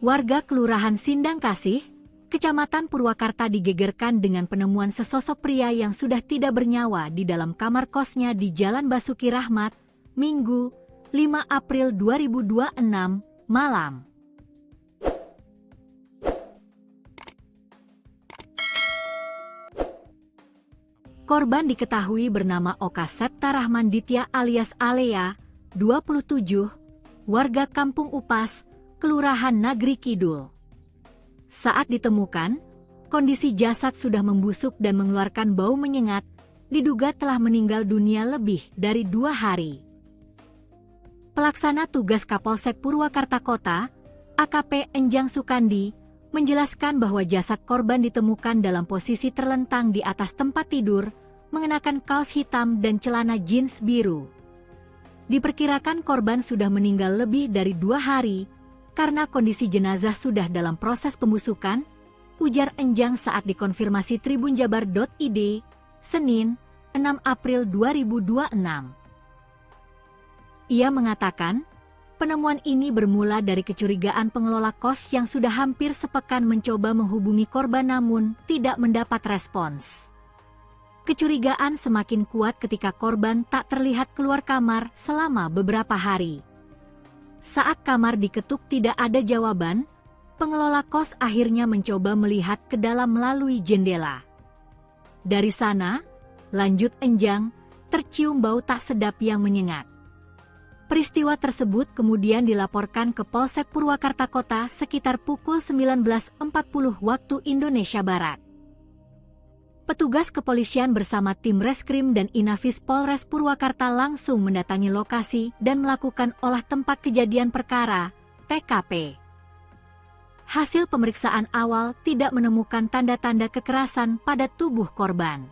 Warga Kelurahan Sindang Kasih, Kecamatan Purwakarta digegerkan dengan penemuan sesosok pria yang sudah tidak bernyawa di dalam kamar kosnya di Jalan Basuki Rahmat, Minggu, 5 April 2026, malam. Korban diketahui bernama Oka Septa Rahman Ditya alias Alea, 27, warga Kampung Upas, Kelurahan Nagri Kidul. Saat ditemukan, kondisi jasad sudah membusuk dan mengeluarkan bau menyengat, diduga telah meninggal dunia lebih dari 2 hari. Pelaksana tugas Kapolsek Purwakarta Kota, AKP Enjang Sukandi, menjelaskan bahwa jasad korban ditemukan dalam posisi terlentang di atas tempat tidur, mengenakan kaos hitam dan celana jeans biru. Diperkirakan korban sudah meninggal lebih dari 2 hari, karena kondisi jenazah sudah dalam proses pembusukan, ujar Enjang saat dikonfirmasi tribunjabar.id, Senin, 6 April 2026. Ia mengatakan, penemuan ini bermula dari kecurigaan pengelola kos yang sudah hampir sepekan mencoba menghubungi korban namun tidak mendapat respons. Kecurigaan semakin kuat ketika korban tak terlihat keluar kamar selama beberapa hari. Saat kamar diketuk tidak ada jawaban, pengelola kos akhirnya mencoba melihat ke dalam melalui jendela. Dari sana, lanjut Enjang, tercium bau tak sedap yang menyengat. Peristiwa tersebut kemudian dilaporkan ke Polsek Purwakarta Kota sekitar pukul 19.40 waktu Indonesia Barat. Petugas kepolisian bersama tim Reskrim dan Inafis Polres Purwakarta langsung mendatangi lokasi dan melakukan olah tempat kejadian perkara, TKP. Hasil pemeriksaan awal tidak menemukan tanda-tanda kekerasan pada tubuh korban.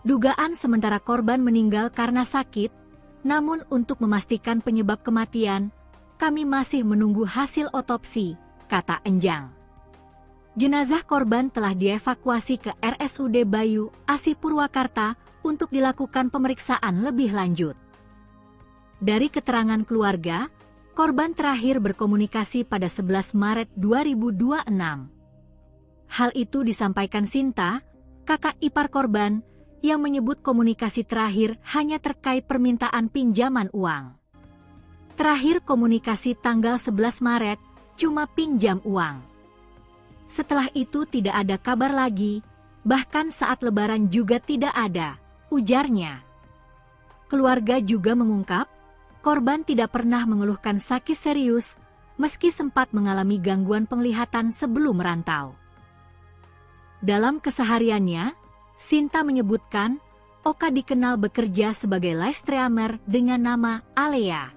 Dugaan sementara korban meninggal karena sakit, namun untuk memastikan penyebab kematian, kami masih menunggu hasil otopsi, kata Enjang. Jenazah korban telah dievakuasi ke RSUD Bayu Asih Purwakarta untuk dilakukan pemeriksaan lebih lanjut. Dari keterangan keluarga, korban terakhir berkomunikasi pada 11 Maret 2026. Hal itu disampaikan Sinta, kakak ipar korban, yang menyebut komunikasi terakhir hanya terkait permintaan pinjaman uang. Terakhir komunikasi tanggal 11 Maret, cuma pinjam uang. Setelah itu tidak ada kabar lagi, bahkan saat lebaran juga tidak ada, ujarnya. Keluarga juga mengungkap, korban tidak pernah mengeluhkan sakit serius, meski sempat mengalami gangguan penglihatan sebelum merantau. Dalam kesehariannya, Sinta menyebutkan, Oka dikenal bekerja sebagai live streamer dengan nama Alea.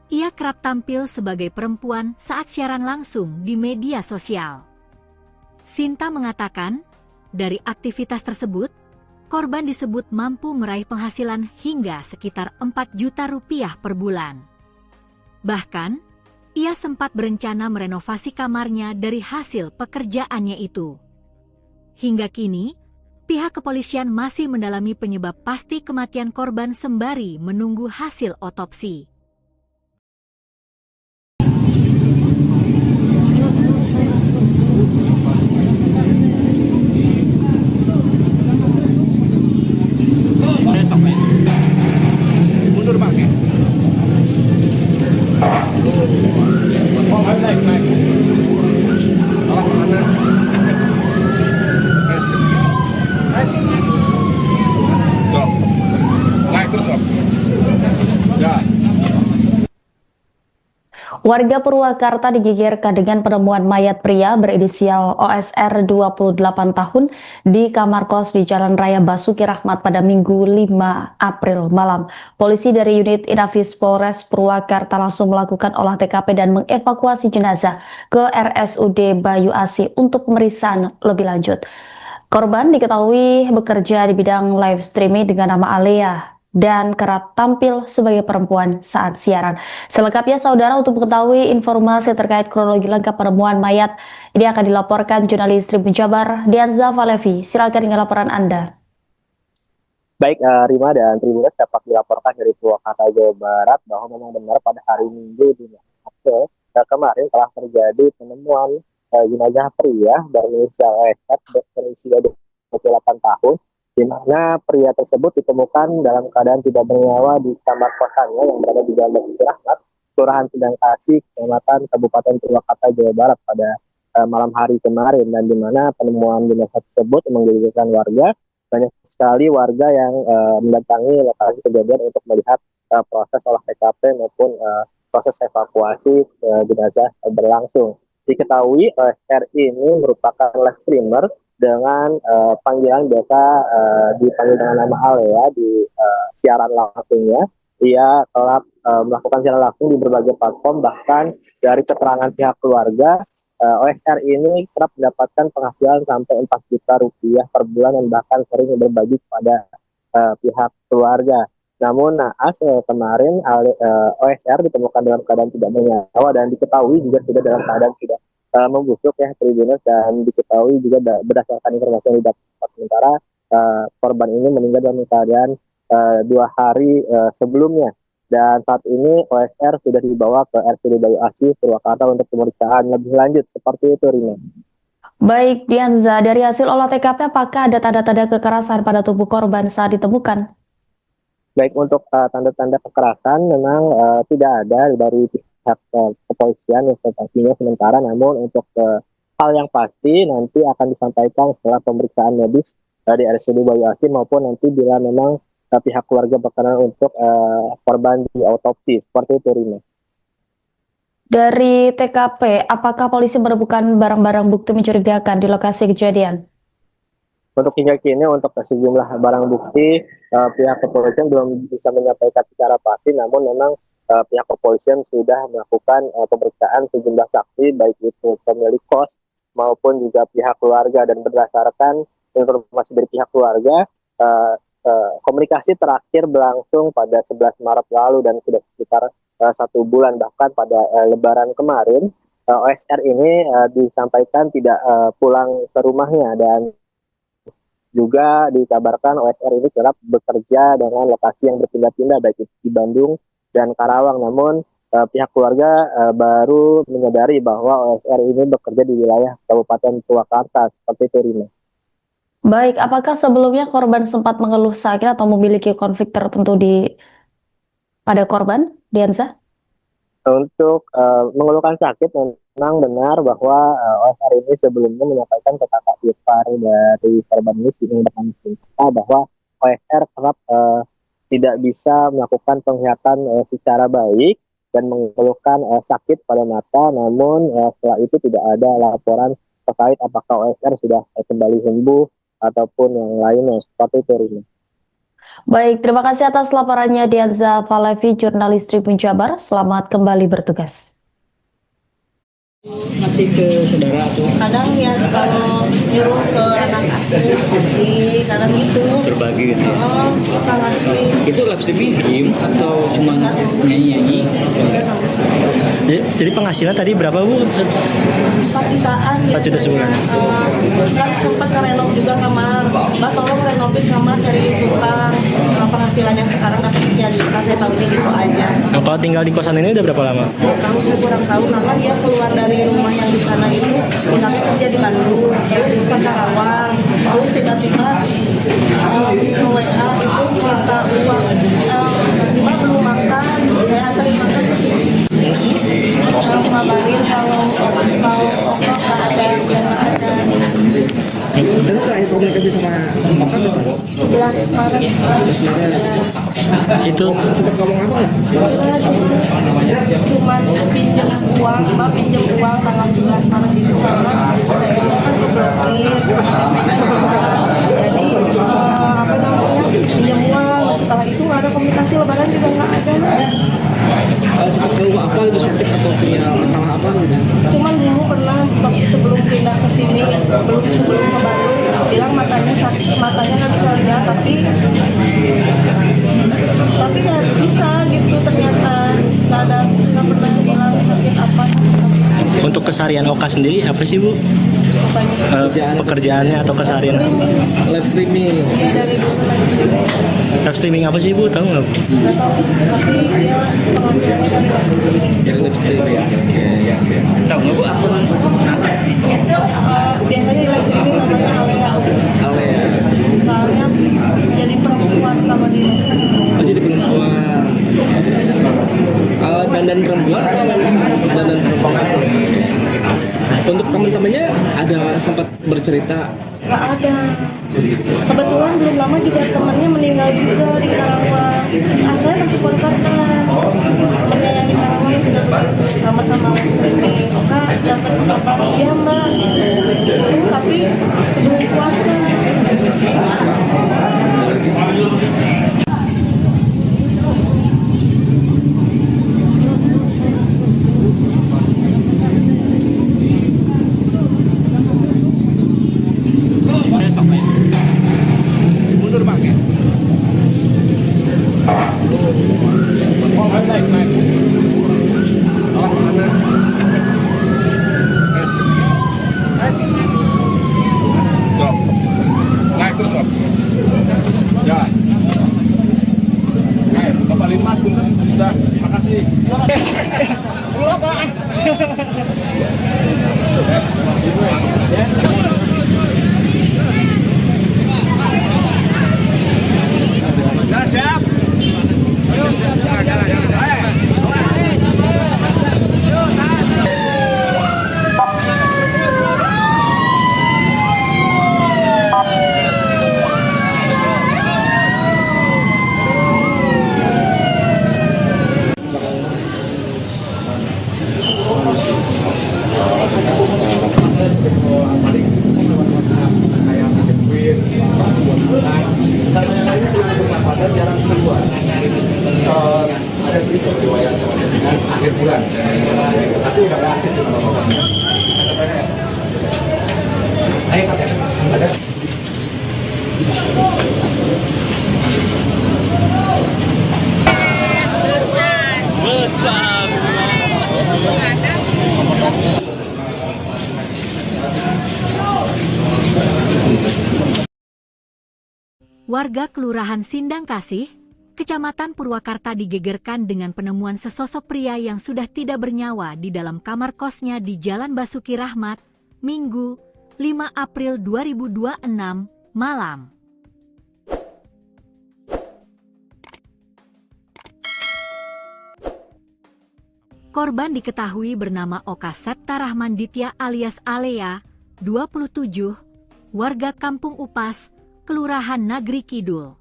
Ia kerap tampil sebagai perempuan saat siaran langsung di media sosial. Sinta mengatakan, dari aktivitas tersebut, korban disebut mampu meraih penghasilan hingga sekitar 4 juta rupiah per bulan. Bahkan, ia sempat berencana merenovasi kamarnya dari hasil pekerjaannya itu. Hingga kini, pihak kepolisian masih mendalami penyebab pasti kematian korban sembari menunggu hasil otopsi. Warga Purwakarta digegerkan dengan penemuan mayat pria berinisial OSR 28 tahun di kamar kos di Jalan Raya Basuki Rahmat pada Minggu 5 April malam. Polisi dari unit Inafis Polres Purwakarta langsung melakukan olah TKP dan mengevakuasi jenazah ke RSUD Bayu Asih untuk pemeriksaan lebih lanjut. Korban diketahui bekerja di bidang live streaming dengan nama Alea dan kerap tampil sebagai perempuan saat siaran. Selengkapnya saudara, untuk mengetahui informasi terkait kronologi lengkap penemuan mayat, ini akan dilaporkan jurnalis Tribun Jabar, Dianza Valevi. Silakan dengan laporan Anda. Baik, Rima dan Tribuners, dapat dilaporkan dari Purwakarta, Jawa Barat bahwa memang benar pada hari Minggu 5 April kemarin telah terjadi penemuan jenazah pria berinisial OSR berusia 28 tahun, di mana pria tersebut ditemukan dalam keadaan tidak bernyawa di kamar kosannya yang berada di Jalan Basuki Rahmat, Kelurahan Sindang Kasih, Kecamatan Kabupaten Purwakarta, Jawa Barat pada malam hari kemarin, dan di mana penemuan jenazah tersebut menggegerkan warga. Banyak sekali warga yang mendatangi lokasi kejadian untuk melihat proses olah TKP maupun proses evakuasi jenazah berlangsung. Diketahui OSR ini merupakan live streamer dengan panggilan biasa dipanggil dengan nama Alea di siaran langsungnya. Ia telah melakukan siaran langsung di berbagai platform, bahkan dari keterangan pihak keluarga, OSR ini kerap mendapatkan penghasilan sampai 4 juta rupiah per bulan dan bahkan sering berbagi kepada pihak keluarga. Namun naas kemarin OSR ditemukan dalam keadaan tidak bernyawa dan diketahui juga sudah dalam keadaan tidak membusuk ya Tribuners, dan diketahui juga berdasarkan informasi yang didapat sementara korban ini meninggal dalam keadaan 2 hari sebelumnya. Dan saat ini OSR sudah dibawa ke RSUD Bayu Asih, Purwakarta untuk pemeriksaan lebih lanjut. Seperti itu, Rina. Baik, Dianza, dari hasil olah TKP apakah ada tanda-tanda kekerasan pada tubuh korban saat ditemukan? Baik, untuk tanda-tanda kekerasan memang tidak ada dari pihak kepolisian yang pastinya sementara, namun untuk hal yang pasti nanti akan disampaikan setelah pemeriksaan medis dari RSUD Bayu Asih maupun nanti bila memang pihak keluarga berkenan untuk korban di autopsi. Seperti itu, Rina. Dari TKP, apakah polisi menemukan barang-barang bukti mencurigakan di lokasi kejadian? Untuk hingga kini, untuk sejumlah barang bukti, pihak kepolisian belum bisa menyampaikan secara pasti, namun memang pihak kepolisian sudah melakukan pemeriksaan sejumlah saksi, baik itu pemilik kos maupun juga pihak keluarga, dan berdasarkan informasi dari pihak keluarga, komunikasi terakhir berlangsung pada 11 Maret lalu dan sudah sekitar 1 bulan. Bahkan pada Lebaran kemarin OSR ini disampaikan tidak pulang ke rumahnya, dan juga dikabarkan OSR ini kerap bekerja dengan lokasi yang berpindah-pindah baik itu di Bandung dan Karawang. Namun pihak keluarga baru menyadari bahwa OSR ini bekerja di wilayah Kabupaten Purwakarta. Seperti itu, Rina. Baik, apakah sebelumnya korban sempat mengeluh sakit atau memiliki konflik tertentu pada korban, Dianza? Untuk mengeluhkan sakit, memang benar bahwa OSR ini sebelumnya menyampaikan ke kakak ipar dari korban ini bahwa OSR kerap tidak bisa melakukan penglihatan secara baik dan mengeluhkan sakit pada mata. Namun setelah itu tidak ada laporan terkait apakah OSR sudah kembali sembuh ataupun yang lainnya. Seperti itu, Rina. Baik, terima kasih atas laporannya Dianza Falevi, jurnalis Tribun Jabar. Selamat kembali bertugas. Ngasih ke saudara tuh? Kadang ya kalau nyuruh ke anak aku ngasih, kadang gitu. Berbagi gitu ya? Oh, kita ngasih. Itu live streaming game atau cuma nyanyi-nyanyi? Jadi penghasilan tadi berapa, Bu? 4 jutaan 4 juta sebulan. Kan sempat ngerenov juga kamar. Mbak tolong renovin kamar dari tukang. Penghasilan yang sekarang dapat sekian juta, saya tahu gitu aja. Nah, kalau tinggal di kosan ini udah berapa lama? Kamu saya kurang tahu, karena dia keluar dari rumah yang di sana itu pindahnya kerja di Bandung, terus ke Karawang, terus tiba-tiba WA itu minta uang, Mbak belum makan, saya anterin makan ke sini. Ngabarin kalau pokok nggak ada, udah nggak ada. Itu terakhir komunikasi sama Mbak kapan? 11 Maret. 11 Maret. Itu Sempat ngomong apa? Cuman pinjam uang, Mbak pinjam uang tanggal 11 Maret itu karena ATM-nya kan diblokir, KTP-nya hilang. Jadi pinjam uang. Setelah itu nggak ada komunikasi, Lebaran juga nggak ada. Sempat tahu apa itu sakit atau punya masalah apa gitu? Cuman dulu pernah waktu sebelum pindah ke sini, sebelum ke Bandung, bilang matanya sakit, matanya nggak bisa lihat, tapi nggak bisa gitu, ternyata nggak pernah bilang sakit apa. Untuk keseharian Oka sendiri apa sih Bu? Pekerjaannya atau keseharian? Live streaming. Dia dari dulu live streaming. Live streaming apa sih Bu? Tahu nggak? Nggak tahu, tapi dia penghasilannya dari live streaming. Dari live streaming ya. Oke. Tahu nggak Bu akun kenapa? Biasanya live streaming namanya Alea. Alea. Soalnya jadi perempuan kalau di Nexa. Oh, jadi perempuan. Dandan perempuan atau dandan perempuan? Untuk teman-temannya ada sempat bercerita? Nggak ada. Kebetulan belum lama juga temannya meninggal juga di Karawang. Itu saya masih kontak kan. Temannya yang di Karawang juga begitu. Sama-sama live streaming. Oka dapat kabar iya mbak. Itu tapi sebelum puasa. Naik terus Om. Ya. Naik, Bapak Limas punten sudah. Makasih. Ya, siap. Ayo, jalan. Ada sedikit riwayat dengan akhir bulan, tapi udah berhasil di mana-mana. Ada. Warga Kelurahan Sindang Kasih, Kecamatan Purwakarta digegerkan dengan penemuan sesosok pria yang sudah tidak bernyawa di dalam kamar kosnya di Jalan Basuki Rahmat, Minggu, 5 April 2026, malam. Korban diketahui bernama Oka Septa Rahman Ditya alias Alea, 27, warga Kampung Upas, Kelurahan Nagri Kidul.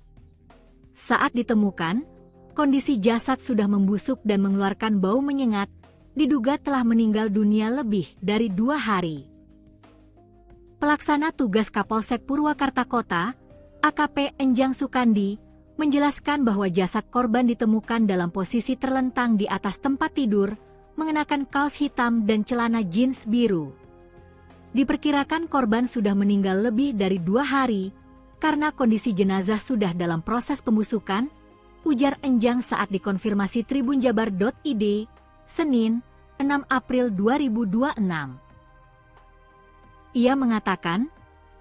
Saat ditemukan, kondisi jasad sudah membusuk dan mengeluarkan bau menyengat, diduga telah meninggal dunia lebih dari 2 hari. Pelaksana tugas Kapolsek Purwakarta Kota, AKP Enjang Sukandi, menjelaskan bahwa jasad korban ditemukan dalam posisi terlentang di atas tempat tidur, mengenakan kaos hitam dan celana jeans biru. Diperkirakan korban sudah meninggal lebih dari 2 hari, karena kondisi jenazah sudah dalam proses pembusukan, ujar Enjang saat dikonfirmasi tribunjabar.id, Senin, 6 April 2026. Ia mengatakan,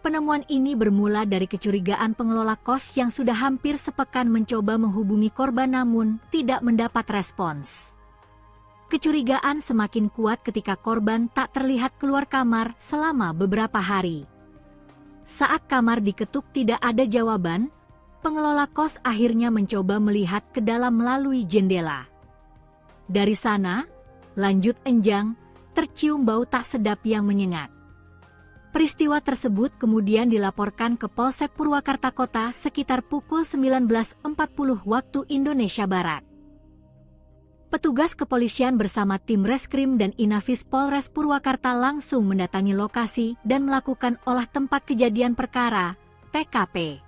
penemuan ini bermula dari kecurigaan pengelola kos yang sudah hampir sepekan mencoba menghubungi korban namun tidak mendapat respons. Kecurigaan semakin kuat ketika korban tak terlihat keluar kamar selama beberapa hari. Saat kamar diketuk tidak ada jawaban, pengelola kos akhirnya mencoba melihat ke dalam melalui jendela. Dari sana, lanjut Enjang, tercium bau tak sedap yang menyengat. Peristiwa tersebut kemudian dilaporkan ke Polsek Purwakarta Kota sekitar pukul 19.40 waktu Indonesia Barat. Petugas kepolisian bersama tim Reskrim dan Inafis Polres Purwakarta langsung mendatangi lokasi dan melakukan olah tempat kejadian perkara, TKP.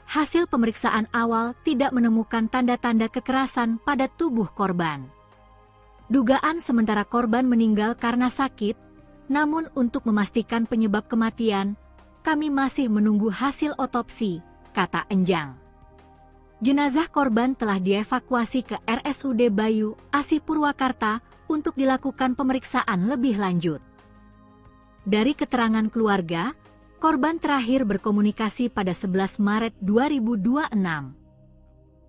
Hasil pemeriksaan awal tidak menemukan tanda-tanda kekerasan pada tubuh korban. Dugaan sementara korban meninggal karena sakit, namun untuk memastikan penyebab kematian, kami masih menunggu hasil otopsi, kata Enjang. Jenazah korban telah dievakuasi ke RSUD Bayu, Asih Purwakarta untuk dilakukan pemeriksaan lebih lanjut. Dari keterangan keluarga, korban terakhir berkomunikasi pada 11 Maret 2026.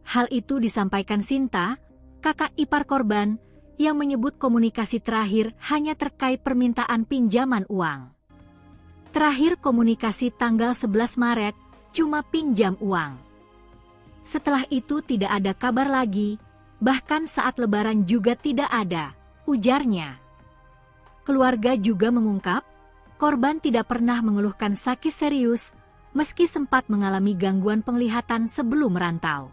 Hal itu disampaikan Sinta, kakak ipar korban, yang menyebut komunikasi terakhir hanya terkait permintaan pinjaman uang. Terakhir komunikasi tanggal 11 Maret cuma pinjam uang. Setelah itu tidak ada kabar lagi, bahkan saat lebaran juga tidak ada, ujarnya. Keluarga juga mengungkap, korban tidak pernah mengeluhkan sakit serius meski sempat mengalami gangguan penglihatan sebelum merantau.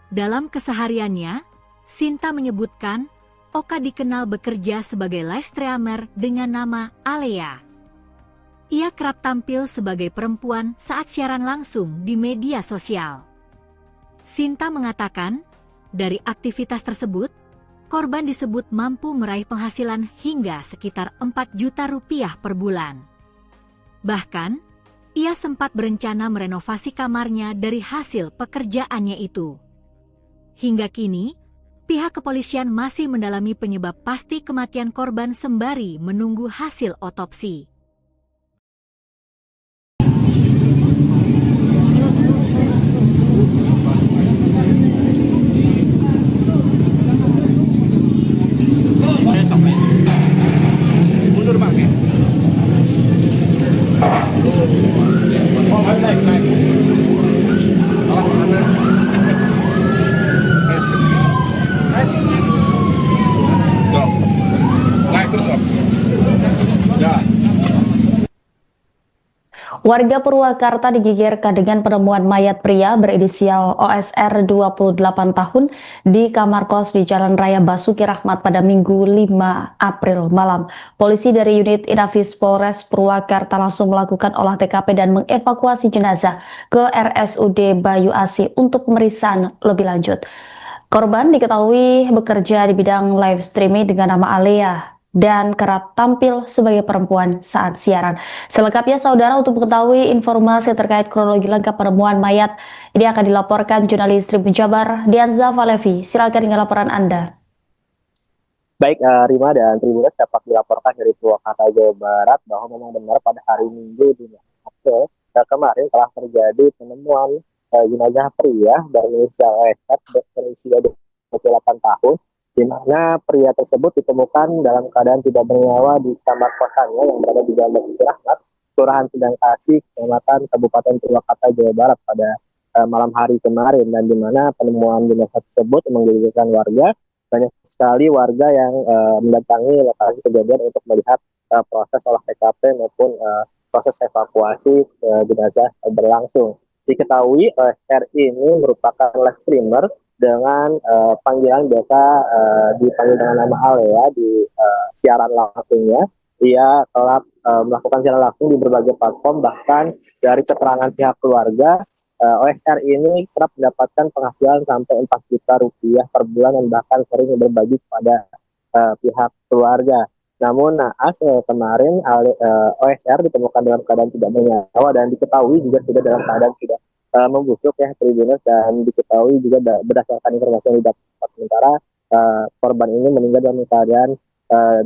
Dalam kesehariannya, Sinta menyebutkan Oka dikenal bekerja sebagai live streamer dengan nama Alea. Ia kerap tampil sebagai perempuan saat siaran langsung di media sosial. Sinta mengatakan, dari aktivitas tersebut, korban disebut mampu meraih penghasilan hingga sekitar 4 juta rupiah per bulan. Bahkan, ia sempat berencana merenovasi kamarnya dari hasil pekerjaannya itu. Hingga kini, pihak kepolisian masih mendalami penyebab pasti kematian korban sembari menunggu hasil otopsi. Mundur Pak. Oh, naik. Naik terus Om. Ya. Warga Purwakarta digegerkan dengan penemuan mayat pria berinisial OSR 28 tahun di kamar kos di Jalan Raya Basuki Rahmat pada Minggu 5 April malam. Polisi dari unit Inafis Polres Purwakarta langsung melakukan olah TKP dan mengevakuasi jenazah ke RSUD Bayu Asih untuk pemeriksaan lebih lanjut. Korban diketahui bekerja di bidang live streaming dengan nama Alea dan kerap tampil sebagai perempuan saat siaran. Selengkapnya saudara, untuk mengetahui informasi terkait kronologi lengkap penemuan mayat ini akan dilaporkan jurnalis Tribun Jabar Dianza Valevi. Silakan dengan laporan Anda. Baik, Rima dan Tribuners, dapat dilaporkan dari Purwakarta, Jawa Barat bahwa memang benar pada hari Minggu di April kemarin telah terjadi penemuan jenazah pria berinisial OSR berusia 28 tahun, di mana pria tersebut ditemukan dalam keadaan tidak bernyawa di kamar kosannya yang berada di Jalan Basuki Rahmat, Kelurahan Sedangkasih, Kecamatan Kabupaten Purwakarta, Jawa Barat pada malam hari kemarin, dan di mana penemuan jenazah tersebut menggegerkan warga. Banyak sekali warga yang mendatangi lokasi kejadian untuk melihat proses olah TKP maupun proses evakuasi jenazah berlangsung. Diketahui OSR ini merupakan live streamer dengan panggilan biasa dipanggil dengan nama Alea di siaran langsungnya. Ia telah melakukan siaran langsung di berbagai platform, bahkan dari keterangan pihak keluarga, OSR ini kerap mendapatkan penghasilan sampai 4 juta rupiah per bulan dan bahkan sering berbagi kepada pihak keluarga. Namun naas kemarin OSR ditemukan dalam keadaan tidak bernyawa dan diketahui juga sudah dalam keadaan tidak membusuk ya Tribuners, dan diketahui juga berdasarkan informasi yang didapat sementara korban ini meninggal dalam keadaan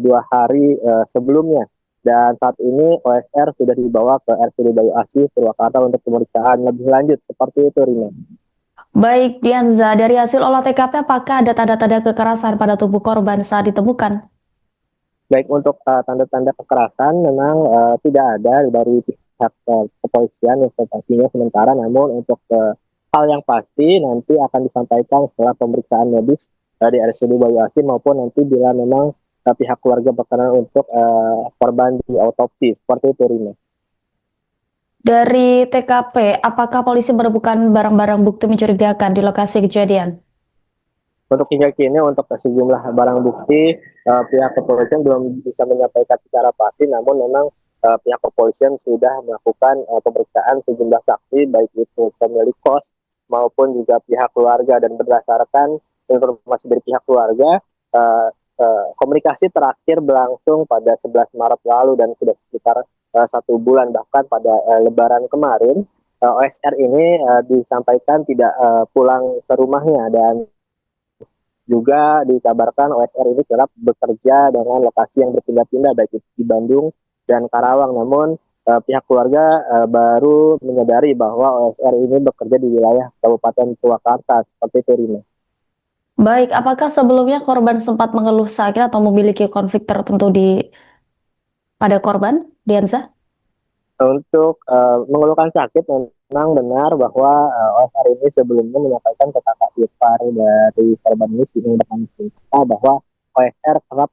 2 hari sebelumnya, dan saat ini OSR sudah dibawa ke RSUD Bayu Asih Purwakarta untuk pemeriksaan lebih lanjut. Seperti itu, Rina. Baik, Dianza, dari hasil olah TKP apakah ada tanda-tanda kekerasan pada tubuh korban saat ditemukan? Baik, untuk tanda-tanda kekerasan memang tidak ada dari pihak kepolisian informasinya sementara, namun untuk hal yang pasti nanti akan disampaikan setelah pemeriksaan medis di RSUD Bayu Asih maupun nanti bila memang pihak keluarga berkenan untuk korban di autopsi. Seperti itu, Rina. Dari TKP, apakah polisi menemukan barang-barang bukti mencurigakan di lokasi kejadian? Untuk hingga kini, untuk sejumlah barang bukti, pihak kepolisian belum bisa menyampaikan secara pasti, namun memang pihak kepolisian sudah melakukan pemeriksaan sejumlah saksi, baik itu pemilik kos maupun juga pihak keluarga, dan berdasarkan informasi dari pihak keluarga, komunikasi terakhir berlangsung pada 11 Maret lalu dan sudah sekitar 1 bulan, bahkan pada Lebaran kemarin OSR ini disampaikan tidak pulang ke rumahnya, dan Juga dikabarkan OSR ini kerap bekerja dengan lokasi yang berpindah-pindah baik itu di Bandung dan Karawang. Namun pihak keluarga baru menyadari bahwa OSR ini bekerja di wilayah Kabupaten Purwakarta seperti itu, Rina. Baik, apakah sebelumnya korban sempat mengeluh sakit atau memiliki konflik tertentu pada korban, Dianza? Untuk mengeluhkan sakit, memang benar bahwa OSR ini sebelumnya menyampaikan ke kakak ipar dari korban ini bahwa OSR kerap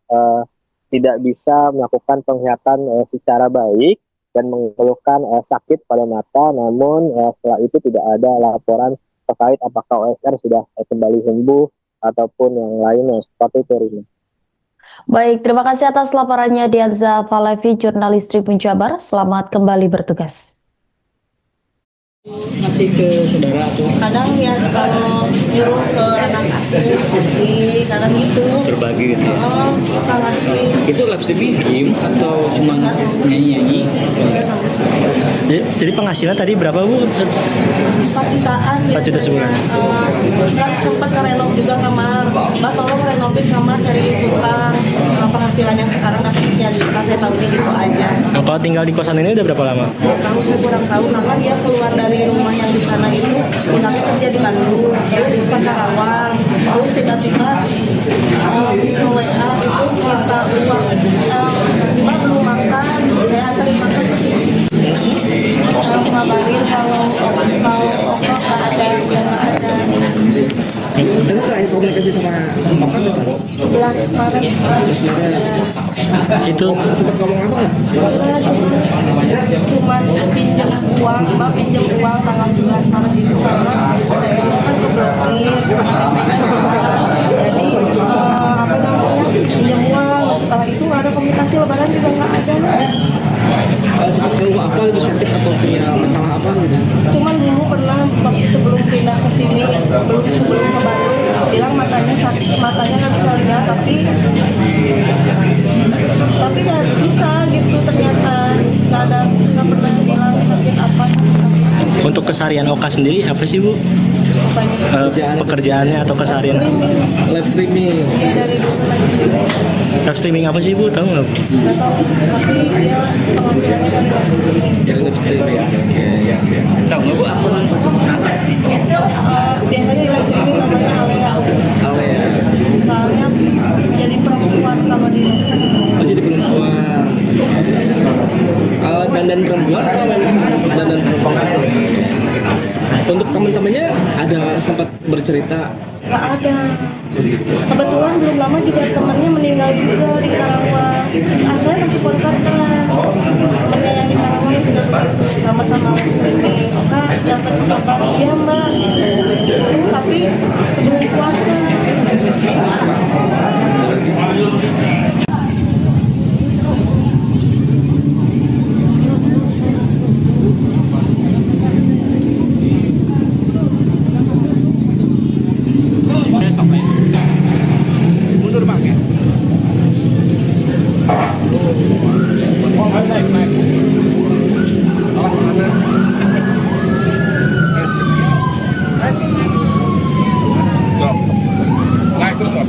tidak bisa melakukan penglihatan secara baik dan mengeluhkan sakit pada mata. Namun setelah itu tidak ada laporan terkait apakah OSR sudah kembali sembuh ataupun yang lainnya seperti itu, Rina. Baik, terima kasih atas laporannya Dianza Falevi, jurnalis Tribun Jabar. Selamat kembali bertugas. Masih ke saudara tuh Kadang ya kalau nyuruh ke anak aku sih, kadang gitu. berbagi gitu ya. Oh, suka ngasih. Itu live streaming game atau cuma nyanyi-nyanyi? Jadi penghasilan tadi berapa, Bu? 4 jutaan 4 juta sebulan. Kan sempat ngerenov juga kamar. Mbak tolong renovain kamar, cari tukang. Penghasilan yang sekarang dapat sekian juta, saya tahunya gitu aja. Nah, kalau tinggal di kosan ini udah berapa lama? Tahu saya kurang tahu, karena dia keluar dari rumah yang di sana itu, pindahnya kerja di Bandung, terus ke Karawang, terus tiba-tiba WA itu minta uang, Mbak belum makan, saya anterin makan ke sini. Ngabarin kalau Oka nggak ada, udah nggak ada. Tapi terakhir komunikasi sama Oka kapan? 11 Maret. Itu Sempat ngomong apa nggak? Cuman pinjam uang, Mbak pinjam uang tanggal 11 Maret itu karena ATM-nya kan keblokir, KTP-nya hilang. Jadi apa namanya, pinjam uang. Setelah itu nggak ada komunikasi, lebaran juga nggak ada. Sempat ngomong apa itu sakit atau punya masalah apa gitu? Cuman dulu pernah waktu sebelum pindah ke sini, sebelum ke Bandung, bilang matanya sakit, matanya nggak bisa lihat, tapi nggak bisa gitu, ternyata nggak pernah bilang sakit apa. untuk keseharian Oka sendiri apa sih, Bu? Pekerjaannya atau keseharian? Live streaming. Ya dari dulu Live streaming apa sih, Bu? Tahu nggak, Bu? nggak tahu, tapi dia penghasilannya dari live streaming. Jadi live streaming ya. Oke. Tahu nggak, Bu, akun Biasanya di live streaming namanya Alea. Alea. Soalnya jadi perempuan kalau di live streaming. Oh, jadi perempuan. Dandan perempuan atau dandan perempuan? Untuk teman-temannya ada sempat bercerita? Nggak ada. Kebetulan belum lama juga temannya meninggal juga di Karawang. Itu saya masih kontak kan. Temannya yang di Karawang juga begitu, sama-sama live streaming. Oka dapat kabar, iya Mbak. Itu tapi sebelum puasa. Mundur bang ya. Naik. Stop. Naik terus stop.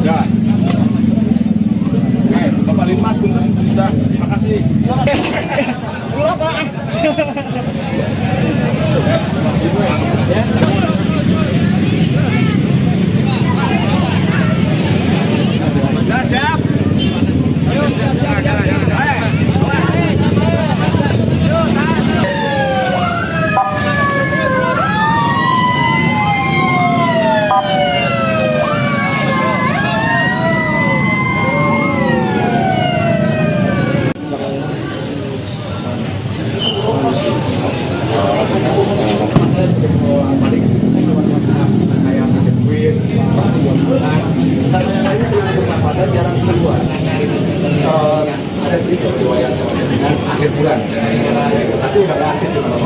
Jalan. Naik, Bapak Lima, sudah, makasih. Pulang Pak. Ya, siap. Ayo, jalan. Sama yang lainnya sangat bermanfaat dan jarang keluar. Ada sedikit riwayat dengan akhir bulan, tapi udah ada akhir di mana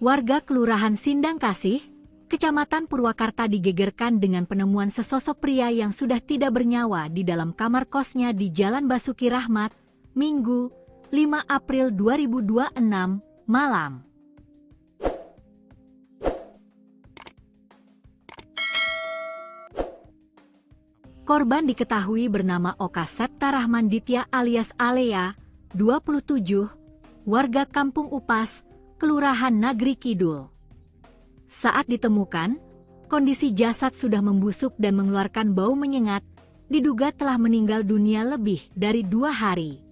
Warga Kelurahan Sindang Kasih, Kecamatan Purwakarta digegerkan dengan penemuan sesosok pria yang sudah tidak bernyawa di dalam kamar kosnya di Jalan Basuki Rahmat, Minggu, 5 April 2026, malam. Korban diketahui bernama Oka Septa Rahman Ditya alias Alea, 27, warga Kampung Upas, Kelurahan Nagri Kidul. Saat ditemukan, kondisi jasad sudah membusuk dan mengeluarkan bau menyengat, diduga telah meninggal dunia lebih dari 2 hari.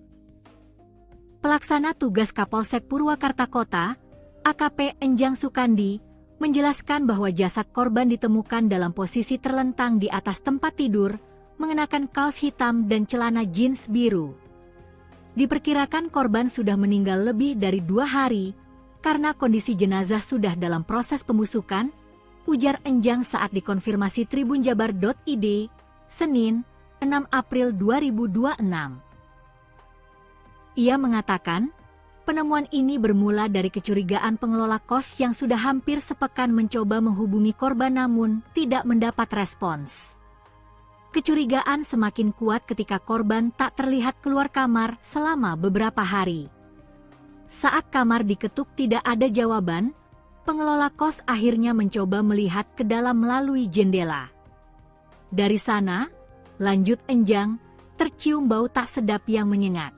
Pelaksana tugas Kapolsek Purwakarta Kota, AKP Enjang Sukandi, menjelaskan bahwa jasad korban ditemukan dalam posisi terlentang di atas tempat tidur, mengenakan kaos hitam dan celana jeans biru. Diperkirakan korban sudah meninggal lebih dari 2 hari, karena kondisi jenazah sudah dalam proses pembusukan, ujar Enjang saat dikonfirmasi tribunjabar.id, Senin, 6 April 2026. Ia mengatakan, penemuan ini bermula dari kecurigaan pengelola kos yang sudah hampir sepekan mencoba menghubungi korban namun tidak mendapat respons. Kecurigaan semakin kuat ketika korban tak terlihat keluar kamar selama beberapa hari. Saat kamar diketuk tidak ada jawaban, pengelola kos akhirnya mencoba melihat ke dalam melalui jendela. Dari sana, lanjut Enjang, tercium bau tak sedap yang menyengat.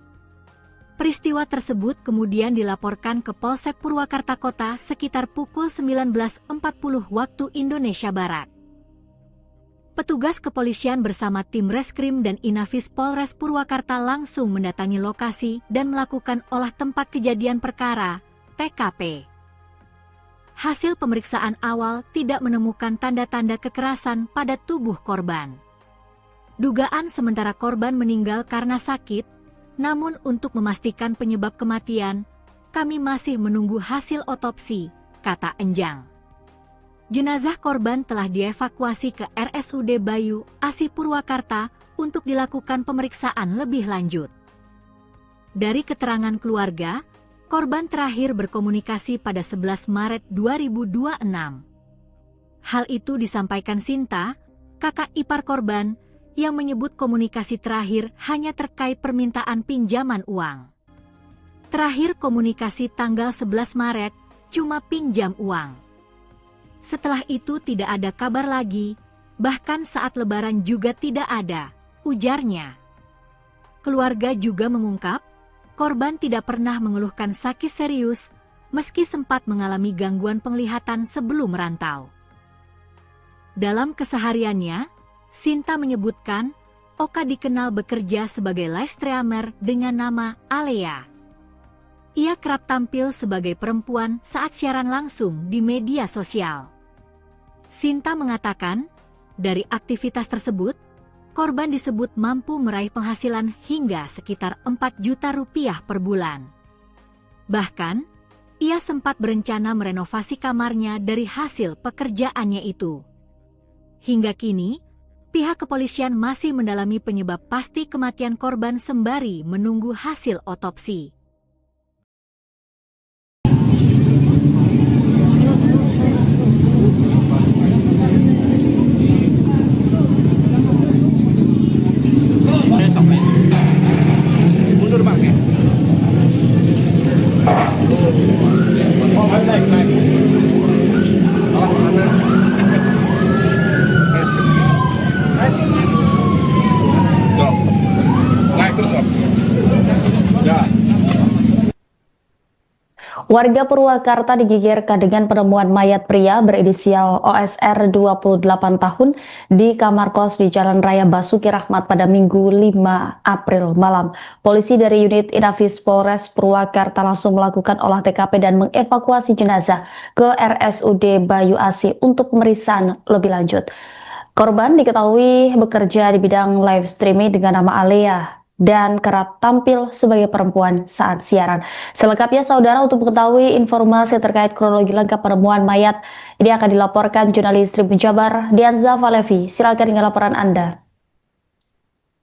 Peristiwa tersebut kemudian dilaporkan ke Polsek Purwakarta Kota sekitar pukul 19.40 waktu Indonesia Barat. Petugas kepolisian bersama tim Reskrim dan Inafis Polres Purwakarta langsung mendatangi lokasi dan melakukan olah tempat kejadian perkara, TKP. Hasil pemeriksaan awal tidak menemukan tanda-tanda kekerasan pada tubuh korban. Dugaan sementara korban meninggal karena sakit, namun untuk memastikan penyebab kematian, kami masih menunggu hasil otopsi, kata Enjang. Jenazah korban telah dievakuasi ke RSUD Bayu Asih Purwakarta untuk dilakukan pemeriksaan lebih lanjut. Dari keterangan keluarga, korban terakhir berkomunikasi pada 11 Maret 2026. Hal itu disampaikan Sinta, kakak ipar korban, yang menyebut komunikasi terakhir hanya terkait permintaan pinjaman uang. Terakhir komunikasi tanggal 11 Maret, cuma pinjam uang. Setelah itu tidak ada kabar lagi, bahkan saat lebaran juga tidak ada, ujarnya. Keluarga juga mengungkap, korban tidak pernah mengeluhkan sakit serius, meski sempat mengalami gangguan penglihatan sebelum merantau. Dalam kesehariannya, Sinta menyebutkan, Oka dikenal bekerja sebagai live streamer dengan nama Alea. Ia kerap tampil sebagai perempuan saat siaran langsung di media sosial. Sinta mengatakan, dari aktivitas tersebut, korban disebut mampu meraih penghasilan hingga sekitar 4 juta rupiah per bulan. Bahkan, ia sempat berencana merenovasi kamarnya dari hasil pekerjaannya itu. Hingga kini, pihak kepolisian masih mendalami penyebab pasti kematian korban sembari menunggu hasil otopsi. Mundur Bang ya. Oh, naik. Mana? Naik terus, Om. Ya. Warga Purwakarta digegerkan dengan penemuan mayat pria berinisial OSR 28 tahun di kamar kos di Jalan Raya Basuki Rahmat pada Minggu 5 April malam. Polisi dari unit Inafis Polres Purwakarta langsung melakukan olah TKP dan mengevakuasi jenazah ke RSUD Bayu Asih untuk pemeriksaan lebih lanjut. Korban diketahui bekerja di bidang live streaming dengan nama Alea dan kerap tampil sebagai perempuan saat siaran. Selengkapnya saudara, untuk mengetahui informasi terkait kronologi lengkap penemuan mayat ini akan dilaporkan jurnalis Tribun Jabar Dianza Valevi. Silakan dengan laporan Anda.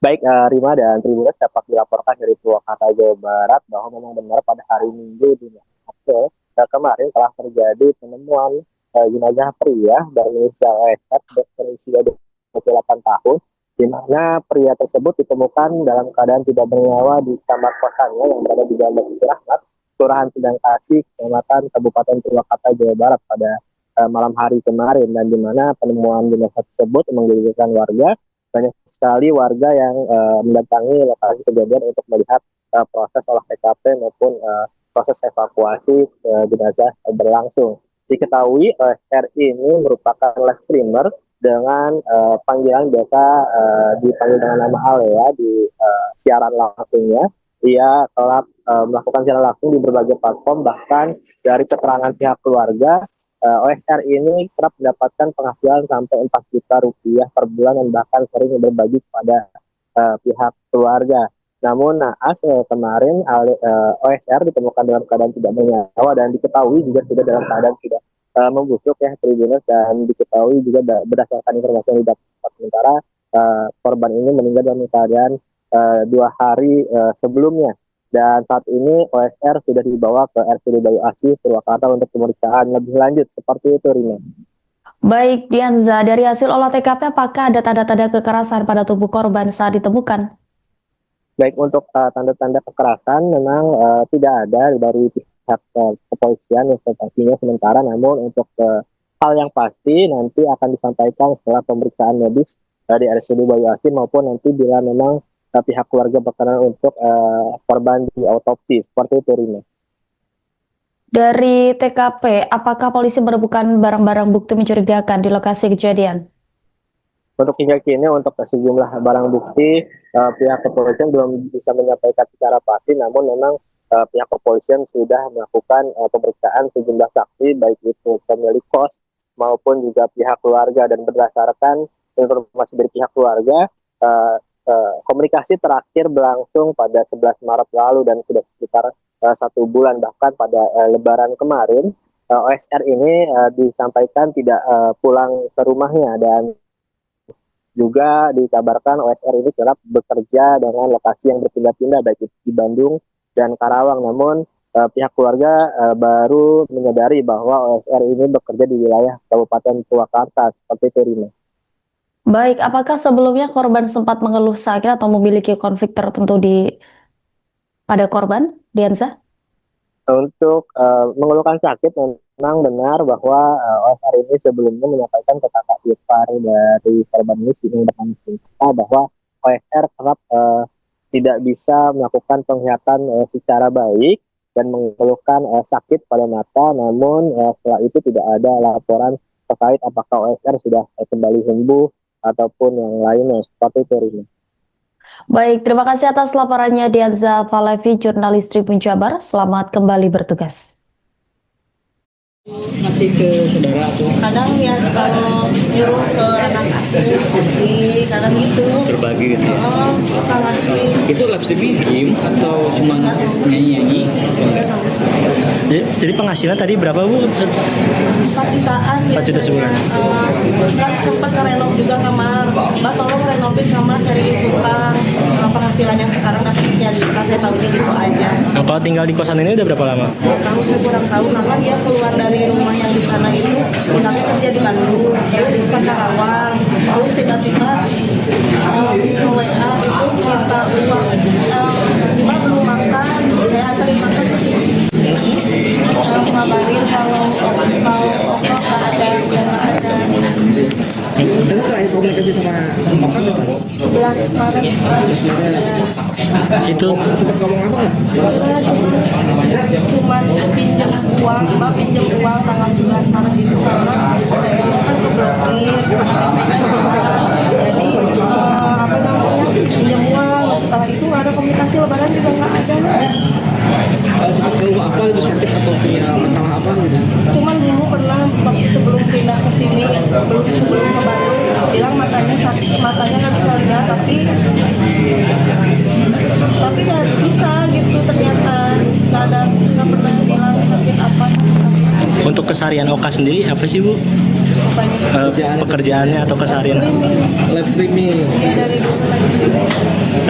Baik, Rima dan Tribuners, dapat dilaporkan dari Purwakarta, Jawa Barat bahwa memang benar pada hari Minggu 5 April kemarin telah terjadi penemuan jenazah pria berinisial OSR berusia 28 tahun, di mana pria tersebut ditemukan dalam keadaan tidak bernyawa di kamar kosannya yang berada di Jalan Basuki Rahmat, Kelurahan Sindang Kasih, Kecamatan Kabupaten Purwakarta, Jawa Barat pada malam hari kemarin, dan di mana penemuan jenazah tersebut menggegerkan warga. Banyak sekali warga yang mendatangi lokasi kejadian untuk melihat proses olah TKP maupun proses evakuasi jenazah berlangsung. Diketahui OSR ini merupakan live streamer dengan panggilan biasa dipanggil dengan nama Ale ya di siaran langsungnya. Ia telah melakukan siaran langsung di berbagai platform, bahkan dari keterangan pihak keluarga OSR ini kerap mendapatkan penghasilan sampai 4 juta rupiah per bulan dan bahkan sering berbagi kepada pihak keluarga. Namun naas kemarin OSR ditemukan dalam keadaan tidak bernyawa dan diketahui juga sudah dalam keadaan tidak membusuk ya Tribuners, dan diketahui juga berdasarkan informasi yang didapat sementara korban ini meninggal dalam keadaan 2 hari sebelumnya, dan saat ini OSR sudah dibawa ke RSUD Bayu Asih Purwakarta untuk pemeriksaan lebih lanjut. Seperti itu, Rina. Baik, Dianza, dari hasil olah TKP apakah ada tanda-tanda kekerasan pada tubuh korban saat ditemukan? Baik, untuk tanda-tanda kekerasan memang tidak ada dari pihak kepolisian yang sepertinya sementara, namun untuk hal yang pasti nanti akan disampaikan setelah pemeriksaan medis dari RSUD Bayu Asih maupun nanti bila memang pihak keluarga berkenan untuk korban di autopsi. Seperti itu, Rina. Dari TKP, apakah polisi menemukan barang-barang bukti mencurigakan di lokasi kejadian? Untuk hingga kini untuk sejumlah barang bukti pihak kepolisian belum bisa menyampaikan secara pasti, namun memang pihak kepolisian sudah melakukan pemeriksaan sejumlah saksi baik itu pemilik kos maupun juga pihak keluarga, dan berdasarkan informasi dari pihak keluarga komunikasi terakhir berlangsung pada 11 Maret lalu dan sudah sekitar 1 bulan, bahkan pada Lebaran kemarin OSR ini disampaikan tidak pulang ke rumahnya, dan juga dikabarkan OSR ini kerap bekerja dengan lokasi yang berpindah-pindah baik itu di Bandung dan Karawang. Namun pihak keluarga baru menyadari bahwa OSR ini bekerja di wilayah Kabupaten Purwakarta. Seperti itu, Rina. Baik, apakah sebelumnya korban sempat mengeluh sakit atau memiliki konflik tertentu pada korban, Dianza? Untuk mengeluhkan sakit, memang benar bahwa OSR ini sebelumnya menyampaikan ke kakak ipar dari korban ini bahwa OSR kerap tidak bisa melakukan penglihatan secara baik dan mengeluhkan sakit pada mata, namun setelah itu tidak ada laporan terkait apakah OSR sudah kembali sembuh ataupun yang lainnya. Seperti itu, Rina. Baik, terima kasih atas laporannya Dianza Falevi, jurnalis Tribun Jabar. Selamat kembali bertugas. Masih ke saudara tuh Kadang ya kalau nyuruh ke anak aku sih, kadang gitu. berbagi gitu ya. Suka ngasih. Itu live streaming game atau cuma nyanyi-nyanyi? Jadi penghasilan tadi berapa, Bu? 4 jutaan 4 juta sebulan. Kan sempat ngerenov juga kamar. Mbak tolong renovin kamar, cari tukang. Penghasilan yang sekarang dapat sekian juta, saya tahunya gitu aja. Nah, kalau tinggal di kosan ini udah berapa lama? Tahu saya kurang tahu, karena dia keluar dari rumah yang di sana itu, pindahnya kerja di Bandung, terus ke Karawang, terus tiba-tiba WA itu minta uang, Mbak belum makan, saya anterin makan ke sini. Ngabarin kalau Oka nggak ada, udah nggak ada. Itu terakhir komunikasi sama Oka kapan? 11 Maret. Itu Sempat ngomong apa nggak? Cuman pinjam uang, Mbak pinjam uang tanggal 11 Maret itu karena ATM-nya kan keblokir, ATM-nya hilang. Jadi apa namanya, pinjam uang. Setelah itu nggak ada komunikasi, Lebaran juga nggak ada. Sempat keluar apa itu, sakit atau punya masalah apa gitu? Cuman dulu pernah waktu sebelum pindah ke sini, sebelum ke Bandung, bilang matanya sakit, matanya nggak bisa lihat, tapi nggak bisa gitu, ternyata nggak pernah bilang sakit apa. Untuk keseharian Oka sendiri apa sih Bu? Pekerjaannya atau keseharian? Live streaming. Dia dari dulu live streaming.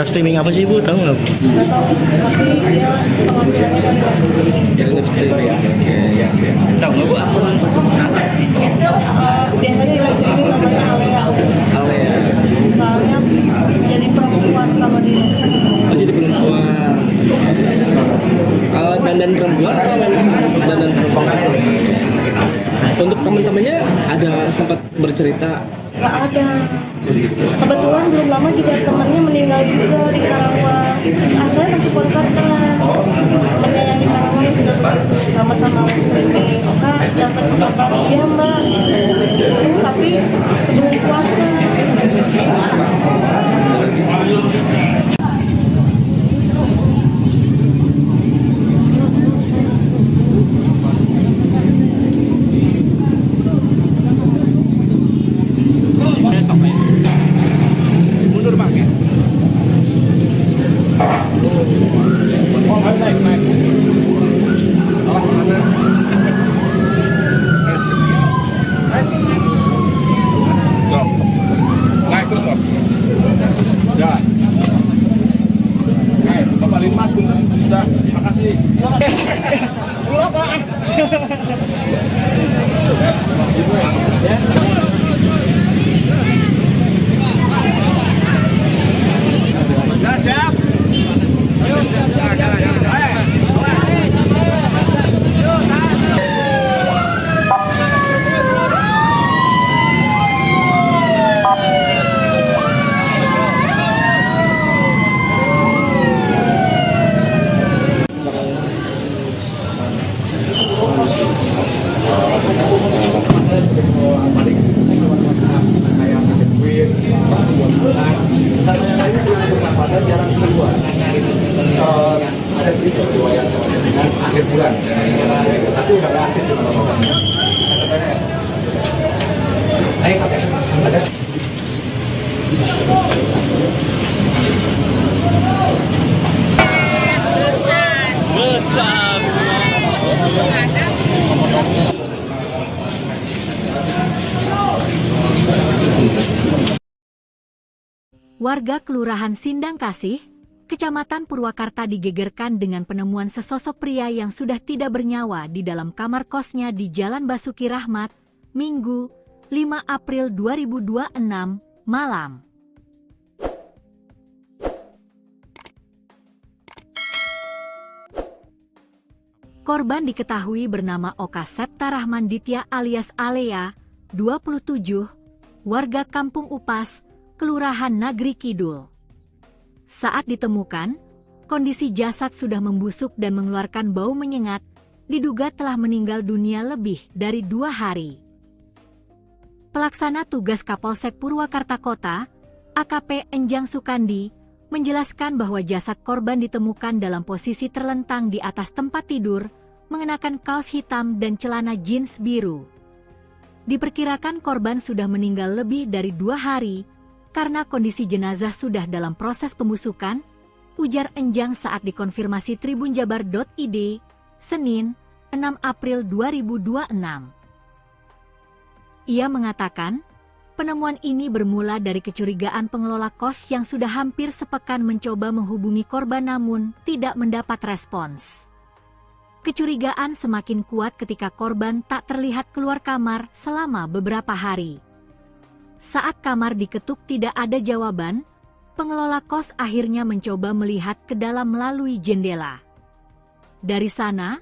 Live streaming apa sih Bu? Tahu nggak Bu? Nggak tahu, tapi dia penghasilannya dari live streaming. Jadi live streaming ya. Oke. Tahu nggak Bu akun Biasanya di live streaming namanya Alea. Alea? Soalnya jadi perempuan kalau di live streaming. Oh, jadi perempuan. Dandan perempuan atau dandan perempuan? Untuk teman-temannya ada sempat bercerita? Nggak ada. Kebetulan belum lama juga temannya meninggal juga di Karawang. Itu saya masih kontak kan. Temannya yang di Karawang juga begitu. Sama-sama live streaming. Oka dapat kabar dia mbak. Itu tapi sebelum puasa. Mundur bang ya. Oh, naik. Salah mana? Stop. Naik terus stop. Jalan. Naik, Bapak Linmas sudah. Terima kasih. Pulang Pak. Ya, siap. Ayo, jalan. Sama yang lainnya juga bersahabatan jarang keluar. Ada sedikit riwayat dengan akhir bulan, tapi udah nggak aktif di mana-mana. Ada. Warga Kelurahan Sindang Kasih, Kecamatan Purwakarta digegerkan dengan penemuan sesosok pria yang sudah tidak bernyawa di dalam kamar kosnya di Jalan Basuki Rahmat, Minggu, 5 April 2026, malam. Korban diketahui bernama Oka Septa Rahman Ditya alias Alea, 27, warga Kampung Upas, Kelurahan Nagri Kidul. Saat ditemukan, kondisi jasad sudah membusuk dan mengeluarkan bau menyengat, diduga telah meninggal dunia lebih dari 2 hari. Pelaksana tugas Kapolsek Purwakarta Kota, AKP Enjang Sukandi, menjelaskan bahwa jasad korban ditemukan dalam posisi terlentang di atas tempat tidur, mengenakan kaos hitam dan celana jeans biru. Diperkirakan korban sudah meninggal lebih dari 2 hari, karena kondisi jenazah sudah dalam proses pembusukan, ujar Enjang saat dikonfirmasi tribunjabar.id, Senin, 6 April 2026. Ia mengatakan, penemuan ini bermula dari kecurigaan pengelola kos yang sudah hampir sepekan mencoba menghubungi korban namun tidak mendapat respons. Kecurigaan semakin kuat ketika korban tak terlihat keluar kamar selama beberapa hari. Saat kamar diketuk tidak ada jawaban, pengelola kos akhirnya mencoba melihat ke dalam melalui jendela. Dari sana,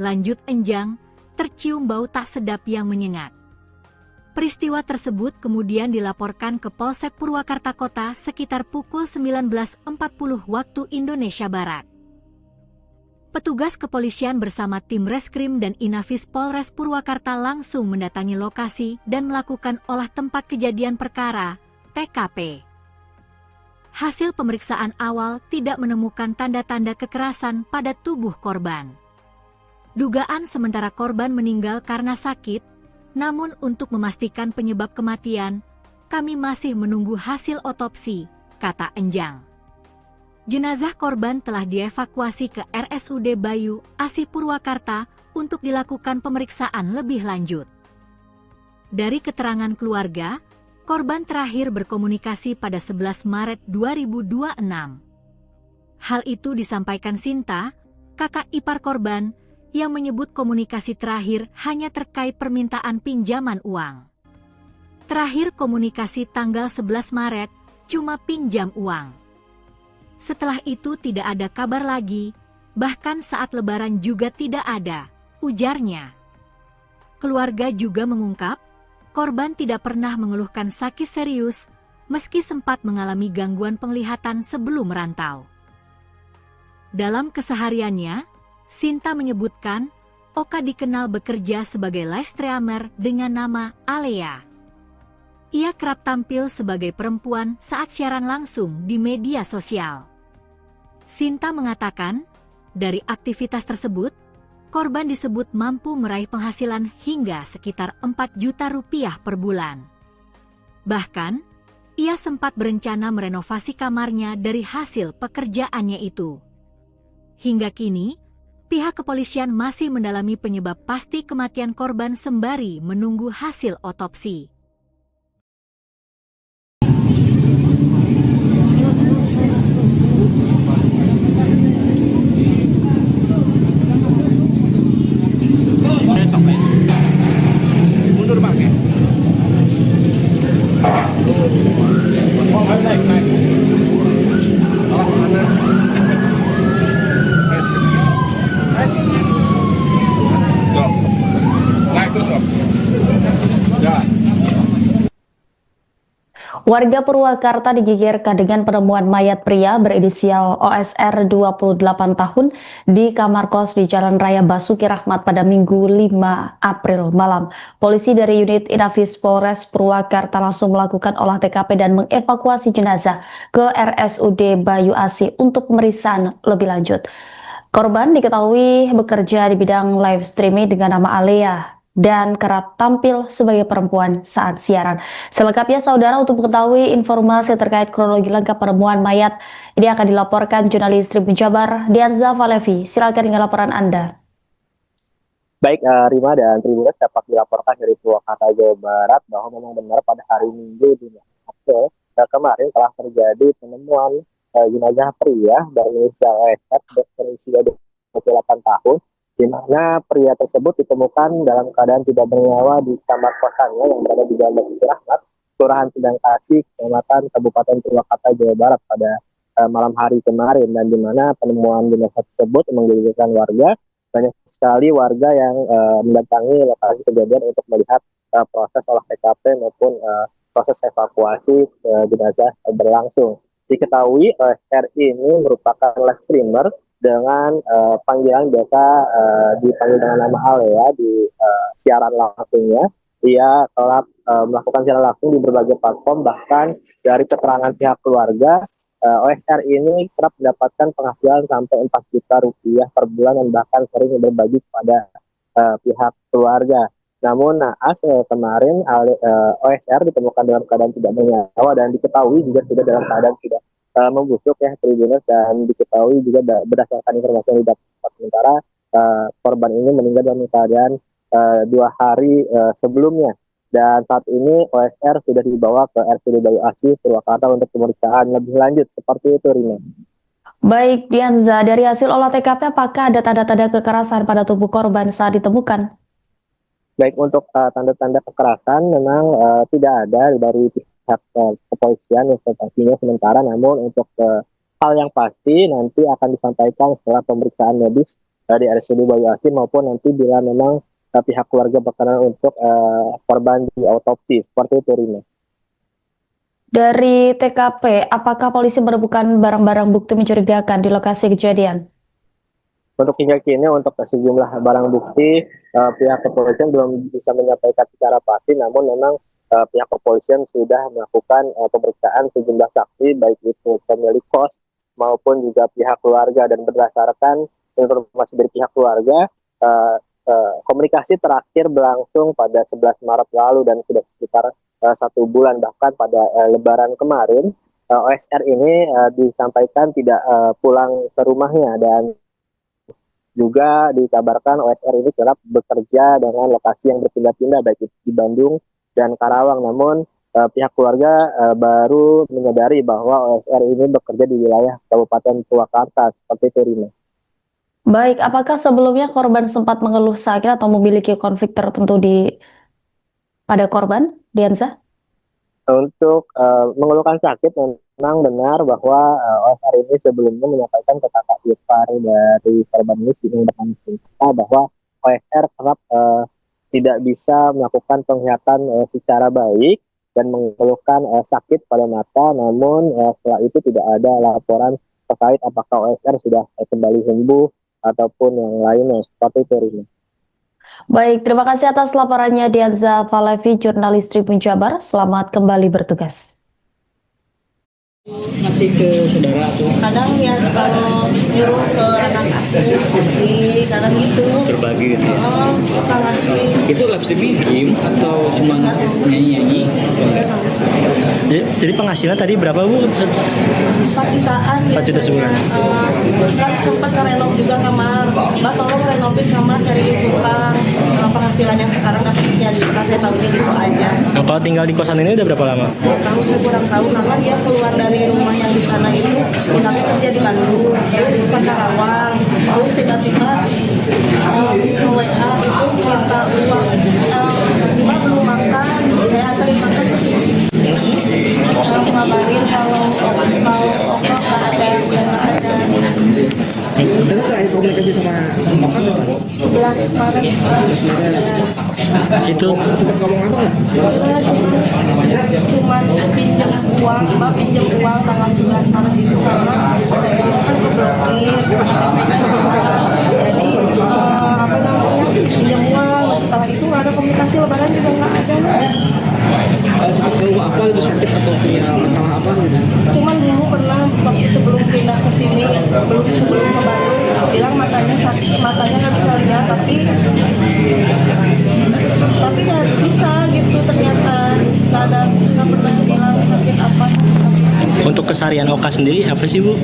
lanjut Enjang, tercium bau tak sedap yang menyengat. Peristiwa tersebut kemudian dilaporkan ke Polsek Purwakarta Kota sekitar pukul 19.40 waktu Indonesia Barat. Petugas kepolisian bersama tim Reskrim dan Inafis Polres Purwakarta langsung mendatangi lokasi dan melakukan olah tempat kejadian perkara, TKP. Hasil pemeriksaan awal tidak menemukan tanda-tanda kekerasan pada tubuh korban. Dugaan sementara korban meninggal karena sakit, namun untuk memastikan penyebab kematian, kami masih menunggu hasil otopsi, kata Enjang. Jenazah korban telah dievakuasi ke RSUD Bayu, Asi Purwakarta untuk dilakukan pemeriksaan lebih lanjut. Dari keterangan keluarga, korban terakhir berkomunikasi pada 11 Maret 2026. Hal itu disampaikan Sinta, kakak ipar korban, yang menyebut komunikasi terakhir hanya terkait permintaan pinjaman uang. Terakhir komunikasi tanggal 11 Maret, cuma pinjam uang. Setelah itu tidak ada kabar lagi, bahkan saat lebaran juga tidak ada, ujarnya. Keluarga juga mengungkap, korban tidak pernah mengeluhkan sakit serius, meski sempat mengalami gangguan penglihatan sebelum merantau. Dalam kesehariannya, Sinta menyebutkan Oka dikenal bekerja sebagai live streamer dengan nama Alea. Ia kerap tampil sebagai perempuan saat siaran langsung di media sosial. Sinta mengatakan, dari aktivitas tersebut, korban disebut mampu meraih penghasilan hingga sekitar 4 juta rupiah per bulan. Bahkan, ia sempat berencana merenovasi kamarnya dari hasil pekerjaannya itu. Hingga kini, pihak kepolisian masih mendalami penyebab pasti kematian korban sembari menunggu hasil otopsi. Mundur Bang ya. Oh, naik. Naik terus Om. Ya. Warga Purwakarta digegerkan dengan penemuan mayat pria berinisial OSR 28 tahun di kamar kos di Jalan Raya Basuki Rahmat pada Minggu 5 April malam. Polisi dari unit Inafis Polres Purwakarta langsung melakukan olah TKP dan mengevakuasi jenazah ke RSUD Bayu Asih untuk pemeriksaan lebih lanjut. Korban diketahui bekerja di bidang live streaming dengan nama Alea dan kerap tampil sebagai perempuan saat siaran. Selengkapnya saudara, untuk mengetahui informasi terkait kronologi lengkap penemuan mayat, ini akan dilaporkan jurnalis Tribun Jabar, Dianza Valevi. Silakan dengan laporan Anda. Baik, Rima dan Tribuners, dapat dilaporkan dari Purwakarta, Jawa Barat bahwa memang benar pada hari Minggu 5 April kemarin telah terjadi penemuan jenazah pria berinisial OSR berusia 28 tahun, di mana pria tersebut ditemukan dalam keadaan tidak bernyawa di kamar kosannya yang berada di Jalan Basuki Rahmat, Kelurahan Sindang Kasih, Kecamatan Kabupaten Purwakarta, Jawa Barat pada malam hari kemarin, dan di mana penemuan jenazah tersebut menggegerkan warga. Banyak sekali warga yang mendatangi lokasi kejadian untuk melihat proses olah TKP maupun proses evakuasi jenazah berlangsung. Diketahui OSR ini merupakan live streamer dengan panggilan biasa dipanggil dengan nama Alea di siaran langsungnya. Ia telah melakukan siaran langsung di berbagai platform, bahkan dari keterangan pihak keluarga, OSR ini kerap mendapatkan penghasilan sampai 4 juta rupiah per bulan dan bahkan sering berbagi kepada pihak keluarga. Namun naas kemarin OSR ditemukan dalam keadaan tidak bernyawa dan diketahui juga sudah dalam keadaan tidak membusuk ya Tribuners, dan diketahui juga berdasarkan informasi yang didapat sementara korban ini meninggal dalam keadaan 2 hari sebelumnya, dan saat ini OSR sudah dibawa ke RSUD Bayu Asih Purwakarta untuk pemeriksaan lebih lanjut. Seperti itu, Rina. Baik, Dianza, dari hasil olah TKP apakah ada tanda-tanda kekerasan pada tubuh korban saat ditemukan? Baik, untuk tanda-tanda kekerasan memang tidak ada dari pihak kepolisian informasinya sementara, namun untuk hal yang pasti nanti akan disampaikan setelah pemeriksaan medis dari RSUD Bayu Asih maupun nanti bila memang pihak keluarga berkenan untuk korban di autopsi. Seperti itu, Rina. Dari TKP, apakah polisi menemukan barang-barang bukti mencurigakan di lokasi kejadian? Untuk hingga kini untuk sejumlah barang bukti pihak kepolisian belum bisa menyampaikan secara pasti, namun memang pihak kepolisian sudah melakukan pemeriksaan sejumlah saksi, baik itu pemilik kos maupun juga pihak keluarga, dan berdasarkan informasi dari pihak keluarga, komunikasi terakhir berlangsung pada 11 Maret lalu dan sudah sekitar 1 bulan, bahkan pada Lebaran kemarin OSR ini disampaikan tidak pulang ke rumahnya, dan Juga dikabarkan OSR ini kerap bekerja dengan lokasi yang berpindah-pindah baik itu di Bandung dan Karawang. Namun pihak keluarga baru menyadari bahwa OSR ini bekerja di wilayah Kabupaten Purwakarta seperti itu, Rina. Baik, apakah sebelumnya korban sempat mengeluh sakit atau memiliki konflik tertentu pada korban, Dianza? Untuk mengeluhkan sakit, memang benar bahwa OSR ini sebelumnya menyampaikan ke kakak ipar dari korban ini dengan bahwa OSR kerap tidak bisa melakukan penglihatan secara baik dan mengeluhkan sakit pada mata. Namun setelah itu tidak ada laporan terkait apakah OSR sudah kembali sembuh ataupun yang lainnya seperti itu, Rina. Baik, terima kasih atas laporannya Dianza Falevi, jurnalis Tribun Jabar. Selamat kembali bertugas. Ngasih ke saudara tuh Kadang ya kalau nyuruh ke anak aku ngasih, kadang gitu. berbagi gitu ya. Oh, suka ngasih. Itu live streaming game atau cuma nyanyi-nyanyi? Jadi penghasilan tadi berapa, Bu? 4 jutaan 4 juta sebulan. Kan sempat ngerenov juga kamar. Mbak tolong renovain kamar, cari tukang. Penghasilan yang sekarang dapatnya juta, saya tahunya gitu aja. Nah, kalau tinggal di kosan ini udah berapa lama? Tahu saya kurang tahu karena dia keluar dari rumah yang di sana itu pundaknya kerja di Bandung, terus ke Karawang, terus tiba-tiba WA itu minta uang, Mbak belum makan, saya anterin makan ke sini. Ngabarin kalau Oko nggak ada, udah nggak ada. Dengan terakhir komunikasi sama Oka kapan? 11 Maret. Itu Sempat ngomong apa nggak? Cuman pinjam uang, Mbak pinjam uang tanggal 11 Maret itu karena ATM-nya kan keblokir, KTP-nya hilang. Jadi apa namanya, pinjam uang. Setelah itu nggak ada komunikasi, lebaran juga nggak ada. Sempat ngomong apa itu sakit atau punya masalah apa gitu? Cuman dulu pernah waktu sebelum pindah ke sini, sebelum ke Bandung, bilang matanya sakit, matanya nggak bisa lihat, tapi nggak bisa gitu ternyata. Nggak pernah bilang sakit apa. untuk keseharian Oka sendiri apa sih, Bu?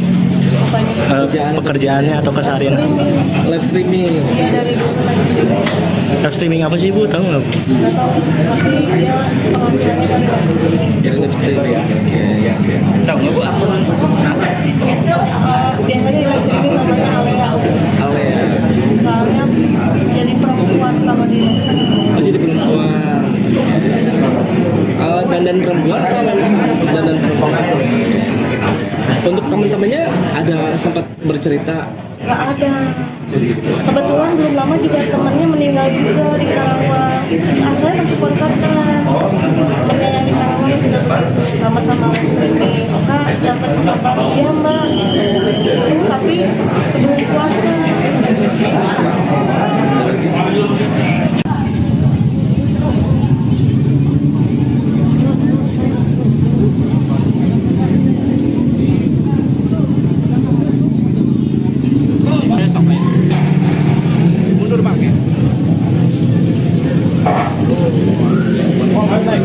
Pekerjaannya atau keseharian? Live streaming. Iya, dari dulu live streaming. Live streaming apa sih, Bu? Tahu nggak, Bu? Nggak tahu, tapi dia penghasilannya dari live streaming. Yang live streaming. Oke. Tahu nggak, Bu? Akun Biasanya di live streaming namanya Alea. Alea. Soalnya jadi perempuan kalau di live streaming. Oh, jadi perempuan. Dandan perempuan. Dandan perempuan. Untuk teman-temannya ada sempat bercerita? Nggak ada. Kebetulan belum lama juga temannya meninggal juga di Karawang. Itu saya masih kontak kan. Temannya yang di Karawang juga begitu, sama-sama live streaming. Kak, dapat kabar dia Mbak gitu. Itu tapi sebelum puasa. Mundur Bang ya. Oh, naik.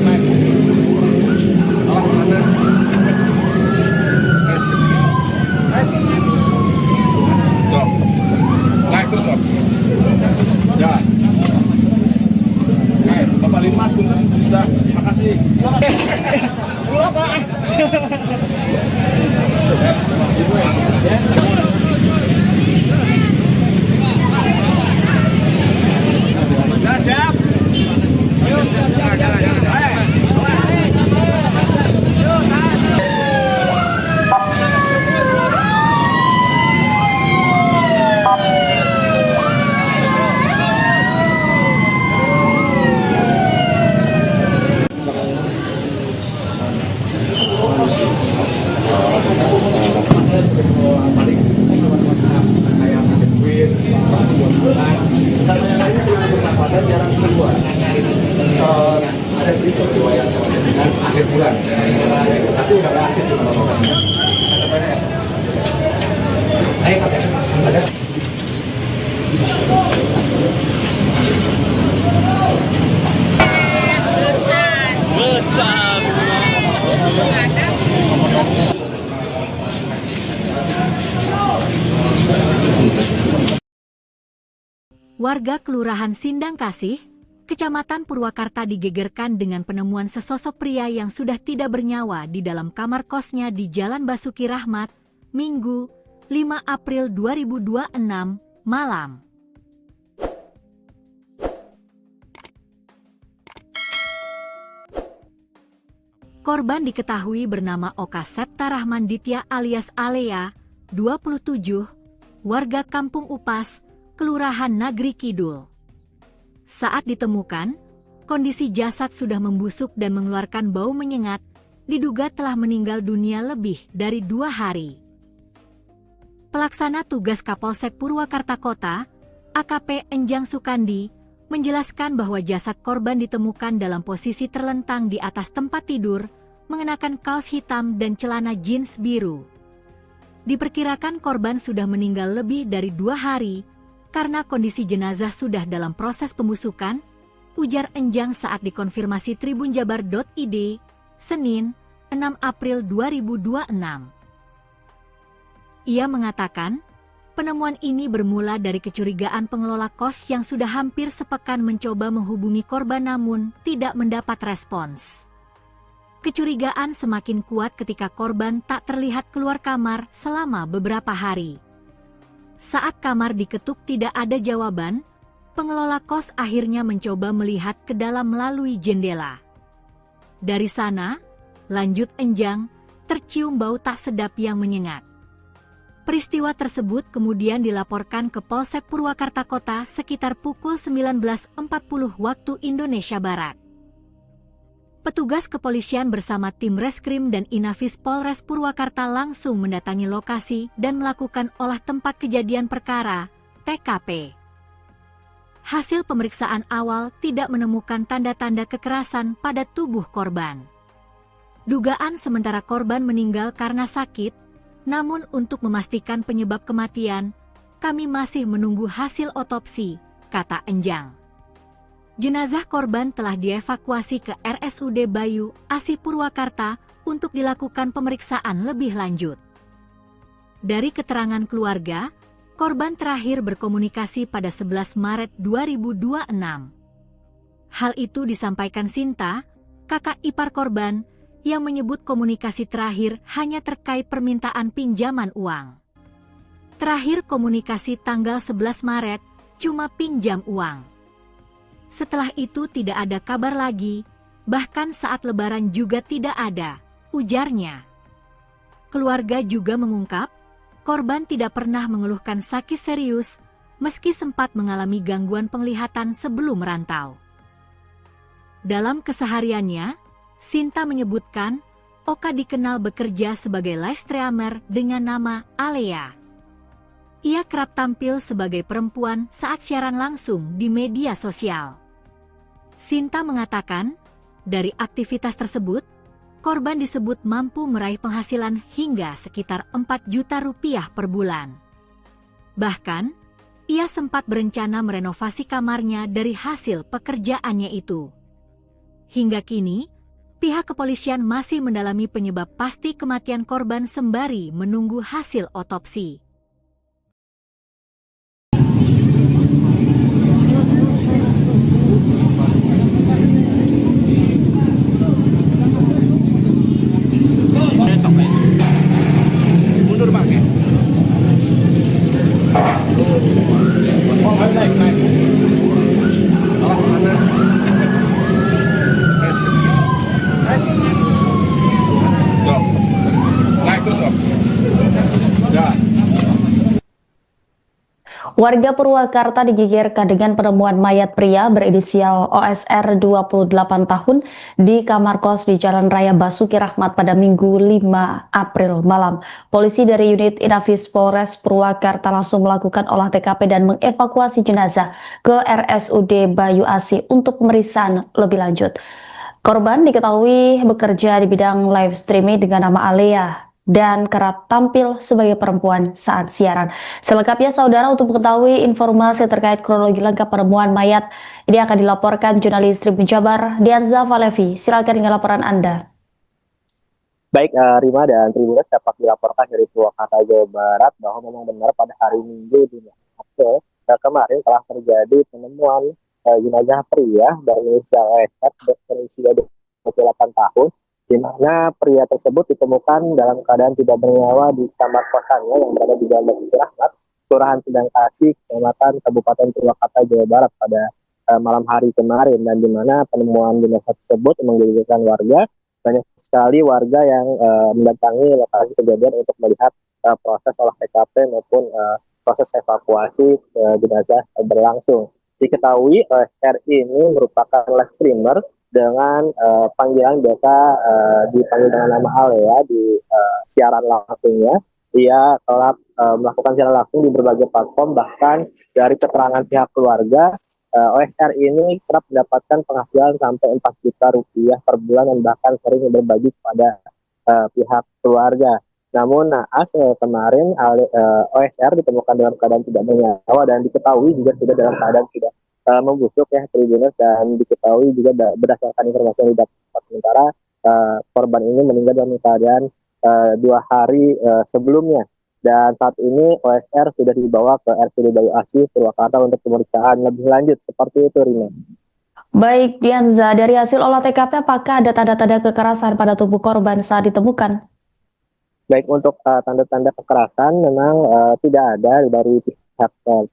Naik terus, Bang. Jalan. Naik, Bapak Limas pun sudah. Terima kasih. Nah, siap. Ayo, jalan. Sama yang lainnya cuma bersahabatan jarang keluar. Ada sedikit riwayat dengan akhir bulan, tapi udah berakhir di mana-mana. Ada. Warga Kelurahan Sindang Kasih, Kecamatan Purwakarta digegerkan dengan penemuan sesosok pria yang sudah tidak bernyawa di dalam kamar kosnya di Jalan Basuki Rahmat, Minggu, 5 April 2026, malam. Korban diketahui bernama Oka Septa Rahman Ditya alias Alea, 27, warga Kampung Upas, Kelurahan Nagri Kidul. Saat ditemukan, kondisi jasad sudah membusuk dan mengeluarkan bau menyengat, diduga telah meninggal dunia lebih dari 2 hari. Pelaksana tugas Kapolsek Purwakarta Kota, AKP Enjang Sukandi, menjelaskan bahwa jasad korban ditemukan dalam posisi terlentang di atas tempat tidur, mengenakan kaos hitam dan celana jeans biru. Diperkirakan korban sudah meninggal lebih dari 2 hari, karena kondisi jenazah sudah dalam proses pembusukan, ujar Enjang saat dikonfirmasi tribunjabar.id, Senin, 6 April 2026. Ia mengatakan, penemuan ini bermula dari kecurigaan pengelola kos yang sudah hampir sepekan mencoba menghubungi korban namun tidak mendapat respons. Kecurigaan semakin kuat ketika korban tak terlihat keluar kamar selama beberapa hari. Saat kamar diketuk tidak ada jawaban, pengelola kos akhirnya mencoba melihat ke dalam melalui jendela. Dari sana, lanjut Enjang, tercium bau tak sedap yang menyengat. Peristiwa tersebut kemudian dilaporkan ke Polsek Purwakarta Kota sekitar pukul 19.40 waktu Indonesia Barat. Petugas kepolisian bersama tim Reskrim dan Inafis Polres Purwakarta langsung mendatangi lokasi dan melakukan olah tempat kejadian perkara, TKP. Hasil pemeriksaan awal tidak menemukan tanda-tanda kekerasan pada tubuh korban. Dugaan sementara korban meninggal karena sakit, namun untuk memastikan penyebab kematian, kami masih menunggu hasil otopsi, kata Enjang. Jenazah korban telah dievakuasi ke RSUD Bayu Asih Purwakarta untuk dilakukan pemeriksaan lebih lanjut. Dari keterangan keluarga, korban terakhir berkomunikasi pada 11 Maret 2026. Hal itu disampaikan Sinta, kakak ipar korban, yang menyebut komunikasi terakhir hanya terkait permintaan pinjaman uang. Terakhir komunikasi tanggal 11 Maret, cuma pinjam uang. Setelah itu tidak ada kabar lagi, bahkan saat lebaran juga tidak ada, ujarnya. Keluarga juga mengungkap, korban tidak pernah mengeluhkan sakit serius, meski sempat mengalami gangguan penglihatan sebelum merantau. Dalam kesehariannya, Sinta menyebutkan, Oka dikenal bekerja sebagai live streamer dengan nama Alea. Ia kerap tampil sebagai perempuan saat siaran langsung di media sosial. Sinta mengatakan, dari aktivitas tersebut, korban disebut mampu meraih penghasilan hingga sekitar 4 juta rupiah per bulan. Bahkan, ia sempat berencana merenovasi kamarnya dari hasil pekerjaannya itu. Hingga kini, pihak kepolisian masih mendalami penyebab pasti kematian korban sembari menunggu hasil otopsi. Mundur Bang ya. Oh, naik. Naik terus Om. Ya. Warga Purwakarta digegerkan dengan penemuan mayat pria berinisial OSR 28 tahun di kamar kos di Jalan Raya Basuki Rahmat pada Minggu 5 April malam. Polisi dari unit Inafis Polres Purwakarta langsung melakukan olah TKP dan mengevakuasi jenazah ke RSUD Bayu Asih untuk pemeriksaan lebih lanjut. Korban diketahui bekerja di bidang live streaming dengan nama Alea dan kerap tampil sebagai perempuan saat siaran. Selengkapnya saudara, untuk mengetahui informasi terkait kronologi lengkap penemuan mayat, ini akan dilaporkan jurnalis Tribun Jabar, Dianza Valevi. Silakan dengan laporan Anda. Baik, Rima dan Tribuners, dapat dilaporkan dari Purwakarta, Jawa Barat, bahwa memang benar pada hari Minggu 5 April kemarin telah terjadi penemuan jenazah pria berinisial OSR berusia 28 tahun, di mana pria tersebut ditemukan dalam keadaan tidak bernyawa di kamar kosannya yang berada di Jalan Basuki Rahmat, Kelurahan Sendang Kasih, Kecamatan Kabupaten Purwakarta, Jawa Barat pada malam hari kemarin, dan di mana penemuan jenazah tersebut menggegerkan warga. Banyak sekali warga yang mendatangi lokasi kejadian untuk melihat proses olah TKP maupun proses evakuasi jenazah berlangsung. Diketahui OSR ini merupakan live streamer dengan panggilan biasa dipanggil dengan nama Al ya di siaran langsungnya. Ia telah melakukan siaran langsung di berbagai platform, bahkan dari keterangan pihak keluarga OSR ini kerap mendapatkan penghasilan sampai 4 juta rupiah per bulan dan bahkan sering berbagi kepada pihak keluarga. Namun naas kemarin OSR ditemukan dalam keadaan tidak bernyawa dan diketahui juga sudah dalam keadaan tidak membusuk ya Tribuners, dan diketahui juga berdasarkan informasi yang didapat sementara korban ini meninggal dalam keadaan 2 hari sebelumnya, dan saat ini OSR sudah dibawa ke RSUD Bayu Asih Purwakarta untuk pemeriksaan lebih lanjut. Seperti itu, Rina. Baik, Dianza, dari hasil olah TKP apakah ada tanda-tanda kekerasan pada tubuh korban saat ditemukan? Baik, untuk tanda-tanda kekerasan memang tidak ada dari pihak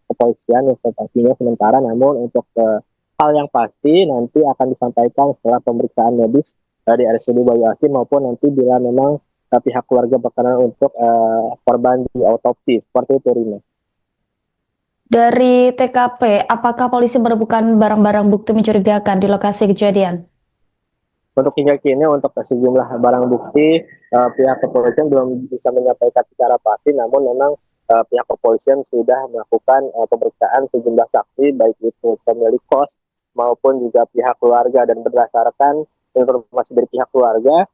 kepolisian informasinya sementara, namun untuk hal yang pasti nanti akan disampaikan setelah pemeriksaan medis dari RSUD Bayu Asih maupun nanti bila memang pihak keluarga berkenan untuk korban di autopsi. Seperti itu, Rina. Dari TKP, apakah polisi menemukan barang-barang bukti mencurigakan di lokasi kejadian? Untuk hingga kini untuk sejumlah barang bukti pihak kepolisian belum bisa menyampaikan secara pasti, namun memang pihak kepolisian sudah melakukan pemeriksaan sejumlah saksi baik itu pemilik kos maupun juga pihak keluarga, dan berdasarkan informasi dari pihak keluarga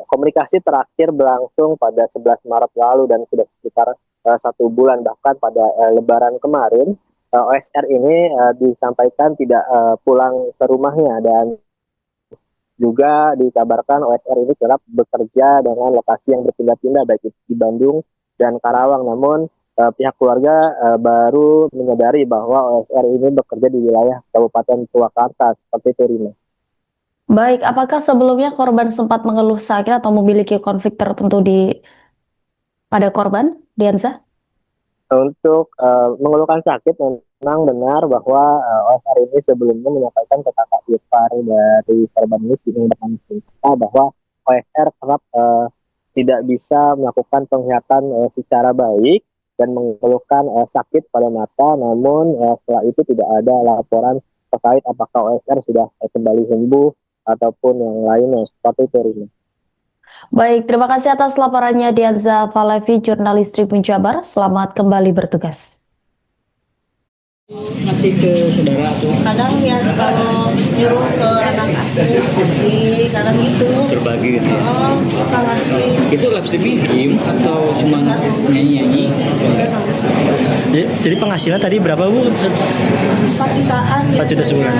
komunikasi terakhir berlangsung pada 11 Maret lalu dan sudah sekitar 1 bulan, bahkan pada Lebaran kemarin OSR ini disampaikan tidak pulang ke rumahnya, dan juga dikabarkan OSR ini kerap bekerja dengan lokasi yang berpindah-pindah baik itu di Bandung dan Karawang. Namun pihak keluarga baru menyadari bahwa OSR ini bekerja di wilayah Kabupaten Purwakarta. Seperti itu, Rina. Baik, apakah sebelumnya korban sempat mengeluh sakit atau memiliki konflik tertentu pada korban, Dianza? Untuk mengeluhkan sakit, memang benar bahwa OSR ini sebelumnya menyampaikan ke kakak ipar dari korban ini bahwa OSR kerap tidak bisa melakukan penglihatan secara baik dan mengeluhkan sakit pada mata, namun setelah itu tidak ada laporan terkait apakah OSR sudah kembali sembuh ataupun yang lainnya. Seperti itu, Rina. Baik, terima kasih atas laporannya Dianza Falevi, jurnalis Tribun Jabar. Selamat kembali bertugas. Ngasih ke saudara tuh Kadang ya kalau nyuruh ke anak aku sih, kadang gitu. berbagi gitu ya. Suka ngasih. Itu live streaming game atau cuma nyanyi-nyanyi? Jadi penghasilan tadi berapa, Bu? 4 jutaan 4 juta sebulan.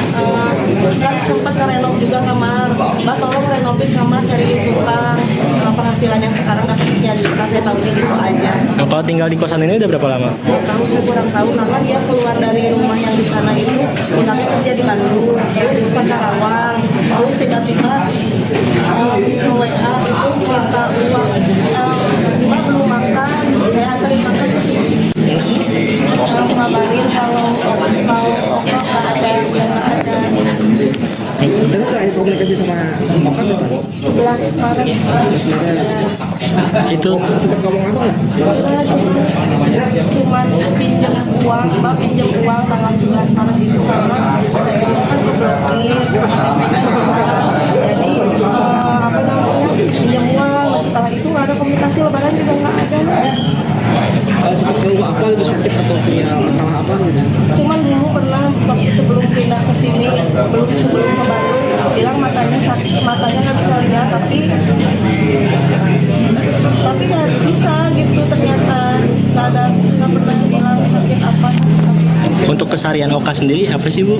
Kan sempat ngerenov juga kamar. Mbak tolong renovain kamar, cari tukang. Penghasilan yang sekarang dapat sekian juta, saya tahunya gitu aja. Nah, kalau tinggal di kosan ini udah berapa lama? Tahu saya kurang tahu, karena dia keluar dari rumah yang di sana itu punaknya kerja di Bandung, terus ke Karawang, terus tiba-tiba WA itu minta uang, Mbak belum makan, saya anterin makan ke sini. Ngabarin kalau nggak ada. Itu terakhir komunikasi sama Oka kapan? 11 Maret. Itu Sempat ngomong apa nggak? Cuman pinjam uang, Mbak pinjam uang tanggal 11 Maret itu karena ATM-nya kan keblokir, KTP-nya hilang. Jadi pinjam uang. Setelah itu nggak ada komunikasi, lebaran juga nggak ada. Sempat ngomong apa itu sakit atau punya masalah apa gitu? Cuman dulu pernah waktu sebelum pindah ke sini, sebelum ke Bandung, bilang matanya sakit, matanya nggak bisa lihat, tapi nggak bisa gitu ternyata, nggak pernah bilang sakit apa. untuk keseharian Oka sendiri apa sih Bu?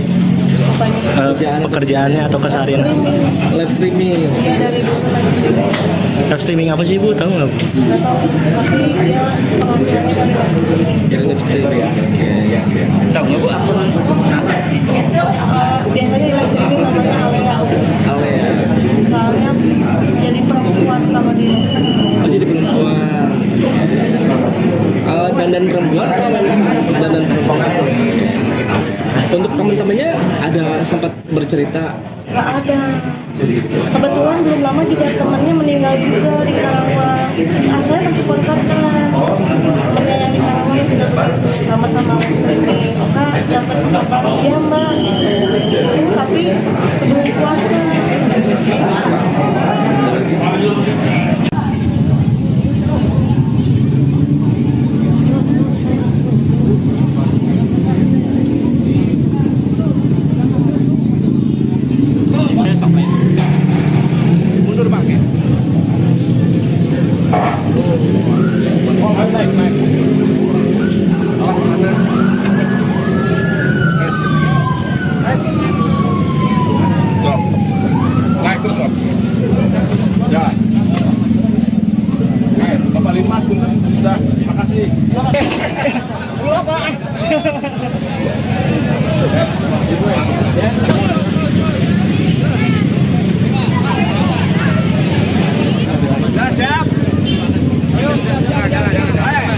Pekerjaannya atau keseharian? Live streaming. Iya, dari dulu live streaming. Live streaming apa sih Bu? Tahu nggak Bu? Nggak tahu, tapi dia penghasilannya dari live streaming. Yang live streaming. Oke. Tahu nggak Bu? Biasanya di live streaming namanya Alea. Alea. Soalnya jadi perempuan kalau di live streaming. Oh, jadi perempuan. Dandan perempuan. Dandan perempuan. Untuk teman-temannya ada sempat bercerita? Nggak ada. Kebetulan belum lama juga temannya meninggal juga di Karawang. Itu saya masih kontak kan. Temannya yang di Karawang juga begitu. Sama-sama live streaming. Kak, dapat kabar dia Mbak gitu. Itu tapi sebelum puasa. Mundur Bang ya. Naik. Naik terus Bang. Jalan. Oke, Bapak Limas sudah. Terima kasih. Pulang Pak. Siap. Ayo, jalan.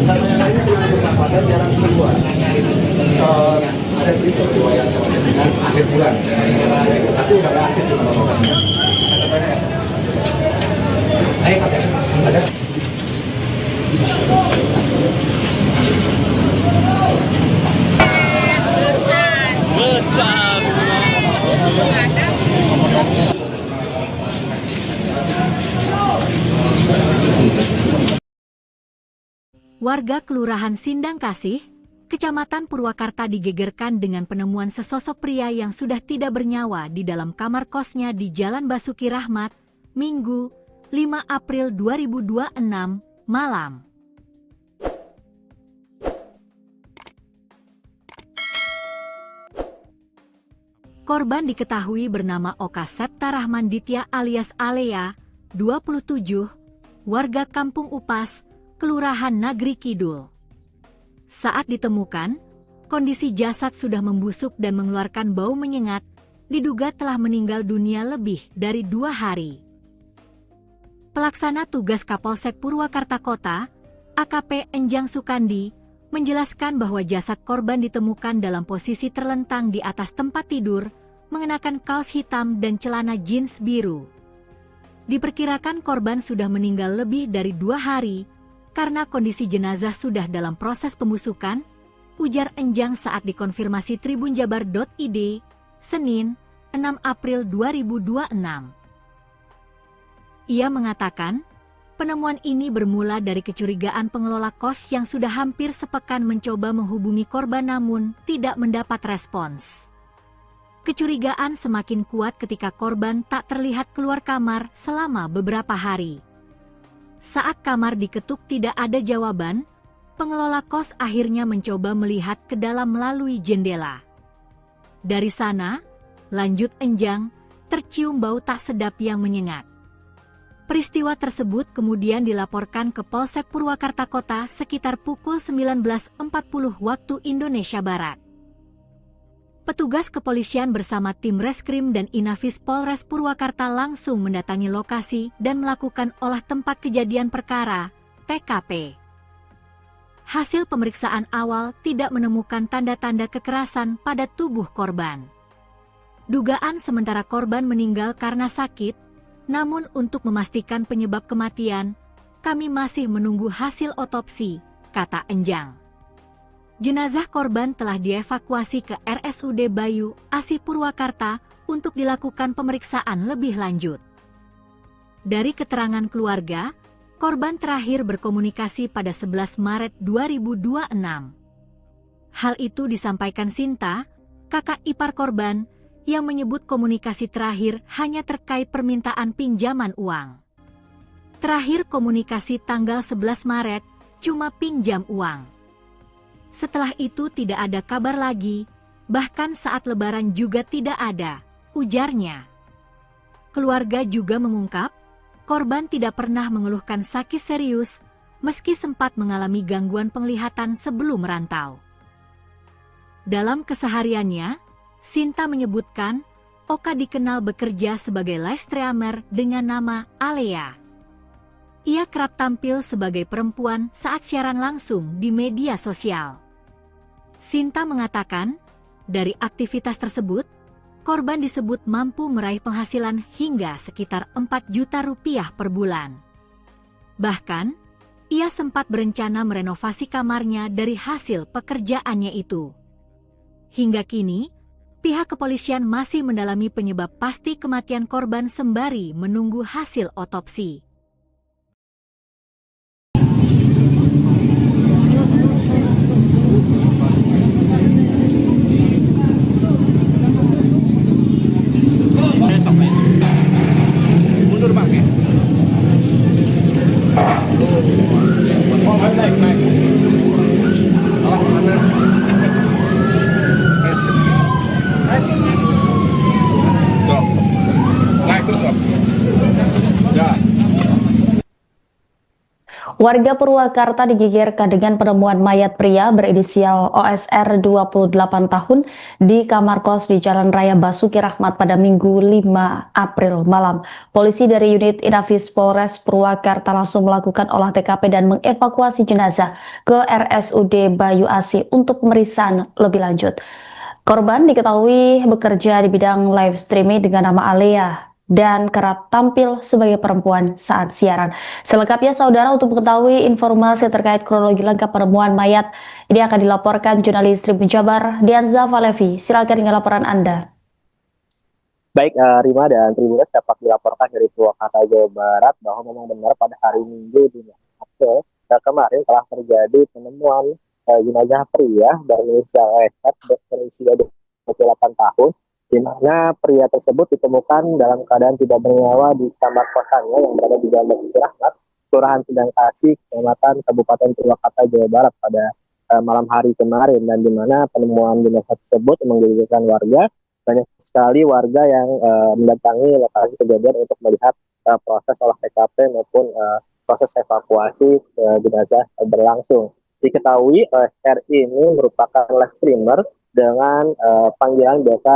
Sama yang lainnya cuma bersahabatan jarang keluar. Ada sedikit riwayat dengan akhir bulan, tapi udah nggak aktif di mana-mana. Ada. Warga Kelurahan Sindang Kasih, Kecamatan Purwakarta digegerkan dengan penemuan sesosok pria yang sudah tidak bernyawa di dalam kamar kosnya di Jalan Basuki Rahmat, Minggu, 5 April 2026, malam. Korban diketahui bernama Oka Septa Rahman Ditya alias Alea, 27, warga Kampung Upas, Kelurahan Nagri Kidul. Saat ditemukan, kondisi jasad sudah membusuk dan mengeluarkan bau menyengat, diduga telah meninggal dunia lebih dari 2 hari. Pelaksana tugas Kapolsek Purwakarta Kota, AKP Enjang Sukandi, menjelaskan bahwa jasad korban ditemukan dalam posisi terlentang di atas tempat tidur, mengenakan kaos hitam dan celana jeans biru. Diperkirakan korban sudah meninggal lebih dari 2 hari, karena kondisi jenazah sudah dalam proses pembusukan, ujar Enjang saat dikonfirmasi tribunjabar.id, Senin, 6 April 2026. Ia mengatakan, penemuan ini bermula dari kecurigaan pengelola kos yang sudah hampir sepekan mencoba menghubungi korban namun tidak mendapat respons. Kecurigaan semakin kuat ketika korban tak terlihat keluar kamar selama beberapa hari. Saat kamar diketuk tidak ada jawaban, pengelola kos akhirnya mencoba melihat ke dalam melalui jendela. Dari sana, lanjut Enjang, tercium bau tak sedap yang menyengat. Peristiwa tersebut kemudian dilaporkan ke Polsek Purwakarta Kota sekitar pukul 19.40 waktu Indonesia Barat. Petugas kepolisian bersama tim Reskrim dan Inafis Polres Purwakarta langsung mendatangi lokasi dan melakukan olah tempat kejadian perkara, TKP. Hasil pemeriksaan awal tidak menemukan tanda-tanda kekerasan pada tubuh korban. Dugaan sementara korban meninggal karena sakit, namun untuk memastikan penyebab kematian, kami masih menunggu hasil otopsi, kata Enjang. Jenazah korban telah dievakuasi ke RSUD Bayu Asih Purwakarta untuk dilakukan pemeriksaan lebih lanjut. Dari keterangan keluarga, korban terakhir berkomunikasi pada 11 Maret 2026. Hal itu disampaikan Sinta, kakak ipar korban, yang menyebut komunikasi terakhir hanya terkait permintaan pinjaman uang. Terakhir komunikasi tanggal 11 Maret, cuma pinjam uang. Setelah itu tidak ada kabar lagi, bahkan saat lebaran juga tidak ada, ujarnya. Keluarga juga mengungkap, korban tidak pernah mengeluhkan sakit serius, meski sempat mengalami gangguan penglihatan sebelum merantau. Dalam kesehariannya, Sinta menyebutkan, Oka dikenal bekerja sebagai live streamer dengan nama Alea. Ia kerap tampil sebagai perempuan saat siaran langsung di media sosial. Sinta mengatakan, dari aktivitas tersebut, korban disebut mampu meraih penghasilan hingga sekitar 4 juta rupiah per bulan. Bahkan, ia sempat berencana merenovasi kamarnya dari hasil pekerjaannya itu. Hingga kini, pihak kepolisian masih mendalami penyebab pasti kematian korban sembari menunggu hasil otopsi. Mundur Bang ya. Naik. Alah, mana? Stop. Naik terus Om. Ya. Warga Purwakarta digegerkan dengan penemuan mayat pria berinisial OSR 28 tahun di kamar kos di Jalan Raya Basuki Rahmat pada Minggu 5 April malam. Polisi dari unit Inafis Polres Purwakarta langsung melakukan olah TKP dan mengevakuasi jenazah ke RSUD Bayu Asih untuk pemeriksaan lebih lanjut. Korban diketahui bekerja di bidang live streaming dengan nama Alea dan kerap tampil sebagai perempuan saat siaran. Selengkapnya saudara, untuk mengetahui informasi terkait kronologi lengkap penemuan mayat ini akan dilaporkan jurnalis Tribun Jabar Dianza Valevi. Silakan dengan laporan Anda. Baik, Rima dan Tribuners, dapat dilaporkan dari Purwakarta, Jawa Barat bahwa memang benar pada hari Minggu 5 April kemarin telah terjadi penemuan jenazah pria berinisial OSR berusia 28 tahun, di mana pria tersebut ditemukan dalam keadaan tidak bernyawa di kamar kosannya yang berada di Jalan Basuki Rahmat, Kelurahan Sindang Kasih, Kecamatan Kabupaten Purwakarta, Jawa Barat pada malam hari kemarin, dan di mana penemuan jenazah tersebut menggegerkan warga. Banyak sekali warga yang mendatangi lokasi kejadian untuk melihat proses olah TKP maupun proses evakuasi jenazah berlangsung. Diketahui OSR ini merupakan live streamer dengan panggilan biasa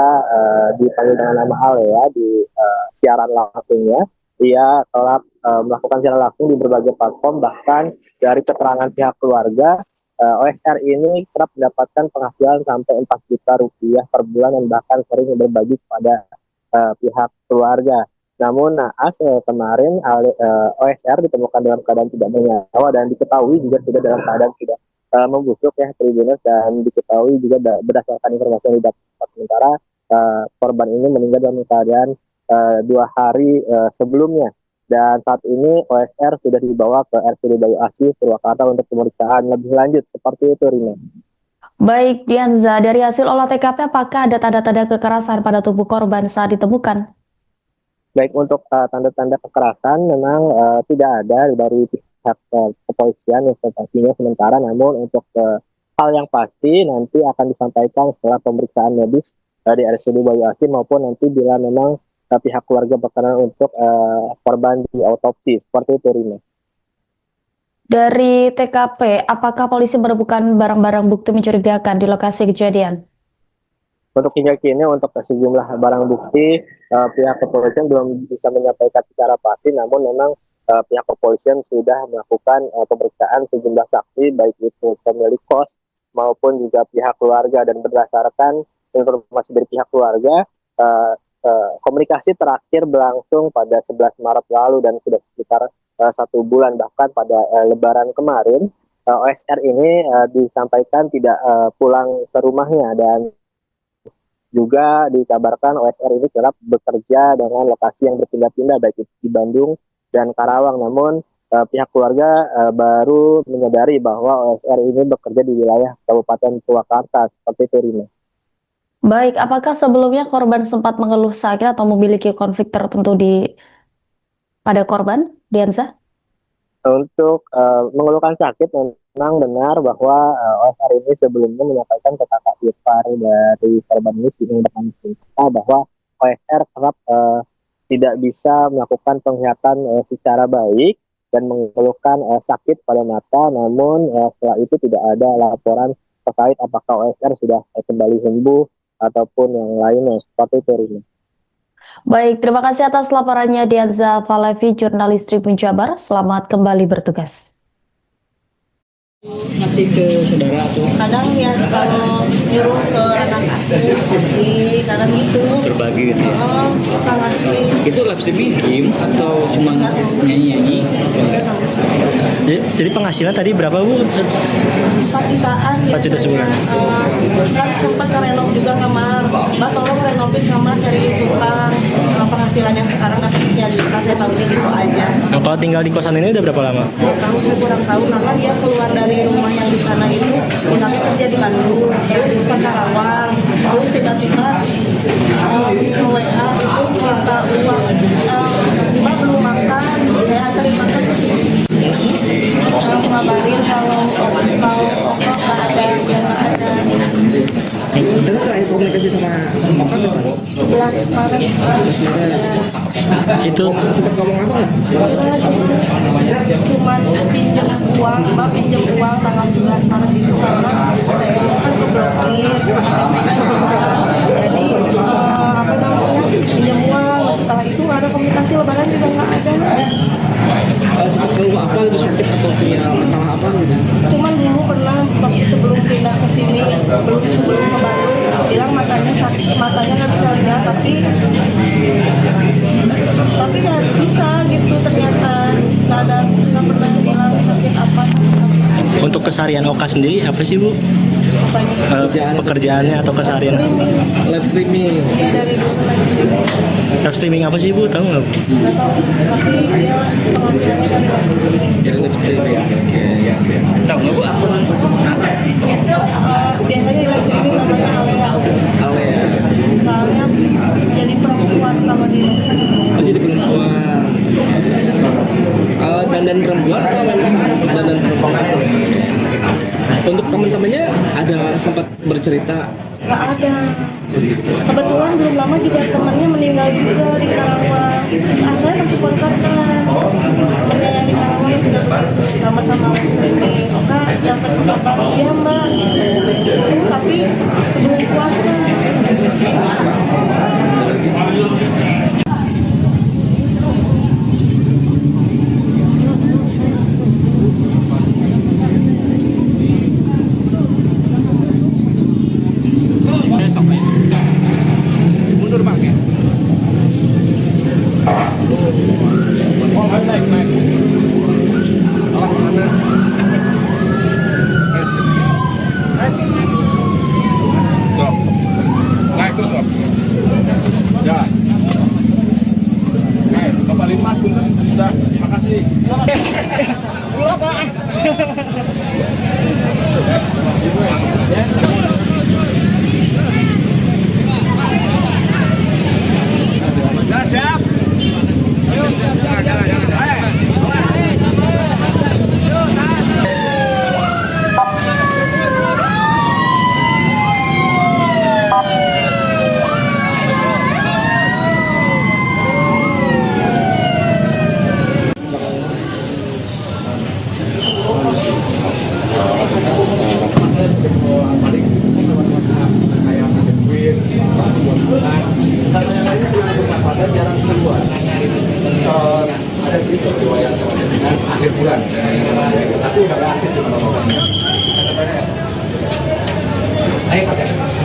dipanggil dengan nama Alea di siaran langsungnya. Ia telah melakukan siaran langsung di berbagai platform, bahkan dari keterangan pihak keluarga, OSR ini kerap mendapatkan penghasilan sampai 4 juta rupiah per bulan dan bahkan sering berbagi kepada pihak keluarga. Namun naas kemarin OSR ditemukan dalam keadaan tidak bernyawa dan diketahui juga tidak dalam keadaan tidak membusuk ya Tribuners, dan diketahui juga berdasarkan informasi yang didapat sementara korban ini meninggal dalam keadaan 2 hari sebelumnya, dan saat ini OSR sudah dibawa ke RSUD Bayu Asih Purwakarta untuk pemeriksaan lebih lanjut. Seperti itu, Rina. Baik, Dianza, dari hasil olah TKP apakah ada tanda-tanda kekerasan pada tubuh korban saat ditemukan? Baik, untuk tanda-tanda kekerasan memang tidak ada dari pihak kepolisian yang sementara, namun untuk hal yang pasti nanti akan disampaikan setelah pemeriksaan medis di RSUD Bayu Asih maupun nanti bila memang pihak keluarga berkenan untuk korban di autopsi. Seperti itu, Rina. Dari TKP, apakah polisi menemukan barang-barang bukti mencurigakan di lokasi kejadian? Untuk hingga kini untuk sejumlah barang bukti pihak kepolisian belum bisa menyampaikan secara pasti, namun memang pihak kepolisian sudah melakukan pemeriksaan sejumlah saksi, baik itu pemilik kos maupun juga pihak keluarga, dan berdasarkan informasi dari pihak keluarga, komunikasi terakhir berlangsung pada 11 Maret lalu dan sudah sekitar 1 bulan, bahkan pada Lebaran kemarin OSR ini disampaikan tidak pulang ke rumahnya, dan juga dikabarkan OSR ini kerap bekerja dengan lokasi yang berpindah-pindah baik itu di Bandung dan Karawang. Namun pihak keluarga baru menyadari bahwa OSR ini bekerja di wilayah Kabupaten Purwakarta, seperti itu, Rina. Baik, apakah sebelumnya korban sempat mengeluh sakit atau memiliki konflik tertentu pada korban, Dianza? Untuk mengeluhkan sakit, memang benar bahwa OSR ini sebelumnya menyampaikan ke kakak ipar dari korban ini dengan cerita bahwa OSR kerap tidak bisa melakukan penglihatan secara baik dan mengeluhkan sakit pada mata. Namun setelah itu tidak ada laporan terkait apakah OSR sudah kembali sembuh ataupun yang lainnya, seperti itu, Rina. Baik, terima kasih atas laporannya Dianza Falevi, jurnalis Tribun Jabar. Selamat kembali bertugas. Masih ke saudara atau Kadang ya kalau nyuruh ke anak aku kasih, kadang gitu. berbagi gitu ya? Oh, suka ngasih. Itu live streaming game atau cuma nyanyi-nyanyi? Jadi penghasilan tadi berapa, Bu? 4 jutaan 4 juta sebulan. Kan sempat ngerenov juga kamar. Mbak tolong renovin kamar, cari tukang. Penghasilan yang sekarang dapatnya juta, saya tahunya gitu aja. Nah, kalau tinggal di kosan ini udah berapa lama? Tahu saya kurang tahu karena dia keluar dari rumah yang di sana itu pindah kerja di Bandung, terus ke Karawang, terus tiba-tiba WA itu minta uang, Mbak belum makan, saya anterin makan ke sini. Ngabarin kalau Oka nggak ada, nggak ada. Dengan terakhir komunikasi sama Oka kapan? 11 Maret. Itu Sempat ngomong apa nggak? Cuman pinjam uang, Mbak pinjam uang tanggal 11 Maret itu karena ATM-nya kan keblokir, ATM-nya juga. Jadi apa namanya, pinjam uang. Setelah itu nggak ada komunikasi, lebaran juga nggak ada. Sempat ngomong apa itu, sakit atau punya masalah apa gitu? Cuman dulu pernah waktu sebelum pindah ke sini, sebelum ke Bandung, bilang matanya sakit, matanya nggak bisa lihat, tapi nggak bisa gitu, ternyata nggak pernah bilang sakit apa. untuk keseharian Oka sendiri apa sih, Bu? Pekerjaannya atau keseharian? Live streaming. Ya dari dulu Live streaming apa sih, Bu? Tahu nggak? nggak tahu, tapi dia penghasilannya dari live streaming. Jadi live streaming. Oke. Tahu nggak, Bu, akun apa? Biasanya di live streaming namanya Alea. Ale ya. Soalnya jadi perempuan kalau di live streaming. Oh, jadi perempuan. Dandan perempuan. Dandan perempuan. Untuk teman-temannya ada sempat bercerita? Nggak ada. Kebetulan belum lama juga temannya meninggal juga di Karawang. Itu saya masih kontakkan. Temannya yang di Karawang juga begitu, sama-sama live streaming. Oka dapat kabar, iya Mbak gitu. Tapi sebelum puasa. Mundur Bang ya. Naik. Mana? Stop. Naik terus, Om. Jalan. Naik, Bapak Limas dulu. Sudah, terima kasih. Lu apa? Nah, siap. Ayo, jalan. Sama yang lainnya cuma bersahabatan, jarang keluar. Ada sedikit riwayat dengan akhir bulan, tapi udah berakhir cuma ngomongnya.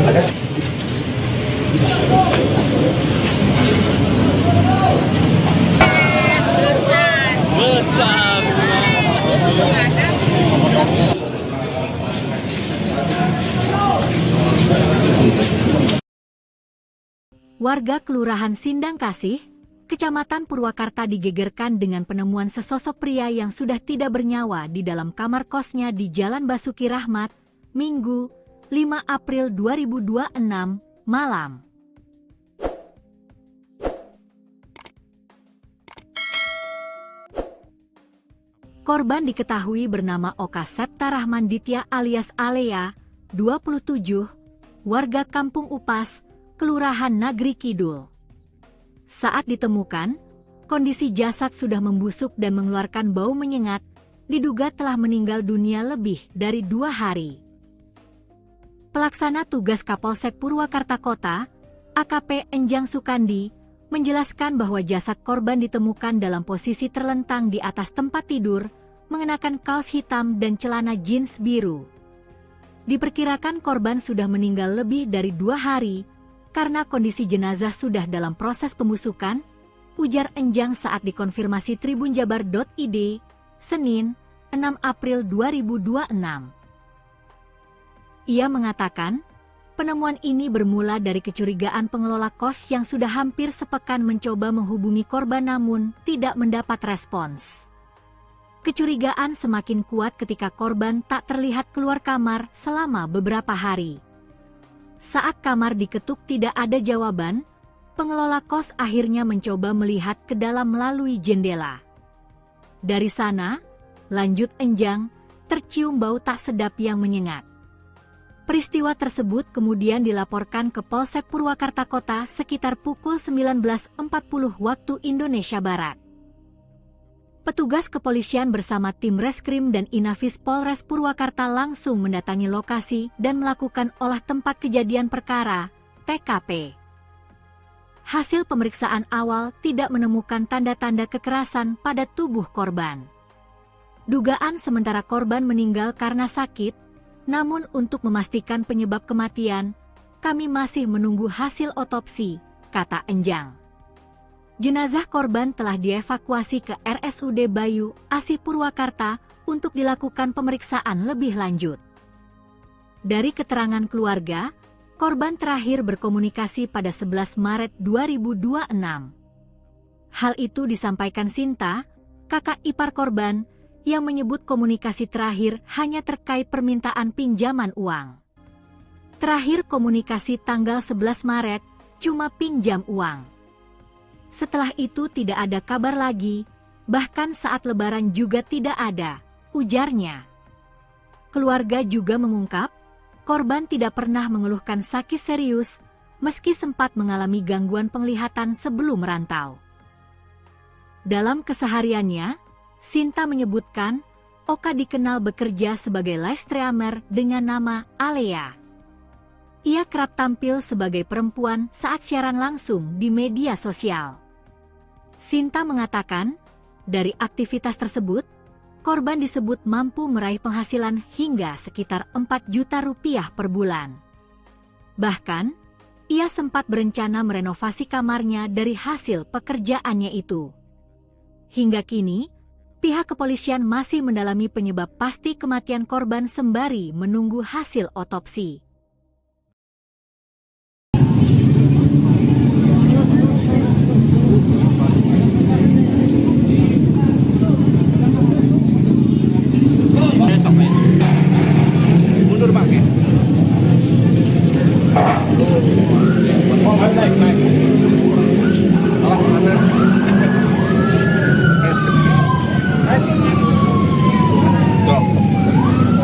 Ada. Besar. Warga Kelurahan Sindang Kasih, Kecamatan Purwakarta digegerkan dengan penemuan sesosok pria yang sudah tidak bernyawa di dalam kamar kosnya di Jalan Basuki Rahmat, Minggu, 5 April 2026, malam. Korban diketahui bernama Oka Septa Rahman Ditya alias Alea, 27, warga Kampung Upas, Kelurahan Nagri Kidul. Saat ditemukan, kondisi jasad sudah membusuk dan mengeluarkan bau menyengat, diduga telah meninggal dunia lebih dari 2 hari. Pelaksana tugas Kapolsek Purwakarta Kota, AKP Enjang Sukandi, menjelaskan bahwa jasad korban ditemukan dalam posisi terlentang di atas tempat tidur, mengenakan kaos hitam dan celana jeans biru. Diperkirakan korban sudah meninggal lebih dari 2 hari, karena kondisi jenazah sudah dalam proses pembusukan, ujar Enjang saat dikonfirmasi tribunjabar.id, Senin, 6 April 2026. Ia mengatakan, penemuan ini bermula dari kecurigaan pengelola kos yang sudah hampir sepekan mencoba menghubungi korban namun tidak mendapat respons. Kecurigaan semakin kuat ketika korban tak terlihat keluar kamar selama beberapa hari. Saat kamar diketuk tidak ada jawaban, pengelola kos akhirnya mencoba melihat ke dalam melalui jendela. Dari sana, lanjut Enjang, tercium bau tak sedap yang menyengat. Peristiwa tersebut kemudian dilaporkan ke Polsek Purwakarta Kota sekitar pukul 19.40 waktu Indonesia Barat. Petugas kepolisian bersama tim Reskrim dan Inafis Polres Purwakarta langsung mendatangi lokasi dan melakukan olah tempat kejadian perkara, TKP. Hasil pemeriksaan awal tidak menemukan tanda-tanda kekerasan pada tubuh korban. Dugaan sementara korban meninggal karena sakit, namun untuk memastikan penyebab kematian, kami masih menunggu hasil otopsi, kata Enjang. Jenazah korban telah dievakuasi ke RSUD Bayu Asih Purwakarta untuk dilakukan pemeriksaan lebih lanjut. Dari keterangan keluarga, korban terakhir berkomunikasi pada 11 Maret 2026. Hal itu disampaikan Sinta, kakak ipar korban, yang menyebut komunikasi terakhir hanya terkait permintaan pinjaman uang. Terakhir komunikasi tanggal 11 Maret, cuma pinjam uang. Setelah itu tidak ada kabar lagi, bahkan saat lebaran juga tidak ada, ujarnya. Keluarga juga mengungkap, korban tidak pernah mengeluhkan sakit serius, meski sempat mengalami gangguan penglihatan sebelum merantau. Dalam kesehariannya, Sinta menyebutkan, Oka dikenal bekerja sebagai live streamer dengan nama Alea. Ia kerap tampil sebagai perempuan saat siaran langsung di media sosial. Sinta mengatakan, dari aktivitas tersebut, korban disebut mampu meraih penghasilan hingga sekitar 4 juta rupiah per bulan. Bahkan, ia sempat berencana merenovasi kamarnya dari hasil pekerjaannya itu. Hingga kini, pihak kepolisian masih mendalami penyebab pasti kematian korban sembari menunggu hasil otopsi. Mundur Pak. Naik.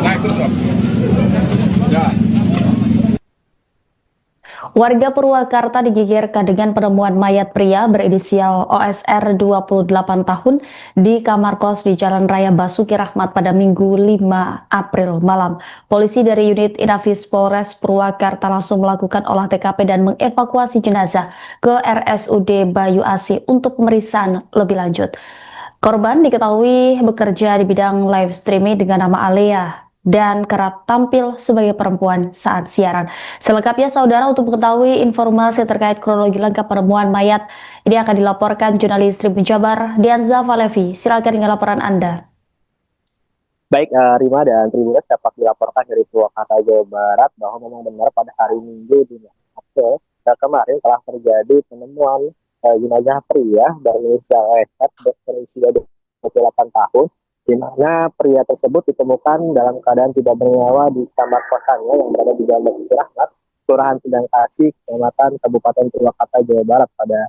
Naik terus Pak. Ya. Warga Purwakarta digegerkan dengan penemuan mayat pria berinisial OSR 28 tahun di kamar kos di Jalan Raya Basuki Rahmat pada Minggu 5 April malam. Polisi dari unit Inafis Polres Purwakarta langsung melakukan olah TKP dan mengevakuasi jenazah ke RSUD Bayu Asih untuk pemeriksaan lebih lanjut. Korban diketahui bekerja di bidang live streaming dengan nama Alea dan kerap tampil sebagai perempuan saat siaran. Selengkapnya saudara, untuk mengetahui informasi terkait kronologi lengkap penemuan mayat ini akan dilaporkan jurnalis Tribun Jabar Dianza Valevi. Silakan dengan laporan Anda. Baik, Rima dan Tribuners, dapat dilaporkan dari Purwakarta, Jawa Barat bahwa memang benar pada hari Minggu 5 April kemarin telah terjadi penemuan jenazah pria berinisial OSR berusia 28 tahun, di mana pria tersebut ditemukan dalam keadaan tidak bernyawa di kamar kosannya yang berada di Jalan Basuki Rahmat, Kelurahan Sindang Kasih, Kecamatan Kabupaten Purwakarta, Jawa Barat pada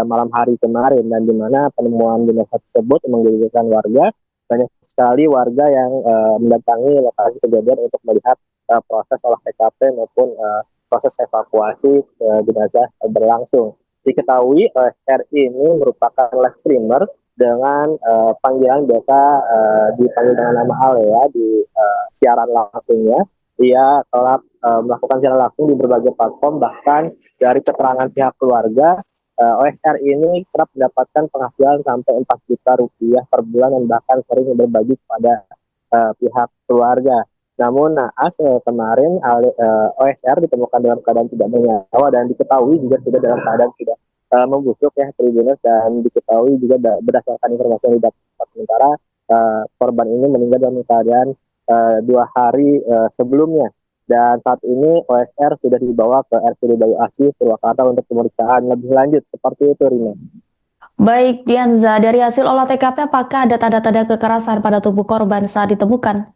malam hari kemarin, dan di mana penemuan jenazah tersebut menggegerkan warga. Banyak sekali warga yang mendatangi lokasi kejadian untuk melihat proses olah TKP maupun proses evakuasi jenazah berlangsung. Diketahui OSR ini merupakan live streamer dengan panggilan biasa dipanggil dengan nama Ale ya di siaran langsungnya. Ia telah melakukan siaran langsung di berbagai platform, bahkan dari keterangan pihak keluarga OSR ini kerap mendapatkan penghasilan sampai 4 juta rupiah per bulan dan bahkan sering berbagi kepada pihak keluarga. Namun naas kemarin OSR ditemukan dalam keadaan tidak bernyawa dan diketahui juga sudah dalam keadaan tidak membusuk ya Tribuners, dan diketahui juga berdasarkan informasi yang didapat sementara korban ini meninggal dalam keadaan 2 hari sebelumnya, dan saat ini OSR sudah dibawa ke RSUD Bayu Asih Purwakarta untuk pemeriksaan lebih lanjut. Seperti itu, Rina. Baik, Dianza, dari hasil olah TKP apakah ada tanda-tanda kekerasan pada tubuh korban saat ditemukan?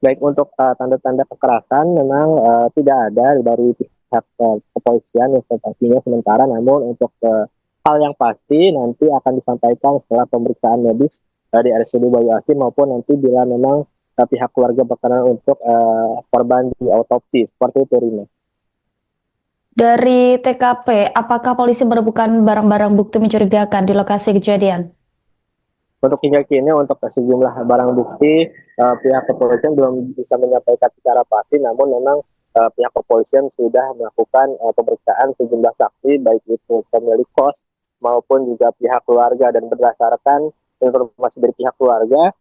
Baik, untuk tanda-tanda kekerasan memang tidak ada dari pihak kepolisian pastinya sementara, namun untuk hal yang pasti nanti akan disampaikan setelah pemeriksaan medis di RSUD Bayu Asih maupun nanti bila memang pihak keluarga berkenan untuk korban di autopsi. Seperti itu, Rina. Dari TKP, apakah polisi menemukan barang-barang bukti mencurigakan di lokasi kejadian? Untuk hingga kini untuk sejumlah barang bukti pihak kepolisian belum bisa menyampaikan secara pasti, namun memang pihak kepolisian sudah melakukan pemeriksaan sejumlah saksi baik itu pemilik kos maupun juga pihak keluarga, dan berdasarkan informasi dari pihak keluarga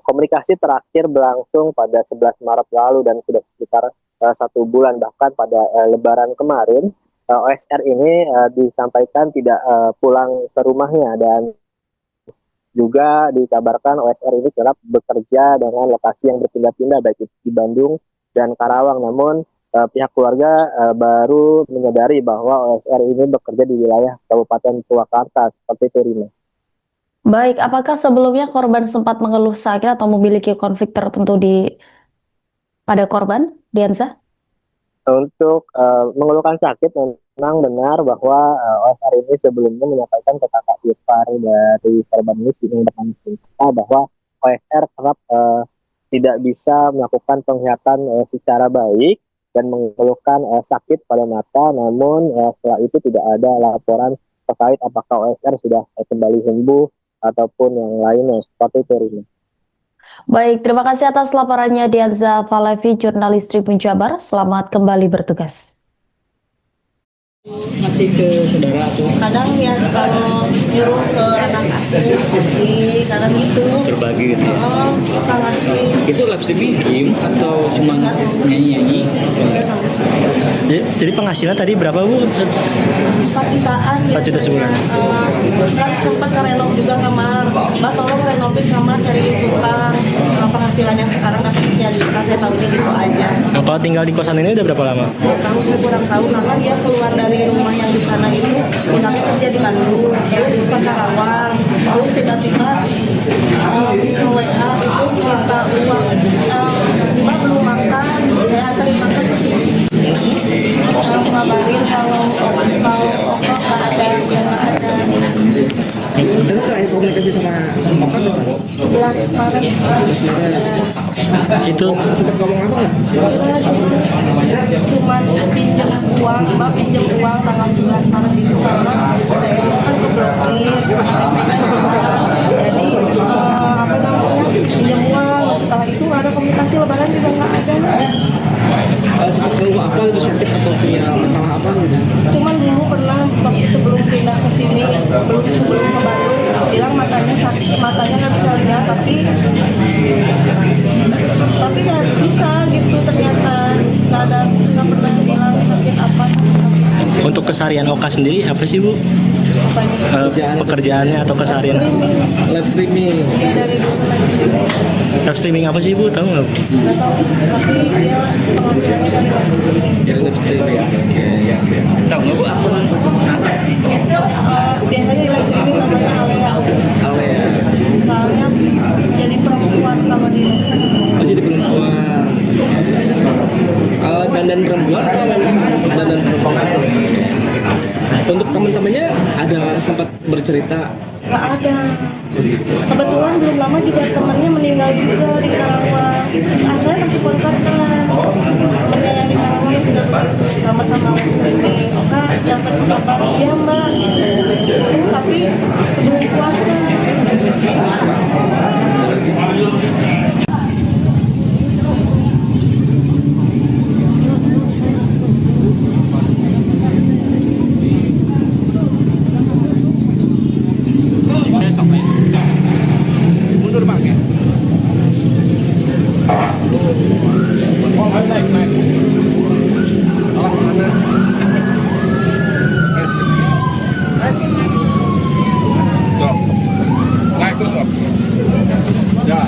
komunikasi terakhir berlangsung pada 11 Maret lalu dan sudah sekitar 1 bulan, bahkan pada Lebaran kemarin OSR ini disampaikan tidak pulang ke rumahnya, dan juga dikabarkan OSR ini kerap bekerja dengan lokasi yang berpindah-pindah baik itu di Bandung dan Karawang, namun pihak keluarga baru menyadari bahwa OSR ini bekerja di wilayah Kabupaten Purwakarta. Seperti itu, Rina. Baik, apakah sebelumnya korban sempat mengeluh sakit atau memiliki konflik tertentu pada korban, Dianza? Untuk mengeluhkan sakit, memang benar bahwa OSR ini sebelumnya menyampaikan ke kakak ipar dari korban ini bernama Sinta bahwa OSR kerap tidak bisa melakukan penglihatan secara baik dan mengeluhkan sakit pada mata, namun setelah itu tidak ada laporan terkait apakah OSR sudah kembali sembuh ataupun yang lainnya. Seperti itu, Rina. Baik, terima kasih atas laporannya Dianza Falevi, jurnalis Tribun Jabar. Selamat kembali bertugas. Masih ke saudara tuh? Kadang ya kalau nyuruh ke anak aku kasih, kadang gitu. Berbagi gitu ya? Kita ngasih. Itu live streaming game atau cuma nyanyi-nyanyi? Jadi penghasilan tadi berapa, Bu? 4 jutaan 4 juta sebulan. Kan sempat ngerenov juga kamar. Mbak tolong renovain kamar, cari tukang. Penghasilan yang sekarang dapat jadi saya tahu gitu aja. Nah, kalau tinggal di kosan ini udah berapa lama? Tahu saya kurang tahu karena dia keluar dari rumah yang di sana itu pindah kerja di Bandung, terus ke Karawang, terus tiba-tiba WA itu minta uang, Mbak belum makan, saya anterin makan ke sini. Ngabarin kalau Okok nggak ada, nggak ada. Dengan terakhir komunikasi sama Okok kapan? 11 Maret. Itu Sempat ngomong apa nggak? Cuman pinjam uang, Mbak pinjam uang tanggal 11 Maret itu karena ATM-nya kan keblokir, KTP-nya juga. Jadi apa namanya pinjam uang. Setelah itu nggak ada komunikasi, lebaran juga nggak ada. Sempat ngomong apa itu sakit atau punya masalah apa gitu? Cuman dulu pernah waktu sebelum pindah ke sini, sebelum ke Bandung, bilang matanya sakit, matanya nggak bisa lihat, tapi nggak bisa gitu ternyata, nggak pernah bilang sakit apa. untuk keseharian Oka sendiri apa sih Bu? Pekerjaannya atau keseharian? Live streaming. Iya, dari dulu live streaming. Live streaming apa sih Bu? Tahu nggak? Nggak tahu, tapi dia penghasilannya dari live streaming. Dari live streaming ya. Oke, ya. Tahu nggak Bu akun apa? Biasanya di live streaming namanya Alea. Alea. Soalnya jadi perempuan kalau di live streaming. Oh, jadi perempuan. Dandan perempuan? Dandan perempuan. Untuk teman-temannya ada sempat bercerita? Nggak ada. Kebetulan belum lama juga temannya meninggal juga di Karawang. Itu saya masih kontak kan. Temannya yang di Karawang juga begitu. Sama-sama live streaming. Kak, dapat kabar ya Mbak gitu. Itu tapi sebelum puasa. Mundur Pak ya. Oh, naik. Stop. Naik terus Om. Ya.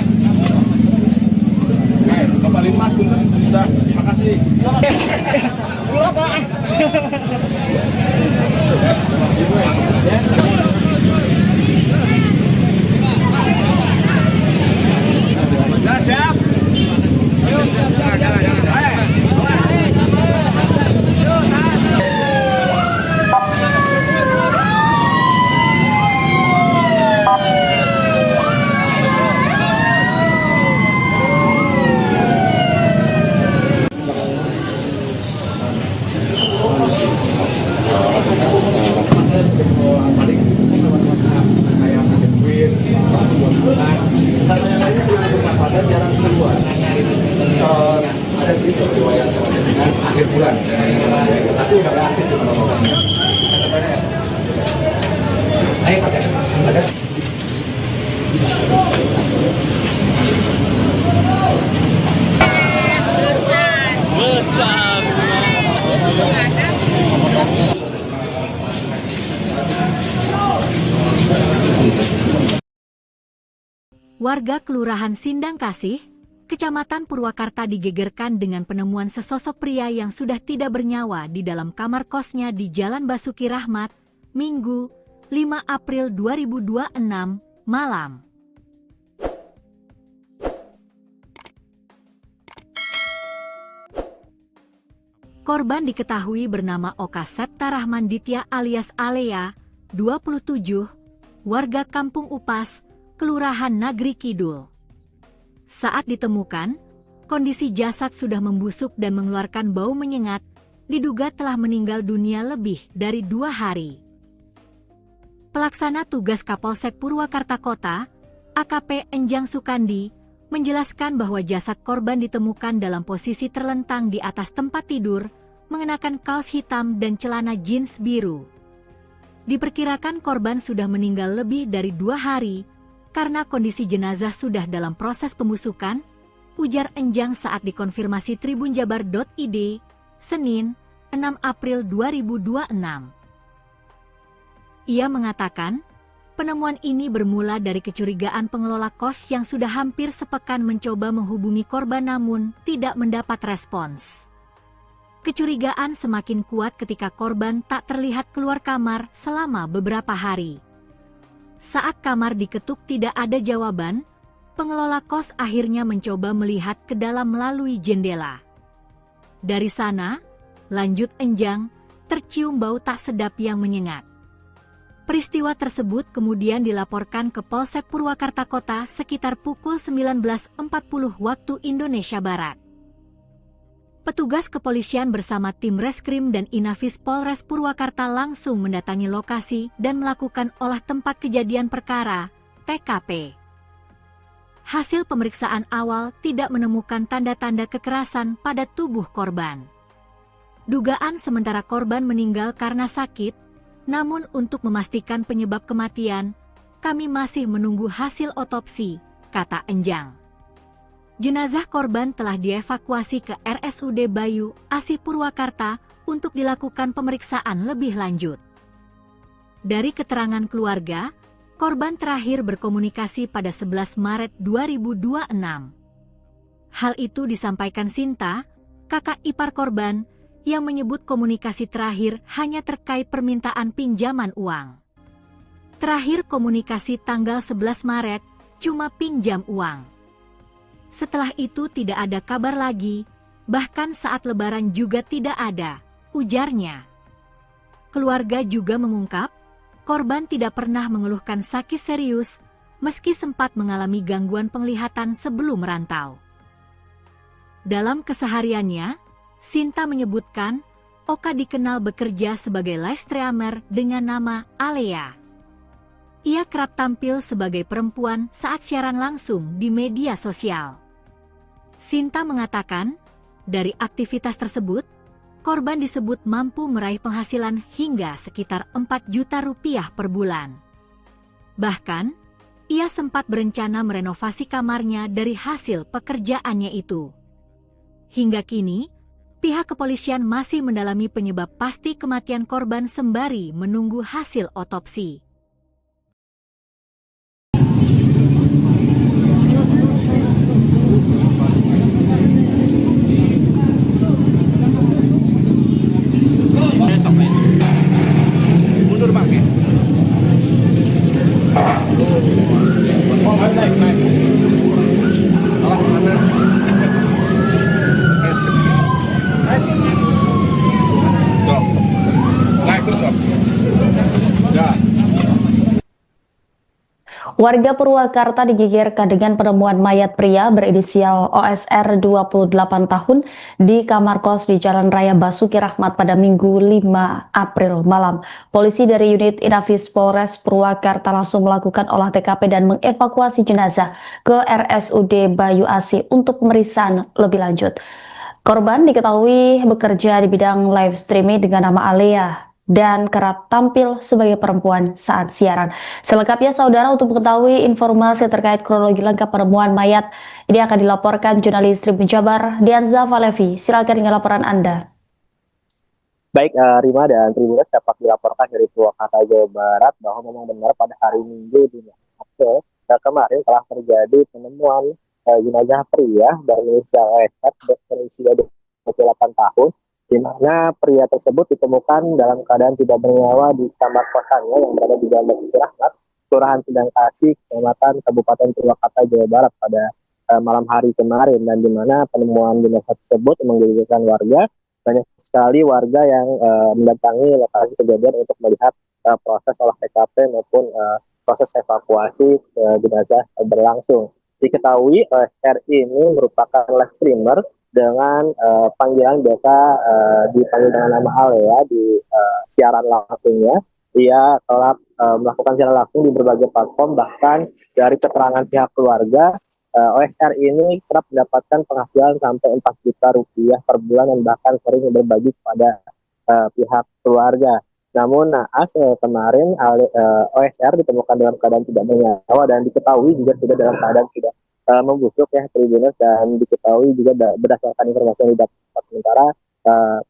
Naik, kembali Mas dulu. Sudah, terima kasih. Pulang Pak. Siap. Ayo, jalan. Sama yang lainnya cuma bersahabatan jarang keluar. Ada sedikit riwayat dengan akhir bulan, tapi udah berakhir di mana-mana. Ayo pakai. Ada. Warga Kelurahan Sindang Kasih, Kecamatan Purwakarta digegerkan dengan penemuan sesosok pria yang sudah tidak bernyawa di dalam kamar kosnya di Jalan Basuki Rahmat, Minggu, 5 April 2026, malam. Korban diketahui bernama Oka Septa Rahman Ditya alias Alea, 27, warga Kampung Upas, Kelurahan Nagri Kidul. Saat ditemukan, kondisi jasad sudah membusuk dan mengeluarkan bau menyengat, diduga telah meninggal dunia lebih dari 2 hari. Pelaksana tugas Kapolsek Purwakarta Kota, AKP Enjang Sukandi, menjelaskan bahwa jasad korban ditemukan dalam posisi terlentang di atas tempat tidur, mengenakan kaos hitam dan celana jeans biru. Diperkirakan korban sudah meninggal lebih dari 2 hari, karena kondisi jenazah sudah dalam proses pembusukan, ujar Enjang saat dikonfirmasi tribunjabar.id, Senin, 6 April 2026. Ia mengatakan, penemuan ini bermula dari kecurigaan pengelola kos yang sudah hampir sepekan mencoba menghubungi korban namun tidak mendapat respons. Kecurigaan semakin kuat ketika korban tak terlihat keluar kamar selama beberapa hari. Saat kamar diketuk tidak ada jawaban, pengelola kos akhirnya mencoba melihat ke dalam melalui jendela. Dari sana, lanjut Enjang, tercium bau tak sedap yang menyengat. Peristiwa tersebut kemudian dilaporkan ke Polsek Purwakarta Kota sekitar pukul 19.40 waktu Indonesia Barat. Petugas kepolisian bersama tim Reskrim dan Inafis Polres Purwakarta langsung mendatangi lokasi dan melakukan olah tempat kejadian perkara, TKP. Hasil pemeriksaan awal tidak menemukan tanda-tanda kekerasan pada tubuh korban. Dugaan sementara korban meninggal karena sakit, namun untuk memastikan penyebab kematian, kami masih menunggu hasil otopsi, kata Enjang. Jenazah korban telah dievakuasi ke RSUD Bayu Asih Purwakarta untuk dilakukan pemeriksaan lebih lanjut. Dari keterangan keluarga, korban terakhir berkomunikasi pada 11 Maret 2026. Hal itu disampaikan Sinta, kakak ipar korban, yang menyebut komunikasi terakhir hanya terkait permintaan pinjaman uang. Terakhir komunikasi tanggal 11 Maret, cuma pinjam uang. Setelah itu tidak ada kabar lagi, bahkan saat lebaran juga tidak ada, ujarnya. Keluarga juga mengungkap, korban tidak pernah mengeluhkan sakit serius, meski sempat mengalami gangguan penglihatan sebelum merantau. Dalam kesehariannya, Sinta menyebutkan, Oka dikenal bekerja sebagai live streamer dengan nama Alea. Ia kerap tampil sebagai perempuan saat siaran langsung di media sosial. Sinta mengatakan, dari aktivitas tersebut, korban disebut mampu meraih penghasilan hingga sekitar 4 juta rupiah per bulan. Bahkan, ia sempat berencana merenovasi kamarnya dari hasil pekerjaannya itu. Hingga kini, pihak kepolisian masih mendalami penyebab pasti kematian korban sembari menunggu hasil otopsi. Mundur Bang ya. Naik. Alah, mana? Stop. Naik terus Bang. Ya. Warga Purwakarta digegerkan dengan penemuan mayat pria berinisial OSR 28 tahun di kamar kos di Jalan Raya Basuki Rahmat pada Minggu 5 April malam. Polisi dari unit Inafis Polres Purwakarta langsung melakukan olah TKP dan mengevakuasi jenazah ke RSUD Bayu Asih untuk pemeriksaan lebih lanjut. Korban diketahui bekerja di bidang live streaming dengan nama Alea dan kerap tampil sebagai perempuan saat siaran. Selengkapnya saudara, untuk mengetahui informasi terkait kronologi lengkap penemuan mayat ini akan dilaporkan jurnalis Tribun Jabar Dianza Valevi. Silakan dengan laporan Anda. Baik, Rima dan Tribuners, dapat dilaporkan dari Purwakarta, Jawa Barat bahwa memang benar pada hari Minggu 5 April kemarin telah terjadi penemuan jenazah pria berinisial OSR berusia 28 tahun, di mana pria tersebut ditemukan dalam keadaan tidak bernyawa di kamar kosannya yang berada di Jalan Basuki Rahmat, Kelurahan Sindang Kasih, Kecamatan Kabupaten Purwakarta, Jawa Barat pada malam hari kemarin, dan di mana penemuan jenazah tersebut menggegerkan warga. Banyak sekali warga yang mendatangi lokasi kejadian untuk melihat proses olah TKP maupun proses evakuasi jenazah berlangsung. Diketahui OSR ini merupakan live streamer dengan panggilan biasa dipanggil dengan nama Alea di siaran langsungnya. Ia telah melakukan siaran langsung di berbagai platform, bahkan dari keterangan pihak keluarga, OSR ini kerap mendapatkan penghasilan sampai 4 juta rupiah per bulan dan bahkan sering berbagi kepada pihak keluarga. Namun naas kemarin OSR ditemukan dalam keadaan tidak bernyawa dan diketahui juga sudah dalam keadaan tidak membusuk ya Tribuners, dan diketahui juga berdasarkan informasi yang didapat sementara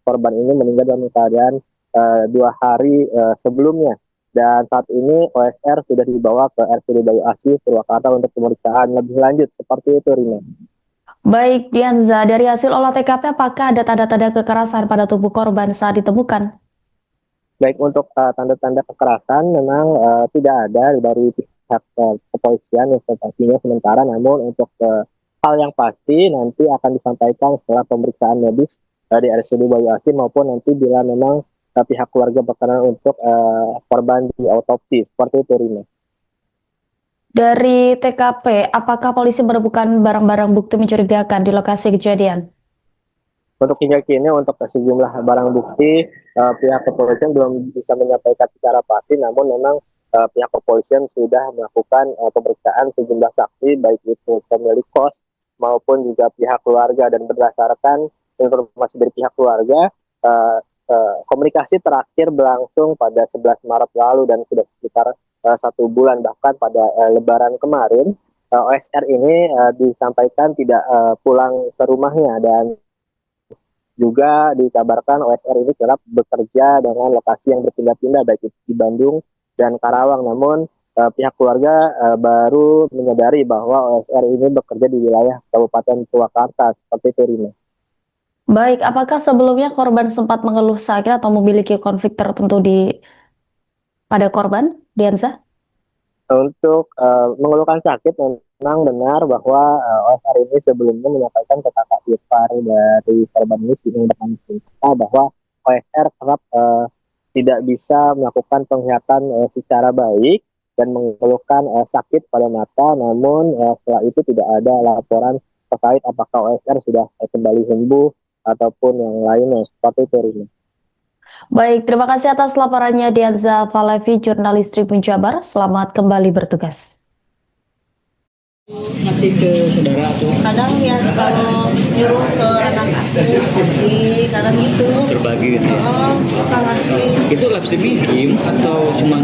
korban ini meninggal dalam keadaan 2 hari sebelumnya, dan saat ini OSR sudah dibawa ke RSUD Bayu Asih Purwakarta untuk pemeriksaan lebih lanjut. Seperti itu, Rina. Baik, Dianza, dari hasil olah TKP apakah ada tanda-tanda kekerasan pada tubuh korban saat ditemukan? Baik, untuk tanda-tanda kekerasan memang tidak ada dari pihak kepolisian informasinya sementara, namun untuk hal yang pasti nanti akan disampaikan setelah pemeriksaan medis di RSUD Bayu Asih maupun nanti bila memang pihak keluarga berkenan untuk korban di autopsi. Seperti itu, Rina. Dari TKP, apakah polisi menemukan barang-barang bukti mencurigakan di lokasi kejadian? Untuk hingga kini untuk sejumlah barang bukti pihak kepolisian belum bisa menyampaikan secara pasti, namun memang pihak kepolisian sudah melakukan pemeriksaan sejumlah saksi, baik itu pemilik kos maupun juga pihak keluarga, dan berdasarkan informasi dari pihak keluarga, komunikasi terakhir berlangsung pada 11 Maret lalu dan sudah sekitar 1 bulan, bahkan pada Lebaran kemarin OSR ini disampaikan tidak pulang ke rumahnya, dan juga dikabarkan OSR ini kerap bekerja dengan lokasi yang berpindah-pindah baik itu di Bandung dan Karawang. Namun pihak keluarga baru menyadari bahwa OSR ini bekerja di wilayah Kabupaten Purwakarta, seperti itu, Rina. Baik, apakah sebelumnya korban sempat mengeluh sakit atau memiliki konflik tertentu pada korban, Dianza? Untuk mengeluhkan sakit, memang benar bahwa OSR ini sebelumnya menyampaikan ke kakak ipar dari korban ini bernama Sinta bahwa OSR kerap tidak bisa melakukan penglihatan secara baik dan mengeluhkan sakit pada mata. Namun setelah itu tidak ada laporan terkait apakah OSR sudah kembali sembuh ataupun yang lainnya, seperti itu, Rina. Baik, terima kasih atas laporannya Dianza Falevi, jurnalis Tribun Jabar. Selamat kembali bertugas. Ngasih ke saudara tuh Kadang ya kalau nyuruh ke anak aku ngasih, kadang gitu. berbagi gitu ya. Suka ngasih. Itu live streaming game atau cuma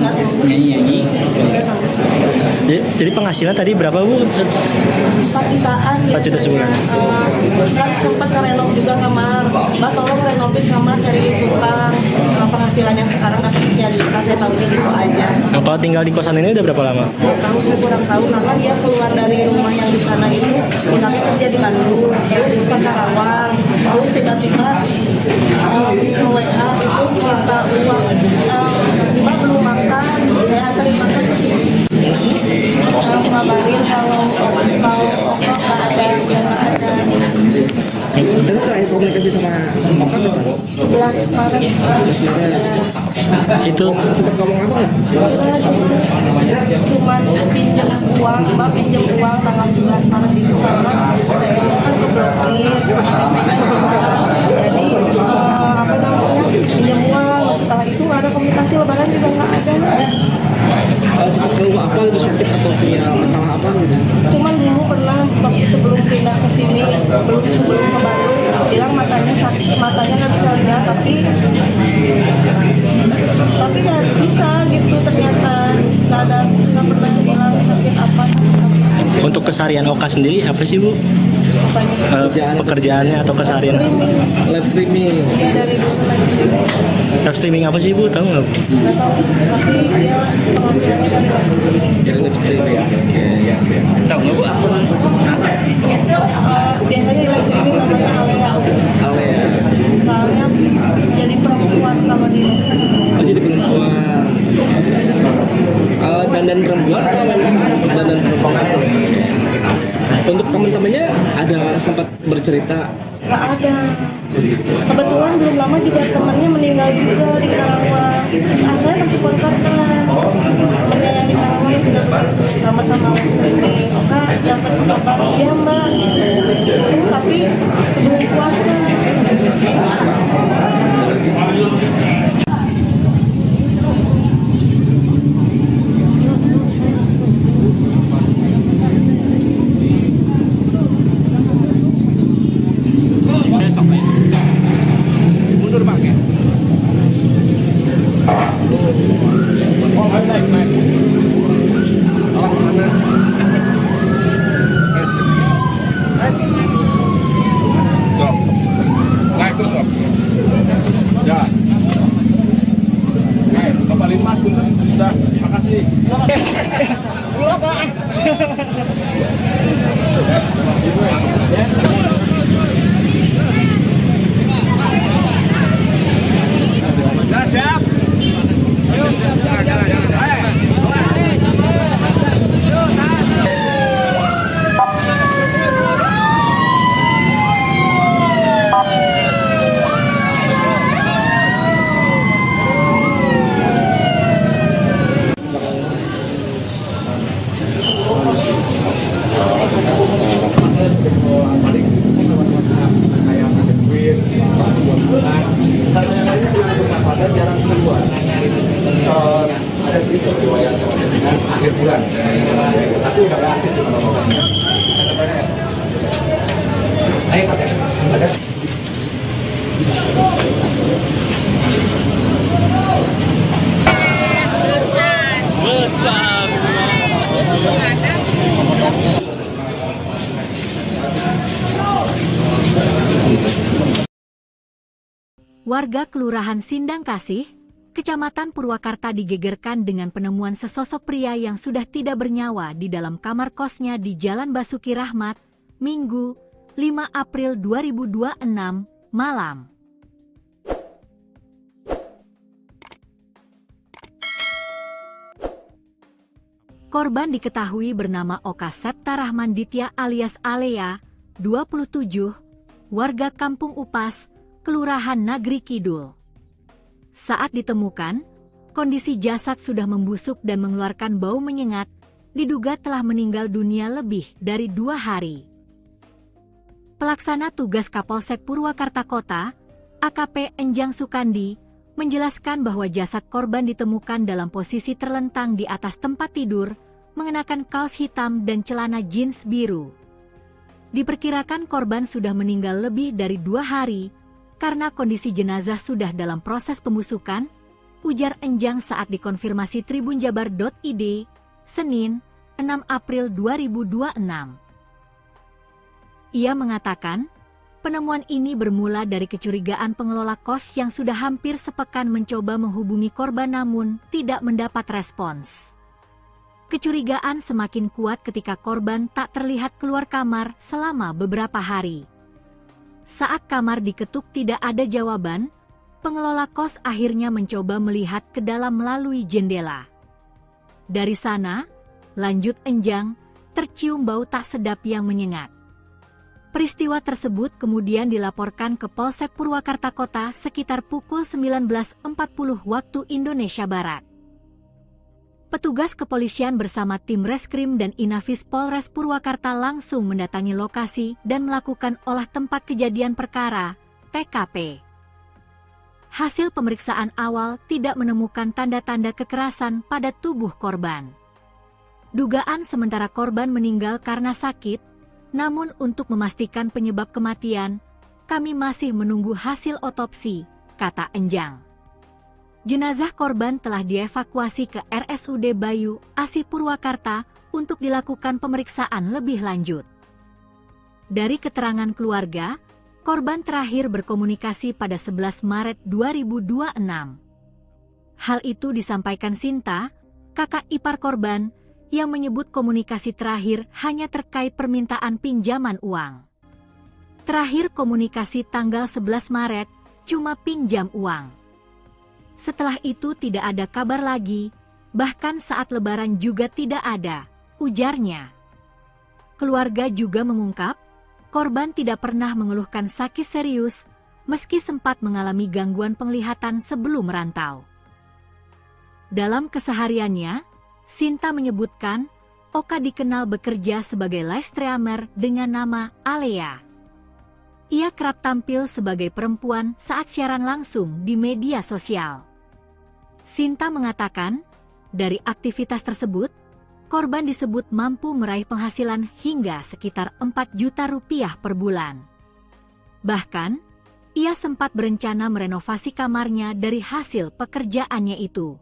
nyanyi-nyanyi? Jadi penghasilan tadi berapa, Bu? 4 jutaan 4 juta sebulan. Kan sempat ngerenov juga kamar. Mbak tolong renovin kamar, cari tukang. Penghasilan yang sekarang dapat 3 juta, saya tahunya gitu aja. Nah, kalau tinggal di kosan ini udah berapa lama? Tahu saya kurang tahu karena dia keluar dari rumah yang di sana itu pindah kerja di Bandung, terus ke Karawang, terus tiba-tiba WA itu minta uang, Mbak belum makan, saya anterin makan ke sini. Ngabarin kalau Oka nggak ada, udah nggak ada. Dengan terakhir komunikasi sama Oka kapan? 11 Maret. Itu Sempat ngomong apa nggak? Cuman pinjam uang, Mbak pinjam uang tanggal 11 Maret itu karena ATM-nya kan keblokir, KTP-nya hilang. Jadi apa namanya, pinjam uang. Setelah itu nggak ada komunikasi, lebaran juga nggak ada. Sempat ngomong apa itu, sakit atau punya masalah apa gitu? Cuman dulu pernah waktu sebelum pindah ke sini, sebelum ke Bandung, bilang matanya sakit, matanya nggak bisa lihat, tapi nggak bisa gitu, ternyata nggak pernah bilang sakit apa. untuk keseharian Oka sendiri apa sih, Bu? Pekerjaannya atau keseharian? Live streaming. Dia dari dulu Live streaming apa sih, Bu? Tahu nggak, Bu? nggak tahu, tapi dia penghasilannya dari live streaming. Dari live streaming ya. Oke. Tahu nggak, Bu, aku apa? Biasanya di live streaming namanya Alea. Ale ya. Soalnya jadi perempuan kalau di live streaming. Oh, jadi perempuan. Dandan perempuan. Dandan perempuan. Untuk teman-temannya ada sempat bercerita? Nggak ada. Kebetulan belum lama juga temannya meninggal juga di Karawang. Itu saya masih kontak kan. Temannya yang di Karawang juga begitu, sama-sama live streaming. Oka dapat kabar, iya Mbak gitu. Itu tapi sebelum puasa. Mundur Pak ya. Naik. Oh, mana? Stop. Warga Kelurahan Sindang Kasih, Kecamatan Purwakarta digegerkan dengan penemuan sesosok pria yang sudah tidak bernyawa di dalam kamar kosnya di Jalan Basuki Rahmat, Minggu, 5 April 2026, malam. Korban diketahui bernama Oka Septa Rahman Ditya alias Alea, 27, warga Kampung Upas, Kelurahan Nagri Kidul. Saat ditemukan, kondisi jasad sudah membusuk dan mengeluarkan bau menyengat, diduga telah meninggal dunia lebih dari 2 hari. Pelaksana tugas Kapolsek Purwakarta Kota, AKP Enjang Sukandi, menjelaskan bahwa jasad korban ditemukan dalam posisi terlentang di atas tempat tidur, mengenakan kaos hitam dan celana jeans biru. Diperkirakan korban sudah meninggal lebih dari 2 hari, karena kondisi jenazah sudah dalam proses pembusukan, ujar Enjang saat dikonfirmasi tribunjabar.id, Senin, 6 April 2026. Ia mengatakan, penemuan ini bermula dari kecurigaan pengelola kos yang sudah hampir sepekan mencoba menghubungi korban namun tidak mendapat respons. Kecurigaan semakin kuat ketika korban tak terlihat keluar kamar selama beberapa hari. Saat kamar diketuk tidak ada jawaban, pengelola kos akhirnya mencoba melihat ke dalam melalui jendela. Dari sana, lanjut Enjang, tercium bau tak sedap yang menyengat. Peristiwa tersebut kemudian dilaporkan ke Polsek Purwakarta Kota sekitar pukul 19.40 waktu Indonesia Barat. Petugas kepolisian bersama tim Reskrim dan Inafis Polres Purwakarta langsung mendatangi lokasi dan melakukan olah tempat kejadian perkara, TKP. Hasil pemeriksaan awal tidak menemukan tanda-tanda kekerasan pada tubuh korban. Dugaan sementara korban meninggal karena sakit, namun untuk memastikan penyebab kematian, kami masih menunggu hasil otopsi, kata Enjang. Jenazah korban telah dievakuasi ke RSUD Bayu Asih Purwakarta untuk dilakukan pemeriksaan lebih lanjut. Dari keterangan keluarga, korban terakhir berkomunikasi pada 11 Maret 2026. Hal itu disampaikan Sinta, kakak ipar korban, yang menyebut komunikasi terakhir hanya terkait permintaan pinjaman uang. Terakhir komunikasi tanggal 11 Maret, cuma pinjam uang. Setelah itu tidak ada kabar lagi, bahkan saat lebaran juga tidak ada, ujarnya. Keluarga juga mengungkap, korban tidak pernah mengeluhkan sakit serius, meski sempat mengalami gangguan penglihatan sebelum merantau. Dalam kesehariannya, Sinta menyebutkan, Oka dikenal bekerja sebagai live streamer dengan nama Alea. Ia kerap tampil sebagai perempuan saat siaran langsung di media sosial. Sinta mengatakan, dari aktivitas tersebut, korban disebut mampu meraih penghasilan hingga sekitar 4 juta rupiah per bulan. Bahkan, ia sempat berencana merenovasi kamarnya dari hasil pekerjaannya itu.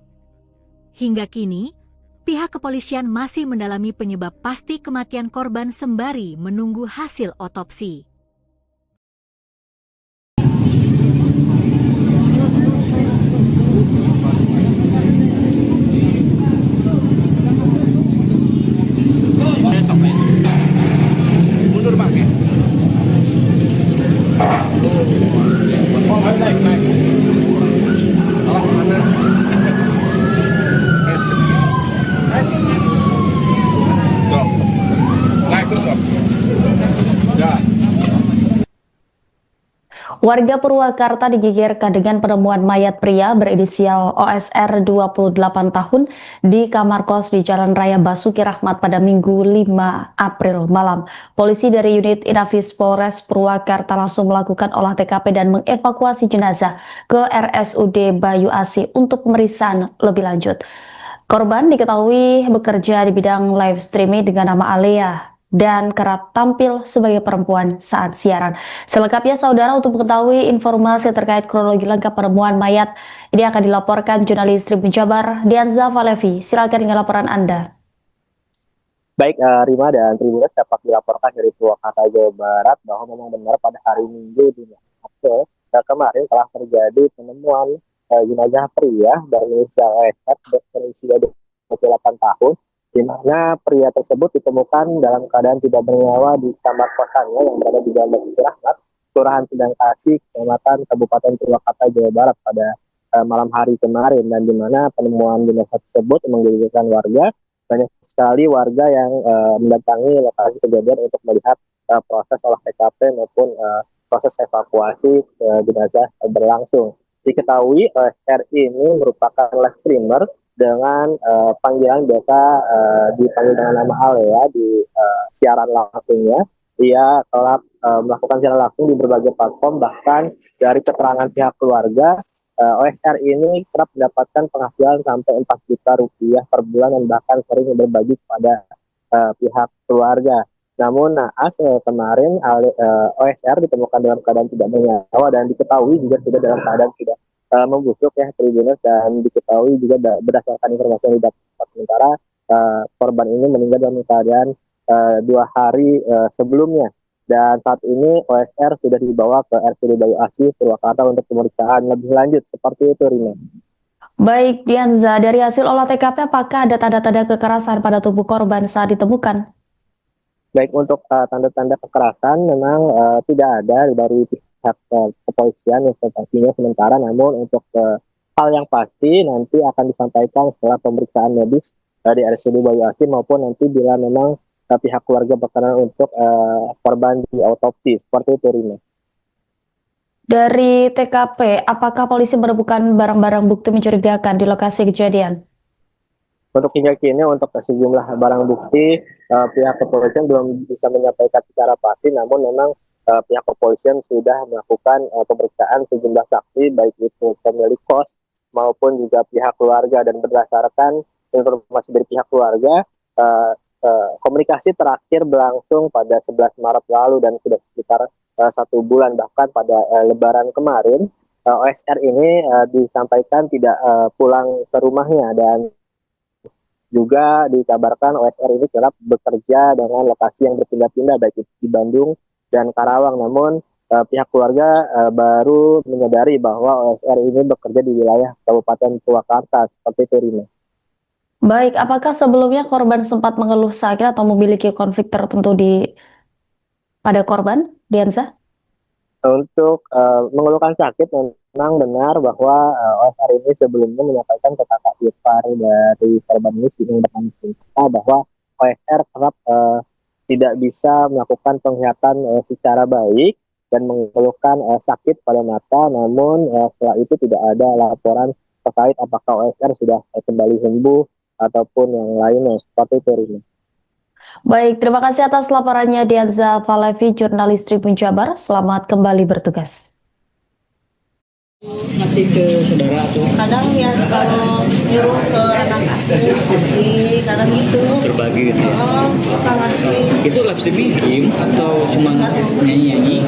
Hingga kini, pihak kepolisian masih mendalami penyebab pasti kematian korban sembari menunggu hasil otopsi. Mundur Pak. Naik. Alah mana? Stop. Naik terus Pak. Ya. Warga Purwakarta digegerkan dengan penemuan mayat pria berinisial OSR 28 tahun di kamar kos di Jalan Raya Basuki Rahmat pada Minggu 5 April malam. Polisi dari unit Inafis Polres Purwakarta langsung melakukan olah TKP dan mengevakuasi jenazah ke RSUD Bayu Asih untuk pemeriksaan lebih lanjut. Korban diketahui bekerja di bidang live streaming dengan nama Alea dan kerap tampil sebagai perempuan saat siaran. Selengkapnya saudara, untuk mengetahui informasi terkait kronologi lengkap penemuan mayat ini akan dilaporkan jurnalis Tribun Jabar Dianza Valevi. Silakan dengan laporan Anda. Baik, Rima dan Tribuners dapat dilaporkan dari Purwakarta, Jawa Barat bahwa memang benar pada hari Minggu di April kemarin telah terjadi penemuan jenazah pria berinisial OSR berusia 28 tahun, di mana pria tersebut ditemukan dalam keadaan tidak bernyawa di kamar kosannya yang berada di Jalan Basuki Rahmat, Kelurahan Sindang Kasih, Kecamatan Kabupaten Purwakarta, Jawa Barat pada malam hari kemarin, dan di mana penemuan jenazah tersebut menggegerkan warga. Banyak sekali warga yang mendatangi lokasi kejadian untuk melihat proses olah TKP maupun proses evakuasi jenazah berlangsung. Diketahui OSR ini merupakan live streamer dengan panggilan biasa dipanggil dengan nama Ale ya di siaran langsungnya. Ia telah melakukan siaran langsung di berbagai platform, bahkan dari keterangan pihak keluarga OSR ini kerap mendapatkan penghasilan sampai 4 juta rupiah per bulan dan bahkan sering berbagi kepada pihak keluarga. Namun naas kemarin OSR ditemukan dalam keadaan tidak bernyawa dan diketahui juga sudah dalam keadaan tidak membusuk ya Tribuners, dan diketahui juga berdasarkan informasi yang didapat sementara korban ini meninggal dalam keadaan 2 hari sebelumnya. Dan saat ini OSR sudah dibawa ke RSUD Bayu Asih, Purwakarta untuk pemeriksaan lebih lanjut. Seperti itu, Rina. Baik, Dianza, dari hasil olah TKP, apakah ada tanda-tanda kekerasan pada tubuh korban saat ditemukan? Baik, untuk tanda-tanda kekerasan memang tidak ada dari pihak kepolisian yang sementara, namun untuk hal yang pasti nanti akan disampaikan setelah pemeriksaan medis dari RSUD Bayu Asih maupun nanti bila memang pihak keluarga berkenan untuk korban di autopsi. Seperti itu, Rina. Dari TKP, apakah polisi menemukan barang-barang bukti mencurigakan di lokasi kejadian? Untuk hingga kini, untuk sejumlah barang bukti, pihak kepolisian belum bisa menyampaikan secara pasti, namun memang pihak kepolisian sudah melakukan pemeriksaan sejumlah saksi, baik itu pemilik kos maupun juga pihak keluarga, dan berdasarkan informasi dari pihak keluarga, komunikasi terakhir berlangsung pada 11 Maret lalu dan sudah sekitar 1 bulan, bahkan pada Lebaran kemarin OSR ini disampaikan tidak pulang ke rumahnya, dan juga dikabarkan OSR ini kerap bekerja dengan lokasi yang berpindah-pindah baik itu di Bandung dan Karawang, namun pihak keluarga baru menyadari bahwa OSR ini bekerja di wilayah Kabupaten Purwakarta. Seperti itu, Rina. Baik, apakah sebelumnya korban sempat mengeluh sakit atau memiliki konflik tertentu pada korban, Dianza? Untuk mengeluhkan sakit, memang benar bahwa OSR ini sebelumnya menyampaikan ke kakak ipar dari korban ini bahwa OSR kerap tidak bisa melakukan penglihatan secara baik dan mengeluhkan sakit pada mata, namun setelah itu tidak ada laporan terkait apakah OSR sudah kembali sembuh ataupun yang lainnya. Seperti itu, Rina. Baik, terima kasih atas laporannya Dianza Falevi, jurnalis Tribun Jabar. Selamat kembali bertugas. Ngasih ke saudara atau Kadang ya kalau nyuruh ke anak aku ngasih, kadang gitu. berbagi gitu ya? Kita ngasih. Itu live streaming game atau cuma nyanyi-nyanyi?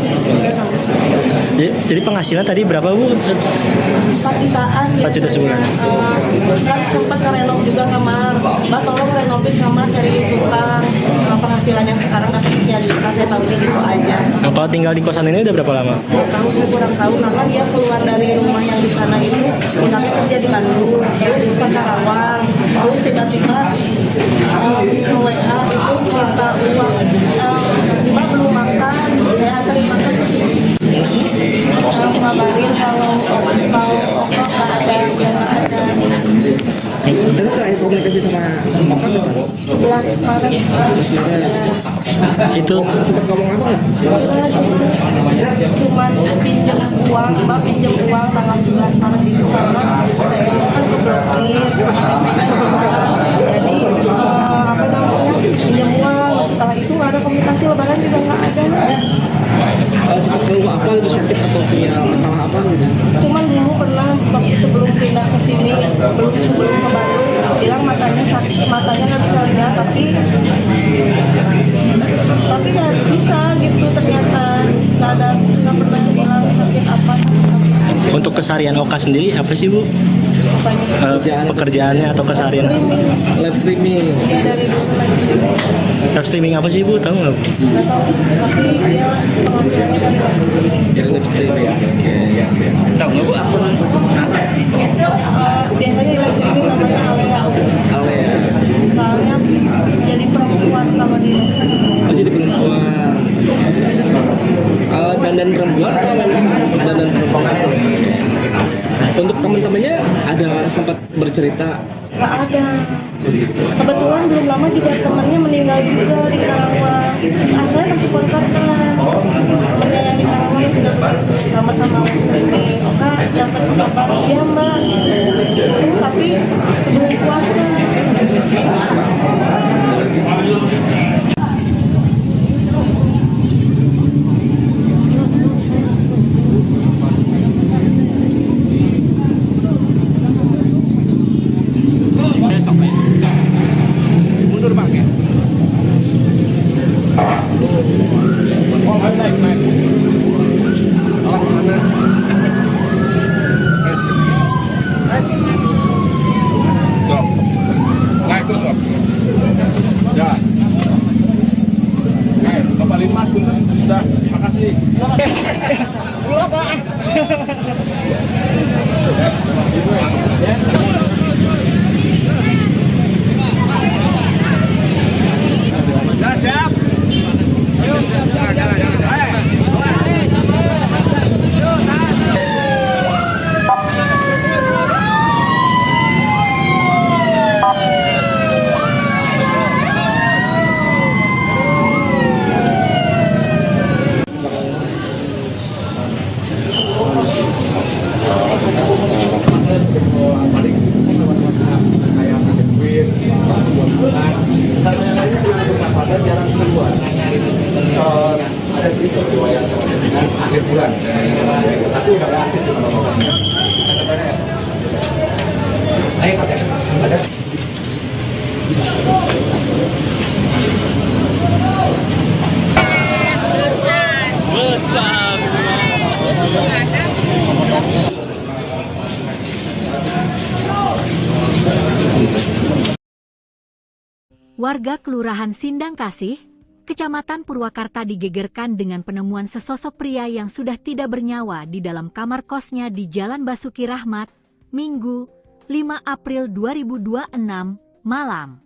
Jadi penghasilan tadi berapa, Bu? 4 jutaan 4 juta sebulan. Kan sempat ngerenov juga kamar. Mbak tolong renovin kamar, cari tukang. Penghasilan yang sekarang dapatnya juta, saya tahunya gitu aja. Nah, kalau tinggal di kosan ini udah berapa lama? Tahu saya kurang tahu karena dia keluar dari rumah yang di sana itu pindah kerja di Bandung, terus ke Karawang, terus tiba-tiba WA itu minta uang, Mbak belum makan, saya anterin makan ke sini. Ngabarin kalau nggak ada, udah nggak ada. Tapi terakhir komunikasi sama Oka kapan? 11 Maret. Itu Sempat ngomong apa nggak? Cuman pinjam uang, Mbak pinjam uang tanggal 11 Maret itu karena ATM-nya kan keblokir, KTP-nya hilang. Jadi apa namanya, pinjam uang. Setelah itu nggak ada komunikasi, lebaran juga nggak ada. Sempat ngomong apa itu, sakit atau punya masalah apa gitu? Cuman dulu pernah waktu sebelum pindah ke sini, sebelum ke Bandung, bilang matanya sakit, matanya nggak bisa lihat, tapi nggak bisa gitu, ternyata nggak pernah bilang sakit apa. untuk keseharian Oka sendiri apa sih, Bu? apanya? Pekerjaannya atau keseharian? Live streaming. Dia dari dulu live streaming. Live streaming apa sih Bu? Tahu nggak? Nggak tahu, tapi dia penghasilannya dari live streaming. Dari live streaming ya. Oke. Tahu nggak Bu akun apa? Biasanya di live streaming namanya Alea. Alea. Soalnya jadi perempuan kalau di live streaming. Oh, jadi perempuan. Dandan perempuan? Dandan perempuan. Untuk teman-temannya ada sempat bercerita? Nggak ada. Kebetulan belum lama juga temannya meninggal juga di Karawang. Itu saya masih kontak kan. Temannya yang di Karawang juga begitu. Sama-sama live streaming. Kak, dapat kabar ya Mbak gitu. Itu tapi sebelum puasa. Mundur Bang ya. Oh, naik. Stop. Naik terus, Om. Ya. Naik, Bapak Linmas dulu. Sudah, terima kasih. Sudah siap. Ayo, jalan. Sama yang lainnya juga bersahabatan jarang keluar. Ada sedikit riwayat dengan akhir bulan, tapi udah aktif di mana-mana. Ada. Warga Kelurahan Sindang Kasih, Kecamatan Purwakarta digegerkan dengan penemuan sesosok pria yang sudah tidak bernyawa di dalam kamar kosnya di Jalan Basuki Rahmat, Minggu, 5 April 2026, malam.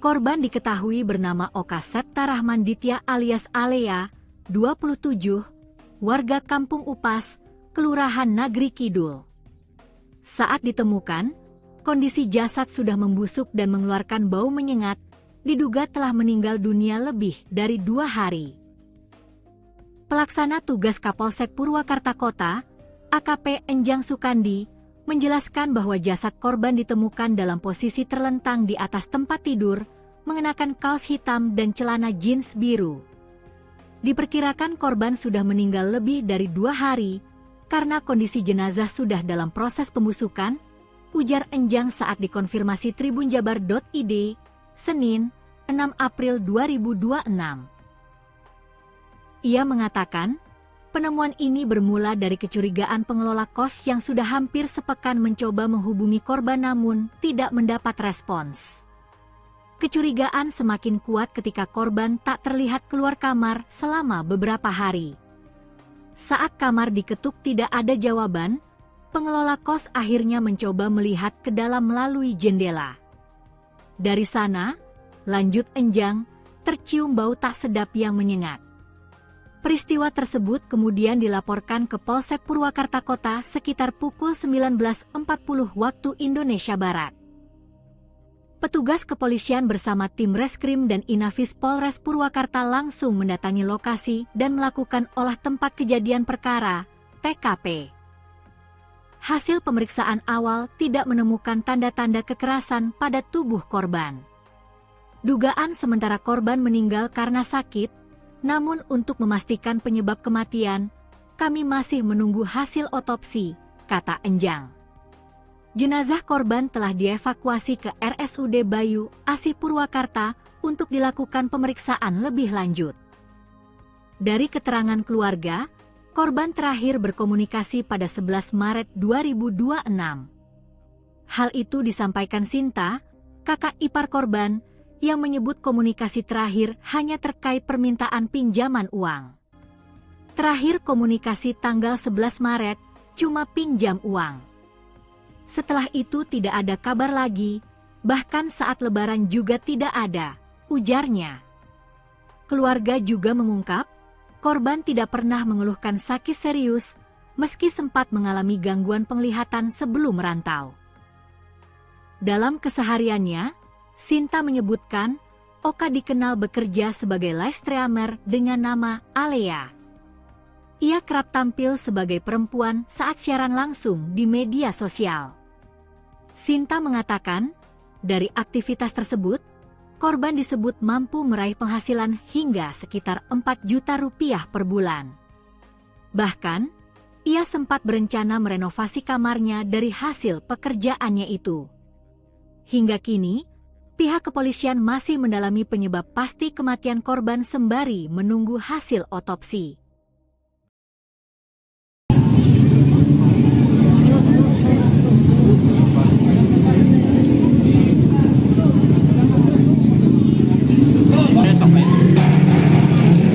Korban diketahui bernama Oka Septa Rahman Ditya alias Alea, 27, warga Kampung Upas, Kelurahan Nagri Kidul. Saat ditemukan, kondisi jasad sudah membusuk dan mengeluarkan bau menyengat, diduga telah meninggal dunia lebih dari 2 hari. Pelaksana tugas Kapolsek Purwakarta Kota, AKP Enjang Sukandi, menjelaskan bahwa jasad korban ditemukan dalam posisi terlentang di atas tempat tidur, mengenakan kaos hitam dan celana jeans biru. Diperkirakan korban sudah meninggal lebih dari 2 hari, karena kondisi jenazah sudah dalam proses pembusukan, ujar Enjang saat dikonfirmasi tribunjabar.id, Senin, 6 April 2026. Ia mengatakan, penemuan ini bermula dari kecurigaan pengelola kos yang sudah hampir sepekan mencoba menghubungi korban namun tidak mendapat respons. Kecurigaan semakin kuat ketika korban tak terlihat keluar kamar selama beberapa hari. Saat kamar diketuk tidak ada jawaban, pengelola kos akhirnya mencoba melihat ke dalam melalui jendela. Dari sana, lanjut Enjang, tercium bau tak sedap yang menyengat. Peristiwa tersebut kemudian dilaporkan ke Polsek Purwakarta Kota sekitar pukul 19.40 waktu Indonesia Barat. Petugas kepolisian bersama tim Reskrim dan Inafis Polres Purwakarta langsung mendatangi lokasi dan melakukan olah tempat kejadian perkara, TKP. Hasil pemeriksaan awal tidak menemukan tanda-tanda kekerasan pada tubuh korban. Dugaan sementara korban meninggal karena sakit, namun untuk memastikan penyebab kematian, kami masih menunggu hasil otopsi, kata Enjang. Jenazah korban telah dievakuasi ke RSUD Bayu, Asih Purwakarta untuk dilakukan pemeriksaan lebih lanjut. Dari keterangan keluarga, korban terakhir berkomunikasi pada 11 Maret 2026. Hal itu disampaikan Sinta, kakak ipar korban, yang menyebut komunikasi terakhir hanya terkait permintaan pinjaman uang. Terakhir komunikasi tanggal 11 Maret, cuma pinjam uang. Setelah itu tidak ada kabar lagi, bahkan saat lebaran juga tidak ada, ujarnya. Keluarga juga mengungkap, korban tidak pernah mengeluhkan sakit serius, meski sempat mengalami gangguan penglihatan sebelum merantau. Dalam kesehariannya, Sinta menyebutkan, Oka dikenal bekerja sebagai live streamer dengan nama Alea. Ia kerap tampil sebagai perempuan saat siaran langsung di media sosial. Sinta mengatakan, dari aktivitas tersebut, korban disebut mampu meraih penghasilan hingga sekitar 4 juta rupiah per bulan. Bahkan, ia sempat berencana merenovasi kamarnya dari hasil pekerjaannya itu. Hingga kini, pihak kepolisian masih mendalami penyebab pasti kematian korban sembari menunggu hasil otopsi.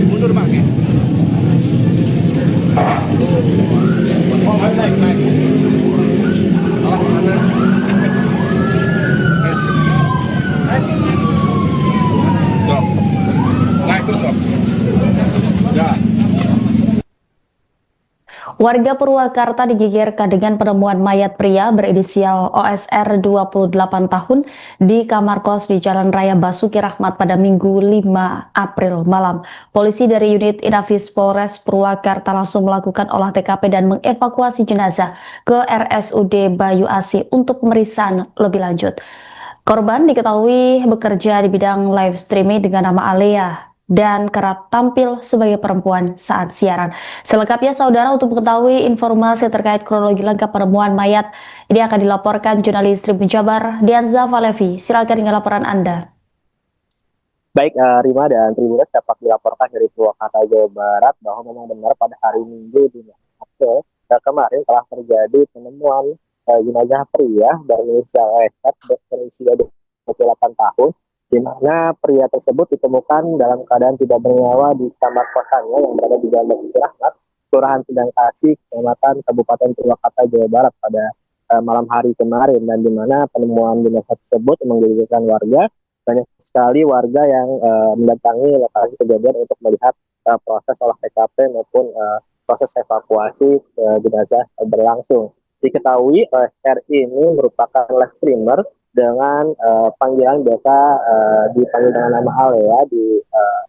Mundur Bang ya. Oh, naik. Salah mana? Stop. Naik terus stop. Ya. Warga Purwakarta digegerkan dengan penemuan mayat pria berinisial OSR 28 tahun di kamar kos di Jalan Raya Basuki Rahmat pada Minggu 5 April malam. Polisi dari unit Inafis Polres Purwakarta langsung melakukan olah TKP dan mengevakuasi jenazah ke RSUD Bayu Asih untuk pemeriksaan lebih lanjut. Korban diketahui bekerja di bidang live streaming dengan nama Alea dan kerap tampil sebagai perempuan saat siaran. Selengkapnya saudara, untuk mengetahui informasi terkait kronologi lengkap penemuan mayat ini akan dilaporkan jurnalis Tribun Jabar Dianza Valevi. Silakan dengan laporan Anda. Baik, Rima dan Tribuners, dapat dilaporkan dari Purwakarta, Jawa Barat bahwa memang benar pada hari Minggu di April kemarin telah terjadi penemuan jenazah pria berinisial OSR berusia 28 tahun, di mana pria tersebut ditemukan dalam keadaan tidak bernyawa di kamar kosannya yang berada di Jalan Basuki Rahmat, Kelurahan Sindang Kasih, Kecamatan Kabupaten Purwakarta, Jawa Barat pada malam hari kemarin, dan di mana penemuan jenazah tersebut menggegerkan warga. Banyak sekali warga yang mendatangi lokasi kejadian untuk melihat proses olah TKP maupun proses evakuasi jenazah berlangsung. Diketahui OSR ini merupakan live streamer dengan panggilan biasa dipanggil dengan nama Alea di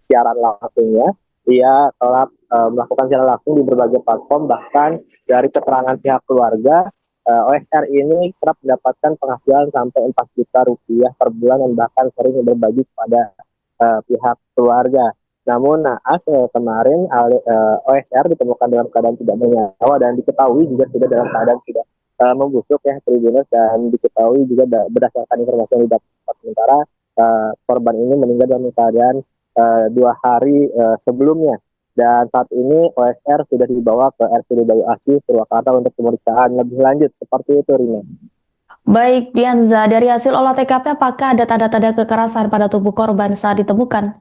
siaran langsungnya. Ia telah melakukan siaran langsung di berbagai platform, bahkan dari keterangan pihak keluarga, OSR ini kerap mendapatkan penghasilan sampai 4 juta rupiah per bulan dan bahkan sering berbagi kepada pihak keluarga. Namun naas kemarin OSR ditemukan dalam keadaan tidak bernyawa dan diketahui juga sudah dalam keadaan tidak membusuk ya Tribuners, dan diketahui juga berdasarkan informasi yang didapat sementara korban ini meninggal dalam keadaan 2 hari sebelumnya, dan saat ini OSR sudah dibawa ke RSUD Bayu Asih Purwakarta untuk pemeriksaan lebih lanjut. Seperti itu, Rina. Baik, Dianza, dari hasil olah TKP apakah ada tanda-tanda kekerasan pada tubuh korban saat ditemukan?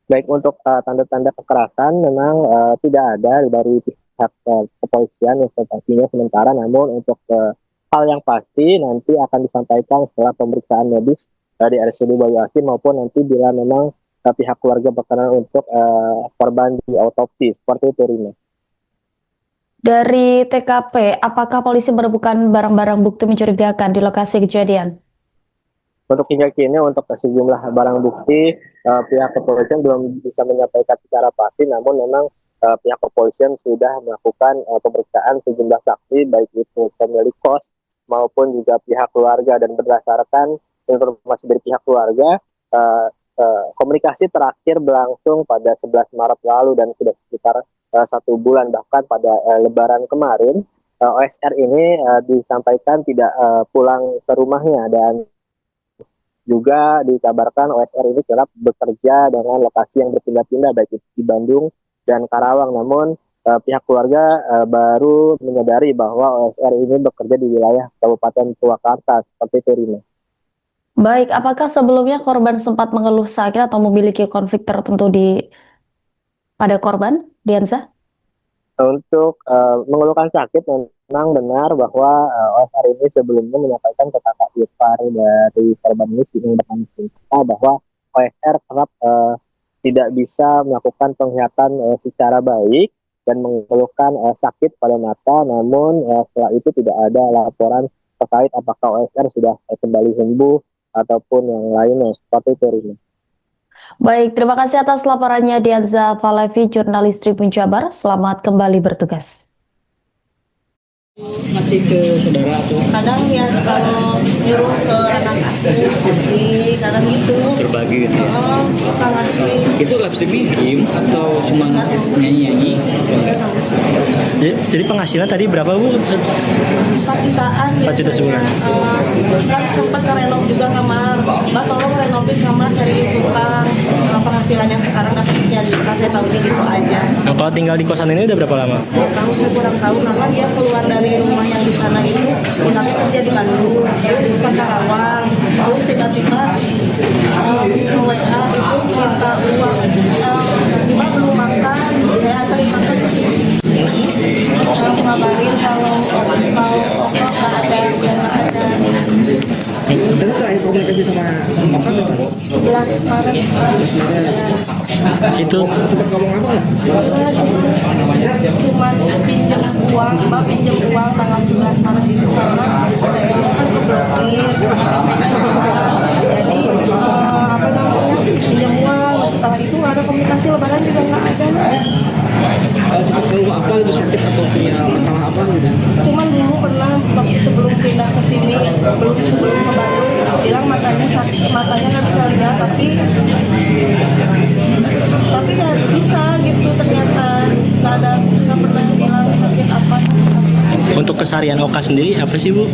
Baik, untuk tanda-tanda kekerasan memang tidak ada dari pihak kepolisian yang sepertinya sementara, namun untuk hal yang pasti nanti akan disampaikan setelah pemeriksaan medis di RSUD Bayu Asih maupun nanti bila memang pihak keluarga berkenan untuk korban di autopsi. Seperti itu, Rina. Dari TKP, apakah polisi menemukan barang-barang bukti mencurigakan di lokasi kejadian? Untuk hingga kini untuk sejumlah barang bukti pihak kepolisian belum bisa menyampaikan secara pasti, namun memang pihak kepolisian sudah melakukan pemeriksaan sejumlah saksi, baik itu pemilik kos maupun juga pihak keluarga, dan berdasarkan informasi dari pihak keluarga, komunikasi terakhir berlangsung pada 11 Maret lalu dan sudah sekitar 1 bulan. Bahkan pada Lebaran kemarin OSR ini disampaikan tidak pulang ke rumahnya, dan juga dikabarkan OSR ini kerap bekerja dengan lokasi yang berpindah-pindah, baik itu di Bandung dan Karawang. Namun pihak keluarga baru menyadari bahwa OSR ini bekerja di wilayah Kabupaten Purwakarta, seperti itu, Rina. Baik, apakah sebelumnya korban sempat mengeluh sakit atau memiliki konflik tertentu pada korban, Dianza? Untuk mengeluhkan sakit, memang benar bahwa OSR ini sebelumnya menyampaikan ke kakak ipar dari korban ini, bahwa OSR kerap tidak bisa melakukan penglihatan secara baik dan mengeluhkan sakit pada mata. Namun setelah itu tidak ada laporan terkait apakah OSR sudah kembali sembuh ataupun yang lainnya, seperti itu, Rina. Baik, terima kasih atas laporannya Dianza Falevi, jurnalis Tribun Jabar. Selamat kembali bertugas. Masih ke saudara atau Kadang ya kalau nyuruh ke anak aku sih, kadang gitu. berbagi gitu ya? Oh, suka ngasih. Itu live streaming game atau cuma nyanyi-nyanyi? Jadi penghasilan tadi berapa, Bu? 4 jutaan 4 juta sebulan. Kan sempat ngerenov juga kamar. Mbak tolong renovain kamar dari tukang. Penghasilan yang sekarang dapat sekian juta, saya tahu gitu aja. Nah, kalau tinggal di kosan ini udah berapa lama? Tahu saya kurang tahu karena dia keluar dari rumah yang di sana itu, pindahnya kerja di Bandung, terus ke Karawang, terus tiba-tiba WA itu minta uang, Mbak belum makan, saya anterin makan ke sini. Ngabarin kalau nggak ada. Tapi terakhir komunikasi sama Oka kapan? 11 Maret. Itu Sempat ngomong apa nggak? Cuman pinjam uang, Mbak pinjam uang tanggal 11 Maret itu karena ATM-nya kan keblokir, KTP-nya hilang. Jadi pinjam uang. Setelah itu nggak ada komunikasi, lebaran juga nggak ada. Sempat keluh apa gitu, sakit atau punya masalah apa gitu? Cuman dulu pernah waktu sebelum pindah ke sini, sebelum ke Bandung, bilang matanya sakit, matanya nggak bisa lihat, tapi nggak bisa gitu, ternyata nggak pernah bilang sakit apa. untuk keseharian Oka sendiri apa sih, Bu?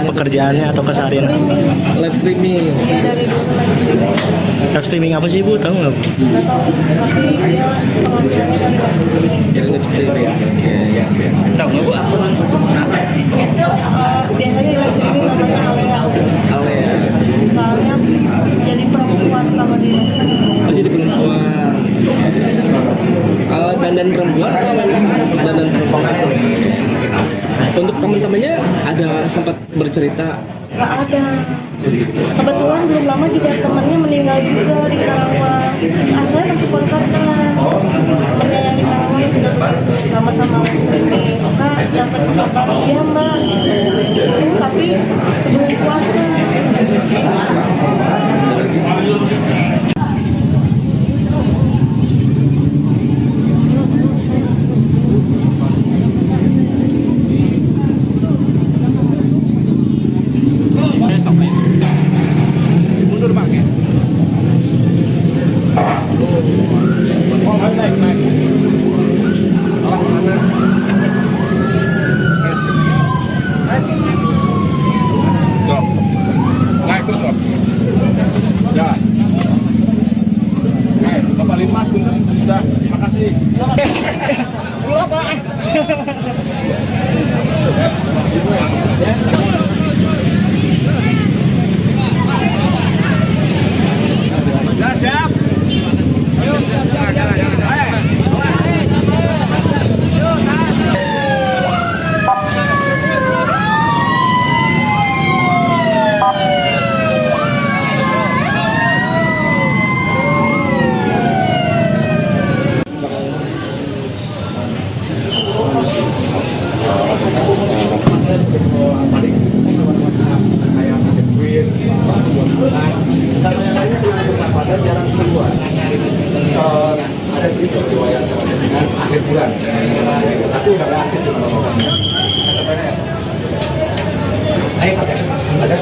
Pekerjaannya atau keseharian? Live streaming. Iya, dari dulu live streaming. Live streaming apa sih, Bu? Tahu nggak, Bu? Nggak tahu, tapi dia penghasilannya dari live streaming. Yang live streaming ya. Tahu nggak, Bu? Aku Biasanya di live streaming namanya Alea. Alea. Soalnya jadi perempuan kalau di live streaming. Oh, jadi perempuan. Dandan perempuan atau dandan perempuan? Untuk teman-temannya ada sempat bercerita? Nggak ada. Kebetulan belum lama juga temannya meninggal juga di Karawang. Itu saya masih kontak kan. Temannya yang di Karawang juga begitu, sama-sama live streaming. Kak dapat kabar, iya Mbak gitu. Itu tapi sebelum puasa. Mundur Pak ya. Oh, naik. Alah mana? Stop. Naik terus, Om. Jalan. Naik, Bapak Limas, sudah. Terima kasih. Pulang, Pak. Sudah siap. Ayo, jalan. Sama yang lainnya cuma bersahabat, jarang keluar. Ada sedikit riwayat dengan akhir bulan, tapi udah nggak aktif di mana-mana. Ada.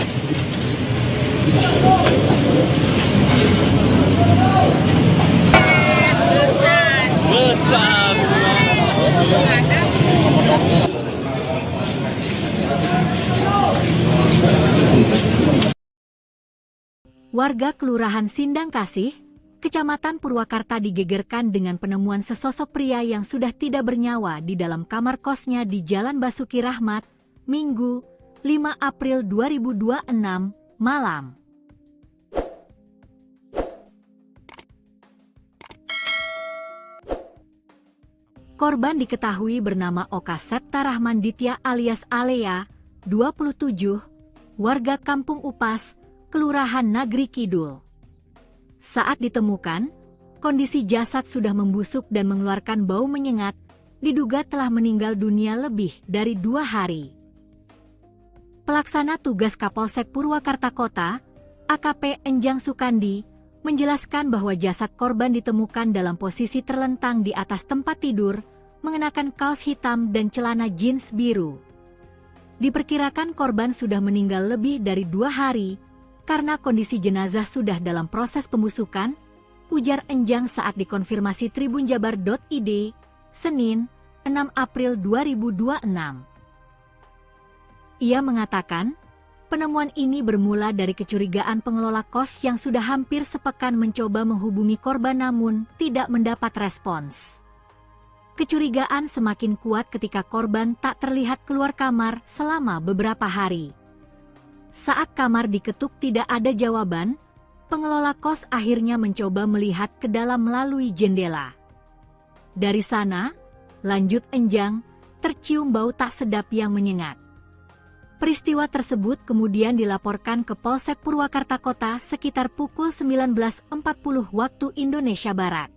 Warga Kelurahan Sindang Kasih Kecamatan Purwakarta digegerkan dengan penemuan sesosok pria yang sudah tidak bernyawa di dalam kamar kosnya di Jalan Basuki Rahmat, Minggu, 5 April 2026, malam. Korban diketahui bernama Oka Septa Rahman Ditya alias Alea, 27, warga Kampung Upas, Kelurahan Nagri Kidul. Saat ditemukan, kondisi jasad sudah membusuk dan mengeluarkan bau menyengat, diduga telah meninggal dunia lebih dari 2 hari. Pelaksana tugas Kapolsek Purwakarta Kota, AKP Enjang Sukandi, menjelaskan bahwa jasad korban ditemukan dalam posisi terlentang di atas tempat tidur, mengenakan kaos hitam dan celana jeans biru. Diperkirakan korban sudah meninggal lebih dari 2 hari, karena kondisi jenazah sudah dalam proses pembusukan, ujar Enjang saat dikonfirmasi tribunjabar.id, Senin, 6 April 2026. Ia mengatakan, penemuan ini bermula dari kecurigaan pengelola kos yang sudah hampir sepekan mencoba menghubungi korban namun tidak mendapat respons. Kecurigaan semakin kuat ketika korban tak terlihat keluar kamar selama beberapa hari. Saat kamar diketuk tidak ada jawaban, pengelola kos akhirnya mencoba melihat ke dalam melalui jendela. Dari sana, lanjut Enjang, tercium bau tak sedap yang menyengat. Peristiwa tersebut kemudian dilaporkan ke Polsek Purwakarta Kota sekitar pukul 19.40 waktu Indonesia Barat.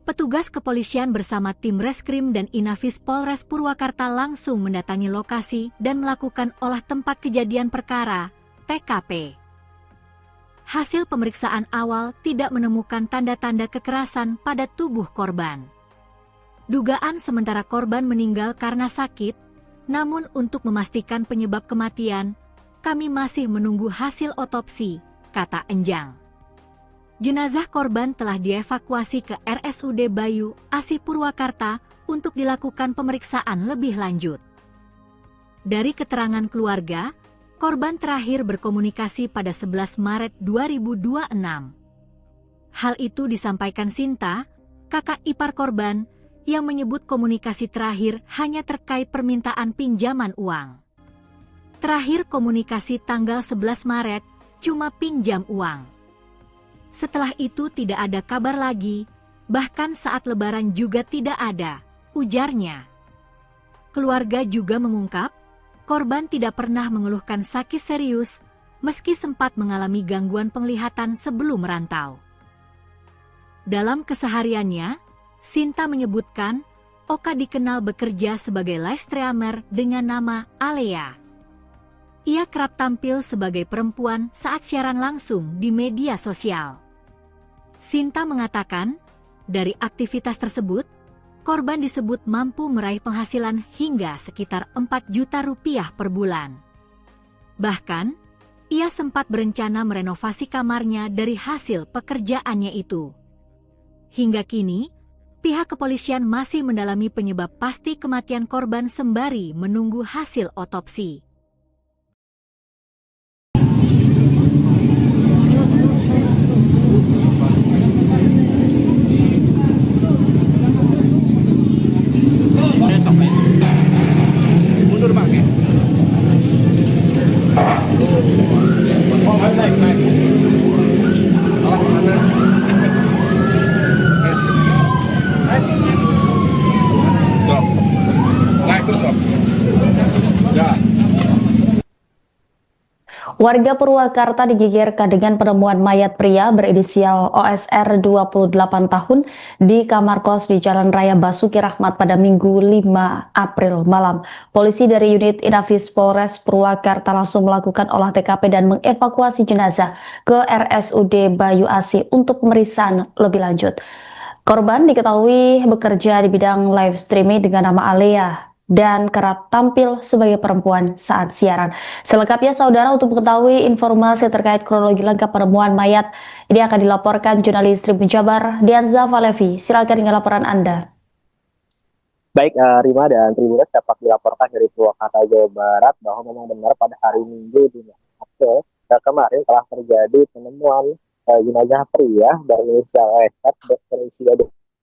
Petugas kepolisian bersama tim Reskrim dan Inafis Polres Purwakarta langsung mendatangi lokasi dan melakukan olah tempat kejadian perkara, TKP. Hasil pemeriksaan awal tidak menemukan tanda-tanda kekerasan pada tubuh korban. Dugaan sementara korban meninggal karena sakit, namun untuk memastikan penyebab kematian, kami masih menunggu hasil otopsi, kata Enjang. Jenazah korban telah dievakuasi ke RSUD Bayu Asih Purwakarta untuk dilakukan pemeriksaan lebih lanjut. Dari keterangan keluarga, korban terakhir berkomunikasi pada 11 Maret 2026. Hal itu disampaikan Sinta, kakak ipar korban, yang menyebut komunikasi terakhir hanya terkait permintaan pinjaman uang. Terakhir komunikasi tanggal 11 Maret, cuma pinjam uang. Setelah itu tidak ada kabar lagi, bahkan saat lebaran juga tidak ada, ujarnya. Keluarga juga mengungkap, korban tidak pernah mengeluhkan sakit serius, meski sempat mengalami gangguan penglihatan sebelum merantau. Dalam kesehariannya, Sinta menyebutkan, Oka dikenal bekerja sebagai live streamer dengan nama Alea. Ia kerap tampil sebagai perempuan saat siaran langsung di media sosial. Sinta mengatakan, dari aktivitas tersebut, korban disebut mampu meraih penghasilan hingga sekitar 4 juta rupiah per bulan. Bahkan, ia sempat berencana merenovasi kamarnya dari hasil pekerjaannya itu. Hingga kini, pihak kepolisian masih mendalami penyebab pasti kematian korban sembari menunggu hasil otopsi. Mundur Bang ya. Oh, naik. Alah mana? Stop. Naik terus stop. Ya. Warga Purwakarta digegerkan dengan penemuan mayat pria berinisial OSR 28 tahun di kamar kos di Jalan Raya Basuki Rahmat pada Minggu 5 April malam. Polisi dari unit Inafis Polres Purwakarta langsung melakukan olah TKP dan mengevakuasi jenazah ke RSUD Bayu Asih untuk pemeriksaan lebih lanjut. Korban diketahui bekerja di bidang live streaming dengan nama Alea dan kerap tampil sebagai perempuan saat siaran. Selengkapnya saudara, untuk mengetahui informasi terkait kronologi lengkap penemuan mayat ini akan dilaporkan jurnalis Tribun Jabar Dianza Valevi. Silakan dengan laporan Anda. Baik, Rima dan Tribuners, dapat dilaporkan dari Purwakarta, Jawa Barat bahwa memang benar pada hari Minggu 5 April kemarin telah terjadi penemuan jenazah pria berinisial OSR berusia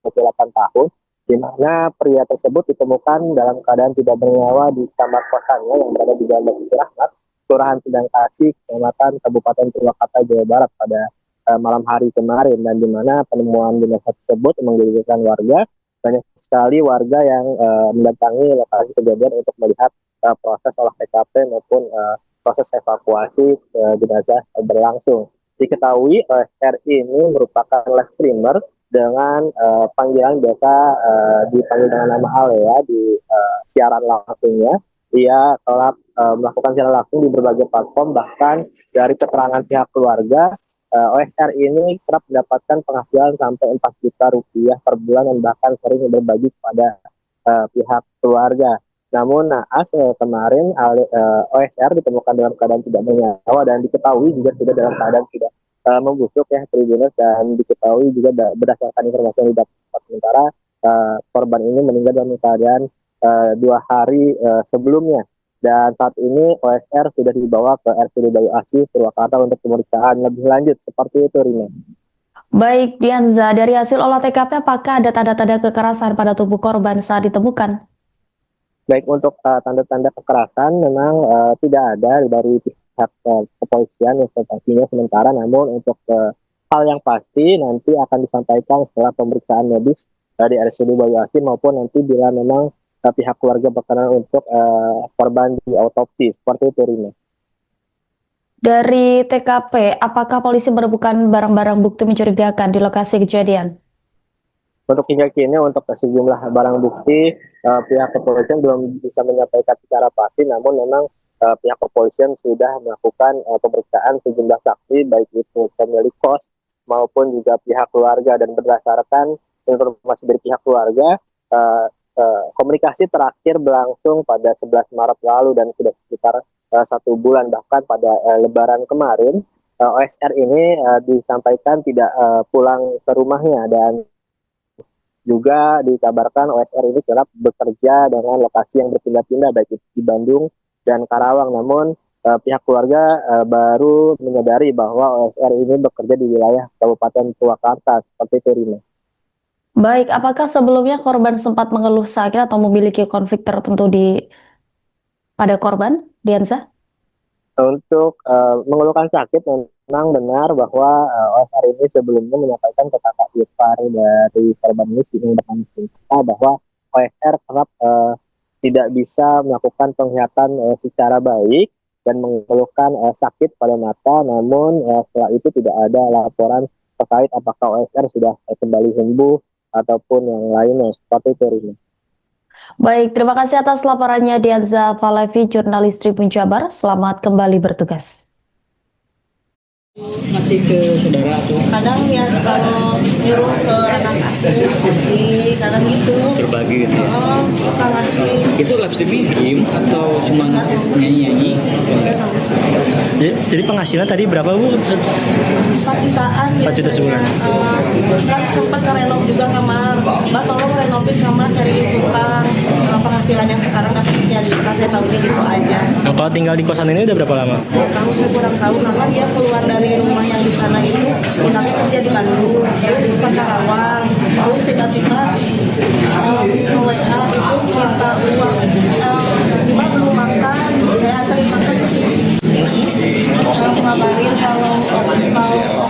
28 tahun, di mana pria tersebut ditemukan dalam keadaan tidak bernyawa di kamar kosannya yang berada di Jalan Basuki Rahmat, Kelurahan Sindang Kasih, Kecamatan Kabupaten Purwakarta, Jawa Barat pada malam hari kemarin, dan di mana penemuan jenazah tersebut menggegerkan warga. Banyak sekali warga yang mendatangi lokasi kejadian untuk melihat proses olah TKP maupun proses evakuasi jenazah berlangsung. Diketahui OSR ini merupakan live streamer dengan panggilan biasa dipanggil dengan nama Ale ya di siaran langsungnya. Ia telah melakukan siaran langsung di berbagai platform, bahkan dari keterangan pihak keluarga OSR ini kerap mendapatkan penghasilan sampai 4 juta rupiah per bulan dan bahkan sering berbagi kepada pihak keluarga. Namun naas kemarin OSR ditemukan dalam keadaan tidak bernyawa dan diketahui juga sudah dalam keadaan tidak membusuk ya Tribuners, dan diketahui juga berdasarkan informasi yang didapat sementara korban ini meninggal dalam keadaan 2 hari sebelumnya, dan saat ini OSR sudah dibawa ke RSUD Bayu Asih Purwakarta untuk pemeriksaan lebih lanjut. Seperti itu, Rina. Baik, Dianza, dari hasil olah TKP apakah ada tanda-tanda kekerasan pada tubuh korban saat ditemukan? Baik, untuk tanda-tanda kekerasan memang tidak ada dari pihak kepolisian yang sepertinya sementara, namun untuk hal yang pasti nanti akan disampaikan setelah pemeriksaan medis dari RSUD Bayu Asih maupun nanti bila memang pihak keluarga berkenan untuk korban di autopsi. Seperti itu, Rina. Dari TKP, apakah polisi menemukan barang-barang bukti mencurigakan di lokasi kejadian? Untuk hingga kini untuk sejumlah barang bukti pihak kepolisian belum bisa menyampaikan secara pasti, namun memang pihak kepolisian sudah melakukan pemeriksaan sejumlah saksi baik itu pemilik kos maupun juga pihak keluarga, dan berdasarkan informasi dari pihak keluarga komunikasi terakhir berlangsung pada 11 Maret lalu dan sudah sekitar 1 bulan, bahkan pada Lebaran kemarin OSR ini disampaikan tidak pulang ke rumahnya, dan juga dikabarkan OSR ini kerap bekerja dengan lokasi yang berpindah-pindah baik di Bandung dan Karawang. Namun pihak keluarga baru menyadari bahwa OSR ini bekerja di wilayah Kabupaten Purwakarta. Seperti itu, Rina. Baik, apakah sebelumnya korban sempat mengeluh sakit atau memiliki konflik tertentu pada korban, Dianza? Untuk mengeluhkan sakit, memang benar bahwa OSR ini sebelumnya menyampaikan ke kakak ipar dari korban ini bahwa OSR kerap tidak bisa melakukan penglihatan secara baik dan mengeluhkan sakit pada mata, namun setelah itu tidak ada laporan terkait apakah OSR sudah kembali sembuh ataupun yang lainnya. Seperti itu, Rina. Baik, terima kasih atas laporannya Dianza Falevi, jurnalis Tribun Jabar. Selamat kembali bertugas. Ngasih ke saudara tuh Kadang ya kalau nyuruh ke anak aku sih, kadang gitu. berbagi gitu ya. Suka ngasih. Itu live streaming game atau cuma nyanyi-nyanyi? Jadi penghasilan tadi berapa, Bu? 4 jutaan 4 juta sebulan. Kan sempat ngerenov juga kamar. Mbak tolong renovin kamar cari tukang. Penghasilan yang sekarang dapat 3 juta, saya tahu gitu aja. Nah, kalau tinggal di kosan ini udah berapa lama? Kamu saya kurang tahu karena dia keluar dari rumah yang di sana itu pindahnya kerja di Bandung, terus ke Karawang, terus tiba-tiba WA itu minta uang, Mbak belum makan, saya anterin makan ke sini. Ngabarin kalau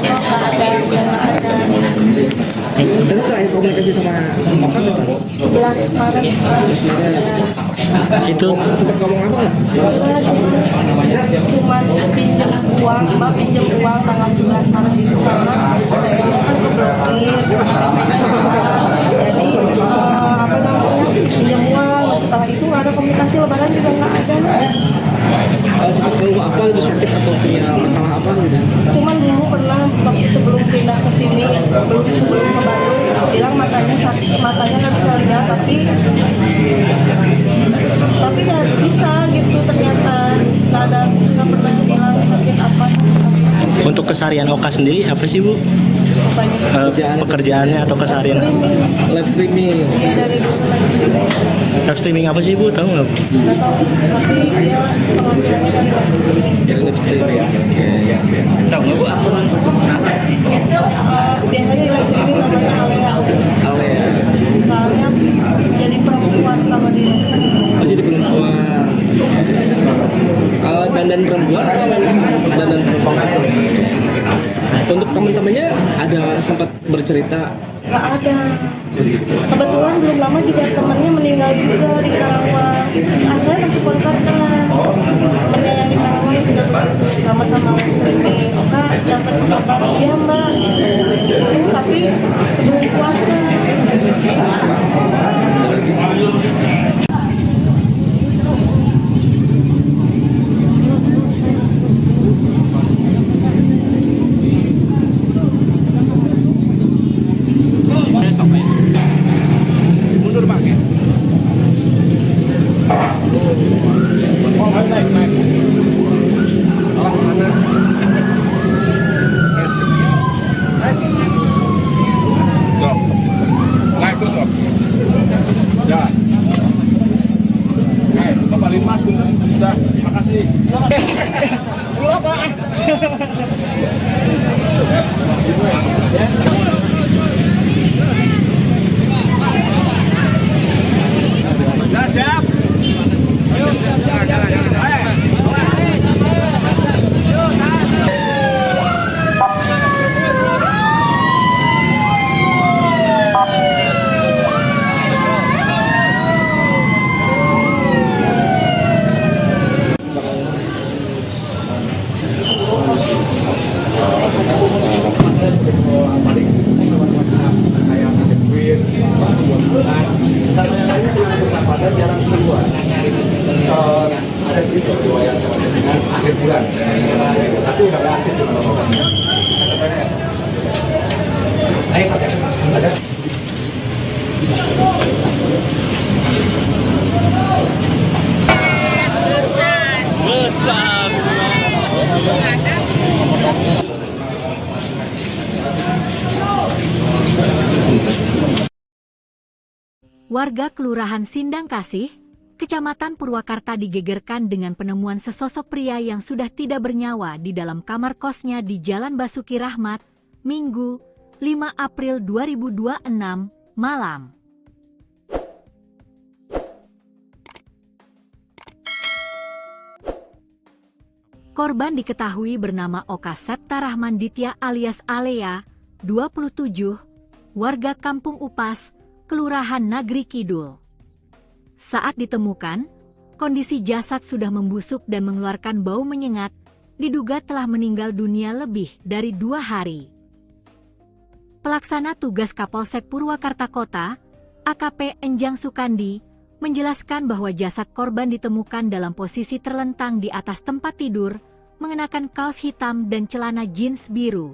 nggak ada. Itu terakhir komunikasi sama Oka kapan? 11 Maret. Itu Sempat ngomong apa? Cuma pinjam uang, Mbak pinjam uang tanggal 11 Maret itu karena ATM-nya kan keblokir, KTP-nya juga. Jadi pinjam uang. Setelah itu nggak ada komunikasi, lebaran juga nggak ada. Sempat ngomong apa itu, sakit atau punya masalah apa gitu? Cuman dulu pernah waktu sebelum pindah ke sini, sebelum ke Bandung, bilang matanya sakit, matanya nggak bisa lihat, tapi nggak bisa gitu, ternyata nggak pernah bilang sakit apa. untuk keseharian Oka sendiri apa sih, Bu? apanya? Pekerjaannya atau keseharian? Live streaming. Iya, dari dulu live streaming. Live streaming apa sih Bu? Tahu nggak? Nggak tahu, tapi dia penghasilannya dari live streaming. Yang live streaming ya. Oke. Tahu nggak Bu akun kenapa? Biasanya di live streaming namanya Alea. Alea. Soalnya jadi perempuan kalau di live streaming. Oh jadi perempuan. Dandan perempuan atau dandan perempuan? Untuk teman-temannya ada sempat bercerita? Nggak ada. Kebetulan belum lama juga temannya meninggal juga di Karawang. Itu saya masih kontak kan. Temannya yang di Karawang juga begitu, sama-sama live streaming. Kak, dapat kabar iya Mbak gitu. Itu tapi sebelum puasa. Mundur Pak ya. Oh, naik. Oh, mana? So. Naik terus, Om. Jalan. Naik, Bapak Linmas sudah. Terima kasih. Pulang, Pak. Nah, siap. Ayo, jalan. Sama yang lainnya cuma bersahabatan jarang keluar. Ada sedikit riwayat dengan akhir bulan, tapi udah nggak aktif di mana-mana. Ada. Warga Kelurahan Sindang Kasih, Kecamatan Purwakarta digegerkan dengan penemuan sesosok pria yang sudah tidak bernyawa di dalam kamar kosnya di Jalan Basuki Rahmat, Minggu, 5 April 2026, malam. Korban diketahui bernama Oka Septa Rahman Ditya alias Alea, 27, warga Kampung Upas, Kelurahan Nagri Kidul. Saat ditemukan, kondisi jasad sudah membusuk dan mengeluarkan bau menyengat, diduga telah meninggal dunia lebih dari 2 hari. Pelaksana tugas Kapolsek Purwakarta Kota, AKP Enjang Sukandi, menjelaskan bahwa jasad korban ditemukan dalam posisi terlentang di atas tempat tidur, mengenakan kaos hitam dan celana jeans biru.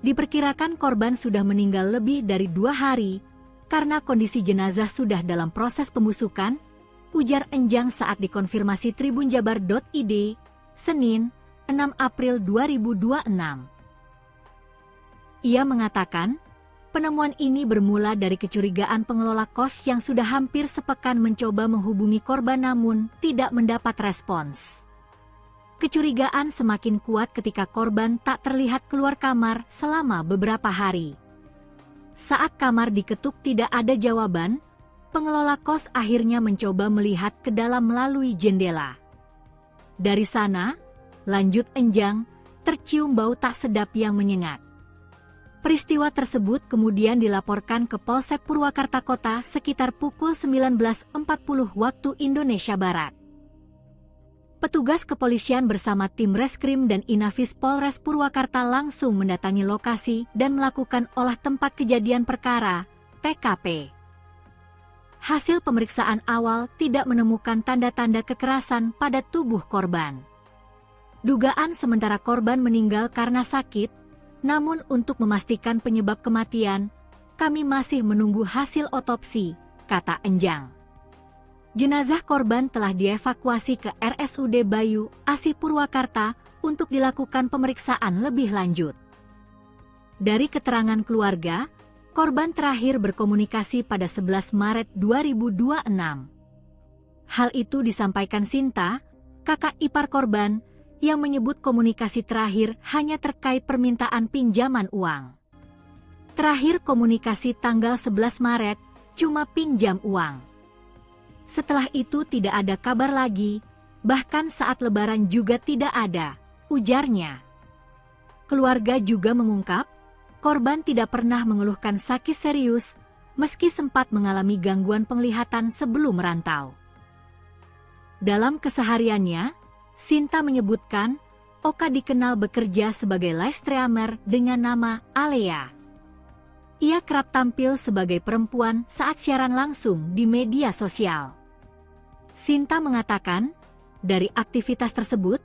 Diperkirakan korban sudah meninggal lebih dari 2 hari, karena kondisi jenazah sudah dalam proses pembusukan, ujar Enjang saat dikonfirmasi tribunjabar.id, Senin, 6 April 2026. Ia mengatakan, penemuan ini bermula dari kecurigaan pengelola kos yang sudah hampir sepekan mencoba menghubungi korban namun tidak mendapat respons. Kecurigaan semakin kuat ketika korban tak terlihat keluar kamar selama beberapa hari. Saat kamar diketuk tidak ada jawaban, pengelola kos akhirnya mencoba melihat ke dalam melalui jendela. Dari sana, lanjut Enjang, tercium bau tak sedap yang menyengat. Peristiwa tersebut kemudian dilaporkan ke Polsek Purwakarta Kota sekitar pukul 19.40 waktu Indonesia Barat. Petugas kepolisian bersama tim Reskrim dan Inafis Polres Purwakarta langsung mendatangi lokasi dan melakukan olah tempat kejadian perkara, TKP. Hasil pemeriksaan awal tidak menemukan tanda-tanda kekerasan pada tubuh korban. Dugaan sementara korban meninggal karena sakit, namun untuk memastikan penyebab kematian, kami masih menunggu hasil otopsi, kata Enjang. Jenazah korban telah dievakuasi ke RSUD Bayu, Asih Purwakarta untuk dilakukan pemeriksaan lebih lanjut. Dari keterangan keluarga, korban terakhir berkomunikasi pada 11 Maret 2026. Hal itu disampaikan Sinta, kakak ipar korban, yang menyebut komunikasi terakhir hanya terkait permintaan pinjaman uang. Terakhir komunikasi tanggal 11 Maret, cuma pinjam uang. Setelah itu tidak ada kabar lagi, bahkan saat lebaran juga tidak ada, ujarnya. Keluarga juga mengungkap, korban tidak pernah mengeluhkan sakit serius, meski sempat mengalami gangguan penglihatan sebelum merantau. Dalam kesehariannya, Sinta menyebutkan, Oka dikenal bekerja sebagai live streamer dengan nama Alea. Ia kerap tampil sebagai perempuan saat siaran langsung di media sosial. Sinta mengatakan, dari aktivitas tersebut,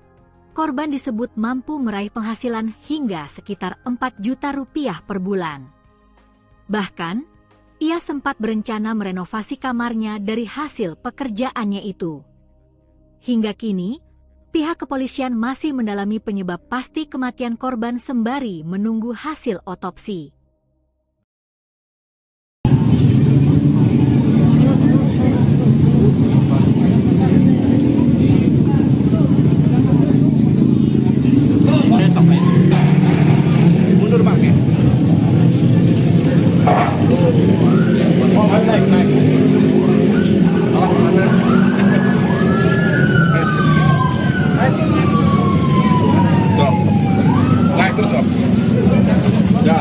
korban disebut mampu meraih penghasilan hingga sekitar 4 juta rupiah per bulan. Bahkan, ia sempat berencana merenovasi kamarnya dari hasil pekerjaannya itu. Hingga kini, pihak kepolisian masih mendalami penyebab pasti kematian korban sembari menunggu hasil otopsi. Mundur Bang ya. Oh, naik. Oh, mana? Stop. Naik terus, Om. Ya.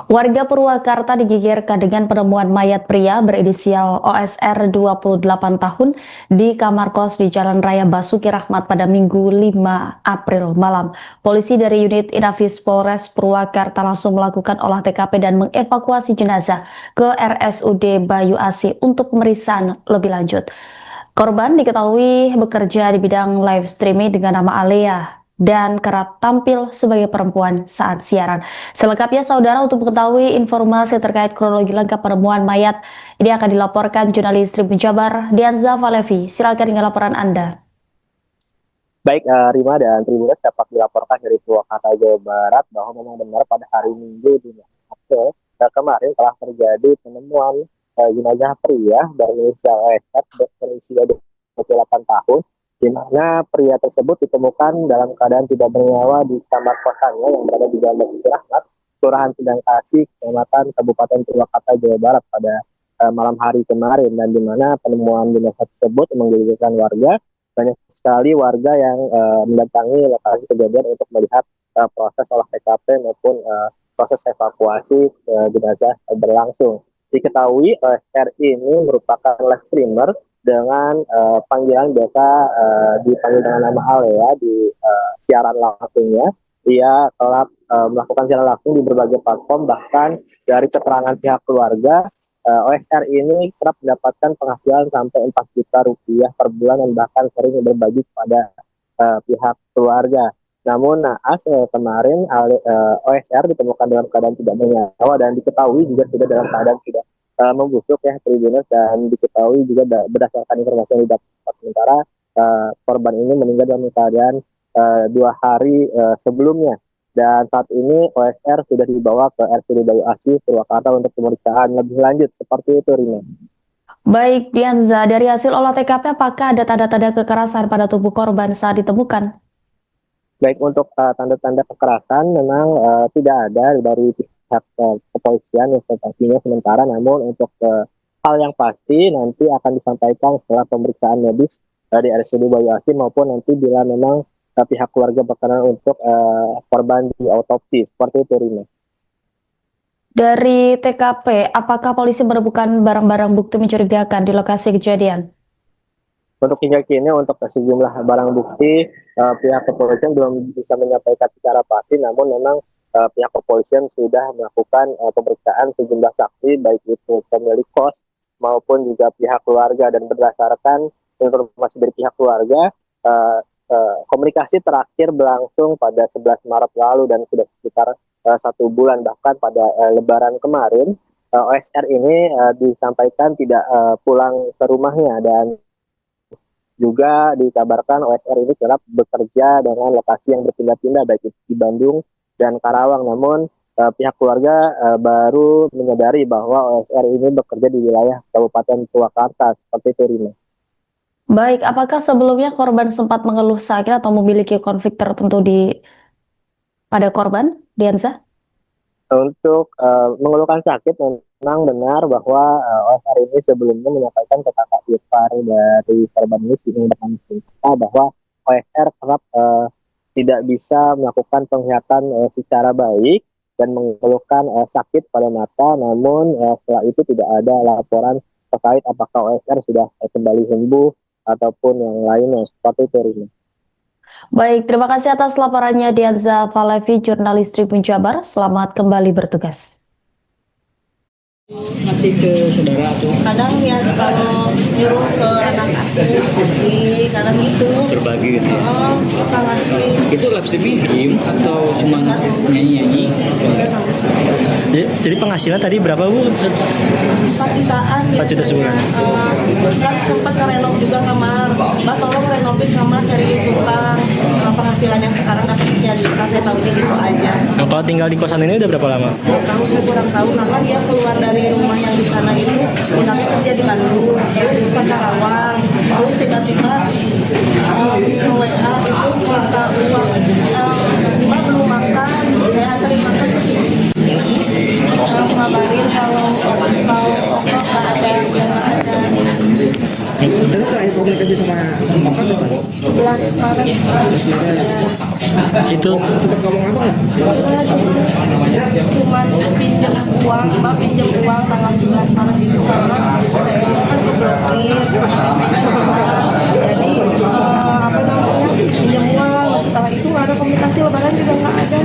Warga Purwakarta digegerkan dengan penemuan mayat pria berinisial OSR 28 tahun di kamar kos di Jalan Raya Basuki Rahmat pada Minggu 5 April malam. Polisi dari unit Inafis Polres Purwakarta langsung melakukan olah TKP dan mengevakuasi jenazah ke RSUD Bayu Asih untuk pemeriksaan lebih lanjut. Korban diketahui bekerja di bidang live streaming dengan nama Alea dan kerap tampil sebagai perempuan saat siaran. Selengkapnya saudara, untuk mengetahui informasi terkait kronologi lengkap penemuan mayat ini akan dilaporkan jurnalis Tribun Jabar Dianza Valevi. Silakan dengan laporan Anda. Baik, Rima dan Tribuners, dapat dilaporkan dari Purwakarta, Jawa Barat bahwa memang benar pada hari Minggu di April kemarin telah terjadi penemuan jenazah pria berinisial OSR berusia 28 tahun, di mana pria tersebut ditemukan dalam keadaan tidak bernyawa di kamar kosannya yang berada di Jalan Basuki Rahmat, Kelurahan Sindang Kasih, Kecamatan Kabupaten Purwakarta, Jawa Barat pada malam hari kemarin, dan di mana penemuan jenazah tersebut menggegerkan warga. Banyak sekali warga yang mendatangi lokasi kejadian untuk melihat proses olah TKP maupun proses evakuasi jenazah berlangsung. Diketahui OSR ini merupakan live streamer dengan panggilan biasa dipanggil dengan nama Alea di siaran langsungnya. Ia telah melakukan siaran langsung di berbagai platform, bahkan dari keterangan pihak keluarga, OSR ini kerap mendapatkan penghasilan sampai 4 juta rupiah per bulan dan bahkan sering berbagi kepada pihak keluarga. Namun naas kemarin OSR ditemukan dalam keadaan tidak bernyawa dan diketahui juga sudah dalam keadaan tidak membusuk ya Tribuners, dan diketahui juga berdasarkan informasi yang didapat sementara korban ini meninggal dalam keadaan 2 hari sebelumnya, dan saat ini OSR sudah dibawa ke RSUD Bayu Asih Purwakarta untuk pemeriksaan lebih lanjut. Seperti itu, Rina. Baik, Dianza, dari hasil olah TKP apakah ada tanda-tanda kekerasan pada tubuh korban saat ditemukan? Baik, untuk tanda-tanda kekerasan memang tidak ada dari pihak kepolisian yang sementara, namun untuk hal yang pasti nanti akan disampaikan setelah pemeriksaan medis dari RSUD Bayu Asih maupun nanti bila memang pihak keluarga berkenan untuk korban di autopsi. Seperti itu, Rina. Dari TKP, apakah polisi menemukan barang-barang bukti mencurigakan di lokasi kejadian? Untuk hingga kini untuk sejumlah barang bukti pihak kepolisian belum bisa menyampaikan secara pasti, namun memang pihak kepolisian sudah melakukan pemeriksaan sejumlah saksi, baik itu pemilik kos maupun juga pihak keluarga, dan berdasarkan informasi dari pihak keluarga, komunikasi terakhir berlangsung pada 11 Maret lalu dan sudah sekitar 1 bulan, bahkan pada Lebaran kemarin OSR ini disampaikan tidak pulang ke rumahnya, dan juga dikabarkan OSR ini kerap bekerja dengan lokasi yang berpindah-pindah, baik itu di Bandung dan Karawang. Namun pihak keluarga baru menyadari bahwa OSR ini bekerja di wilayah Kabupaten Purwakarta, seperti itu, Rina. Baik, apakah sebelumnya korban sempat mengeluh sakit atau memiliki konflik tertentu pada korban, Dianza? Untuk mengeluhkan sakit, memang benar bahwa OSR ini sebelumnya menyampaikan ke kakak ipar dari korban ini dengan cerita bahwa OSR kerap tidak bisa melakukan penglihatan secara baik dan mengeluhkan sakit pada mata. Namun setelah itu tidak ada laporan terkait apakah OSR sudah kembali sembuh ataupun yang lainnya, seperti itu, Rina. Baik, terima kasih atas laporannya Dianza Falevi, jurnalis Tribun Jabar. Selamat kembali bertugas. Masih ke saudara tuh Kadang ya kalau nyuruh ke anak aku sih, kadang gitu. berbagi gitu ya. Oh, kita ngasih. Itu live streaming game atau cuma nyanyi-nyanyi? Jadi penghasilan tadi berapa, Bu? 4 jutaan 4 juta sebulan. Kan sempat ngerenov juga kamar. Mbak tolong renovain kamar, cari tukang. Penghasilan yang sekarang dapat sekian juta, saya tahu gitu aja. Nah, kalau tinggal di kosan ini udah berapa lama? Tahu saya kurang tahu, karena dia keluar dari rumah yang di sana itu, pindahnya kerja di Bandung, terus ke Karawang, terus tiba-tiba WA itu minta uang, Mbak belum makan, saya anterin makan ke sini. Ngabarin kalau Oko nggak ada, udah nggak ada. Itu terakhir komunikasi sama Oka kapan? 11 Maret. Itu Sempat ngomong apa nggak? Cuman pinjam uang, Mbak pinjam uang tanggal 11 Maret itu karena ATM-nya kan keblokir, KTP-nya hilang. Jadi apa namanya, pinjam uang. Setelah itu nggak ada komunikasi, lebaran juga nggak ada.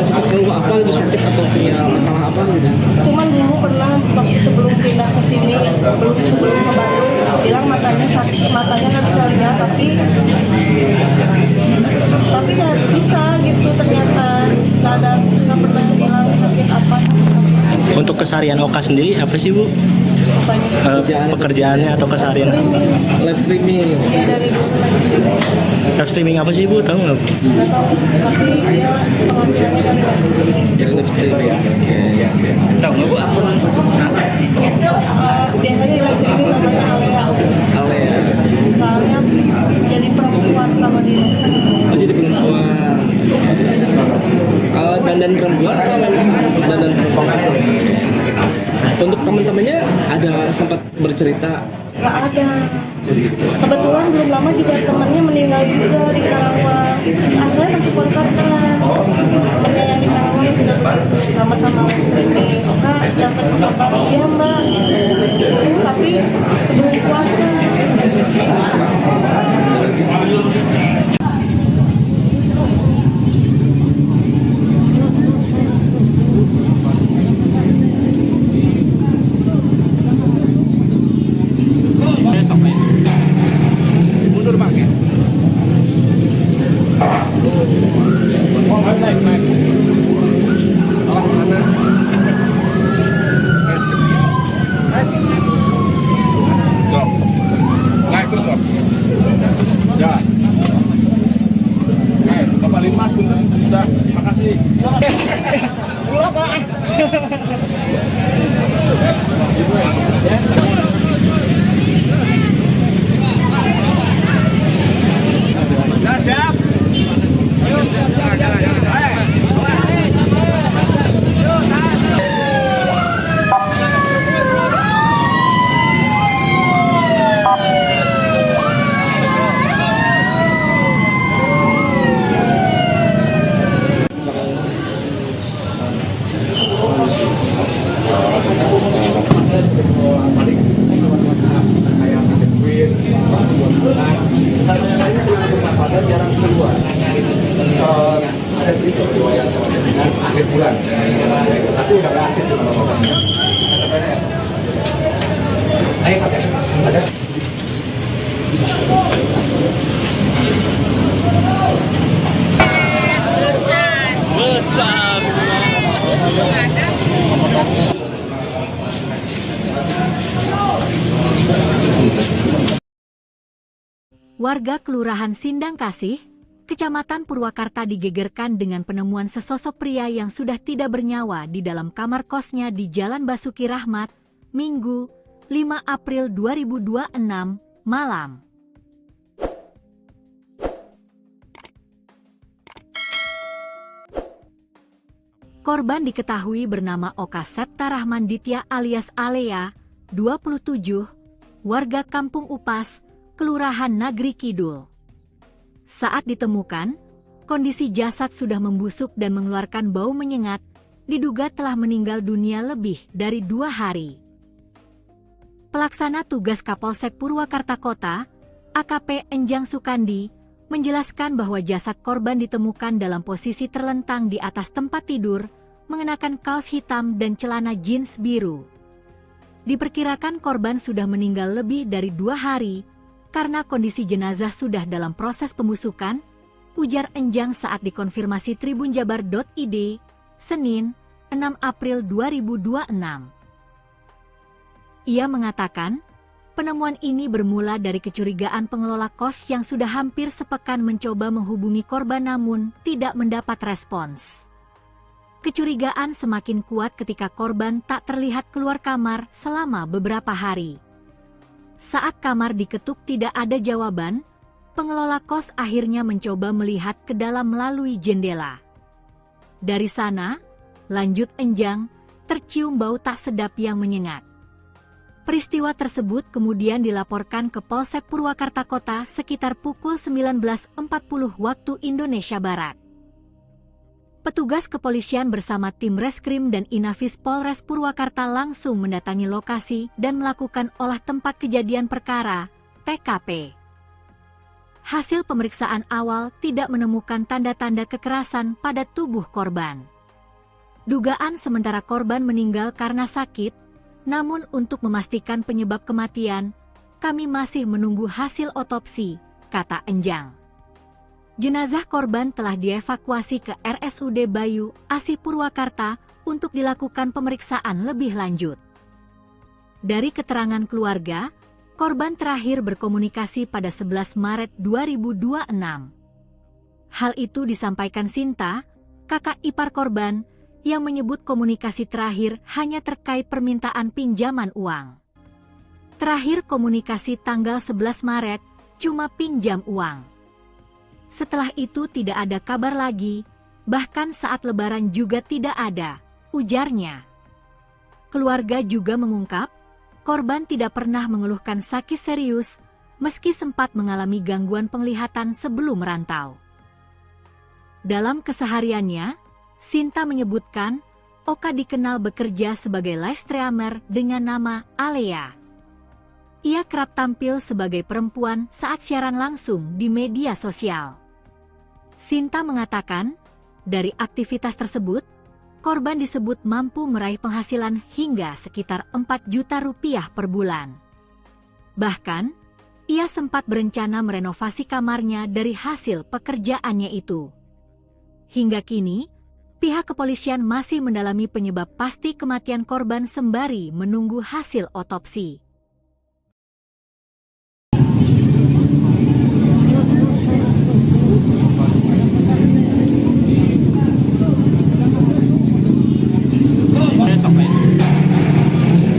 Sempat keluar apa itu, sakit atau punya masalah apa gitu? Cuman dulu pernah waktu sebelum pindah ke sini, sebelum ke Bandung, bilang matanya sakit, matanya nggak bisa lihat, tapi nggak bisa gitu, ternyata nggak pernah bilang sakit apa sama sekali. untuk keseharian Oka sendiri apa sih, Bu? Pekerjaannya atau keseharian? Live streaming. Ya dari dulu live streaming. Live streaming apa sih, Bu? Tahu nggak? Nggak tahu, tapi dia penghasilannya dari live streaming. Jadi live streaming ya. Oke. Tahu nggak, Bu, akun Biasanya live streaming namanya Alea. Alea? Soalnya jadi perempuan kalau di Nexen. Oh, jadi perempuan. Dandan perempuan? Dandan perempuan. Untuk teman-temannya ada sempat bercerita? Nggak ada. Kebetulan belum lama juga temannya meninggal juga di Karawang. Itu saya masih kontak kan. Temannya yang di Karawang juga begitu, sama-sama live streaming. Oka dapat kabar, iya Mbak. Itu tapi sebelum puasa. Mundur Pak ya. Naik. Stop. Naik terus, Pak. Ya. Naik, Bapak Limas punten. Sudah, terima kasih. Pulang, Pak. Ya, siap. Ayo, jalan. Misalnya yang lainnya cuma bersahabat, jarang keluar. Ada sedikit riwayat dengan akhir bulan, tapi udah nggak aktif di mana-mana. Ayo, ada. Warga Kelurahan Sindang Kasih, Kecamatan Purwakarta digegerkan dengan penemuan sesosok pria yang sudah tidak bernyawa di dalam kamar kosnya di Jalan Basuki Rahmat, Minggu, 5 April 2026, malam. Korban diketahui bernama Oka Septa Rahman Ditya alias Alea, 27, warga Kampung Upas, Kelurahan Nagri Kidul. Saat ditemukan, kondisi jasad sudah membusuk dan mengeluarkan bau menyengat, diduga telah meninggal dunia lebih dari 2 hari. Pelaksana tugas Kapolsek Purwakarta Kota, AKP Enjang Sukandi, menjelaskan bahwa jasad korban ditemukan dalam posisi terlentang di atas tempat tidur, mengenakan kaos hitam dan celana jeans biru. Diperkirakan korban sudah meninggal lebih dari 2 hari, karena kondisi jenazah sudah dalam proses pembusukan, ujar Enjang saat dikonfirmasi tribunjabar.id, Senin, 6 April 2026. Ia mengatakan, penemuan ini bermula dari kecurigaan pengelola kos yang sudah hampir sepekan mencoba menghubungi korban namun tidak mendapat respons. Kecurigaan semakin kuat ketika korban tak terlihat keluar kamar selama beberapa hari. Saat kamar diketuk tidak ada jawaban, pengelola kos akhirnya mencoba melihat ke dalam melalui jendela. Dari sana, lanjut Enjang, tercium bau tak sedap yang menyengat. Peristiwa tersebut kemudian dilaporkan ke Polsek Purwakarta Kota sekitar pukul 19.40 waktu Indonesia Barat. Petugas kepolisian bersama tim Reskrim dan Inafis Polres Purwakarta langsung mendatangi lokasi dan melakukan olah tempat kejadian perkara, TKP. Hasil pemeriksaan awal tidak menemukan tanda-tanda kekerasan pada tubuh korban. Dugaan sementara korban meninggal karena sakit, namun untuk memastikan penyebab kematian, kami masih menunggu hasil otopsi, kata Enjang. Jenazah korban telah dievakuasi ke RSUD Bayu Asih Purwakarta untuk dilakukan pemeriksaan lebih lanjut. Dari keterangan keluarga, korban terakhir berkomunikasi pada 11 Maret 2026. Hal itu disampaikan Sinta, kakak ipar korban, yang menyebut komunikasi terakhir hanya terkait permintaan pinjaman uang. Terakhir komunikasi tanggal 11 Maret, cuma pinjam uang. Setelah itu tidak ada kabar lagi, bahkan saat lebaran juga tidak ada, ujarnya. Keluarga juga mengungkap, korban tidak pernah mengeluhkan sakit serius, meski sempat mengalami gangguan penglihatan sebelum merantau. Dalam kesehariannya, Sinta menyebutkan, Oka dikenal bekerja sebagai live streamer dengan nama Alea. Ia kerap tampil sebagai perempuan saat siaran langsung di media sosial. Sinta mengatakan, dari aktivitas tersebut, korban disebut mampu meraih penghasilan hingga sekitar 4 juta rupiah per bulan. Bahkan, ia sempat berencana merenovasi kamarnya dari hasil pekerjaannya itu. Hingga kini, pihak kepolisian masih mendalami penyebab pasti kematian korban sembari menunggu hasil otopsi.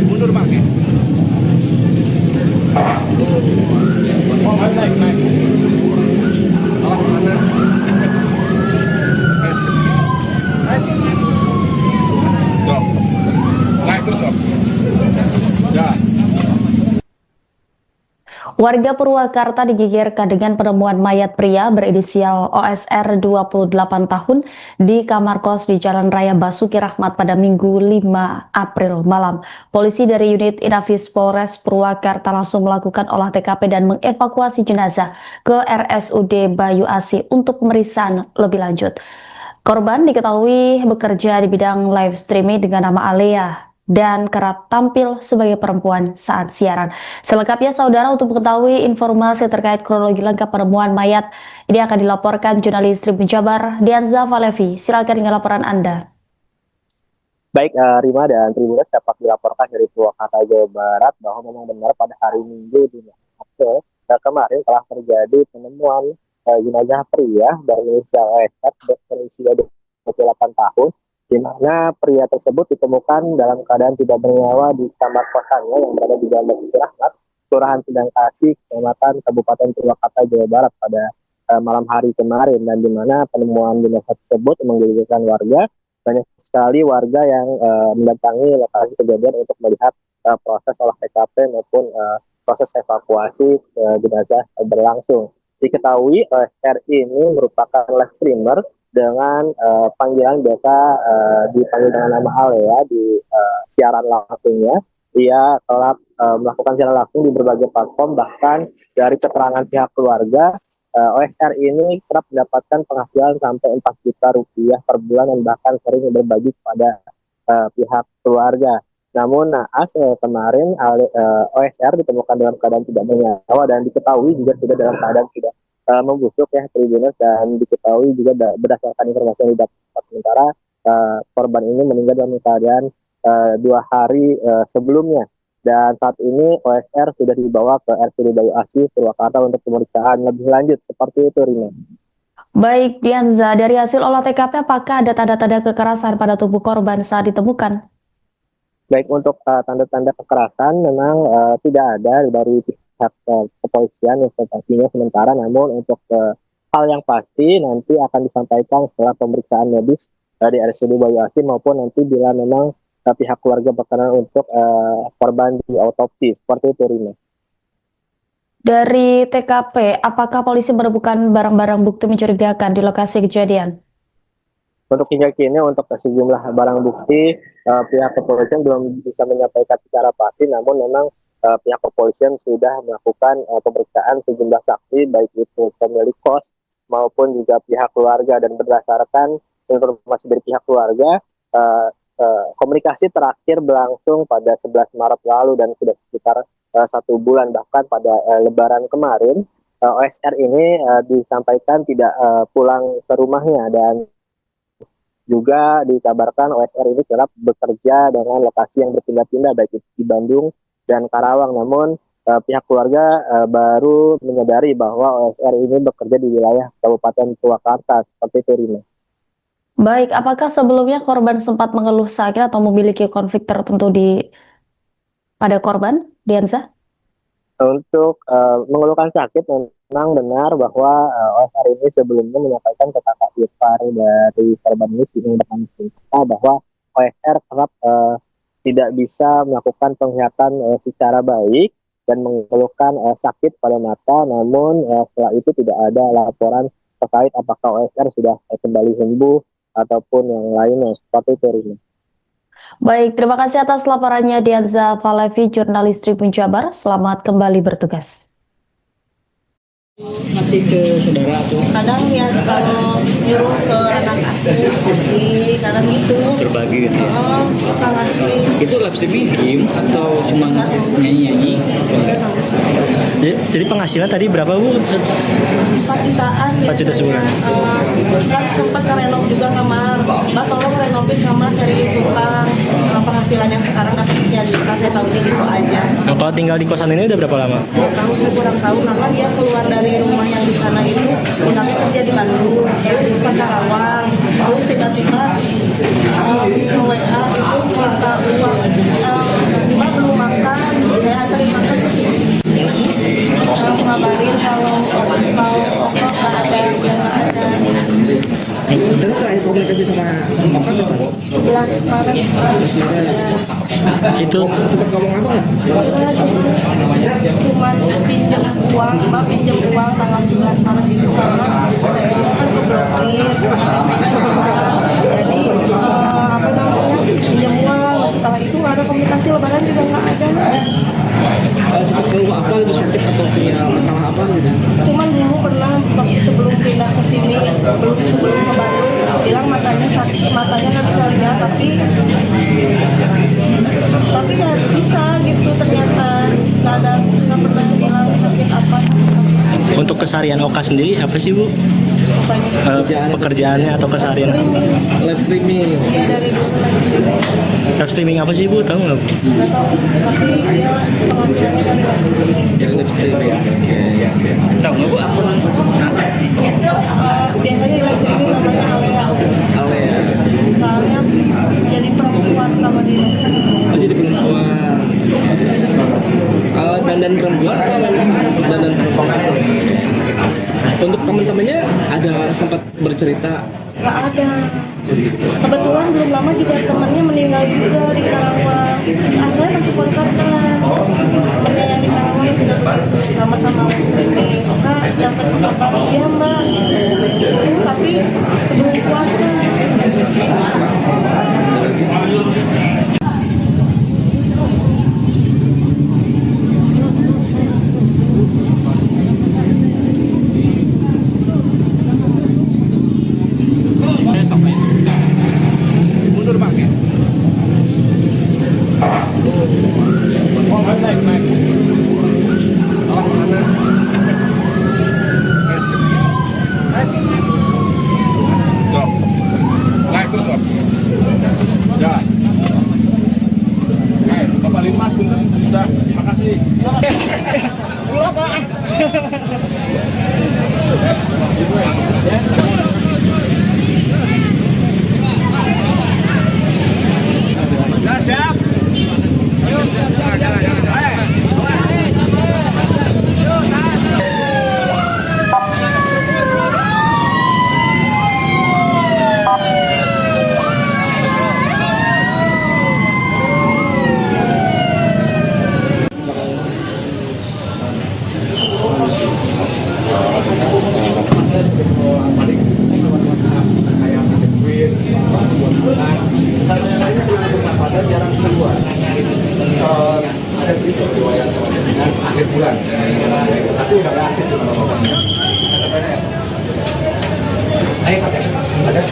Mundur Pak. Oh, naik. Naik terus, Om. Ya. Warga Purwakarta digegerkan dengan penemuan mayat pria berinisial OSR 28 tahun di kamar kos di Jalan Raya Basuki Rahmat pada Minggu 5 April malam. Polisi dari unit Inafis Polres Purwakarta langsung melakukan olah TKP dan mengevakuasi jenazah ke RSUD Bayu Asih untuk pemeriksaan lebih lanjut. Korban diketahui bekerja di bidang live streaming dengan nama Alea dan kerap tampil sebagai perempuan saat siaran. Selengkapnya saudara, untuk mengetahui informasi terkait kronologi lengkap penemuan mayat ini akan dilaporkan jurnalis Tribun Jabar Dianza Valevi. Silakan dengan laporan Anda. Baik, Rima dan Tribuners, dapat dilaporkan dari Purwakarta, Jawa Barat bahwa memang benar pada hari Minggu 5 April kemarin telah terjadi penemuan jenazah pria berinisial OSR berusia 28 tahun, di mana pria tersebut ditemukan dalam keadaan tidak bernyawa di kamar kosannya yang berada di Jalan Basuki Rahmat, Kelurahan Sindang Kasih, Kecamatan Kabupaten Purwakarta, Jawa Barat pada malam hari kemarin, dan di mana penemuan jenazah tersebut menggegerkan warga. Banyak sekali warga yang mendatangi lokasi kejadian untuk melihat proses olah TKP maupun proses evakuasi jenazah berlangsung. Diketahui OSR ini merupakan live streamer dengan panggilan biasa dipanggil dengan nama Alea di siaran langsungnya. Ia telah melakukan siaran langsung di berbagai platform, bahkan dari keterangan pihak keluarga, OSR ini kerap mendapatkan penghasilan sampai 4 juta rupiah per bulan dan bahkan sering berbagi kepada pihak keluarga. Namun naas kemarin OSR ditemukan dalam keadaan tidak bernyawa dan diketahui juga sudah dalam keadaan tidak membusuk ya Tribuners, dan diketahui juga berdasarkan informasi yang didapat sementara korban ini meninggal dalam keadaan 2 hari sebelumnya. Dan saat ini OSR sudah dibawa ke RSUD Bayu Asih, Purwakarta untuk pemeriksaan lebih lanjut. Seperti itu, Rina. Baik, Dianza, dari hasil olah TKP apakah ada tanda-tanda kekerasan pada tubuh korban saat ditemukan? Baik, untuk tanda-tanda kekerasan memang tidak ada dari pihak kepolisian yang pastinya sementara, namun untuk hal yang pasti nanti akan disampaikan setelah pemeriksaan medis dari RSUD Bayu Asih maupun nanti bila memang pihak keluarga berkenan untuk korban di autopsi. Seperti itu, Rina. Dari TKP, apakah polisi menemukan barang-barang bukti mencurigakan di lokasi kejadian? Untuk hingga kini, untuk sejumlah barang bukti, pihak kepolisian belum bisa menyampaikan secara pasti, namun memang pihak kepolisian sudah melakukan pemeriksaan sejumlah saksi, baik itu pemilik kos maupun juga pihak keluarga, dan berdasarkan informasi dari pihak keluarga, komunikasi terakhir berlangsung pada 11 Maret lalu dan sudah sekitar 1 bulan, bahkan pada Lebaran kemarin OSR ini disampaikan tidak pulang ke rumahnya, dan juga dikabarkan OSR ini kerap bekerja dengan lokasi yang berpindah-pindah baik itu di Bandung dan Karawang, namun pihak keluarga baru menyadari bahwa OSR ini bekerja di wilayah Kabupaten Purwakarta. Seperti itu, Rina. Baik, apakah sebelumnya korban sempat mengeluh sakit atau memiliki konflik tertentu pada korban, Dianza? Untuk mengeluhkan sakit, memang benar bahwa OSR ini sebelumnya menyampaikan ke kakak ipar dari korban ini bahwa OSR kerap tidak bisa melakukan penglihatan secara baik dan mengeluhkan sakit pada mata, namun setelah itu tidak ada laporan terkait apakah OSR sudah kembali sembuh ataupun yang lainnya. Seperti itu, Rina. Baik, terima kasih atas laporannya Dianza Falevi, jurnalis Tribun Jabar. Selamat kembali bertugas. Masih ke saudara tuh? Kadang ya kalau nyuruh ke anak aku sih, kadang gitu. Berbagi gitu ya? Oh, kita ngasih. Itu live streaming game atau cuma nyanyi-nyanyi? Jadi penghasilan tadi berapa, Bu? 4 jutaan 4 juta sebulan. Kan sempat renov juga kamar. Mbak tolong renovin kamar cari utang. Penghasilan yang sekarang dapat sekian juta, saya tahu gitu aja. Nah, kalau tinggal di kosan ini udah berapa lama? Tahu saya kurang tahu, karena dia keluar dari rumah yang di sana itu pindahnya kerja di Bandung, terus ke Karawang, terus tiba-tiba WA itu minta uang, Mbak belum makan, saya anterin makan ke sini. Ngabarin kalau Oko nggak ada, udah nggak ada. Itu terakhir komunikasi sama Oko kapan? 11 Maret. Itu Sempat ngomong apa nggak? Cuman pinjam uang, Mbak pinjam uang tanggal 11 Maret itu karena ATM-nya kan keblokir, KTP-nya hilang. Jadi pinjam uang. Setelah itu nggak ada komunikasi, Lebaran juga nggak ada. Sempat ke rumah apa itu, sakit atau punya masalah apa gitu? Cuman dulu pernah waktu sebelum pindah ke sini, sebelum ke Bandung, bilang matanya sakit, matanya nggak bisa lihat, tapi nggak bisa gitu, ternyata nggak pernah bilang sakit apa sama sekali. untuk keseharian Oka sendiri apa sih, Bu? Makanya Pekerjaannya atau keseharian? streaming, Live streaming. ya dari dulu live streaming. live streaming apa sih Bu? Tahu nggak Bu? Nggak tahu, tapi dia penghasilannya dari live streaming. Yang live streaming ya. Oke. Tahu nggak Bu akun kenapa? Biasanya live streaming namanya Alea. Alea. Soalnya jadi perempuan kalau di live streaming. Oh, jadi perempuan. Dandan perempuan atau dandan perempuan? Untuk teman-temannya ada sempat bercerita? Nggak ada. Kebetulan belum lama juga temannya meninggal juga di Karawang. Itu saya masih kontak kan. Temannya yang di Karawang juga begitu, sama-sama live streaming. Kak, dapat kabar iya Mbak. Itu tapi sebelum puasa. Mundur Pak. Naik. Stop. Naik terus Pak. Jalan. Naik, Bapak Limas punten. Sudah, terima kasih. Pulang Pak. Ya, siap. Ayo, jalan. Jarang keluar. Ada sedikit riwayat dengan akhir bulan, tapi udah aktif di mana-mana. Ada.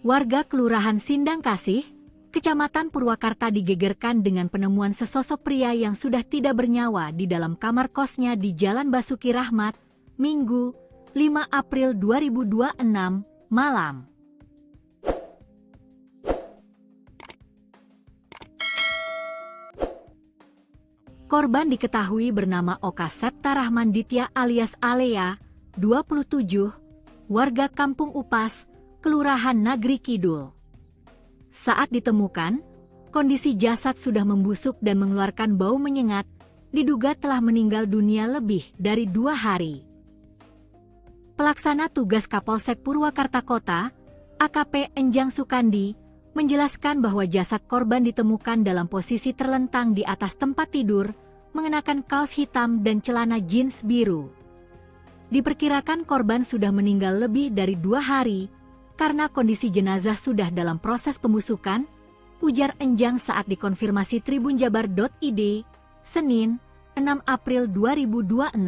Warga Kelurahan Sindang Kasih, Kecamatan Purwakarta digegerkan dengan penemuan sesosok pria yang sudah tidak bernyawa di dalam kamar kosnya di Jalan Basuki Rahmat, Minggu, 5 April 2026, malam. Korban diketahui bernama Oka Septa Rahman Ditya alias Alea, 27, warga Kampung Upas, Kelurahan Nagri Kidul. Saat ditemukan, kondisi jasad sudah membusuk dan mengeluarkan bau menyengat, diduga telah meninggal dunia lebih dari 2 hari. Pelaksana tugas Kapolsek Purwakarta Kota, AKP Enjang Sukandi, menjelaskan bahwa jasad korban ditemukan dalam posisi terlentang di atas tempat tidur, mengenakan kaos hitam dan celana jeans biru. Diperkirakan korban sudah meninggal lebih dari 2 hari, karena kondisi jenazah sudah dalam proses pembusukan, ujar Enjang saat dikonfirmasi tribunjabar.id, Senin, 6 April 2026.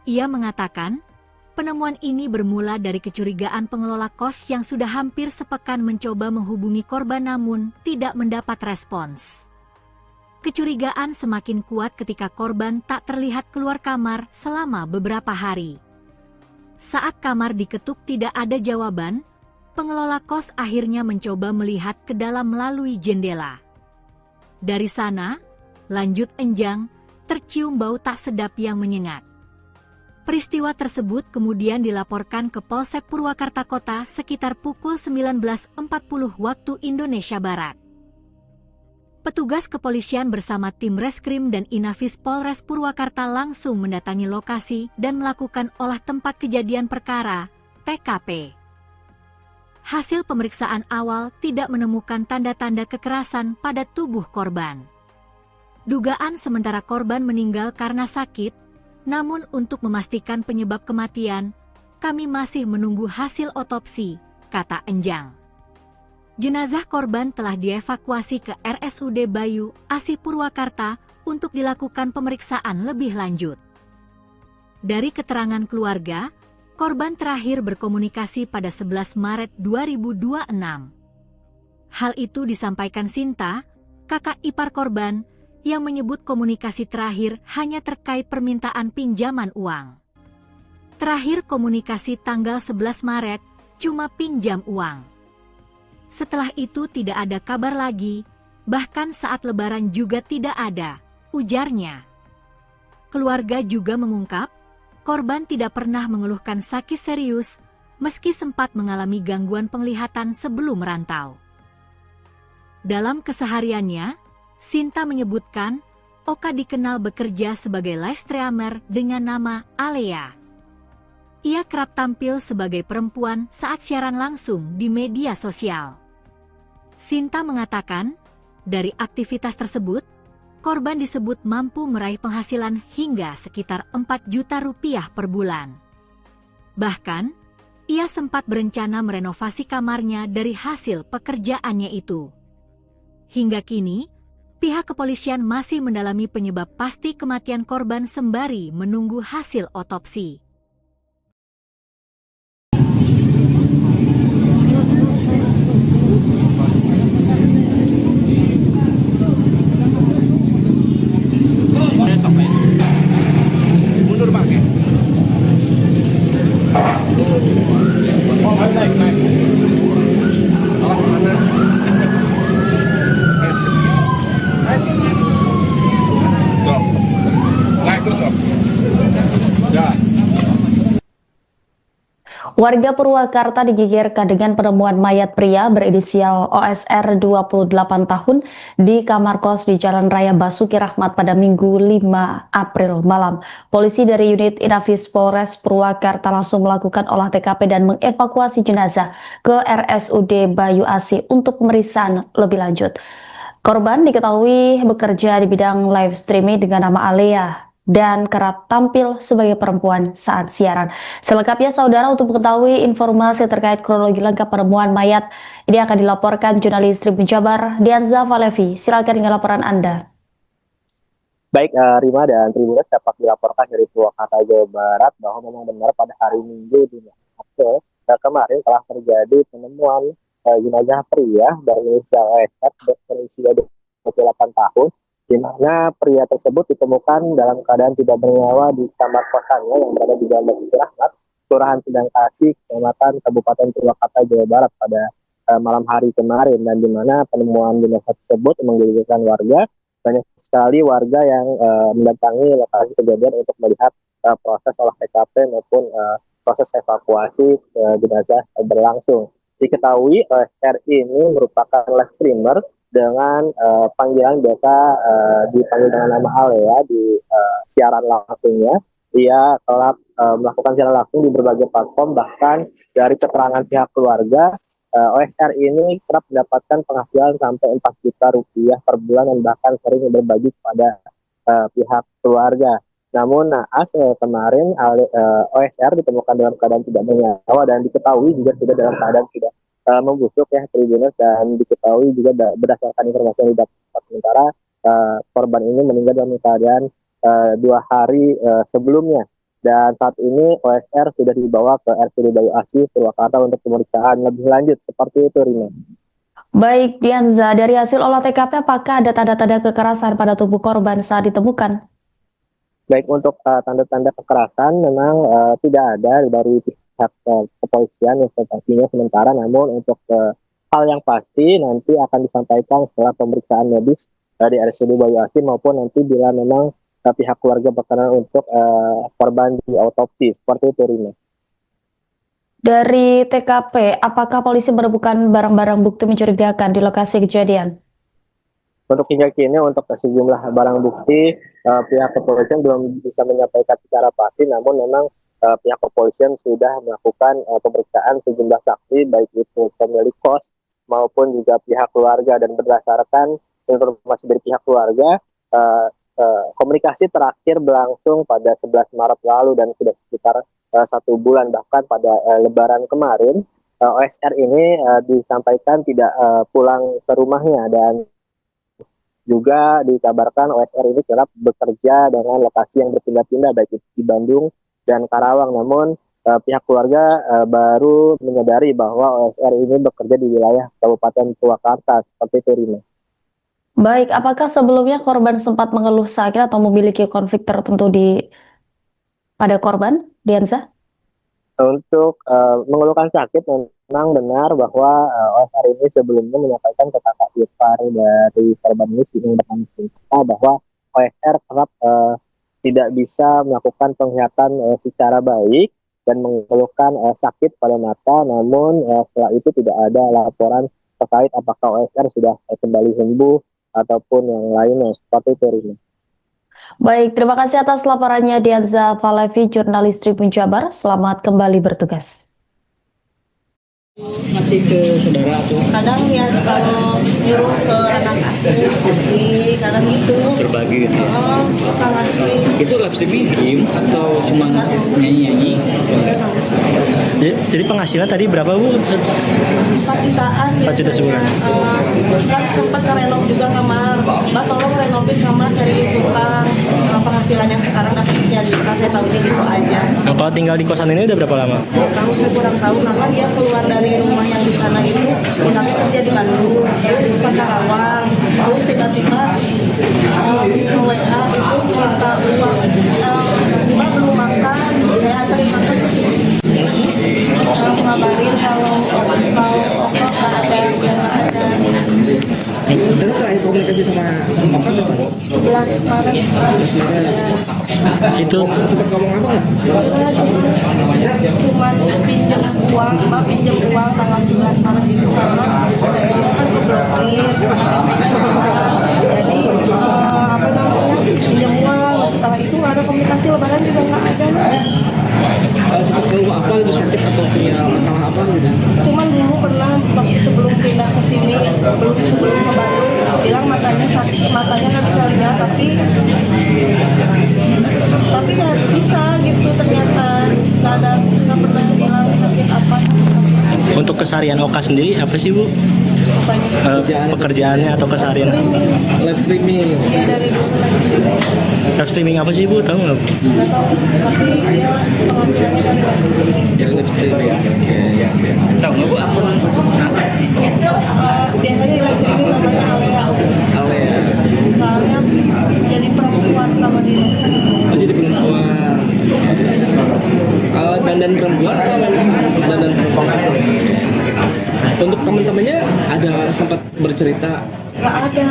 Ia mengatakan, penemuan ini bermula dari kecurigaan pengelola kos yang sudah hampir sepekan mencoba menghubungi korban namun tidak mendapat respons. Kecurigaan semakin kuat ketika korban tak terlihat keluar kamar selama beberapa hari. Saat kamar diketuk tidak ada jawaban, pengelola kos akhirnya mencoba melihat ke dalam melalui jendela. Dari sana, lanjut Enjang, tercium bau tak sedap yang menyengat. Peristiwa tersebut kemudian dilaporkan ke Polsek Purwakarta Kota sekitar pukul 19.40 waktu Indonesia Barat. Petugas kepolisian bersama tim Reskrim dan Inafis Polres Purwakarta langsung mendatangi lokasi dan melakukan olah tempat kejadian perkara, TKP. Hasil pemeriksaan awal tidak menemukan tanda-tanda kekerasan pada tubuh korban. Dugaan sementara korban meninggal karena sakit, namun untuk memastikan penyebab kematian, kami masih menunggu hasil otopsi, kata Enjang. Jenazah korban telah dievakuasi ke RSUD Bayu, Asih Purwakarta untuk dilakukan pemeriksaan lebih lanjut. Dari keterangan keluarga, Korban terakhir berkomunikasi pada 11 Maret 2026. Hal itu disampaikan Sinta, kakak ipar korban, yang menyebut komunikasi terakhir hanya terkait permintaan pinjaman uang. Terakhir komunikasi tanggal 11 Maret, cuma pinjam uang. Setelah itu tidak ada kabar lagi, bahkan saat lebaran juga tidak ada, ujarnya. Keluarga juga mengungkap, korban tidak pernah mengeluhkan sakit serius, meski sempat mengalami gangguan penglihatan sebelum merantau. Dalam kesehariannya, Sinta menyebutkan, Oka dikenal bekerja sebagai live streamer dengan nama Alea. Ia kerap tampil sebagai perempuan saat siaran langsung di media sosial. Sinta mengatakan, dari aktivitas tersebut, korban disebut mampu meraih penghasilan hingga sekitar 4 juta rupiah per bulan. Bahkan, ia sempat berencana merenovasi kamarnya dari hasil pekerjaannya itu. Hingga kini, pihak kepolisian masih mendalami penyebab pasti kematian korban sembari menunggu hasil otopsi. Mundur Pak. Oh, naik. Naik terus, Om. Ya. Warga Purwakarta digegerkan dengan penemuan mayat pria berinisial OSR 28 tahun di kamar kos di Jalan Raya Basuki Rahmat pada Minggu 5 April malam. Polisi dari unit Inafis Polres Purwakarta langsung melakukan olah TKP dan mengevakuasi jenazah ke RSUD Bayu Asih untuk pemeriksaan lebih lanjut. Korban diketahui bekerja di bidang live streaming dengan nama Alea dan kerap tampil sebagai perempuan saat siaran. Selengkapnya saudara, untuk mengetahui informasi terkait kronologi lengkap penemuan mayat ini akan dilaporkan jurnalis Tribun Jabar Dianza Valevi. Silakan dengan laporan Anda. Baik, Rima dan Tribuners, dapat dilaporkan dari Purwakarta, Jawa Barat bahwa memang benar pada hari Minggu di April kemarin telah terjadi penemuan jenazah pria berinisial OSR berusia 28 tahun, di mana pria tersebut ditemukan dalam keadaan tidak bernyawa di kamar kosannya yang berada di Jalan Basuki Rahmat, Kelurahan Sindang Kasih, Kecamatan Kabupaten Purwakarta, Jawa Barat pada malam hari kemarin, dan di mana penemuan jenazah tersebut menggegerkan warga. Banyak sekali warga yang mendatangi lokasi kejadian untuk melihat proses olah TKP maupun proses evakuasi jenazah berlangsung. Diketahui OSR ini merupakan live streamer dengan panggilan biasa dipanggil dengan nama Alea di siaran langsungnya. Ia telah melakukan siaran langsung di berbagai platform, bahkan dari keterangan pihak keluarga, OSR ini kerap mendapatkan penghasilan sampai 4 juta rupiah per bulan dan bahkan sering berbagi kepada pihak keluarga. Namun naas kemarin OSR ditemukan dalam keadaan tidak bernyawa dan diketahui juga sudah dalam keadaan tidak membusuk ya Tribuners, dan diketahui juga berdasarkan informasi yang didapat sementara korban ini meninggal dalam keadaan 2 hari sebelumnya, dan saat ini OSR sudah dibawa ke RSUD Bayu Asih Purwakarta untuk pemeriksaan lebih lanjut. Seperti itu, Rina. Baik, Dianza, dari hasil olah TKP apakah ada tanda-tanda kekerasan pada tubuh korban saat ditemukan? Baik, untuk tanda-tanda kekerasan memang tidak ada dari pihak kepolisian yang pastinya sementara, namun untuk hal yang pasti nanti akan disampaikan setelah pemeriksaan medis dari RSUD Bayu Asih maupun nanti bila memang pihak keluarga berkenan untuk korban di autopsi. Seperti itu, Rina. Dari TKP, apakah polisi menemukan barang-barang bukti mencurigakan di lokasi kejadian? Untuk hingga kini untuk sejumlah barang bukti pihak kepolisian belum bisa menyampaikan secara pasti, namun memang pihak kepolisian sudah melakukan pemeriksaan sejumlah saksi baik itu pemilik kos maupun juga pihak keluarga, dan berdasarkan informasi dari pihak keluarga komunikasi terakhir berlangsung pada 11 Maret lalu dan sudah sekitar 1 bulan, bahkan pada Lebaran kemarin OSR ini disampaikan tidak pulang ke rumahnya, dan juga dikabarkan OSR ini kerap bekerja dengan lokasi yang berpindah-pindah baik itu di Bandung dan Karawang. Namun pihak keluarga baru menyadari bahwa OSR ini bekerja di wilayah Kabupaten Purwakarta, seperti itu, Rina. Baik, apakah sebelumnya korban sempat mengeluh sakit atau memiliki konflik tertentu pada korban, Dianza? Untuk mengeluhkan sakit, memang benar bahwa OSR ini sebelumnya menyampaikan ke kakak ipar dari korban ini dengan cerita bahwa OSR kerap tidak bisa melakukan penglihatan secara baik dan mengeluhkan sakit pada mata, namun setelah itu tidak ada laporan terkait apakah OSR sudah kembali sembuh ataupun yang lainnya, seperti itu, Rina. Baik, terima kasih atas laporannya Dianza Falevi, jurnalis Tribun Jabar. Selamat kembali bertugas. Masih ke saudara tuh Kadang ya kalau nyuruh ke anak aku kasih, kadang gitu. berbagi gitu ya. Oh, suka ngasih. Itu live streaming game atau cuma nyanyi-nyanyi? Jadi penghasilan tadi berapa, Bu? 4 jutaan 4 juta sebulan. Kan sempat ngerenov juga kamar. Mbak tolong renovin kamar cari liputan. Penghasilan yang sekarang dapat sekian juta, saya tahunya gitu aja. Nah, kalau tinggal di kosan ini udah berapa lama? Tahu saya kurang tahu, karena dia keluar dari rumah yang di sana itu, pindahnya kerja di Bandung, terus ke Karawang, terus tiba-tiba WA itu minta uang, Mbak belum makan, saya anterin makan ke sini. Ngabarin kalau Oko nggak ada, udah nggak ada. Itu terakhir komunikasi sama Oka kapan? 11 Maret. Itu Sempat ngomong apa nggak? Cuman pinjam uang, Mbak pinjam uang tanggal 11 Maret itu karena ATM-nya kan keblokir, KTP-nya hilang. Jadi pinjam uang. Setelah itu nggak ada komunikasi, lebaran juga nggak ada. Sempat ngomong apa itu, sakit atau punya masalah apa gitu? Cuman dulu pernah waktu sebelum pindah ke sini, sebelum ke Bandung, bilang matanya sakit, matanya nggak bisa lihat, tapi nggak bisa gitu, ternyata nggak pernah bilang sakit apa sama sekali. untuk keseharian Oka sendiri apa sih, Bu? Pekerjaannya atau keseharian? Live streaming. Dia dari dulu live streaming. Live streaming apa sih, Bu? Tahu nggak? Nggak tahu, tapi dia penghasilannya dari live streaming. Yang live streaming ya. Oke. Tahu nggak, Bu, akun Biasanya live streaming namanya Alea. Alea. Soalnya jadi perempuan kalau di live streaming. Oh, jadi perempuan. Dandan perempuan atau dandan perempuan? Untuk teman-temannya ada sempat bercerita? Nggak ada.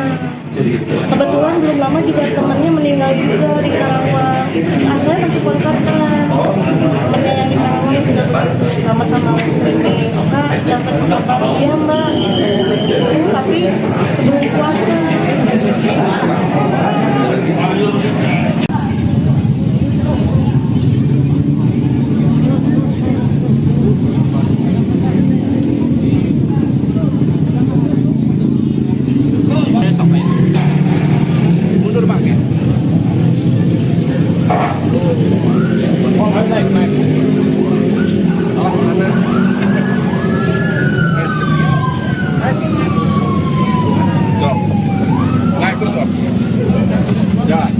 Kebetulan belum lama juga temannya meninggal juga di Karawang. Itu saya masih kontak kan. Temannya yang di Karawang juga begitu, sama-sama live streaming. Oka dapat kabar, iya Mbak. Itu tapi sebelum puasa. Mundur Pak. Naik. Stop. Naik terus, Pak. Jalan.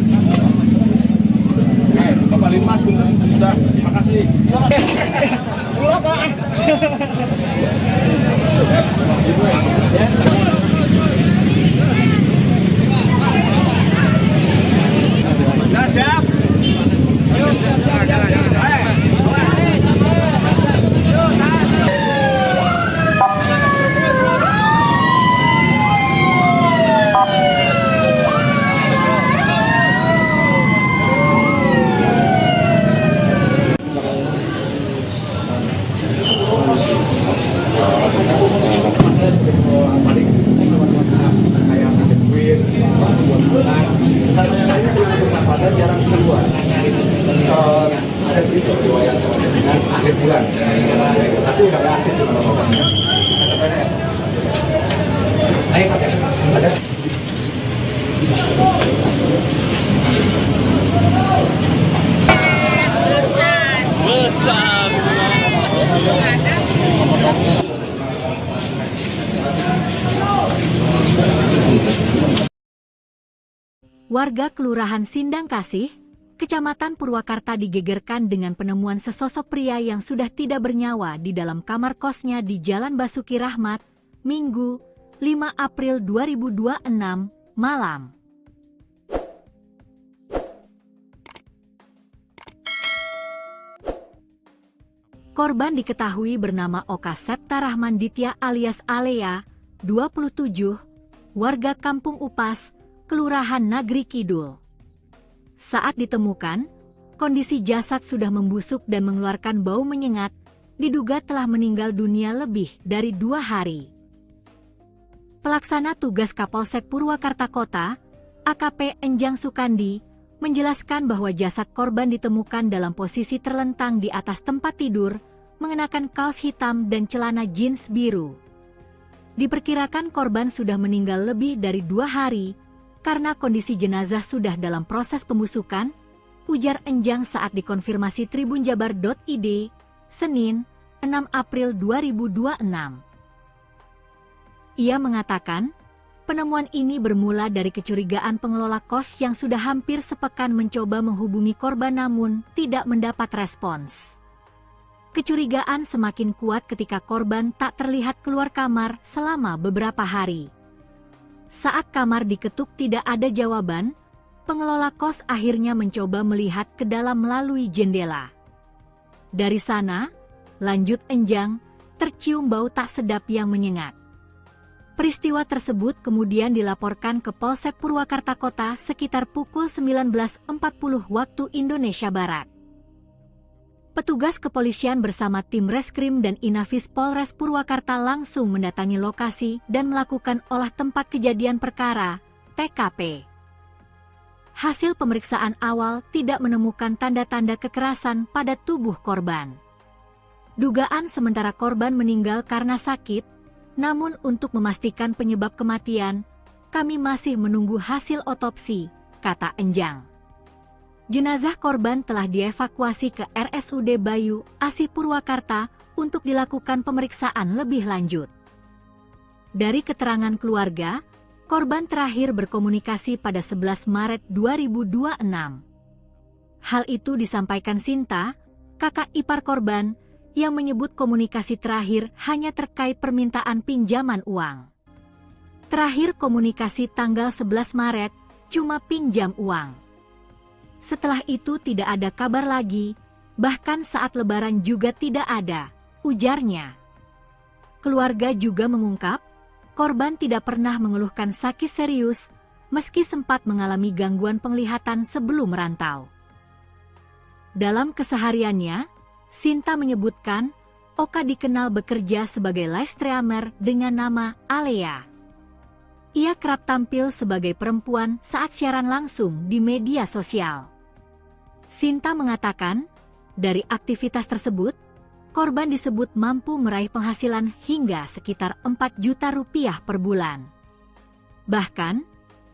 Naik, Bapak Limas, sudah, terima kasih. Pulang, Pak. Nah, siap. Ayo, jalan. Sama yang lainnya cuma persahabatan, jarang keluar. Ada sedikit riwayat dengan akhir bulan, tapi udah nggak aktif di mana-mana. Ada. Warga Kelurahan Sindang Kasih Kecamatan Purwakarta digegerkan dengan penemuan sesosok pria yang sudah tidak bernyawa di dalam kamar kosnya di Jalan Basuki Rahmat, Minggu, 5 April 2026, malam. Korban diketahui bernama Oka Septa Rahman Ditya alias Alea, 27, warga Kampung Upas, Kelurahan Nagri Kidul. Saat ditemukan, kondisi jasad sudah membusuk dan mengeluarkan bau menyengat, diduga telah meninggal dunia lebih dari 2 hari. Pelaksana tugas Kapolsek Purwakarta Kota, AKP Enjang Sukandi, menjelaskan bahwa jasad korban ditemukan dalam posisi terlentang di atas tempat tidur, mengenakan kaos hitam dan celana jeans biru. Diperkirakan korban sudah meninggal lebih dari 2 hari, karena kondisi jenazah sudah dalam proses pembusukan, ujar Enjang saat dikonfirmasi tribunjabar.id, Senin, 6 April 2026. Ia mengatakan, penemuan ini bermula dari kecurigaan pengelola kos yang sudah hampir sepekan mencoba menghubungi korban namun tidak mendapat respons. Kecurigaan semakin kuat ketika korban tak terlihat keluar kamar selama beberapa hari. Saat kamar diketuk tidak ada jawaban, pengelola kos akhirnya mencoba melihat ke dalam melalui jendela. Dari sana, lanjut Enjang, tercium bau tak sedap yang menyengat. Peristiwa tersebut kemudian dilaporkan ke Polsek Purwakarta Kota sekitar pukul 19.40 waktu Indonesia Barat. Petugas kepolisian bersama tim Reskrim dan Inafis Polres Purwakarta langsung mendatangi lokasi dan melakukan olah tempat kejadian perkara, TKP. Hasil pemeriksaan awal tidak menemukan tanda-tanda kekerasan pada tubuh korban. Dugaan sementara korban meninggal karena sakit, namun untuk memastikan penyebab kematian, kami masih menunggu hasil otopsi, kata Enjang. Jenazah korban telah dievakuasi ke RSUD Bayu Asih Purwakarta untuk dilakukan pemeriksaan lebih lanjut. Dari keterangan keluarga, korban terakhir berkomunikasi pada 11 Maret 2026. Hal itu disampaikan Sinta, kakak ipar korban, yang menyebut komunikasi terakhir hanya terkait permintaan pinjaman uang. Terakhir komunikasi tanggal 11 Maret, cuma pinjam uang. Setelah itu tidak ada kabar lagi, bahkan saat lebaran juga tidak ada, ujarnya. Keluarga juga mengungkap, korban tidak pernah mengeluhkan sakit serius, meski sempat mengalami gangguan penglihatan sebelum merantau. Dalam kesehariannya, Sinta menyebutkan, Oka dikenal bekerja sebagai live streamer dengan nama Alea. Ia kerap tampil sebagai perempuan saat siaran langsung di media sosial. Sinta mengatakan, dari aktivitas tersebut, korban disebut mampu meraih penghasilan hingga sekitar 4 juta rupiah per bulan. Bahkan,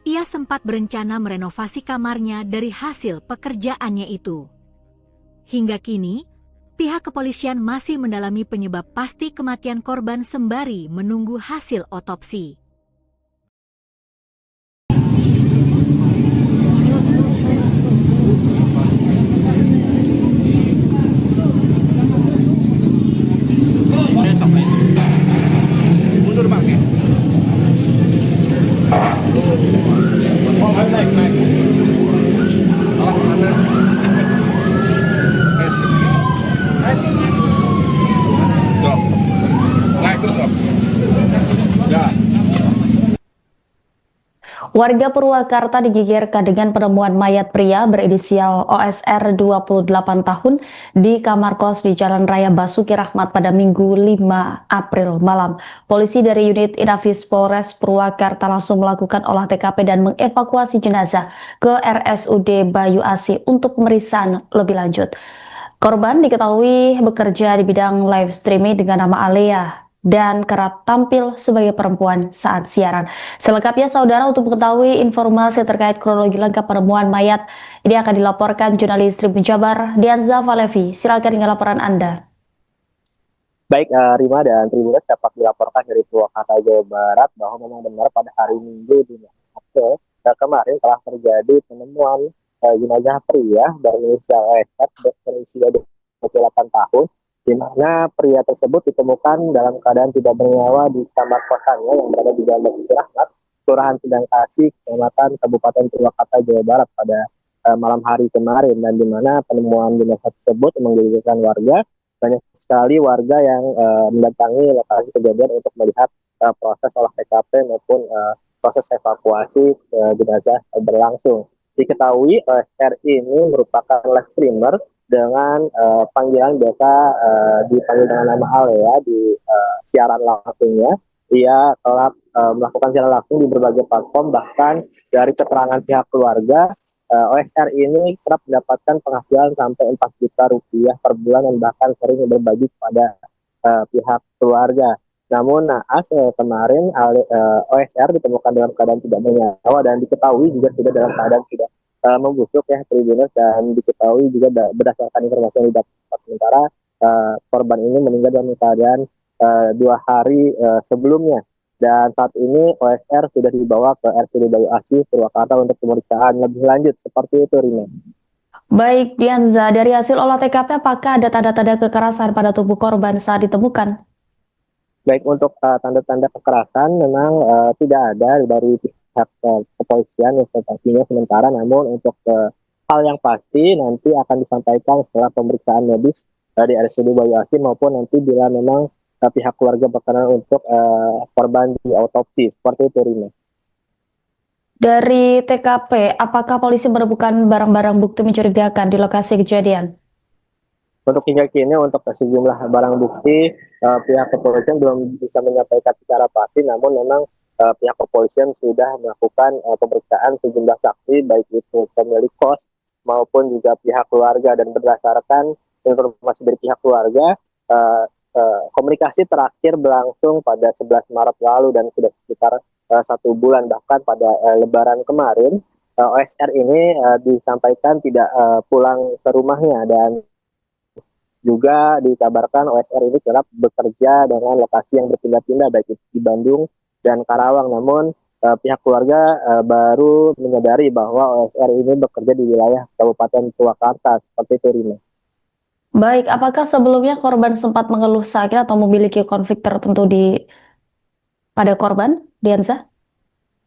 ia sempat berencana merenovasi kamarnya dari hasil pekerjaannya itu. Hingga kini, pihak kepolisian masih mendalami penyebab pasti kematian korban sembari menunggu hasil otopsi. Mundur Bang ya. Oh, naik. Mana? Stop. Naik terus, Om. Ya. Warga Purwakarta digegerkan dengan penemuan mayat pria berinisial OSR 28 tahun di kamar kos di Jalan Raya Basuki Rahmat pada Minggu 5 April malam. Polisi dari unit Inafis Polres Purwakarta langsung melakukan olah TKP dan mengevakuasi jenazah ke RSUD Bayu Asih untuk pemeriksaan lebih lanjut. Korban diketahui bekerja di bidang live streaming dengan nama Alea dan kerap tampil sebagai perempuan saat siaran. Selengkapnya saudara, untuk mengetahui informasi terkait kronologi lengkap penemuan mayat ini akan dilaporkan jurnalis Tribun Jabar Dianza Valevi. Silakan dengan laporan Anda. Baik, Rima dan Tribuners, dapat dilaporkan dari Purwakarta, Jawa Barat bahwa memang benar pada hari Minggu di April kemarin telah terjadi penemuan jenazah pria berinisial OSR berusia 28 tahun, di mana pria tersebut ditemukan dalam keadaan tidak bernyawa di kamar kosannya yang berada di Jalan Basuki Rahmat, Kelurahan Sindang Kasih, Kecamatan Kabupaten Purwakarta, Jawa Barat pada malam hari kemarin, dan di mana penemuan jenazah tersebut menggegerkan warga. Banyak sekali warga yang mendatangi lokasi kejadian untuk melihat proses olah TKP maupun proses evakuasi jenazah berlangsung. Diketahui OSR ini merupakan live streamer dengan panggilan biasa dipanggil dengan nama Alea di siaran langsungnya. Ia telah melakukan siaran langsung di berbagai platform, bahkan dari keterangan pihak keluarga, OSR ini kerap mendapatkan penghasilan sampai 4 juta rupiah per bulan dan bahkan sering berbagi kepada pihak keluarga. Namun naas kemarin OSR ditemukan dalam keadaan tidak bernyawa dan diketahui juga sudah dalam keadaan tidak membusuk ya Tribuners, dan diketahui juga berdasarkan informasi yang didapat sementara korban ini meninggal dalam keadaan 2 hari sebelumnya. Dan saat ini OSR sudah dibawa ke RSUD Bayu Asih, Purwakarta untuk pemeriksaan lebih lanjut. Seperti itu, Rina. Baik, Dianza, dari hasil olah TKP, apakah ada tanda-tanda kekerasan pada tubuh korban saat ditemukan? Baik, untuk tanda-tanda kekerasan memang tidak ada dari pihak kepolisian yang sementara, namun untuk hal yang pasti nanti akan disampaikan setelah pemeriksaan medis di RSUD Bayu Asih maupun nanti bila memang pihak keluarga berkenan untuk korban di autopsi. Seperti itu, Rina. Dari TKP, apakah polisi menemukan barang-barang bukti mencurigakan di lokasi kejadian? Untuk hingga kini, untuk sejumlah barang bukti, pihak kepolisian belum bisa menyampaikan secara pasti, namun memang pihak kepolisian sudah melakukan pemeriksaan sejumlah saksi, baik itu pemilik kos maupun juga pihak keluarga, dan berdasarkan informasi dari pihak keluarga, komunikasi terakhir berlangsung pada 11 Maret lalu dan sudah sekitar 1 bulan. Bahkan pada Lebaran kemarin OSR ini disampaikan tidak pulang ke rumahnya, dan juga dikabarkan OSR ini kerap bekerja dengan lokasi yang berpindah-pindah baik itu di Bandung dan Karawang. Namun pihak keluarga baru menyadari bahwa OSR ini bekerja di wilayah Kabupaten Purwakarta. Seperti itu, Rina. Baik, apakah sebelumnya korban sempat mengeluh sakit atau memiliki konflik tertentu pada korban, Dianza?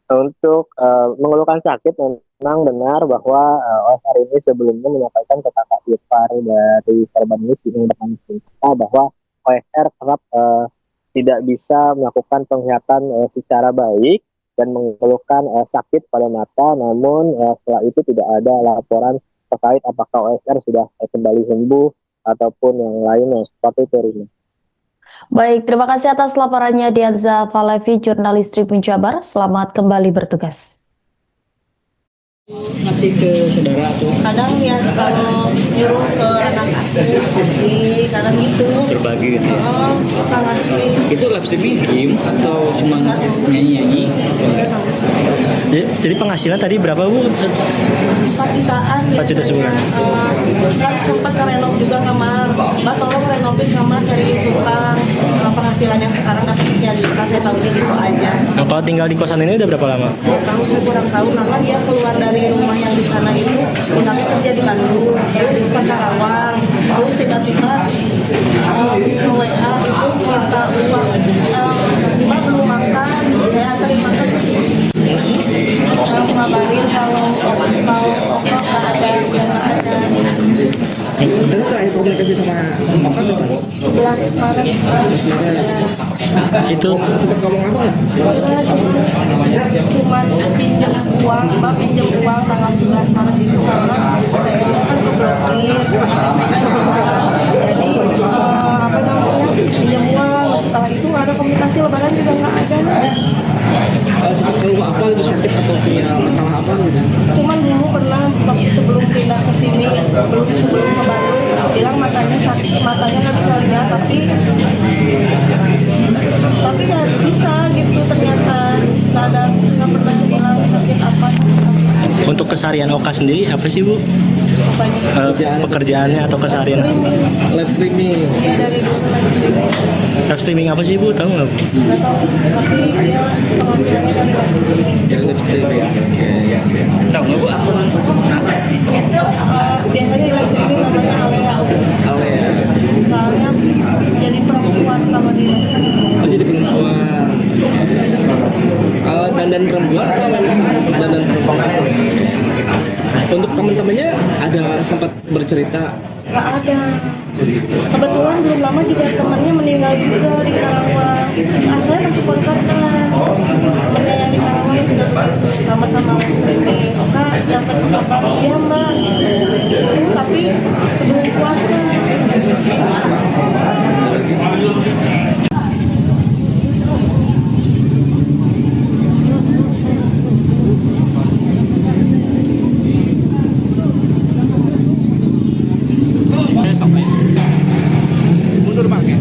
Untuk mengeluhkan sakit, memang benar bahwa OSR ini sebelumnya menyampaikan ke kakak ipar dari korban ini bahwa OSR kerap tidak bisa melakukan penglihatan secara baik dan mengeluhkan sakit pada mata. Namun setelah itu tidak ada laporan terkait apakah OSR sudah kembali sembuh ataupun yang lainnya. Seperti itu, Rina. Baik, terima kasih atas laporannya Dianza Falevi, jurnalis Tribun Jabar. Selamat kembali bertugas. Ngasih ke saudara tuh Kadang ya kalau nyuruh ke anak aku sih, kadang gitu. berbagi gitu ya. Suka ngasih. Itu live streaming game atau cuma nyanyi-nyanyi? Jadi penghasilan tadi berapa, Bu? 4 jutaan 4 juta sebulan. Kan sempat renov juga kamar. Mbak tolong renovin kamar, cari tukang. Penghasilan yang sekarang dapat sekian juta, saya tahu gitu aja. Nah, kalau tinggal di kosan ini udah berapa lama? Tahu saya kurang tahu, karena dia keluar dari rumah yang di sana itu, pindahnya kerja di Bandung, terus ke Karawang, terus tiba-tiba ke WA itu minta uang, Mbak belum makan, saya anterin makan ke sini. Ngabarin kalau Oka nggak ada, nggak ada. Itu terakhir komunikasi sama Oka kapan? 11 Maret. Itu Sempat ngomong apa nggak? Cuman pinjam uang, Mbak pinjam uang tanggal 11 Maret itu karena ATM-nya kan keblokir, ATM-nya hilang. Jadi apa namanya, pinjam uang. Setelah itu nggak ada komunikasi, lebaran juga nggak ada. Sempat ngomong apa itu, sakit atau punya masalah apa gitu? Cuman dulu pernah waktu sebelum pindah ke sini, sebelum ke Bandung, bilang matanya sakit, matanya nggak bisa lihat, tapi nggak bisa gitu, ternyata nggak pernah bilang sakit apa. untuk keseharian Oka sendiri apa sih Bu? Pekerjaannya atau keseharian? Live streaming. Iya dari dulu live streaming. Live streaming apa sih Bu? Tahu nggak Bu? Nggak tahu, tapi dia penghasilannya dari live streaming. Dari live streaming. Oke. Tahu nggak Bu akun kenapa? Biasanya di live streaming namanya Alea. Alea. Soalnya jadi perempuan kalau di live streaming. Oh jadi perempuan. Dandan perempuan. Dandan perempuan. Untuk teman-temannya ada sempat bercerita? Nggak ada. Kebetulan belum lama juga temannya meninggal juga di Karawang. Itu saya masih kontak kan. Temannya yang di Karawang juga begitu. Sama-sama live streaming. Kak, dapat kabar dia mbak. Gitu. Tapi sebelum puasa. Mundur Bang ya.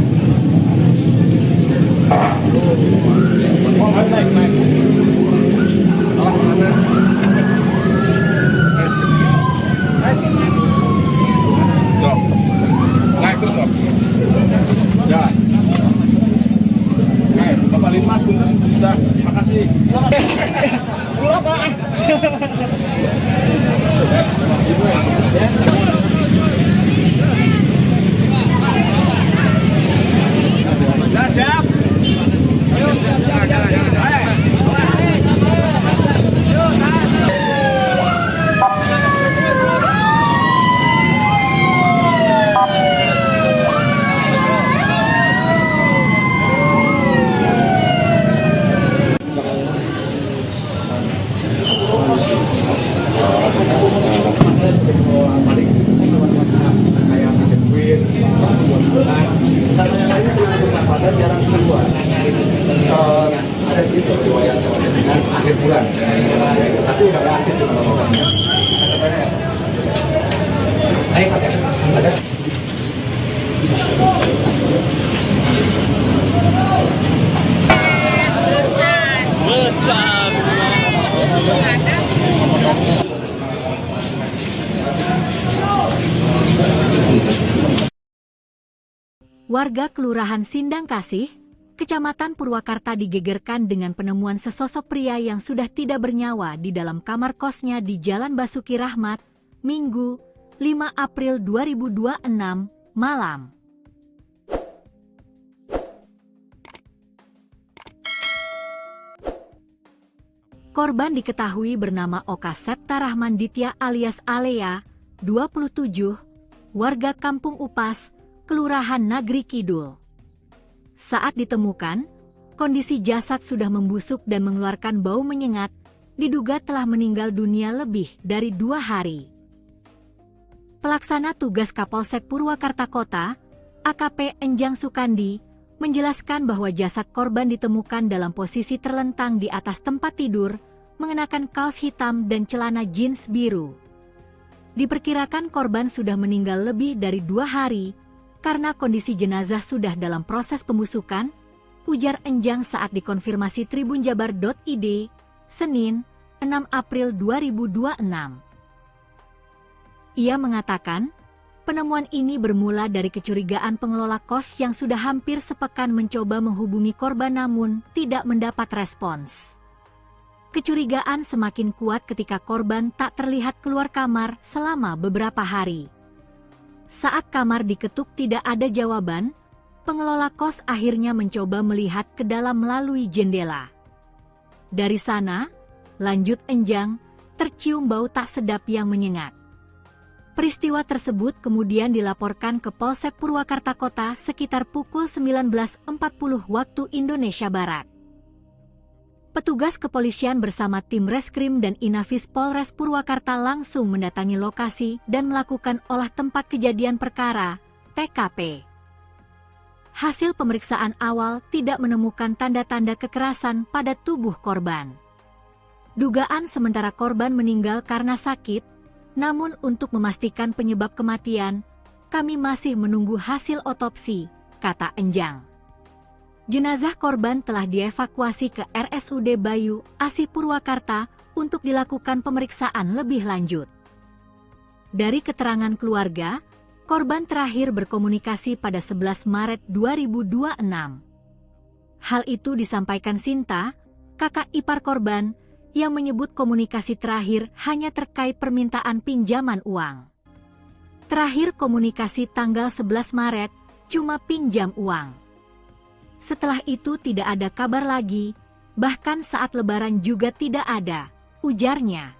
Naik. Alah mana? Stop. Naik terus Om. Jalan. Naik, Bapak Linmas sudah, makasih. Pulang Pak. Ya, siap. Ayo, jalan. Sama yang lainnya cuma bersahabatan jarang keluar. Ada sedikit riwayat dengan akhir bulan, tapi udah ada akhir bulan. Ada. Warga Kelurahan Sindang Kasih, Kecamatan Purwakarta digegerkan dengan penemuan sesosok pria yang sudah tidak bernyawa di dalam kamar kosnya di Jalan Basuki Rahmat, Minggu, 5 April 2026, malam. Korban diketahui bernama Oka Septa Rahman Ditya alias Alea, 27, warga Kampung Upas, Kelurahan Nagri Kidul. Saat ditemukan, kondisi jasad sudah membusuk dan mengeluarkan bau menyengat, diduga telah meninggal dunia lebih dari 2 hari. Pelaksana tugas Kapolsek Purwakarta Kota, AKP Enjang Sukandi, menjelaskan bahwa jasad korban ditemukan dalam posisi terlentang di atas tempat tidur, mengenakan kaos hitam dan celana jeans biru. Diperkirakan korban sudah meninggal lebih dari 2 hari, karena kondisi jenazah sudah dalam proses pembusukan, ujar Enjang saat dikonfirmasi tribunjabar.id, Senin, 6 April 2026. Ia mengatakan, penemuan ini bermula dari kecurigaan pengelola kos yang sudah hampir sepekan mencoba menghubungi korban namun tidak mendapat respons. Kecurigaan semakin kuat ketika korban tak terlihat keluar kamar selama beberapa hari. Saat kamar diketuk tidak ada jawaban, pengelola kos akhirnya mencoba melihat ke dalam melalui jendela. Dari sana, lanjut Enjang, tercium bau tak sedap yang menyengat. Peristiwa tersebut kemudian dilaporkan ke Polsek Purwakarta Kota sekitar pukul 19.40 waktu Indonesia Barat. Petugas kepolisian bersama tim Reskrim dan Inafis Polres Purwakarta langsung mendatangi lokasi dan melakukan olah tempat kejadian perkara, TKP. Hasil pemeriksaan awal tidak menemukan tanda-tanda kekerasan pada tubuh korban. Dugaan sementara korban meninggal karena sakit, namun untuk memastikan penyebab kematian, kami masih menunggu hasil otopsi, kata Enjang. Jenazah korban telah dievakuasi ke RSUD Bayu Asih Purwakarta untuk dilakukan pemeriksaan lebih lanjut. Dari keterangan keluarga, korban terakhir berkomunikasi pada 11 Maret 2026. Hal itu disampaikan Sinta, kakak ipar korban, yang menyebut komunikasi terakhir hanya terkait permintaan pinjaman uang. Terakhir komunikasi tanggal 11 Maret, cuma pinjam uang. Setelah itu tidak ada kabar lagi, bahkan saat lebaran juga tidak ada, ujarnya.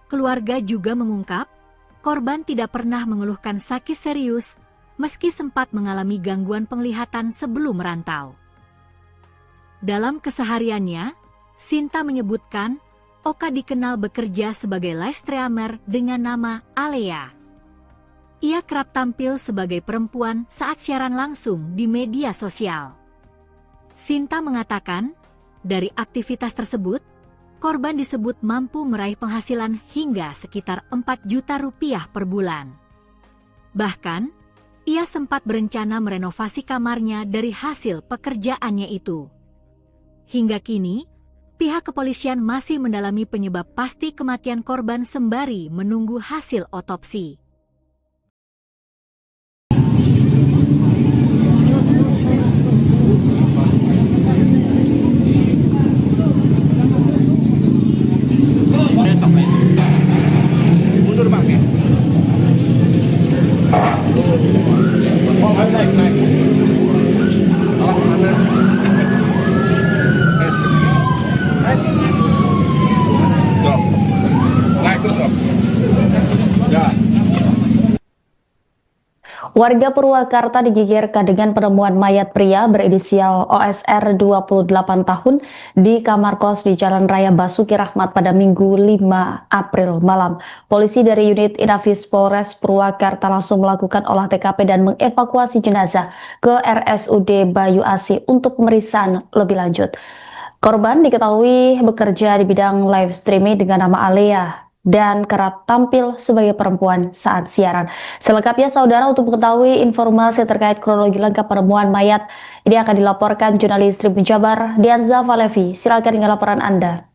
Keluarga juga mengungkap, korban tidak pernah mengeluhkan sakit serius, meski sempat mengalami gangguan penglihatan sebelum merantau. Dalam kesehariannya, Sinta menyebutkan, Oka dikenal bekerja sebagai live streamer dengan nama Alea. Ia kerap tampil sebagai perempuan saat siaran langsung di media sosial. Sinta mengatakan, dari aktivitas tersebut, korban disebut mampu meraih penghasilan hingga sekitar 4 juta rupiah per bulan. Bahkan, ia sempat berencana merenovasi kamarnya dari hasil pekerjaannya itu. Hingga kini, pihak kepolisian masih mendalami penyebab pasti kematian korban sembari menunggu hasil otopsi. Mundur bang ya. Oh, naik. Mana? Naik terus om. Ya. Warga Purwakarta digegerkan dengan penemuan mayat pria berinisial OSR 28 tahun di kamar kos di Jalan Raya Basuki Rahmat pada Minggu 5 April malam. Polisi dari unit Inafis Polres Purwakarta langsung melakukan olah TKP dan mengevakuasi jenazah ke RSUD Bayu Asih untuk pemeriksaan lebih lanjut. Korban diketahui bekerja di bidang live streaming dengan nama Alea dan kerap tampil sebagai perempuan saat siaran. Selengkapnya saudara, untuk mengetahui informasi terkait kronologi lengkap penemuan mayat ini akan dilaporkan jurnalis Tribun Jabar Dianza Valevi. Silakan dengan laporan Anda.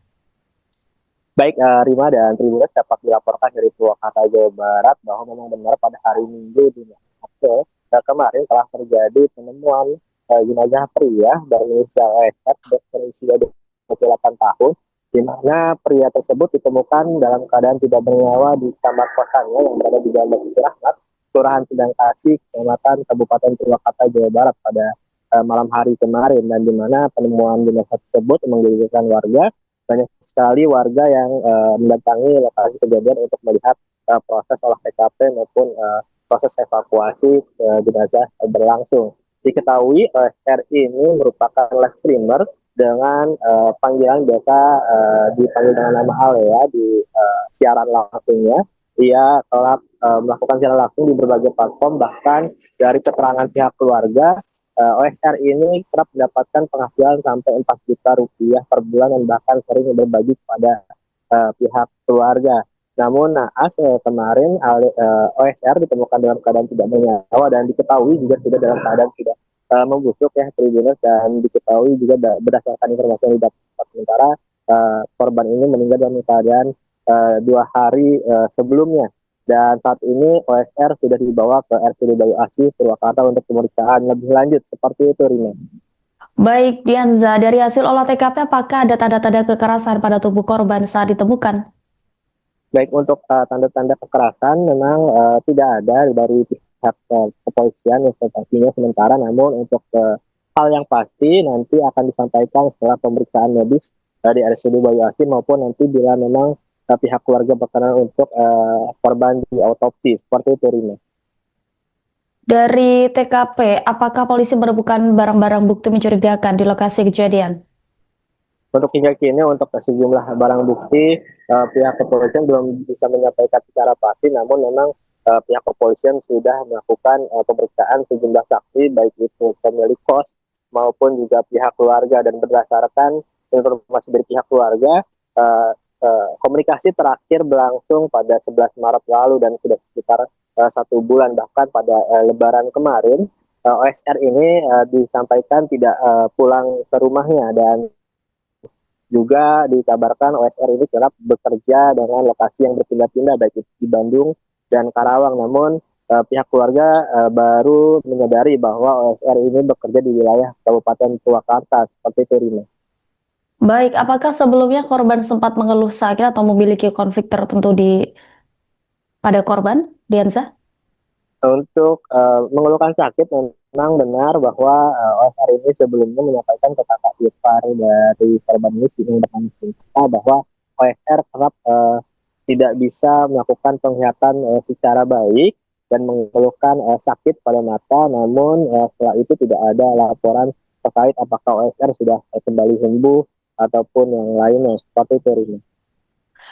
Baik, Rima dan Tribuners, dapat dilaporkan dari Purwakarta, Jawa Barat bahwa memang benar pada hari Minggu di April kemarin telah terjadi penemuan jenazah pria berinisial OSR berusia 28 tahun, di mana pria tersebut ditemukan dalam keadaan tidak bernyawa di kamar kosannya yang berada di Jalan Basuki Rahmat, Kelurahan Sedangkasih, Kecamatan Kabupaten Purwakarta, Jawa Barat pada malam hari kemarin, dan di mana penemuan jenazah tersebut menggegerkan warga. Banyak sekali warga yang mendatangi lokasi kejadian untuk melihat proses olah TKP maupun proses evakuasi jenazah berlangsung. Diketahui OSR ini merupakan live streamer dengan panggilan biasa dipanggil dengan nama Alea di siaran langsungnya. Ia telah melakukan siaran langsung di berbagai platform, bahkan dari keterangan pihak keluarga, OSR ini kerap mendapatkan penghasilan sampai 4 juta rupiah per bulan dan bahkan sering berbagi kepada pihak keluarga. Namun naas kemarin OSR ditemukan dalam keadaan tidak bernyawa dan diketahui juga tidak dalam keadaan tidak membusuk ya Tribuners, dan diketahui juga berdasarkan informasi yang didapat sementara korban ini meninggal dalam keadaan 2 hari sebelumnya, dan saat ini OSR sudah dibawa ke RSUD Bayu Asih Purwakarta untuk pemeriksaan lebih lanjut. Seperti itu, Rina. Baik, Dianza, dari hasil olah TKP apakah ada tanda-tanda kekerasan pada tubuh korban saat ditemukan? Baik, untuk tanda-tanda kekerasan memang tidak ada dari pihak kepolisian informasinya sementara, namun untuk hal yang pasti nanti akan disampaikan setelah pemeriksaan medis di RSUD Bayu Asih maupun nanti bila memang pihak keluarga berkenan untuk korban di autopsi. Seperti itu, Rina. Dari TKP, apakah polisi menemukan barang-barang bukti mencurigakan di lokasi kejadian? Untuk hingga kini untuk sejumlah barang bukti pihak kepolisian belum bisa menyampaikan secara pasti, namun memang pihak kepolisian sudah melakukan pemeriksaan sejumlah saksi, baik itu pemilik kos maupun juga pihak keluarga, dan berdasarkan informasi dari pihak keluarga, komunikasi terakhir berlangsung pada 11 Maret lalu dan sudah sekitar 1 bulan, bahkan pada Lebaran kemarin OSR ini disampaikan tidak pulang ke rumahnya, dan juga dikabarkan OSR ini kerap bekerja dengan lokasi yang berpindah-pindah baik itu di Bandung dan Karawang. Namun pihak keluarga baru menyadari bahwa OSR ini bekerja di wilayah Kabupaten Purwakarta, seperti itu, Rina. Baik, apakah sebelumnya korban sempat mengeluh sakit atau memiliki konflik tertentu pada korban, Diansa? Untuk mengeluhkan sakit, memang benar bahwa OSR ini sebelumnya menyampaikan ke kakak ipar dari korban ini bahwa OSR kerap tidak bisa melakukan penglihatan secara baik dan mengeluhkan sakit pada mata. Namun setelah itu tidak ada laporan terkait apakah OSR sudah kembali sembuh ataupun yang lainnya, seperti itu, Rina.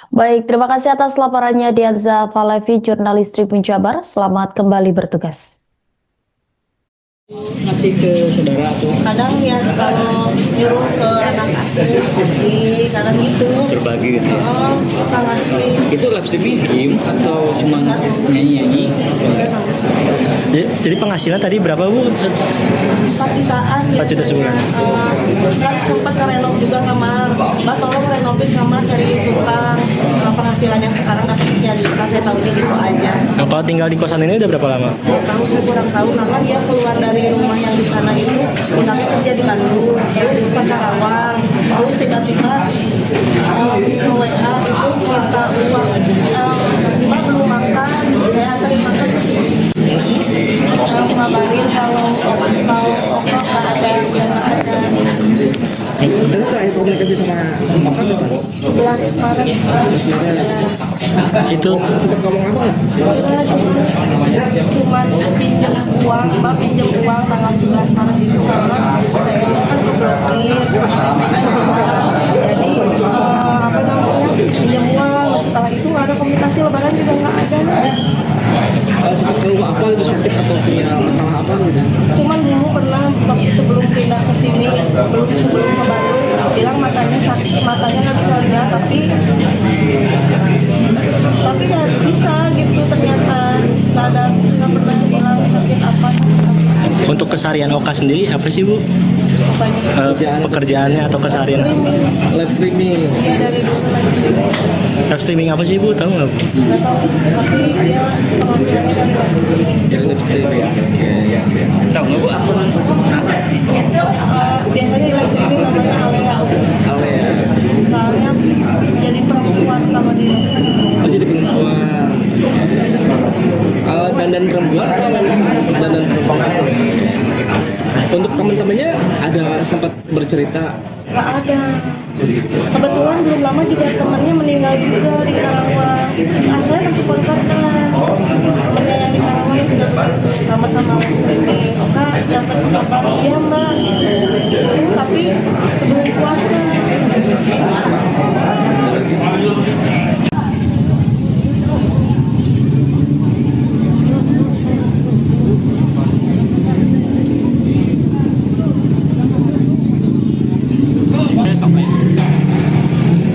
Baik, terima kasih atas laporannya Dianza Falevi, jurnalis Tribun Jabar. Selamat kembali bertugas. Ngasih ke saudara tuh Kadang ya kalau nyuruh ke anak aku sih, kadang gitu. berbagi gitu ya. Oh, kita ngasih. Itu live streaming game atau cuma nyanyi-nyanyi? Jadi penghasilan tadi berapa, Bu? 4 jutaan 4 juta sebulan. Kan sempat ngerenov juga kamar. Mbak tolong renovain kamar, cari tukang. Penghasilan yang sekarang dapat sekian juta, saya tahu gitu aja. Nah, kalau tinggal di kosan ini udah berapa lama? Tahu saya kurang tahu, karena dia keluar dari rumah yang di sana itu pindahnya kerja di Bandung, terus ke Karawang, terus tiba-tiba ke WA itu minta uang, Mbak belum makan, saya anterin makan ke sini. Ngabarin kalau nggak ada, nggak ada. Itu terakhir komunikasi sama Oka kapan? 11 Maret. Itu Sempat ngomong apa nggak? Cuman pinjam uang, Mbak pinjam uang tanggal 11 Maret itu karena ATM-nya kan keblokir, ATM-nya hilang. Jadi apa namanya, pinjam uang. Setelah itu nggak ada komunikasi, lebaran juga nggak ada. Sempat keluar apa itu, sakit atau punya masalah apa gitu? Cuman dulu pernah waktu sebelum pindah ke sini, sebelum ke Bandung, bilang matanya sakit, matanya nggak bisa lihat, tapi nggak bisa gitu, ternyata nggak pernah bilang sakit apa. untuk keseharian Oka sendiri apa sih, Bu? Pekerjaannya atau keseharian? Live streaming. Dia dari dulu live streaming. Live streaming apa sih, Bu? Tahu nggak, Bu? Nggak tahu, tapi dia penghasilan dari live streaming. Dari live streaming. Oke. Tahu nggak, Bu, akun apa? Biasanya di live streaming namanya Alea. Alea. Soalnya jadi perempuan kalau di live streaming. Oh, jadi perempuan. Dandan perempuan. Dandan perempuan. Untuk teman-temannya ada sempat bercerita? Nggak ada. Kebetulan belum lama juga temannya meninggal juga di Karawang. Itu saya masih kontak kan. Temannya yang di Karawang juga begitu, sama-sama live streaming. Oka dapat kabar, iya Mbak gitu. Itu tapi sebelum puasa.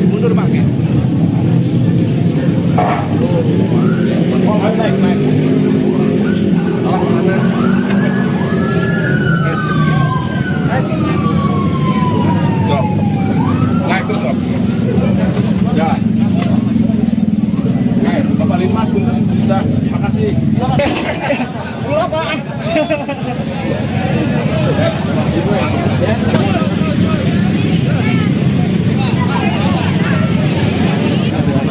Mundur Bang ya. Naik. Salah mana? Stop. Naik terus Om. Jalan. Naik, Bapak Limas sudah, terima kasih. Lu apaan?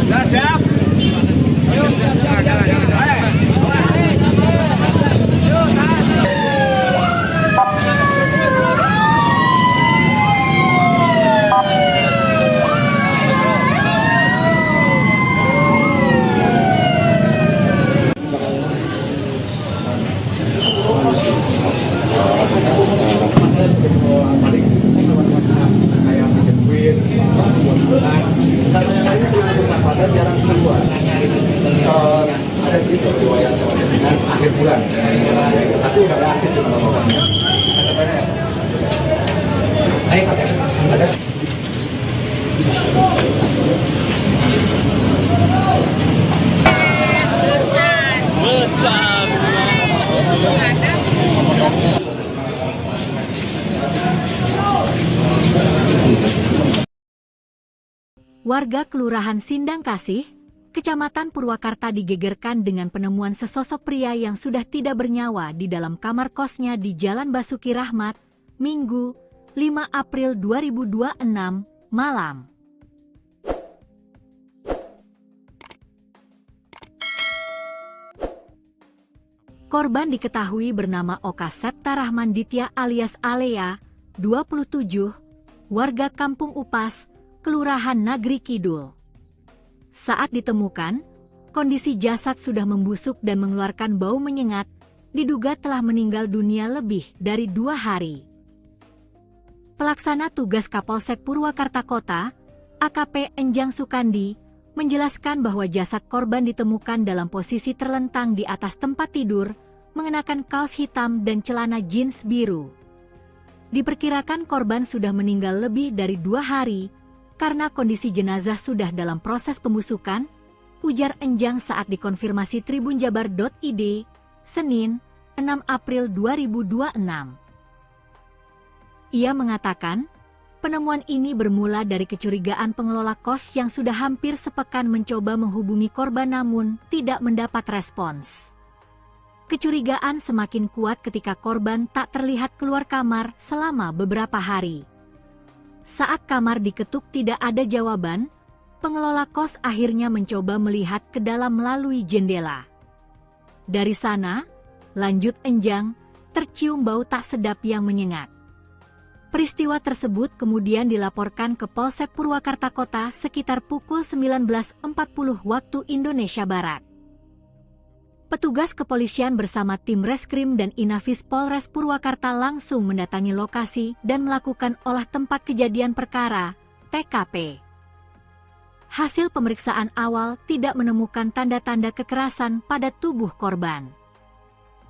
Nah, siap. Ayo, jalan. Sama yang lainnya cuma bersahabatan, jarang keluar. Ada sedikit riwayat dengan akhir bulan, tapi udah ada akhir bulan. Ada. Warga Kelurahan Sindang Kasih, Kecamatan Purwakarta digegerkan dengan penemuan sesosok pria yang sudah tidak bernyawa di dalam kamar kosnya di Jalan Basuki Rahmat, Minggu, 5 April 2026, malam. Korban diketahui bernama Oka Septa Rahman Ditya alias Alea, 27, warga Kampung Upas, Kelurahan Nagri Kidul. Saat ditemukan, kondisi jasad sudah membusuk dan mengeluarkan bau menyengat, diduga telah meninggal dunia lebih dari 2 hari. Pelaksana tugas Kapolsek Purwakarta Kota, AKP Enjang Sukandi, menjelaskan bahwa jasad korban ditemukan dalam posisi terlentang di atas tempat tidur, mengenakan kaos hitam dan celana jeans biru. Diperkirakan korban sudah meninggal lebih dari 2 hari, karena kondisi jenazah sudah dalam proses pembusukan, ujar Enjang saat dikonfirmasi tribunjabar.id, Senin, 6 April 2026. Ia mengatakan, penemuan ini bermula dari kecurigaan pengelola kos yang sudah hampir sepekan mencoba menghubungi korban namun tidak mendapat respons. Kecurigaan semakin kuat ketika korban tak terlihat keluar kamar selama beberapa hari. Saat kamar diketuk tidak ada jawaban, pengelola kos akhirnya mencoba melihat ke dalam melalui jendela. Dari sana, lanjut Enjang, tercium bau tak sedap yang menyengat. Peristiwa tersebut kemudian dilaporkan ke Polsek Purwakarta Kota sekitar pukul 19.40 waktu Indonesia Barat. Petugas kepolisian bersama tim Reskrim dan Inafis Polres Purwakarta langsung mendatangi lokasi dan melakukan olah tempat kejadian perkara, TKP. Hasil pemeriksaan awal tidak menemukan tanda-tanda kekerasan pada tubuh korban.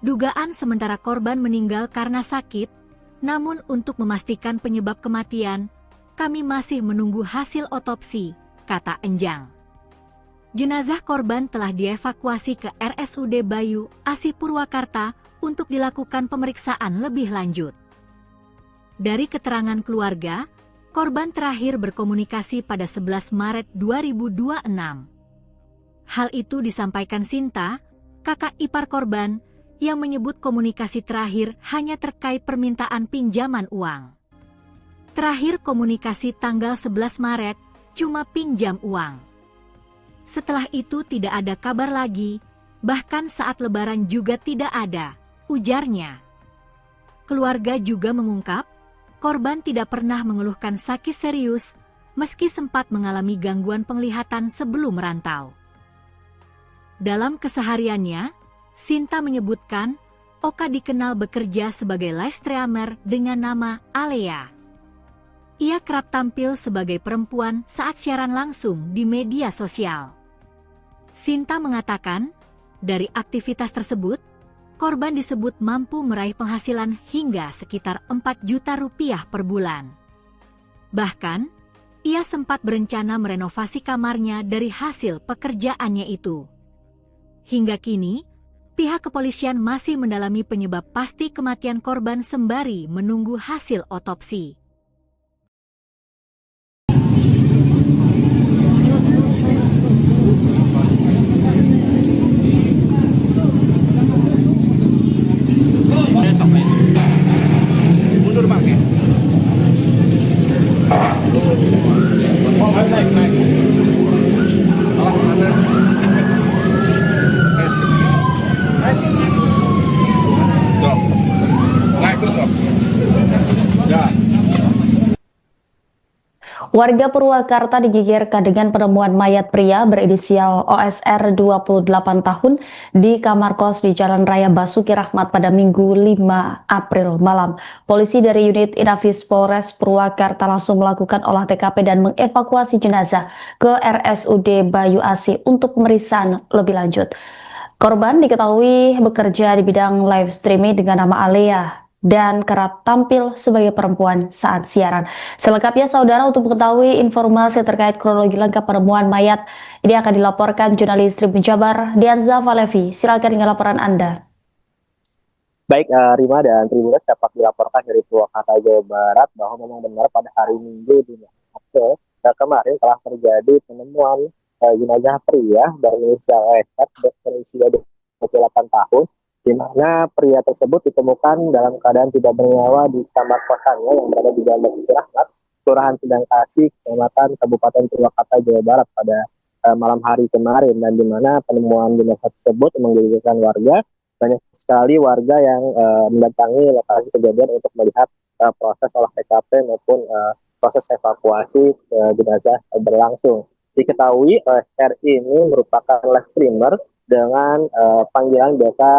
Dugaan sementara korban meninggal karena sakit, namun untuk memastikan penyebab kematian, kami masih menunggu hasil otopsi, kata Enjang. Jenazah korban telah dievakuasi ke RSUD Bayu Asih Purwakarta untuk dilakukan pemeriksaan lebih lanjut. Dari keterangan keluarga, korban terakhir berkomunikasi pada 11 Maret 2026. Hal itu disampaikan Sinta, kakak ipar korban, yang menyebut komunikasi terakhir hanya terkait permintaan pinjaman uang. Terakhir komunikasi tanggal 11 Maret, cuma pinjam uang. Setelah itu tidak ada kabar lagi, bahkan saat lebaran juga tidak ada, ujarnya. Keluarga juga mengungkap, korban tidak pernah mengeluhkan sakit serius, meski sempat mengalami gangguan penglihatan sebelum merantau. Dalam kesehariannya, Sinta menyebutkan, Oka dikenal bekerja sebagai live streamer dengan nama Alea. Ia kerap tampil sebagai perempuan saat siaran langsung di media sosial. Sinta mengatakan, dari aktivitas tersebut, korban disebut mampu meraih penghasilan hingga sekitar 4 juta rupiah per bulan. Bahkan, ia sempat berencana merenovasi kamarnya dari hasil pekerjaannya itu. Hingga kini, pihak kepolisian masih mendalami penyebab pasti kematian korban sembari menunggu hasil otopsi. Mundur Bang ya. Oh, naik. Naik terus, Om. Ya. Warga Purwakarta digegerkan dengan penemuan mayat pria berinisial OSR 28 tahun di kamar kos di Jalan Raya Basuki Rahmat pada Minggu 5 April malam. Polisi dari unit Inafis Polres Purwakarta langsung melakukan olah TKP dan mengevakuasi jenazah ke RSUD Bayu Asih untuk pemeriksaan lebih lanjut. Korban diketahui bekerja di bidang live streaming dengan nama Alea dan kerap tampil sebagai perempuan saat siaran. Selengkapnya saudara, untuk mengetahui informasi terkait kronologi lengkap penemuan mayat ini akan dilaporkan jurnalis Tribun Jabar Dianza Valevi. Silakan dengan laporan Anda. Baik, Rima dan Tribuners, dapat dilaporkan dari Purwakarta, Jawa Barat bahwa memang benar pada hari Minggu 5 April kemarin telah terjadi penemuan jenazah pria berinisial OSR berusia 28 tahun, di mana pria tersebut ditemukan dalam keadaan tidak bernyawa di kamar kosannya yang berada di Jalan Basuki Rahmat, Kelurahan Sindang Kasih, Kecamatan Kabupaten Purwakarta, Jawa Barat pada malam hari kemarin, dan di mana penemuan jenazah tersebut menggegerkan warga. Banyak sekali warga yang mendatangi lokasi kejadian untuk melihat proses olah TKP maupun proses evakuasi jenazah berlangsung. Diketahui OSR ini merupakan live streamer dengan panggilan biasa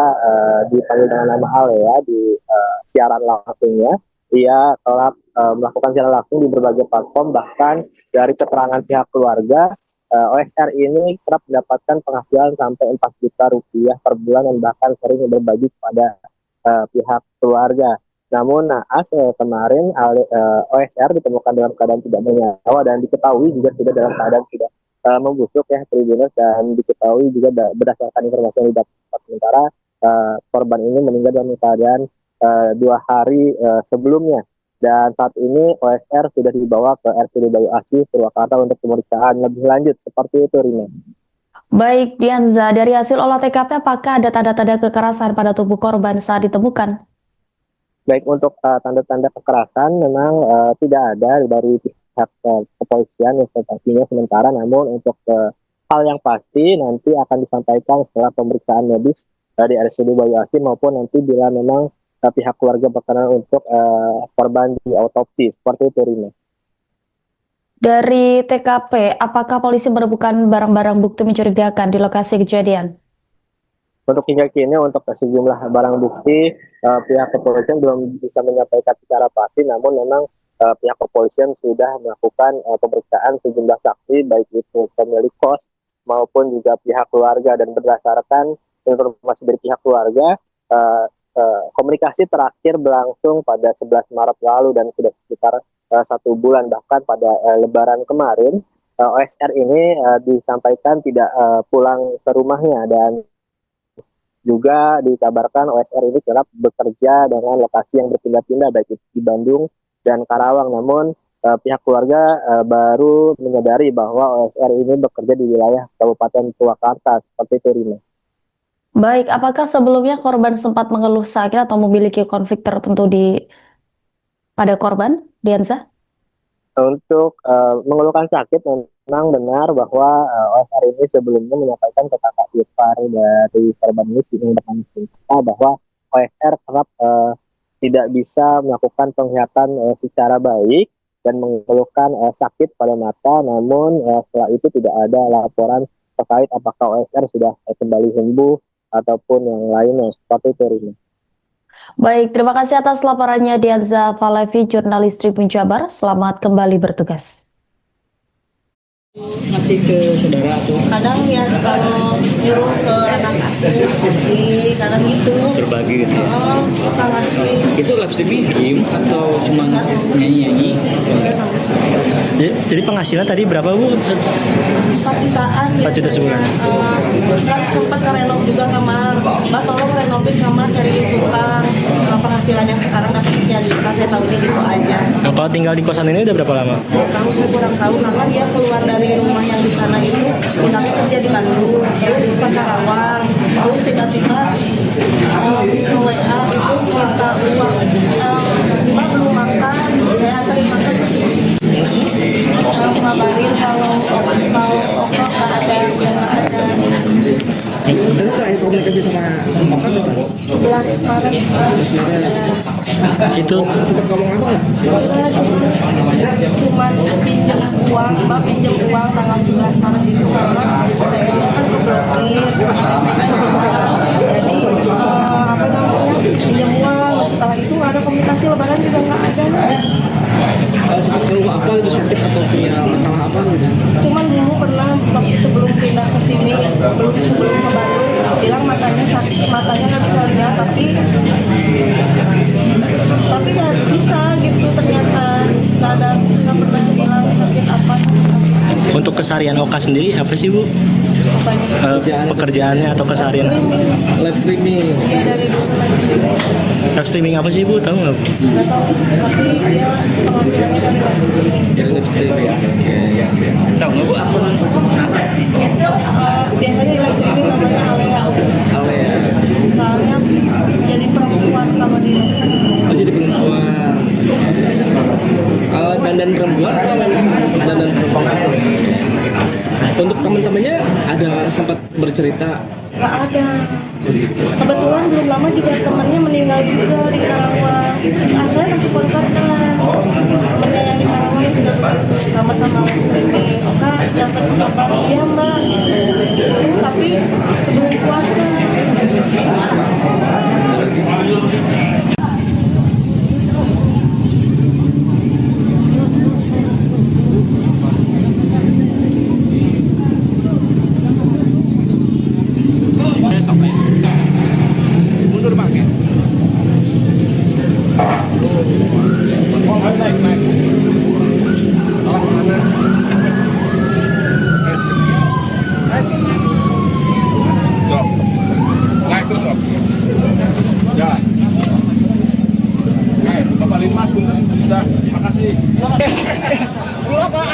dipanggil dengan nama Ale ya di siaran langsungnya. Ia telah melakukan siaran langsung di berbagai platform, bahkan dari keterangan pihak keluarga OSR ini kerap mendapatkan penghasilan sampai 4 juta rupiah per bulan dan bahkan sering berbagi kepada pihak keluarga. Namun naas kemarin OSR ditemukan dalam keadaan tidak bernyawa dan diketahui juga sudah dalam keadaan tidak membusuk ya Tribuners, dan diketahui juga berdasarkan informasi yang didapat sementara korban ini meninggal dalam keadaan 2 hari sebelumnya, dan saat ini OSR sudah dibawa ke RSUD Bayu Asih Purwakarta untuk pemeriksaan lebih lanjut. Seperti itu, Rina. Baik, Dianza, dari hasil olah TKP apakah ada tanda-tanda kekerasan pada tubuh korban saat ditemukan? Baik, untuk tanda-tanda kekerasan memang tidak ada dari pihak kepolisian informasinya sementara, namun untuk hal yang pasti nanti akan disampaikan setelah pemeriksaan medis dari RSUD Bayu Asih maupun nanti bila memang pihak keluarga berkenan untuk korban di autopsi. Seperti itu, Rina. Dari TKP, apakah polisi menemukan barang-barang bukti mencurigakan di lokasi kejadian? Untuk hingga kini untuk sejumlah barang bukti pihak kepolisian belum bisa menyampaikan secara pasti, namun memang pihak kepolisian sudah melakukan pemeriksaan sejumlah saksi baik itu pemilik kos maupun juga pihak keluarga, dan berdasarkan informasi dari pihak keluarga komunikasi terakhir berlangsung pada 11 Maret lalu dan sudah sekitar 1 bulan, bahkan pada Lebaran kemarin OSR ini disampaikan tidak pulang ke rumahnya, dan juga dikabarkan OSR ini kerap bekerja dengan lokasi yang berpindah-pindah baik itu di Bandung dan Karawang. Namun pihak keluarga baru menyadari bahwa OSR ini bekerja di wilayah Kabupaten Purwakarta. Seperti itu, Rina. Baik, apakah sebelumnya korban sempat mengeluh sakit atau memiliki konflik tertentu pada korban, Dianza? Untuk mengeluhkan sakit, memang benar bahwa OSR ini sebelumnya menyampaikan ke kakak ipar dari korban ini bahwa OSR kerap tidak bisa melakukan penglihatan secara baik dan mengeluhkan sakit pada mata, namun setelah itu tidak ada laporan terkait apakah OSR sudah kembali sembuh ataupun yang lainnya. Seperti itu, Rina. Baik, terima kasih atas laporannya Dianza Falevi, jurnalis Tribun Jabar. Selamat kembali bertugas. Ngasih ke saudara tuh Kadang ya kalau nyuruh ke anak aku sih, kadang gitu. berbagi gitu ya. Kita ngasih. Itu live streaming game atau cuma nyanyi-nyanyi? Jadi penghasilan tadi berapa, Bu? 4 jutaan 4 juta sebulan. Kan sempat renov juga kamar. Mbak tolong renovin kamar, cari tukang. Penghasilan yang sekarang dapat sekian juta, saya tahu gitu aja. Nah, kalau tinggal di kosan ini udah berapa lama? Tahu saya kurang tahu, karena dia keluar dari rumah yang di sana itu, pindahnya kerja di Bandung, terus ke Karawang, terus tiba-tiba ke WA itu minta uang, Mbak belum makan, saya anterin makan ke sini. Ngabarin kalau Oka nggak ada, nggak ada. Itu terakhir komunikasi sama Oka kapan? 11 Maret. Itu Sempat ngomong apa nggak? Cuman pinjam uang, Mbak pinjam uang tanggal 11 Maret itu karena ATM-nya kan keblokir, ATM-nya hilang. Jadi apa namanya, pinjam uang. Setelah itu nggak ada komunikasi, lebaran juga nggak ada. Sempat ke rumah apa itu sakit atau punya masalah apa gitu? Cuman dulu pernah waktu sebelum pindah ke sini, sebelum ke Bandung, bilang matanya sakit, matanya nggak bisa lihat, tapi nggak bisa gitu, ternyata nggak pernah bilang sakit apa. untuk keseharian Oka sendiri apa sih, Bu? Pekerjaannya atau keseharian? Live streaming. Ya dari dulu Live streaming apa sih, Bu? Tahu nggak, Bu? nggak tahu, tapi dia penghasilannya dari live streaming. Dari live streaming. Oke. Saya di sini namanya Alea. Alea. Soalnya jadi perempuan kalau di Indonesia. Oh, jadi perempuan. Dandan perempuan atau dandan perempuan? Untuk teman-temannya ada sempat bercerita? Nggak ada. Kebetulan belum lama juga temannya meninggal juga di Karawang. Itu saya masih kontak kan. Temannya yang di Karawang juga begitu. Sama-sama muslim nih. Kak, dapat kabar dia mbak gitu. Itu tapi sebelum puasa. Mundur bang ya. Naik. Salah mana? Stop. Naik terus stop. Jalan. Naik. Bapak Lima sudah. Makasih. Pulang pak.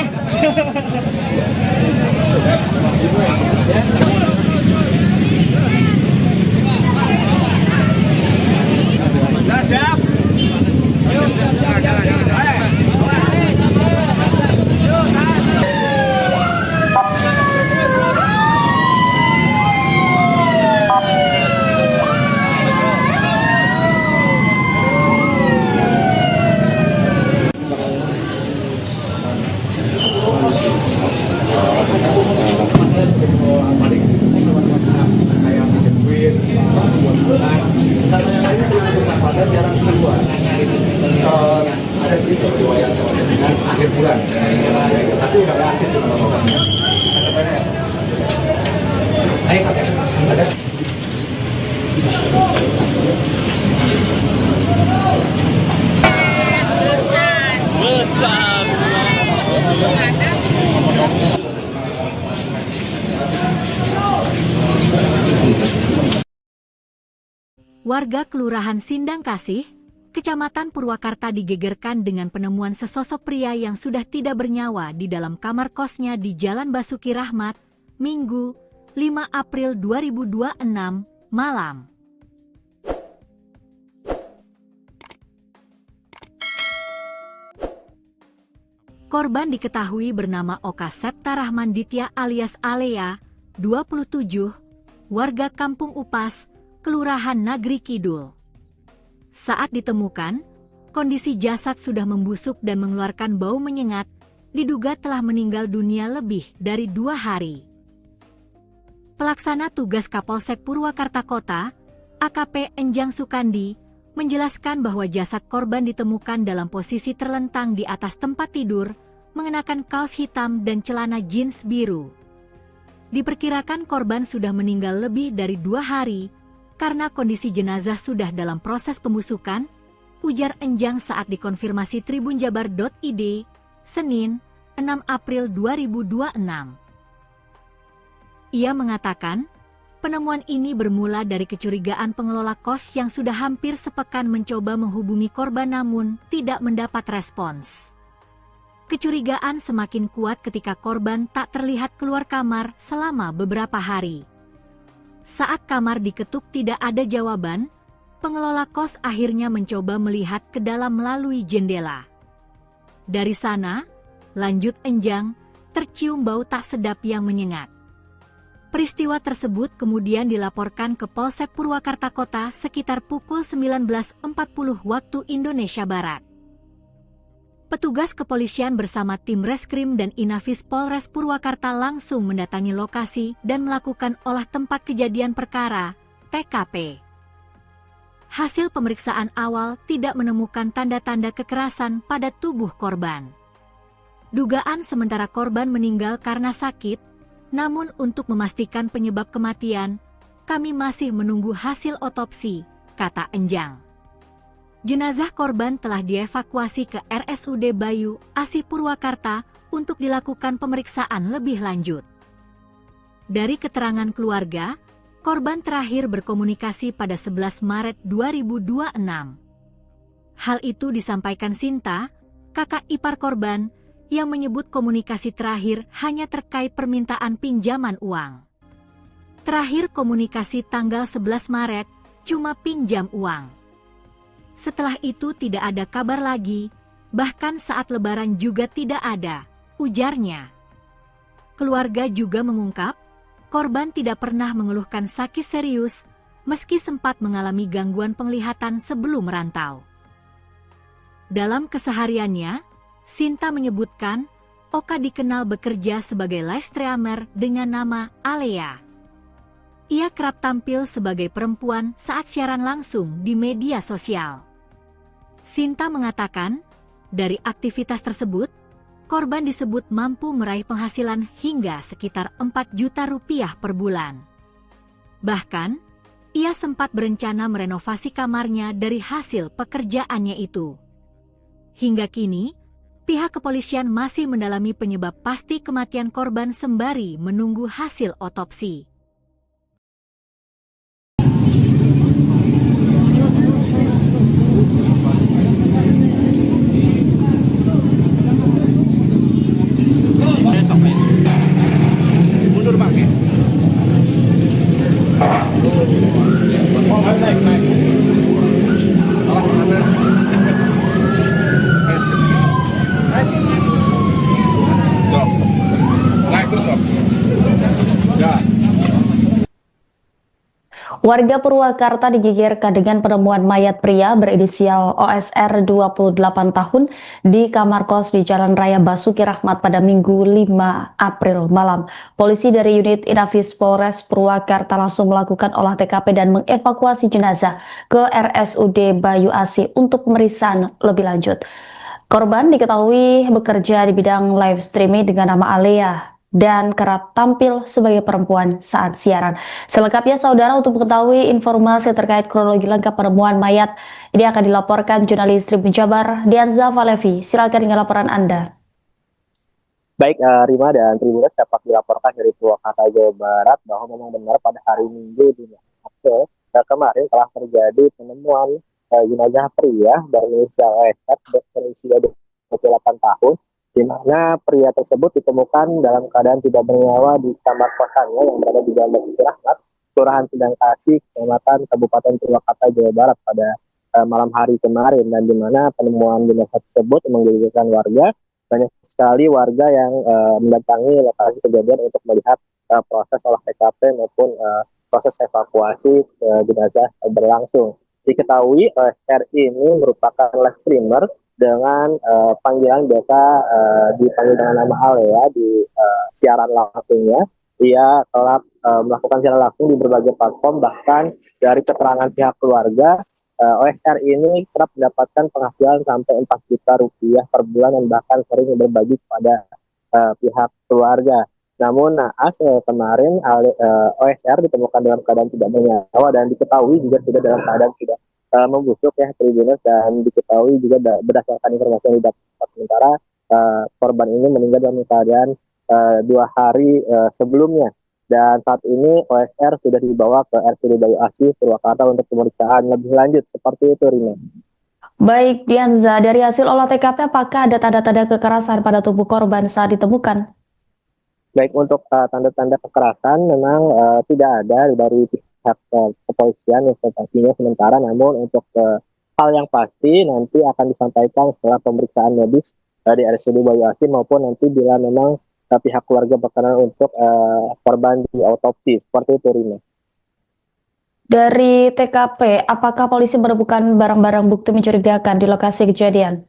Nah, siap. Ayo, jalan. Sama yang lainnya cuma bersahabat jarang keluar. Ada sedikit riwayat dengan akhir bulan, tapi udah aktif di mana-mana. Ada. Warga Kelurahan Sindang Kasih, Kecamatan Purwakarta digegerkan dengan penemuan sesosok pria yang sudah tidak bernyawa di dalam kamar kosnya di Jalan Basuki Rahmat, Minggu, 5 April 2026, malam. Korban diketahui bernama Oka Septa Rahman Ditya alias Alea, 27, warga Kampung Upas, Kelurahan Nagri Kidul. Saat ditemukan, kondisi jasad sudah membusuk dan mengeluarkan bau menyengat, diduga telah meninggal dunia lebih dari 2 hari. Pelaksana tugas Kapolsek Purwakarta Kota, AKP Enjang Sukandi, menjelaskan bahwa jasad korban ditemukan dalam posisi terlentang di atas tempat tidur, mengenakan kaos hitam dan celana jeans biru. Diperkirakan korban sudah meninggal lebih dari 2 hari, karena kondisi jenazah sudah dalam proses pembusukan, ujar Enjang saat dikonfirmasi tribunjabar.id, Senin, 6 April 2026. Ia mengatakan, penemuan ini bermula dari kecurigaan pengelola kos yang sudah hampir sepekan mencoba menghubungi korban namun tidak mendapat respons. Kecurigaan semakin kuat ketika korban tak terlihat keluar kamar selama beberapa hari. Saat kamar diketuk tidak ada jawaban, pengelola kos akhirnya mencoba melihat ke dalam melalui jendela. Dari sana, lanjut Enjang, tercium bau tak sedap yang menyengat. Peristiwa tersebut kemudian dilaporkan ke Polsek Purwakarta Kota sekitar pukul 19.40 waktu Indonesia Barat. Petugas kepolisian bersama tim Reskrim dan Inafis Polres Purwakarta langsung mendatangi lokasi dan melakukan olah tempat kejadian perkara, TKP. Hasil pemeriksaan awal tidak menemukan tanda-tanda kekerasan pada tubuh korban. Dugaan sementara korban meninggal karena sakit, namun untuk memastikan penyebab kematian, kami masih menunggu hasil otopsi, kata Enjang. Jenazah korban telah dievakuasi ke RSUD Bayu, Asih Purwakarta untuk dilakukan pemeriksaan lebih lanjut. Dari keterangan keluarga, korban terakhir berkomunikasi pada 11 Maret 2026. Hal itu disampaikan Sinta, kakak ipar korban, yang menyebut komunikasi terakhir hanya terkait permintaan pinjaman uang. Terakhir komunikasi tanggal 11 Maret, cuma pinjam uang. Setelah itu tidak ada kabar lagi, bahkan saat lebaran juga tidak ada, ujarnya. Keluarga juga mengungkap, korban tidak pernah mengeluhkan sakit serius, meski sempat mengalami gangguan penglihatan sebelum merantau. Dalam kesehariannya, Sinta menyebutkan, Oka dikenal bekerja sebagai live streamer dengan nama Alea. Ia kerap tampil sebagai perempuan saat siaran langsung di media sosial. Sinta mengatakan, dari aktivitas tersebut, korban disebut mampu meraih penghasilan hingga sekitar 4 juta rupiah per bulan. Bahkan, ia sempat berencana merenovasi kamarnya dari hasil pekerjaannya itu. Hingga kini, pihak kepolisian masih mendalami penyebab pasti kematian korban sembari menunggu hasil otopsi. Mundur Bang ya. Oh, naik. Naik terus, Om. Ya. Warga Purwakarta digegerkan dengan penemuan mayat pria berinisial OSR 28 tahun di kamar kos di Jalan Raya Basuki Rahmat pada Minggu 5 April malam. Polisi dari unit Inafis Polres Purwakarta langsung melakukan olah TKP dan mengevakuasi jenazah ke RSUD Bayu Asih untuk pemeriksaan lebih lanjut. Korban diketahui bekerja di bidang live streaming dengan nama Alea dan kerap tampil sebagai perempuan saat siaran. Selengkapnya saudara, untuk mengetahui informasi terkait kronologi lengkap penemuan mayat, ini akan dilaporkan jurnalis Tribun Jabar, Dianza Valevi. Silakan dengan laporan Anda. Baik, Rima dan Tribuners, dapat dilaporkan dari Purwakarta, Jawa Barat bahwa memang benar pada hari Minggu di April kemarin telah terjadi penemuan jenazah pria berinisial OSR berusia 28 tahun, di mana pria tersebut ditemukan dalam keadaan tidak bernyawa di kamar kosannya yang berada di Jalan Basuki Rahmat, Kelurahan Sindang Kasih, Kecamatan Kabupaten Purwakarta, Jawa Barat pada malam hari kemarin, dan di mana penemuan jenazah tersebut menggegerkan warga. Banyak sekali warga yang mendatangi lokasi kejadian untuk melihat proses olah TKP maupun proses evakuasi jenazah berlangsung. Diketahui OSR ini merupakan live streamer dengan panggilan biasa dipanggil dengan nama Alea di siaran langsungnya. Ia telah melakukan siaran langsung di berbagai platform, bahkan dari keterangan pihak keluarga, OSR ini kerap mendapatkan penghasilan sampai 4 juta rupiah per bulan dan bahkan sering berbagi kepada pihak keluarga. Namun naas kemarin OSR ditemukan dalam keadaan tidak bernyawa dan diketahui juga tidak dalam keadaan tidak membusuk ya Tribuners, dan diketahui juga berdasarkan informasi yang didapat sementara korban ini meninggal dalam keadaan 2 hari sebelumnya, dan saat ini OSR sudah dibawa ke RSUD Bayu Asih Purwakarta untuk pemeriksaan lebih lanjut. Seperti itu, Rina. Baik, Dianza, dari hasil olah TKP apakah ada tanda-tanda kekerasan pada tubuh korban saat ditemukan? Baik, untuk tanda-tanda kekerasan memang tidak ada dari pihak kepolisian informasinya sementara, namun untuk hal yang pasti nanti akan disampaikan setelah pemeriksaan medis di RSUD Bayu Asih maupun nanti bila memang pihak keluarga berkenan untuk korban di autopsi. Seperti itu, Rina. Dari TKP, apakah polisi menemukan barang-barang bukti mencurigakan di lokasi kejadian?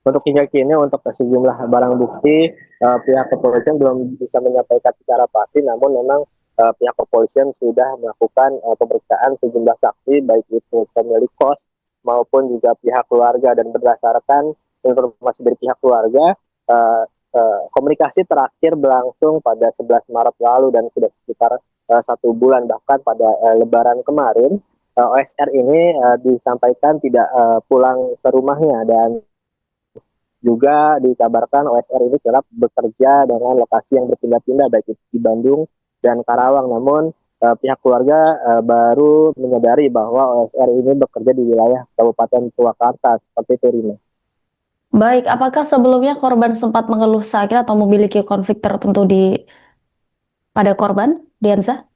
Untuk hingga kini untuk sejumlah barang bukti pihak kepolisian belum bisa menyampaikan secara pasti, namun memang pihak kepolisian sudah melakukan pemeriksaan sejumlah saksi, baik itu pemilik kos maupun juga pihak keluarga, dan berdasarkan informasi dari pihak keluarga, komunikasi terakhir berlangsung pada 11 Maret lalu dan sudah sekitar 1 bulan, bahkan pada Lebaran kemarin OSR ini disampaikan tidak pulang ke rumahnya, dan juga dikabarkan OSR ini kerap bekerja dengan lokasi yang berpindah-pindah baik itu di Bandung dan Karawang. Namun pihak keluarga baru menyadari bahwa OSR ini bekerja di wilayah Kabupaten Purwakarta. Seperti itu, Rina. Baik, apakah sebelumnya korban sempat mengeluh sakit atau memiliki konflik tertentu pada korban, Dianza?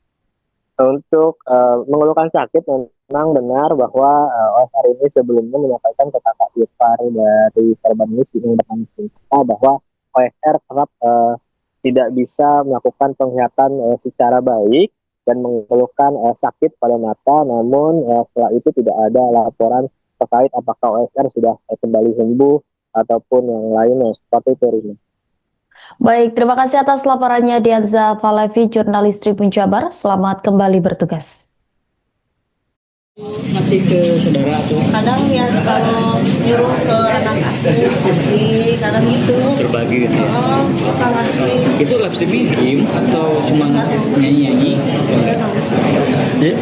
Untuk mengeluhkan sakit, memang benar bahwa OSR ini sebelumnya menyampaikan ke kakak ipar dari korban ini sini dengan cerita bahwa OSR kerap tidak bisa melakukan penglihatan secara baik dan mengeluhkan sakit pada mata, namun setelah itu tidak ada laporan terkait apakah OSR sudah kembali sembuh ataupun yang lainnya seperti itu, Rina. Baik, terima kasih atas laporannya Dianza Falevi, jurnalis Tribun Jabar. Selamat kembali bertugas. Masih ke saudara tuh Kadang ya kalau nyuruh ke anak aku kasih, kadang gitu. berbagi gitu ya. Oh, kita ngasih. Itu live streaming game atau cuma nyanyi-nyanyi?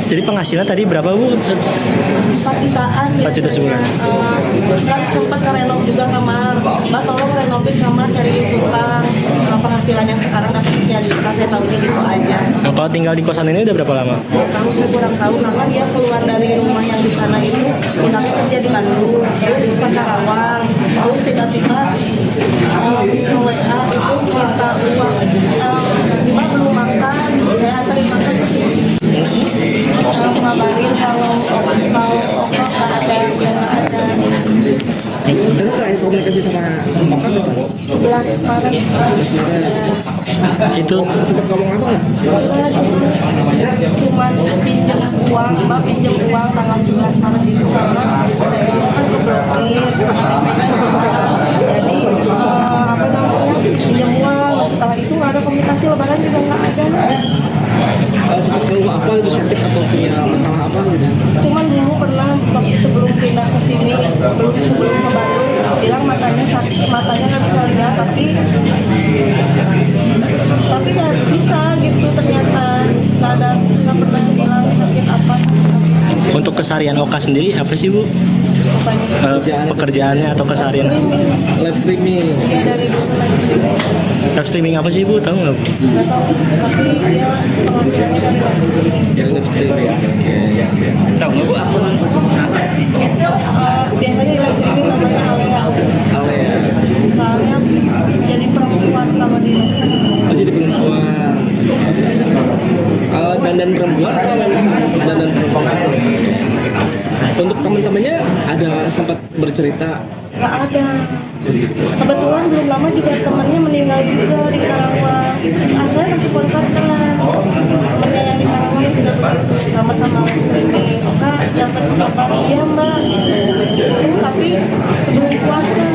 Jadi penghasilan tadi berapa Bu? 4 jutaan 4 juta sebulan. Kan sempat ngerenov juga kamar. Mbak tolong renovain kamar cari tukang. Penghasilan yang sekarang dapat sekian juta, saya tahunya gitu aja. Nah, kalau tinggal di kosan ini udah berapa lama? Tahu saya kurang tahu karena dia keluar dari rumah yang di sana itu pindahnya kerja di Bandung, terus ke Karawang, terus tiba-tiba WA itu minta uang, Mbak belum makan, saya anterin makan ke sini. Ngabarin kalau nggak ada, udah nggak ada. Kita terakhir komunikasi sama Mbak kapan? 11 Maret. Itu Sempat ngomong apa nggak? Cuman pinjam uang, Mbak pinjam uang tanggal 11 Maret itu karena ATM-nya kan keblokir, KTP-nya hilang. Jadi apa namanya pinjam uang. Setelah itu nggak ada komunikasi, lebaran juga nggak ada. Sempat keluar apa itu sakit atau punya masalah apa gitu? Cuman dulu pernah waktu sebelum pindah ke sini, sebelum ke Bandung, bilang matanya sakit, matanya nggak bisa lihat, tapi nggak bisa gitu ternyata nggak pernah bilang sakit apa. untuk keseharian Oka sendiri apa sih Bu? Pekerjaannya atau keseharian? Live streaming. Ya dari dulu Live streaming apa sih Bu? Tahu nggak Bu? nggak tahu, tapi dia penghasilannya dari live streaming. Yang live streaming. Oke. Tahu nggak Bu akun Biasanya di live streaming namanya Alea. Alea? Soalnya jadi perempuan kalau di live streaming. Oh, jadi perempuan. Dandan perempuan? Dandan perempuan. Untuk teman-temannya ada sempat bercerita? Nggak ada. Kebetulan belum lama juga temannya meninggal juga di Karawang. Itu saya masih kontak kan. Temannya yang di Karawang juga begitu, sama-sama live streaming. Kak, dapat kabar iya Mbak gitu. Itu tapi sebelum puasa.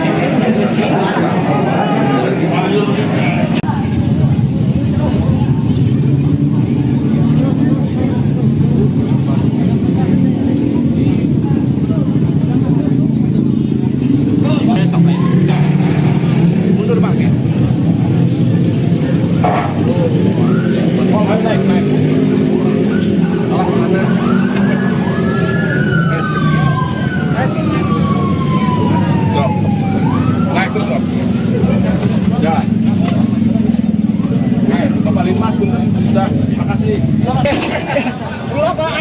Mundur Pak. Oh, naik. Mana? Drop. Naik terus, Pak. Jalan. Naik, Bapak Linmas pun sudah. Makasih. Pulang, Pak.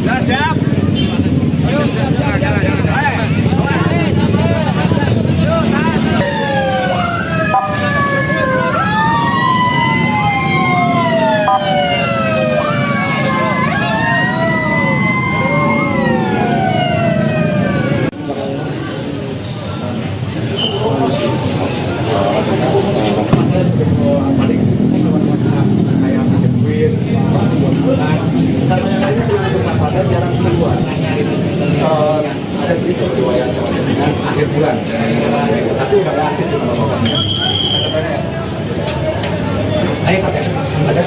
Nah, siap. Ayo, jalan. Sama yang lainnya cuma bersahabatan jarang keluar. Ada cerita riwayat dengan akhir bulan, tapi udah nggak aktif dengan apa-apa. Ada.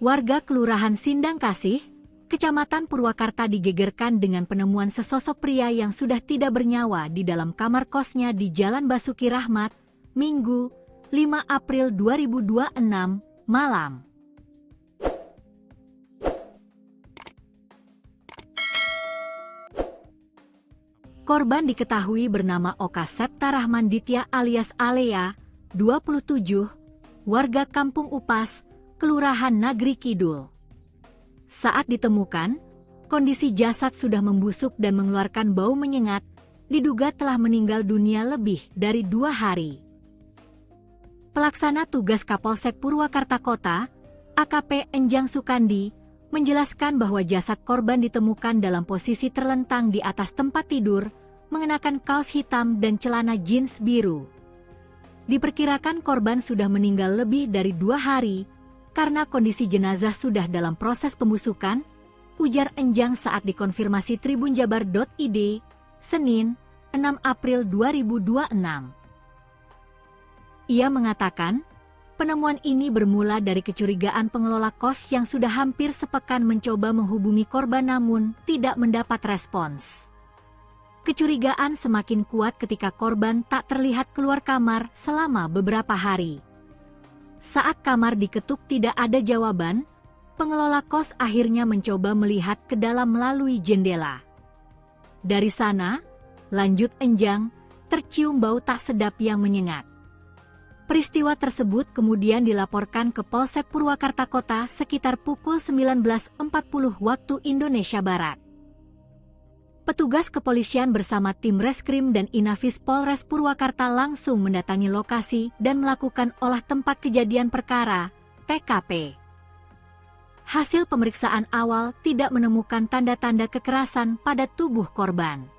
Warga Kelurahan Sindang Kasih, Kecamatan Purwakarta digegerkan dengan penemuan sesosok pria yang sudah tidak bernyawa di dalam kamar kosnya di Jalan Basuki Rahmat, Minggu, 5 April 2026, malam. Korban diketahui bernama Oka Septa Rahman Ditya alias Alea, 27, warga Kampung Upas, Kelurahan Nagri Kidul. Saat ditemukan, kondisi jasad sudah membusuk dan mengeluarkan bau menyengat, diduga telah meninggal dunia lebih dari 2 hari. Pelaksana tugas Kapolsek Purwakarta Kota, AKP Enjang Sukandi, menjelaskan bahwa jasad korban ditemukan dalam posisi terlentang di atas tempat tidur, mengenakan kaos hitam dan celana jeans biru. Diperkirakan korban sudah meninggal lebih dari 2 hari, karena kondisi jenazah sudah dalam proses pembusukan, ujar Enjang saat dikonfirmasi tribunjabar.id, Senin, 6 April 2026. Ia mengatakan, penemuan ini bermula dari kecurigaan pengelola kos yang sudah hampir sepekan mencoba menghubungi korban namun tidak mendapat respons. Kecurigaan semakin kuat ketika korban tak terlihat keluar kamar selama beberapa hari. Saat kamar diketuk tidak ada jawaban, pengelola kos akhirnya mencoba melihat ke dalam melalui jendela. Dari sana, lanjut Enjang, tercium bau tak sedap yang menyengat. Peristiwa tersebut kemudian dilaporkan ke Polsek Purwakarta Kota sekitar pukul 19.40 waktu Indonesia Barat. Petugas kepolisian bersama tim Reskrim dan Inafis Polres Purwakarta langsung mendatangi lokasi dan melakukan olah tempat kejadian perkara, TKP. Hasil pemeriksaan awal tidak menemukan tanda-tanda kekerasan pada tubuh korban.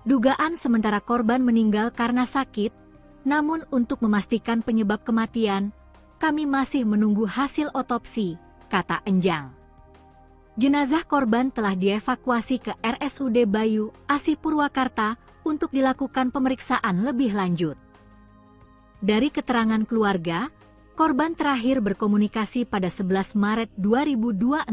Dugaan sementara korban meninggal karena sakit, namun untuk memastikan penyebab kematian, kami masih menunggu hasil otopsi, kata Enjang. Jenazah korban telah dievakuasi ke RSUD Bayu Asi Purwakarta untuk dilakukan pemeriksaan lebih lanjut. Dari keterangan keluarga, korban terakhir berkomunikasi pada 11 Maret 2026.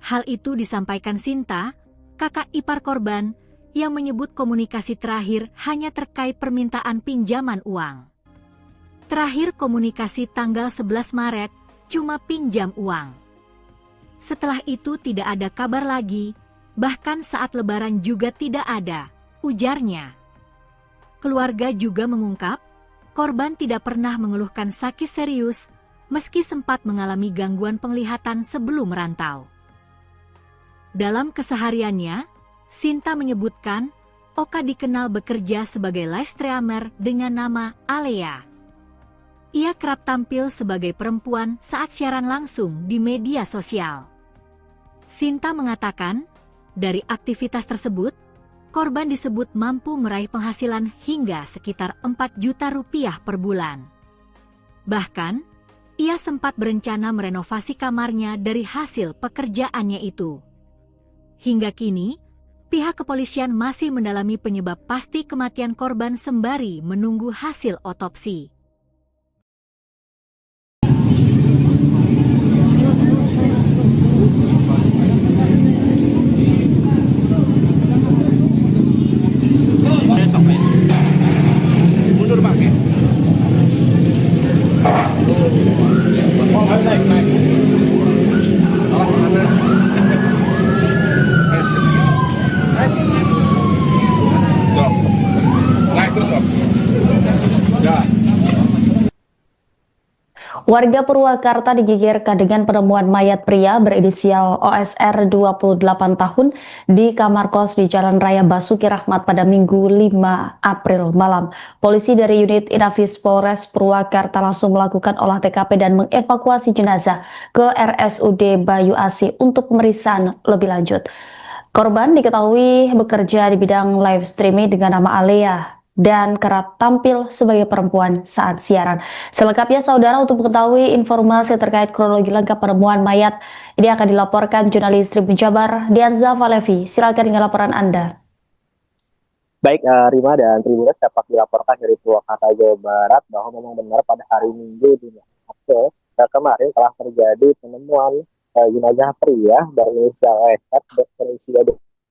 Hal itu disampaikan Sinta, kakak ipar korban, yang menyebut komunikasi terakhir hanya terkait permintaan pinjaman uang. Terakhir komunikasi tanggal 11 Maret, cuma pinjam uang. Setelah itu tidak ada kabar lagi, bahkan saat lebaran juga tidak ada, ujarnya. Keluarga juga mengungkap, korban tidak pernah mengeluhkan sakit serius, meski sempat mengalami gangguan penglihatan sebelum merantau. Dalam kesehariannya, Sinta menyebutkan, Oka dikenal bekerja sebagai live streamer dengan nama Alea. Ia kerap tampil sebagai perempuan saat siaran langsung di media sosial. Sinta mengatakan, dari aktivitas tersebut, korban disebut mampu meraih penghasilan hingga sekitar 4 juta rupiah per bulan. Bahkan, ia sempat berencana merenovasi kamarnya dari hasil pekerjaannya itu. Hingga kini, pihak kepolisian masih mendalami penyebab pasti kematian korban sembari menunggu hasil otopsi. Mundur Pak. Oh, naik. Naik terus, Om. Ya. Warga Purwakarta digegerkan dengan penemuan mayat pria berinisial OSR 28 tahun di kamar kos di Jalan Raya Basuki Rahmat pada Minggu 5 April malam. Polisi dari unit Inafis Polres Purwakarta langsung melakukan olah TKP dan mengevakuasi jenazah ke RSUD Bayu Asi untuk pemeriksaan lebih lanjut. Korban diketahui bekerja di bidang live streaming dengan nama Alea dan kerap tampil sebagai perempuan saat siaran. Selengkapnya saudara, untuk mengetahui informasi terkait kronologi lengkap penemuan mayat, ini akan dilaporkan jurnalis Tribun Jabar, Dianza Valevi. Silakan dengan laporan Anda. Baik, Rima dan Tribuners, dapat dilaporkan dari Purwakarta, Jawa Barat bahwa memang benar pada hari Minggu di April kemarin telah terjadi penemuan jenazah pria berinisial OSR berusia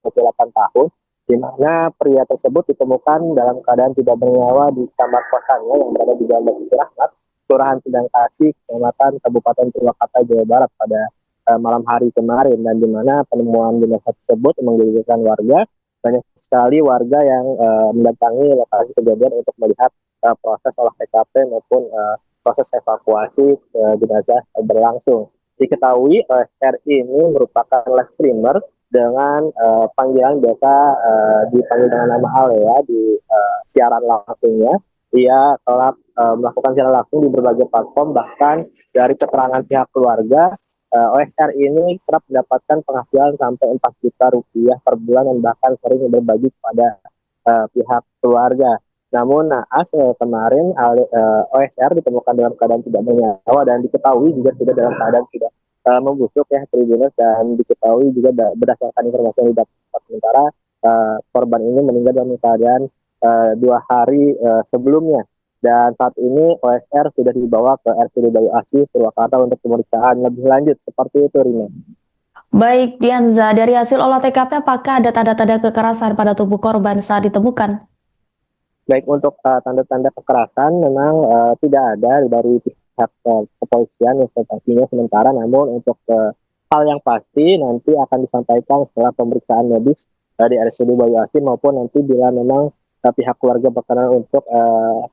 28 tahun, di mana pria tersebut ditemukan dalam keadaan tidak bernyawa di kamar kosannya yang berada di Jalan Basuki Rahmat, Kelurahan Sindang Kasih, Kecamatan Kabupaten Purwakarta, Jawa Barat pada malam hari kemarin, dan di mana penemuan jenazah tersebut menggegerkan warga banyak sekali warga yang mendatangi lokasi kejadian untuk melihat proses olah TKP maupun proses evakuasi jenazah berlangsung. Diketahui OSR ini merupakan live streamer dengan panggilan biasa dipanggil dengan nama Ale ya di siaran langsungnya. Ia telah melakukan siaran langsung di berbagai platform, bahkan dari keterangan pihak keluarga OSR ini kerap mendapatkan penghasilan sampai 4 juta rupiah per bulan dan bahkan sering berbagi kepada pihak keluarga. Namun naas kemarin OSR ditemukan dalam keadaan tidak bernyawa dan diketahui juga tidak dalam keadaan tidak membusuk ya Tribuners, dan diketahui juga berdasarkan informasi yang didapat sementara korban ini meninggal dalam keadaan 2 hari sebelumnya, dan saat ini OSR sudah dibawa ke RSUD Bayu Asih Purwakarta untuk pemeriksaan lebih lanjut. Seperti itu, Rina. Baik, Dianza, dari hasil olah TKP apakah ada tanda-tanda kekerasan pada tubuh korban saat ditemukan? Baik, untuk tanda-tanda kekerasan memang tidak ada dari pihak kepolisian informasinya sementara, namun untuk hal yang pasti nanti akan disampaikan setelah pemeriksaan medis di RSUD Bayu Asih maupun nanti bila memang pihak keluarga berkenan untuk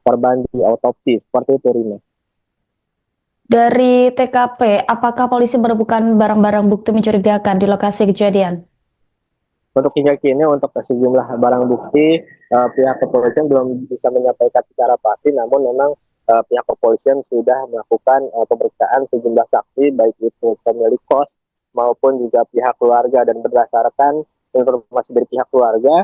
korban di autopsi. Seperti itu, Rina. Dari TKP, apakah polisi menemukan barang-barang bukti mencurigakan di lokasi kejadian? Untuk hingga kini untuk sejumlah barang bukti pihak kepolisian belum bisa menyampaikan secara pasti, namun memang pihak kepolisian sudah melakukan pemeriksaan sejumlah saksi baik itu pemilik kos maupun juga pihak keluarga, dan berdasarkan informasi dari pihak keluarga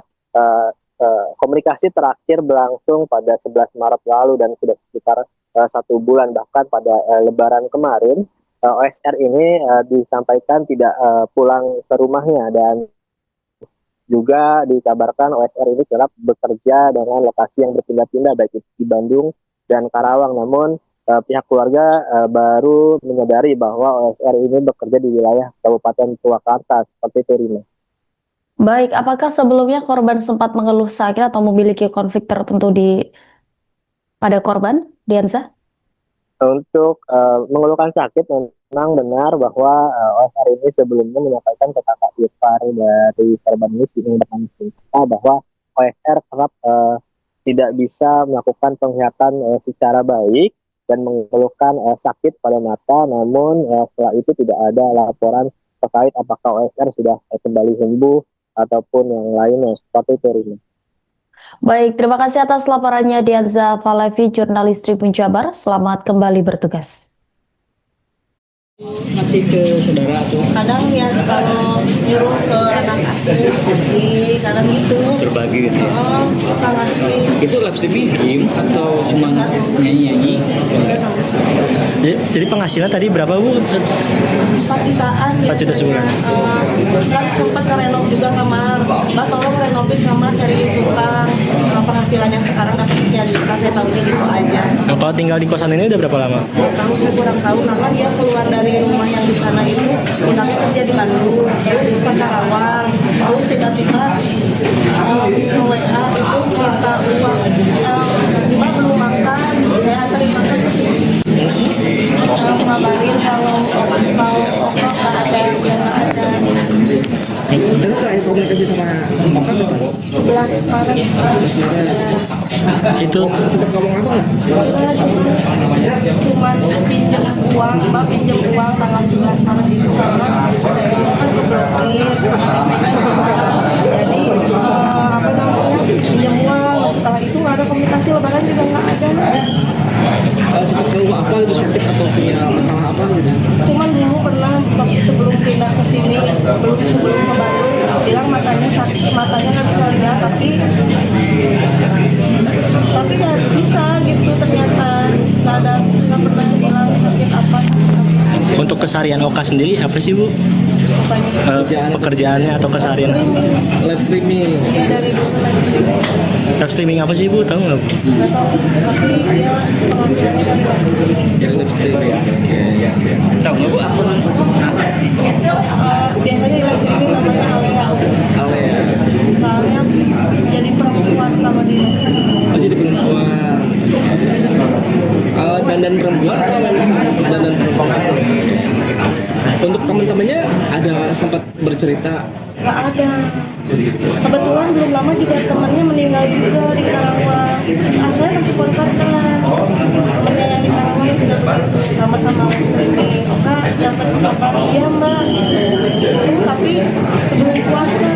komunikasi terakhir berlangsung pada 11 Maret lalu dan sudah sekitar 1 bulan, bahkan pada Lebaran kemarin OSR ini disampaikan tidak pulang ke rumahnya, dan juga dikabarkan OSR ini kerap bekerja dengan lokasi yang berpindah-pindah baik itu di Bandung dan Karawang. Namun pihak keluarga baru menyadari bahwa OSR ini bekerja di wilayah Kabupaten Purwakarta. Seperti itu, Rina. Baik, apakah sebelumnya korban sempat mengeluh sakit atau memiliki konflik tertentu pada korban, Dianza? Untuk mengeluhkan sakit, memang benar bahwa OSR ini sebelumnya menyampaikan ke kakak ipar dari korban ini bahwa OSR kerap tidak bisa melakukan penglihatan secara baik dan mengeluhkan sakit pada mata. Namun setelah itu tidak ada laporan terkait apakah OSR sudah kembali sembuh ataupun yang lainnya. Seperti itu, Rina. Baik, terima kasih atas laporannya Dianza Falevi, jurnalis Tribun Jabar. Selamat kembali bertugas. Masih ke saudara tuh Kadang ya kalau nyuruh ke anak aku kasih, kadang gitu. berbagi gitu ya. Suka ngasih. Itu live streaming game atau cuma nyanyi-nyanyi? Jadi penghasilan tadi berapa, Bu? 4 jutaan 4 juta sebulan. Kan sempat ngerenov juga kamar. Mbak tolong renovain kamar, cari tukang. Penghasilan yang sekarang dapat sekian juta, saya tahunya gitu aja. Nah, kalau tinggal di kosan ini udah berapa lama? Tahu saya kurang tahu karena dia keluar dari rumah yang di sana itu pindahnya kerja di Bandung, terus ke Karawang, terus tiba-tiba WA itu minta uang, Mbak belum makan, saya anterin makan ke sini. Ngabarin kalau nggak ada. Itu terakhir komunikasi sama Mbak kapan? 11 Maret. Itu Sempat ngomong apa nggak? Cuman pinjam uang, Mbak pinjam uang tanggal 11 Maret itu karena daerahnya kan keblokir, KTP-nya hilang. Jadi pinjam uang. Setelah itu nggak ada komunikasi, lebaran juga nggak ada. Sempat keluar apa itu sakit atau punya masalah apa gitu? Cuman dulu pernah waktu sebelum pindah ke sini, sebelum ke Bandung, bilang matanya sakit, matanya nggak bisa lihat, tapi nggak bisa gitu ternyata. Nggak pernah bilang sakit apa. untuk keseharian Oka sendiri apa sih, Bu? Pekerjaannya atau keseharian? Live streaming. Ya dari dulu live streaming. Live streaming apa sih, Bu? Tahu nggak? Nggak tahu, tapi dia penghasilannya dari live streaming. Live streaming. Tahu nggak, Bu? Apa? Biasanya di live streaming namanya Alea. Alea. Soalnya jadi perempuan kalau di live streaming. Oh, jadi perempuan. Dandan perempuan. Dandan perempuan. Untuk teman-temannya ada sempat bercerita Nggak ada. Kebetulan belum lama juga temannya meninggal juga di Karawang. Itu saya masih kontak-kontakan. Temannya yang di Karawang juga begitu, sama-sama muslim. Kak, dapat kabar dia mbak gitu. Itu tapi sebelum puasa.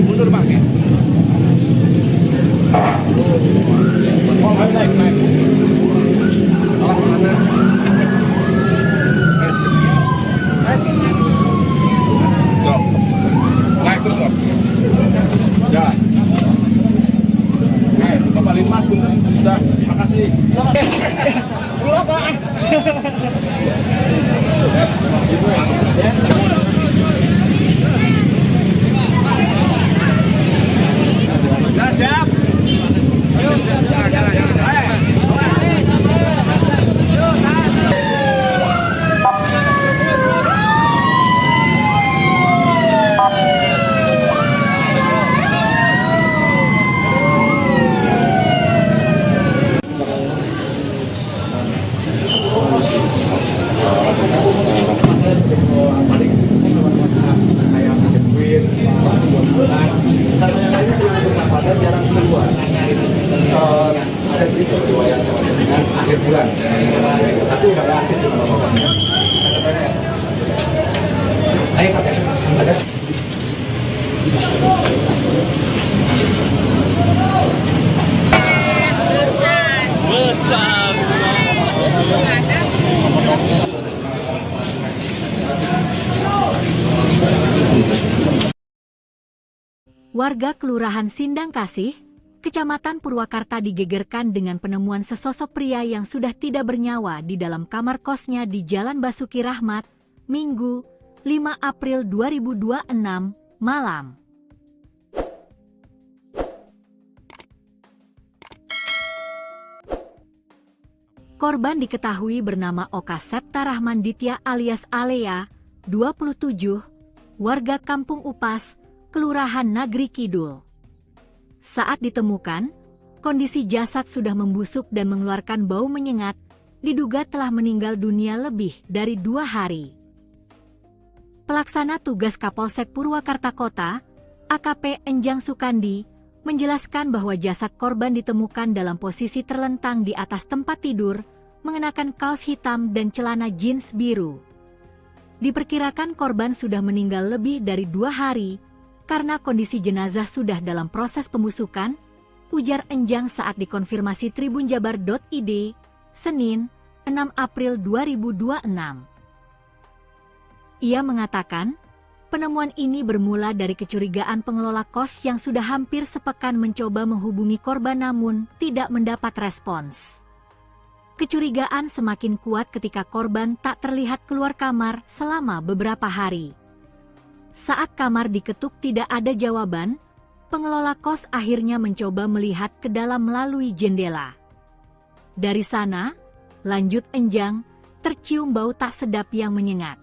Mundur Pak. Oh, naik. Naik terus Pak. Ya. Naik, Bapak Linmas pun sudah. Makasih. Pulang Pak. Ya, siap. Ayo, jalan. Sama yang lainnya cuma bersahabatan jarang keluar. Ada sedikit riwayat dengan akhir bulan, tapi udah nggak aktif di mana-mana. Ada. Warga Kelurahan Sindang Kasih, Kecamatan Purwakarta digegerkan dengan penemuan sesosok pria yang sudah tidak bernyawa di dalam kamar kosnya di Jalan Basuki Rahmat, Minggu, 5 April 2026, malam. Korban diketahui bernama Oka Septa Rahman Ditya alias Alea, 27, warga Kampung Upas, Kelurahan Nagri Kidul. Saat ditemukan, kondisi jasad sudah membusuk dan mengeluarkan bau menyengat, diduga telah meninggal dunia lebih dari 2 hari. Pelaksana tugas Kapolsek Purwakarta Kota, AKP Enjang Sukandi, menjelaskan bahwa jasad korban ditemukan dalam posisi terlentang di atas tempat tidur, mengenakan kaos hitam dan celana jeans biru. Diperkirakan korban sudah meninggal lebih dari 2 hari, karena kondisi jenazah sudah dalam proses pembusukan, ujar Enjang saat dikonfirmasi tribunjabar.id, Senin, 6 April 2026. Ia mengatakan, penemuan ini bermula dari kecurigaan pengelola kos yang sudah hampir sepekan mencoba menghubungi korban namun tidak mendapat respons. Kecurigaan semakin kuat ketika korban tak terlihat keluar kamar selama beberapa hari. Saat kamar diketuk tidak ada jawaban, pengelola kos akhirnya mencoba melihat ke dalam melalui jendela. Dari sana, lanjut Enjang, tercium bau tak sedap yang menyengat.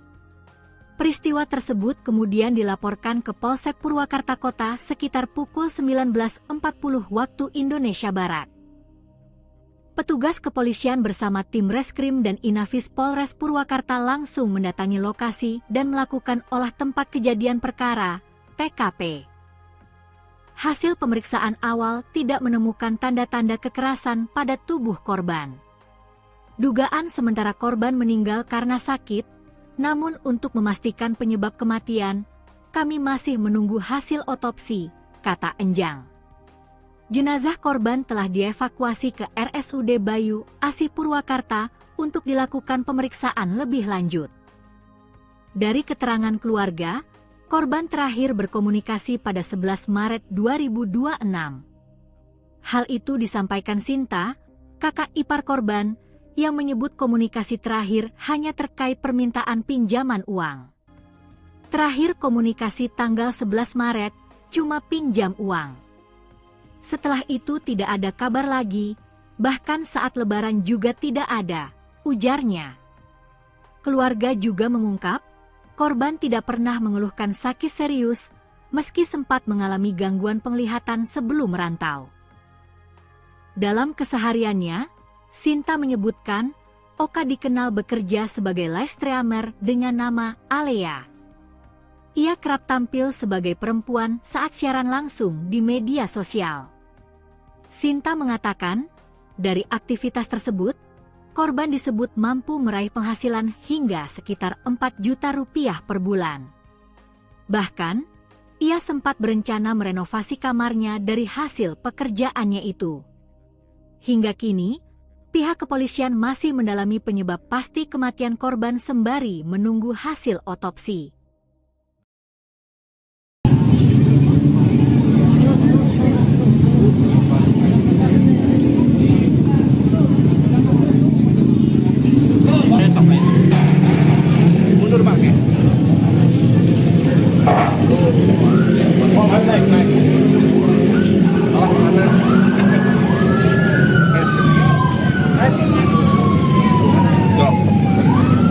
Peristiwa tersebut kemudian dilaporkan ke Polsek Purwakarta Kota sekitar pukul 19.40 waktu Indonesia Barat. Petugas kepolisian bersama tim Reskrim dan Inafis Polres Purwakarta langsung mendatangi lokasi dan melakukan olah tempat kejadian perkara, TKP. Hasil pemeriksaan awal tidak menemukan tanda-tanda kekerasan pada tubuh korban. Dugaan sementara korban meninggal karena sakit, namun untuk memastikan penyebab kematian, kami masih menunggu hasil otopsi, kata Enjang. Jenazah korban telah dievakuasi ke RSUD Bayu, Asih Purwakarta untuk dilakukan pemeriksaan lebih lanjut. Dari keterangan keluarga, korban terakhir berkomunikasi pada 11 Maret 2026. Hal itu disampaikan Sinta, kakak ipar korban, yang menyebut komunikasi terakhir hanya terkait permintaan pinjaman uang. Terakhir komunikasi tanggal 11 Maret, cuma pinjam uang. Setelah itu tidak ada kabar lagi, bahkan saat lebaran juga tidak ada, ujarnya. Keluarga juga mengungkap, korban tidak pernah mengeluhkan sakit serius meski sempat mengalami gangguan penglihatan sebelum merantau. Dalam kesehariannya, Sinta menyebutkan Oka dikenal bekerja sebagai live streamer dengan nama Alea. Ia kerap tampil sebagai perempuan saat siaran langsung di media sosial. Sinta mengatakan, dari aktivitas tersebut, korban disebut mampu meraih penghasilan hingga sekitar 4 juta rupiah per bulan. Bahkan, ia sempat berencana merenovasi kamarnya dari hasil pekerjaannya itu. Hingga kini, pihak kepolisian masih mendalami penyebab pasti kematian korban sembari menunggu hasil otopsi. Mundur Bang ya. Oh, naik. Alah mana? Stop.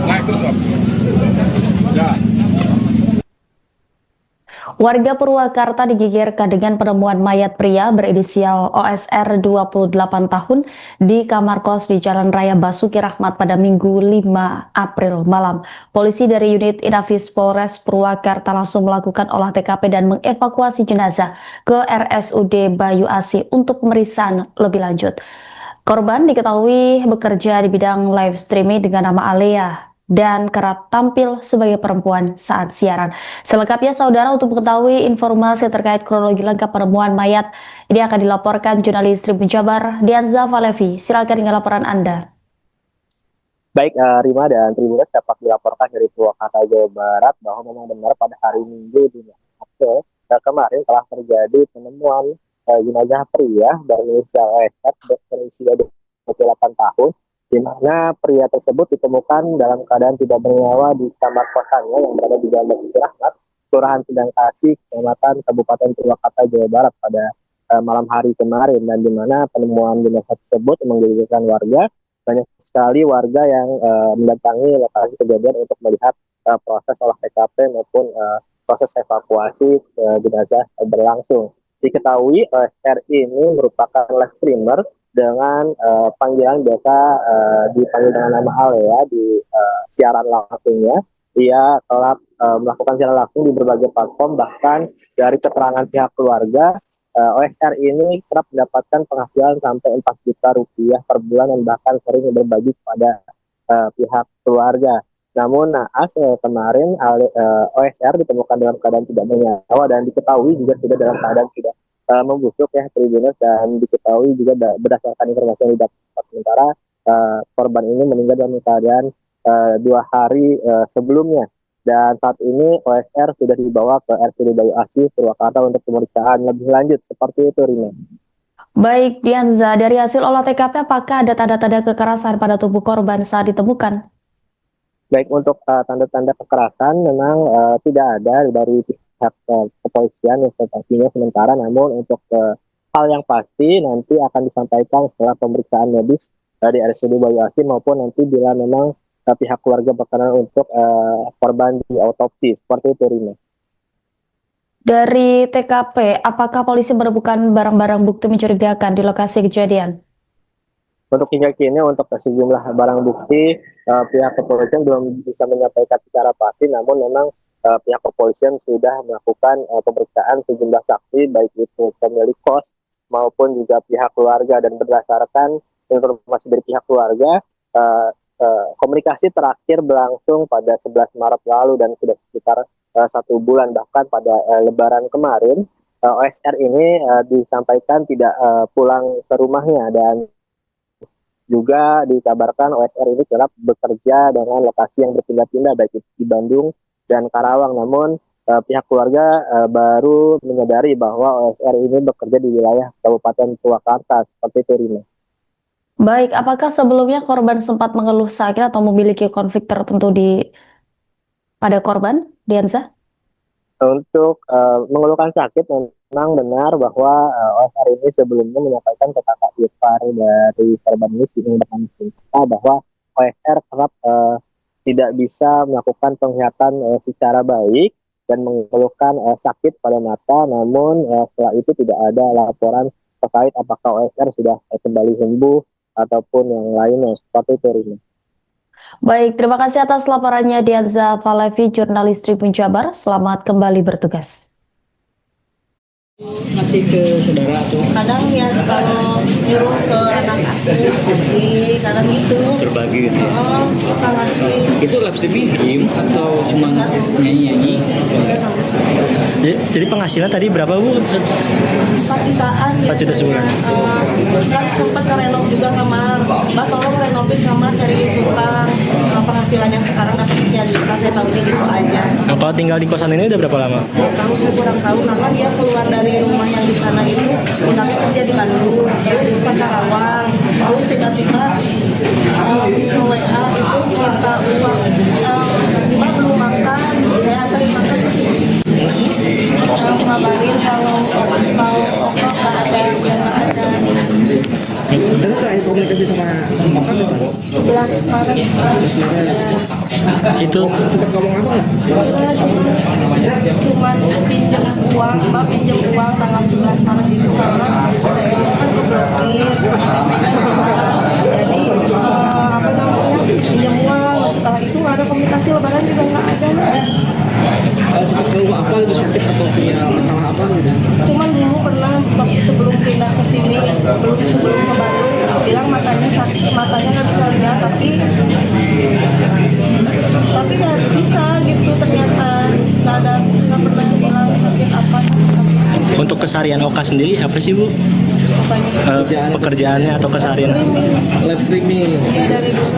Naik terus, Om. Ya. Warga Purwakarta digegerkan dengan penemuan mayat pria berinisial OSR 28 tahun di kamar kos di Jalan Raya Basuki Rahmat pada Minggu 5 April malam. Polisi dari unit Inafis Polres Purwakarta langsung melakukan olah TKP dan mengevakuasi jenazah ke RSUD Bayu Asih untuk pemeriksaan lebih lanjut. Korban diketahui bekerja di bidang live streaming dengan nama Alea dan kerap tampil sebagai perempuan saat siaran. Selengkapnya saudara, untuk mengetahui informasi terkait kronologi lengkap penemuan mayat ini akan dilaporkan jurnalis Tribun Jabar Dianza Valevi. Silakan dengan laporan Anda. Baik, Rima dan Tribuners, dapat dilaporkan dari Purwakarta, Jawa Barat bahwa memang benar pada hari Minggu 5 April kemarin telah terjadi penemuan jenazah pria berinisial OSR berusia 28 tahun, di mana pria tersebut ditemukan dalam keadaan tidak bernyawa di kamar kosannya yang berada di Jalan Basuki Rahmat, Kelurahan Sedang Kasih, Kecamatan Kabupaten Purwakarta, Jawa Barat pada malam hari kemarin, dan di mana penemuan jenazah tersebut menggegerkan warga. Banyak sekali warga yang mendatangi lokasi kejadian untuk melihat proses olah TKP maupun proses evakuasi jenazah berlangsung. Diketahui OSR ini merupakan live streamer dengan panggilan biasa dipanggil dengan nama Alea di siaran langsungnya. Ia telah melakukan siaran langsung di berbagai platform, bahkan dari keterangan pihak keluarga, OSR ini kerap mendapatkan penghasilan sampai 4 juta rupiah per bulan dan bahkan sering berbagi kepada pihak keluarga. Namun naas kemarin OSR ditemukan dalam keadaan tidak bernyawa dan diketahui juga sudah dalam keadaan tidak membusuk ya Tribuners, dan diketahui juga berdasarkan informasi yang didapat sementara korban ini meninggal dalam keadaan 2 hari sebelumnya, dan saat ini OSR sudah dibawa ke RSUD Bayu Asih Purwakarta untuk pemeriksaan lebih lanjut. Seperti itu, Rina. Baik, Dianza, dari hasil olah TKP apakah ada tanda-tanda kekerasan pada tubuh korban saat ditemukan? Baik, untuk tanda-tanda kekerasan memang tidak ada dari pihak kepolisian informasinya sementara, namun untuk hal yang pasti nanti akan disampaikan setelah pemeriksaan medis dari RSUD Bayu Asih maupun nanti bila memang pihak keluarga berkenan untuk korban diotopsi. Seperti itu, Rina. Dari TKP, apakah polisi menemukan barang-barang bukti mencurigakan di lokasi kejadian? Untuk hingga kini untuk sejumlah barang bukti pihak kepolisian belum bisa menyampaikan secara pasti, namun memang pihak kepolisian sudah melakukan pemeriksaan sejumlah saksi, baik itu pemilik kos maupun juga pihak keluarga, dan berdasarkan informasi dari pihak keluarga, komunikasi terakhir berlangsung pada 11 Maret lalu dan sudah sekitar 1 bulan, bahkan pada Lebaran kemarin OSR ini disampaikan tidak pulang ke rumahnya, dan juga dikabarkan OSR ini kerap bekerja dengan lokasi yang berpindah-pindah baik itu di Bandung dan Karawang. Namun pihak keluarga baru menyadari bahwa OSR ini bekerja di wilayah Kabupaten Purwakarta. Seperti itu, Rina. Baik, apakah sebelumnya korban sempat mengeluh sakit atau memiliki konflik tertentu pada korban, Dianza? Untuk mengeluhkan sakit, memang benar bahwa OSR ini sebelumnya menyampaikan ke kakak ipar dari korban ini, bahwa OSR kerap tidak bisa melakukan penglihatan secara baik dan mengeluhkan sakit pada mata, namun setelah itu tidak ada laporan terkait apakah OSR sudah kembali sembuh ataupun yang lainnya seperti itu, Rina. Baik, terima kasih atas laporannya Dianza Falevi, jurnalis Tribun Jabar. Selamat kembali bertugas. Masih ke saudara atau Kadang ya kalau nyuruh ke anak aku ngasih, kadang gitu. berbagi gitu ya? Suka ngasih. Itu live streaming game atau cuma nyanyi-nyanyi? Jadi penghasilan tadi berapa Bu? 4 jutaan 4 juta sebulan. Kan sempat ngerenov juga kamar. Mbak tolong renovain kamar, cari tukang. Penghasilan yang sekarang dapat sekian juta, saya tahunya gitu aja. Nah, kalau tinggal di kosan ini udah berapa lama? Tahu saya kurang tahu karena dia keluar dari rumah yang di sana itu pindahnya kerja di Bandung, terus ke Karawang, terus tiba-tiba WA itu minta uang, Mbak belum makan, saya anterin makan ke sini. Ngabarin kalau Oka nggak ada, udah nggak ada. Kita terakhir komunikasi sama Oka kapan? 11 Maret. Itu Sempat ngomong apa nggak? Cuman pinjam uang, Mbak pinjam uang tanggal 11 Maret itu karena ATM-nya kan keblokir, ATM-nya hilang. Jadi apa namanya, pinjam uang. Setelah itu nggak ada komunikasi, lebaran juga nggak ada. Sempat tahu apa itu sakit atau punya masalah apa gitu? Cuman dulu pernah waktu sebelum pindah ke sini, sebelum ke Bandung, bilang matanya sakit, matanya nggak bisa lihat, tapi nggak bisa gitu, ternyata nggak pernah bilang sakit apa, sakit apa. untuk keseharian Oka sendiri apa sih Bu? Pekerjaannya atau keseharian? Live streaming. Iya, dari dulu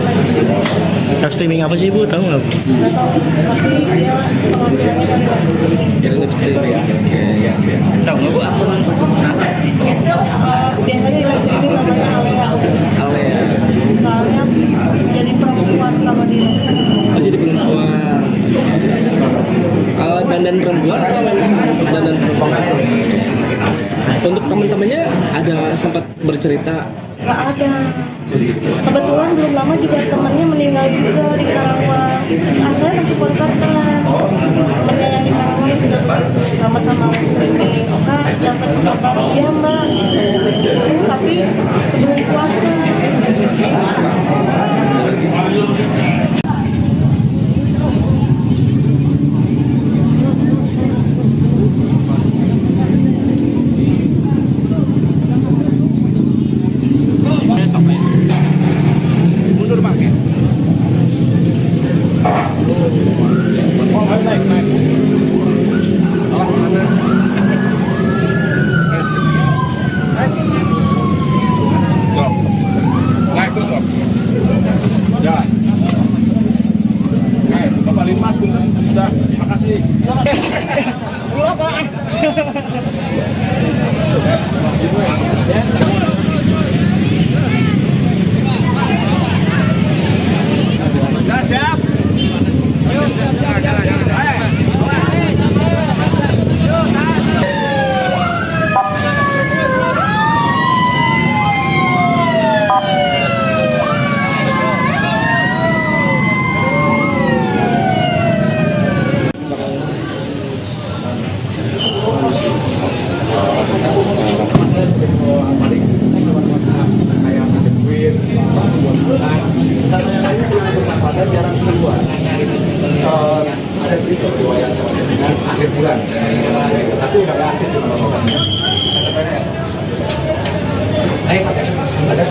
Live streaming apa sih Bu? Tahu nggak Bu? nggak tahu, tapi dia penghasilannya dari live streaming. Jadi live streaming ya. Oke. Tahu nggak Bu aturan apa? Biasanya di live streaming namanya Alea. Alea. Soalnya jadi perempuan kalau di live streaming. Oh, jadi perempuan. Dandan perempuan. Dandan perempuan. Untuk teman-temannya ada sempat bercerita? Nggak ada. Kebetulan belum lama juga temannya meninggal juga di Karawang. Itu saya masih kontak kan. Temannya yang di Karawang juga begitu, sama-sama live streaming. Oka dapat kabar, iya Mbak gitu. Itu tapi sebelum puasa. Mundur Pak. Oh, naik. Naik terus Om. Jalan. Naik, Bapak Linmas sudah. Terima kasih. Pulang Pak. Dah siap. Ayo, jalan. Sama yang lainnya cuma bersahabatan, jarang keluar. Ada sedikit riwayat dengan akhir bulan, tapi udah nggak aktif di mana-mana. Ada.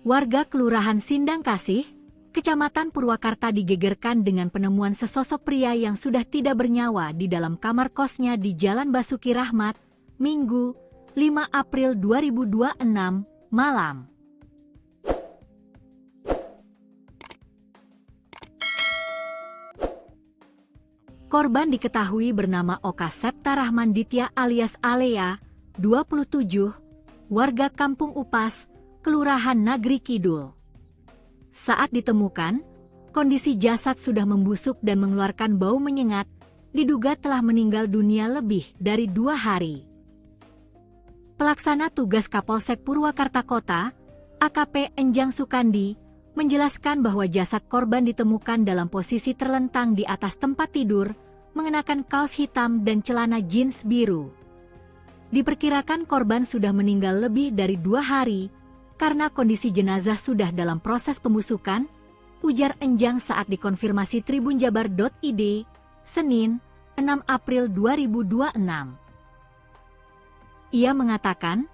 Warga Kelurahan Sindang Kasih, Kecamatan Purwakarta digegerkan dengan penemuan sesosok pria yang sudah tidak bernyawa di dalam kamar kosnya di Jalan Basuki Rahmat, Minggu, 5 April 2026, malam. Korban diketahui bernama Oka Septa Rahman Ditya alias Alea, 27, warga Kampung Upas, Kelurahan Nagri Kidul. Saat ditemukan, kondisi jasad sudah membusuk dan mengeluarkan bau menyengat, diduga telah meninggal dunia lebih dari 2 hari. Pelaksana tugas Kapolsek Purwakarta Kota, AKP Enjang Sukandi, menjelaskan bahwa jasad korban ditemukan dalam posisi terlentang di atas tempat tidur, mengenakan kaos hitam dan celana jeans biru. Diperkirakan korban sudah meninggal lebih dari 2 hari, karena kondisi jenazah sudah dalam proses pembusukan, ujar Enjang saat dikonfirmasi tribunjabar.id, Senin, 6 April 2026. Ia mengatakan,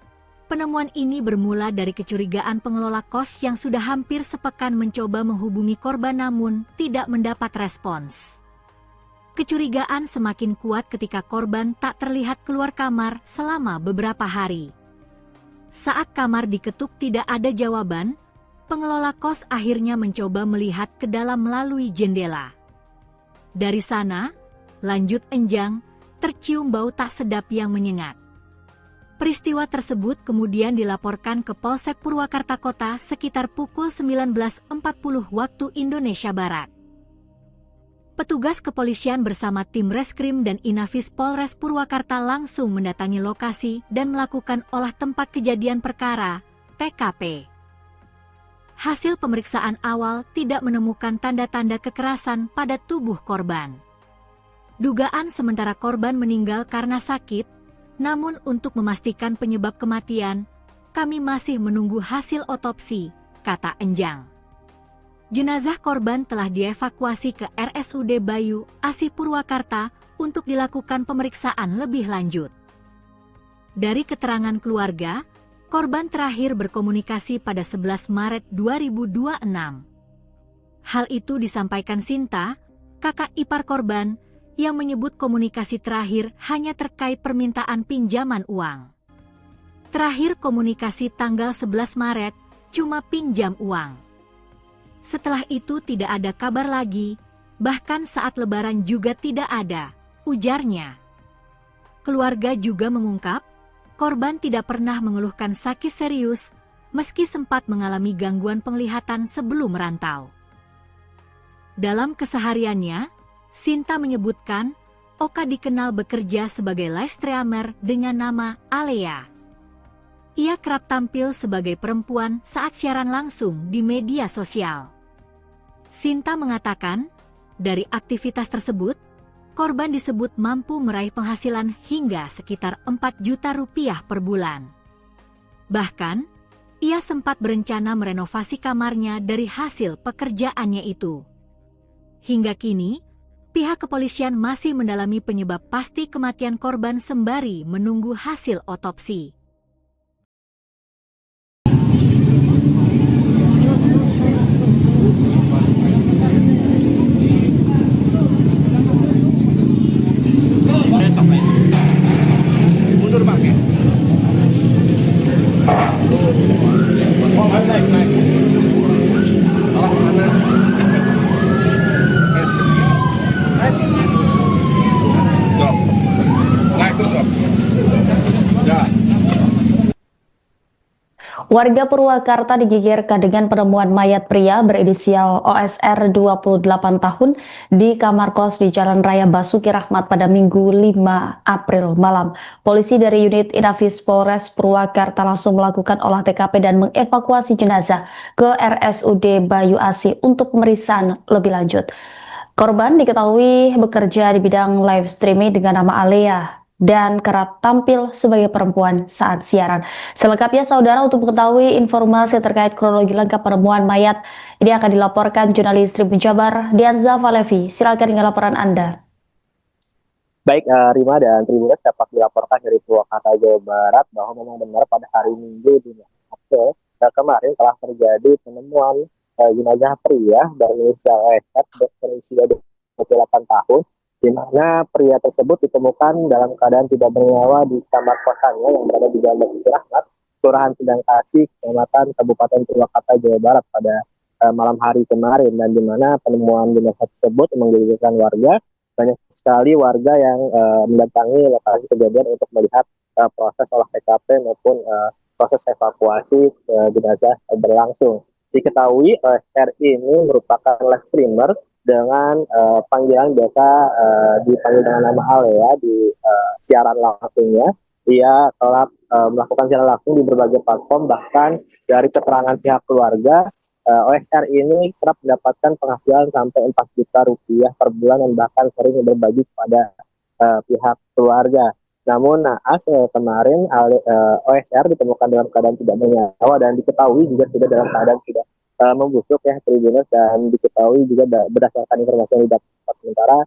penemuan ini bermula dari kecurigaan pengelola kos yang sudah hampir sepekan mencoba menghubungi korban namun tidak mendapat respons. Kecurigaan semakin kuat ketika korban tak terlihat keluar kamar selama beberapa hari. Saat kamar diketuk tidak ada jawaban, pengelola kos akhirnya mencoba melihat ke dalam melalui jendela. Dari sana, lanjut Enjang, tercium bau tak sedap yang menyengat. Peristiwa tersebut kemudian dilaporkan ke Polsek Purwakarta Kota sekitar pukul 19.40 waktu Indonesia Barat. Petugas kepolisian bersama tim Reskrim dan Inafis Polres Purwakarta langsung mendatangi lokasi dan melakukan olah tempat kejadian perkara, TKP. Hasil pemeriksaan awal tidak menemukan tanda-tanda kekerasan pada tubuh korban. Dugaan sementara korban meninggal karena sakit, namun untuk memastikan penyebab kematian, kami masih menunggu hasil otopsi, kata Enjang. Jenazah korban telah dievakuasi ke RSUD Bayu Asih Purwakarta untuk dilakukan pemeriksaan lebih lanjut. Dari keterangan keluarga, korban terakhir berkomunikasi pada 11 Maret 2026. Hal itu disampaikan Sinta, kakak ipar korban, yang menyebut komunikasi terakhir hanya terkait permintaan pinjaman uang. Terakhir komunikasi tanggal 11 Maret, cuma pinjam uang. Setelah itu tidak ada kabar lagi, bahkan saat lebaran juga tidak ada, ujarnya. Keluarga juga mengungkap, korban tidak pernah mengeluhkan sakit serius, meski sempat mengalami gangguan penglihatan sebelum merantau. Dalam kesehariannya, Sinta menyebutkan, Oka dikenal bekerja sebagai live streamer dengan nama Alea. Ia kerap tampil sebagai perempuan saat siaran langsung di media sosial. Sinta mengatakan, dari aktivitas tersebut, korban disebut mampu meraih penghasilan hingga sekitar 4 juta rupiah per bulan. Bahkan, ia sempat berencana merenovasi kamarnya dari hasil pekerjaannya itu. Hingga kini, pihak kepolisian masih mendalami penyebab pasti kematian korban sembari menunggu hasil otopsi. Mundur Bang ya. Oh, naik. Salah mana? Stop. Naik terus, Om. Ya. Warga Purwakarta digegerkan dengan penemuan mayat pria berinisial OSR 28 tahun di kamar kos di Jalan Raya Basuki Rahmat pada Minggu 5 April malam. Polisi dari unit Inafis Polres Purwakarta langsung melakukan olah TKP dan mengevakuasi jenazah ke RSUD Bayu Asih untuk pemeriksaan lebih lanjut. Korban diketahui bekerja di bidang live streaming dengan nama Alea dan kerap tampil sebagai perempuan saat siaran. Selengkapnya saudara, untuk mengetahui informasi terkait kronologi lengkap penemuan mayat ini akan dilaporkan jurnalis Tribun Jabar Dianza Valevi. Silakan dengan laporan Anda. Baik, Rima dan Tribuners, dapat dilaporkan dari Purwakarta, Jawa Barat bahwa memang benar pada hari Minggu di April kemarin telah terjadi penemuan jenazah pria berinisial OSR berusia 28 tahun, di mana pria tersebut ditemukan dalam keadaan tidak bernyawa di kamar kosannya yang berada di Jalan Basuki Rahmat, Kelurahan Sedang Kasih, Kecamatan Kabupaten Purwakarta, Jawa Barat pada malam hari kemarin, dan di mana penemuan jenazah tersebut menggegerkan warga. Banyak sekali warga yang mendatangi lokasi kejadian untuk melihat proses olah TKP maupun proses evakuasi jenazah berlangsung. Diketahui OSR ini merupakan live streamer dengan panggilan biasa dipanggil dengan nama Ale ya di siaran langsungnya. Ia telah melakukan siaran langsung di berbagai platform, bahkan dari keterangan pihak keluarga OSR ini kerap mendapatkan penghasilan sampai 4 juta rupiah per bulan dan bahkan sering berbagi kepada pihak keluarga. Namun naas kemarin OSR ditemukan dalam keadaan tidak bernyawa dan diketahui juga sudah dalam keadaan tidak membusuk ya Tribuners, dan diketahui juga berdasarkan informasi yang didapat sementara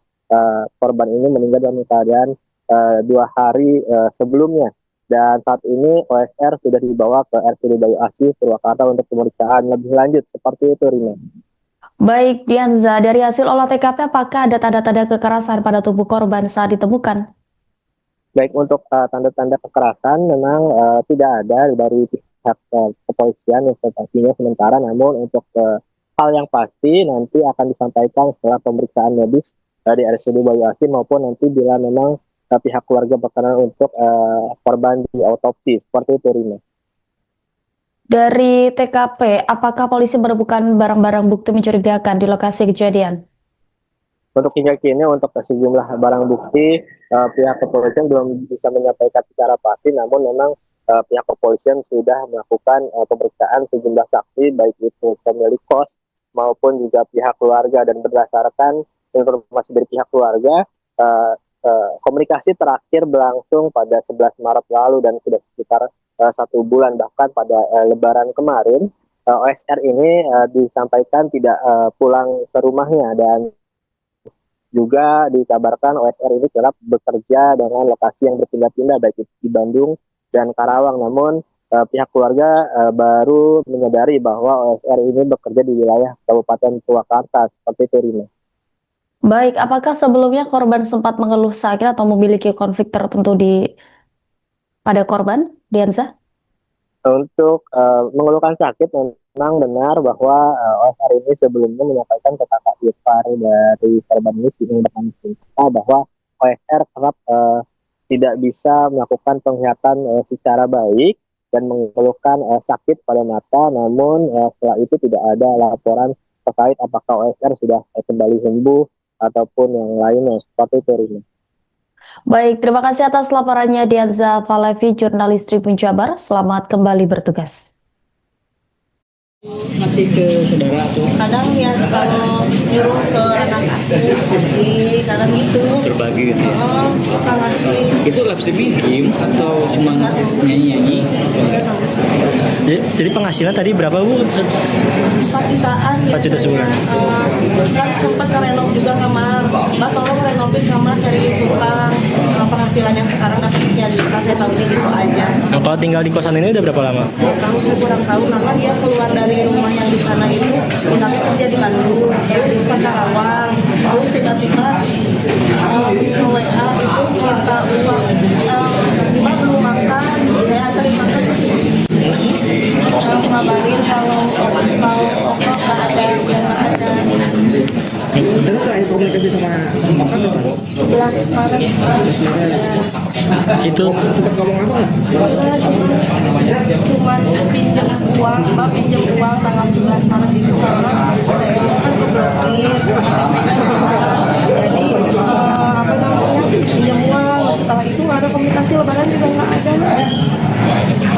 korban ini meninggal dalam keadaan 2 hari sebelumnya, dan saat ini OSR sudah dibawa ke RSUD Bayu Asih Purwakarta untuk pemeriksaan lebih lanjut. Seperti itu, Rina. Baik, Dianza, dari hasil olah TKP apakah ada tanda-tanda kekerasan pada tubuh korban saat ditemukan? Baik, untuk tanda-tanda kekerasan memang tidak ada dari pihak kepolisian yang sementara, namun untuk hal yang pasti nanti akan disampaikan setelah pemeriksaan medis dari RSUD Bayu Asih maupun nanti bila memang pihak keluarga berkenan untuk korban di autopsi. Seperti itu, Rina. Dari TKP, apakah polisi menemukan barang-barang bukti mencurigakan di lokasi kejadian? Untuk hingga kini untuk sejumlah barang bukti pihak kepolisian belum bisa menyampaikan secara pasti, namun memang pihak kepolisian sudah melakukan pemeriksaan sejumlah saksi baik itu pemilik kos maupun juga pihak keluarga, dan berdasarkan informasi dari pihak keluarga komunikasi terakhir berlangsung pada 11 Maret lalu dan sudah sekitar 1 bulan, bahkan pada Lebaran kemarin OSR ini disampaikan tidak pulang ke rumahnya, dan juga dikabarkan OSR ini kerap bekerja dengan lokasi yang berpindah-pindah baik itu di Bandung dan Karawang. Namun pihak keluarga baru menyadari bahwa OSR ini bekerja di wilayah Kabupaten Purwakarta. Seperti itu, Rina. Baik, apakah sebelumnya korban sempat mengeluh sakit atau memiliki konflik tertentu pada korban, Dianza? Untuk mengeluhkan sakit, memang benar bahwa OSR ini sebelumnya menyampaikan ke kakak ipar dari korban ini bernama Sinta bahwa OSR kerap tidak bisa melakukan penglihatan secara baik dan mengeluhkan sakit pada mata. Namun setelah itu tidak ada laporan terkait apakah OSR sudah kembali sembuh ataupun yang lainnya. Seperti itu, Rina. Baik, terima kasih atas laporannya Dianza Falevi, jurnalis Tribun Jabar. Selamat kembali bertugas. Masih ke saudara tuh Kadang ya kalau nyuruh ke anak aku kasih, kadang gitu. berbagi gitu ya. Suka ngasih. Itu live streaming game atau cuma nyanyi-nyanyi? Jadi penghasilan tadi berapa, Bu? 4 jutaan 4 juta sebulan. Kan sempat ngerenov juga kamar. Mbak tolong renovain kamar, cari tukang. Penghasilan yang sekarang dapat sekian juta, saya tahunya gitu aja. Nah, kalau tinggal di kosan ini udah berapa lama? Tahu saya kurang tahu karena dia keluar dari rumah yang di sana itu pindah kerja di Bandung, terus ke Karawang, terus tiba-tiba WA itu minta uang, Mbak belum makan, saya anterin makan ke sini. Ngabarin kalau Oko nggak ada, udah nggak ada. Dengan terakhir komunikasi sama Oka kapan? 11 Maret. Itu Sempat ngomong apa nggak? Cuman pinjam uang, Mbak pinjam uang tanggal 11 Maret itu karena ATM-nya kan keblokir, ATM-nya gimana. Jadi apa namanya, pinjam uang. Setelah itu nggak ada komunikasi, lebaran juga nggak ada.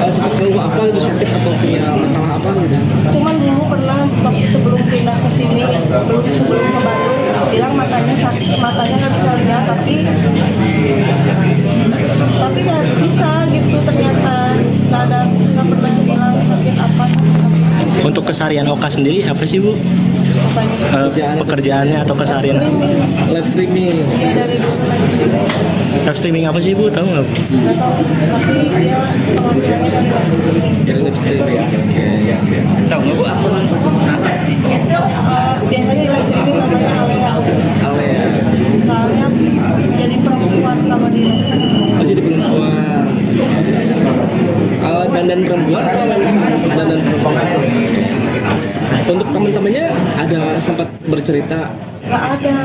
Sempat ngomong apa itu, sakit atau punya masalah apa gitu? Cuman dulu pernah waktu sebelum pindah ke sini, sebelum ke Bandung, bilang matanya sakit, matanya nggak bisa lihat, tapi nggak bisa gitu, ternyata nggak pernah bilang sakit apa. untuk keseharian Oka sendiri apa sih, Bu? Pekerjaannya atau keseharian? Live streaming. Iya, dari dulu Live streaming apa sih, Bu? Tahu nggak, Bu? nggak tahu, tapi dia penghasilannya dari live streaming. Dari live streaming. Oke. Tahu nggak, Bu, apa? Biasanya di live streaming namanya Alea. Alea. Soalnya jadi perempuan kalau di live streaming. Oh, jadi perempuan. Dandan perempuan. Dandan perempuan. Untuk teman-temannya ada sempat bercerita Nggak ada.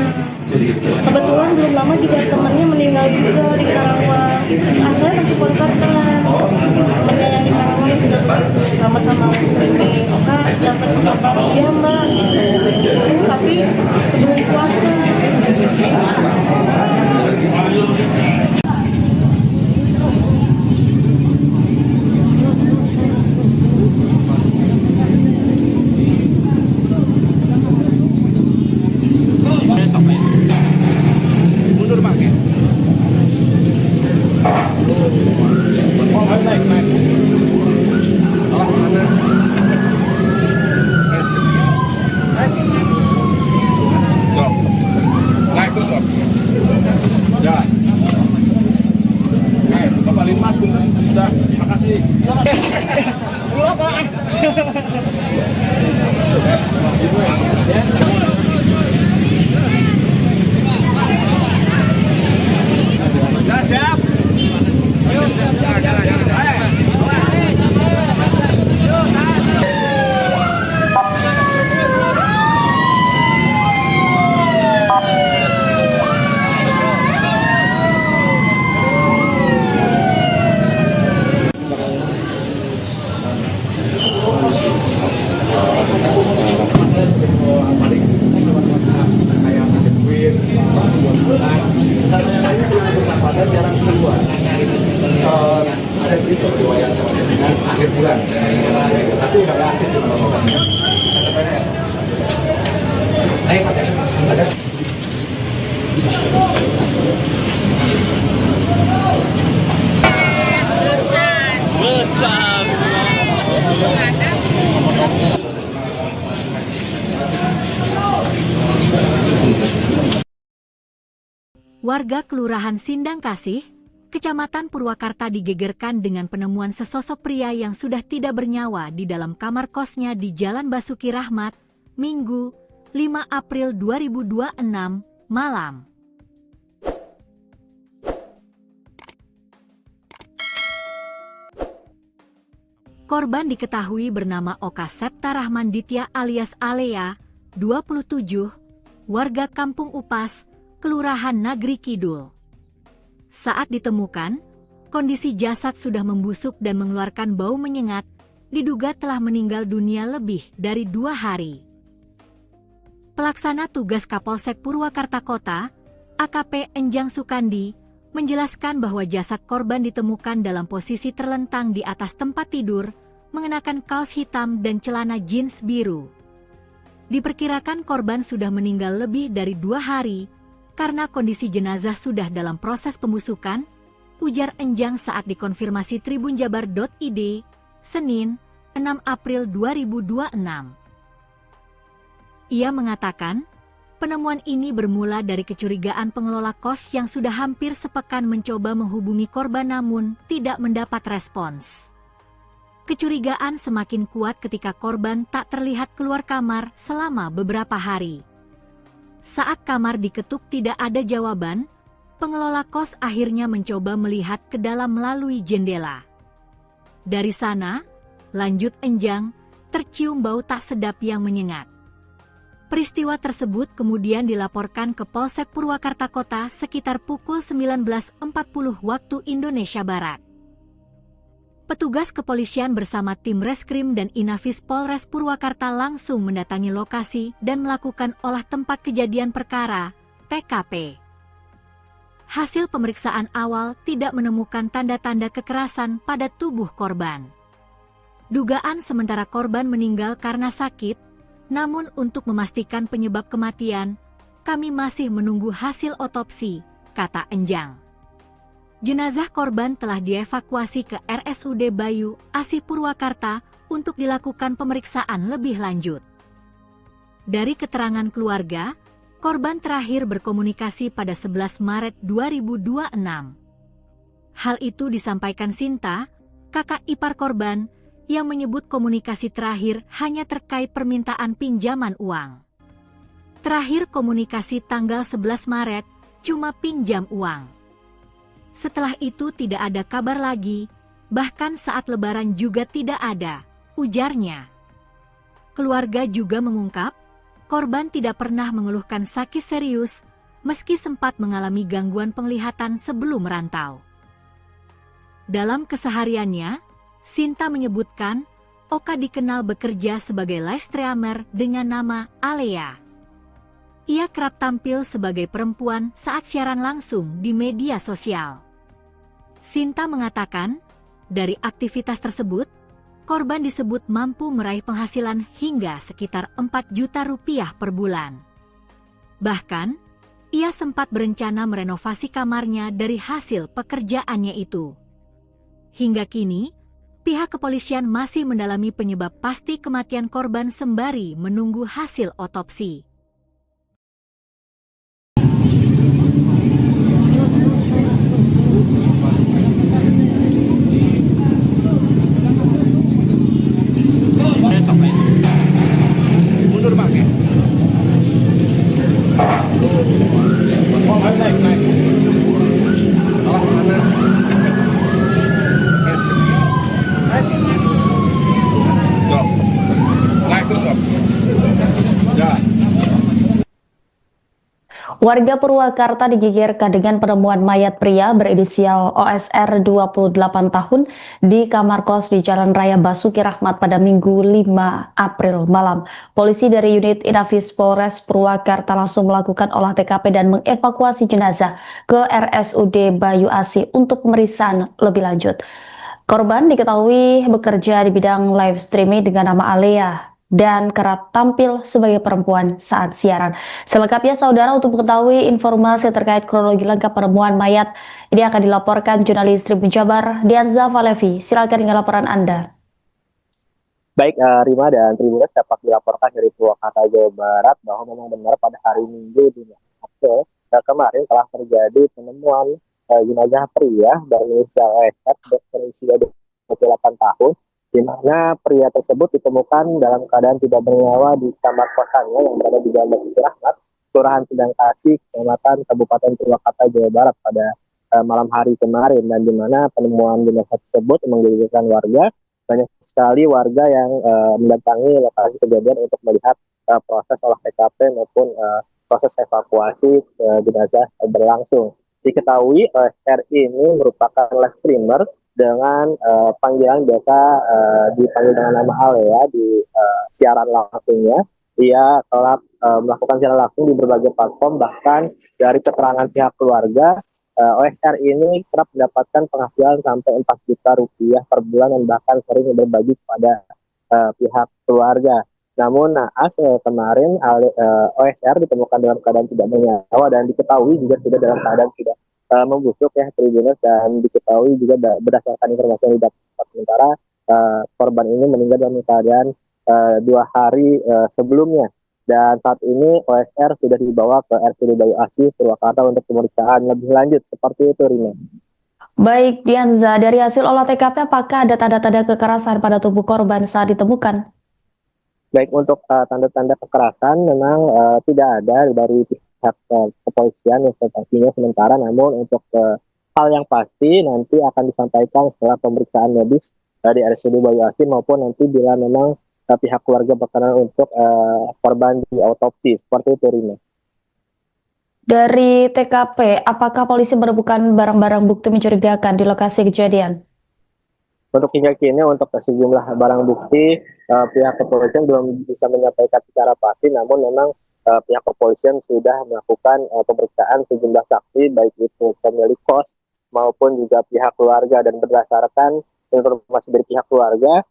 Kebetulan belum lama juga temannya meninggal juga di Karawang. Itu saya masih kontakkan. Temannya yang di Karawang juga begitu, sama-sama streaming. Kak, dapat kabar ya Mbak gitu. Itu tapi sebelum puasa. Mundur Pak. Oh, naik. Naik terus Om. Jalan. Naik, Bapak Linmas sudah. Terima kasih. Pulang Pak. Siap. Ayo, jalan. Karena yang lainnya cuma bersahabatan jarang keluar. Ada cerita riwayat sama dengan akhir bulan, tapi udah nggak aktif di mana-mana. Ada. Warga Kelurahan Sindang Kasih, Kecamatan Purwakarta digegerkan dengan penemuan sesosok pria yang sudah tidak bernyawa di dalam kamar kosnya di Jalan Basuki Rahmat, Minggu, 5 April 2026, malam. Korban diketahui bernama Oka Septa Rahman Ditya alias Alea, 27, warga Kampung Upas, Kelurahan Nagri Kidul. Saat ditemukan, kondisi jasad sudah membusuk dan mengeluarkan bau menyengat, diduga telah meninggal dunia lebih dari 2 hari. Pelaksana tugas Kapolsek Purwakarta Kota, AKP Enjang Sukandi, menjelaskan bahwa jasad korban ditemukan dalam posisi terlentang di atas tempat tidur, mengenakan kaos hitam dan celana jeans biru. Diperkirakan korban sudah meninggal lebih dari 2 hari, karena kondisi jenazah sudah dalam proses pembusukan, ujar Enjang saat dikonfirmasi tribunjabar.id, Senin, 6 April 2026. Ia mengatakan, penemuan ini bermula dari kecurigaan pengelola kos yang sudah hampir sepekan mencoba menghubungi korban namun tidak mendapat respons. Kecurigaan semakin kuat ketika korban tak terlihat keluar kamar selama beberapa hari. Saat kamar diketuk tidak ada jawaban, pengelola kos akhirnya mencoba melihat ke dalam melalui jendela. Dari sana, lanjut Enjang, tercium bau tak sedap yang menyengat. Peristiwa tersebut kemudian dilaporkan ke Polsek Purwakarta Kota sekitar pukul 19.40 waktu Indonesia Barat. Petugas kepolisian bersama tim Reskrim dan Inafis Polres Purwakarta langsung mendatangi lokasi dan melakukan olah tempat kejadian perkara, TKP. Hasil pemeriksaan awal tidak menemukan tanda-tanda kekerasan pada tubuh korban. Dugaan sementara korban meninggal karena sakit, namun untuk memastikan penyebab kematian, kami masih menunggu hasil otopsi, kata Enjang. Jenazah korban telah dievakuasi ke RSUD Bayu, Asih Purwakarta untuk dilakukan pemeriksaan lebih lanjut. Dari keterangan keluarga, korban terakhir berkomunikasi pada 11 Maret 2026. Hal itu disampaikan Sinta, kakak ipar korban, yang menyebut komunikasi terakhir hanya terkait permintaan pinjaman uang. Terakhir komunikasi tanggal 11 Maret, cuma pinjam uang. Setelah itu tidak ada kabar lagi, bahkan saat lebaran juga tidak ada, ujarnya. Keluarga juga mengungkap, korban tidak pernah mengeluhkan sakit serius meski sempat mengalami gangguan penglihatan sebelum merantau. Dalam kesehariannya, Sinta menyebutkan Oka dikenal bekerja sebagai live streamer dengan nama Alea. Ia kerap tampil sebagai perempuan saat siaran langsung di media sosial. Sinta mengatakan, dari aktivitas tersebut, korban disebut mampu meraih penghasilan hingga sekitar 4 juta rupiah per bulan. Bahkan, ia sempat berencana merenovasi kamarnya dari hasil pekerjaannya itu. Hingga kini, pihak kepolisian masih mendalami penyebab pasti kematian korban sembari menunggu hasil otopsi. Mundur Pak. Naik. Naik terus Pak. Ya. Warga Purwakarta digegerkan dengan penemuan mayat pria berinisial OSR 28 tahun di kamar kos di Jalan Raya Basuki Rahmat pada Minggu 5 April malam. Polisi dari unit Inafis Polres Purwakarta langsung melakukan olah TKP dan mengevakuasi jenazah ke RSUD Bayu Asih untuk pemeriksaan lebih lanjut. Korban diketahui bekerja di bidang live streaming dengan nama Alea dan kerap tampil sebagai perempuan saat siaran. Selengkapnya saudara, untuk mengetahui informasi terkait kronologi lengkap penemuan mayat ini akan dilaporkan jurnalis Tribun Jabar Dianza Valevi. Silakan dengan laporan Anda. Baik, Rima dan Tribuners, dapat dilaporkan dari Purwakarta, Jawa Barat bahwa memang benar pada hari Minggu 5 April kemarin telah terjadi penemuan jenazah pria berinisial OSR berusia 28 tahun, di mana pria tersebut ditemukan dalam keadaan tidak bernyawa di kamar kosannya yang berada di Jalan Basuki Rahmat, Kelurahan Sedang Kasih, Kecamatan Kabupaten Purwakarta, Jawa Barat pada malam hari kemarin, dan di mana penemuan jenazah tersebut menggegerkan warga. Banyak sekali warga yang mendatangi lokasi kejadian untuk melihat proses olah TKP maupun proses evakuasi jenazah berlangsung. Diketahui OSR ini merupakan live streamer dengan panggilan biasa dipanggil dengan nama Alea di siaran langsungnya. Ia telah melakukan siaran langsung di berbagai platform, bahkan dari keterangan pihak keluarga, OSR ini kerap mendapatkan penghasilan sampai 4 juta rupiah per bulan dan bahkan sering berbagi kepada pihak keluarga. Namun naas kemarin OSR ditemukan dalam keadaan tidak bernyawa dan diketahui juga sudah dalam keadaan tidak membusuk ya Tribuners, dan diketahui juga berdasarkan informasi yang didapat sementara korban ini meninggal dalam keadaan 2 hari sebelumnya, dan saat ini OSR sudah dibawa ke RSUD Bayu Asih Purwakarta untuk pemeriksaan lebih lanjut. Seperti itu, Rina. Baik, Dianza, dari hasil olah TKP apakah ada tanda-tanda kekerasan pada tubuh korban saat ditemukan? Baik, untuk tanda-tanda kekerasan memang tidak ada dari pihak kepolisian yang sepertinya sementara, namun untuk hal yang pasti nanti akan disampaikan setelah pemeriksaan medis dari RSUD Bayu Asih maupun nanti bila memang pihak keluarga berkenan untuk korban diotopsi. Seperti itu, Rina. Dari TKP, apakah polisi menemukan barang-barang bukti mencurigakan di lokasi kejadian? Untuk hingga kini untuk sejumlah barang bukti pihak kepolisian belum bisa menyampaikan secara pasti, namun memang pihak kepolisian sudah melakukan pemeriksaan sejumlah saksi, baik itu pemilik kos maupun juga pihak keluarga, dan berdasarkan informasi dari pihak keluarga,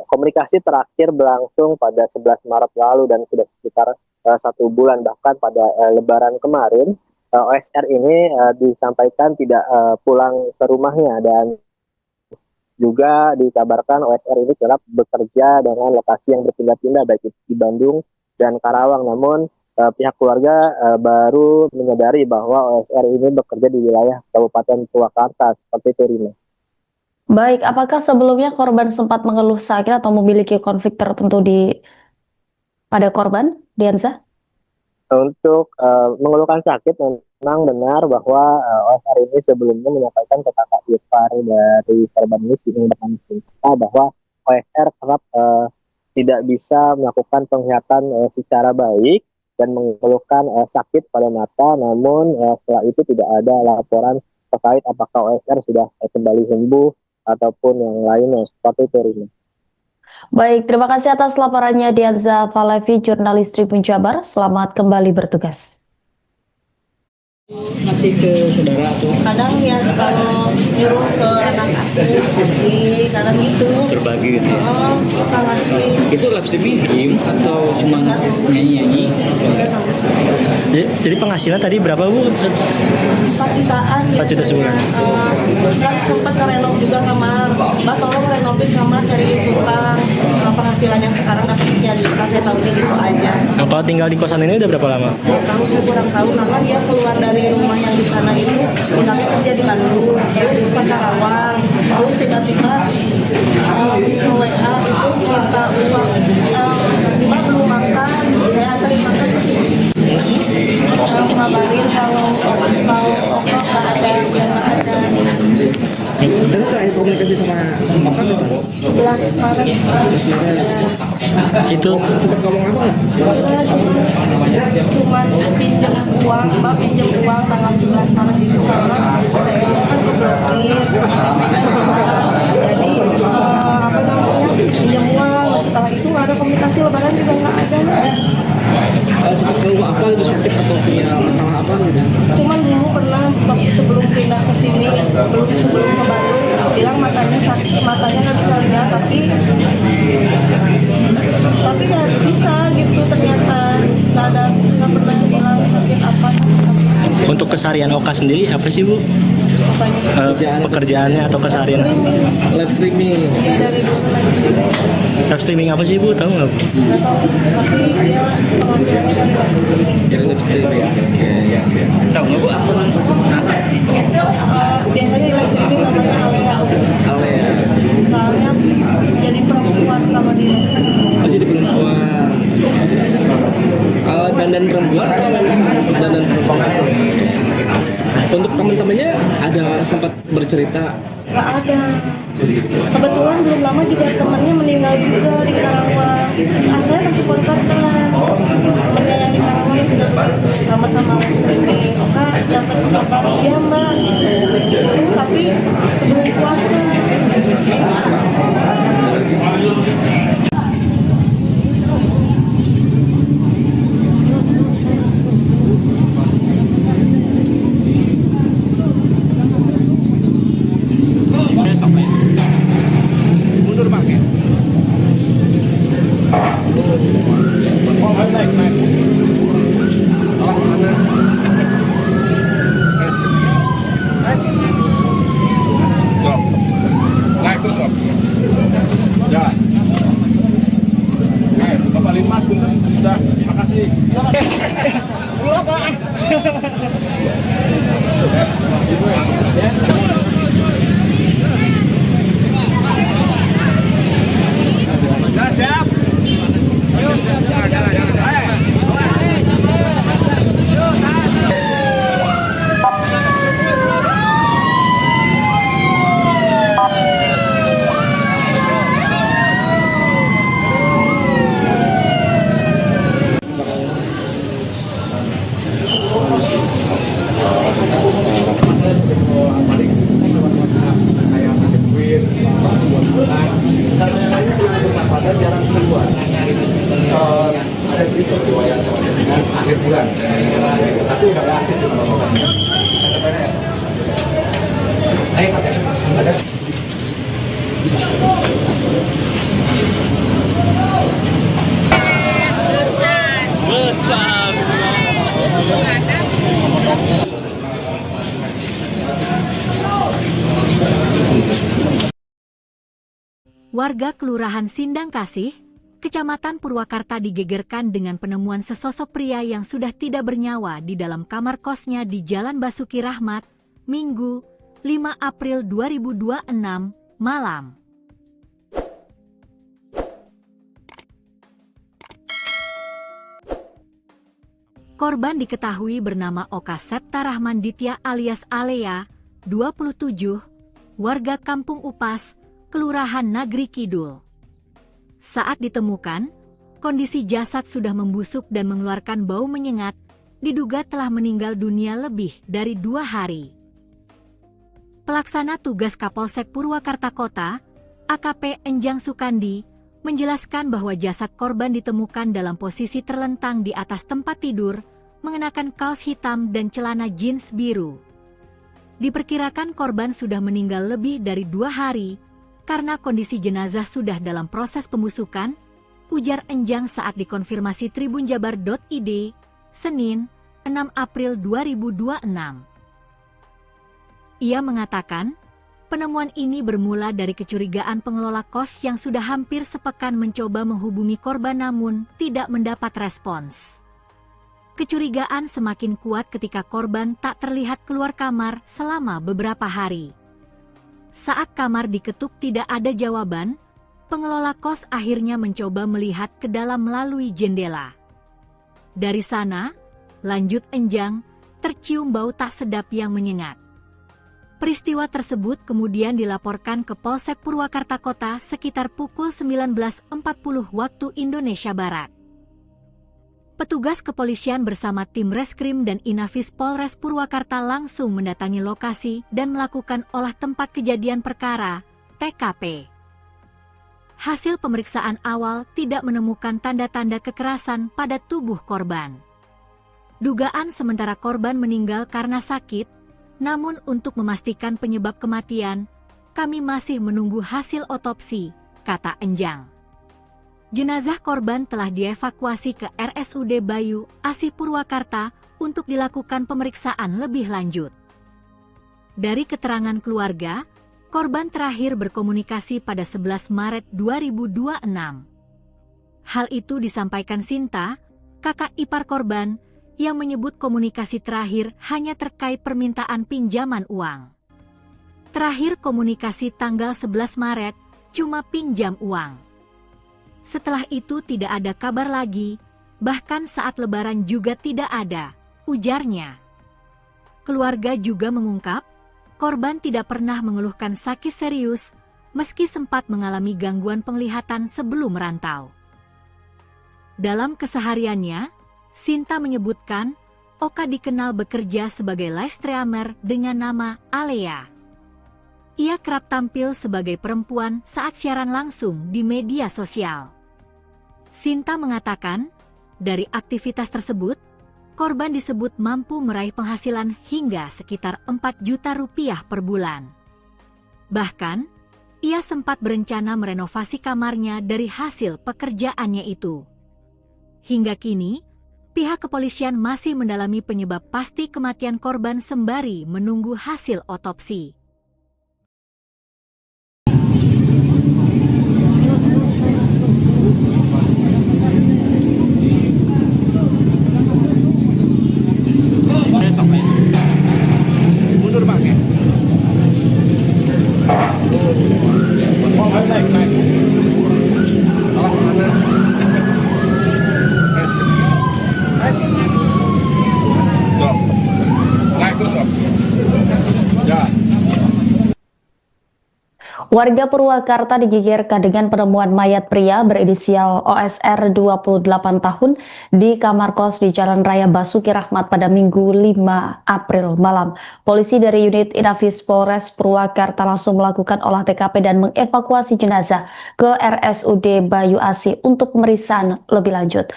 komunikasi terakhir berlangsung pada 11 Maret lalu dan sudah sekitar 1 bulan, bahkan pada Lebaran kemarin OSR ini disampaikan tidak pulang ke rumahnya, dan juga dikabarkan OSR ini kerap bekerja dengan lokasi yang berpindah-pindah baik itu di Bandung dan Karawang. Namun pihak keluarga baru menyadari bahwa OSR ini bekerja di wilayah Kabupaten Purwakarta. Seperti itu, Rina. Baik, apakah sebelumnya korban sempat mengeluh sakit atau memiliki konflik tertentu pada korban, Dianza? Untuk mengeluhkan sakit, memang benar bahwa OSR ini sebelumnya menyampaikan ke kakak ipar dari korban ini, bahwa OSR kerap tidak bisa melakukan penglihatan secara baik dan mengeluhkan sakit pada mata, namun setelah itu tidak ada laporan terkait apakah OSR sudah kembali sembuh ataupun yang lainnya seperti itu, Rina. Baik, terima kasih atas laporannya Dianza Falevi, jurnalis Tribun Jabar. Selamat kembali bertugas. Masih ke saudara atau Kadang ya kalau nyuruh ke anak aku ngasih, kadang gitu. berbagi gitu ya? Oh, suka ngasih. Itu live streaming game atau cuma nyanyi-nyanyi? Jadi penghasilan tadi berapa Bu? 4 jutaan 4 juta sebulan. Kan sempat ngerenov juga kamar. Mbak tolong renovain kamar, cari tukang. Penghasilan yang sekarang dapatnya saya tahunya gitu aja. Nah, kalau tinggal di kosan ini udah berapa lama? Tahu saya kurang tahu karena dia keluar dari rumah yang di sana itu pindahnya kerja di Bandung, terus ke Karawang, terus tiba-tiba WA itu minta uang, Mbak belum makan, saya anterin makan ke sini. Ngabarin kalau Oka nggak ada, udah nggak ada. Kita terakhir komunikasi sama Oka kapan? 11 Maret. Itu Sempat ngomong apa nggak? Cuman pinjam uang, Mbak pinjam uang tanggal 11 Maret itu karena ATM-nya kan keblokir, ATM-nya hilang. Jadi apa namanya pinjam uang. Setelah itu nggak ada komunikasi, lebaran juga nggak ada. Sempat tahu apa itu sakit atau punya masalah apa gitu? Cuman dulu pernah waktu sebelum pindah ke sini, sebelum ke Bandung, bilang matanya sakit, matanya nggak bisa lihat, tapi nggak bisa gitu ternyata nggak pernah bilang sakit apa sakit. untuk keseharian Oka sendiri apa sih Bu? Pekerjaannya atau keseharian? Live streaming. Iya dari dulu Live streaming apa sih Bu? Tahu nggak Bu? nggak tahu, tapi dia penghasilannya dari live streaming. Jadi live streaming. Oke. Tahu nggak Bu akun apa? Biasanya di live streaming namanya Alea. Alea. Soalnya jadi perempuan kalau di live streaming. Oh, jadi perempuan. Dandan perempuan. Dandan perempuan. Untuk teman-temannya ada sempat bercerita? Nggak ada. Kebetulan belum lama juga temannya meninggal juga di Karawang. Itu saya masih kontak kan. Temannya yang di Karawang juga begitu, sama-sama live streaming. Oka dapat kabar ya Mbak gitu. Itu tapi sebelum puasa. Naik terus Om. Jalan. Naik, Bapak Linmas sudah. Terima kasih. Siap. Ayo, jalan. Sama yang lainnya cuma bersahabatan jarang keluar. Ada cerita riwayat sama dengan akhir bulan, tapi udah nggak aktif di mana-mana. Ada. Warga Kelurahan Sindang Kasih, Kecamatan Purwakarta digegerkan dengan penemuan sesosok pria yang sudah tidak bernyawa di dalam kamar kosnya di Jalan Basuki Rahmat, Minggu, 5 April 2026, malam. Korban diketahui bernama Oka Septa Rahman Ditya alias Alea, 27, warga Kampung Upas, Kelurahan Nagri Kidul. Saat ditemukan, kondisi jasad sudah membusuk dan mengeluarkan bau menyengat, diduga telah meninggal dunia lebih dari 2 hari. Pelaksana tugas Kapolsek Purwakarta Kota, AKP Enjang Sukandi, menjelaskan bahwa jasad korban ditemukan dalam posisi terlentang di atas tempat tidur, mengenakan kaos hitam dan celana jeans biru. Diperkirakan korban sudah meninggal lebih dari 2 hari, karena kondisi jenazah sudah dalam proses pembusukan, ujar Enjang saat dikonfirmasi tribunjabar.id, Senin, 6 April 2026. Ia mengatakan, penemuan ini bermula dari kecurigaan pengelola kos yang sudah hampir sepekan mencoba menghubungi korban namun tidak mendapat respons. Kecurigaan semakin kuat ketika korban tak terlihat keluar kamar selama beberapa hari. Saat kamar diketuk tidak ada jawaban, pengelola kos akhirnya mencoba melihat ke dalam melalui jendela. Dari sana, lanjut Enjang, tercium bau tak sedap yang menyengat. Peristiwa tersebut kemudian dilaporkan ke Polsek Purwakarta Kota sekitar pukul 19.40 waktu Indonesia Barat. Petugas kepolisian bersama tim Reskrim dan Inafis Polres Purwakarta langsung mendatangi lokasi dan melakukan olah tempat kejadian perkara, TKP. Hasil pemeriksaan awal tidak menemukan tanda-tanda kekerasan pada tubuh korban. Dugaan sementara korban meninggal karena sakit, namun untuk memastikan penyebab kematian, kami masih menunggu hasil otopsi, kata Enjang. Jenazah korban telah dievakuasi ke RSUD Bayu Asih Purwakarta untuk dilakukan pemeriksaan lebih lanjut. Dari keterangan keluarga, korban terakhir berkomunikasi pada 11 Maret 2026. Hal itu disampaikan Sinta, kakak ipar korban, yang menyebut komunikasi terakhir hanya terkait permintaan pinjaman uang. Terakhir komunikasi tanggal 11 Maret, cuma pinjam uang. Setelah itu tidak ada kabar lagi, bahkan saat lebaran juga tidak ada, ujarnya. Keluarga juga mengungkap, korban tidak pernah mengeluhkan sakit serius, meski sempat mengalami gangguan penglihatan sebelum merantau. Dalam kesehariannya, Sinta menyebutkan, Oka dikenal bekerja sebagai live streamer dengan nama Alea. Ia kerap tampil sebagai perempuan saat siaran langsung di media sosial. Sinta mengatakan, dari aktivitas tersebut, korban disebut mampu meraih penghasilan hingga sekitar 4 juta rupiah per bulan. Bahkan, ia sempat berencana merenovasi kamarnya dari hasil pekerjaannya itu. Hingga kini, pihak kepolisian masih mendalami penyebab pasti kematian korban sembari menunggu hasil otopsi. Mundur Bang ya. Oh, naik. Warga Purwakarta digegerkan dengan penemuan mayat pria berinisial OSR 28 tahun di kamar kos di Jalan Raya Basuki Rahmat pada Minggu 5 April malam. Polisi dari unit Inafis Polres Purwakarta langsung melakukan olah TKP dan mengevakuasi jenazah ke RSUD Bayu Asih untuk pemeriksaan lebih lanjut.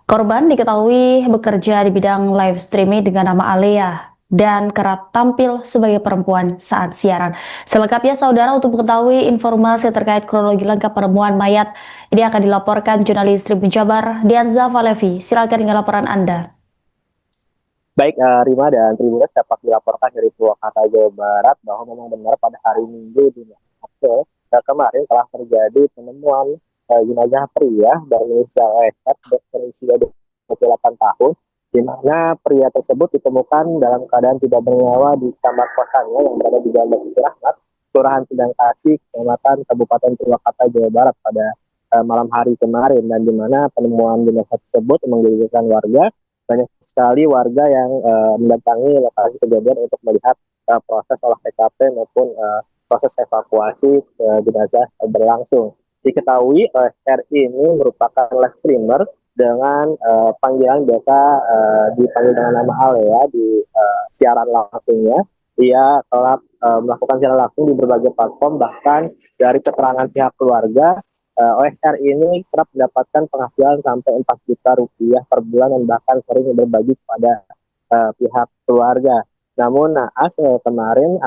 Korban diketahui bekerja di bidang live streaming dengan nama Alea dan kerap tampil sebagai perempuan saat siaran. Selengkapnya saudara, untuk mengetahui informasi terkait kronologi lengkap penemuan mayat, ini akan dilaporkan jurnalis Tribun Jabar Dianza Valevi. Silakan dengan laporan Anda. Baik, Rima dan Tribuners, dapat dilaporkan dari Purwakarta, Jawa Barat bahwa memang benar pada hari Minggu di April kemarin telah terjadi penemuan jenazah pria berinisial OSR berusia 28 tahun, di mana pria tersebut ditemukan dalam keadaan tidak bernyawa di kamar kosannya yang berada di Jalan Basuki Rahmat, Kelurahan Sindang Kasih, Kecamatan Kabupaten Purwakarta, Jawa Barat pada malam hari kemarin, dan di mana penemuan jenazah tersebut menggegerkan warga. Banyak sekali warga yang mendatangi lokasi kejadian untuk melihat proses olah TKP maupun proses evakuasi jenazah berlangsung. Diketahui OSR ini merupakan live streamer dengan panggilan biasa dipanggil dengan nama Ale ya di siaran langsungnya. Ia telah melakukan siaran langsung di berbagai platform, bahkan dari keterangan pihak keluarga OSR ini kerap mendapatkan penghasilan sampai 4 juta rupiah per bulan dan bahkan sering berbagi kepada pihak keluarga. Namun naas kemarin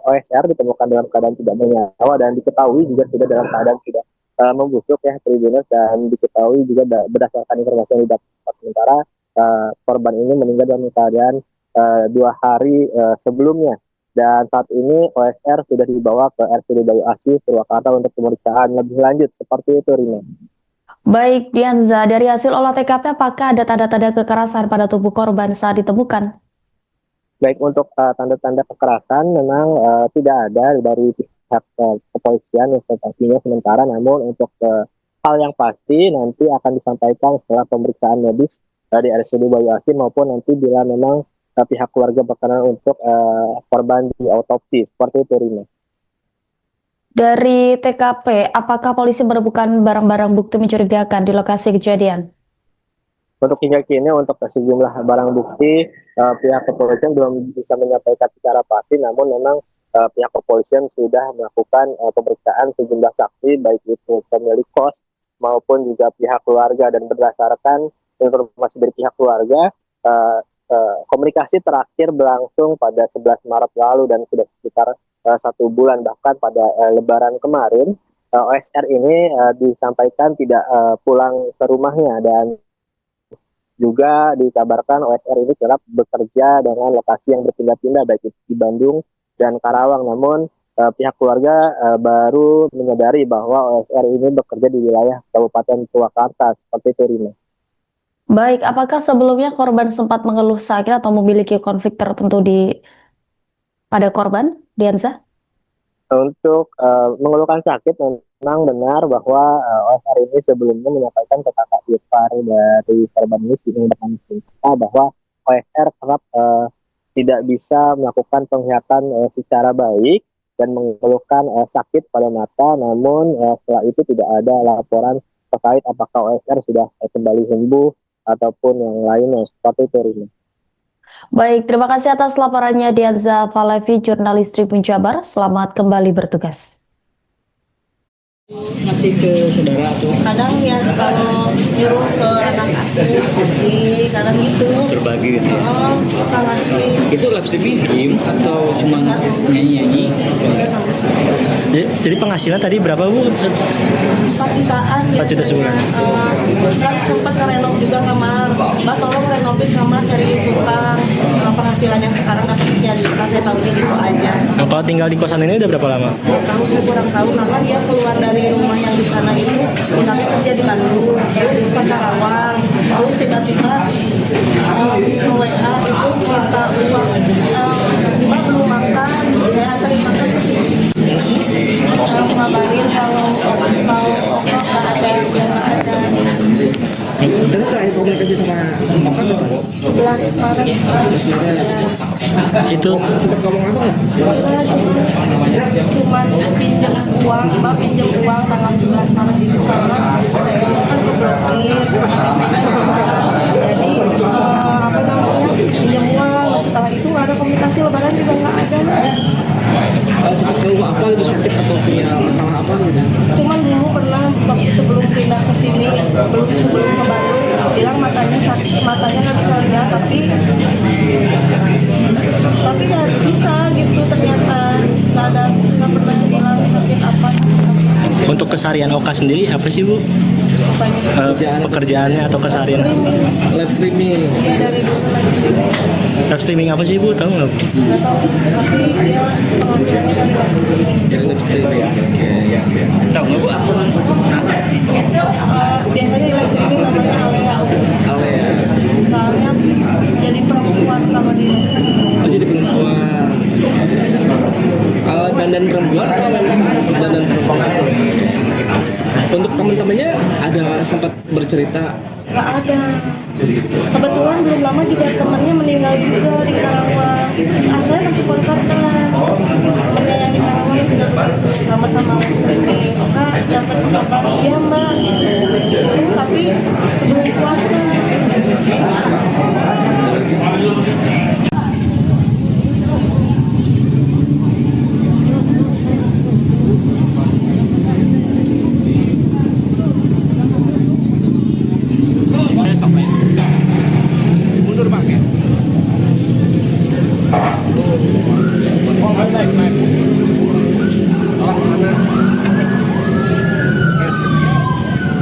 OSR ditemukan dalam keadaan tidak bernyawa dan diketahui juga sudah dalam keadaan tidak membusuk ya Tribuners, dan diketahui juga berdasarkan informasi yang didapat sementara korban ini meninggal dalam keadaan 2 hari sebelumnya, dan saat ini OSR sudah dibawa ke RSUD Bayu Asih Purwakarta untuk pemeriksaan lebih lanjut. Seperti itu, Rina. Baik, Dianza, dari hasil olah TKP apakah ada tanda-tanda kekerasan pada tubuh korban saat ditemukan? Baik, untuk tanda-tanda kekerasan memang tidak ada dari pihak kepolisian yang sementara, namun untuk hal yang pasti nanti akan disampaikan setelah pemeriksaan medis dari RSUD Bayu Asih maupun nanti bila memang pihak keluarga berkenan untuk korban di autopsi. Seperti itu, Rina. Dari TKP, apakah polisi menemukan barang-barang bukti mencurigakan di lokasi kejadian? Untuk hingga kini untuk sejumlah barang bukti pihak kepolisian belum bisa menyampaikan secara pasti, namun memang pihak kepolisian sudah melakukan pemeriksaan sejumlah saksi baik itu pemilik kos maupun juga pihak keluarga, dan berdasarkan informasi dari pihak keluarga komunikasi terakhir berlangsung pada 11 Maret lalu dan sudah sekitar 1 bulan, bahkan pada Lebaran kemarin OSR ini disampaikan tidak pulang ke rumahnya, dan juga dikabarkan OSR ini kerap bekerja dengan lokasi yang berpindah-pindah baik di Bandung dan Karawang, namun pihak keluarga baru menyadari bahwa OSR ini bekerja di wilayah Kabupaten Purwakarta. Seperti itu, Rina. Baik, apakah sebelumnya korban sempat mengeluh sakit atau memiliki konflik tertentu pada korban, Dianza? Untuk mengeluhkan sakit, memang benar bahwa OSR ini sebelumnya menyampaikan ke kakak ipar dari korban ini bahwa OSR kerap tidak bisa melakukan penglihatan secara baik dan mengeluhkan sakit pada mata, namun setelah itu tidak ada laporan terkait apakah OSR sudah kembali sembuh ataupun yang lainnya. Seperti itu, Rina. Baik, terima kasih atas laporannya Dianza Falevi, jurnalis Tribun Jabar. Selamat kembali bertugas. Masih ke saudara tuh Kadang ya kalau nyuruh ke anak aku sih, kadang gitu. berbagi gitu ya. Suka ngasih. Itu live streaming game atau cuma nyanyi-nyanyi? Jadi penghasilan tadi berapa, Bu? 4 jutaan 4 juta sebulan. Kan sempat ngerenov juga kamar. Mbak tolong renovain kamar, cari tukang. Penghasilan yang sekarang dapat 3 juta, saya tahunya gitu aja. Nah, kalau tinggal di kosan ini udah berapa lama? Tahu saya kurang tahu karena dia keluar dari rumah yang di sana itu pindahnya kerja di Bandung, terus ke Karawang, terus tiba-tiba WA itu minta uang, Mbak belum makan, saya antarin makan ke sini. Ngabarin kalau nggak ada. Kita terakhir komunikasi sama Oka kapan? 11 Maret. Itu Sempat ngomong apa? Cuma pinjam uang, Mbak pinjam uang tanggal 11 Maret itu karena saya kan keblokir, KTP-nya hilang. Jadi pinjam uang. Setelah itu nggak ada komunikasi, lebaran juga nggak ada. Sempat keluh apa itu, sakit atau punya masalah apa gitu? Cuman dulu pernah waktu sebelum pindah ke sini, sebelum ke Bandung, bilang matanya sakit, matanya nggak bisa lihat, tapi nggak bisa gitu, ternyata nggak pernah bilang sakit apa. untuk keseharian Oka sendiri apa sih, Bu? Pekerjaannya atau keseharian? Live streaming. Iya, dari dulu Live streaming apa sih, Bu? Tahu nggak? nggak tahu, tapi dia penghasilannya kan live streaming. Yang live streaming. Oke. Tahu nggak, Bu? Aku Biasanya di live streaming namanya Alea. Alea. Soalnya jadi perempuan kalau di live streaming. Oh, jadi perempuan. Dandan perempuan atau dandan perempuan? Untuk teman-temannya ada sempat bercerita? Nggak ada. Kebetulan belum lama juga temannya meninggal juga di Karawang. Itu saya masih kontak kan. Temannya yang di Karawang juga sama-sama streaming. Kak, yang ketemu kapan? Iya mbak, gitu. Tapi sebelum puasa. Mundur Bang ya. Oh,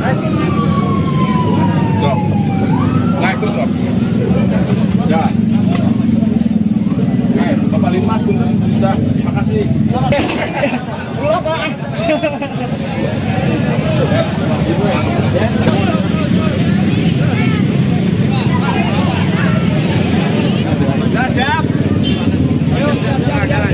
naik. Stop. Naik terus Om. Jalan. Naik, Bapak Limas sudah. Terima kasih. Pulang Pak. Sudah siap. Ayo, jalan.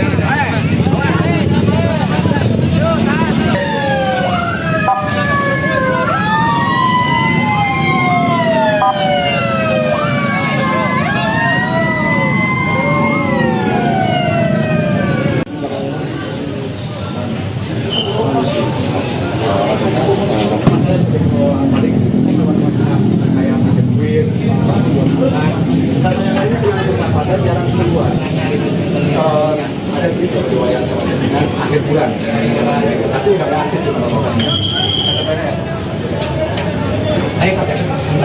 Sama yang lainnya juga bersahabatan jarang keluar. Ada sedikit riwayat dengan akhir bulan, tapi nggak ada aktif di mana-mana.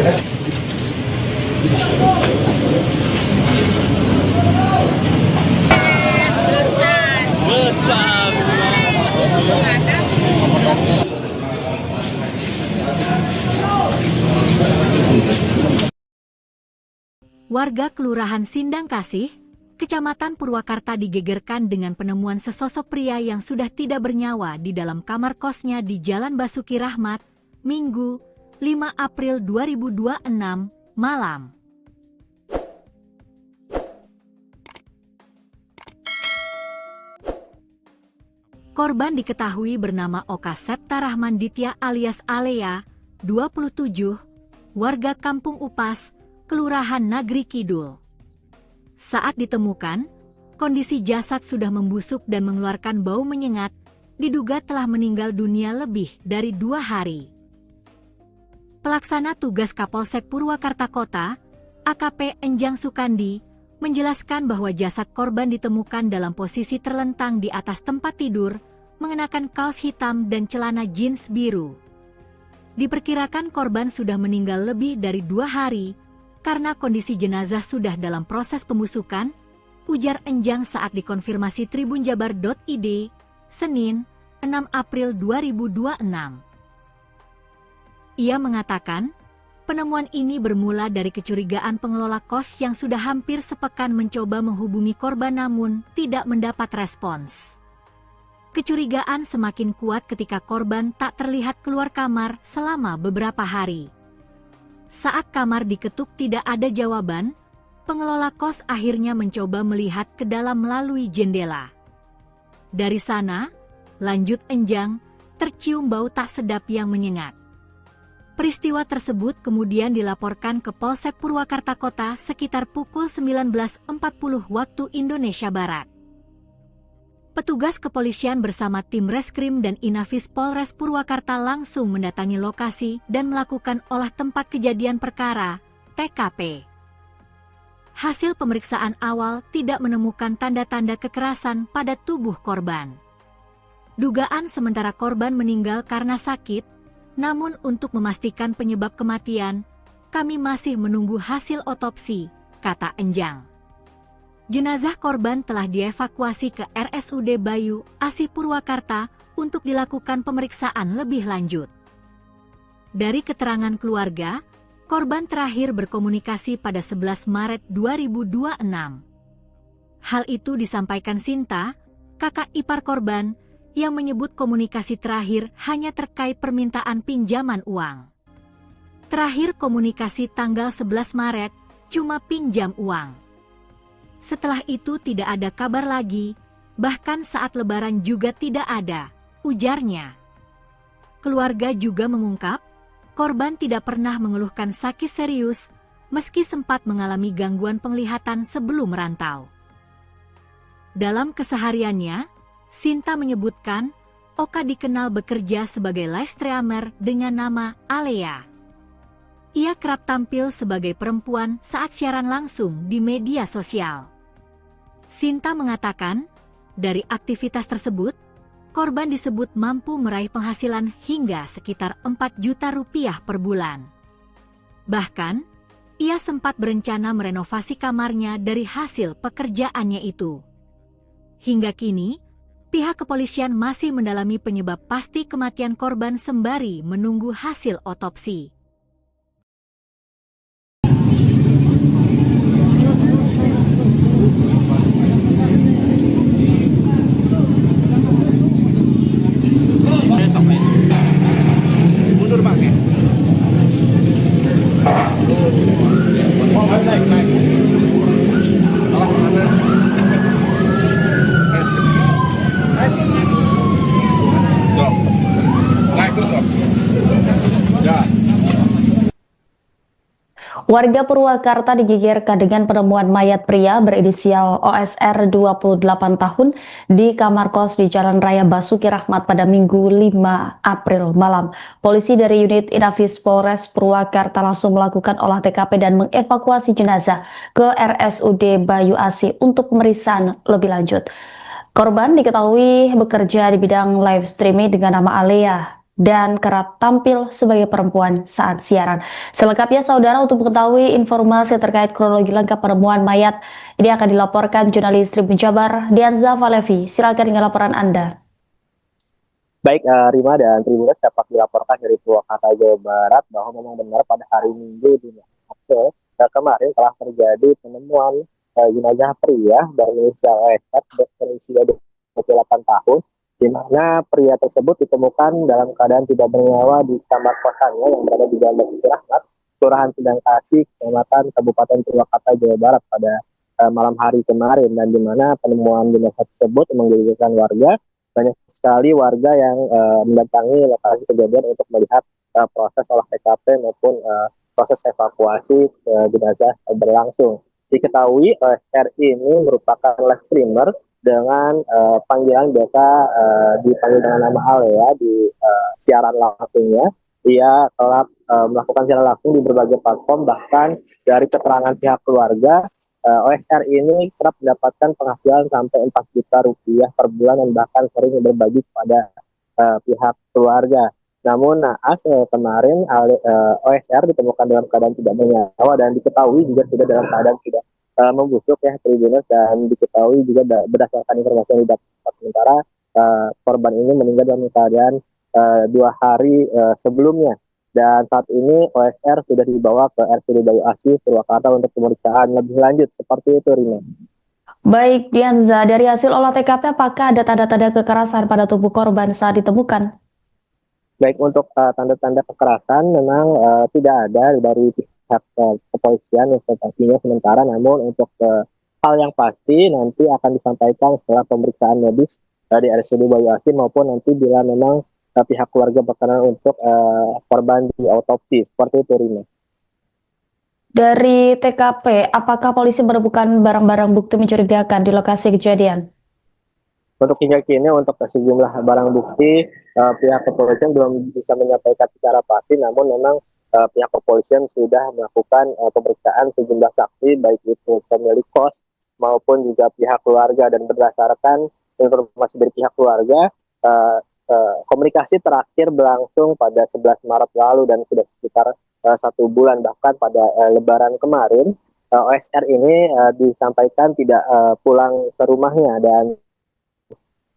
Ada. Warga Kelurahan Sindang Kasih, Kecamatan Purwakarta digegerkan dengan penemuan sesosok pria yang sudah tidak bernyawa di dalam kamar kosnya di Jalan Basuki Rahmat, Minggu, 5 April 2026, malam. Korban diketahui bernama Oka Septa Rahman Ditya alias Alea, 27, warga Kampung Upas, Kelurahan Nagri Kidul. Saat ditemukan, kondisi jasad sudah membusuk dan mengeluarkan bau menyengat, diduga telah meninggal dunia lebih dari 2 hari. Pelaksana tugas Kapolsek Purwakarta Kota, AKP Enjang Sukandi, menjelaskan bahwa jasad korban ditemukan dalam posisi terlentang di atas tempat tidur, mengenakan kaos hitam dan celana jeans biru. Diperkirakan korban sudah meninggal lebih dari 2 hari, karena kondisi jenazah sudah dalam proses pembusukan, ujar Enjang saat dikonfirmasi tribunjabar.id, Senin, 6 April 2026. Ia mengatakan, penemuan ini bermula dari kecurigaan pengelola kos yang sudah hampir sepekan mencoba menghubungi korban namun tidak mendapat respons. Kecurigaan semakin kuat ketika korban tak terlihat keluar kamar selama beberapa hari. Saat kamar diketuk tidak ada jawaban, pengelola kos akhirnya mencoba melihat ke dalam melalui jendela. Dari sana, lanjut Enjang, tercium bau tak sedap yang menyengat. Peristiwa tersebut kemudian dilaporkan ke Polsek Purwakarta Kota sekitar pukul 19.40 waktu Indonesia Barat. Petugas kepolisian bersama tim Reskrim dan Inafis Polres Purwakarta langsung mendatangi lokasi dan melakukan olah tempat kejadian perkara, TKP. Hasil pemeriksaan awal tidak menemukan tanda-tanda kekerasan pada tubuh korban. Dugaan sementara korban meninggal karena sakit, namun untuk memastikan penyebab kematian, kami masih menunggu hasil otopsi, kata Enjang. Jenazah korban telah dievakuasi ke RSUD Bayu, Asih Purwakarta untuk dilakukan pemeriksaan lebih lanjut. Dari keterangan keluarga, korban terakhir berkomunikasi pada 11 Maret 2026. Hal itu disampaikan Sinta, kakak ipar korban, yang menyebut komunikasi terakhir hanya terkait permintaan pinjaman uang. Terakhir komunikasi tanggal 11 Maret, cuma pinjam uang. Setelah itu tidak ada kabar lagi, bahkan saat lebaran juga tidak ada, ujarnya. Keluarga juga mengungkap, korban tidak pernah mengeluhkan sakit serius, meski sempat mengalami gangguan penglihatan sebelum merantau. Dalam kesehariannya, Sinta menyebutkan, Oka dikenal bekerja sebagai live streamer dengan nama Alea. Ia kerap tampil sebagai perempuan saat siaran langsung di media sosial. Sinta mengatakan, dari aktivitas tersebut, korban disebut mampu meraih penghasilan hingga sekitar 4 juta rupiah per bulan. Bahkan, ia sempat berencana merenovasi kamarnya dari hasil pekerjaannya itu. Hingga kini, pihak kepolisian masih mendalami penyebab pasti kematian korban sembari menunggu hasil otopsi. Mundur Bang ya. Oh, naik. Salah mana? Stop. Naik terus Om. Ya. Warga Purwakarta digegerkan dengan penemuan mayat pria berinisial OSR 28 tahun di kamar kos di Jalan Raya Basuki Rahmat pada Minggu 5 April malam. Polisi dari unit Inafis Polres Purwakarta langsung melakukan olah TKP dan mengevakuasi jenazah ke RSUD Bayu Asih untuk pemeriksaan lebih lanjut. Korban diketahui bekerja di bidang live streaming dengan nama Alea dan kerap tampil sebagai perempuan saat siaran. Selengkapnya saudara, untuk mengetahui informasi terkait kronologi lengkap penemuan mayat ini akan dilaporkan jurnalis Tribun Jabar Dianza Valevi. Silakan dengan laporan Anda. Baik, Rima dan Tribuners, dapat dilaporkan dari Purwakarta, Jawa Barat bahwa memang benar pada hari Minggu di April kemarin telah terjadi penemuan jenazah pria berinisial OSR berusia 28 tahun, di mana pria tersebut ditemukan dalam keadaan tidak bernyawa di kamar kosannya yang berada di Jalan Basuki Rahmat, Kelurahan Sindang Kasih, Kecamatan Kabupaten Purwakarta, Jawa Barat pada malam hari kemarin, dan di mana penemuan jenazah tersebut menggegerkan warga. Banyak sekali warga yang mendatangi lokasi kejadian untuk melihat proses olah TKP maupun proses evakuasi jenazah berlangsung. Diketahui OSR ini merupakan live streamer dengan panggilan biasa dipanggil dengan nama Alea di siaran langsungnya. Ia telah melakukan siaran langsung di berbagai platform, bahkan dari keterangan pihak keluarga, OSR ini kerap mendapatkan penghasilan sampai 4 juta rupiah per bulan dan bahkan sering berbagi kepada pihak keluarga. Namun naas kemarin OSR ditemukan dalam keadaan tidak bernyawa dan diketahui juga sudah dalam keadaan tidak membusuk ya Tribuners, dan diketahui juga berdasarkan informasi yang didapat sementara korban ini meninggal dalam keadaan 2 hari sebelumnya, dan saat ini OSR sudah dibawa ke RSUD Bayu Asih Purwakarta untuk pemeriksaan lebih lanjut. Seperti itu, Rina. Baik, Dianza, dari hasil olah TKP apakah ada tanda-tanda kekerasan pada tubuh korban saat ditemukan? Baik, untuk tanda-tanda kekerasan memang tidak ada dari pihak kepolisian yang sementara, namun untuk hal yang pasti nanti akan disampaikan setelah pemeriksaan medis di RSUD Bayu Asih maupun nanti bila memang pihak keluarga berkenan untuk korban di autopsi. Seperti itu, Rina. Dari TKP, apakah polisi menemukan barang-barang bukti mencurigakan di lokasi kejadian? Untuk hingga kini untuk sejumlah barang bukti pihak kepolisian belum bisa menyampaikan secara pasti, namun memang pihak kepolisian sudah melakukan pemeriksaan sejumlah saksi, baik itu pemilik kos maupun juga pihak keluarga, dan berdasarkan informasi dari pihak keluarga, komunikasi terakhir berlangsung pada 11 Maret lalu dan sudah sekitar 1 bulan, bahkan pada Lebaran kemarin OSR ini disampaikan tidak pulang ke rumahnya, dan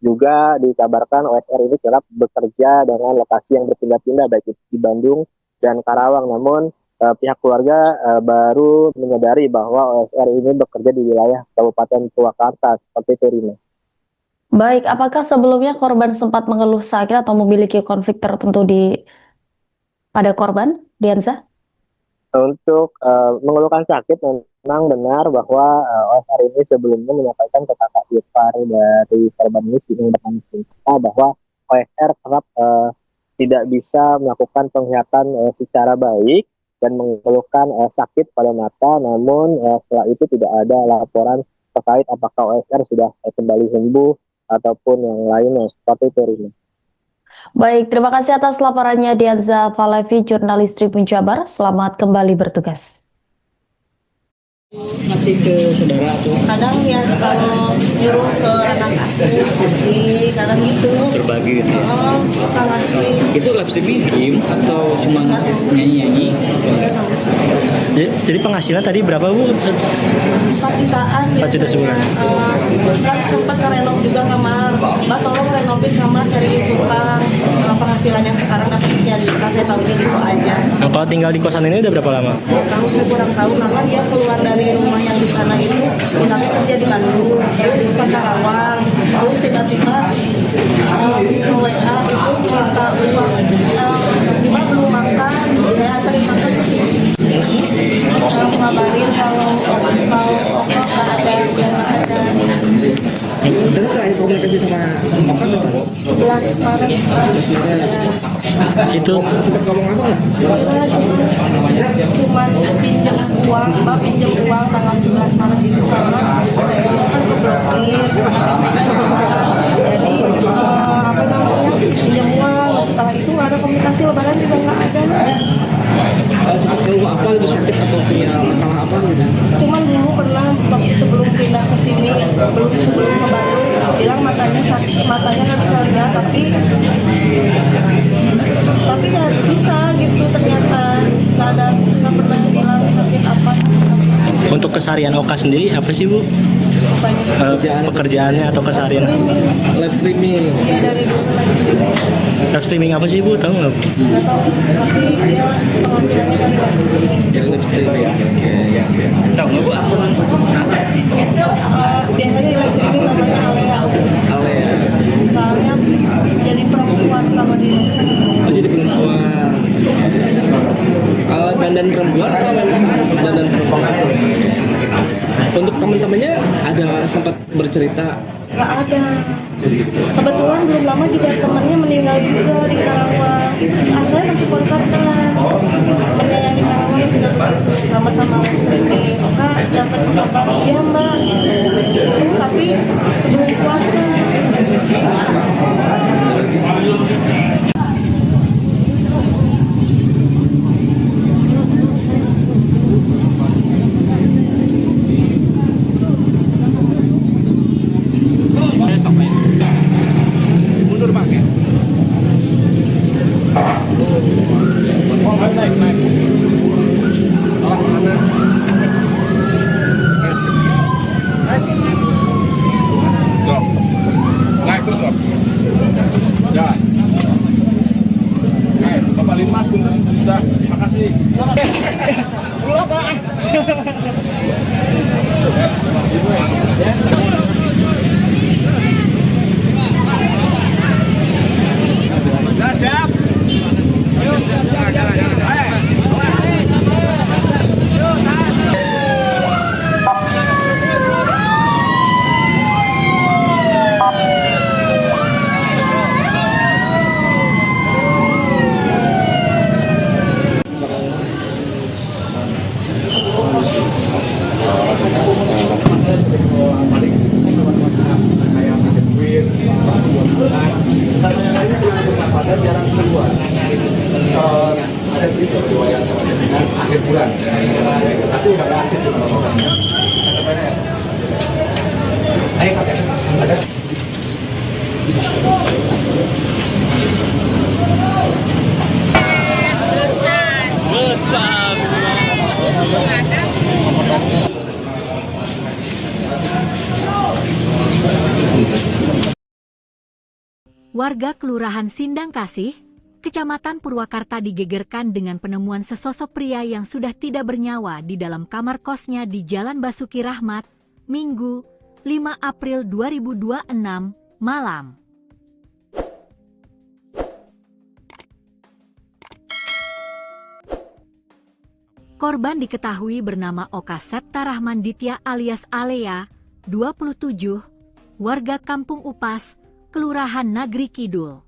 juga dikabarkan OSR ini kerap bekerja dengan lokasi yang berpindah-pindah baik di Bandung dan Karawang. Namun pihak keluarga baru menyadari bahwa OSR ini bekerja di wilayah Kabupaten Purwakarta. Seperti itu, Rina. Baik, apakah sebelumnya korban sempat mengeluh sakit atau memiliki konflik tertentu pada korban, Dianza? Untuk mengeluhkan sakit, memang benar bahwa OSR ini sebelumnya menyampaikan ke kakak ipar dari korban ini bahwa OSR kerap tidak bisa melakukan penglihatan secara baik dan mengeluhkan sakit pada mata. Namun setelah itu tidak ada laporan terkait apakah OSR sudah kembali sembuh ataupun yang lainnya seperti itu, Rina. Baik, terima kasih atas laporannya Dianza Falevi, jurnalis Tribun Jabar. Selamat kembali bertugas. Masih ke saudara tuh Kadang ya kalau nyuruh ke anak aku sih, kadang gitu. berbagi gitu ya. Oh, kita ngasih. Itu live streaming game atau cuma nyanyi-nyanyi? Jadi penghasilan tadi berapa Bu? 4 jutaan 4 juta sebulan. Kan sempat ngerenov juga kamar. Mbak tolong renovin kamar, cari tukang. Penghasilan yang sekarang dapat sekian juta, saya tahunya gitu aja. Nah, kalau tinggal di kosan ini udah berapa lama? Tahu saya kurang tahu karena dia keluar dari rumah yang di sana itu, pindahnya kerja di Bandung, terus ke Karawang, terus tiba-tiba WA itu minta uang, Mbak belum makan, saya anterin makan ke sini. Ngabarin kalau nggak ada. Itu terakhir komunikasi sama Oka kapan? 11 Maret. Itu Sempat ngomong apa nggak? Cuman pinjam uang, Mbak pinjam uang tanggal 11 Maret itu karena KTM-nya kan keblokir, KTP-nya hilang. Jadi apa namanya, pinjam uang. Setelah itu nggak ada komunikasi, lebaran juga nggak ada. Sempat ngeluh apa itu, sakit atau punya masalah apa gitu? Cuman dulu pernah waktu sebelum pindah ke sini, sebelum ke Bandung, bilang matanya sakit, matanya nggak bisa lihat, tapi nggak bisa gitu, ternyata nggak pernah bilang sakit apa. untuk keseharian Oka sendiri apa sih Bu? Pekerjaannya atau keseharian? Live streaming. Ya dari dulu Live streaming apa sih Bu? Tahu nggak? nggak tahu, tapi dia penghasilannya kan live streaming. Yang live streaming ya. Oke. Tahu nggak Bu akun apa? Biasanya live streaming namanya Alea. Alea. Soalnya jadi perempuan kalau di live streaming. Oh jadi perempuan. Dandan perempuan atau dandan perempuan? Untuk teman-temannya ada sempat bercerita? Nggak ada. Kebetulan belum lama juga temannya meninggal juga di Karawang. Itu saya masih kontak kan. Temannya yang di Karawang juga begitu, sama-sama live streaming. Kak dapat kabar, iya Mbak gitu. Itu tapi sebelum puasa. Mundur Pak ya. Oh, naik. Stop. Naik terus Om. Jalan. Naik, Bapak Linmas sudah. Terima kasih. Pulang Pak. Nah, siap. Ayo, jalan. Sama yang lainnya juga bersahabat jarang keluar. Ada sedikit riwayat dengan akhir bulan, tapi udah nggak aktif di mana-mana. Ada. Warga Kelurahan Sindang Kasih, Kecamatan Purwakarta digegerkan dengan penemuan sesosok pria yang sudah tidak bernyawa di dalam kamar kosnya di Jalan Basuki Rahmat, Minggu, 5 April 2026, malam. Korban diketahui bernama Oka Septa Rahman Ditya alias Alea, 27, warga Kampung Upas, Kelurahan Nagri Kidul.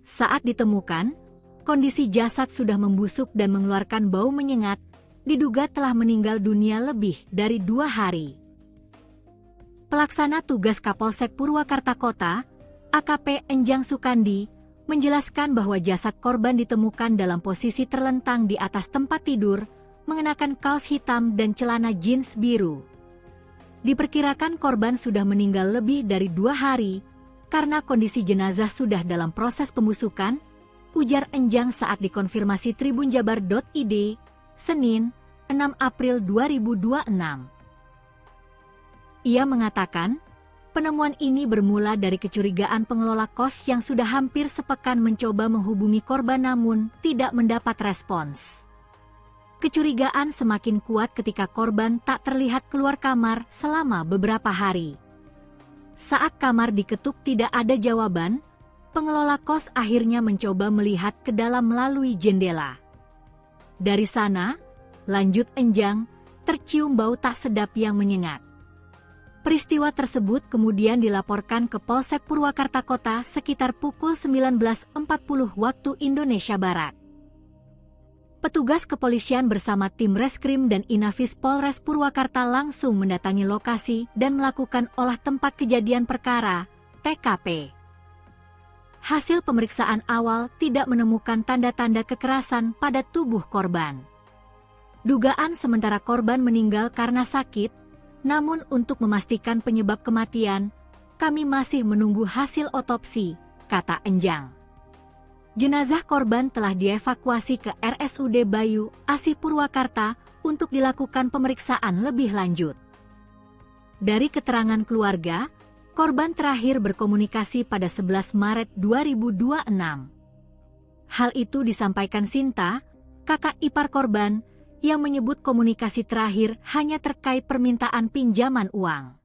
Saat ditemukan, kondisi jasad sudah membusuk dan mengeluarkan bau menyengat, diduga telah meninggal dunia lebih dari 2 hari. Pelaksana tugas Kapolsek Purwakarta Kota, AKP Enjang Sukandi, menjelaskan bahwa jasad korban ditemukan dalam posisi terlentang di atas tempat tidur, mengenakan kaos hitam dan celana jeans biru. Diperkirakan korban sudah meninggal lebih dari 2 hari, karena kondisi jenazah sudah dalam proses pembusukan, ujar Enjang saat dikonfirmasi tribunjabar.id, Senin, 6 April 2026. Ia mengatakan, penemuan ini bermula dari kecurigaan pengelola kos yang sudah hampir sepekan mencoba menghubungi korban namun tidak mendapat respons. Kecurigaan semakin kuat ketika korban tak terlihat keluar kamar selama beberapa hari. Saat kamar diketuk tidak ada jawaban, pengelola kos akhirnya mencoba melihat ke dalam melalui jendela. Dari sana, lanjut Enjang, tercium bau tak sedap yang menyengat. Peristiwa tersebut kemudian dilaporkan ke Polsek Purwakarta Kota sekitar pukul 19.40 waktu Indonesia Barat. Petugas kepolisian bersama tim Reskrim dan Inafis Polres Purwakarta langsung mendatangi lokasi dan melakukan olah tempat kejadian perkara, TKP. Hasil pemeriksaan awal tidak menemukan tanda-tanda kekerasan pada tubuh korban. Dugaan sementara korban meninggal karena sakit, namun untuk memastikan penyebab kematian, kami masih menunggu hasil otopsi, kata Enjang. Jenazah korban telah dievakuasi ke RSUD Bayu Asih Purwakarta untuk dilakukan pemeriksaan lebih lanjut. Dari keterangan keluarga, korban terakhir berkomunikasi pada 11 Maret 2026. Hal itu disampaikan Sinta, kakak ipar korban, yang menyebut komunikasi terakhir hanya terkait permintaan pinjaman uang.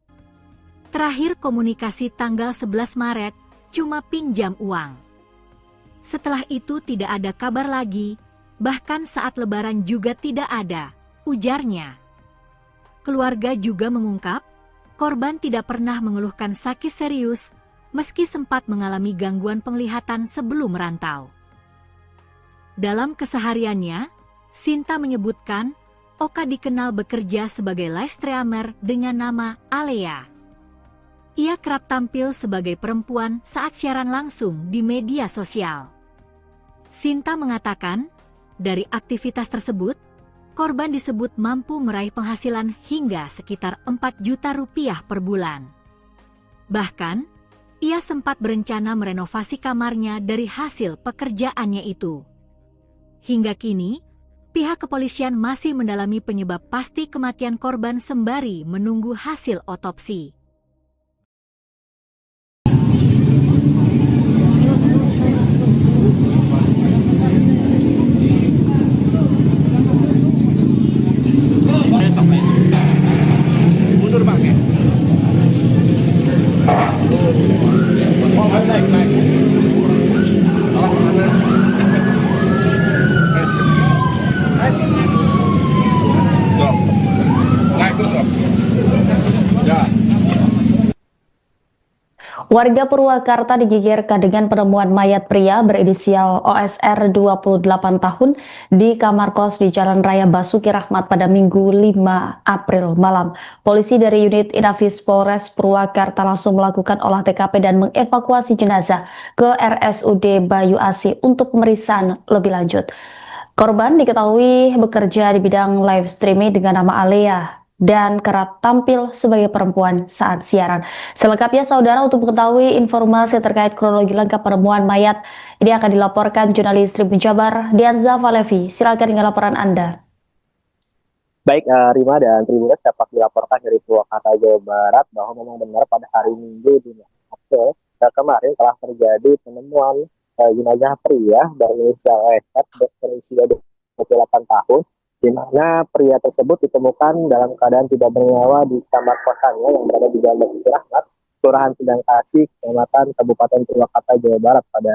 Terakhir komunikasi tanggal 11 Maret, cuma pinjam uang. Setelah itu tidak ada kabar lagi, bahkan saat lebaran juga tidak ada, ujarnya. Keluarga juga mengungkap, korban tidak pernah mengeluhkan sakit serius, meski sempat mengalami gangguan penglihatan sebelum merantau. Dalam kesehariannya, Sinta menyebutkan, Oka dikenal bekerja sebagai live streamer dengan nama Alea. Ia kerap tampil sebagai perempuan saat siaran langsung di media sosial. Sinta mengatakan, dari aktivitas tersebut, korban disebut mampu meraih penghasilan hingga sekitar 4 juta rupiah per bulan. Bahkan, ia sempat berencana merenovasi kamarnya dari hasil pekerjaannya itu. Hingga kini, pihak kepolisian masih mendalami penyebab pasti kematian korban sembari menunggu hasil otopsi. Mundur Bang ya. Oh, naik. Salah mana? Naik terus Om. Ya. Warga Purwakarta digegerkan dengan penemuan mayat pria berinisial OSR 28 tahun di kamar kos di Jalan Raya Basuki Rahmat pada Minggu 5 April malam. Polisi dari unit Inafis Polres Purwakarta langsung melakukan olah TKP dan mengevakuasi jenazah ke RSUD Bayu Asih untuk pemeriksaan lebih lanjut. Korban diketahui bekerja di bidang live streaming dengan nama Alea dan kerap tampil sebagai perempuan saat siaran. Selengkapnya saudara, untuk mengetahui informasi terkait kronologi lengkap penemuan mayat, ini akan dilaporkan jurnalis Tribun Jabar Dianza Valevi. Silakan dengan laporan Anda. Baik, Rima dan Tribuners, dapat dilaporkan dari Purwakarta, Jawa Barat bahwa memang benar pada hari Minggu di April kemarin telah terjadi penemuan jenazah pria berinisial OSR berusia 28 tahun, di mana pria tersebut ditemukan dalam keadaan tidak bernyawa di kamar kosannya yang berada di Jalan Basuki Rahmat, Kelurahan Sindang Kasih, Kecamatan Kabupaten Purwakarta, Jawa Barat pada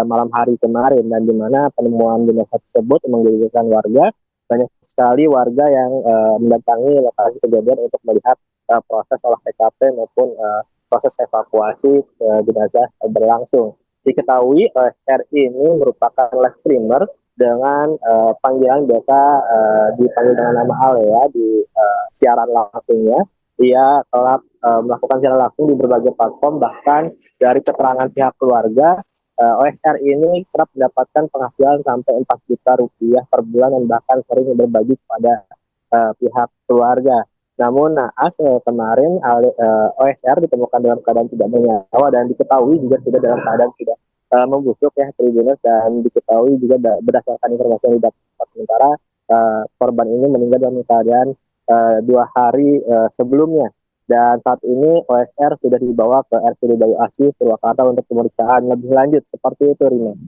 malam hari kemarin, dan di mana penemuan jenazah tersebut menggegerkan warga. Banyak sekali warga yang mendatangi lokasi kejadian untuk melihat proses olah TKP maupun proses evakuasi jenazah berlangsung. Diketahui OSR ini merupakan live streamer dengan panggilan biasa dipanggil dengan nama Alea di siaran langsungnya, ia telah melakukan secara langsung di berbagai platform. Bahkan dari keterangan pihak keluarga, OSR ini kerap mendapatkan penghasilan sampai 4 juta rupiah per bulan dan bahkan sering berbagi kepada pihak keluarga. Namun naas kemarin OSR ditemukan dalam keadaan tidak bernyawa dan diketahui juga sudah dalam keadaan tidak membusuk ya Tribuners, dan diketahui juga berdasarkan informasi yang didapat sementara korban ini meninggal dalam keadaan 2 hari sebelumnya. Dan saat ini OSR sudah dibawa ke RSUD Bayu Asih Purwakarta untuk pemeriksaan lebih lanjut. Seperti itu, Rina.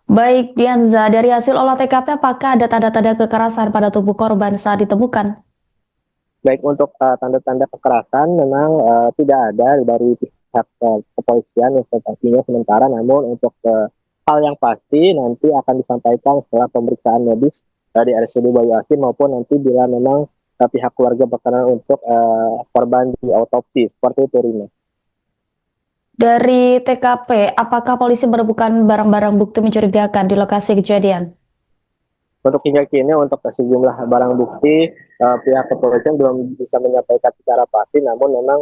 Baik, Dianza, dari hasil olah TKP apakah ada tanda-tanda kekerasan pada tubuh korban saat ditemukan? Baik, untuk tanda-tanda kekerasan memang tidak ada dari pihak kepolisian yang sementara, namun untuk hal yang pasti nanti akan disampaikan setelah pemeriksaan medis di RSUD Bayu Asih maupun nanti bila memang pihak keluarga berkenan untuk korban di autopsi. Seperti itu, Rina. Dari TKP, apakah polisi menemukan barang-barang bukti mencurigakan di lokasi kejadian? Untuk hingga kini, untuk sejumlah barang bukti, pihak kepolisian belum bisa menyampaikan secara pasti, namun memang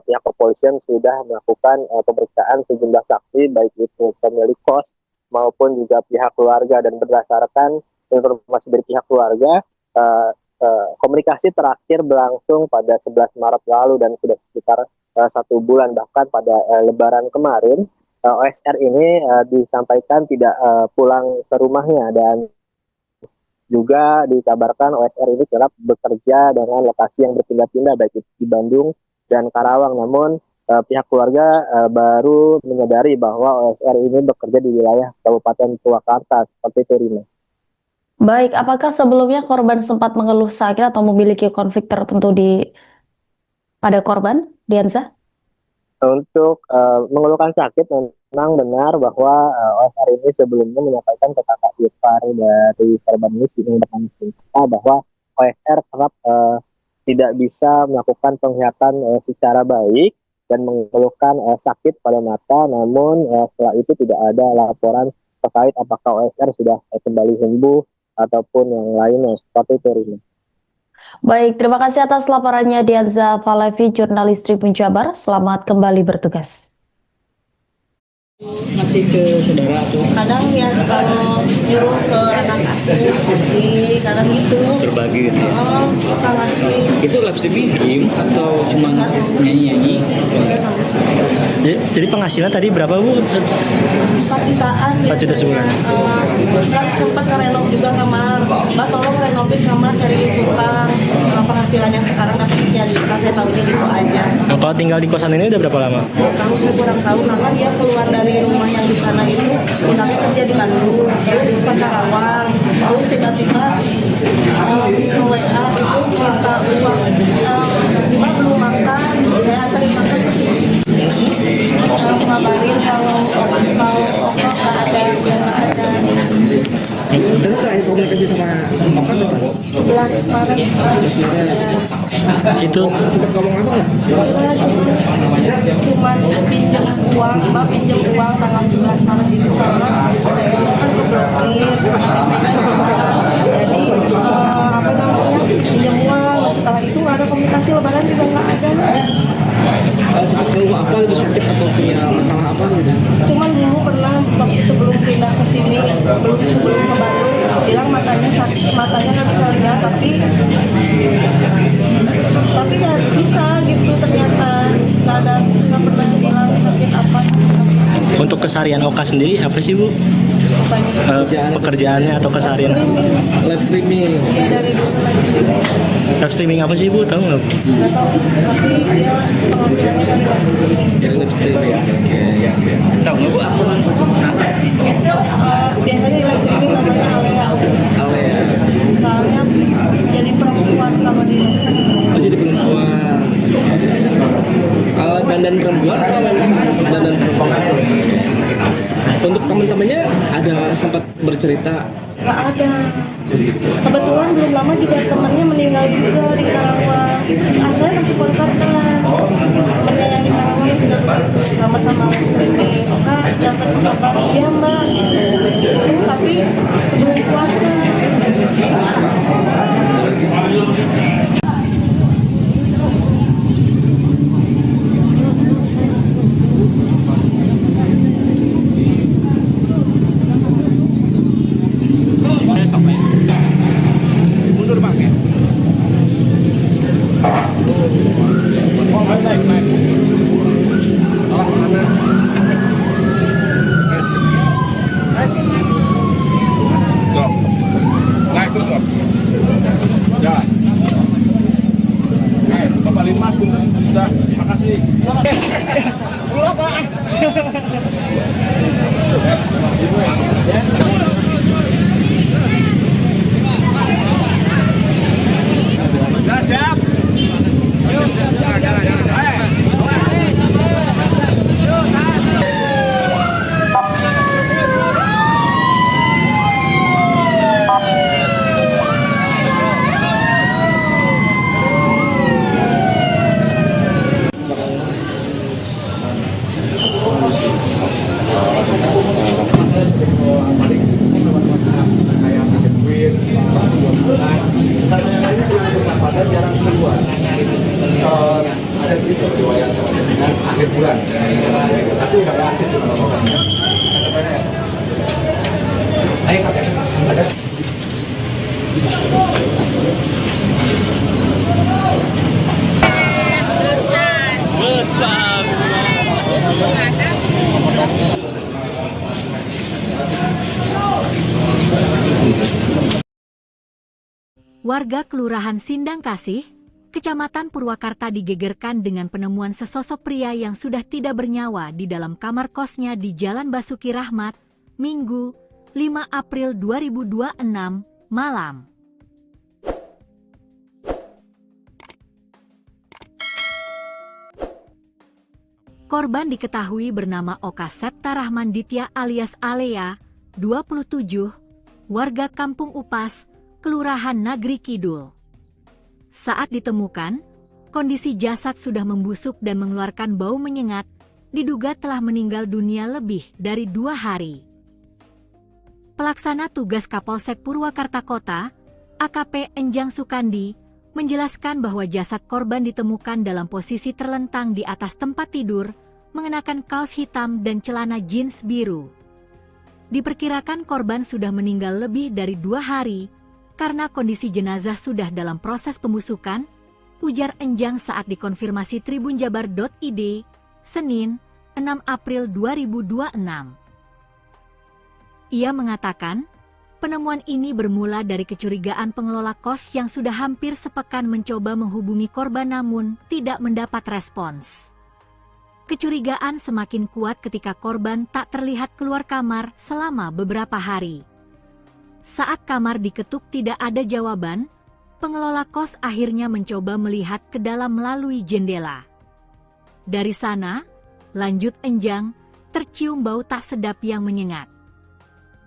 pihak kepolisian sudah melakukan pemeriksaan sejumlah saksi, baik itu pemilik kos maupun juga pihak keluarga, dan berdasarkan informasi dari pihak keluarga, komunikasi terakhir berlangsung pada 11 Maret lalu dan sudah sekitar 1 bulan. Bahkan pada Lebaran kemarin OSR ini disampaikan tidak pulang ke rumahnya, dan juga dikabarkan OSR ini kerap bekerja dengan lokasi yang berpindah-pindah baik di Bandung dan Karawang. Namun pihak keluarga baru menyadari bahwa OSR ini bekerja di wilayah Kabupaten Purwakarta. Seperti itu, Rina. Baik, apakah sebelumnya korban sempat mengeluh sakit atau memiliki konflik tertentu pada korban, Dianza? Untuk mengeluhkan sakit, memang benar bahwa OSR ini sebelumnya menyampaikan ke kakak ipar dari korban ini bahwa OSR kerap tidak bisa melakukan penglihatan secara baik dan mengeluhkan sakit pada mata. Namun setelah itu tidak ada laporan terkait apakah OSR sudah kembali sembuh ataupun yang lainnya. Seperti itu, Rina. Baik, terima kasih atas laporannya Dianza Falevi, jurnalis Tribun Jabar. Selamat kembali bertugas. Masih ke saudara tuh? Kadang ya kalau nyuruh ke anak aku sih, kadang gitu. Berbagi gitu ya? Oh, suka ngasih. Itu live streaming game atau cuma nyanyi-nyanyi? Jadi penghasilan tadi berapa, Bu? 4 jutaan 4 juta sebulan. Kan sempat ngerenov juga kamar. Mbak tolong renovain kamar, cari tukang. Penghasilan yang sekarang dapat 3 juta, saya tahunya gitu aja. Nah, kalau tinggal di kosan ini udah berapa lama? Kamu saya kurang tahu karena dia keluar dari rumah yang di sana itu, pindahnya kerja di Bandung, terus ke Karawang, terus tiba-tiba ke WA itu minta uang, Mbak belum makan, saya anterin makan ke sini. Ngabarin kalau nggak ada. Itu terakhir komunikasi sama Oka kapan? 11 Maret. Itu Sempat ngomong apa nggak? Cuma pinjam uang, Mbak pinjam uang tanggal 11 Maret itu karena ATM-nya kan keblokir, KTP-nya juga. Jadi apa namanya, pinjam uang. Setelah itu nggak ada komunikasi, lebaran juga nggak ada. Sempat ngeluh apa gitu, sakit atau punya masalah apa gitu? Cuman dulu pernah waktu sebelum pindah ke sini, sebelum ke Bandung, bilang matanya sakit, matanya nggak bisa lihat, tapi nggak bisa gitu, ternyata nggak pernah bilang sakit apa. untuk keseharian Oka sendiri apa sih, Bu? Pekerjaannya atau keseharian? Live streaming. Iya, dari dulu live streaming. Live streaming apa sih, Bu? Tahu nggak? Nggak tahu, tapi dia penghasilannya dari live streaming. Yang live streaming ya? Oke. Tahu nggak, Bu? Apa? Biasanya di live streaming namanya Alea. Alea. Soalnya jadi perempuan kalau di live streaming. Oh, jadi perempuan. Dandan perempuan atau dandan perempuan? Untuk teman-temannya ada sempat bercerita? Nggak ada. Kebetulan belum lama juga temannya meninggal juga di Karawang. Itu saya masih kontak kan. Temannya yang di Karawang juga begitu, sama-sama live streaming. Kak, dapat kabar ya Mbak gitu. Itu tapi sebelum puasa. Sudah, terima kasih. Sudah siap. Ayo, sama yang lainnya punya persahabatan jarang keluar. Ada sedikit riwayat dengan akhir bulan, tapi nggak ada aktif di melakukannya. Ada. Warga Kelurahan Sindang Kasih, Kecamatan Purwakarta digegerkan dengan penemuan sesosok pria yang sudah tidak bernyawa di dalam kamar kosnya di Jalan Basuki Rahmat, Minggu, 5 April 2026, malam. Korban diketahui bernama Oka Septa Rahman Ditya alias Alea, 27, warga Kampung Upas, Kelurahan Nagri Kidul. Saat ditemukan, kondisi jasad sudah membusuk dan mengeluarkan bau menyengat, diduga telah meninggal dunia lebih dari 2 hari. Pelaksana tugas Kapolsek Purwakarta Kota, AKP Enjang Sukandi, menjelaskan bahwa jasad korban ditemukan dalam posisi terlentang di atas tempat tidur, mengenakan kaos hitam dan celana jeans biru. Diperkirakan korban sudah meninggal lebih dari 2 hari, karena kondisi jenazah sudah dalam proses pembusukan, ujar Enjang saat dikonfirmasi tribunjabar.id, Senin, 6 April 2026. Ia mengatakan, penemuan ini bermula dari kecurigaan pengelola kos yang sudah hampir sepekan mencoba menghubungi korban namun tidak mendapat respons. Kecurigaan semakin kuat ketika korban tak terlihat keluar kamar selama beberapa hari. Saat kamar diketuk tidak ada jawaban, pengelola kos akhirnya mencoba melihat ke dalam melalui jendela. Dari sana, lanjut Enjang, tercium bau tak sedap yang menyengat.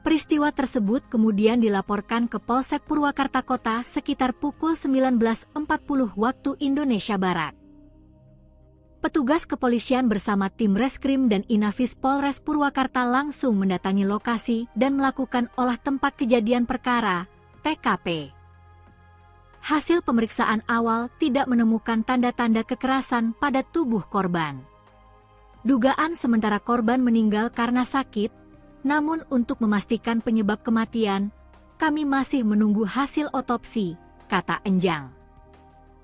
Peristiwa tersebut kemudian dilaporkan ke Polsek Purwakarta Kota sekitar pukul 19.40 waktu Indonesia Barat. Petugas kepolisian bersama tim Reskrim dan Inafis Polres Purwakarta langsung mendatangi lokasi dan melakukan olah tempat kejadian perkara, TKP. Hasil pemeriksaan awal tidak menemukan tanda-tanda kekerasan pada tubuh korban. Dugaan sementara korban meninggal karena sakit, namun untuk memastikan penyebab kematian, kami masih menunggu hasil otopsi, kata Enjang.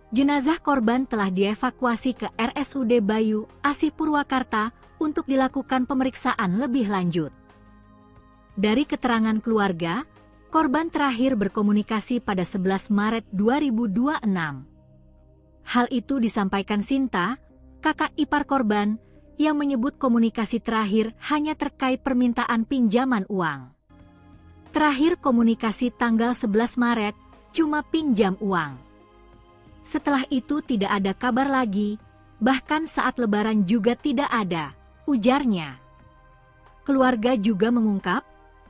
Jenazah korban telah dievakuasi ke RSUD Bayu, Asih Purwakarta untuk dilakukan pemeriksaan lebih lanjut. Dari keterangan keluarga, korban terakhir berkomunikasi pada 11 Maret 2026. Hal itu disampaikan Sinta, kakak ipar korban, yang menyebut komunikasi terakhir hanya terkait permintaan pinjaman uang. Terakhir komunikasi tanggal 11 Maret, cuma pinjam uang. Setelah itu tidak ada kabar lagi, bahkan saat lebaran juga tidak ada, ujarnya. Keluarga juga mengungkap,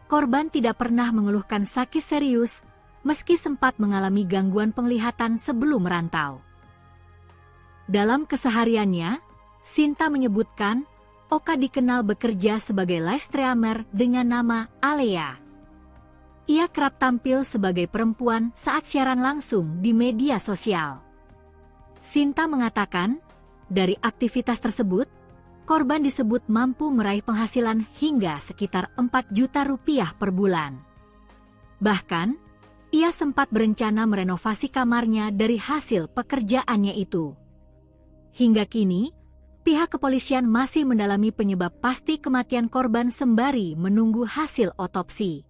korban tidak pernah mengeluhkan sakit serius, meski sempat mengalami gangguan penglihatan sebelum merantau. Dalam kesehariannya, Sinta menyebutkan, Oka dikenal bekerja sebagai live streamer dengan nama Alea. Ia kerap tampil sebagai perempuan saat siaran langsung di media sosial. Sinta mengatakan, dari aktivitas tersebut, korban disebut mampu meraih penghasilan hingga sekitar 4 juta rupiah per bulan. Bahkan, ia sempat berencana merenovasi kamarnya dari hasil pekerjaannya itu. Hingga kini, pihak kepolisian masih mendalami penyebab pasti kematian korban sembari menunggu hasil otopsi.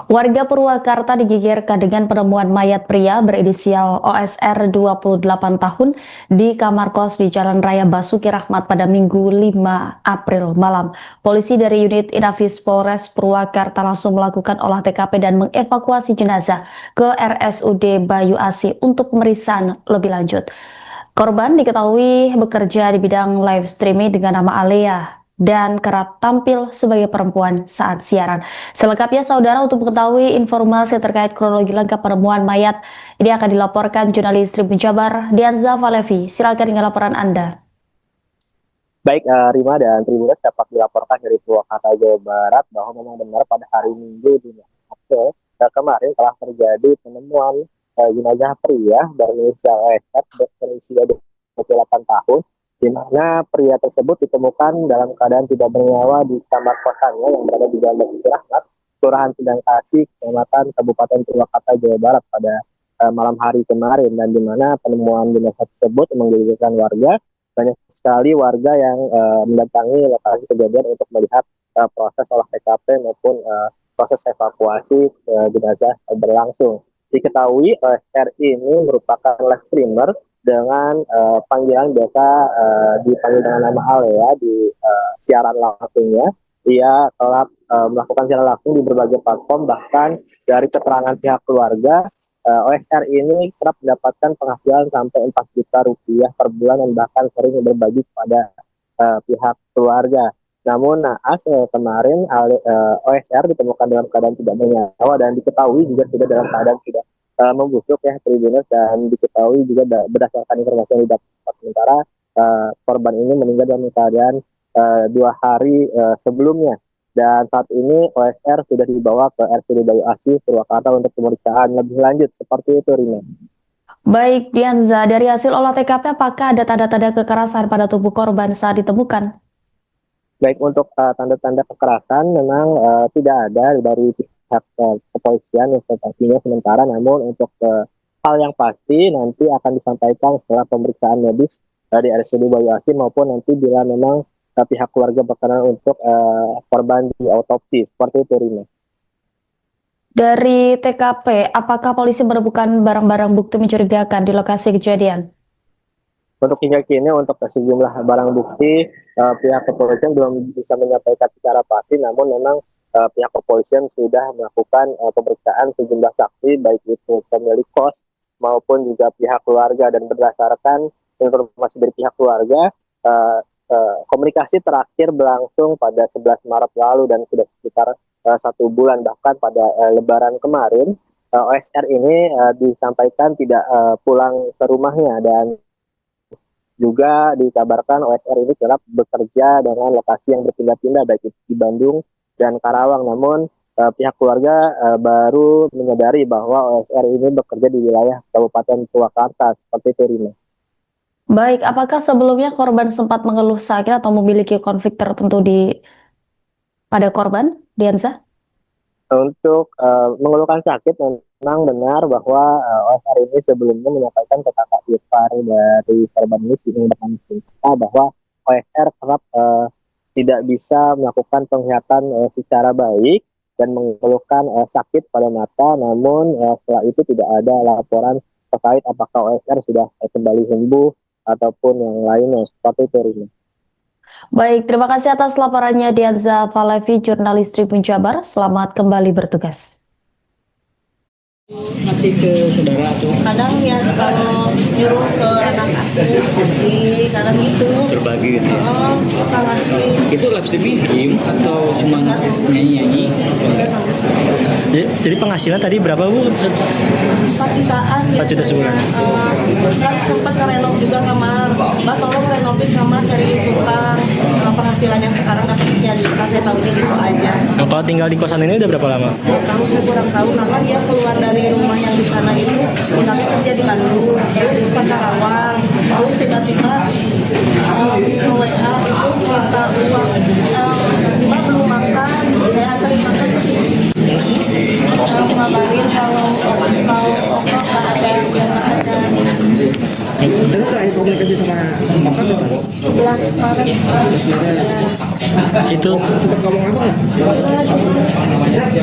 Warga Purwakarta digegerkan dengan penemuan mayat pria berinisial OSR 28 tahun di kamar kos di Jalan Raya Basuki Rahmat pada Minggu 5 April malam. Polisi dari unit Inafis Polres Purwakarta langsung melakukan olah TKP dan mengevakuasi jenazah ke RSUD Bayu Asi untuk pemeriksaan lebih lanjut. Korban diketahui bekerja di bidang live streaming dengan nama Alea dan kerap tampil sebagai perempuan saat siaran. Selengkapnya saudara, untuk mengetahui informasi terkait kronologi lengkap penemuan mayat ini akan dilaporkan jurnalis Tribun Jabar Dianza Valevi. Silakan dengan laporan Anda. Baik, Rima dan Tribuners, dapat dilaporkan dari Purwakarta, Jawa Barat bahwa memang benar pada hari Minggu 5 April kemarin telah terjadi penemuan jenazah pria berinisial OSR berusia 28 tahun, di mana pria tersebut ditemukan dalam keadaan tidak bernyawa di kamar kosannya yang berada di Jalan Basuki Rahmat, Kelurahan Sindang Kasih, Kecamatan Kabupaten Purwakarta, Jawa Barat pada malam hari kemarin, dan di mana penemuan jenazah tersebut menggegerkan warga. Banyak sekali warga yang mendatangi lokasi kejadian untuk melihat proses olah TKP maupun proses evakuasi jenazah berlangsung. Diketahui OSR ini merupakan live streamer dengan panggilan biasa dipanggil dengan nama Alea di siaran langsungnya. Ia telah melakukan siaran langsung di berbagai platform, bahkan dari keterangan pihak keluarga, OSR ini kerap mendapatkan penghasilan sampai 4 juta rupiah per bulan dan bahkan sering berbagi kepada pihak keluarga. Namun naas kemarin OSR ditemukan dalam keadaan tidak bernyawa dan diketahui juga sudah dalam keadaan tidak membusuk ya Tribuners, dan diketahui juga berdasarkan informasi yang didapat sementara korban ini meninggal dalam keadaan 2 hari sebelumnya, dan saat ini OSR sudah dibawa ke RSUD Bayu Asi Purwakarta untuk pemeriksaan lebih lanjut. Seperti itu, Rina. Baik, Dianza, dari hasil olah TKP apakah ada tanda-tanda kekerasan pada tubuh korban saat ditemukan? Baik, untuk tanda-tanda kekerasan memang tidak ada dari pihak kepolisian informasinya sementara, namun untuk hal yang pasti nanti akan disampaikan setelah pemeriksaan medis dari RSUD Bayu Asi maupun nanti bila memang pihak keluarga berkenan untuk korban di autopsi. Seperti itu, Rina. Dari TKP, apakah polisi menemukan barang-barang bukti mencurigakan di lokasi kejadian? Untuk hingga kini untuk sejumlah barang bukti pihak kepolisian belum bisa menyampaikan secara pasti, namun memang pihak kepolisian sudah melakukan pemeriksaan sejumlah saksi baik itu pemilik kos maupun juga pihak keluarga, dan berdasarkan informasi dari pihak keluarga komunikasi terakhir berlangsung pada 11 Maret lalu dan sudah sekitar 1 bulan, bahkan pada Lebaran kemarin OSR ini disampaikan tidak pulang ke rumahnya, dan juga dikabarkan OSR ini kerap bekerja dengan lokasi yang berpindah-pindah baik itu di Bandung dan Karawang. Namun pihak keluarga baru menyadari bahwa OSR ini bekerja di wilayah Kabupaten Purwakarta. Seperti itu, Rina. Baik, apakah sebelumnya korban sempat mengeluh sakit atau memiliki konflik tertentu pada korban, Dianza? Untuk mengeluhkan sakit, memang benar bahwa OSR ini sebelumnya menyampaikan ke kakak ipar dari korban ini bahwa OSR kerap tidak bisa melakukan penglihatan secara baik dan mengeluhkan sakit pada mata. Namun setelah itu tidak ada laporan terkait apakah OSR sudah kembali sembuh ataupun yang lainnya. Seperti itu, Rina. Baik, terima kasih atas laporannya Dianza Valevi, jurnalis Tribun Jabar. Selamat kembali bertugas. Masih ke saudara tuh? Kadang ya kalau nyuruh ke anak aku sih, kadang gitu. Berbagi gitu ya? Oh, kita ngasih. Itu live streaming game atau cuma nyanyi-nyanyi? Jadi penghasilan tadi berapa, Bu? 4 jutaan 4 juta sebulan. Kan sempat ngerenov juga kamar. Mbak tolong renovin kamar, cari tukang. Penghasilan yang sekarang dapat jadi saya tahu gitu aja. Nah, kalau tinggal di kosan ini udah berapa lama? Tahu saya kurang tahu karena dia keluar dari rumah yang di sana itu pindahnya kerja di Bandung, terus ke Karawang, terus tiba-tiba WA itu minta uang, Mbak belum makan, saya anterin makan ke sini. Ngabarin kalau pokok nggak ada, sudah nggak ada. Dengan terakhir komunikasi sama Oka kapan? 11 Maret. 11 Maret. Itu Sempat ngomong apa nggak?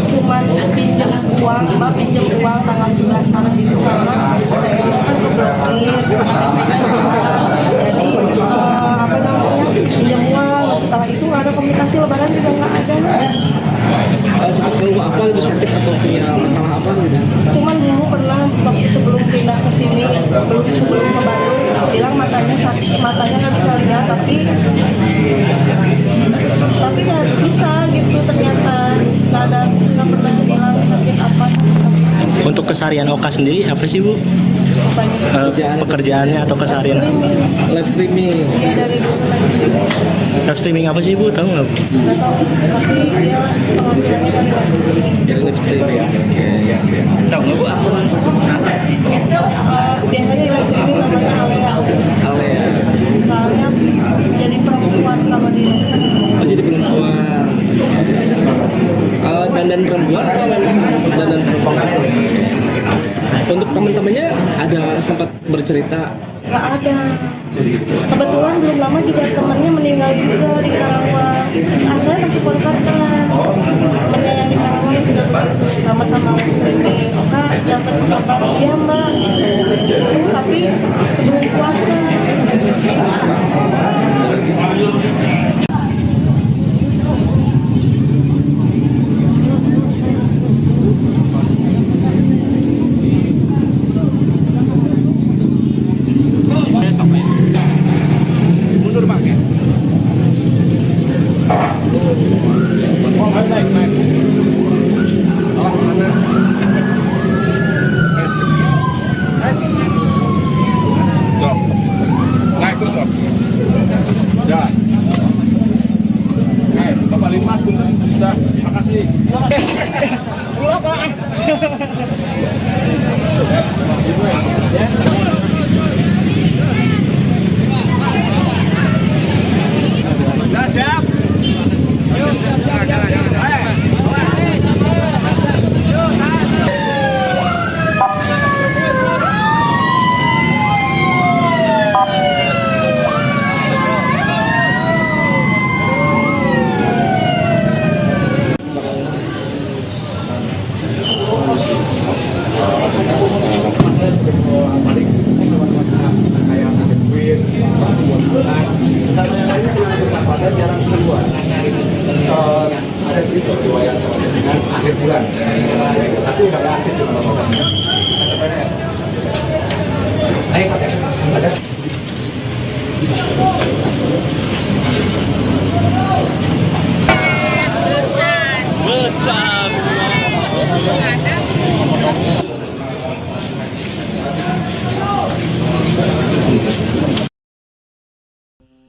Cuman pinjam uang, Mbak pinjam uang tanggal 11 Maret itu karena ATM-nya kan keblokir, KTP-nya hilang. Jadi apa namanya pinjam uang. Setelah itu nggak ada komunikasi, lebaran juga nggak ada. Sempat keluh apa gitu, sakit atau punya masalah apa gitu? Cuman dulu pernah waktu sebelum pindah ke sini, sebelum ke Bandung, bilang matanya sakit, matanya nggak bisa lihat, tapi nggak bisa gitu ternyata nggak pernah bilang sakit apa sama sekali. untuk keseharian Oka sendiri apa sih Bu? Pekerjaannya atau keseharian? Live streaming. Dia dari dulu Live streaming apa sih Bu? Tahu nggak Bu? nggak tahu, tapi dia penghasilannya dari live streaming. Dari live streaming ya. Oke. Tahu nggak Bu akun apa? Biasanya live streaming namanya Alea. Alea. Soalnya jadi perempuan kalau di live streaming. Oh, jadi perempuan. Dandan perempuan atau dandan perempuan? Untuk teman-temannya ada sempat bercerita? Nggak ada. Kebetulan belum lama juga temannya meninggal juga di Karawang. Itu saya masih kontak kan. Temannya yang di Karawang juga begitu. Sama-sama live streaming. Oka dapat kabar iya Mbak. Itu tapi sebelum puasa. Mundur Pak ya. Naik. Stop. Naik terus Pak. Jalan. Naik, Bapak Limas punten. Sudah, makasih. Pulang Pak. Nah, siap. Ayo, jalan. Sama yang lainnya cuma bersahabatan jarang keluar. Ada sedikit riwayat dengan akhir bulan, tapi udah ada aktif di mana-mana. Ayo, ada.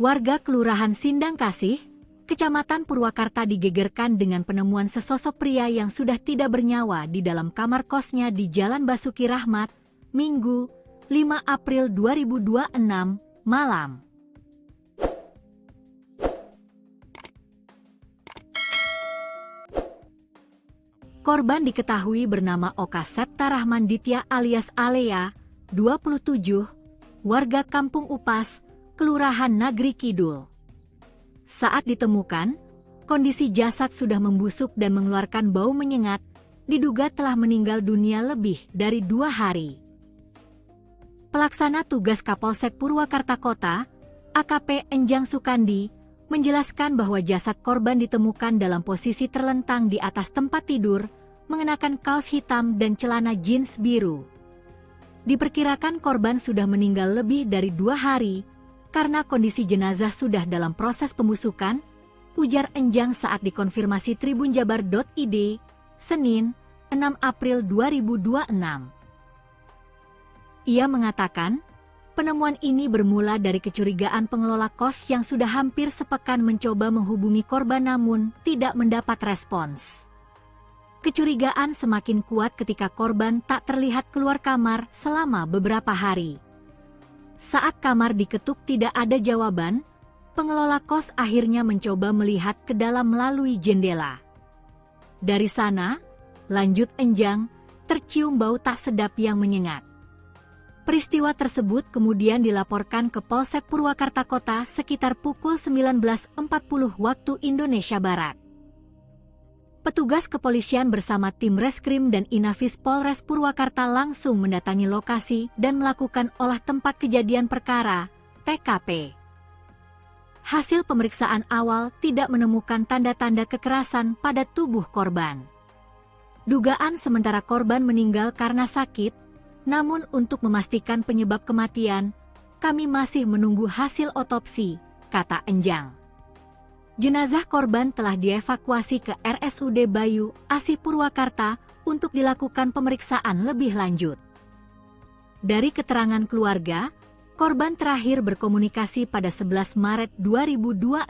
Warga Kelurahan Sindang Kasih, Kecamatan Purwakarta digegerkan dengan penemuan sesosok pria yang sudah tidak bernyawa di dalam kamar kosnya di Jalan Basuki Rahmat, Minggu, 5 April 2026, malam. Korban diketahui bernama Oka Septa Rahman Ditya alias Alea, 27, warga Kampung Upas, Kelurahan Nagri Kidul. Saat ditemukan, kondisi jasad sudah membusuk dan mengeluarkan bau menyengat, diduga telah meninggal dunia lebih dari 2 hari. Pelaksana tugas Kapolsek Purwakarta Kota, AKP Enjang Sukandi, menjelaskan bahwa jasad korban ditemukan dalam posisi terlentang di atas tempat tidur, mengenakan kaos hitam dan celana jeans biru. Diperkirakan korban sudah meninggal lebih dari 2 hari, karena kondisi jenazah sudah dalam proses pembusukan, ujar Enjang saat dikonfirmasi tribunjabar.id, Senin, 6 April 2026. Ia mengatakan, penemuan ini bermula dari kecurigaan pengelola kos yang sudah hampir sepekan mencoba menghubungi korban namun tidak mendapat respons. Kecurigaan semakin kuat ketika korban tak terlihat keluar kamar selama beberapa hari. Saat kamar diketuk tidak ada jawaban, pengelola kos akhirnya mencoba melihat ke dalam melalui jendela. Dari sana, lanjut Enjang, tercium bau tak sedap yang menyengat. Peristiwa tersebut kemudian dilaporkan ke Polsek Purwakarta Kota sekitar pukul 19.40 waktu Indonesia Barat. Petugas kepolisian bersama tim Reskrim dan Inafis Polres Purwakarta langsung mendatangi lokasi dan melakukan olah tempat kejadian perkara, TKP. Hasil pemeriksaan awal tidak menemukan tanda-tanda kekerasan pada tubuh korban. Dugaan sementara korban meninggal karena sakit. Namun untuk memastikan penyebab kematian, kami masih menunggu hasil otopsi, kata Enjang. Jenazah korban telah dievakuasi ke RSUD Bayu Asih Purwakarta untuk dilakukan pemeriksaan lebih lanjut. Dari keterangan keluarga, korban terakhir berkomunikasi pada 11 Maret 2026.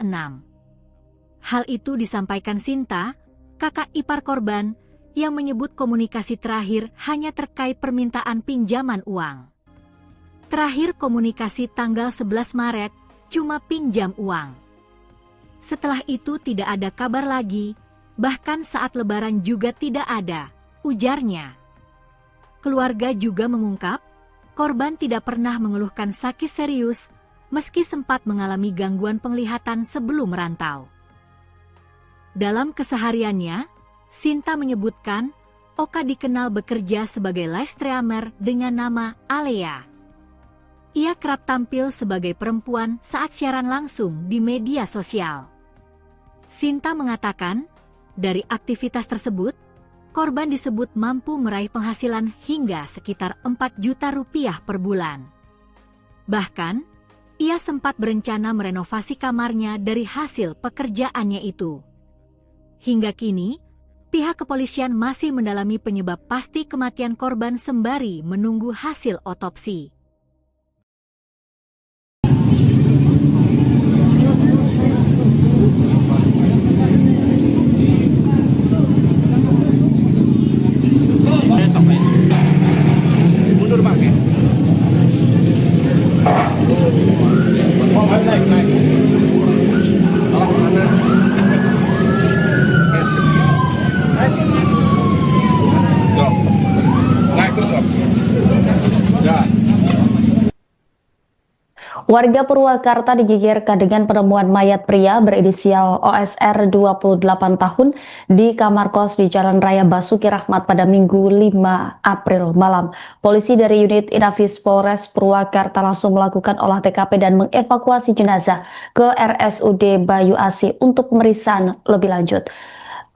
Hal itu disampaikan Sinta, kakak ipar korban, yang menyebut komunikasi terakhir hanya terkait permintaan pinjaman uang. Terakhir komunikasi tanggal 11 Maret, cuma pinjam uang. Setelah itu tidak ada kabar lagi, bahkan saat lebaran juga tidak ada, ujarnya. Keluarga juga mengungkap, korban tidak pernah mengeluhkan sakit serius, meski sempat mengalami gangguan penglihatan sebelum merantau. Dalam kesehariannya, Sinta menyebutkan, Oka dikenal bekerja sebagai live streamer dengan nama Alea. Ia kerap tampil sebagai perempuan saat siaran langsung di media sosial. Sinta mengatakan, dari aktivitas tersebut, korban disebut mampu meraih penghasilan hingga sekitar 4 juta rupiah per bulan. Bahkan, ia sempat berencana merenovasi kamarnya dari hasil pekerjaannya itu. Hingga kini, pihak kepolisian masih mendalami penyebab pasti kematian korban sembari menunggu hasil otopsi. Mundur Pak. Oh, naik. Oh, mana? Naik terus, Om. Ya. Warga Purwakarta digegerkan dengan penemuan mayat pria berinisial OSR 28 tahun di kamar kos di Jalan Raya Basuki Rahmat pada Minggu 5 April malam. Polisi dari unit Inafis Polres Purwakarta langsung melakukan olah TKP dan mengevakuasi jenazah ke RSUD Bayu Asih untuk pemeriksaan lebih lanjut.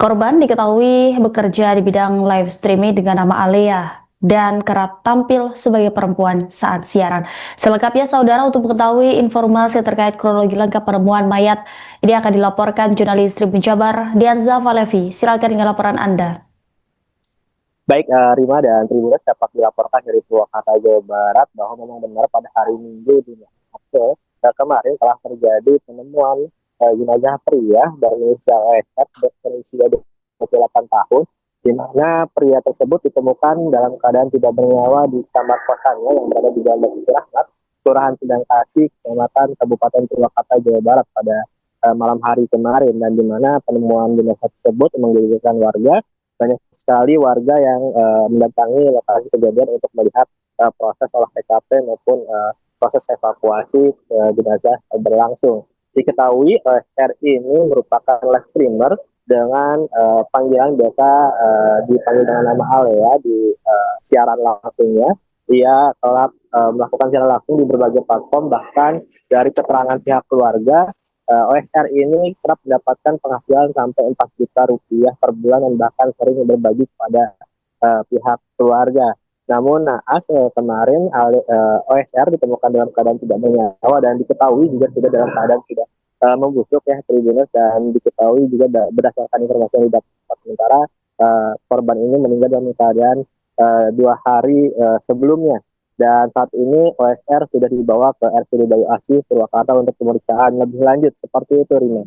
Korban diketahui bekerja di bidang live streaming dengan nama Alea dan kerap tampil sebagai perempuan saat siaran. Selengkapnya saudara, untuk mengetahui informasi terkait kronologi lengkap penemuan mayat ini akan dilaporkan jurnalis Tribun Jabar Dianza Valevi. Silakan dengan laporan Anda. Baik, Rima dan Tribuners, dapat dilaporkan dari Purwakarta, Jawa Barat bahwa memang benar pada hari Minggu di April kemarin telah terjadi penemuan jenazah pria berinisial OSR berusia 28 tahun, di mana pria tersebut ditemukan dalam keadaan tidak bernyawa di kamar kosannya yang berada di Jalan Basuki Rahmat, Kelurahan Sindang Kasih, Kecamatan Kabupaten Purwakarta, Jawa Barat pada malam hari kemarin, dan di mana penemuan jenazah tersebut menggegerkan warga. Banyak sekali warga yang mendatangi lokasi kejadian untuk melihat proses olah TKP maupun proses evakuasi jenazah berlangsung. Diketahui OSR ini merupakan live streamer dengan panggilan biasa dipanggil dengan nama Alea di siaran langsungnya. Ia telah melakukan siaran langsung di berbagai platform, bahkan dari keterangan pihak keluarga, OSR ini kerap mendapatkan penghasilan sampai 4 juta rupiah per bulan dan bahkan sering berbagi kepada pihak keluarga. Namun naas kemarin OSR ditemukan dalam keadaan tidak bernyawa dan diketahui juga sudah dalam keadaan tidak membusuk ya Tribuners, dan diketahui juga berdasarkan informasi yang didapat sementara korban ini meninggal dalam keadaan 2 hari sebelumnya, dan saat ini OSR sudah dibawa ke RSUD Bayu Asih Purwakarta untuk pemeriksaan lebih lanjut. Seperti itu, Rina.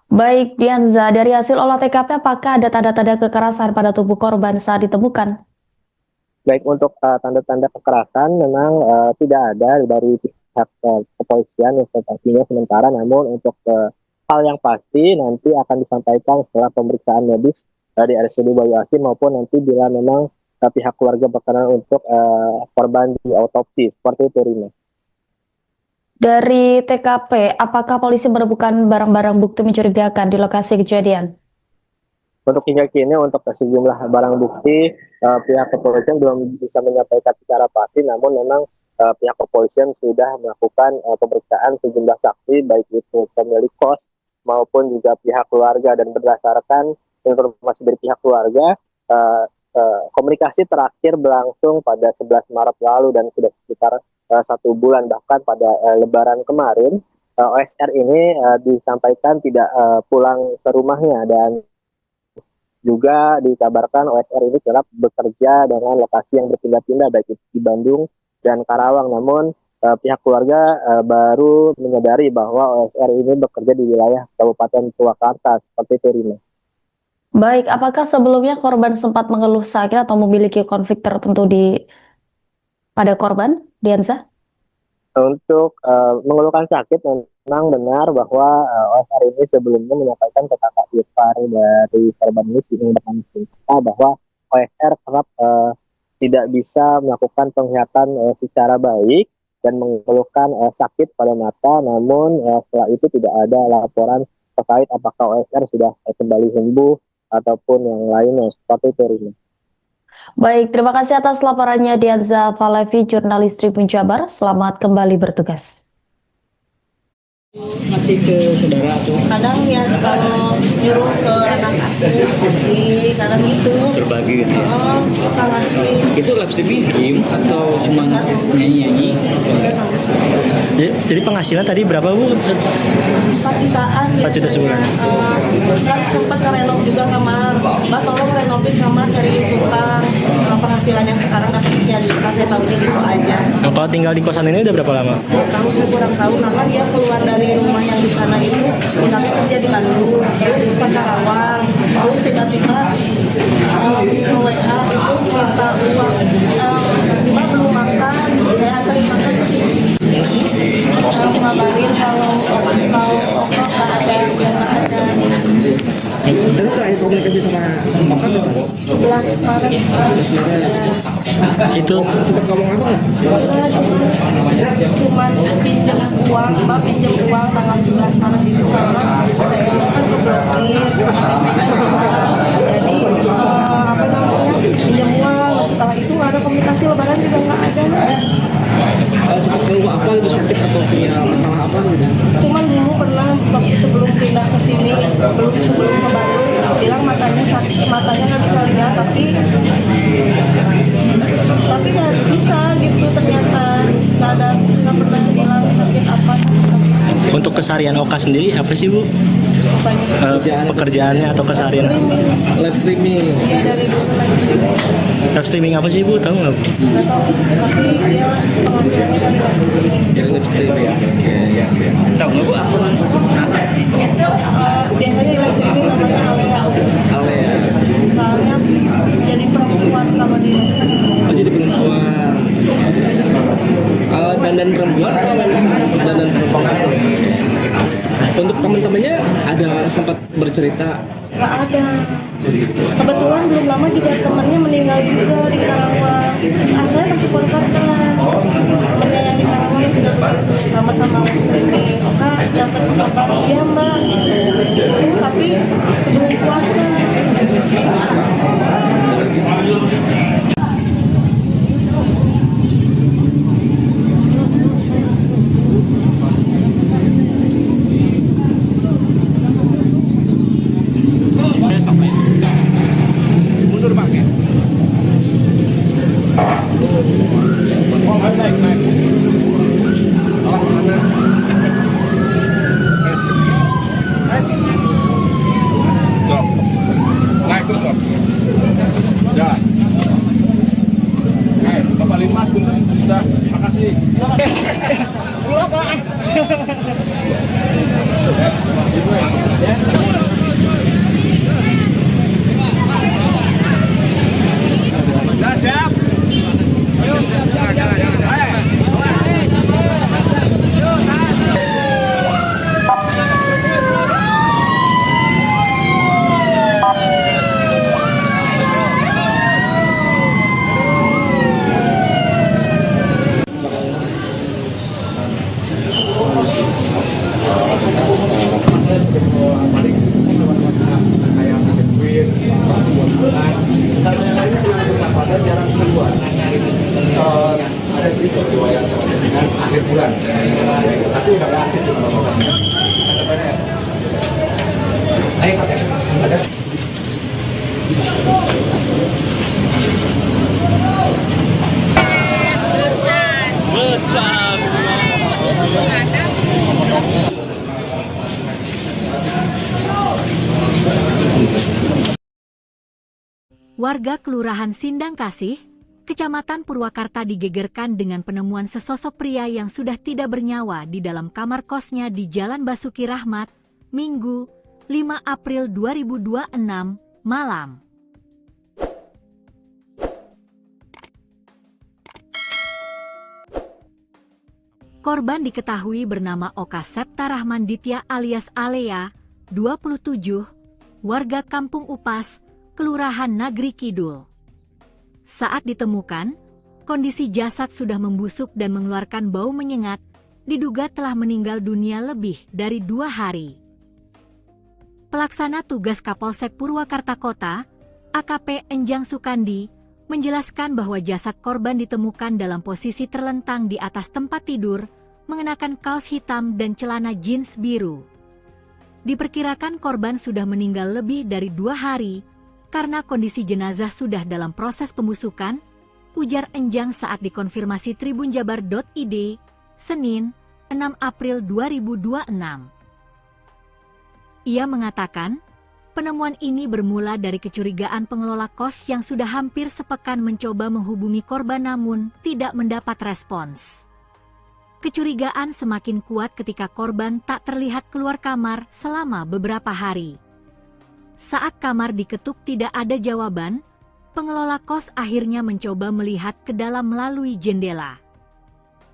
Baik, Dianza, dari hasil olah TKP apakah ada tanda-tanda kekerasan pada tubuh korban saat ditemukan? Baik, untuk tanda-tanda kekerasan memang tidak ada dari pihak kepolisian yang sepertinya sementara, namun untuk hal yang pasti nanti akan disampaikan setelah pemeriksaan medis dari RSUD Bayu Asih, maupun nanti bila memang pihak keluarga berkenan untuk korban diotopsi. Seperti itu, Rina. Dari TKP, apakah polisi menemukan barang-barang bukti mencurigakan di lokasi kejadian? Untuk hingga kini, untuk sejumlah barang bukti, pihak kepolisian belum bisa menyampaikan secara pasti, namun memang pihak kepolisian sudah melakukan pemeriksaan sejumlah saksi, baik itu pemilik kos maupun juga pihak keluarga, dan berdasarkan informasi dari pihak keluarga, komunikasi terakhir berlangsung pada 11 Maret lalu dan sudah sekitar 1 bulan, bahkan pada Lebaran kemarin OSR ini disampaikan tidak pulang ke rumahnya, dan juga dikabarkan OSR ini kerap bekerja dengan lokasi yang berpindah-pindah baik itu di Bandung dan Karawang. Namun pihak keluarga baru menyadari bahwa OSR ini bekerja di wilayah Kabupaten Purwakarta. Seperti itu, Rina. Baik, apakah sebelumnya korban sempat mengeluh sakit atau memiliki konflik tertentu pada korban, Diansa? Untuk mengeluhkan sakit, memang benar bahwa OSR ini sebelumnya menyampaikan ke kakak ipar dari korban ini bahwa OSR kerap tidak bisa melakukan penglihatan secara baik dan mengeluhkan sakit pada mata. Namun setelah itu tidak ada laporan terkait apakah OSR sudah kembali sembuh ataupun yang lainnya. Seperti itu, Rina. Baik, terima kasih atas laporannya Dianza Falevi, jurnalis Tribun Jabar. Selamat kembali bertugas. Masih ke saudara tuh Kadang ya kalau nyuruh ke anak aku sih, kadang gitu. berbagi gitu ya. Oh, suka ngasih. Itu live streaming game atau cuma nyanyi-nyanyi? Jadi penghasilan tadi berapa, Bu? 4 jutaan 4 juta sebulan. Kan sempat ngerenov juga kamar. Mbak tolong renovin kamar dari tukang. Penghasilan yang sekarang dapat sekian juta, saya tahunya gitu aja. Nah, kalau tinggal di kosan ini udah berapa lama? Tahu saya kurang tahu, karena dia keluar dari rumah yang di sana itu, pindahnya kerja di Bandung, terus ke Karawang, terus tiba-tiba WA itu minta uang, Mbak belum makan, saya anterin makan ke sini. Ngabarin kalau Oko nggak ada, udah nggak ada. Tapi terakhir komunikasi sama Oka kapan? 11 Maret. Itu Sempat ngomong apa nggak? Cuman pinjam uang, Mbak pinjam uang tanggal 11 Maret itu karena ATM-nya kan keblokir, KTP-nya hilang. Jadi pinjam uang. Setelah itu nggak ada komunikasi, Lebaran juga nggak ada. Sempat keluh apa itu, sakit atau punya masalah apa gitu? Cuman dulu pernah waktu sebelum pindah ke sini, sebelum ke Bandung, bilang matanya sakit, matanya nggak bisa lihat, tapi nggak bisa gitu, ternyata nggak pernah bilang sakit apa sama sekali. untuk keseharian Oka sendiri apa sih, Bu? Pekerjaannya atau keseharian? Live streaming. Ya dari dulu Live streaming apa sih, Bu? Tahu nggak, Bu? nggak tahu, tapi dia penghasilannya dari live streaming. Yang live streaming ya. Tahu nggak Bu akun Nata? Biasanya live streaming namanya Alea. Alea. Soalnya jadi perempuan kalau di live streaming. Oh, jadi perempuan. Dandan perempuan atau dandan perempuan? Untuk teman-temannya ada sempat bercerita? Nggak ada. Kebetulan belum lama juga temannya meninggal juga di Karawang. Itu saya masih kontak kan. Temannya yang di Karawang juga begitu, sama-sama live streaming. Oka dapat kabar iya Mbak. Itu tapi sebelum puasa. Mundur Pak ya. Naik. Stop. Naik terus Pak. Jalan. Naik, Bapak Limas sudah. Makasih. Pulang Pak. Nah, siap. Ayo, jangan. aktif di mana-mana. Ayo, ada. Warga Kelurahan Sindang Kasih, Kecamatan Purwakarta digegerkan dengan penemuan sesosok pria yang sudah tidak bernyawa di dalam kamar kosnya di Jalan Basuki Rahmat, Minggu, 5 April 2026, malam. Korban diketahui bernama Oka Septa Rahman Ditya alias Alea, 27, warga Kampung Upas, Kelurahan Nagri Kidul. Saat ditemukan, kondisi jasad sudah membusuk dan mengeluarkan bau menyengat, diduga telah meninggal dunia lebih dari 2 hari. Pelaksana tugas Kapolsek Purwakarta Kota, AKP Enjang Sukandi, menjelaskan bahwa jasad korban ditemukan dalam posisi terlentang di atas tempat tidur, mengenakan kaos hitam dan celana jeans biru. Diperkirakan korban sudah meninggal lebih dari 2 hari, karena kondisi jenazah sudah dalam proses pembusukan, ujar Enjang saat dikonfirmasi tribunjabar.id, Senin, 6 April 2026. Ia mengatakan, penemuan ini bermula dari kecurigaan pengelola kos yang sudah hampir sepekan mencoba menghubungi korban namun tidak mendapat respons. Kecurigaan semakin kuat ketika korban tak terlihat keluar kamar selama beberapa hari. Saat kamar diketuk tidak ada jawaban, pengelola kos akhirnya mencoba melihat ke dalam melalui jendela.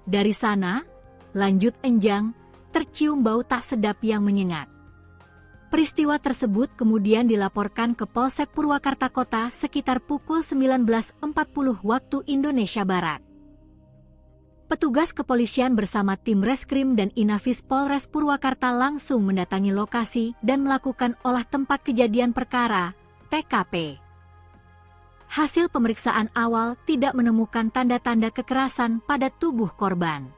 Dari sana, lanjut Enjang, tercium bau tak sedap yang menyengat. Peristiwa tersebut kemudian dilaporkan ke Polsek Purwakarta Kota sekitar pukul 19.40 waktu Indonesia Barat. Petugas kepolisian bersama tim Reskrim dan Inafis Polres Purwakarta langsung mendatangi lokasi dan melakukan olah tempat kejadian perkara, TKP. Hasil pemeriksaan awal tidak menemukan tanda-tanda kekerasan pada tubuh korban.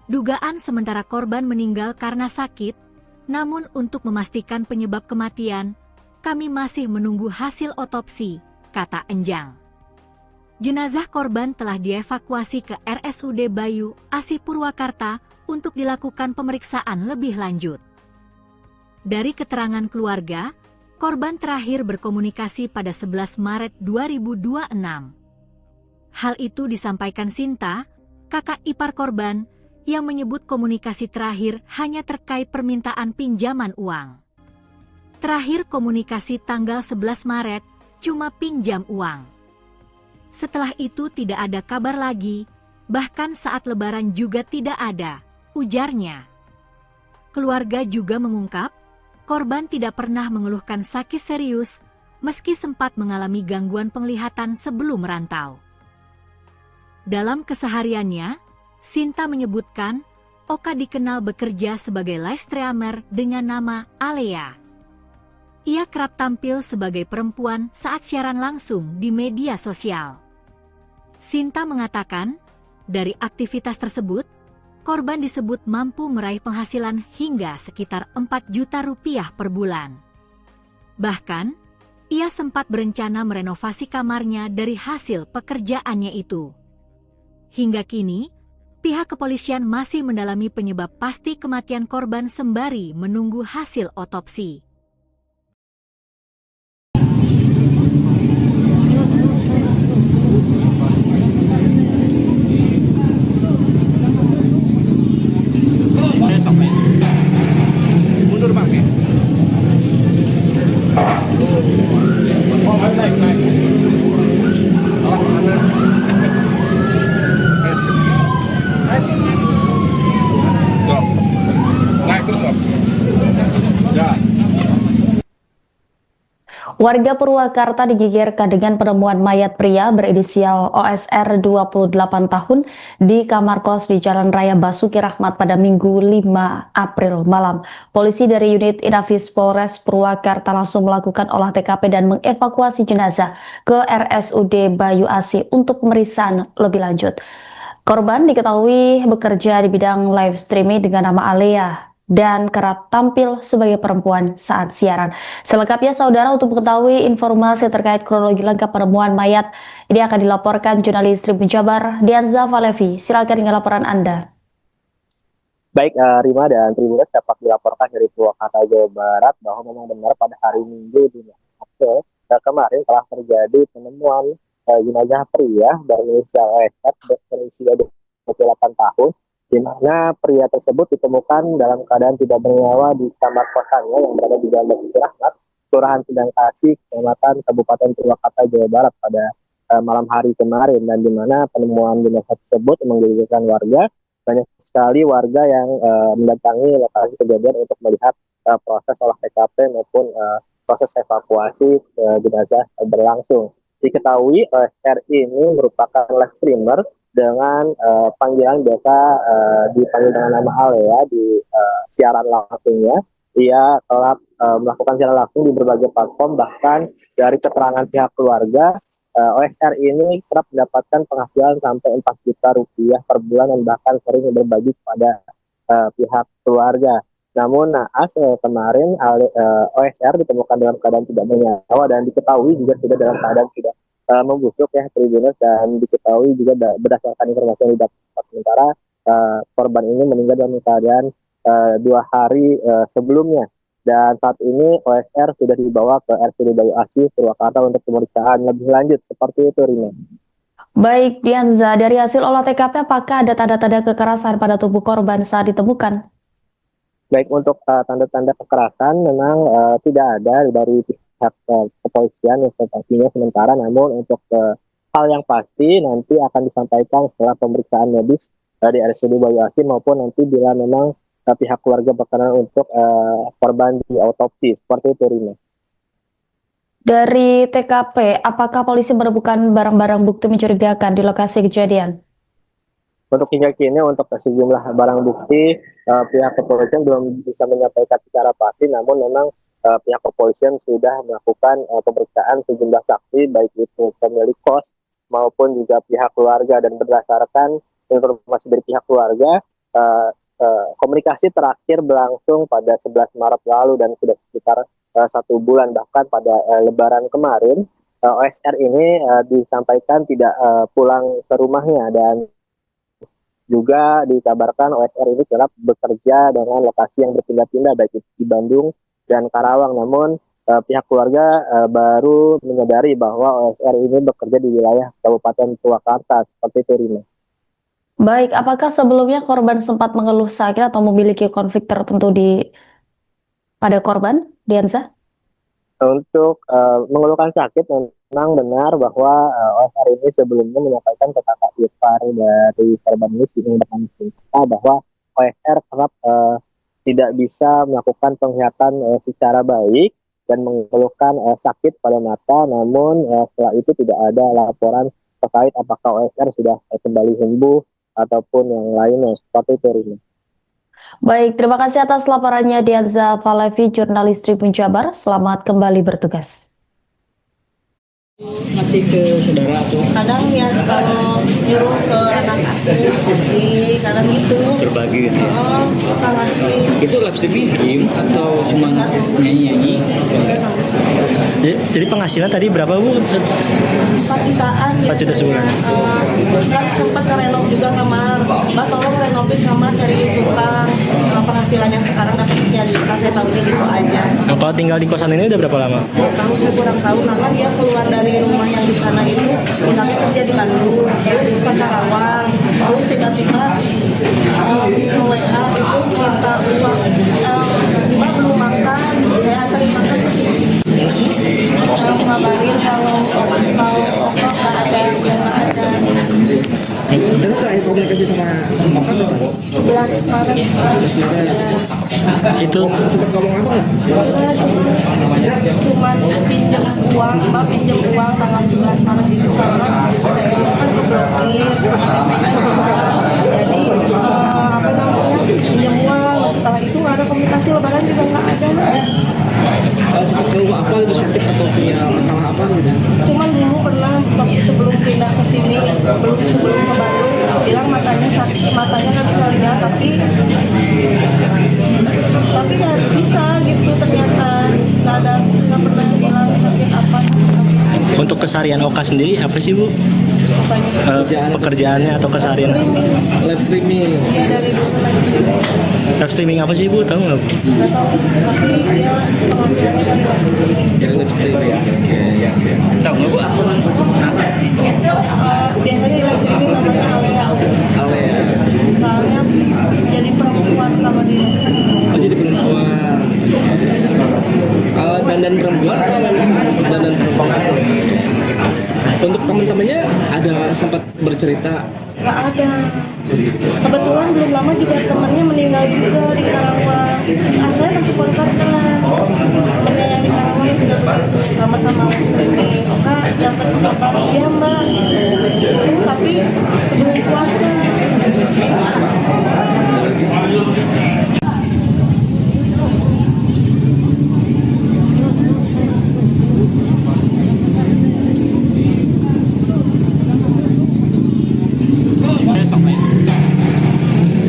Dugaan sementara korban meninggal karena sakit, namun untuk memastikan penyebab kematian, kami masih menunggu hasil otopsi, kata Enjang. Jenazah korban telah dievakuasi ke RSUD Bayu Asih Purwakarta untuk dilakukan pemeriksaan lebih lanjut. Dari keterangan keluarga, korban terakhir berkomunikasi pada 11 Maret 2026. Hal itu disampaikan Sinta, kakak ipar korban, yang menyebut komunikasi terakhir hanya terkait permintaan pinjaman uang. Terakhir komunikasi tanggal 11 Maret, cuma pinjam uang. Setelah itu tidak ada kabar lagi, bahkan saat lebaran juga tidak ada, ujarnya. Keluarga juga mengungkap, korban tidak pernah mengeluhkan sakit serius, meski sempat mengalami gangguan penglihatan sebelum merantau. Dalam kesehariannya, Sinta menyebutkan, Oka dikenal bekerja sebagai live streamer dengan nama Alea. Ia kerap tampil sebagai perempuan saat siaran langsung di media sosial. Sinta mengatakan, dari aktivitas tersebut, korban disebut mampu meraih penghasilan hingga sekitar 4 juta rupiah per bulan. Bahkan, ia sempat berencana merenovasi kamarnya dari hasil pekerjaannya itu. Hingga kini, pihak kepolisian masih mendalami penyebab pasti kematian korban sembari menunggu hasil otopsi. Warga Purwakarta digegerkan dengan penemuan mayat pria berinisial OSR 28 tahun di kamar kos di Jalan Raya Basuki Rahmat pada Minggu 5 April malam. Polisi dari unit Inafis Polres Purwakarta langsung melakukan olah TKP dan mengevakuasi jenazah ke RSUD Bayu Asih untuk pemeriksaan lebih lanjut. Korban diketahui bekerja di bidang live streaming dengan nama Alea dan kerap tampil sebagai perempuan saat siaran. Selengkapnya saudara, untuk mengetahui informasi terkait kronologi lengkap penemuan mayat ini akan dilaporkan jurnalis Tribun Jabar Dianza Valevi. Silakan dengan laporan Anda. Baik, Rima dan Tribuners, dapat dilaporkan dari Purwakarta, Jawa Barat bahwa memang benar pada hari Minggu di April kemarin telah terjadi penemuan jenazah pria berinisial OSR berusia 28 tahun, di mana pria tersebut ditemukan dalam keadaan tidak bernyawa di kamar kosannya yang berada di Jalan Basuki Rahmat, Kelurahan Sindang Kasih, Kecamatan Kabupaten Purwakarta, Jawa Barat pada malam hari kemarin, dan di mana penemuan jenazah tersebut menggegerkan warga. Banyak sekali warga yang mendatangi lokasi kejadian untuk melihat proses olah TKP maupun proses evakuasi jenazah berlangsung. Diketahui OSR ini merupakan live streamer dengan panggilan biasa dipanggil dengan nama Alea di siaran langsungnya. Ia telah melakukan siaran langsung di berbagai platform, bahkan dari keterangan pihak keluarga, OSR ini kerap mendapatkan penghasilan sampai 4 juta rupiah per bulan dan bahkan sering berbagi kepada pihak keluarga. Namun naas kemarin OSR ditemukan dalam keadaan tidak bernyawa dan diketahui juga sudah dalam keadaan tidak membusuk ya Tribuners, dan diketahui juga berdasarkan informasi yang didapat sementara korban ini meninggal dalam keadaan 2 hari sebelumnya, dan saat ini OSR sudah dibawa ke RSUD Bayu Asih Purwakarta untuk pemeriksaan lebih lanjut. Seperti itu, Rina. Baik, Dianza, dari hasil olah TKP apakah ada tanda-tanda kekerasan pada tubuh korban saat ditemukan? Baik, untuk tanda-tanda kekerasan memang tidak ada dari pihak kepolisian yang sepertinya sementara, namun untuk hal yang pasti nanti akan disampaikan setelah pemeriksaan medis di RSUD Bayu Asih maupun nanti bila memang pihak keluarga berkenan untuk korban di autopsi. Seperti itu, Rina. Dari TKP, apakah polisi menemukan barang-barang bukti mencurigakan di lokasi kejadian? Untuk hingga kini untuk sejumlah barang bukti pihak kepolisian belum bisa menyampaikan secara pasti, namun memang pihak kepolisian sudah melakukan pemeriksaan sejumlah saksi baik itu pemilik kos maupun juga pihak keluarga, dan berdasarkan informasi dari pihak keluarga komunikasi terakhir berlangsung pada 11 Maret lalu dan sudah sekitar 1 bulan, bahkan pada Lebaran kemarin OSR ini disampaikan tidak pulang ke rumahnya, dan juga dikabarkan OSR ini kerap bekerja dengan lokasi yang berpindah-pindah baik itu di Bandung dan Karawang. Namun pihak keluarga baru menyadari bahwa OSR ini bekerja di wilayah Kabupaten Purwakarta. Seperti itu, Rina. Baik, apakah sebelumnya korban sempat mengeluh sakit atau memiliki konflik tertentu pada korban, Dianza? Untuk mengeluhkan sakit, memang benar bahwa OSR ini sebelumnya menyampaikan ke kakak ipar dari korban ini bahwa OSR kerap tidak bisa melakukan penglihatan secara baik dan mengeluhkan sakit pada mata. Namun setelah itu tidak ada laporan terkait apakah OSR sudah kembali sembuh ataupun yang lainnya. Seperti itu, Rina. Baik, terima kasih atas laporannya Dianza Valevi, jurnalis Tribun Jabar. Selamat kembali bertugas. Masih ke saudara tuh? Kadang ya kalau nyuruh ke anak aku sih, kadang gitu. Berbagi gitu ya? Oh, suka ngasih. Itu live streaming game atau cuma nyanyi-nyanyi? Jadi penghasilan tadi berapa, Bu? 4 jutaan 4 juta sebulan. Kan sempat ngerenov juga kamar. Mbak tolong renovain kamar, cari tukang. Penghasilan yang sekarang dapat sekian juta, saya tahunya gitu aja. Nah, kalau tinggal di kosan ini udah berapa lama? Tahu saya kurang tahu, karena dia keluar dari rumah yang di sana itu, pindahnya kerja di Bandung, terus ke Karawang, terus tiba-tiba ke WA itu minta uang, Mbak belum makan, saya anterin makan ke sini. Ngabarin kalau Oka nggak ada, nggak ada. Dengan terakhir komunikasi sama Oka kapan? 11 Maret. Itu Sempat ngomong apa nggak? Cuman pinjam uang, Mbak pinjam uang tanggal 11 Maret itu karena ATM-nya kan keblokir, KTP-nya hilang. Jadi apa namanya, pinjam uang. Setelah itu nggak ada komunikasi, lebaran juga nggak ada. Sempat ngomong apa itu, sakit atau punya masalah apa gitu? Cuman dulu pernah waktu sebelum pindah ke sini, sebelum ke Bandung, bilang matanya sakit, matanya nggak bisa lihat, tapi nggak bisa gitu, ternyata nggak pernah bilang sakit apa. Untuk keseharian Oka sendiri apa sih Bu? Pekerjaannya atau keseharian? Live streaming. Ya dari dulu live streaming. Live streaming apa sih Bu? Tahu nggak? Nggak tahu, tapi dia penghasilannya dari live streaming. Dari live streaming ya. Tahu nggak Bu? Biasanya di live streaming namanya Alea. Alea. Soalnya jadi perempuan kalau di live streaming. Oh, jadi perempuan. Dandan perempuan. Dandan perempuan. Untuk teman-temannya ada sempat bercerita? Nggak ada. Kebetulan belum lama juga temannya meninggal juga di Karawang. Itu saya masih kontak kan. Temannya yang di Karawang juga begitu, sama-sama live streaming. Oka dapat kabar dia Mbak gitu. Itu tapi sebelum puasa.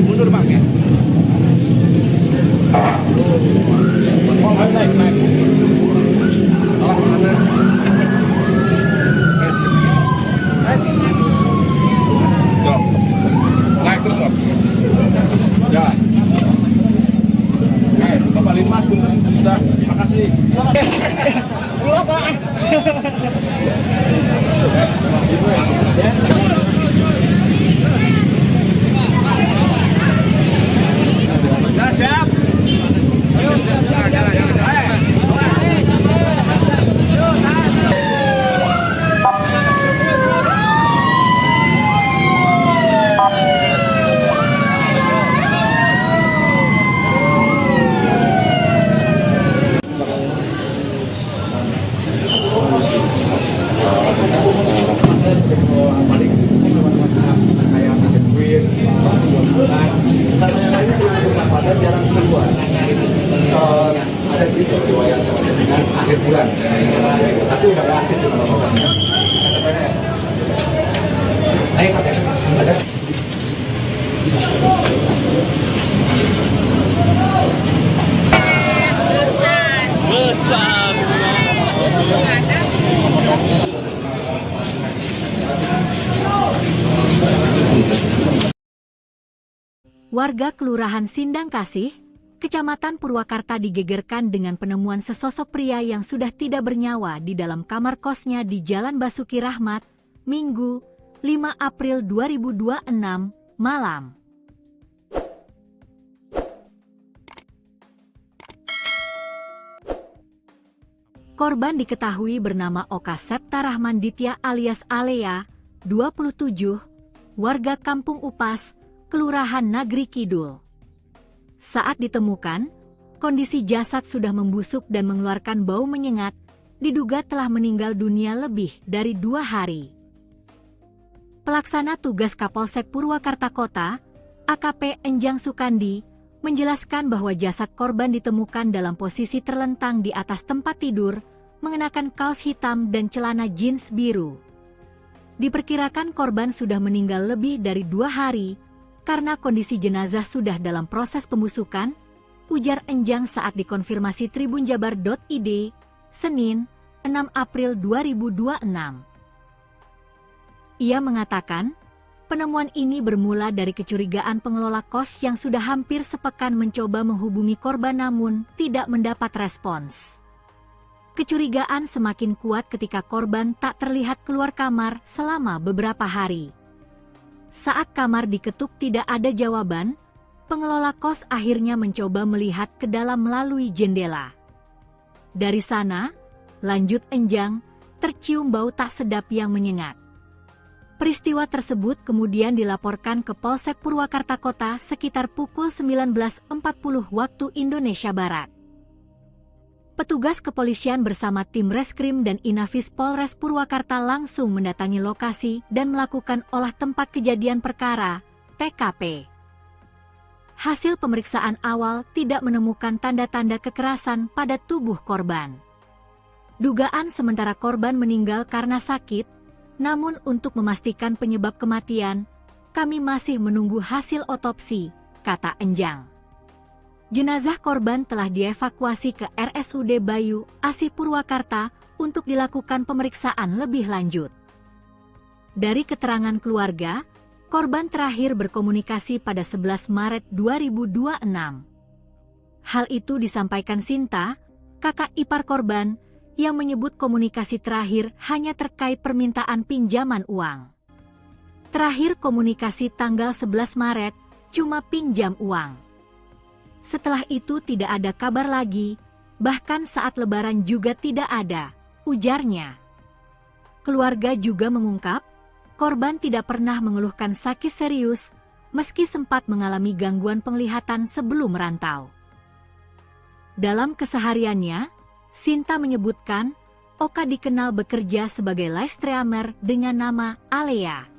Mundur Bang ya. Naik. Naik terus Bang. Ya. Naik, Bapak Limas sudah, terima kasih. Pulang Pak. Ya, siap. Ayo, jalan. Sama yang lainnya cuma persahabatan jarang keluar. Ada sedikit riwayat dengan akhir bulan, tapi udah nggak aktif di mana-mana. Ada. Warga Kelurahan Sindang Kasih, Kecamatan Purwakarta digegerkan dengan penemuan sesosok pria yang sudah tidak bernyawa di dalam kamar kosnya di Jalan Basuki Rahmat, Minggu, 5 April 2026, malam. Korban diketahui bernama Oka Septa Rahman Ditya alias Alea, 27, warga Kampung Upas, Kelurahan Nagri Kidul. Saat ditemukan, kondisi jasad sudah membusuk dan mengeluarkan bau menyengat, diduga telah meninggal dunia lebih dari 2 hari. Pelaksana tugas Kapolsek Purwakarta Kota, AKP Enjang Sukandi, menjelaskan bahwa jasad korban ditemukan dalam posisi terlentang di atas tempat tidur, mengenakan kaos hitam dan celana jeans biru. Diperkirakan korban sudah meninggal lebih dari 2 hari, karena kondisi jenazah sudah dalam proses pembusukan, ujar Enjang saat dikonfirmasi tribunjabar.id, Senin, 6 April 2026. Ia mengatakan, penemuan ini bermula dari kecurigaan pengelola kos yang sudah hampir sepekan mencoba menghubungi korban namun tidak mendapat respons. Kecurigaan semakin kuat ketika korban tak terlihat keluar kamar selama beberapa hari. Saat kamar diketuk tidak ada jawaban, pengelola kos akhirnya mencoba melihat ke dalam melalui jendela. Dari sana, lanjut Enjang, tercium bau tak sedap yang menyengat. Peristiwa tersebut kemudian dilaporkan ke Polsek Purwakarta Kota sekitar pukul 19.40 waktu Indonesia Barat. Petugas kepolisian bersama tim Reskrim dan Inafis Polres Purwakarta langsung mendatangi lokasi dan melakukan olah tempat kejadian perkara, TKP. Hasil pemeriksaan awal tidak menemukan tanda-tanda kekerasan pada tubuh korban. Dugaan sementara korban meninggal karena sakit, namun untuk memastikan penyebab kematian, kami masih menunggu hasil otopsi, kata Enjang. Jenazah korban telah dievakuasi ke RSUD Bayu Asih Purwakarta untuk dilakukan pemeriksaan lebih lanjut. Dari keterangan keluarga, korban terakhir berkomunikasi pada 11 Maret 2026. Hal itu disampaikan Sinta, kakak ipar korban, yang menyebut komunikasi terakhir hanya terkait permintaan pinjaman uang. Terakhir komunikasi tanggal 11 Maret, cuma pinjam uang. Setelah itu tidak ada kabar lagi, bahkan saat lebaran juga tidak ada, ujarnya. Keluarga juga mengungkap, korban tidak pernah mengeluhkan sakit serius, meski sempat mengalami gangguan penglihatan sebelum merantau. Dalam kesehariannya, Sinta menyebutkan, Oka dikenal bekerja sebagai live streamer dengan nama Alea.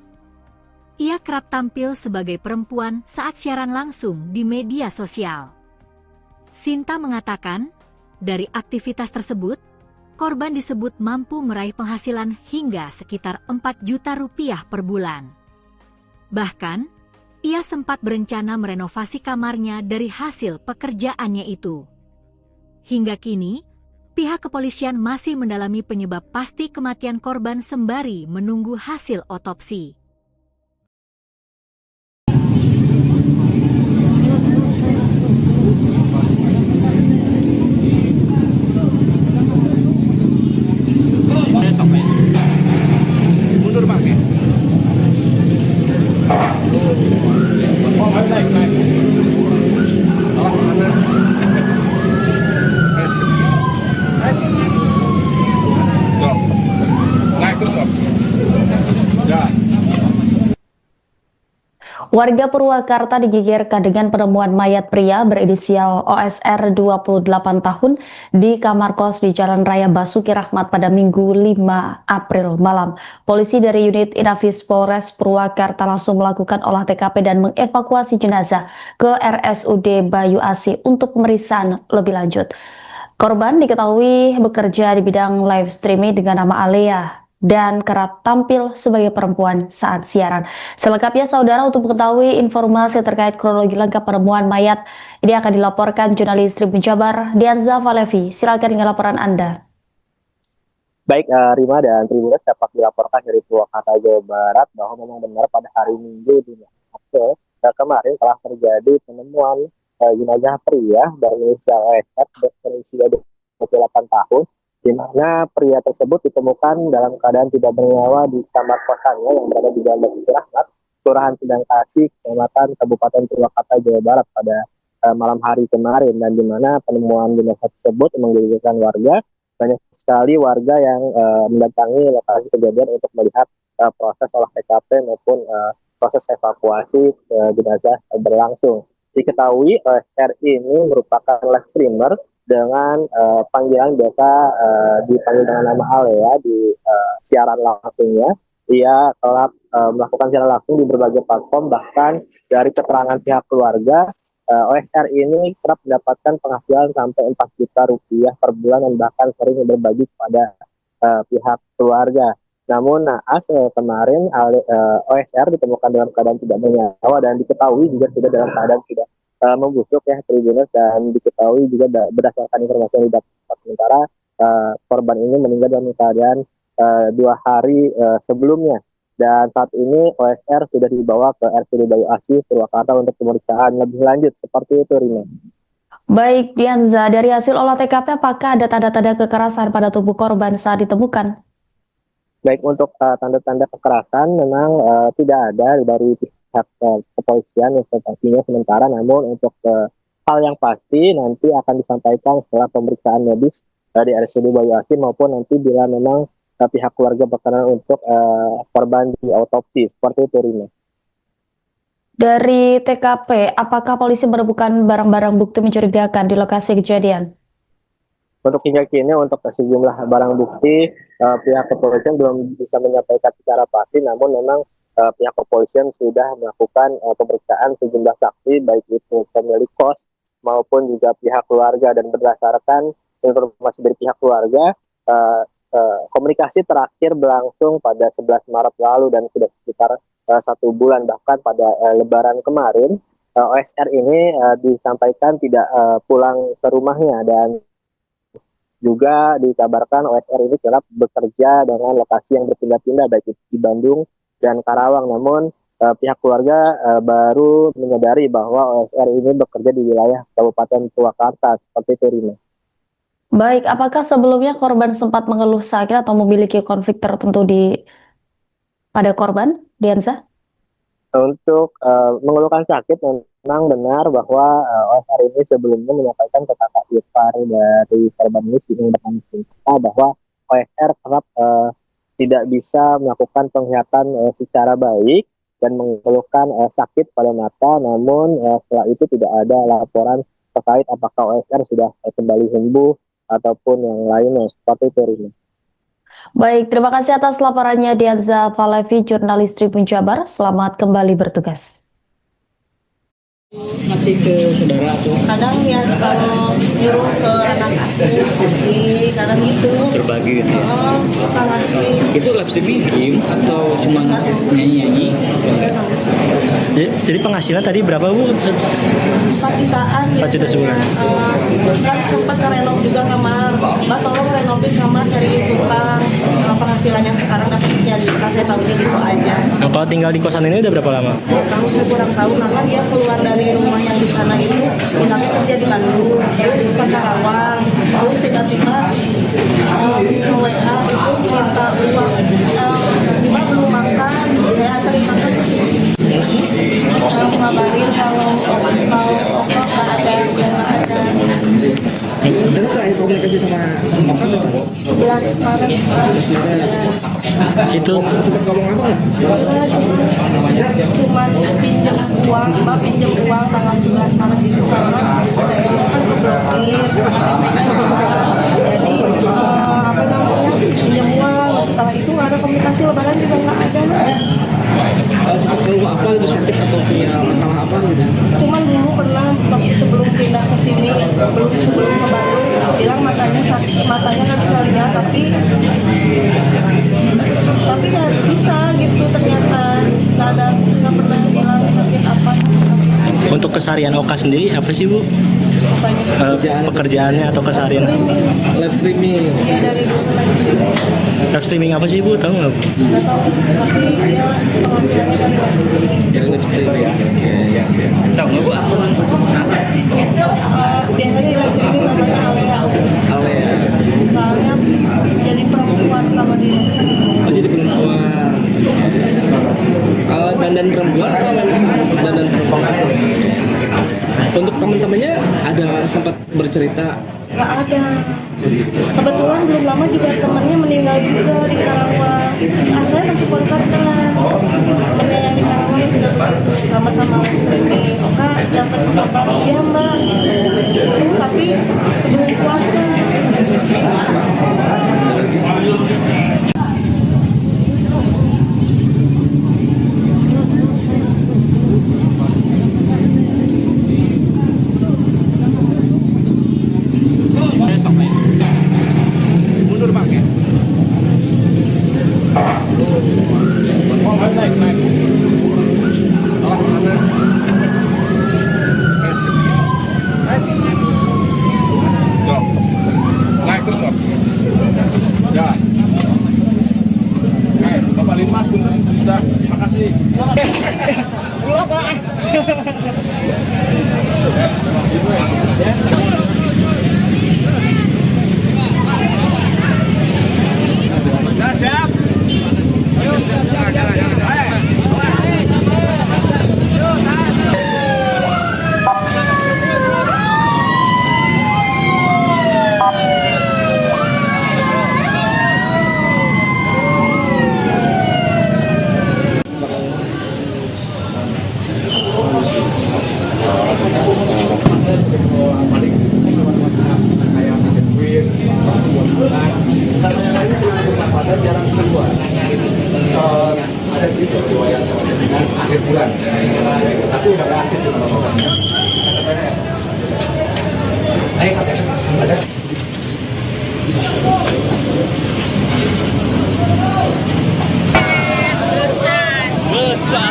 Ia kerap tampil sebagai perempuan saat siaran langsung di media sosial. Sinta mengatakan, dari aktivitas tersebut, korban disebut mampu meraih penghasilan hingga sekitar 4 juta rupiah per bulan. Bahkan, ia sempat berencana merenovasi kamarnya dari hasil pekerjaannya itu. Hingga kini, pihak kepolisian masih mendalami penyebab pasti kematian korban sembari menunggu hasil otopsi. Mundur Pak ya. Oh, naik. Naik terus, Om. Ya. Warga Purwakarta digegerkan dengan penemuan mayat pria berinisial OSR 28 tahun di kamar kos di Jalan Raya Basuki Rahmat pada Minggu 5 April malam. Polisi dari unit Inafis Polres Purwakarta langsung melakukan olah TKP dan mengevakuasi jenazah ke RSUD Bayu Asih untuk pemeriksaan lebih lanjut. Korban diketahui bekerja di bidang live streaming dengan nama Alea dan kerap tampil sebagai perempuan saat siaran. Selengkapnya saudara, untuk mengetahui informasi terkait kronologi lengkap penemuan mayat ini akan dilaporkan jurnalis Tribun Jabar Dianza Valevi. Silakan dengan laporan Anda. Baik, Rima dan Tribuners, dapat dilaporkan dari Purwakarta, Jawa Barat bahwa memang benar pada hari Minggu di April kemarin telah terjadi penemuan jenazah pria berinisial OSR berusia 28 tahun, di mana pria tersebut ditemukan dalam keadaan tidak bernyawa di kamar kosannya yang berada di Jalan Basuki Rahmat, Kelurahan Sindang Kasih, Kecamatan Kabupaten Purwakarta, Jawa Barat pada malam hari kemarin, dan di mana penemuan jenazah tersebut menggegerkan warga. Banyak sekali warga yang mendatangi lokasi kejadian untuk melihat proses olah TKP maupun proses evakuasi jenazah berlangsung. Diketahui OSR ini merupakan live streamer dengan panggilan biasa dipanggil dengan nama Alea di siaran langsungnya. Ia telah melakukan siaran langsung di berbagai platform, bahkan dari keterangan pihak keluarga, OSR ini kerap mendapatkan penghasilan sampai 4 juta rupiah per bulan dan bahkan sering berbagi kepada pihak keluarga. Namun naas kemarin OSR ditemukan dalam keadaan tidak bernyawa dan diketahui juga tidak dalam keadaan tidak membusuk ya Tribuners, dan diketahui juga berdasarkan informasi yang didapat sementara korban ini meninggal dalam keadaan 2 hari sebelumnya. Dan saat ini OSR sudah dibawa ke RSUD Bayu Asih Purwakarta untuk pemeriksaan lebih lanjut. Seperti itu, Rina. Baik, Dianza, dari hasil olah TKP apakah ada tanda-tanda kekerasan pada tubuh korban saat ditemukan? Baik, untuk tanda-tanda kekerasan memang tidak ada dari pihak kepolisian yang sepertinya sementara, namun untuk hal yang pasti nanti akan disampaikan setelah pemeriksaan medis di RSUD Bayu Asih maupun nanti bila memang pihak keluarga berkenan untuk korban di autopsi. Seperti itu, Rina. Dari TKP, apakah polisi menemukan barang-barang bukti mencurigakan di lokasi kejadian? Untuk hingga kini, untuk sejumlah barang bukti, pihak kepolisian belum bisa menyampaikan secara pasti, namun memang pihak kepolisian sudah melakukan pemeriksaan sejumlah saksi, baik itu pemilik kos maupun juga pihak keluarga, dan berdasarkan informasi dari pihak keluarga, komunikasi terakhir berlangsung pada 11 Maret lalu dan sudah sekitar 1 bulan. Bahkan pada Lebaran kemarin OSR ini disampaikan tidak pulang ke rumahnya, dan juga dikabarkan OSR ini kerap bekerja dengan lokasi yang berpindah-pindah baik itu di Bandung dan Karawang. Namun pihak keluarga baru menyadari bahwa OSR ini bekerja di wilayah Kabupaten Purwakarta, seperti itu, Rina. Baik, apakah sebelumnya korban sempat mengeluh sakit atau memiliki konflik tertentu pada korban, Diansa? Untuk mengeluhkan sakit, memang benar bahwa OSR ini sebelumnya menyampaikan ke kakak ipar dari korban ini bahwa OSR kerap tidak bisa melakukan penglihatan secara baik dan mengeluhkan sakit pada mata. Namun setelah itu tidak ada laporan terkait apakah OSR sudah kembali sembuh ataupun yang lainnya, seperti itu, Rina. Baik, terima kasih atas laporannya Dianza Falevi, jurnalis Tribun Jabar. Selamat kembali bertugas. Masih ke saudara tuh Kadang ya kalau nyuruh ke anak aku sih, kadang gitu. berbagi gitu ya. Oh, suka ngasih. Itu live streaming game atau cuma nyanyi-nyanyi? Jadi penghasilan tadi berapa, Bu? 4 jutaan 4 juta sebulan. Kan sempat ngerenov juga kamar. Mbak tolong renovain kamar, cariin tukang. Penghasilan yang sekarang dapat sekian juta, saya tahunya gitu aja. Nah, kalau tinggal di kosan ini udah berapa lama? Tahu saya kurang tahu, karena dia keluar dari rumah yang di sana itu, pindahnya kerja di Bandung, terus ke Karawang, terus tiba-tiba WA itu minta uang, Mbak belum makan, saya anterin makan ke sini. Ngabarin kalau Oka nggak ada, sudah nggak ada. Dengan terakhir komunikasi sama Oka kapan? 11 Maret. Itu Sempat ngomong apa nggak? Cuman pinjam uang, Mbak pinjam uang tanggal 11 Maret itu karena ATM-nya kan keblokir, ATM-nya hilang. Jadi apa namanya, pinjam uang. Setelah itu nggak ada komunikasi, Lebaran juga nggak ada. Sempat ngomong apa itu, sakit atau punya masalah apa gitu? Cuman dulu pernah waktu sebelum pindah ke sini, sebelum ke Bandung, bilang matanya sakit, matanya nggak bisa lihat, tapi nggak bisa gitu, ternyata nggak pernah bilang sakit apa. untuk keseharian Oka sendiri apa sih, Bu? Pekerjaannya atau keseharian? Live streaming. Ya dari dulu live streaming. Live streaming apa sih, Bu? Tahu nggak, Bu? Nggak tahu, tapi dia penghasilannya dari live streaming. Yang live streaming ya. Tahu nggak Bu akun Biasanya di live streaming namanya Alea. Alea. Soalnya jadi perempuan kalau di live streaming. Oh, jadi perempuan. Dandan perempuan atau dandan perempuan? Untuk teman-temannya ada sempat bercerita? Nggak ada. Kebetulan belum lama juga temannya meninggal juga di Karawang. Itu saya masih kontak kan. Temannya yang di Karawang juga begitu, sama-sama live streaming. Oka dapat kabar dia Mbak gitu. Itu tapi sebelum puasa. Mundur Bang ya. Naik. Naik terus Bang. Ya. Naik, Bapak Linmas sudah, makasih. Pulang Pak. Nah, siap. Ayo, jalan. Karena yang lainnya cuma bersahabatan jarang keluar. Ada sedikit riwayat dengan akhir bulan, tapi udah nggak aktif di ada. Besar.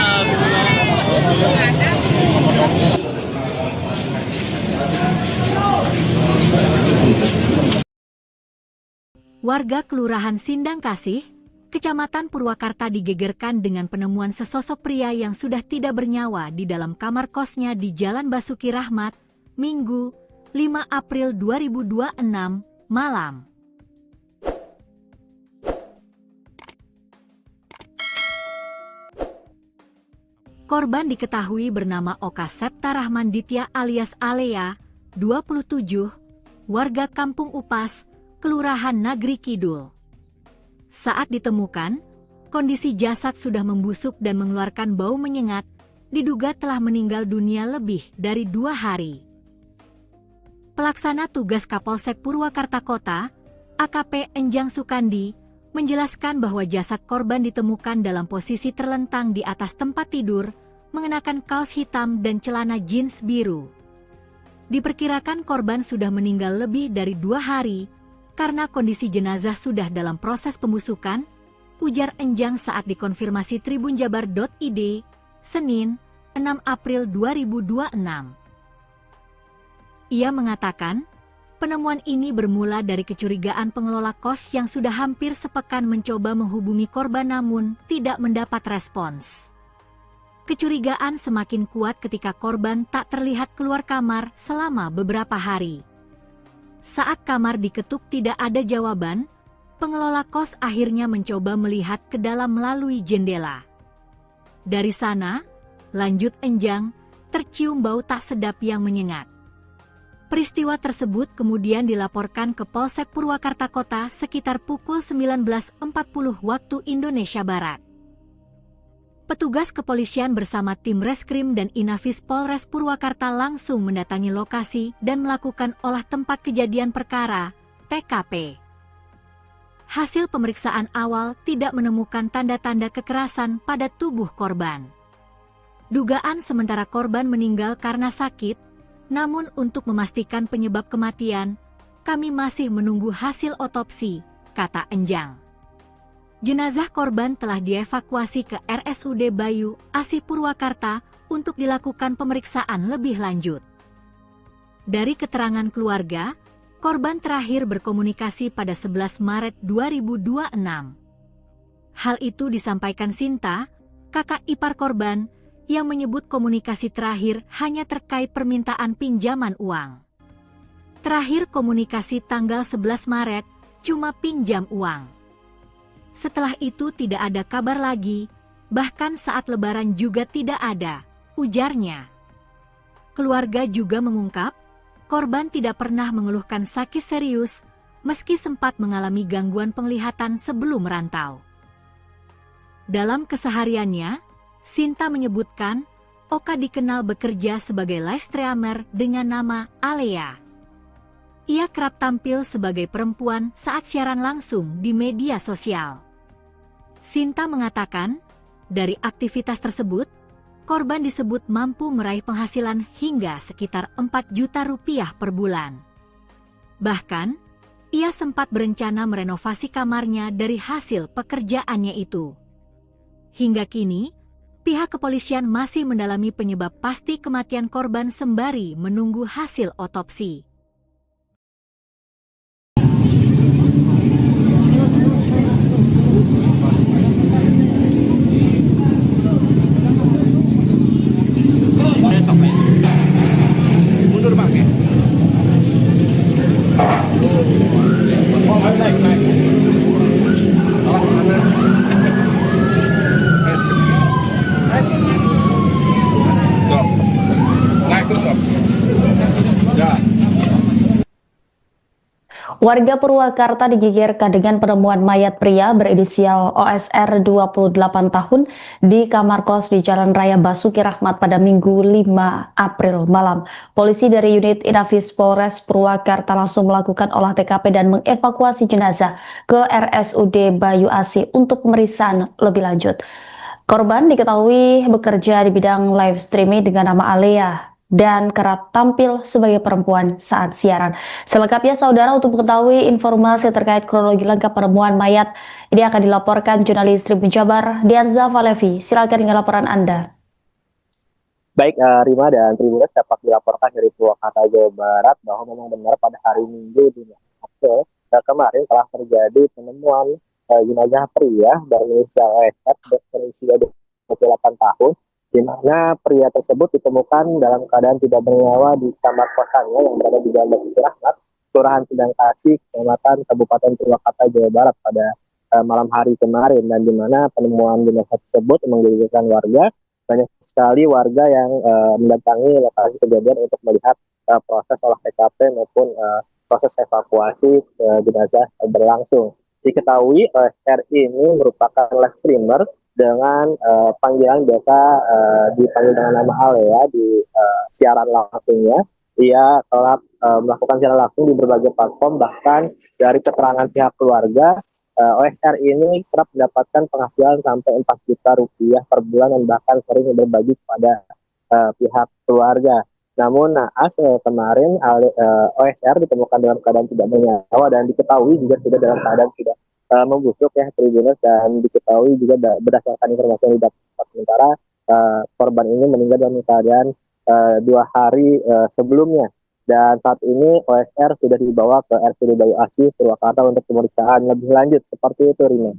Warga Kelurahan Sindang Kasih, Kecamatan Purwakarta digegerkan dengan penemuan sesosok pria yang sudah tidak bernyawa di dalam kamar kosnya di Jalan Basuki Rahmat, Minggu, 5 April 2026, malam. Korban diketahui bernama Oka Septa Rahman Ditya alias Alea, 27, warga Kampung Upas, Kelurahan Nagri Kidul. Saat ditemukan, kondisi jasad sudah membusuk dan mengeluarkan bau menyengat, diduga telah meninggal dunia lebih dari 2 hari. Pelaksana tugas Kapolsek Purwakarta Kota, AKP Enjang Sukandi, menjelaskan bahwa jasad korban ditemukan dalam posisi terlentang di atas tempat tidur, mengenakan kaos hitam dan celana jeans biru. Diperkirakan korban sudah meninggal lebih dari 2 hari, karena kondisi jenazah sudah dalam proses pembusukan, ujar Enjang saat dikonfirmasi tribunjabar.id, Senin, 6 April 2026. Ia mengatakan, penemuan ini bermula dari kecurigaan pengelola kos yang sudah hampir sepekan mencoba menghubungi korban namun tidak mendapat respons. Kecurigaan semakin kuat ketika korban tak terlihat keluar kamar selama beberapa hari. Saat kamar diketuk tidak ada jawaban, pengelola kos akhirnya mencoba melihat ke dalam melalui jendela. Dari sana, lanjut Enjang, tercium bau tak sedap yang menyengat. Peristiwa tersebut kemudian dilaporkan ke Polsek Purwakarta Kota sekitar pukul 19.40 waktu Indonesia Barat. Petugas kepolisian bersama tim Reskrim dan Inafis Polres Purwakarta langsung mendatangi lokasi dan melakukan olah tempat kejadian perkara, TKP. Hasil pemeriksaan awal tidak menemukan tanda-tanda kekerasan pada tubuh korban. Dugaan sementara korban meninggal karena sakit, namun untuk memastikan penyebab kematian, kami masih menunggu hasil otopsi, kata Enjang. Jenazah korban telah dievakuasi ke RSUD Bayu Asih Purwakarta untuk dilakukan pemeriksaan lebih lanjut. Dari keterangan keluarga, korban terakhir berkomunikasi pada 11 Maret 2026. Hal itu disampaikan Sinta, kakak ipar korban, yang menyebut komunikasi terakhir hanya terkait permintaan pinjaman uang. Terakhir komunikasi tanggal 11 Maret, cuma pinjam uang. Setelah itu tidak ada kabar lagi, bahkan saat lebaran juga tidak ada, ujarnya. Keluarga juga mengungkap, korban tidak pernah mengeluhkan sakit serius, meski sempat mengalami gangguan penglihatan sebelum merantau. Dalam kesehariannya, Sinta menyebutkan, Oka dikenal bekerja sebagai live streamer dengan nama Alea. Ia kerap tampil sebagai perempuan saat siaran langsung di media sosial. Sinta mengatakan, dari aktivitas tersebut, korban disebut mampu meraih penghasilan hingga sekitar 4 juta rupiah per bulan. Bahkan, ia sempat berencana merenovasi kamarnya dari hasil pekerjaannya itu. Hingga kini, pihak kepolisian masih mendalami penyebab pasti kematian korban sembari menunggu hasil otopsi. Mundur Pak. Oh, naik. Naik terus, Om. Ya. Warga Purwakarta digegerkan dengan penemuan mayat pria berinisial OSR 28 tahun di kamar kos di Jalan Raya Basuki Rahmat pada Minggu 5 April malam. Polisi dari unit Inafis Polres Purwakarta langsung melakukan olah TKP dan mengevakuasi jenazah ke RSUD Bayu Asih untuk pemeriksaan lebih lanjut. Korban diketahui bekerja di bidang live streaming dengan nama Alea dan kerap tampil sebagai perempuan saat siaran. Selengkapnya saudara, untuk mengetahui informasi terkait kronologi lengkap penemuan mayat ini akan dilaporkan jurnalis Tribun Jabar Dianza Valevi. Silakan dengan laporan Anda. Baik, Rima dan Tribuners, dapat dilaporkan dari Purwakarta, Jawa Barat bahwa memang benar pada hari Minggu 5 April kemarin telah terjadi penemuan jenazah pria berinisial OSR berusia 28 tahun, di mana pria tersebut ditemukan dalam keadaan tidak bernyawa di kamar kosannya yang berada di Jalan Basuki Rahmat, Kelurahan Sindang Kasih, Kecamatan Kabupaten Purwakarta, Jawa Barat pada malam hari kemarin, dan di mana penemuan jenazah tersebut menggegerkan warga. Banyak sekali warga yang mendatangi lokasi kejadian untuk melihat proses olah TKP maupun proses evakuasi jenazah berlangsung. Diketahui OSR ini merupakan live streamer dengan panggilan biasa dipanggil dengan nama Alea di siaran langsungnya. Ia telah melakukan siaran langsung di berbagai platform, bahkan dari keterangan pihak keluarga, OSR ini kerap mendapatkan penghasilan sampai 4 juta rupiah per bulan dan bahkan sering berbagi kepada pihak keluarga. Namun naas kemarin OSR ditemukan dalam keadaan tidak bernyawa dan diketahui juga sudah dalam keadaan tidak membusuk ya Tribuners, dan diketahui juga berdasarkan informasi yang didapat sementara korban ini meninggal dalam keadaan 2 hari sebelumnya, dan saat ini OSR sudah dibawa ke RSUD Bayu Asih Purwakarta untuk pemeriksaan lebih lanjut. Seperti itu, Rina.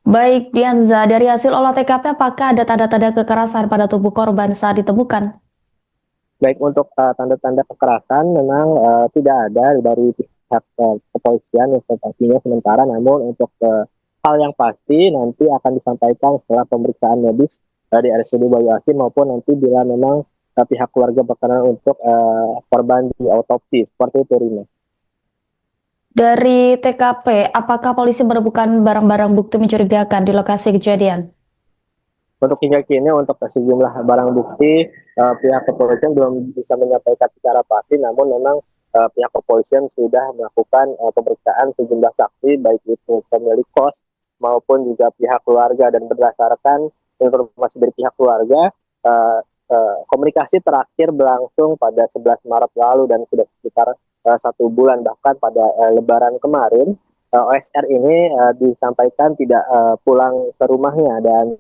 Baik, Dianza, dari hasil olah TKP apakah ada tanda-tanda kekerasan pada tubuh korban saat ditemukan? Baik, untuk tanda-tanda kekerasan memang tidak ada dari pihak kepolisian yang sepertinya sementara, namun untuk hal yang pasti nanti akan disampaikan setelah pemeriksaan medis dari RSUD Bayu Asih maupun nanti bila memang pihak keluarga berkenan untuk korban di autopsi. Seperti itu, Rina. Dari TKP, apakah polisi menemukan barang-barang bukti mencurigakan di lokasi kejadian? Untuk hingga kini untuk sejumlah barang bukti pihak kepolisian belum bisa menyampaikan secara pasti, namun memang pihak kepolisian sudah melakukan pemeriksaan sejumlah saksi baik itu pemilik kos maupun juga pihak keluarga, dan berdasarkan informasi dari pihak keluarga komunikasi terakhir berlangsung pada 11 Maret lalu dan sudah sekitar 1 bulan, bahkan pada Lebaran kemarin OSR ini disampaikan tidak pulang ke rumahnya, dan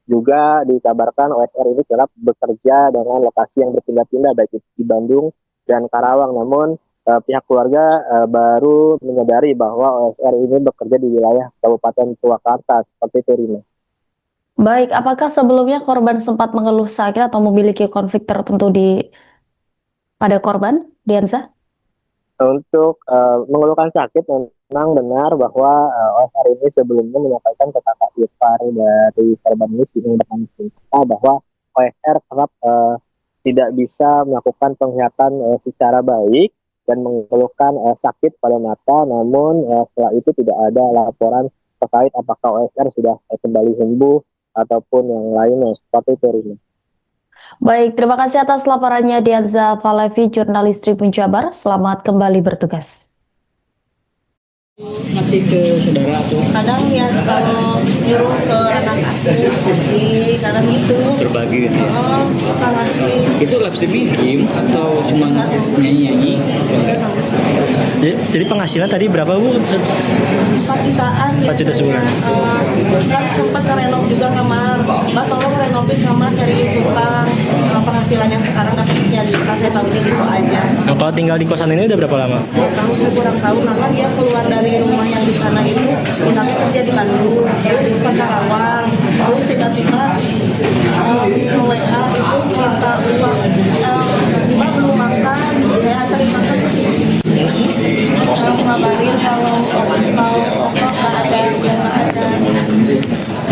juga dikabarkan OSR ini kerap bekerja dengan lokasi yang berpindah-pindah baik itu di Bandung dan Karawang. Namun pihak keluarga baru menyadari bahwa OSR ini bekerja di wilayah Kabupaten Purwakarta. Seperti itu, Rina. Baik, apakah sebelumnya korban sempat mengeluh sakit atau memiliki konflik tertentu pada korban, Dianza? Untuk mengeluhkan sakit, memang benar bahwa OSR ini sebelumnya menyampaikan ke kakak ipar dari korban ini bahwa OSR kerap tidak bisa melakukan penglihatan secara baik dan mengeluhkan sakit pada mata, namun setelah itu tidak ada laporan terkait apakah OSR sudah kembali sembuh ataupun yang lainnya. Seperti itu, Rina. Baik, terima kasih atas laporannya Dianza Falevi, jurnalis Tribun Jabar. Selamat kembali bertugas. Masih ke saudara tuh? Kadang ya kalau nyuruh ke anak aku sih, kadang gitu. Berbagi gitu ya? Oh, suka ngasih. Itu live streaming game atau cuma nyanyi-nyanyi? Jadi penghasilan tadi berapa, Bu? 4 jutaan 4 juta sebulan. Kan sempat ngerenov juga kamar. Mbak tolong renovis kamar, cari tukang. Penghasilan yang sekarang dapat sekian juta, saya tahunya gitu aja. Nah, kalau tinggal di kosan ini udah berapa lama? Tahu saya kurang tahu, karena dia keluar dari rumah yang di sana itu, pindahnya kerja di Bandung, terus ke Karawang, terus tiba-tiba WA itu minta uang, Mbak belum makan, saya anterin makan ke sini. Ngabarin kalau Oka nggak ada.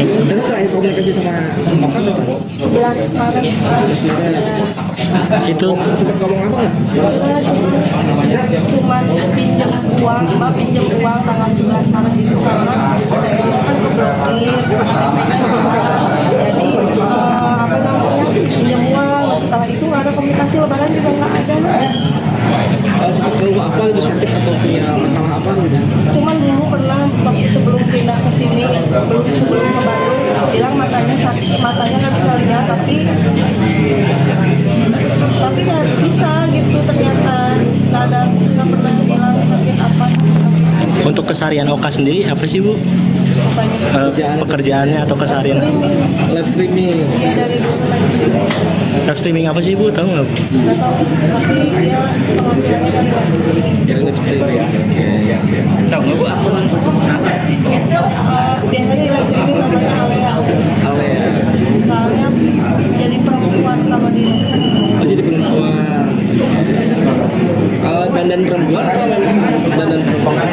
Dengan terakhir komunikasi sama Oka kapan? 11 Maret. Itu Sempat ngomong apa nggak? Cuman pinjam uang, Mbak pinjam uang tanggal 11 Maret itu karena ATM-nya kan keblokir, ATM-nya hilang. Jadi apa namanya, pinjam uang. Setelah itu nggak ada komunikasi, lebaran juga nggak ada. Sempat ngomong apa itu, sakit atau punya masalah apa gitu? Cuman dulu pernah waktu sebelum pindah ke sini, sebelum ke Bandung, bilang matanya sakit, matanya nggak bisa lihat, tapi nggak bisa gitu, ternyata nggak pernah bilang sakit apa. untuk keseharian Oka sendiri apa sih, Bu? Pekerjaannya atau keseharian? Live streaming. Iya, dari dulu live streaming. Live streaming apa sih, Bu? Tahu nggak, Bu? Nggak tahu, tapi dia penghasilannya dari live streaming. Dari live streaming. Oke. dandan perempuan atau dandan perempuan?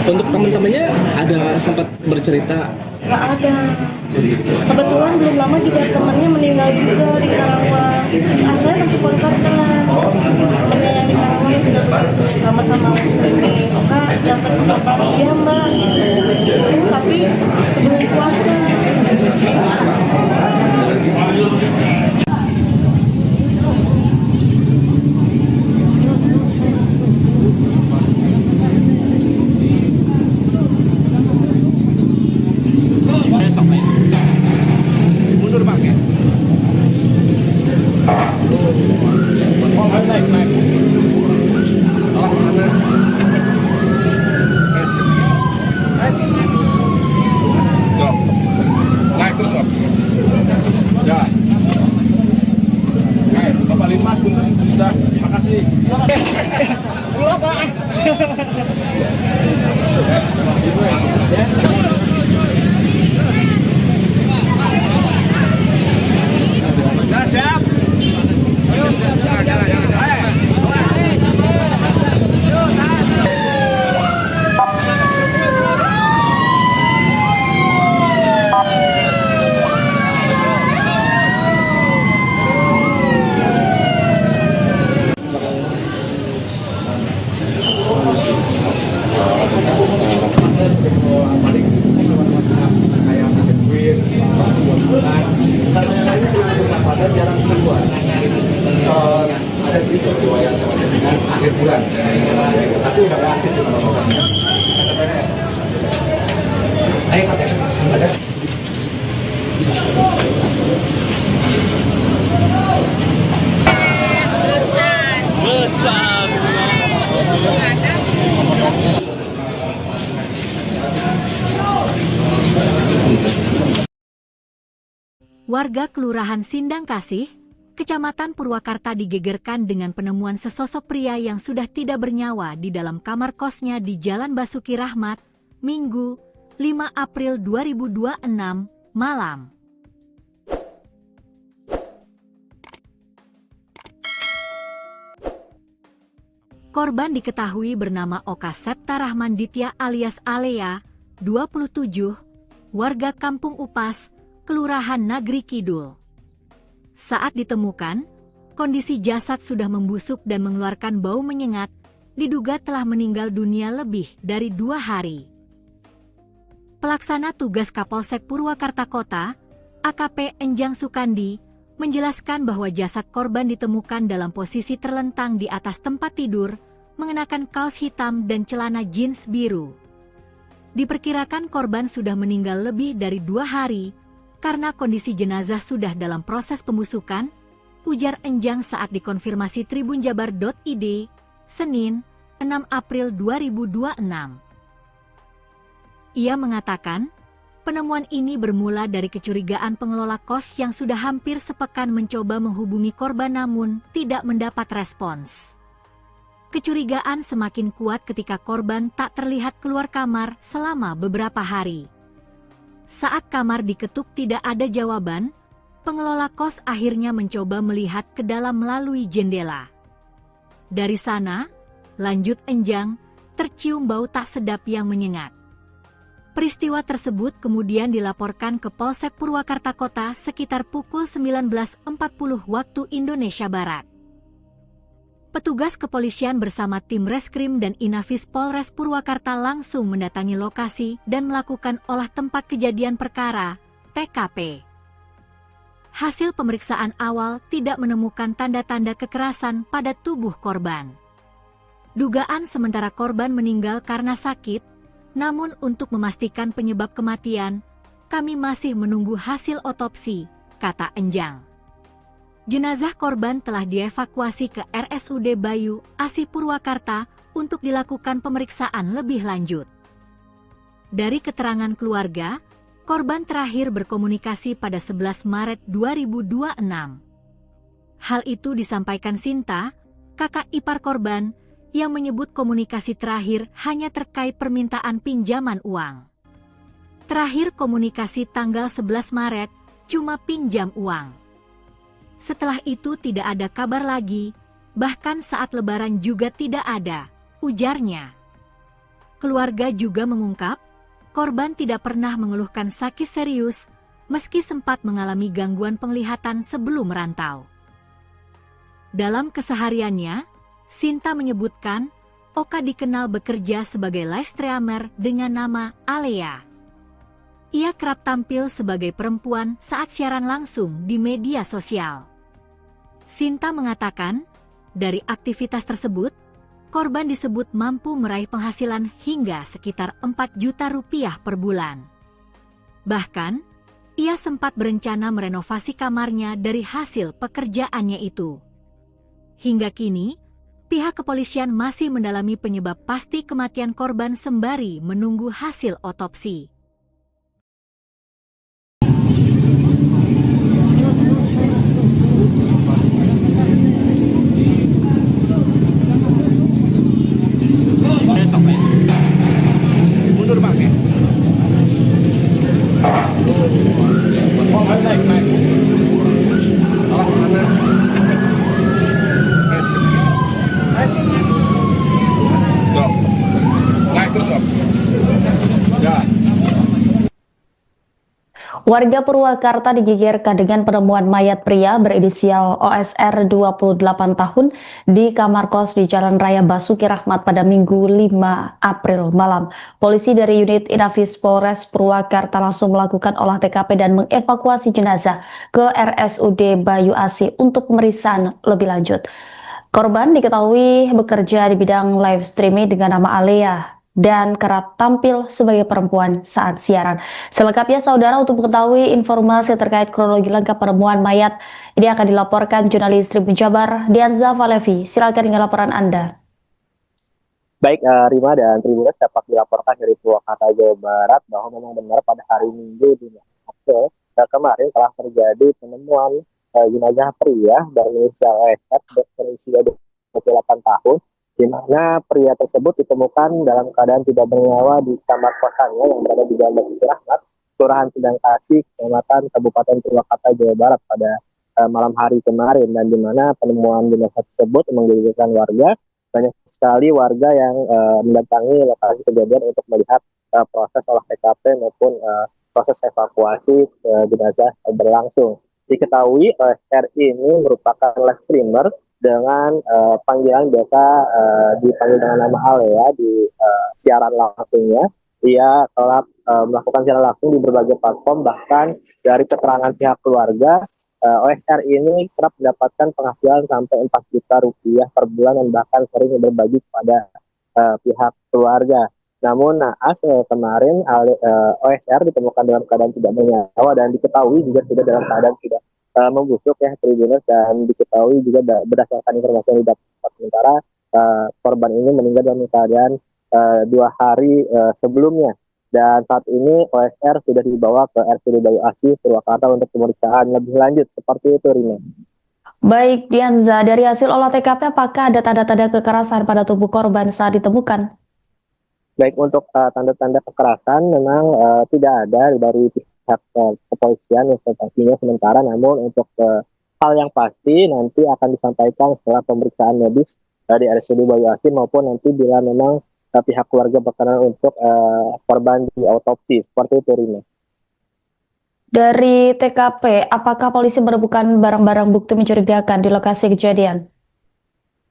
Untuk teman-temannya ada sempat bercerita? Nggak ada. Kebetulan belum lama juga temannya meninggal juga di Karawang. Itu saya masih kontak kan. Temannya yang di Karawang juga begitu. Sama-sama streaming. Kak, dapat kabar dia mbak gitu. Itu tapi sebelum puasa. Mundur bang ya. Oh naik. Salah mana? Stop. Naik terus bang. Ya. Naik. Bapak Limas pun sudah. Terima kasih. Pulang pak. Nah, siap. Ayo, jalan. Sama yang lainnya cuma bersahabatan jarang keluar. Ada sedikit riwayat dengan akhir bulan, tapi udah gak aktif di mana-mana. Ada. Warga Kelurahan Sindang Kasih, Kecamatan Purwakarta digegerkan dengan penemuan sesosok pria yang sudah tidak bernyawa di dalam kamar kosnya di Jalan Basuki Rahmat, Minggu, 5 April 2026, malam. Korban diketahui bernama Oka Septa Rahman Ditya alias Alea, 27, warga Kampung Upas, Kelurahan Nagri Kidul. Saat ditemukan, kondisi jasad sudah membusuk dan mengeluarkan bau menyengat, diduga telah meninggal dunia lebih dari 2 hari. Pelaksana tugas Kapolsek Purwakarta Kota, AKP Enjang Sukandi, menjelaskan bahwa jasad korban ditemukan dalam posisi terlentang di atas tempat tidur, mengenakan kaos hitam dan celana jeans biru. Diperkirakan korban sudah meninggal lebih dari 2 hari, karena kondisi jenazah sudah dalam proses pembusukan, ujar Enjang saat dikonfirmasi tribunjabar.id, Senin, 6 April 2026. Ia mengatakan, penemuan ini bermula dari kecurigaan pengelola kos yang sudah hampir sepekan mencoba menghubungi korban namun tidak mendapat respons. Kecurigaan semakin kuat ketika korban tak terlihat keluar kamar selama beberapa hari. Saat kamar diketuk tidak ada jawaban, pengelola kos akhirnya mencoba melihat ke dalam melalui jendela. Dari sana, lanjut Enjang, tercium bau tak sedap yang menyengat. Peristiwa tersebut kemudian dilaporkan ke Polsek Purwakarta Kota sekitar pukul 19.40 waktu Indonesia Barat. Petugas kepolisian bersama tim Reskrim dan Inafis Polres Purwakarta langsung mendatangi lokasi dan melakukan olah tempat kejadian perkara, TKP. Hasil pemeriksaan awal tidak menemukan tanda-tanda kekerasan pada tubuh korban. Dugaan sementara korban meninggal karena sakit, namun untuk memastikan penyebab kematian, kami masih menunggu hasil otopsi, kata Enjang. Jenazah korban telah dievakuasi ke RSUD Bayu, Asi Purwakarta untuk dilakukan pemeriksaan lebih lanjut. Dari keterangan keluarga, korban terakhir berkomunikasi pada 11 Maret 2026. Hal itu disampaikan Sinta, kakak ipar korban, yang menyebut komunikasi terakhir hanya terkait permintaan pinjaman uang. Terakhir komunikasi tanggal 11 Maret, cuma pinjam uang. Setelah itu tidak ada kabar lagi, Bahkan saat lebaran juga tidak ada, ujarnya. Keluarga juga mengungkap, korban tidak pernah mengeluhkan sakit serius meski sempat mengalami gangguan penglihatan sebelum merantau. Dalam kesehariannya, Sinta menyebutkan Oka dikenal bekerja sebagai live streamer dengan nama Alea. Ia kerap tampil sebagai perempuan saat siaran langsung di media sosial. Sinta mengatakan, dari aktivitas tersebut, korban disebut mampu meraih penghasilan hingga sekitar 4 juta rupiah per bulan. Bahkan, ia sempat berencana merenovasi kamarnya dari hasil pekerjaannya itu. Hingga kini, pihak kepolisian masih mendalami penyebab pasti kematian korban sembari menunggu hasil otopsi. Mundur Pak ya. Oh, naik. Salah mana? Stop. Naik terus, Om. Ya. Warga Purwakarta digegerkan dengan penemuan mayat pria berinisial OSR 28 tahun di kamar kos di Jalan Raya Basuki Rahmat pada Minggu 5 April malam. Polisi dari unit Inafis Polres Purwakarta langsung melakukan olah TKP dan mengevakuasi jenazah ke RSUD Bayu Asih untuk pemeriksaan lebih lanjut. Korban diketahui bekerja di bidang live streaming dengan nama Alea dan kerap tampil sebagai perempuan saat siaran. Selengkapnya saudara, untuk mengetahui informasi terkait kronologi lengkap penemuan mayat, ini akan dilaporkan jurnalis Tribun Jabar, Dianza Valevi. Silakan dengan laporan Anda. Baik, Rima dan Tribuners, dapat dilaporkan dari Purwakarta, Jawa Barat bahwa memang benar pada hari Minggu di April kemarin telah terjadi penemuan jenazah pria berinisial OSR berusia 28 tahun, di mana pria tersebut ditemukan dalam keadaan tidak bernyawa di kamar kosannya yang berada di Jalan Basuki Rahmat, Kelurahan Sindang Kasih, Kecamatan Kabupaten Purwakarta, Jawa Barat pada malam hari kemarin, dan di mana penemuan jenazah tersebut menggegerkan warga. Banyak sekali warga yang mendatangi lokasi kejadian untuk melihat proses olah TKP maupun proses evakuasi jenazah berlangsung. Diketahui OSR ini merupakan live streamer dengan panggilan biasa dipanggil dengan nama Alea di siaran langsungnya. Ia telah melakukan siaran langsung di berbagai platform, bahkan dari keterangan pihak keluarga, OSR ini kerap mendapatkan penghasilan sampai 4 juta rupiah per bulan dan bahkan sering berbagi kepada pihak keluarga. Namun naas kemarin OSR ditemukan dalam keadaan tidak bernyawa dan diketahui juga sudah dalam keadaan tidak membusuk ya Tribuners, dan diketahui juga berdasarkan informasi yang didapat sementara korban ini meninggal dalam keadaan 2 hari sebelumnya, dan saat ini OSR sudah dibawa ke RSUD Bayu Asih Purwakarta untuk pemeriksaan lebih lanjut. Seperti itu, Rina. Baik, Dianza, dari hasil olah TKP apakah ada tanda-tanda kekerasan pada tubuh korban saat ditemukan? Baik, untuk tanda-tanda kekerasan memang tidak ada dari pihak kepolisian informasinya sementara, namun untuk hal yang pasti nanti akan disampaikan setelah pemeriksaan medis dari RSUD Bayu Asih maupun nanti bila memang pihak keluarga berkenan untuk korban di autopsi. Seperti itu, Rina. Dari TKP, apakah polisi menemukan barang-barang bukti mencurigakan di lokasi kejadian?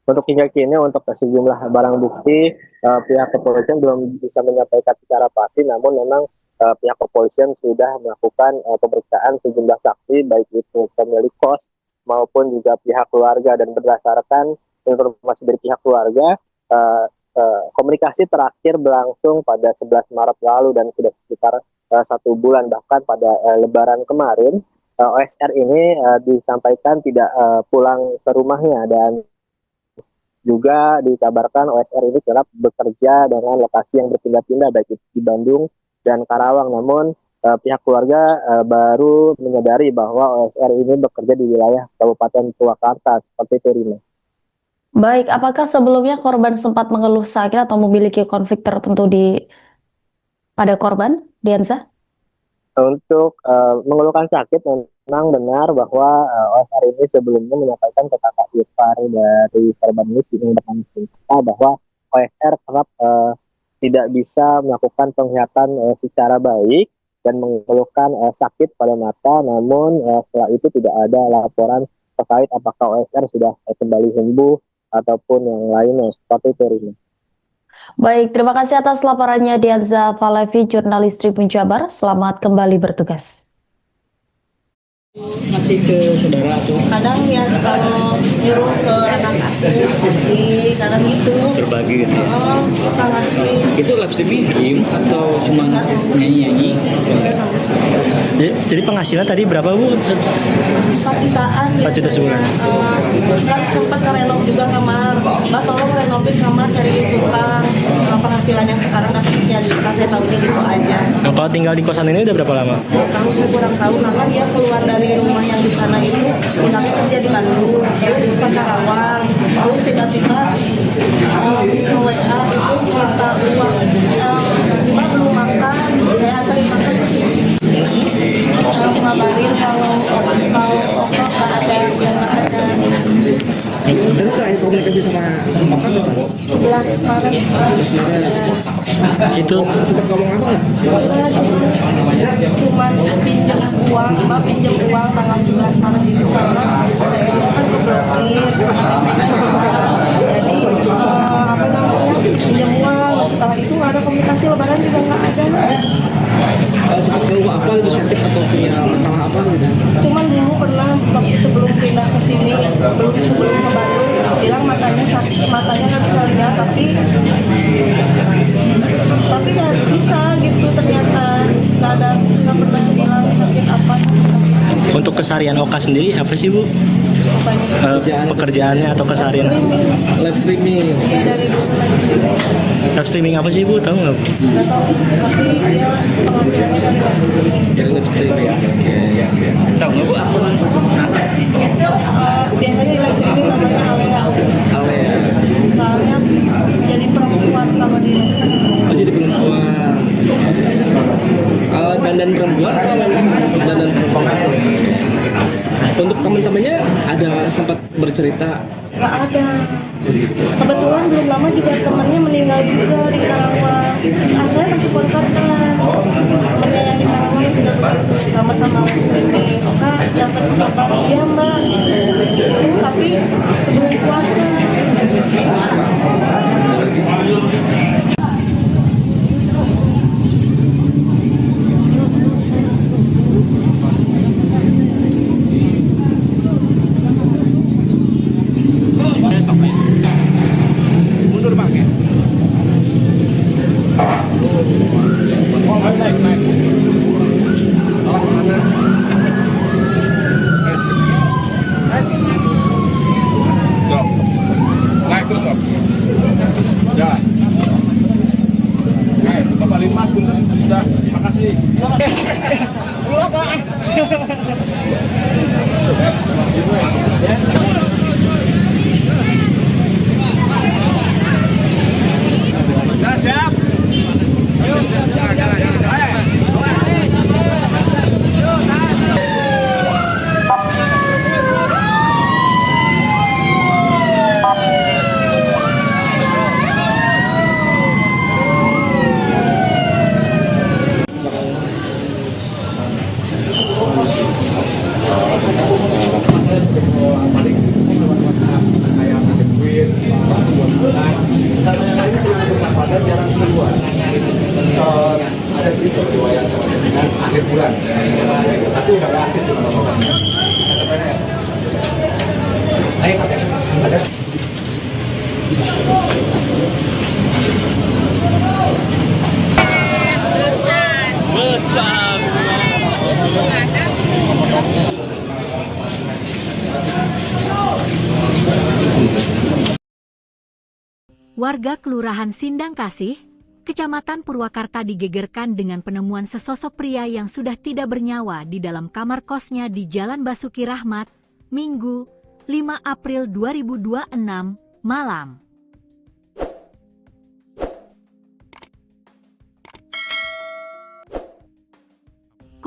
Untuk hingga kini untuk sejumlah barang bukti pihak kepolisian belum bisa menyampaikan secara pasti, namun memang pihak kepolisian sudah melakukan pemeriksaan sejumlah saksi, baik itu pemilik kos maupun juga pihak keluarga, dan berdasarkan informasi dari pihak keluarga, komunikasi terakhir berlangsung pada 11 Maret lalu dan sudah sekitar 1 bulan, bahkan pada Lebaran kemarin OSR ini disampaikan tidak pulang ke rumahnya, dan juga dikabarkan OSR ini kerap bekerja dengan lokasi yang berpindah-pindah baik itu di Bandung dan Karawang. Namun pihak keluarga baru menyadari bahwa OSR ini bekerja di wilayah Kabupaten Purwakarta. Seperti itu, Rina. Baik, apakah sebelumnya korban sempat mengeluh sakit atau memiliki konflik tertentu pada korban, Dianza? Untuk mengeluhkan sakit memang benar bahwa OSR ini sebelumnya menyampaikan ke kakak ipar dari korban ini yang bernama Sinta bahwa OSR kerap tidak bisa melakukan penglihatan secara baik dan mengeluhkan sakit pada mata, namun setelah itu tidak ada laporan terkait apakah OSR sudah kembali sembuh ataupun yang lainnya seperti itu, Rina. Baik, terima kasih atas laporannya Dianza Valevi, jurnalis Tribun Jabar. Selamat kembali bertugas. Ngasih ke saudara tuh Kadang ya kalau nyuruh ke anak aku kasih, kadang gitu. berbagi gitu ya. Oh, kita ngasih. Itu live streaming game atau cuma nyanyi-nyanyi? Jadi penghasilan tadi berapa Bu? 4 jutaan 4 juta sebulan. Kan sempat ngerenov juga kamar. Mbak tolong renovain kamar cari tukang. Penghasilan yang sekarang dapat sekian juta, saya tahunya gitu aja. Nah, kalau tinggal di kosan ini udah berapa lama? Kalau saya kurang tahu karena dia keluar dari rumah yang di sana itu pindah kerja di Bandung, terus ke Karawang, terus tiba-tiba WA itu minta uang, Mbak belum makan, saya antarin makan ke sini. Ngabarin kalau Oko nggak ada, nggak ada. Itu terakhir komunikasi sama Bapak kapan? 11 Maret. Itu Sempat ngomong apa nggak? Cuman pinjam uang, Mbak pinjam uang tanggal 11 Maret itu karena ATM-nya kan keblokir, KTP-nya hilang. Jadi apa namanya pinjam uang. Setelah itu nggak ada komunikasi, lebaran juga nggak ada. Sempat ngeluh apa itu sakit atau punya masalah apa gitu? Cuman dulu pernah waktu sebelum pindah ke sini, sebelum ke Bandung, bilang matanya sakit, matanya nggak bisa lihat, tapi nggak bisa gitu ternyata nggak pernah bilang sakit apa. untuk keseharian Oka sendiri apa sih Bu? Pekerjaannya atau keseharian? Live streaming. Ya dari dulu Live streaming apa sih Bu? Tahu nggak? nggak tahu, tapi dia penghasilannya dari live streaming. Dari live streaming. Oke. Tahu nggak Bu akun Biasanya di live streaming namanya Alea. Alea. Soalnya jadi perempuan kalau di live streaming. Oh, jadi perempuan. Dandan perempuan atau dandan perempuan? Untuk teman-temannya ada sempat bercerita? Nggak ada. Kebetulan belum lama juga temannya meninggal juga di Karawang. Itu saya masih kontak kan. Temannya yang di Karawang juga begitu, sama-sama live streaming. Kak dapat kabar dia Mbak gitu. Itu tapi sebelum puasa. Mundur Pak ya. Oh, naik. Naik terus Pak. Jalan. Naik, Bapak Limas pun sudah. Terima kasih. Pulang Pak. Siap. Ayo, Karena yang lainnya cuma bersahabatan jarang keluar. Ada sedikit riwayat dengan akhir bulan, tapi udah nggak aktif di mana-mana. Ada. Warga Kelurahan Sindang Kasih, Kecamatan Purwakarta digegerkan dengan penemuan sesosok pria yang sudah tidak bernyawa di dalam kamar kosnya di Jalan Basuki Rahmat, Minggu, 5 April 2026, malam.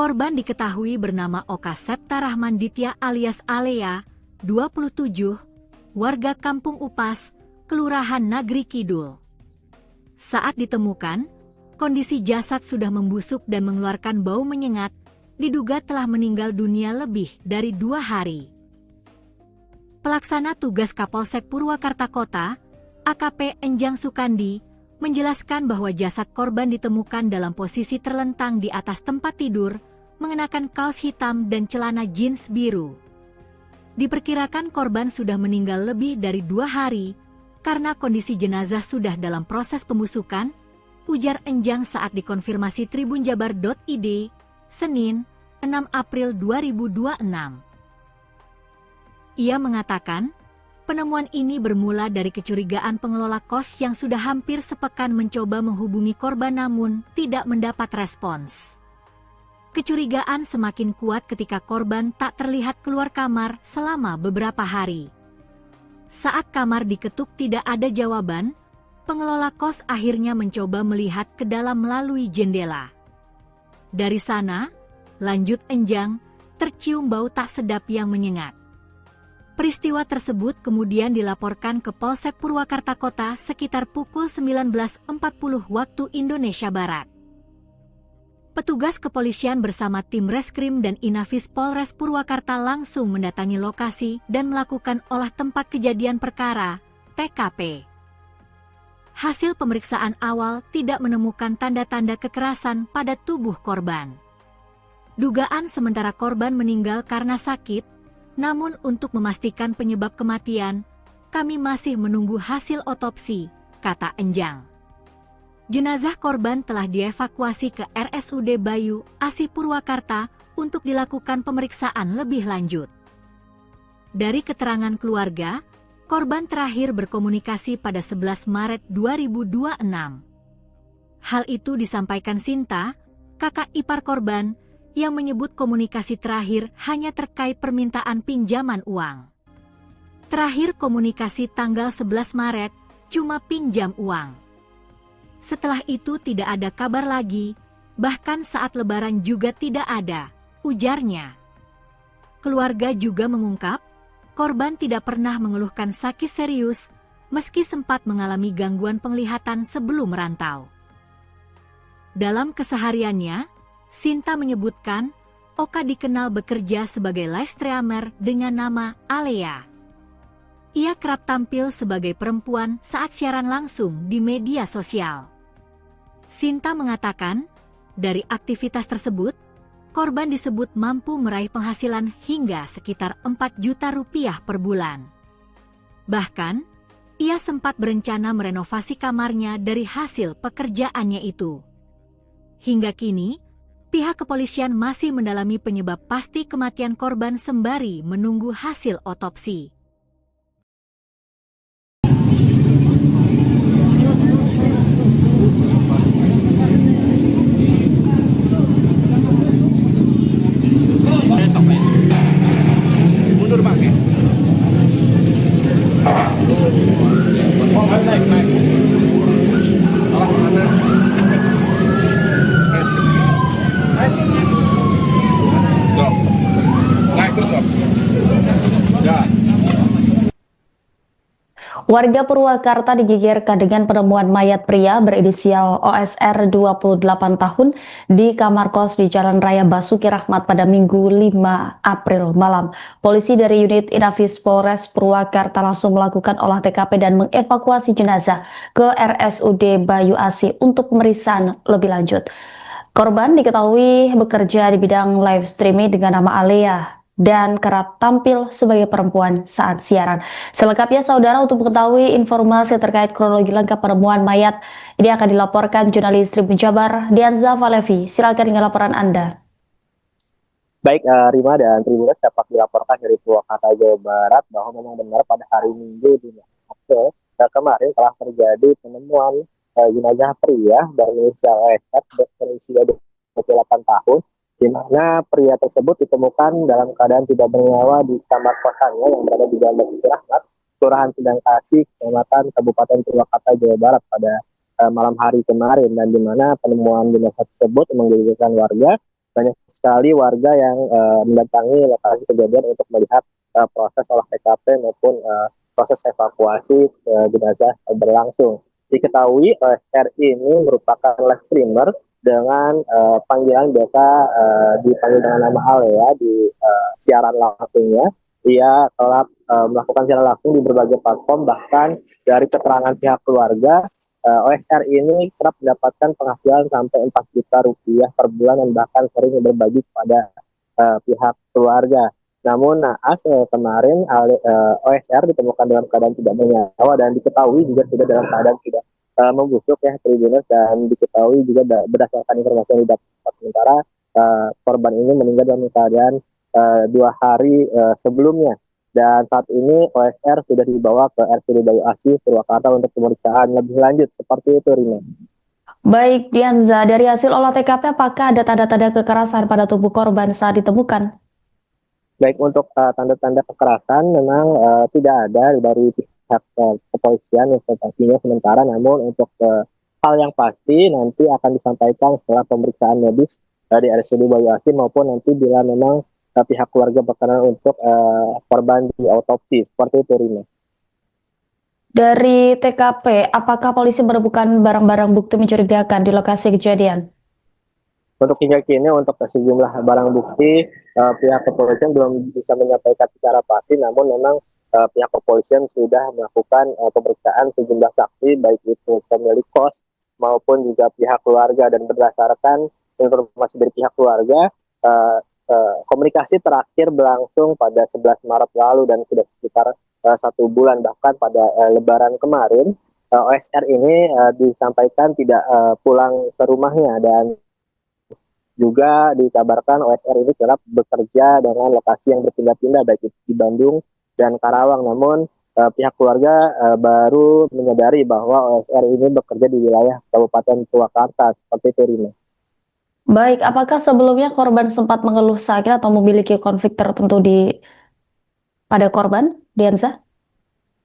Korban diketahui bernama Oka Septa Rahman Ditya alias Alea, 27, warga Kampung Upas, Kelurahan Nagri Kidul. Saat ditemukan, kondisi jasad sudah membusuk dan mengeluarkan bau menyengat, diduga telah meninggal dunia lebih dari 2 hari. Pelaksana tugas Kapolsek Purwakarta Kota, AKP Enjang Sukandi, menjelaskan bahwa jasad korban ditemukan dalam posisi terlentang di atas tempat tidur, mengenakan kaos hitam dan celana jeans biru. Diperkirakan korban sudah meninggal lebih dari 2 hari, karena kondisi jenazah sudah dalam proses pembusukan, ujar Enjang saat dikonfirmasi tribunjabar.id, Senin, 6 April 2026. Ia mengatakan, penemuan ini bermula dari kecurigaan pengelola kos yang sudah hampir sepekan mencoba menghubungi korban namun tidak mendapat respons. Kecurigaan semakin kuat ketika korban tak terlihat keluar kamar selama beberapa hari. Saat kamar diketuk tidak ada jawaban, pengelola kos akhirnya mencoba melihat ke dalam melalui jendela. Dari sana, lanjut Enjang, tercium bau tak sedap yang menyengat. Peristiwa tersebut kemudian dilaporkan ke Polsek Purwakarta Kota sekitar pukul 19.40 waktu Indonesia Barat. Petugas kepolisian bersama tim Reskrim dan Inafis Polres Purwakarta langsung mendatangi lokasi dan melakukan olah tempat kejadian perkara, TKP. Hasil pemeriksaan awal tidak menemukan tanda-tanda kekerasan pada tubuh korban. Dugaan sementara korban meninggal karena sakit, namun untuk memastikan penyebab kematian, kami masih menunggu hasil otopsi, kata Enjang. Jenazah korban telah dievakuasi ke RSUD Bayu Asi Purwakarta untuk dilakukan pemeriksaan lebih lanjut. Dari keterangan keluarga, korban terakhir berkomunikasi pada 11 Maret 2026. Hal itu disampaikan Sinta, kakak ipar korban, yang menyebut komunikasi terakhir hanya terkait permintaan pinjaman uang. Terakhir komunikasi tanggal 11 Maret, cuma pinjam uang. Setelah itu tidak ada kabar lagi, bahkan saat lebaran juga tidak ada, ujarnya. Keluarga juga mengungkap, korban tidak pernah mengeluhkan sakit serius, meski sempat mengalami gangguan penglihatan sebelum merantau. Dalam kesehariannya, Sinta menyebutkan, Oka dikenal bekerja sebagai live streamer dengan nama Alea. Ia kerap tampil sebagai perempuan saat siaran langsung di media sosial. Sinta mengatakan, dari aktivitas tersebut, korban disebut mampu meraih penghasilan hingga sekitar 4 juta rupiah per bulan. Bahkan, ia sempat berencana merenovasi kamarnya dari hasil pekerjaannya itu. Hingga kini, pihak kepolisian masih mendalami penyebab pasti kematian korban sembari menunggu hasil otopsi. Mundur Bang ya. Oh, naik. Alah, mana? Naik terus, Om. Ya. Warga Purwakarta digegerkan dengan penemuan mayat pria berinisial OSR 28 tahun di kamar kos di Jalan Raya Basuki Rahmat pada Minggu 5 April malam. Polisi dari unit Inafis Polres Purwakarta langsung melakukan olah TKP dan mengevakuasi jenazah ke RSUD Bayu Asi untuk pemeriksaan lebih lanjut. Korban diketahui bekerja di bidang live streaming dengan nama Alea dan kerap tampil sebagai perempuan saat siaran. Selengkapnya saudara, untuk mengetahui informasi terkait kronologi lengkap penemuan mayat, ini akan dilaporkan jurnalis Tribun Jabar, Dianza Valevi. Silakan dengan laporan Anda. Baik, Rima dan Tribuners, dapat dilaporkan dari Purwakarta, Jawa Barat bahwa memang benar pada hari Minggu di April kemarin telah terjadi penemuan jenazah pria berinisial OSR berusia 28 tahun, di mana pria tersebut ditemukan dalam keadaan tidak bernyawa di kamar kosannya yang berada di Jalan Basuki Rahmat, Kelurahan Sedang Kasih, Kecamatan Kabupaten Purwakarta, Jawa Barat pada malam hari kemarin, dan di mana penemuan jenazah tersebut menggegerkan warga banyak sekali warga yang mendatangi lokasi kejadian untuk melihat proses olah TKP maupun proses evakuasi jenazah berlangsung. Diketahui OSR ini merupakan live streamer dengan panggilan biasa dipanggil dengan nama Ale ya di siaran langsungnya. Ia telah melakukan siaran langsung di berbagai platform, bahkan dari keterangan pihak keluarga OSR ini kerap mendapatkan penghasilan sampai 4 juta rupiah per bulan dan bahkan sering berbagi kepada pihak keluarga. Namun naas kemarin OSR ditemukan dalam keadaan tidak bernyawa dan diketahui juga sudah dalam keadaan tidak membusuk ya Tribuners, dan diketahui juga berdasarkan informasi yang didapat sementara korban ini meninggal dalam keadaan 2 hari sebelumnya, dan saat ini OSR sudah dibawa ke RSUD Bayu Asih Purwakarta untuk pemeriksaan lebih lanjut. Seperti itu, Rina. Baik, Dianza, dari hasil olah TKP apakah ada tanda-tanda kekerasan pada tubuh korban saat ditemukan? Baik, untuk tanda-tanda kekerasan memang tidak ada dari pihak kepolisian informasinya sementara, namun untuk hal yang pasti nanti akan disampaikan setelah pemeriksaan medis dari RSUD Bayu Asih maupun nanti bila memang pihak keluarga berkenan untuk korban di autopsi. Seperti itu, Rina. Dari TKP, apakah polisi menemukan barang-barang bukti mencurigakan di lokasi kejadian? Untuk hingga kini untuk sejumlah barang bukti pihak kepolisian belum bisa menyampaikan secara pasti, namun memang pihak kepolisian sudah melakukan pemeriksaan sejumlah saksi baik itu pemilik kos maupun juga pihak keluarga, dan berdasarkan informasi dari pihak keluarga komunikasi terakhir berlangsung pada 11 Maret lalu dan sudah sekitar 1 bulan, bahkan pada Lebaran kemarin OSR ini disampaikan tidak pulang ke rumahnya, dan juga dikabarkan OSR ini kerap bekerja dengan lokasi yang berpindah-pindah baik itu di Bandung dan Karawang. Namun pihak keluarga baru menyadari bahwa OSR ini bekerja di wilayah Kabupaten Purwakarta. Seperti itu, Rina. Baik, apakah sebelumnya korban sempat mengeluh sakit atau memiliki konflik tertentu pada korban, Dianza?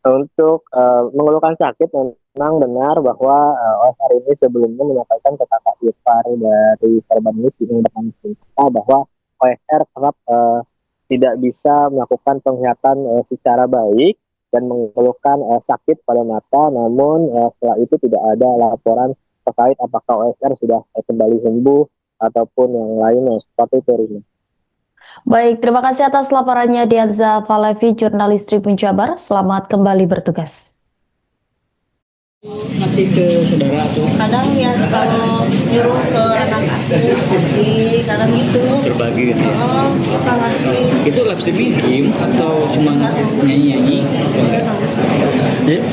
Untuk mengeluhkan sakit, memang benar bahwa OSR ini sebelumnya menyampaikan ke kakak ipar dari korban ini bahwa OSR kerap tidak bisa melakukan penglihatan secara baik dan mengeluhkan sakit pada mata. Namun setelah itu tidak ada laporan terkait apakah OSR sudah kembali sembuh ataupun yang lainnya. Seperti itu, Rina. Baik, terima kasih atas laporannya Dianza Falevi, jurnalis Tribun Jabar. Selamat kembali bertugas. Ngasih ke saudara tuh Kadang ya kalau nyuruh ke anak aku kasih, kadang gitu. berbagi gitu ya. Oh, kita ngasih. Itu live streaming game atau cuma nyanyi-nyanyi?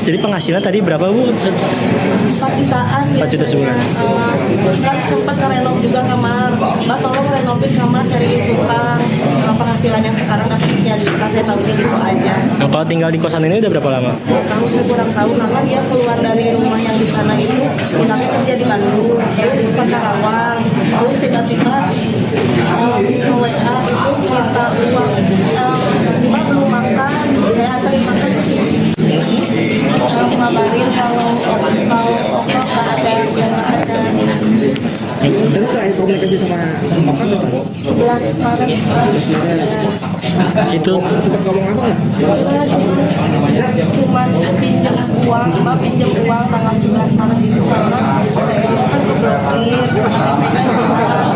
Jadi penghasilan tadi berapa, Bu? 4 jutaan 4 juta sebulan. Kan sempat ngerenov juga kamar. Mbak tolong renovain kamar, cari tukang. Penghasilan yang sekarang dapatnya saya tahu gitu aja. Nah, kalau tinggal di kosan ini udah berapa lama? Tahu saya kurang tahu karena dia keluar dari rumah yang di sana itu pindahnya kerja di Bandung, terus ke Karawang, terus tiba-tiba WA itu minta uang, Mbak belum makan, saya antarin makan ke sini. Ngabarin kalau nggak ada. Itu terakhir komunikasi sama Oka kapan? 11 Maret. Itu Sempat ngomong apa nggak? Cuman pinjam uang, Mbak pinjam uang tanggal 11 Maret itu karena ATM-nya kan diblokir, KTP-nya hilang.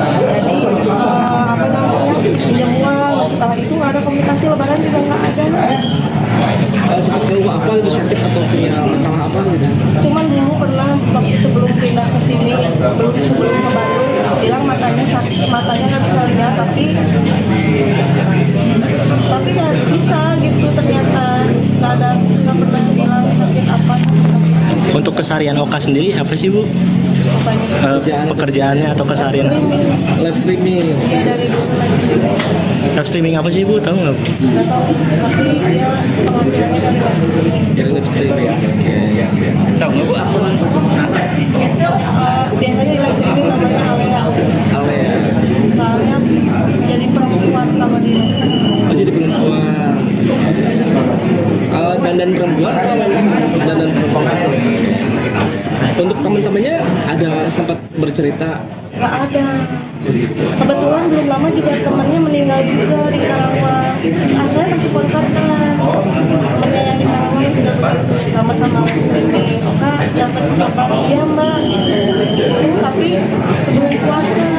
Jadi pinjam uang. Setelah itu nggak ada komunikasi, Lebaran juga nggak ada. Sempat ngomong apa itu, sakit atau punya masalah apa gitu? Cuman dulu pernah waktu sebelum pindah ke sini, sebelum ke Bandung, bilang matanya sakit, matanya nggak bisa lihat, tapi nggak bisa gitu ternyata, nggak pernah bilang sakit apa. untuk keseharian Oka sendiri apa sih, Bu? Pekerjaannya atau keseharian? Live streaming. Ya dari dulu Live streaming apa sih, Bu? Tahu nggak? nggak tahu, tapi dia penghasilannya dari live streaming. Dari live streaming. Tahu nggak Bu akun? Biasanya di live streaming namanya Alea. Alea. Soalnya jadi perempuan kalau di live streaming. Oh, jadi perempuan. Dandan perempuan. Dandan perempuan. Untuk teman-temannya ada sempat bercerita cerita? Nggak ada. Kebetulan belum lama juga temannya meninggal juga di Karawang. Itu saya masih kontak kan. Temannya yang di Karawang juga begitu. Sama-sama muslim. Kak, dapat kabar dia mbak gitu. Itu tapi sebelum puasa.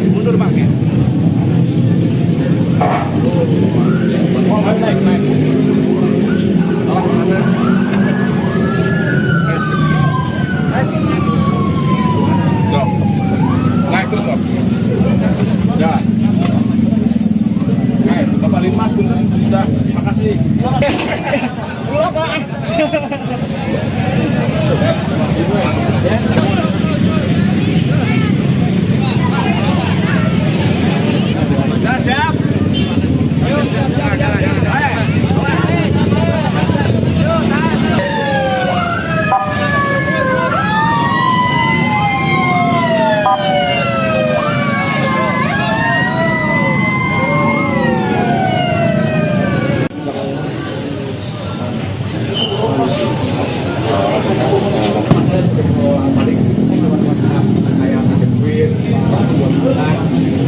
Mundur bang ya. Oh, naik. Naik terus om. Jalan. Naik, Bapak Limas sudah. Terima kasih. Pulang pak. Siap. Ayo, jalan.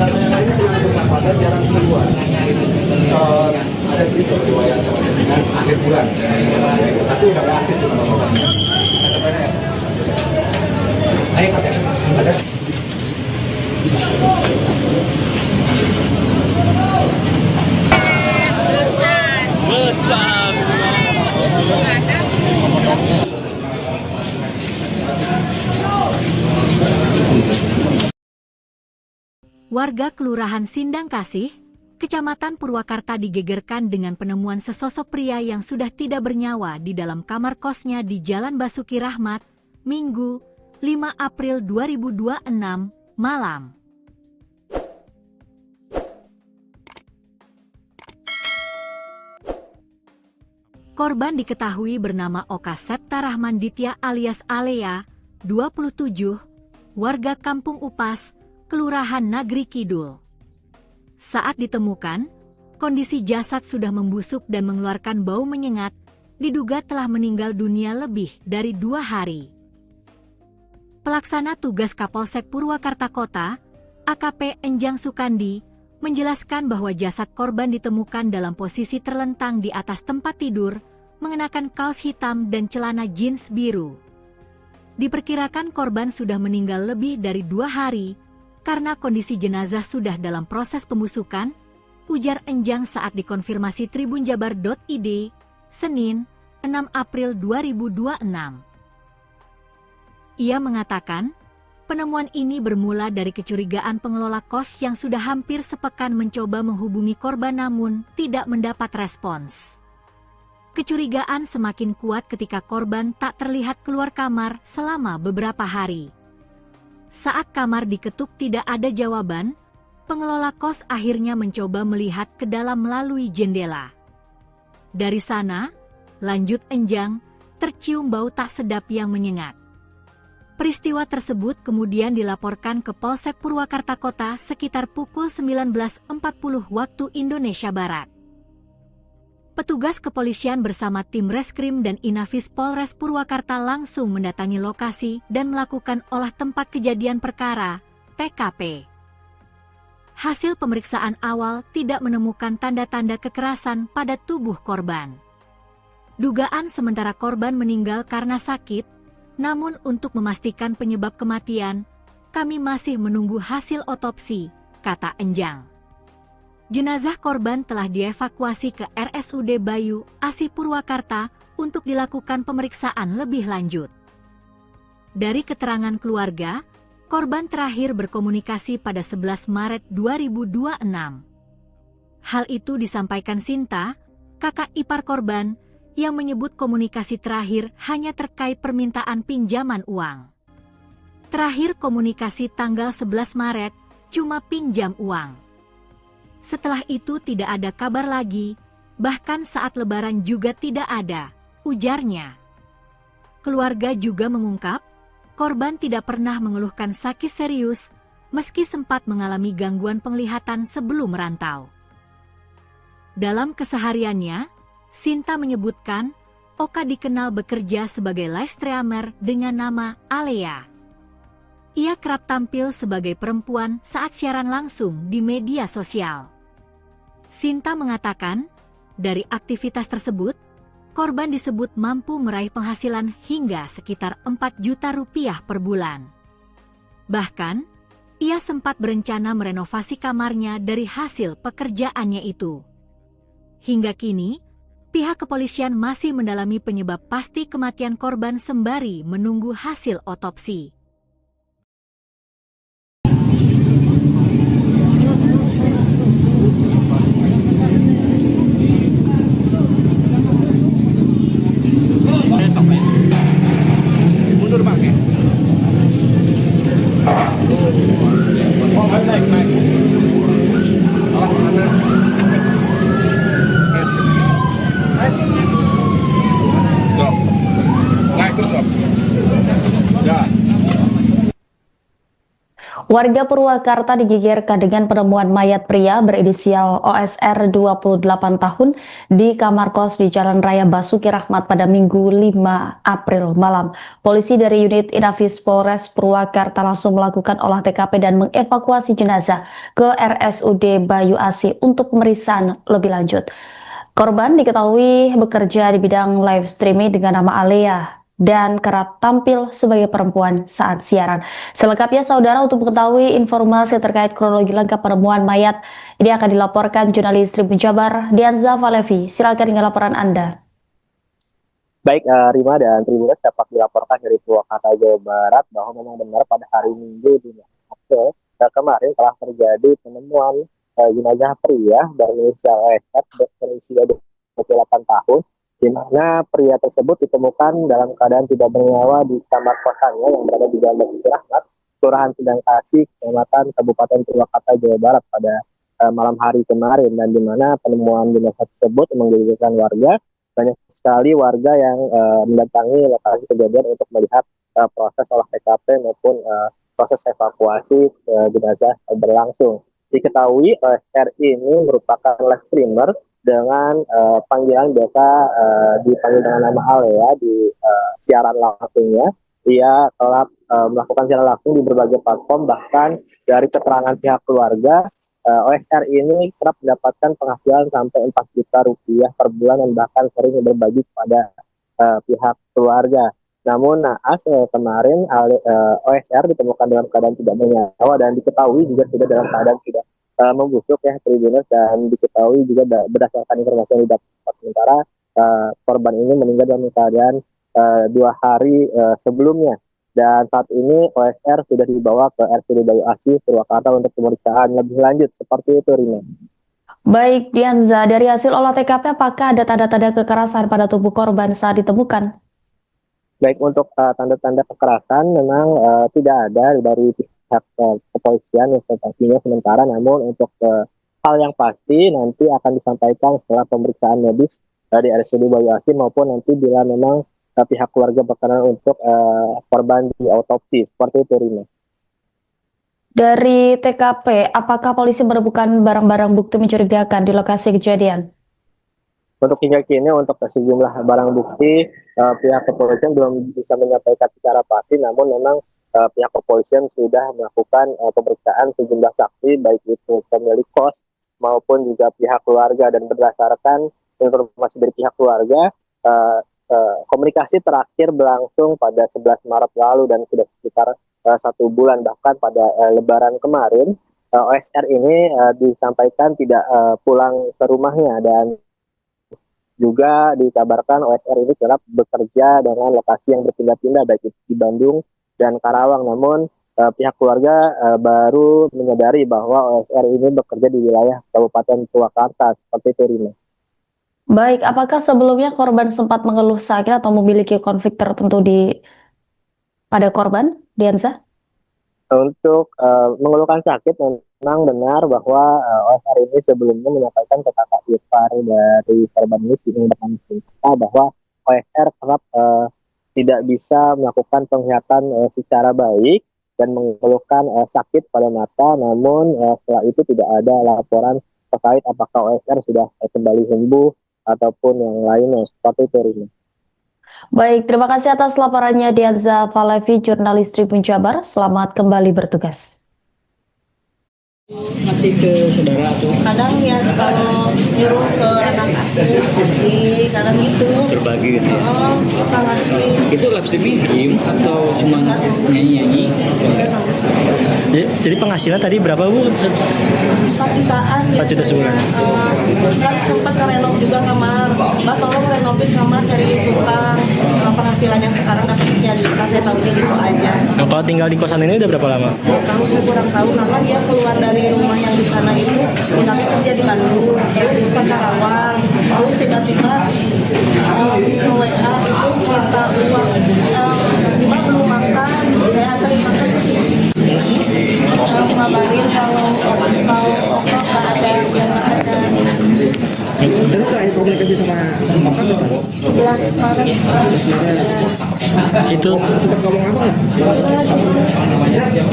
Sama yang lainnya cuma bersahabatan jarang keluar. Ada sedikit riwayat dengan akhir bulan, tapi udah berakhir di mana-mana. Ada. Warga Kelurahan Sindang Kasih, Kecamatan Purwakarta digegerkan dengan penemuan sesosok pria yang sudah tidak bernyawa di dalam kamar kosnya di Jalan Basuki Rahmat, Minggu, 5 April 2026, malam. Korban diketahui bernama Oka Septa Rahman Ditya alias Alea, 27, warga Kampung Upas, Kelurahan Nagri Kidul. Saat ditemukan, kondisi jasad sudah membusuk dan mengeluarkan bau menyengat, diduga telah meninggal dunia lebih dari 2 hari. Pelaksana tugas Kapolsek Purwakarta Kota, AKP Enjang Sukandi, menjelaskan bahwa jasad korban ditemukan dalam posisi terlentang di atas tempat tidur, mengenakan kaos hitam dan celana jeans biru. Diperkirakan korban sudah meninggal lebih dari 2 hari, karena kondisi jenazah sudah dalam proses pembusukan, ujar Enjang saat dikonfirmasi tribunjabar.id, Senin, 6 April 2026. Ia mengatakan, penemuan ini bermula dari kecurigaan pengelola kos yang sudah hampir sepekan mencoba menghubungi korban namun tidak mendapat respons. Kecurigaan semakin kuat ketika korban tak terlihat keluar kamar selama beberapa hari. Saat kamar diketuk tidak ada jawaban, pengelola kos akhirnya mencoba melihat ke dalam melalui jendela. Dari sana, lanjut Enjang, tercium bau tak sedap yang menyengat. Peristiwa tersebut kemudian dilaporkan ke Polsek Purwakarta Kota sekitar pukul 19.40 waktu Indonesia Barat. Petugas kepolisian bersama tim Reskrim dan Inafis Polres Purwakarta langsung mendatangi lokasi dan melakukan olah tempat kejadian perkara, TKP. Hasil pemeriksaan awal tidak menemukan tanda-tanda kekerasan pada tubuh korban. Dugaan sementara korban meninggal karena sakit, namun untuk memastikan penyebab kematian, kami masih menunggu hasil otopsi, kata Enjang. Jenazah korban telah dievakuasi ke RSUD Bayu, Asi Purwakarta untuk dilakukan pemeriksaan lebih lanjut. Dari keterangan keluarga, korban terakhir berkomunikasi pada 11 Maret 2026. Hal itu disampaikan Sinta, kakak ipar korban, yang menyebut komunikasi terakhir hanya terkait permintaan pinjaman uang. Terakhir komunikasi tanggal 11 Maret, cuma pinjam uang. Setelah itu tidak ada kabar lagi, bahkan saat lebaran juga tidak ada, ujarnya. Keluarga juga mengungkap, korban tidak pernah mengeluhkan sakit serius meski sempat mengalami gangguan penglihatan sebelum merantau. Dalam kesehariannya, Sinta menyebutkan Oka dikenal bekerja sebagai live streamer dengan nama Alea. Ia kerap tampil sebagai perempuan saat siaran langsung di media sosial. Sinta mengatakan, dari aktivitas tersebut, korban disebut mampu meraih penghasilan hingga sekitar 4 juta rupiah per bulan. Bahkan, ia sempat berencana merenovasi kamarnya dari hasil pekerjaannya itu. Hingga kini, pihak kepolisian masih mendalami penyebab pasti kematian korban sembari menunggu hasil otopsi. Mundur Pak. Oh, naik. Naik terus, Om. Ya. Warga Purwakarta digegerkan dengan penemuan mayat pria berinisial OSR 28 tahun di kamar kos di Jalan Raya Basuki Rahmat pada Minggu 5 April malam. Polisi dari unit Inafis Polres Purwakarta langsung melakukan olah TKP dan mengevakuasi jenazah ke RSUD Bayu Asih untuk pemeriksaan lebih lanjut. Korban diketahui bekerja di bidang live streaming dengan nama Alea dan kerap tampil sebagai perempuan saat siaran. Selengkapnya saudara, untuk mengetahui informasi terkait kronologi lengkap penemuan mayat ini akan dilaporkan jurnalis Tribun Jabar Dianza Valevi. Silakan dengan laporan Anda. Baik, Rima dan Tribuners, dapat dilaporkan dari Purwakarta, Jawa Barat bahwa memang benar pada hari Minggu di April kemarin telah terjadi penemuan jenazah pria berinisial OSR berusia 28 tahun, di mana pria tersebut ditemukan dalam keadaan tidak bernyawa di kamar kosannya yang berada di Jalan Basuki Rahmat, Kelurahan Sindang Kasih, Kecamatan Kabupaten Purwakarta, Jawa Barat pada malam hari kemarin, dan di mana penemuan jenazah tersebut menggegerkan warga. Banyak sekali warga yang mendatangi lokasi kejadian untuk melihat proses olah TKP maupun proses evakuasi jenazah berlangsung. Diketahui OSR ini merupakan live streamer dengan panggilan biasa dipanggil dengan nama Alea di siaran langsungnya. Ia telah melakukan siaran langsung di berbagai platform, bahkan dari keterangan pihak keluarga, OSR ini kerap mendapatkan penghasilan sampai 4 juta rupiah per bulan dan bahkan sering berbagi kepada pihak keluarga. Namun naas kemarin OSR ditemukan dalam keadaan tidak bernyawa dan diketahui juga sudah dalam keadaan tidak membusuk ya Tribuners, dan diketahui juga berdasarkan informasi yang didapat sementara korban ini meninggal dalam keadaan 2 hari sebelumnya, dan saat ini OSR sudah dibawa ke RSUD Bayu Asih Purwakarta untuk pemeriksaan lebih lanjut. Seperti itu, Rina. Baik, Dianza, dari hasil olah TKP apakah ada tanda-tanda kekerasan pada tubuh korban saat ditemukan? Baik, untuk tanda-tanda kekerasan memang tidak ada dari pihak kepolisian informasinya sementara, namun untuk hal yang pasti nanti akan disampaikan setelah pemeriksaan medis dari RSUD Bayu Asih maupun nanti bila memang pihak keluarga berkenan untuk korban di autopsi. Seperti itu, Rina. Dari TKP, apakah polisi menemukan barang-barang bukti mencurigakan di lokasi kejadian? Untuk hingga kini untuk sejumlah barang bukti pihak kepolisian belum bisa menyampaikan secara pasti, namun memang pihak kepolisian sudah melakukan pemeriksaan sejumlah saksi, baik itu pemilik kos maupun juga pihak keluarga, dan berdasarkan informasi dari pihak keluarga, komunikasi terakhir berlangsung pada 11 Maret lalu dan sudah sekitar 1 bulan, bahkan pada Lebaran kemarin OSR ini disampaikan tidak pulang ke rumahnya, dan juga dikabarkan OSR ini kerap bekerja dengan lokasi yang berpindah-pindah baik itu di Bandung dan Karawang. Namun pihak keluarga baru menyadari bahwa OSR ini bekerja di wilayah Kabupaten Purwakarta. Seperti itu, Rina. Baik, apakah sebelumnya korban sempat mengeluh sakit atau memiliki konflik tertentu pada korban, Dianza? Untuk mengeluhkan sakit, memang benar bahwa OSR ini sebelumnya menyampaikan ke kakak ipar dari korban ini bahwa OSR kerap tidak bisa melakukan penglihatan secara baik dan mengeluhkan sakit pada mata, namun setelah itu tidak ada laporan terkait apakah OSR sudah kembali sembuh ataupun yang lainnya seperti itu, Rina. Baik, terima kasih atas laporannya Dianza Falevi, jurnalis Tribun Jabar. Selamat kembali bertugas. Masih ke saudara atau Kadang ya kalau nyuruh ke anak aku kasih, kadang gitu. berbagi gitu ya? Oh, kita ngasih. Itu live streaming game atau cuma nyanyi-nyanyi? Jadi penghasilan tadi berapa Bu? 4 jutaan 4 juta sebulan. Kan sempat ngerenov juga kamar. Mbak tolong renovid kamar cari tukang. Penghasilan yang sekarang dapatnya saya tahu gitu aja. Nah, kalau tinggal di kosan ini udah berapa lama? Kalau saya kurang tahu karena dia keluar dari rumah yang di sana itu pindah kerja di Bandung, terus ke Karawang, terus tiba-tiba WA itu minta uang, Mbak belum makan, saya anterin makan ke sini. Ngabarin kalau nggak ada. Itu terakhir komunikasi sama Oka kapan? 11 Maret. Itu Sempat ngomong apa nggak?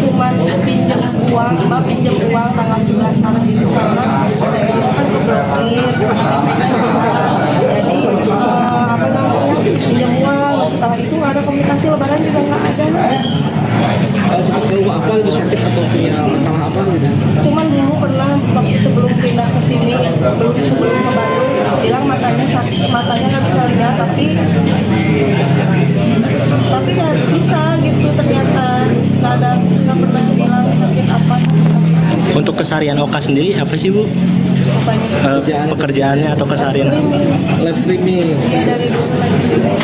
Cuman pinjam uang, Mbak pinjam uang tanggal 11 Maret itu karena ATM-nya kan diblokir, KTP-nya hilang. Jadi apa namanya pinjam uang. Setelah itu nggak ada komunikasi, lebaran juga nggak ada. Sempat ngeluh apa itu sakit atau punya masalah apa gitu? Cuman dulu pernah waktu sebelum pindah ke sini, sebelum ke Bandung, bilang matanya sakit, matanya nggak bisa lihat, tapi nggak bisa gitu ternyata nggak pernah bilang sakit apa. untuk keseharian Oka sendiri apa sih Bu? Pekerjaannya atau keseharian? Live streaming. Iya dari dulu live streaming.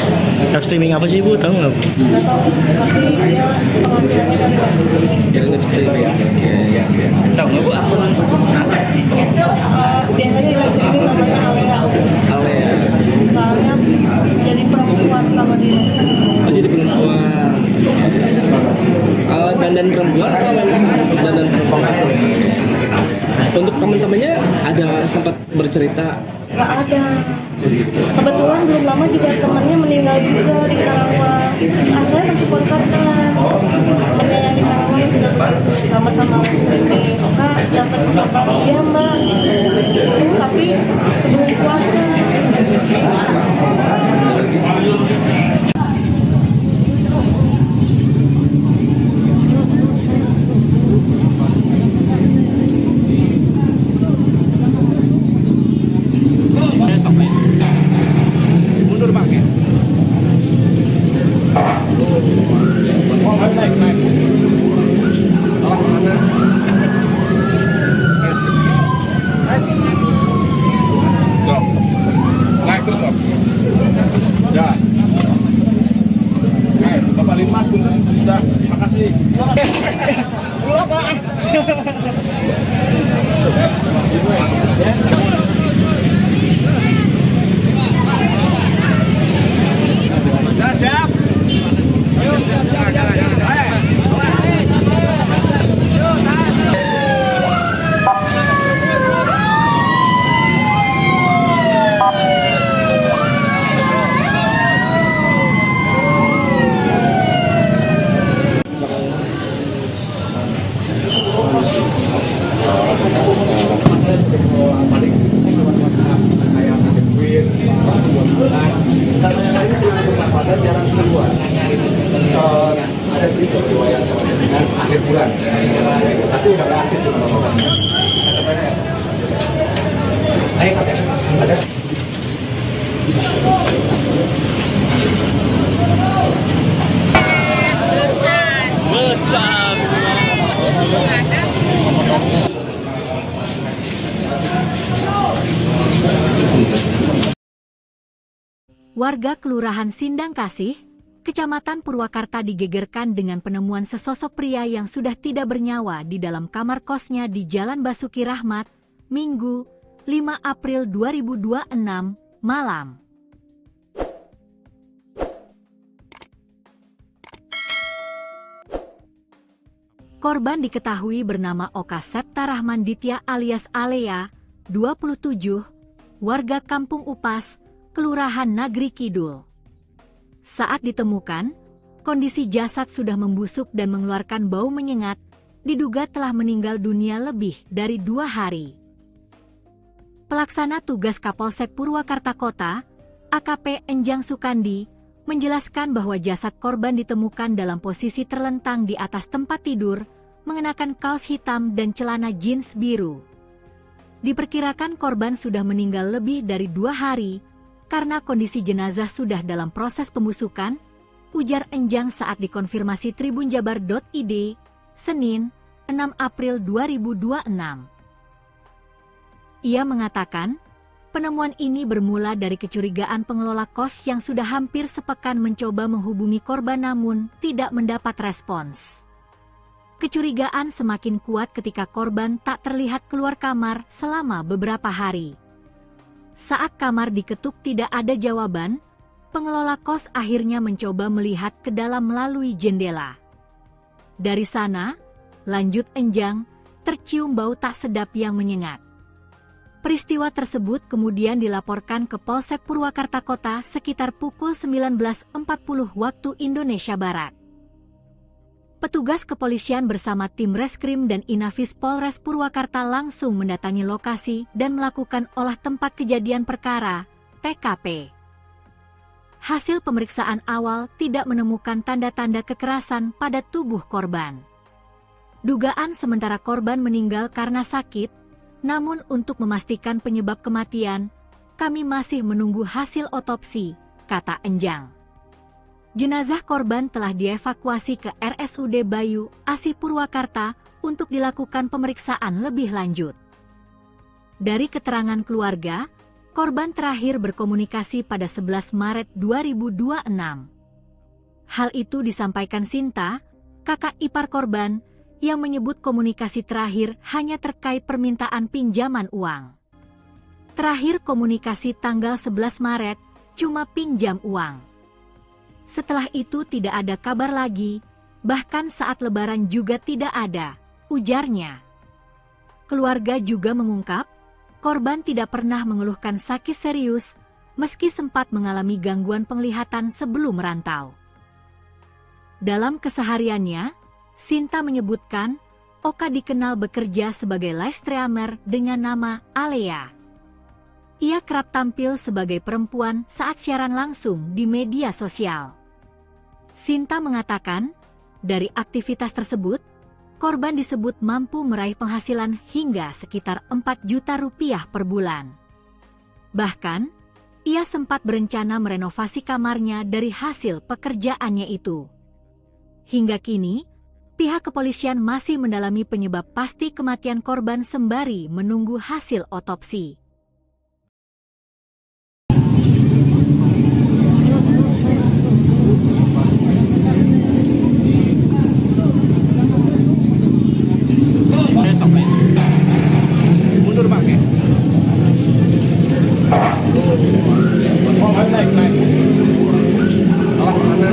Live streaming apa sih Bu? Tahu nggak? Nggak tahu, tapi dia penghasilannya dari live streaming. Yang live streaming. Tahu nggak Bu akun Biasanya di live streaming namanya Alea. Alea. Soalnya jadi perempuan kalau di live streaming. Oh, jadi perempuan. Dandan perempuan atau dandan perempuan? Untuk teman-temannya ada sempat bercerita? Nggak ada. Kebetulan belum lama juga temannya meninggal juga di Karawang. Itu saya masih kontak kan. Temannya yang di Karawang juga begitu. Sama-sama live streaming. Kak dapat kabar dia Mbak gitu. Itu tapi sebelum puasa. Mundur Pak. Naik. Naik terus Pak. Ya. Oke, Bapak Limas sudah. Terima kasih. Pulang Pak. Siap. Ayo, jalan. Sama yang lainnya cuma bersahabatan jarang keluar. Ada sedikit riwayat dengan akhir bulan, tapi udah nggak aktif cuma ngomong. Ada. Warga Kelurahan Sindang Kasih, Kecamatan Purwakarta digegerkan dengan penemuan sesosok pria yang sudah tidak bernyawa di dalam kamar kosnya di Jalan Basuki Rahmat, Minggu, 5 April 2026, malam. Korban diketahui bernama Oka Septa Rahman Ditya alias Alea, 27, warga Kampung Upas, Kelurahan Nagri Kidul. Saat ditemukan, kondisi jasad sudah membusuk dan mengeluarkan bau menyengat, diduga telah meninggal dunia lebih dari 2 hari. Pelaksana tugas Kapolsek Purwakarta Kota, AKP Enjang Sukandi, menjelaskan bahwa jasad korban ditemukan dalam posisi terlentang di atas tempat tidur, mengenakan kaos hitam dan celana jeans biru. Diperkirakan korban sudah meninggal lebih dari 2 hari, karena kondisi jenazah sudah dalam proses pembusukan, ujar Enjang saat dikonfirmasi tribunjabar.id, Senin, 6 April 2026. Ia mengatakan, penemuan ini bermula dari kecurigaan pengelola kos yang sudah hampir sepekan mencoba menghubungi korban namun tidak mendapat respons. Kecurigaan semakin kuat ketika korban tak terlihat keluar kamar selama beberapa hari. Saat kamar diketuk tidak ada jawaban, pengelola kos akhirnya mencoba melihat ke dalam melalui jendela. Dari sana, lanjut Enjang, tercium bau tak sedap yang menyengat. Peristiwa tersebut kemudian dilaporkan ke Polsek Purwakarta Kota sekitar pukul 19.40 waktu Indonesia Barat. Petugas kepolisian bersama tim Reskrim dan Inafis Polres Purwakarta langsung mendatangi lokasi dan melakukan olah tempat kejadian perkara, TKP. Hasil pemeriksaan awal tidak menemukan tanda-tanda kekerasan pada tubuh korban. Dugaan sementara korban meninggal karena sakit, namun untuk memastikan penyebab kematian, kami masih menunggu hasil otopsi, kata Enjang. Jenazah korban telah dievakuasi ke RSUD Bayu Asih Purwakarta untuk dilakukan pemeriksaan lebih lanjut. Dari keterangan keluarga, korban terakhir berkomunikasi pada 11 Maret 2026. Hal itu disampaikan Sinta, kakak ipar korban, yang menyebut komunikasi terakhir hanya terkait permintaan pinjaman uang. Terakhir komunikasi tanggal 11 Maret, cuma pinjam uang. Setelah itu tidak ada kabar lagi, bahkan saat lebaran juga tidak ada, ujarnya. Keluarga juga mengungkap, korban tidak pernah mengeluhkan sakit serius, meski sempat mengalami gangguan penglihatan sebelum merantau. Dalam kesehariannya, Sinta menyebutkan, Oka dikenal bekerja sebagai live streamer dengan nama Alea. Ia kerap tampil sebagai perempuan saat siaran langsung di media sosial. Sinta mengatakan, dari aktivitas tersebut, korban disebut mampu meraih penghasilan hingga sekitar 4 juta rupiah per bulan. Bahkan, ia sempat berencana merenovasi kamarnya dari hasil pekerjaannya itu. Hingga kini, pihak kepolisian masih mendalami penyebab pasti kematian korban sembari menunggu hasil otopsi. Mundur pakai. Naik. Alah, mana?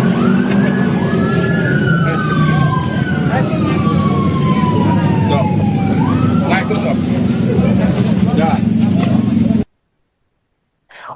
Stop. Naik terus, Om. Ya.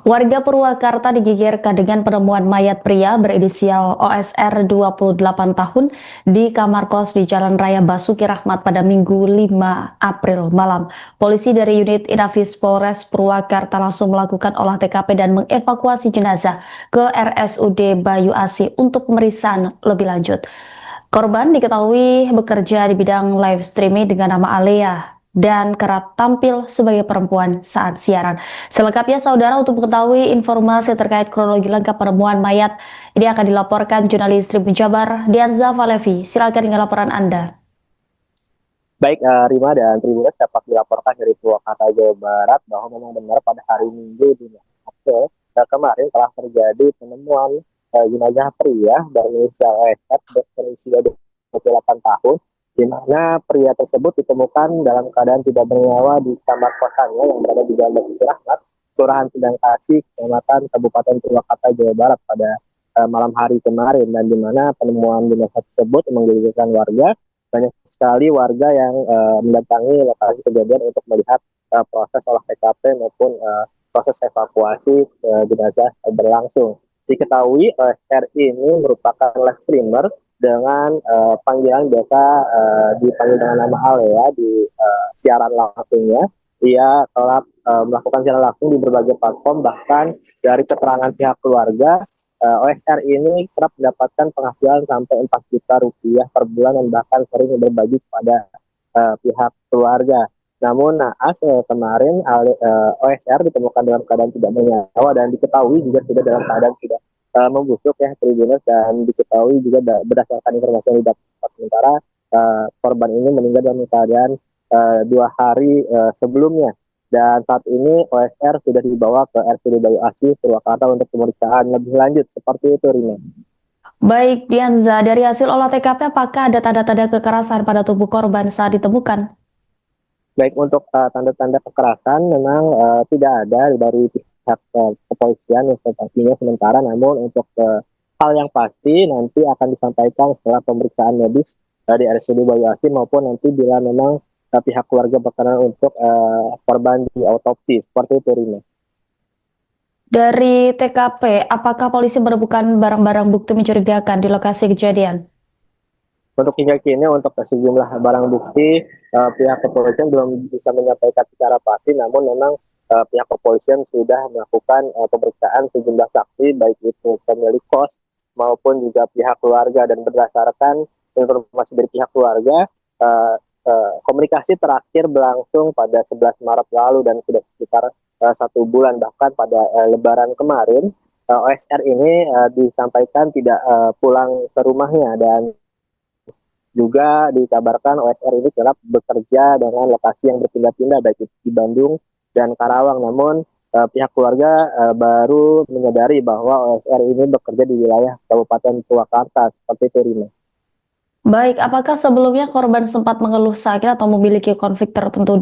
Warga Purwakarta digegerkan dengan penemuan mayat pria berinisial OSR 28 tahun di kamar kos di Jalan Raya Basuki Rahmat pada Minggu 5 April malam. Polisi dari unit Inafis Polres Purwakarta langsung melakukan olah TKP dan mengevakuasi jenazah ke RSUD Bayu Asih untuk pemeriksaan lebih lanjut. Korban diketahui bekerja di bidang live streaming dengan nama Alea dan kerap tampil sebagai perempuan saat siaran. Selengkapnya saudara, untuk mengetahui informasi terkait kronologi lengkap penemuan mayat, ini akan dilaporkan jurnalis Tribun Jabar, Dianza Valevi. Silakan dengan laporan Anda. Baik, Rima dan Tribuners, dapat dilaporkan dari Purwakarta, Jawa Barat bahwa memang benar pada hari Minggu di April kemarin telah terjadi penemuan jenazah pria berinisial OSR berusia 28 tahun, di mana pria tersebut ditemukan dalam keadaan tidak bernyawa di kamar kosannya yang berada di Jalan Basuki Rahmat, Kelurahan Sindang Kasih, Kecamatan Kabupaten Purwakarta, Jawa Barat pada malam hari kemarin, dan di mana penemuan jenazah tersebut menggegerkan warga. Banyak sekali warga yang mendatangi lokasi kejadian untuk melihat proses olah TKP maupun proses evakuasi jenazah berlangsung. Diketahui OSR ini merupakan live streamer dengan panggilan biasa dipanggil dengan nama Ale ya di siaran langsungnya. Ia telah melakukan siaran langsung di berbagai platform, bahkan dari keterangan pihak keluarga OSR ini kerap mendapatkan penghasilan sampai 4 juta rupiah per bulan dan bahkan sering berbagi kepada pihak keluarga. Namun naas kemarin OSR ditemukan dalam keadaan tidak bernyawa dan diketahui juga sudah dalam keadaan tidak membusuk ya Tribuners, dan diketahui juga berdasarkan informasi yang didapat sementara korban ini meninggal dalam keadaan 2 hari sebelumnya, dan saat ini OSR sudah dibawa ke RSUD Bayu Asih Purwakarta untuk pemeriksaan lebih lanjut. Seperti itu, Rina. Baik, Dianza, dari hasil olah TKP apakah ada tanda-tanda kekerasan pada tubuh korban saat ditemukan? Baik, untuk tanda-tanda kekerasan memang tidak ada dari pihak kepolisian yang sementara, namun untuk hal yang pasti nanti akan disampaikan setelah pemeriksaan medis di RSUD Bayu Asih maupun nanti bila memang pihak keluarga berkenan untuk korban di autopsi. Seperti itu, Rina. Dari TKP, apakah polisi menemukan barang-barang bukti mencurigakan di lokasi kejadian? Untuk hingga kini untuk sejumlah barang bukti pihak kepolisian belum bisa menyampaikan secara pasti, namun memang pihak kepolisian sudah melakukan pemeriksaan sejumlah saksi baik itu pemilik kos maupun juga pihak keluarga, dan berdasarkan informasi dari pihak keluarga komunikasi terakhir berlangsung pada 11 Maret lalu dan sudah sekitar 1 bulan, bahkan pada Lebaran kemarin OSR ini disampaikan tidak pulang ke rumahnya, dan juga dikabarkan OSR ini kerap bekerja dengan lokasi yang berpindah-pindah baik itu di Bandung dan Karawang. Namun pihak keluarga baru menyadari bahwa OSR ini bekerja di wilayah Kabupaten Purwakarta. Seperti itu, Rina. Baik, apakah sebelumnya korban sempat mengeluh sakit atau memiliki konflik tertentu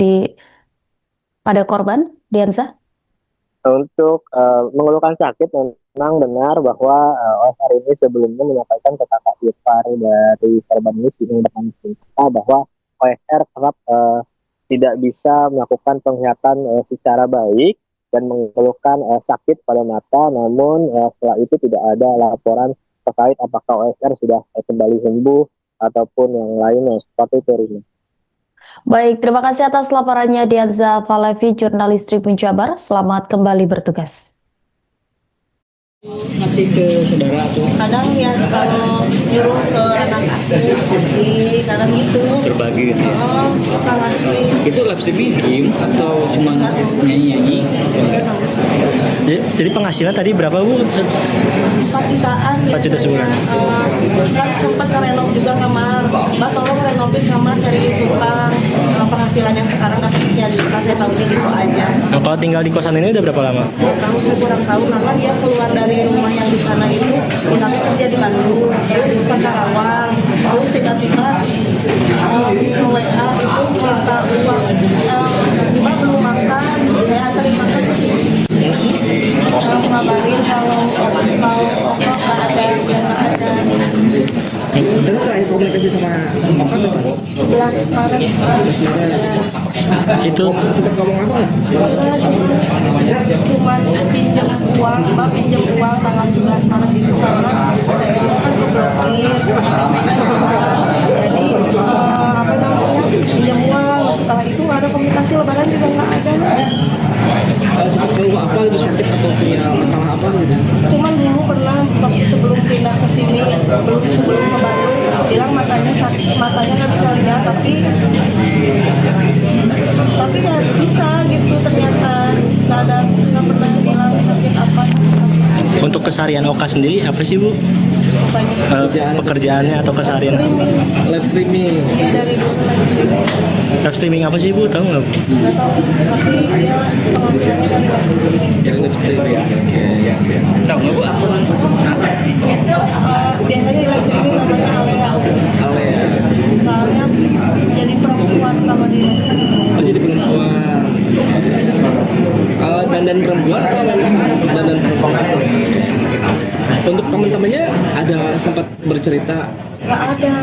pada korban, Dianza? Untuk mengeluhkan sakit, memang benar bahwa OSR ini sebelumnya menyampaikan ke kakak ipar dari korban ini bernama Sinta bahwa OSR kerap tidak bisa melakukan penglihatan secara baik dan mengeluhkan sakit pada mata. Namun setelah itu tidak ada laporan terkait apakah OSR sudah kembali sembuh ataupun yang lainnya. Seperti itu, Rina. Baik, terima kasih atas laporannya Dianza Falevi, jurnalis Tribun Jabar. Selamat kembali bertugas. Ngasih ke saudara atau Kadang ya kalau nyuruh ke anak aku ngasih, kadang gitu. berbagi gitu ya? Suka ngasih. Itu live streaming game atau cuma nyanyi-nyanyi? Jadi penghasilan tadi berapa, Bu? 4 jutaan 4 juta sebulan. Kan sempat ngerenov juga kamar. Mbak tolong renovin kamar, cari tukang. Penghasilan yang sekarang dapatnya saya tahunya gitu aja. Nah, kalau tinggal di kosan ini udah berapa lama? Tahu saya kurang tahu karena dia keluar dari rumah yang di sana itu pindah kerja di Bandung, terus ke Karawang, terus tiba-tiba WA itu minta uang, Mbak belum makan, saya anterin makan ke sini. Ngabarin kalau Oko nggak ada. Dengan terakhir komunikasi sama Oka kapan? 11 Maret. Itu Sempat ngomong apa? Cuman pinjam uang, Mbak pinjam uang tanggal 11 Maret itu karena ATM-nya kan keblokir, ATM-nya hilang. Jadi apa namanya pinjam uang. Setelah itu nggak ada komunikasi, lebaran juga nggak ada. Sempat keluh apa itu, sakit atau punya masalah apa gitu? Cuman dulu pernah waktu sebelum pindah ke sini, sebelum ke Bandung, bilang matanya sakit, matanya nggak bisa lihat, tapi nggak bisa gitu ternyata, nggak pernah bilang sakit apa. untuk keseharian Oka sendiri apa sih, Bu? Pekerjaannya atau keseharian? Live streaming. Iya dari dulu Live streaming apa sih, Bu? Tahu nggak? nggak tahu, tapi dia penghasilannya dari live streaming. Yang live streaming ya. Tahu nggak, Bu, aku Biasanya di live streaming namanya Alea. Ale ya. Soalnya jadi perempuan kalau di live streaming. Oh, jadi perempuan. Dandan perempuan? Dandan perempuan. Untuk teman-temannya ada sempat bercerita? Nggak ada.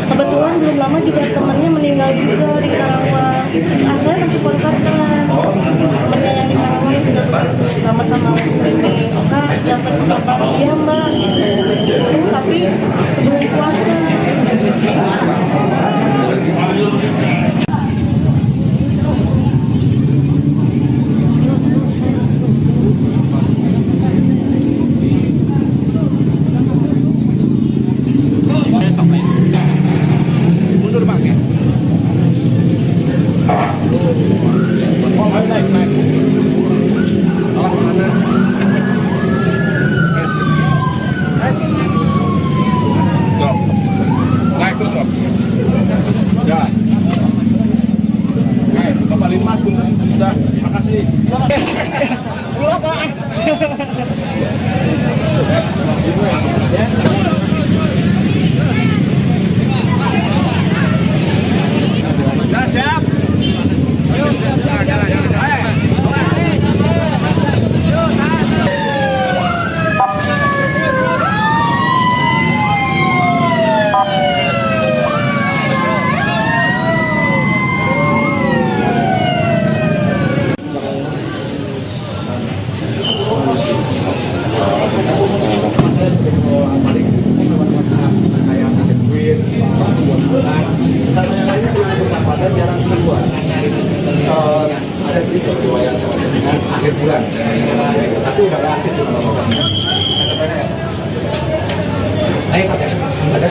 Kebetulan belum lama juga temannya meninggal juga di Karawang. Itu saya masih kontak kan. Temannya yang di Karawang sama-sama live streaming. Kak, dapat kabar? Iya mbak, gitu. Tapi sebelum puasa. Mundur Pak ya. Oh, naik. Mana? Naik terus Om. Ya. Naik, kembali Mas Bun. Sudah, terima kasih. Pulang Pak. Nah, siap. Ayo, jalan. Sama yang lainnya dengan persahabatan jarang keluar. Ada sedikit riwayat dengan akhir bulan, tapi udah nggak aktif di malam. Ada.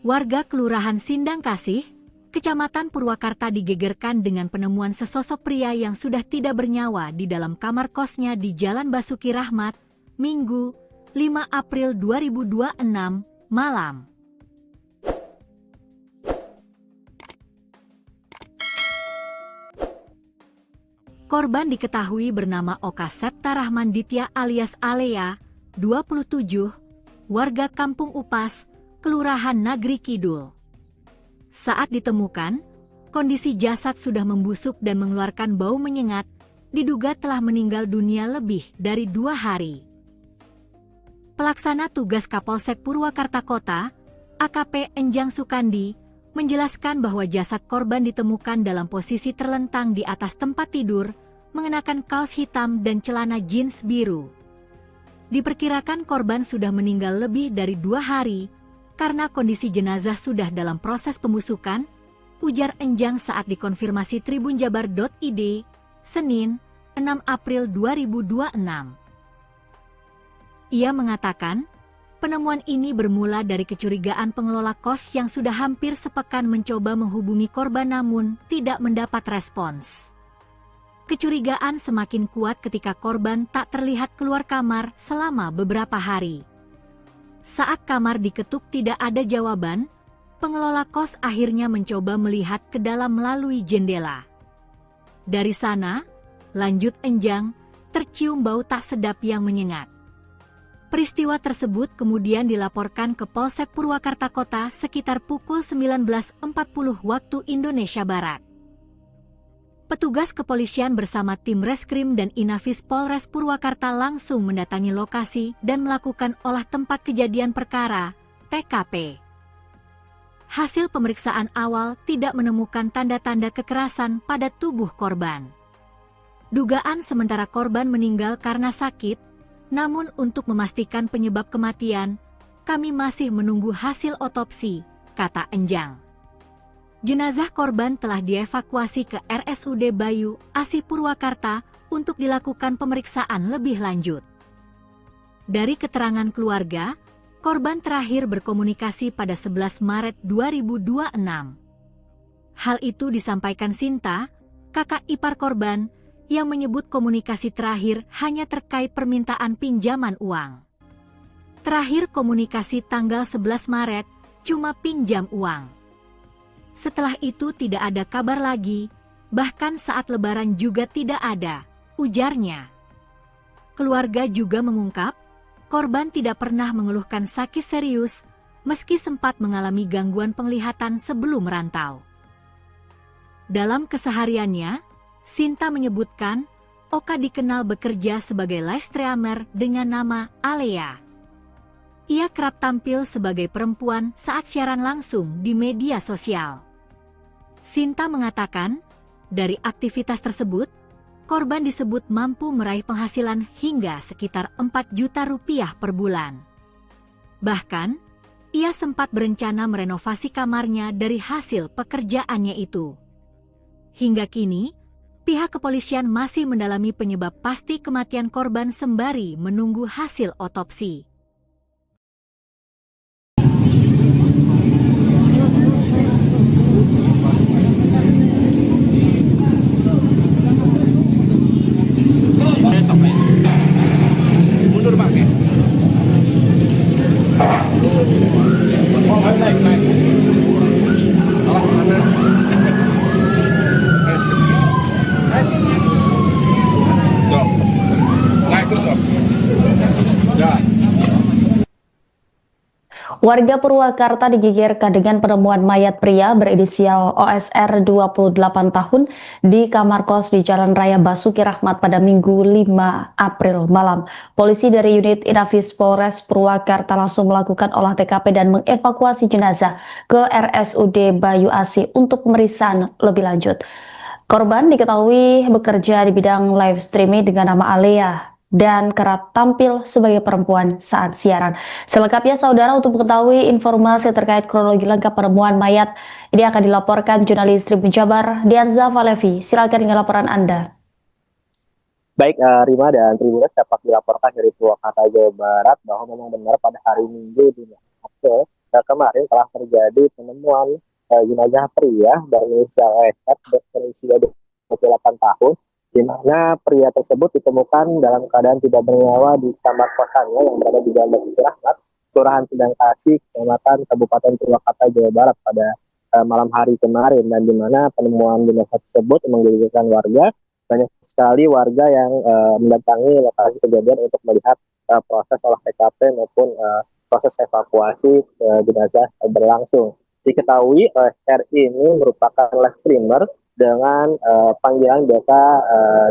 Warga Kelurahan Sindang Kasih, Kecamatan Purwakarta digegerkan dengan penemuan sesosok pria yang sudah tidak bernyawa di dalam kamar kosnya di Jalan Basuki Rahmat, Minggu, 5 April 2026, malam. Korban diketahui bernama Oka Septa Rahman Ditya alias Alea, 27, warga Kampung Upas, Kelurahan Nagri Kidul. Saat ditemukan, kondisi jasad sudah membusuk dan mengeluarkan bau menyengat, diduga telah meninggal dunia lebih dari 2 hari. Pelaksana tugas Kapolsek Purwakarta Kota, AKP Enjang Sukandi, menjelaskan bahwa jasad korban ditemukan dalam posisi terlentang di atas tempat tidur, mengenakan kaos hitam dan celana jeans biru. Diperkirakan korban sudah meninggal lebih dari 2 hari, karena kondisi jenazah sudah dalam proses pembusukan, ujar Enjang saat dikonfirmasi tribunjabar.id, Senin, 6 April 2026. Ia mengatakan, penemuan ini bermula dari kecurigaan pengelola kos yang sudah hampir sepekan mencoba menghubungi korban namun tidak mendapat respons. Kecurigaan semakin kuat ketika korban tak terlihat keluar kamar selama beberapa hari. Saat kamar diketuk tidak ada jawaban, pengelola kos akhirnya mencoba melihat ke dalam melalui jendela. Dari sana, lanjut Enjang, tercium bau tak sedap yang menyengat. Peristiwa tersebut kemudian dilaporkan ke Polsek Purwakarta Kota sekitar pukul 19.40 waktu Indonesia Barat. Petugas kepolisian bersama tim Reskrim dan Inafis Polres Purwakarta langsung mendatangi lokasi dan melakukan olah tempat kejadian perkara, TKP. Hasil pemeriksaan awal tidak menemukan tanda-tanda kekerasan pada tubuh korban. Dugaan sementara korban meninggal karena sakit, namun untuk memastikan penyebab kematian, kami masih menunggu hasil otopsi, kata Enjang. Jenazah korban telah dievakuasi ke RSUD Bayu, Asih Purwakarta untuk dilakukan pemeriksaan lebih lanjut. Dari keterangan keluarga, korban terakhir berkomunikasi pada 11 Maret 2026. Hal itu disampaikan Sinta, kakak ipar korban, yang menyebut komunikasi terakhir hanya terkait permintaan pinjaman uang. Terakhir komunikasi tanggal 11 Maret, cuma pinjam uang. Setelah itu tidak ada kabar lagi, bahkan saat lebaran juga tidak ada, ujarnya. Keluarga juga mengungkap, korban tidak pernah mengeluhkan sakit serius, meski sempat mengalami gangguan penglihatan sebelum merantau. Dalam kesehariannya, Sinta menyebutkan, Oka dikenal bekerja sebagai live streamer dengan nama Alea. Ia kerap tampil sebagai perempuan saat siaran langsung di media sosial. Sinta mengatakan, dari aktivitas tersebut, korban disebut mampu meraih penghasilan hingga sekitar 4 juta rupiah per bulan. Bahkan, ia sempat berencana merenovasi kamarnya dari hasil pekerjaannya itu. Hingga kini, pihak kepolisian masih mendalami penyebab pasti kematian korban sembari menunggu hasil otopsi. Mundur Pak. Oh, naik. Alah, mana? Naik terus, Om. Ya. Warga Purwakarta digegerkan dengan penemuan mayat pria berinisial OSR 28 tahun di kamar kos di Jalan Raya Basuki Rahmat pada Minggu 5 April malam. Polisi dari unit Inafis Polres Purwakarta langsung melakukan olah TKP dan mengevakuasi jenazah ke RSUD Bayu Asih untuk pemeriksaan lebih lanjut. Korban diketahui bekerja di bidang live streaming dengan nama Alea dan kerap tampil sebagai perempuan saat siaran. Selengkapnya saudara, untuk mengetahui informasi terkait kronologi lengkap penemuan mayat ini akan dilaporkan jurnalis Tribun Jabar Dianza Valevi. Silakan dengan laporan Anda. Baik, Rima dan Tribuners, dapat dilaporkan dari Purwakarta, Jawa Barat bahwa memang benar pada hari Minggu di April kemarin telah terjadi penemuan jenazah pria berinisial OSR berusia 28 tahun, di mana pria tersebut ditemukan dalam keadaan tidak bernyawa di kamar kosannya yang berada di Jalan Basuki Rahmat, Kelurahan Sindang Kasih, Kecamatan Kabupaten Purwakarta, Jawa Barat pada malam hari kemarin, dan di mana penemuan jenazah tersebut menggegerkan warga. Banyak sekali warga yang mendatangi lokasi kejadian untuk melihat proses olah TKP maupun proses evakuasi jenazah berlangsung. Diketahui OSR ini merupakan live streamer dengan panggilan biasa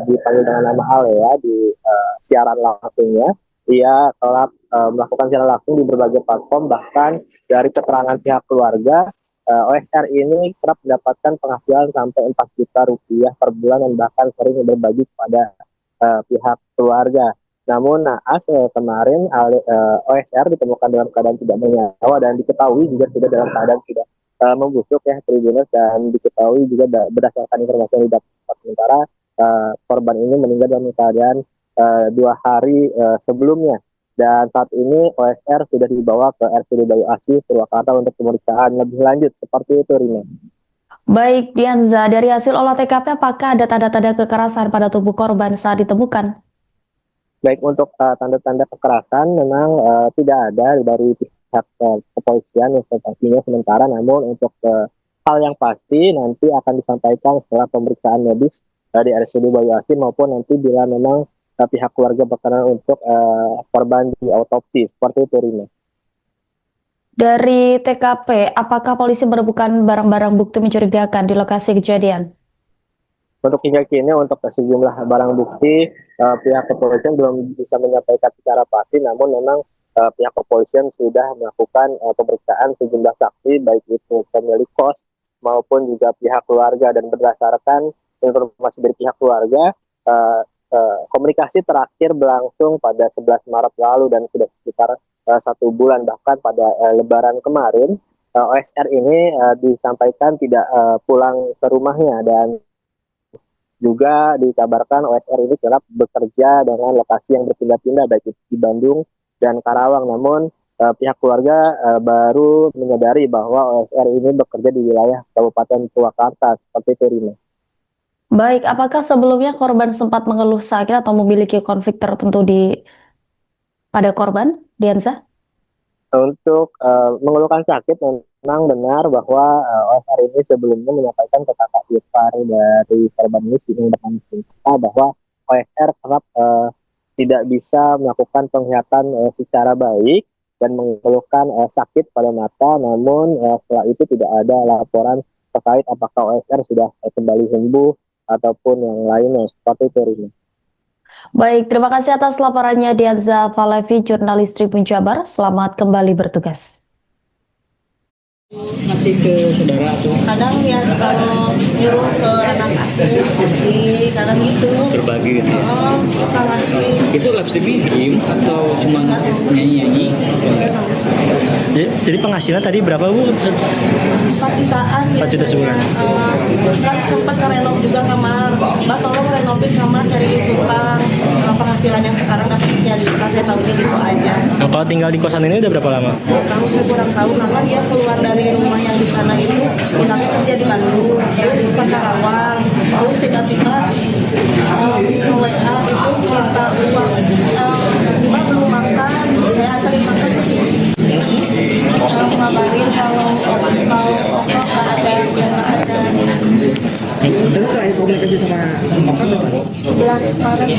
dipanggil dengan nama Alea di siaran langsungnya. Ia telah melakukan siaran langsung di berbagai platform, bahkan dari keterangan pihak keluarga, OSR ini kerap mendapatkan penghasilan sampai 4 juta rupiah per bulan dan bahkan sering berbagi kepada pihak keluarga. Namun naas kemarin OSR ditemukan dalam keadaan tidak bernyawa dan diketahui juga sudah dalam keadaan tidak membusuk ya Tribuners, dan diketahui juga berdasarkan informasi yang didapat sementara korban ini meninggal dalam keadaan 2 hari sebelumnya, dan saat ini OSR sudah dibawa ke RSUD Bayu Asih Purwakarta untuk pemeriksaan lebih lanjut. Seperti itu, Rina. Baik, Dianza, dari hasil olah TKP apakah ada tanda-tanda kekerasan pada tubuh korban saat ditemukan? Baik, untuk tanda-tanda kekerasan memang tidak ada dari pihak kepolisian yang sementara, namun untuk hal yang pasti nanti akan disampaikan setelah pemeriksaan medis di RSUD Bayu Asih maupun nanti bila memang pihak keluarga berkenan untuk korban di autopsi. Seperti itu, Rina. Dari TKP, apakah polisi menemukan barang-barang bukti mencurigakan di lokasi kejadian? Untuk hingga kini untuk sejumlah barang bukti pihak kepolisian belum bisa menyampaikan secara pasti, namun memang pihak kepolisian sudah melakukan pemeriksaan sejumlah saksi, baik itu pemilik kos maupun juga pihak keluarga, dan berdasarkan informasi dari pihak keluarga, komunikasi terakhir berlangsung pada 11 Maret lalu dan sudah sekitar 1 bulan, bahkan pada Lebaran kemarin OSR ini disampaikan tidak pulang ke rumahnya, dan juga dikabarkan OSR ini kerap bekerja dengan lokasi yang berpindah-pindah baik itu di Bandung dan Karawang. Namun pihak keluarga baru menyadari bahwa OSR ini bekerja di wilayah Kabupaten Purwakarta. Seperti itu, Rina. Baik, apakah sebelumnya korban sempat mengeluh sakit atau memiliki konflik tertentu pada korban, Dianza? Untuk mengeluhkan sakit, memang benar bahwa OSR ini sebelumnya menyampaikan ke kakak ipar dari korban ini bernama Sinta bahwa OSR kerap tidak bisa melakukan penglihatan secara baik dan mengeluhkan sakit pada mata. Namun setelah itu tidak ada laporan terkait apakah OSR sudah kembali sembuh ataupun yang lainnya seperti itu, Rina. Baik, terima kasih atas laporannya Dianza Falevi, jurnalis Tribun Jabar. Selamat kembali bertugas. Ngasih ke saudara atau Kadang ya kalau nyuruh ke anak aku ngasih, kadang gitu. berbagi gitu ya? Suka ngasih. Itu live streaming game atau cuma nyanyi-nyanyi? Jadi penghasilan tadi berapa Bu? 4 jutaan 4 juta sebulan. Kan sempat ngerenov juga kamar. Mbak tolong renovain kamar, cari tukang. Penghasilan yang sekarang dapatnya saya tahunya gitu aja. Nah, kalau tinggal di kosan ini udah berapa lama? Tahu saya kurang tahu karena dia keluar dari rumah yang di sana itu pindah kerja di Bandung, terus ke Karawang, terus tiba-tiba WA itu minta uang, Mbak belum makan, saya anterin makan ke sini. Ngabarin kalau Oka nggak ada. Itu terakhir komunikasi sama Oka kapan? 11 Maret.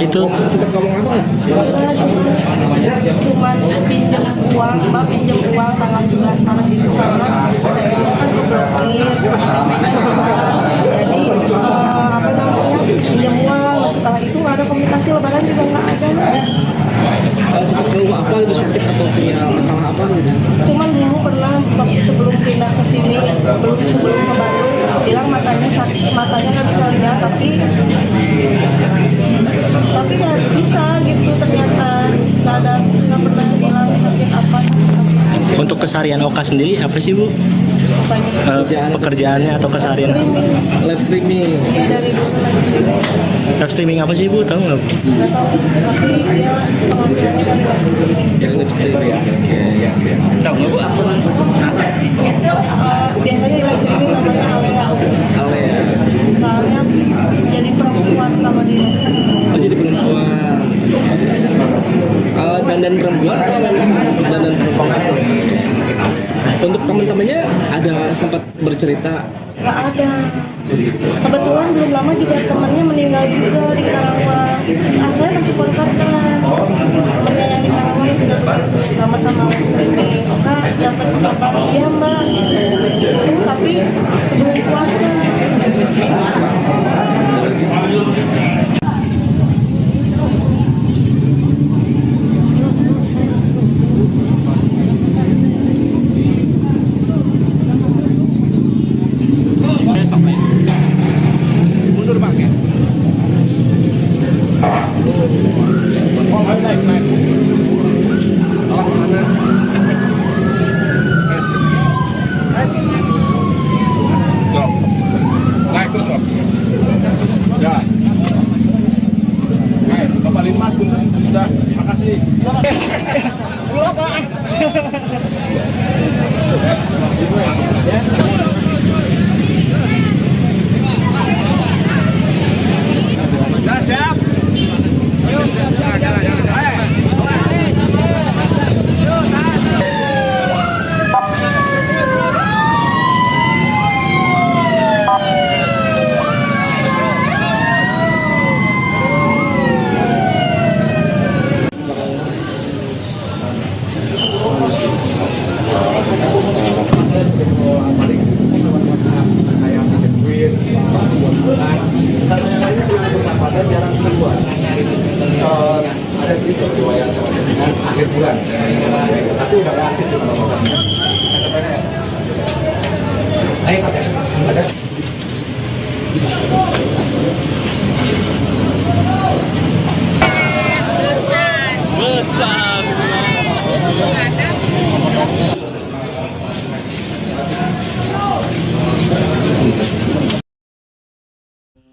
Itu Sempat ngomong apa nggak? Cuman pinjam uang, Mbak pinjam uang tanggal 11 Maret itu karena ATM-nya kan keblokir, ATM-nya juga. Jadi apa namanya pinjam uang. Setelah itu nggak ada komunikasi, lebaran juga nggak ada. Sempat tahu apa itu sakit atau punya masalah apa gitu? Cuman dulu pernah waktu sebelum pindah ke sini, sebelum ke Bandung, bilang matanya sakit, matanya nggak bisa lihat, tapi ya bisa gitu ternyata nggak pernah bilang sakit apa. untuk keseharian Oka sendiri apa sih Bu? Pekerjaannya atau keseharian? Live streaming. Iya dari dulu Live streaming apa sih Bu? Tahu nggak? nggak tahu, tapi dia penghasilannya dari live streaming. Yang live streaming ya. Oke. Tahu nggak Bu apa? Biasanya di live streaming namanya Alea. Ale ya. Soalnya jadi perempuan kalau di live streaming. Oh, jadi perempuan. Dandan perempuan. Dandan perempuan. Untuk teman-temannya ada sempat bercerita? Nggak ada. Kebetulan belum lama juga temannya meninggal juga di Karawang. Itu saya masih kontak kan. Temannya yang di Karawang juga begitu, sama-sama live streaming. Kak, dapat kabar iya Mbak gitu. Itu tapi sebelum puasa. Mundur Bang ya. Naik. Naik terus loh. Ya. Naik, kembali Mas. Sudah, terima kasih. Nah, siap. Ayo, jalan. Sama yang lainnya punya persahabatan jarang keluar. Ada sedikit riwayat dengan akhir bulan, tapi udah nggak aktif di mana-mana. Ada.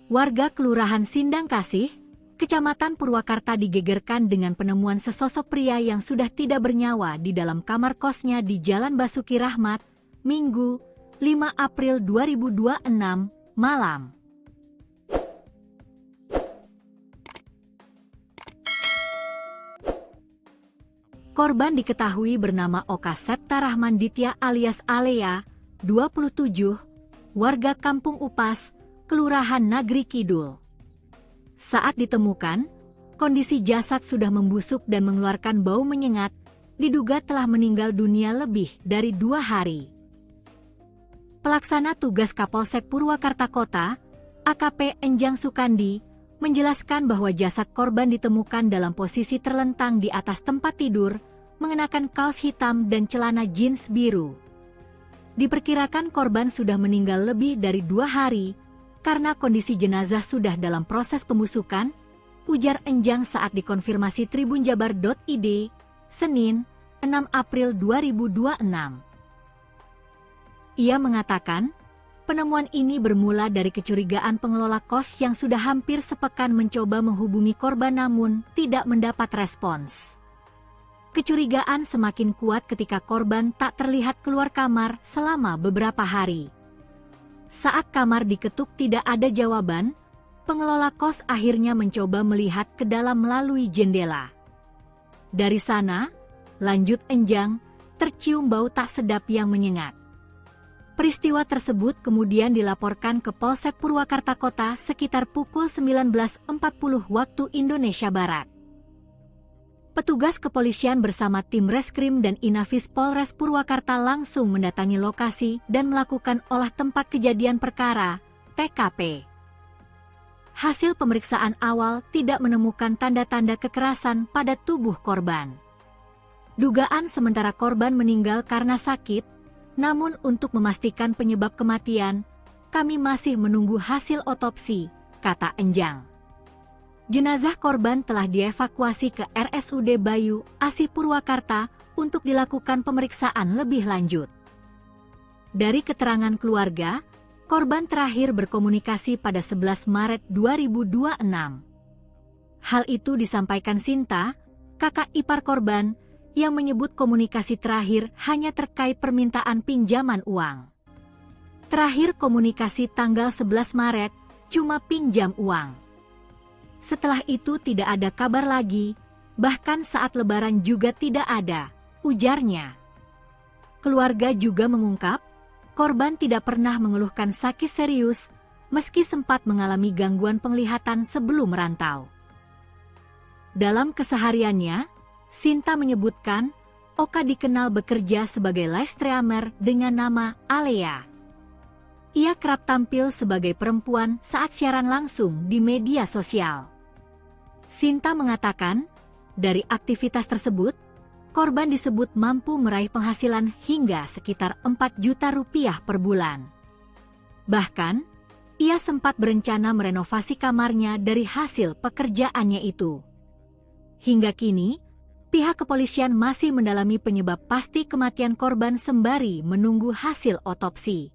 Warga Kelurahan Sindang Kasih, Kecamatan Purwakarta digegerkan dengan penemuan sesosok pria yang sudah tidak bernyawa di dalam kamar kosnya di Jalan Basuki Rahmat, Minggu, 5 April 2026, malam. Korban diketahui bernama Oka Septa Rahman Ditya alias Alea, 27, warga Kampung Upas, Kelurahan Nagri Kidul. Saat ditemukan, kondisi jasad sudah membusuk dan mengeluarkan bau menyengat, diduga telah meninggal dunia lebih dari 2 hari. Pelaksana tugas Kapolsek Purwakarta Kota, AKP Enjang Sukandi, menjelaskan bahwa jasad korban ditemukan dalam posisi terlentang di atas tempat tidur, mengenakan kaos hitam dan celana jeans biru. Diperkirakan korban sudah meninggal lebih dari 2 hari, karena kondisi jenazah sudah dalam proses pembusukan, ujar Enjang saat dikonfirmasi tribunjabar.id, Senin, 6 April 2026. Ia mengatakan, penemuan ini bermula dari kecurigaan pengelola kos yang sudah hampir sepekan mencoba menghubungi korban namun tidak mendapat respons. Kecurigaan semakin kuat ketika korban tak terlihat keluar kamar selama beberapa hari. Saat kamar diketuk tidak ada jawaban, pengelola kos akhirnya mencoba melihat ke dalam melalui jendela. Dari sana, lanjut Enjang, tercium bau tak sedap yang menyengat. Peristiwa tersebut kemudian dilaporkan ke Polsek Purwakarta Kota sekitar pukul 19.40 waktu Indonesia Barat. Petugas kepolisian bersama tim Reskrim dan Inafis Polres Purwakarta langsung mendatangi lokasi dan melakukan olah tempat kejadian perkara, TKP. Hasil pemeriksaan awal tidak menemukan tanda-tanda kekerasan pada tubuh korban. Dugaan sementara korban meninggal karena sakit, namun untuk memastikan penyebab kematian, kami masih menunggu hasil otopsi, kata Enjang. Jenazah korban telah dievakuasi ke RSUD Bayu Asih Purwakarta untuk dilakukan pemeriksaan lebih lanjut. Dari keterangan keluarga, korban terakhir berkomunikasi pada 11 Maret 2026. Hal itu disampaikan Sinta, kakak ipar korban, yang menyebut komunikasi terakhir hanya terkait permintaan pinjaman uang. Terakhir komunikasi tanggal 11 Maret, cuma pinjam uang. Setelah itu tidak ada kabar lagi, bahkan saat lebaran juga tidak ada, ujarnya. Keluarga juga mengungkap, korban tidak pernah mengeluhkan sakit serius, meski sempat mengalami gangguan penglihatan sebelum merantau. Dalam kesehariannya, Sinta menyebutkan, Oka dikenal bekerja sebagai live streamer dengan nama Alea. Ia kerap tampil sebagai perempuan saat siaran langsung di media sosial. Sinta mengatakan, dari aktivitas tersebut, korban disebut mampu meraih penghasilan hingga sekitar 4 juta rupiah per bulan. Bahkan, ia sempat berencana merenovasi kamarnya dari hasil pekerjaannya itu. Hingga kini, pihak kepolisian masih mendalami penyebab pasti kematian korban sembari menunggu hasil otopsi.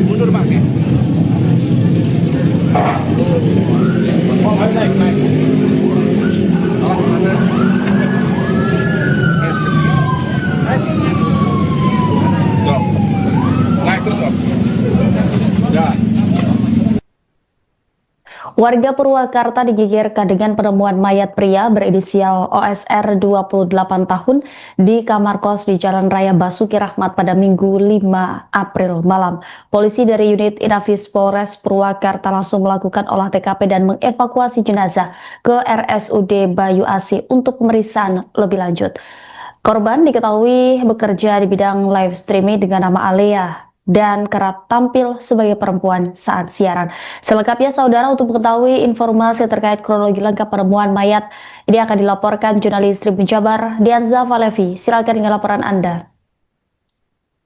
Mundur Pak. Oh, naik. Naik terus, Om. Ya. Warga Purwakarta digegerkan dengan penemuan mayat pria berinisial OSR 28 tahun di kamar kos di Jalan Raya Basuki Rahmat pada Minggu 5 April malam. Polisi dari unit Inafis Polres Purwakarta langsung melakukan olah TKP dan mengevakuasi jenazah ke RSUD Bayu Asih untuk pemeriksaan lebih lanjut. Korban diketahui bekerja di bidang live streaming dengan nama Alea dan kerap tampil sebagai perempuan saat siaran. Selengkapnya saudara, untuk mengetahui informasi terkait kronologi lengkap penemuan mayat, ini akan dilaporkan jurnalis Tribun Jabar Dianza Valevi. Silakan dengan laporan Anda.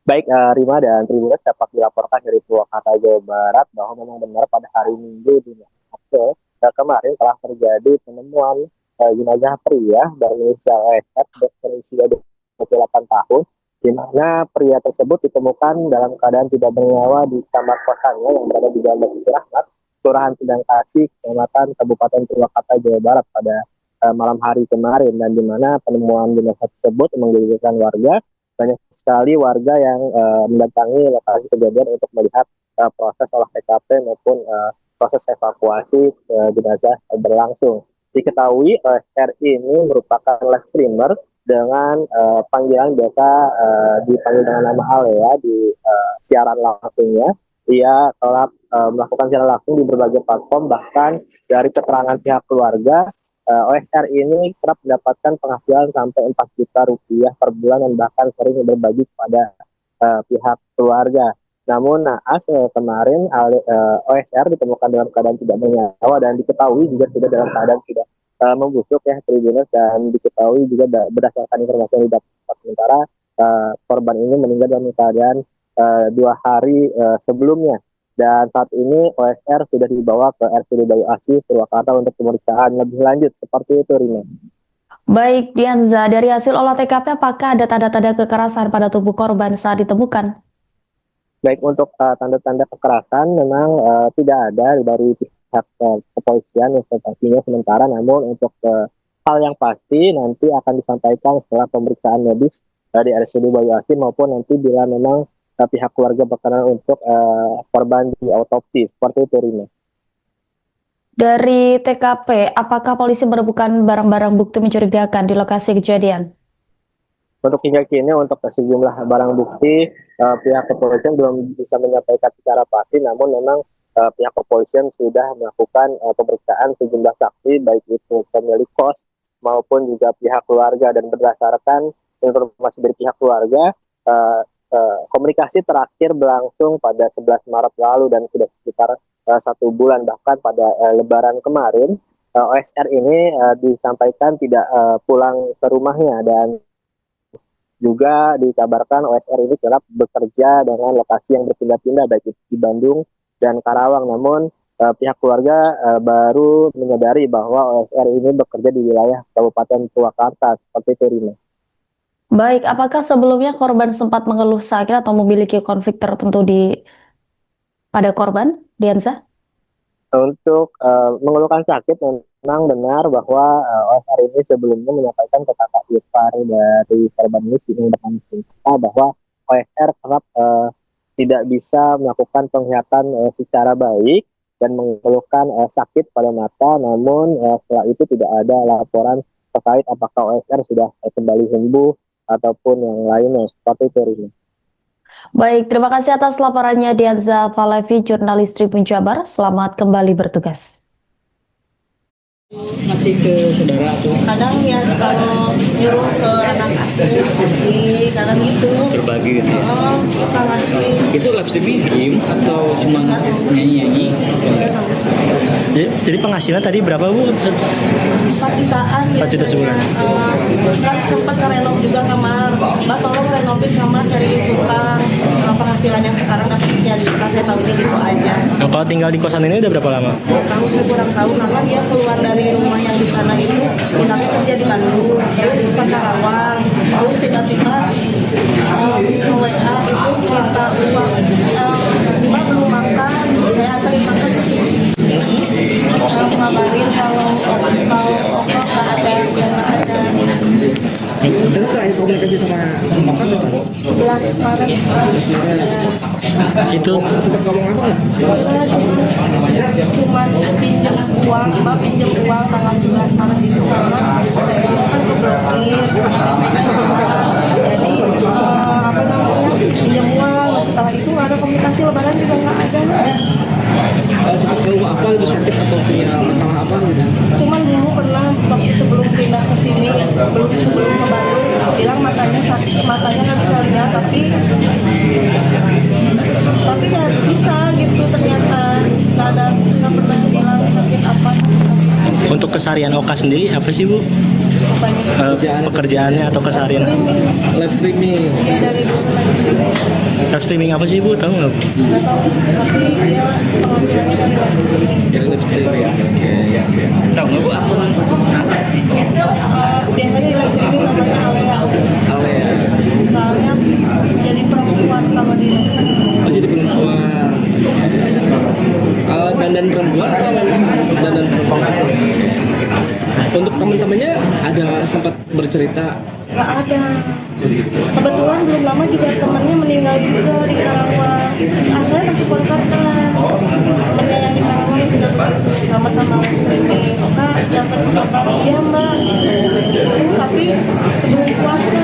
Baik, Rima dan Tribuners, dapat dilaporkan dari Purwakarta, Jawa Barat bahwa memang benar pada hari Minggu di April kemarin telah terjadi penemuan jenazah pria berinisial OSR berusia 28 tahun, di mana pria tersebut ditemukan dalam keadaan tidak bernyawa di kamar kosannya yang berada di Jalan Basuki Rahmat, Kelurahan Sindang Kasih, Kecamatan Kabupaten Purwakarta, Jawa Barat pada malam hari kemarin, dan di mana penemuan jenazah tersebut menggegerkan warga. Banyak sekali warga yang mendatangi lokasi kejadian untuk melihat proses olah TKP maupun proses evakuasi jenazah berlangsung. Diketahui OSR ini merupakan live streamer dengan panggilan biasa dipanggil dengan nama Alea di siaran langsungnya, ia telah melakukan secara langsung di berbagai platform. Bahkan dari keterangan pihak keluarga, OSR ini kerap mendapatkan penghasilan sampai 4 juta rupiah per bulan dan bahkan sering berbagi kepada pihak keluarga. Namun naas kemarin OSR ditemukan dalam keadaan tidak bernyawa dan diketahui juga sudah dalam keadaan tidak membusuk ya Tribuners, dan diketahui juga berdasarkan informasi yang didapat sementara korban ini meninggal dalam keadaan 2 hari sebelumnya. Dan saat ini OSR sudah dibawa ke RSUD Bayu Asih Purwakarta untuk pemeriksaan lebih lanjut. Seperti itu, Rina. Baik, Dianza, dari hasil olah TKP apakah ada tanda-tanda kekerasan pada tubuh korban saat ditemukan? Baik, untuk tanda-tanda kekerasan memang tidak ada dari pihak kepolisian yang sementara, namun untuk hal yang pasti nanti akan disampaikan setelah pemeriksaan medis di RSUD Bayu Asih maupun nanti bila memang pihak keluarga berkenan untuk korban di autopsi. Seperti itu, Rina. Dari TKP, apakah polisi menemukan barang-barang bukti mencurigakan di lokasi kejadian? Untuk hingga kini, untuk sejumlah barang bukti, pihak kepolisian belum bisa menyampaikan secara pasti, namun memang pihak kepolisian sudah melakukan pemeriksaan sejumlah saksi, baik itu pemilik kos maupun juga pihak keluarga, dan berdasarkan informasi dari pihak keluarga, komunikasi terakhir berlangsung pada 11 Maret lalu dan sudah sekitar 1 bulan. Bahkan pada Lebaran kemarin OSR ini disampaikan tidak pulang ke rumahnya, dan juga dikabarkan OSR ini kerap bekerja dengan lokasi yang berpindah-pindah baik di Bandung dan Karawang. Namun pihak keluarga baru menyadari bahwa OSR ini bekerja di wilayah Kabupaten Purwakarta. Seperti itu, Rina. Baik, apakah sebelumnya korban sempat mengeluh sakit atau memiliki konflik tertentu pada korban, Dianza? Untuk mengeluhkan sakit, memang benar bahwa OSR ini sebelumnya menyampaikan ke kakak ipar dari korban ini bahwa OSR kerap tidak bisa melakukan penglihatan secara baik dan mengeluhkan sakit pada mata. Namun setelah itu tidak ada laporan terkait apakah OSR sudah kembali sembuh ataupun yang lainnya. Seperti itu, Rina. Baik, terima kasih atas laporannya Dianza Falevi, jurnalis Tribun Jabar. Selamat kembali bertugas. Ngasih ke saudara tuh Kadang ya kalau nyuruh ke anak aku sih, kadang gitu. berbagi gitu ya. Oh, kita ngasih. Itu live streaming game atau cuma nyanyi-nyanyi? Jadi penghasilan tadi berapa, Bu? 4 jutaan 4 juta sebulan. Kan sempat ngerenov juga kamar. Mbak tolong renovin kamar dari tukang. Penghasilan yang sekarang dapat 3 juta, saya tahu gitu aja. Nah, kalau tinggal di kosan ini udah berapa lama? Tahu saya kurang tahu karena dia keluar dari rumah yang di sana itu pindahnya kerja di Bandung, terus ke Karawang, terus tiba-tiba WA itu minta uang, Mbak belum makan, saya anterin makan ke sini. Ngabarin kalau nggak ada. Itu terakhir komunikasi sama Oka kapan? 11 Maret. Itu Sempat ngomong apa nggak? Cuma pinjam uang, Mbak pinjam uang tanggal 11 Maret itu karena ATM-nya kan keblokir, KTP-nya hilang. Jadi pinjam uang. Setelah itu nggak ada komunikasi, lebaran juga nggak ada. Sempat keluh apa gitu, sakit atau punya masalah apa gitu? Cuman dulu pernah waktu sebelum pindah ke sini, sebelum ke Bandung, bilang matanya sakit, matanya nggak bisa lihat, tapi nggak bisa gitu, ternyata nggak pernah bilang sakit apa. untuk keseharian Oka sendiri apa sih, Bu? Pekerjaannya atau keseharian? Live streaming. Iya, dari dulu Live streaming apa sih, Bu? Tahu nggak, Bu? nggak tahu, tapi dia penghasilan dari live streaming. Yang live streaming ya. Tahu nggak Bu apa? Biasanya di live streaming namanya Alea. Alea. Soalnya jadi perempuan kalau di live streaming. Oh, jadi perempuan. Dandan perempuan atau dandan perempuan? Untuk teman-temannya ada sempat bercerita? Nggak ada. Kebetulan belum lama juga temannya meninggal juga di Karawang. Itu saya masih kontak kan. Temannya yang di Karawang juga begitu, sama-sama live streaming. Oka dapat kabar, iya Mbak, gitu. Itu tapi sebelum puasa.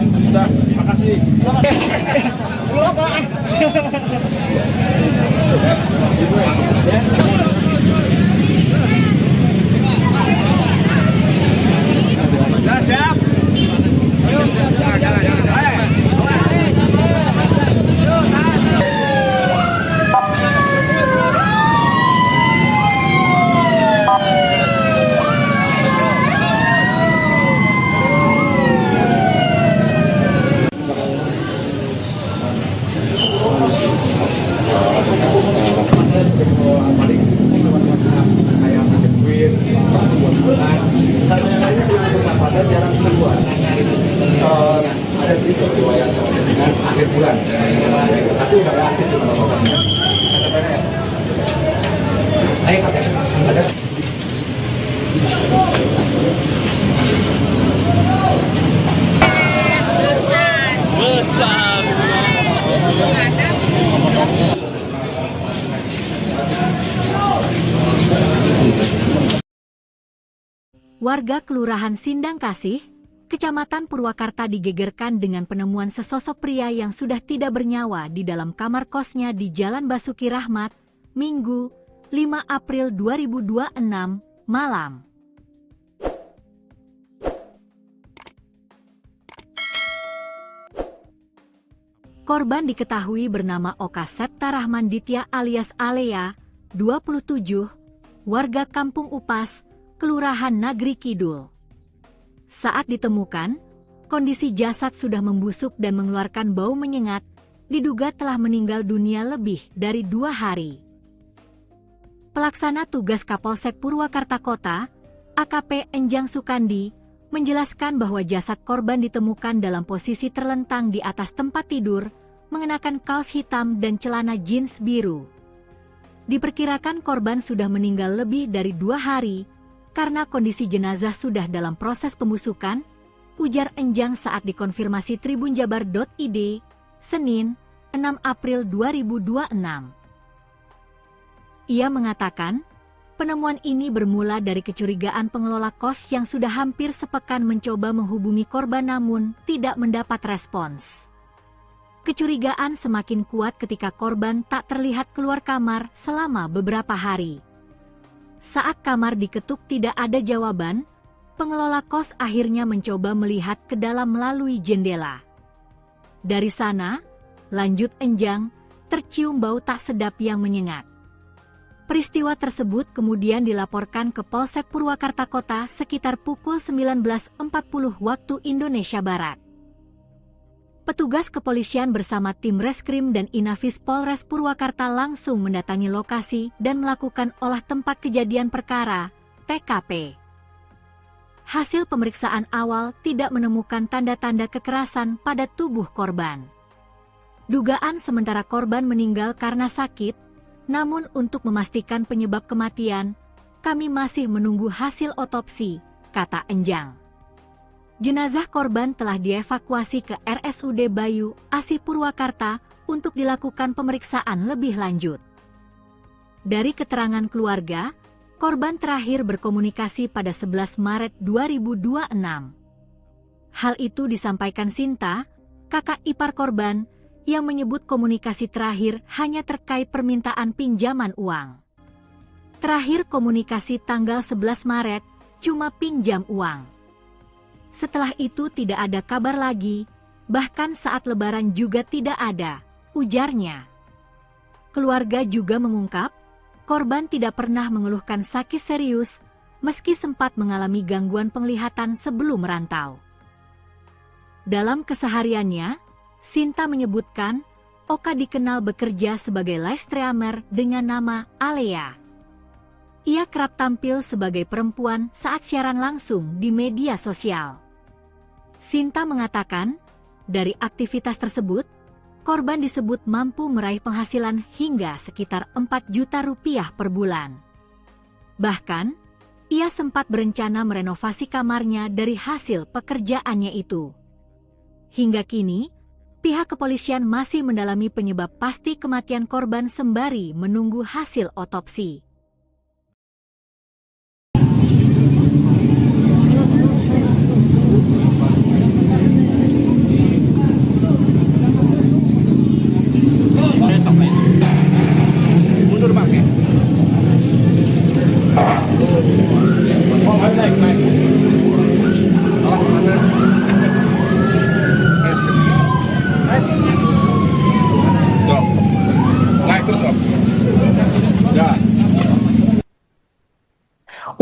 Sudah, makasih. Sudah siap. Ayo, sama yang lainnya dengan persahabatan jarang keluar. Ada sedikit riwayat dengan akhir bulan, tapi nggak aktif di mana-mana. Ada. Warga Kelurahan Sindang Kasih, Kecamatan Purwakarta digegerkan dengan penemuan sesosok pria yang sudah tidak bernyawa di dalam kamar kosnya di Jalan Basuki Rahmat, Minggu, 5 April 2026, malam. Korban diketahui bernama Oka Septa Rahman Ditya alias Alea, 27, warga Kampung Upas, Kelurahan Nagri Kidul. Saat ditemukan, kondisi jasad sudah membusuk dan mengeluarkan bau menyengat, diduga telah meninggal dunia lebih dari 2 hari. Pelaksana tugas Kapolsek Purwakarta Kota, AKP Enjang Sukandi, menjelaskan bahwa jasad korban ditemukan dalam posisi terlentang di atas tempat tidur, mengenakan kaos hitam dan celana jeans biru. Diperkirakan korban sudah meninggal lebih dari 2 hari, karena kondisi jenazah sudah dalam proses pembusukan, ujar Enjang saat dikonfirmasi tribunjabar.id, Senin, 6 April 2026. Ia mengatakan, penemuan ini bermula dari kecurigaan pengelola kos yang sudah hampir sepekan mencoba menghubungi korban namun tidak mendapat respons. Kecurigaan semakin kuat ketika korban tak terlihat keluar kamar selama beberapa hari. Saat kamar diketuk tidak ada jawaban, pengelola kos akhirnya mencoba melihat ke dalam melalui jendela. Dari sana, lanjut Enjang, tercium bau tak sedap yang menyengat. Peristiwa tersebut kemudian dilaporkan ke Polsek Purwakarta Kota sekitar pukul 19.40 waktu Indonesia Barat. Petugas kepolisian bersama tim Reskrim dan Inafis Polres Purwakarta langsung mendatangi lokasi dan melakukan olah tempat kejadian perkara, TKP. Hasil pemeriksaan awal tidak menemukan tanda-tanda kekerasan pada tubuh korban. Dugaan sementara korban meninggal karena sakit, namun untuk memastikan penyebab kematian, kami masih menunggu hasil otopsi, kata Enjang. Jenazah korban telah dievakuasi ke RSUD Bayu, Asih Purwakarta untuk dilakukan pemeriksaan lebih lanjut. Dari keterangan keluarga, korban terakhir berkomunikasi pada 11 Maret 2026. Hal itu disampaikan Sinta, kakak ipar korban, yang menyebut komunikasi terakhir hanya terkait permintaan pinjaman uang. Terakhir komunikasi tanggal 11 Maret, cuma pinjam uang. Setelah itu tidak ada kabar lagi, bahkan saat lebaran juga tidak ada, ujarnya. Keluarga juga mengungkap, korban tidak pernah mengeluhkan sakit serius, meski sempat mengalami gangguan penglihatan sebelum merantau. Dalam kesehariannya, Sinta menyebutkan, Oka dikenal bekerja sebagai live streamer dengan nama Alea. Ia kerap tampil sebagai perempuan saat siaran langsung di media sosial. Sinta mengatakan, dari aktivitas tersebut, korban disebut mampu meraih penghasilan hingga sekitar 4 juta rupiah per bulan. Bahkan, ia sempat berencana merenovasi kamarnya dari hasil pekerjaannya itu. Hingga kini, pihak kepolisian masih mendalami penyebab pasti kematian korban sembari menunggu hasil otopsi.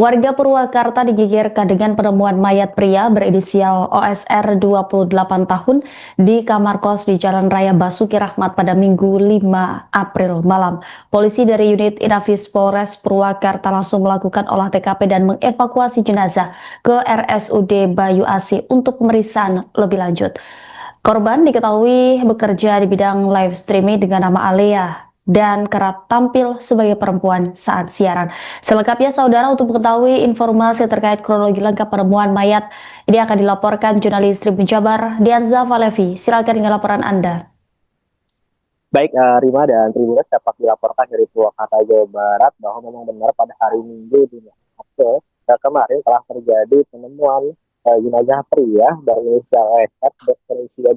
Warga Purwakarta digegerkan dengan penemuan mayat pria berinisial OSR 28 tahun di kamar kos di Jalan Raya Basuki Rahmat pada Minggu 5 April malam. Polisi dari unit Inafis Polres Purwakarta langsung melakukan olah TKP dan mengevakuasi jenazah ke RSUD Bayu Asih untuk pemeriksaan lebih lanjut. Korban diketahui bekerja di bidang live streaming dengan nama Alea dan kerap tampil sebagai perempuan saat siaran. Selengkapnya saudara, untuk mengetahui informasi terkait kronologi lengkap penemuan mayat ini akan dilaporkan jurnalis Tribun Jabar Dianza Valevi. Silakan dengan laporan Anda. Baik, Rima dan Tribuners, dapat dilaporkan dari Purwakarta, Jawa Barat bahwa memang benar pada hari Minggu di April kemarin telah terjadi penemuan jenazah pria berinisial OSR berusia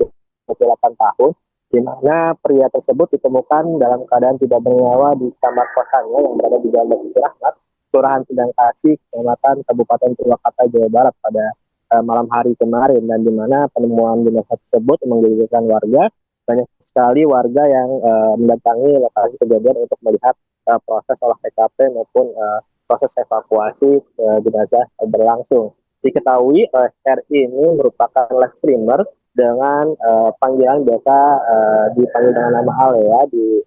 28 tahun, di mana pria tersebut ditemukan dalam keadaan tidak bernyawa di kamar kosannya yang berada di Jalan Basuki Rahmat, Kelurahan Sindang Kasih, Kecamatan Kabupaten Purwakarta, Jawa Barat pada malam hari kemarin, dan di mana penemuan jenazah tersebut menggegerkan warga. Banyak sekali warga yang mendatangi lokasi kejadian untuk melihat proses olah TKP maupun proses evakuasi jenazah berlangsung. Diketahui OSR ini merupakan live streamer dengan panggilan biasa dipanggil dengan nama Alea di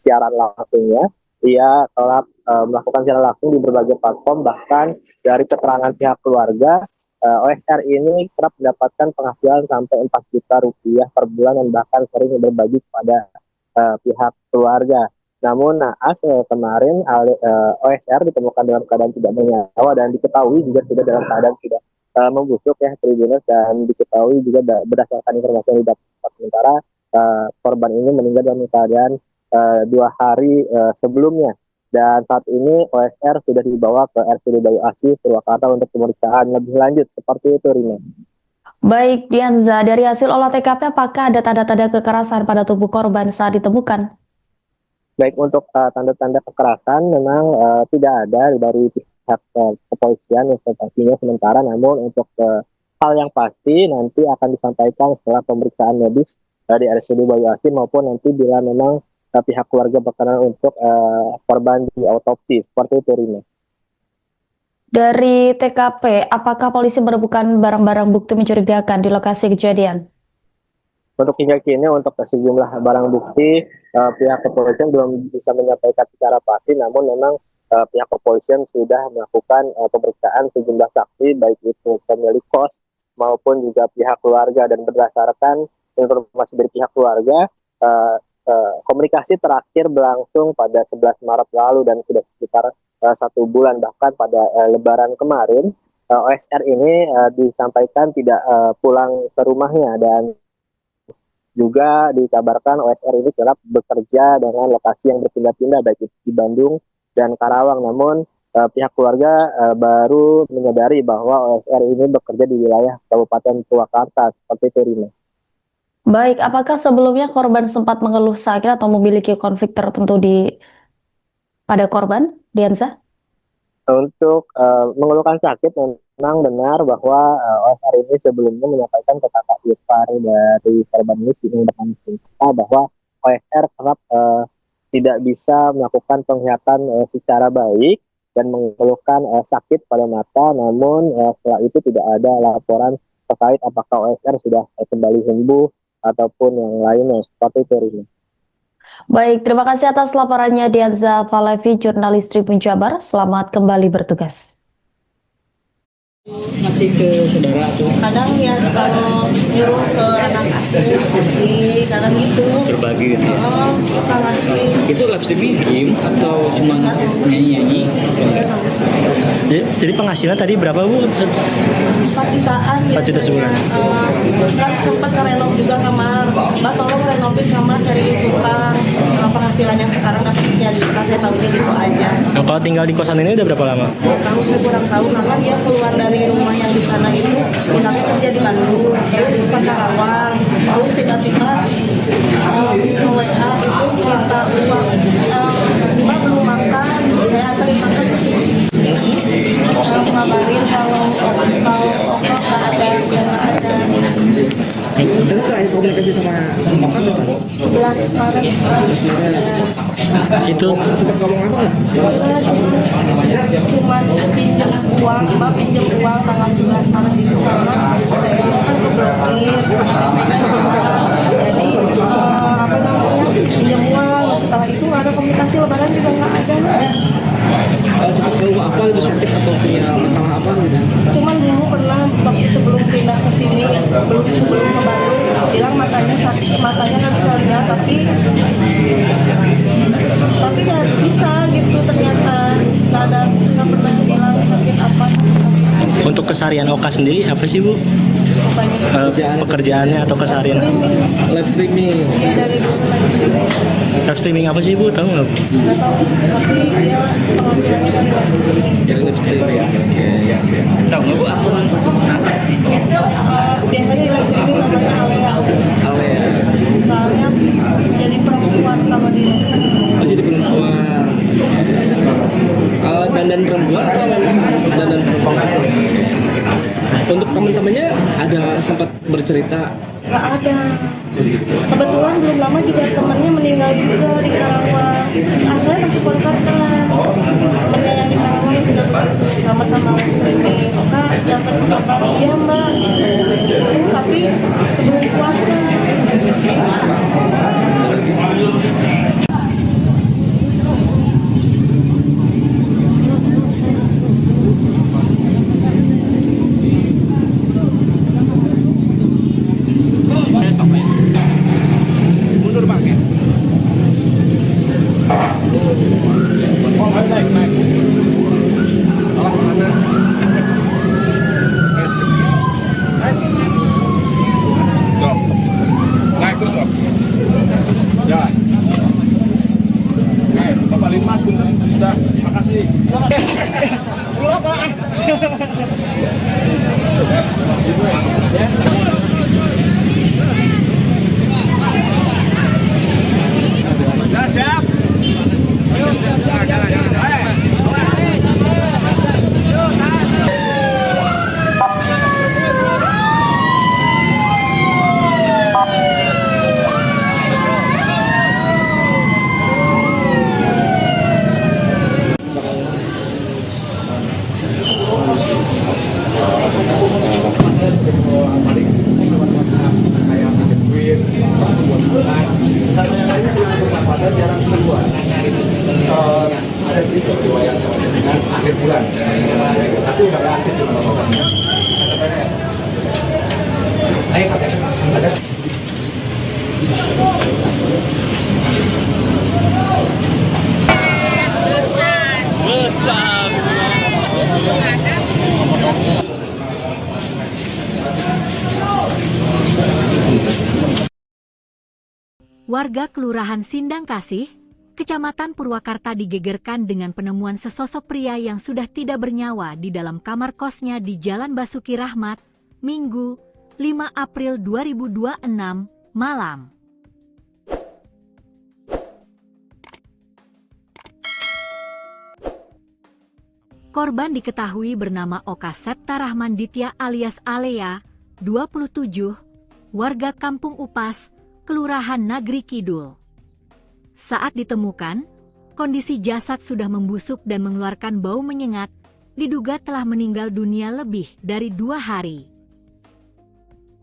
siaran langsungnya. Ia telah melakukan siaran langsung di berbagai platform, bahkan dari keterangan pihak keluarga, OSR ini kerap mendapatkan penghasilan sampai 4 juta rupiah per bulan dan bahkan sering berbagi kepada pihak keluarga. Namun naas kemarin OSR ditemukan dalam keadaan tidak bernyawa dan diketahui juga sudah dalam keadaan tidak membusuk ya Tribuners, dan diketahui juga berdasarkan informasi yang didapat sementara korban ini meninggal dalam keadaan 2 hari sebelumnya, dan saat ini OSR sudah dibawa ke RSUD Bayu Asih Purwakarta untuk pemeriksaan lebih lanjut. Seperti itu, Rina. Baik, Dianza, dari hasil olah TKP apakah ada tanda-tanda kekerasan pada tubuh korban saat ditemukan? Baik, untuk tanda-tanda kekerasan memang tidak ada dari pihak kepolisian yang sementara, namun untuk hal yang pasti nanti akan disampaikan setelah pemeriksaan medis dari RSUD Bayu Asih maupun nanti bila memang pihak keluarga berkenan untuk korban di autopsi. Seperti itu, Rina. Dari TKP, apakah polisi menemukan barang-barang bukti mencurigakan di lokasi kejadian? Untuk hingga kini untuk sejumlah barang bukti pihak kepolisian belum bisa menyampaikan secara pasti, namun memang pihak kepolisian sudah melakukan pemeriksaan sejumlah saksi, baik itu pemilik kos maupun juga pihak keluarga, dan berdasarkan informasi dari pihak keluarga, komunikasi terakhir berlangsung pada 11 Maret lalu dan sudah sekitar 1 bulan, bahkan pada Lebaran kemarin OSR ini disampaikan tidak pulang ke rumahnya, dan juga dikabarkan OSR ini kerap bekerja dengan lokasi yang berpindah-pindah baik itu di Bandung dan Karawang. Namun pihak keluarga baru menyadari bahwa OSR ini bekerja di wilayah Kabupaten Purwakarta. Seperti itu, Rina. Baik, apakah sebelumnya korban sempat mengeluh sakit atau memiliki konflik tertentu pada korban, Dianza? Untuk mengeluhkan sakit, memang benar bahwa OSR ini sebelumnya menyampaikan ke kakak ipar dari korban ini bahwa OSR kerap tidak bisa melakukan penglihatan secara baik dan mengeluhkan sakit pada mata, namun setelah itu tidak ada laporan terkait apakah OSR sudah kembali sembuh ataupun yang lainnya. Seperti itu, Rina. Baik, terima kasih atas laporannya Dianza Valevi, jurnalis Tribun Jabar. Selamat kembali bertugas. Ngasih ke saudara tuh Kadang ya kalau nyuruh ke anak aku sih, kadang gitu. berbagi gitu ya. Kita ngasih. Itu live streaming game atau cuma nyanyi-nyanyi? Jadi penghasilan tadi berapa, Bu? 4 jutaan 4 juta sebulan. Kan sempat ngerenov juga kamar. Mbak tolong renovain kamar dari tukang. Penghasilan yang sekarang dapat 3 juta, saya tahunya gitu aja. Nah, kalau tinggal di kosan ini udah berapa lama? Tahu saya kurang tahu karena dia keluar dari rumah yang di sana itu, pindah kerja di Bandung, terus ke Karawang, terus tiba-tiba WA itu minta uang, Mbak belum makan, saya anterin makan ke sini. Ngabarin kalau nggak ada. Itu terakhir komunikasi komunikasi sama Oka kapan? 11 Maret. 11 Maret. Itu Sempat ngomong apa nggak? Cuma pinjam uang, Mbak pinjam uang tanggal 11 Maret itu karena ATM-nya kan keblokir, KTP-nya hilang. Jadi apa namanya pinjam uang. Setelah itu nggak ada komunikasi, lebaran juga nggak ada. Sempat keluh apa gitu, sakit atau punya masalah apa gitu? Cuman dulu pernah waktu sebelum pindah ke sini, sebelum ke Bandung, bilang matanya sakit, matanya nggak bisa lihat, tapi nggak bisa gitu ternyata nggak pernah bilang sakit apa. untuk keseharian Oka sendiri apa sih Bu? Pekerjaannya atau keseharian? Live streaming. Iya dari dulu live streaming. Live streaming apa sih Bu? Tahu nggak? Nggak tahu, tapi dia penghasilannya dari live streaming. Yang live streaming ya. Tahu nggak Bu aku Biasanya di live streaming namanya Alea. Alea. Soalnya jadi perempuan kalau di live streaming. Oh jadi perempuan. Dandan perempuan atau dandan perempuan? Untuk teman-temannya ada sempat bercerita? Nggak ada. Kebetulan belum lama juga temannya meninggal juga di Karawang. Itu saya masih kontak kan. Temannya yang di Karawang juga begitu, sama-sama live streaming. Kak, dapat kabar iya Mbak gitu. Itu tapi sebelum puasa. Mundur Bang ya. Oh, naik. Alah mana? So. Naik terus, Om. Jalan. Naik, Bapak Linmas punten sudah. Makasih. Pulang, Pak. Nah, siap. Ayo, jalan. Sama yang lainnya juga bersahabatan jarang keluar. Ada sedikit riwayat dengan akhir bulan, tapi udah aktif di mana-mana. Ada. Warga Kelurahan Sindang Kasih, Kecamatan Purwakarta digegerkan dengan penemuan sesosok pria yang sudah tidak bernyawa di dalam kamar kosnya di Jalan Basuki Rahmat, Minggu, 5 April 2026, malam. Korban diketahui bernama Oka Septa Rahman Ditya alias Alea, 27, warga Kampung Upas, Kelurahan Nagri Kidul. Saat ditemukan, kondisi jasad sudah membusuk dan mengeluarkan bau menyengat, diduga telah meninggal dunia lebih dari 2 hari.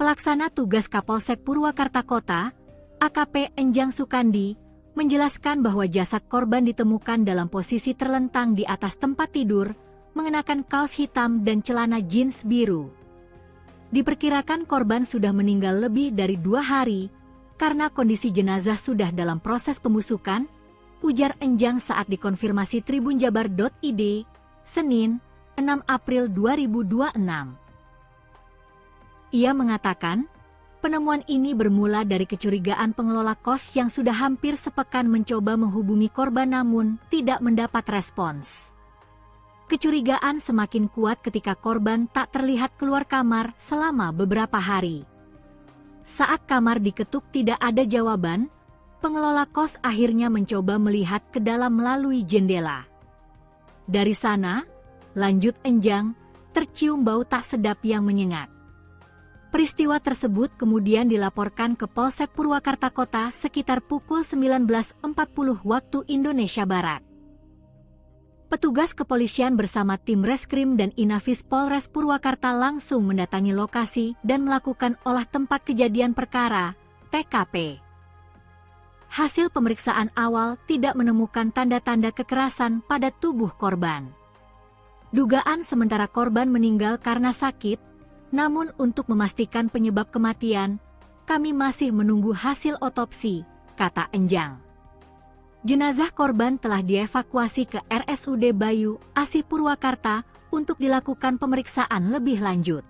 Pelaksana tugas Kapolsek Purwakarta Kota, AKP Enjang Sukandi, menjelaskan bahwa jasad korban ditemukan dalam posisi terlentang di atas tempat tidur, mengenakan kaos hitam dan celana jeans biru. Diperkirakan korban sudah meninggal lebih dari 2 hari, karena kondisi jenazah sudah dalam proses pembusukan, ujar Enjang saat dikonfirmasi tribunjabar.id, Senin, 6 April 2026. Ia mengatakan, penemuan ini bermula dari kecurigaan pengelola kos yang sudah hampir sepekan mencoba menghubungi korban namun tidak mendapat respons. Kecurigaan semakin kuat ketika korban tak terlihat keluar kamar selama beberapa hari. Saat kamar diketuk tidak ada jawaban, pengelola kos akhirnya mencoba melihat ke dalam melalui jendela. Dari sana, lanjut Enjang, tercium bau tak sedap yang menyengat. Peristiwa tersebut kemudian dilaporkan ke Polsek Purwakarta Kota sekitar pukul 19.40 waktu Indonesia Barat. Petugas kepolisian bersama tim Reskrim dan Inafis Polres Purwakarta langsung mendatangi lokasi dan melakukan olah tempat kejadian perkara, TKP. Hasil pemeriksaan awal tidak menemukan tanda-tanda kekerasan pada tubuh korban. Dugaan sementara korban meninggal karena sakit. Namun untuk memastikan penyebab kematian, kami masih menunggu hasil otopsi, kata Enjang. Jenazah korban telah dievakuasi ke RSUD Bayu Asih Purwakarta untuk dilakukan pemeriksaan lebih lanjut.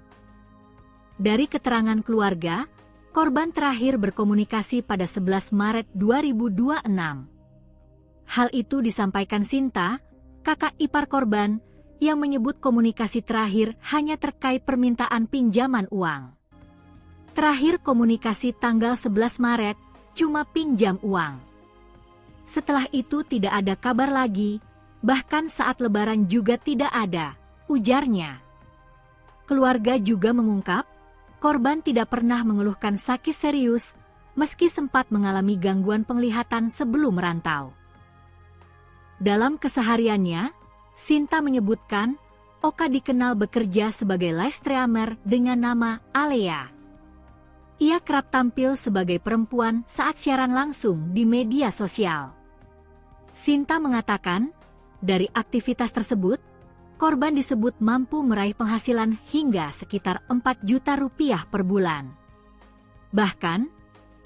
Dari keterangan keluarga, korban terakhir berkomunikasi pada 11 Maret 2026. Hal itu disampaikan Sinta, kakak ipar korban, yang menyebut komunikasi terakhir hanya terkait permintaan pinjaman uang. Terakhir komunikasi tanggal 11 Maret, cuma pinjam uang. Setelah itu tidak ada kabar lagi, bahkan saat lebaran juga tidak ada, ujarnya. Keluarga juga mengungkap, korban tidak pernah mengeluhkan sakit serius, meski sempat mengalami gangguan penglihatan sebelum merantau. Dalam kesehariannya, Sinta menyebutkan, Oka dikenal bekerja sebagai live streamer dengan nama Alea. Ia kerap tampil sebagai perempuan saat siaran langsung di media sosial. Sinta mengatakan, dari aktivitas tersebut, korban disebut mampu meraih penghasilan hingga sekitar 4 juta rupiah per bulan. Bahkan,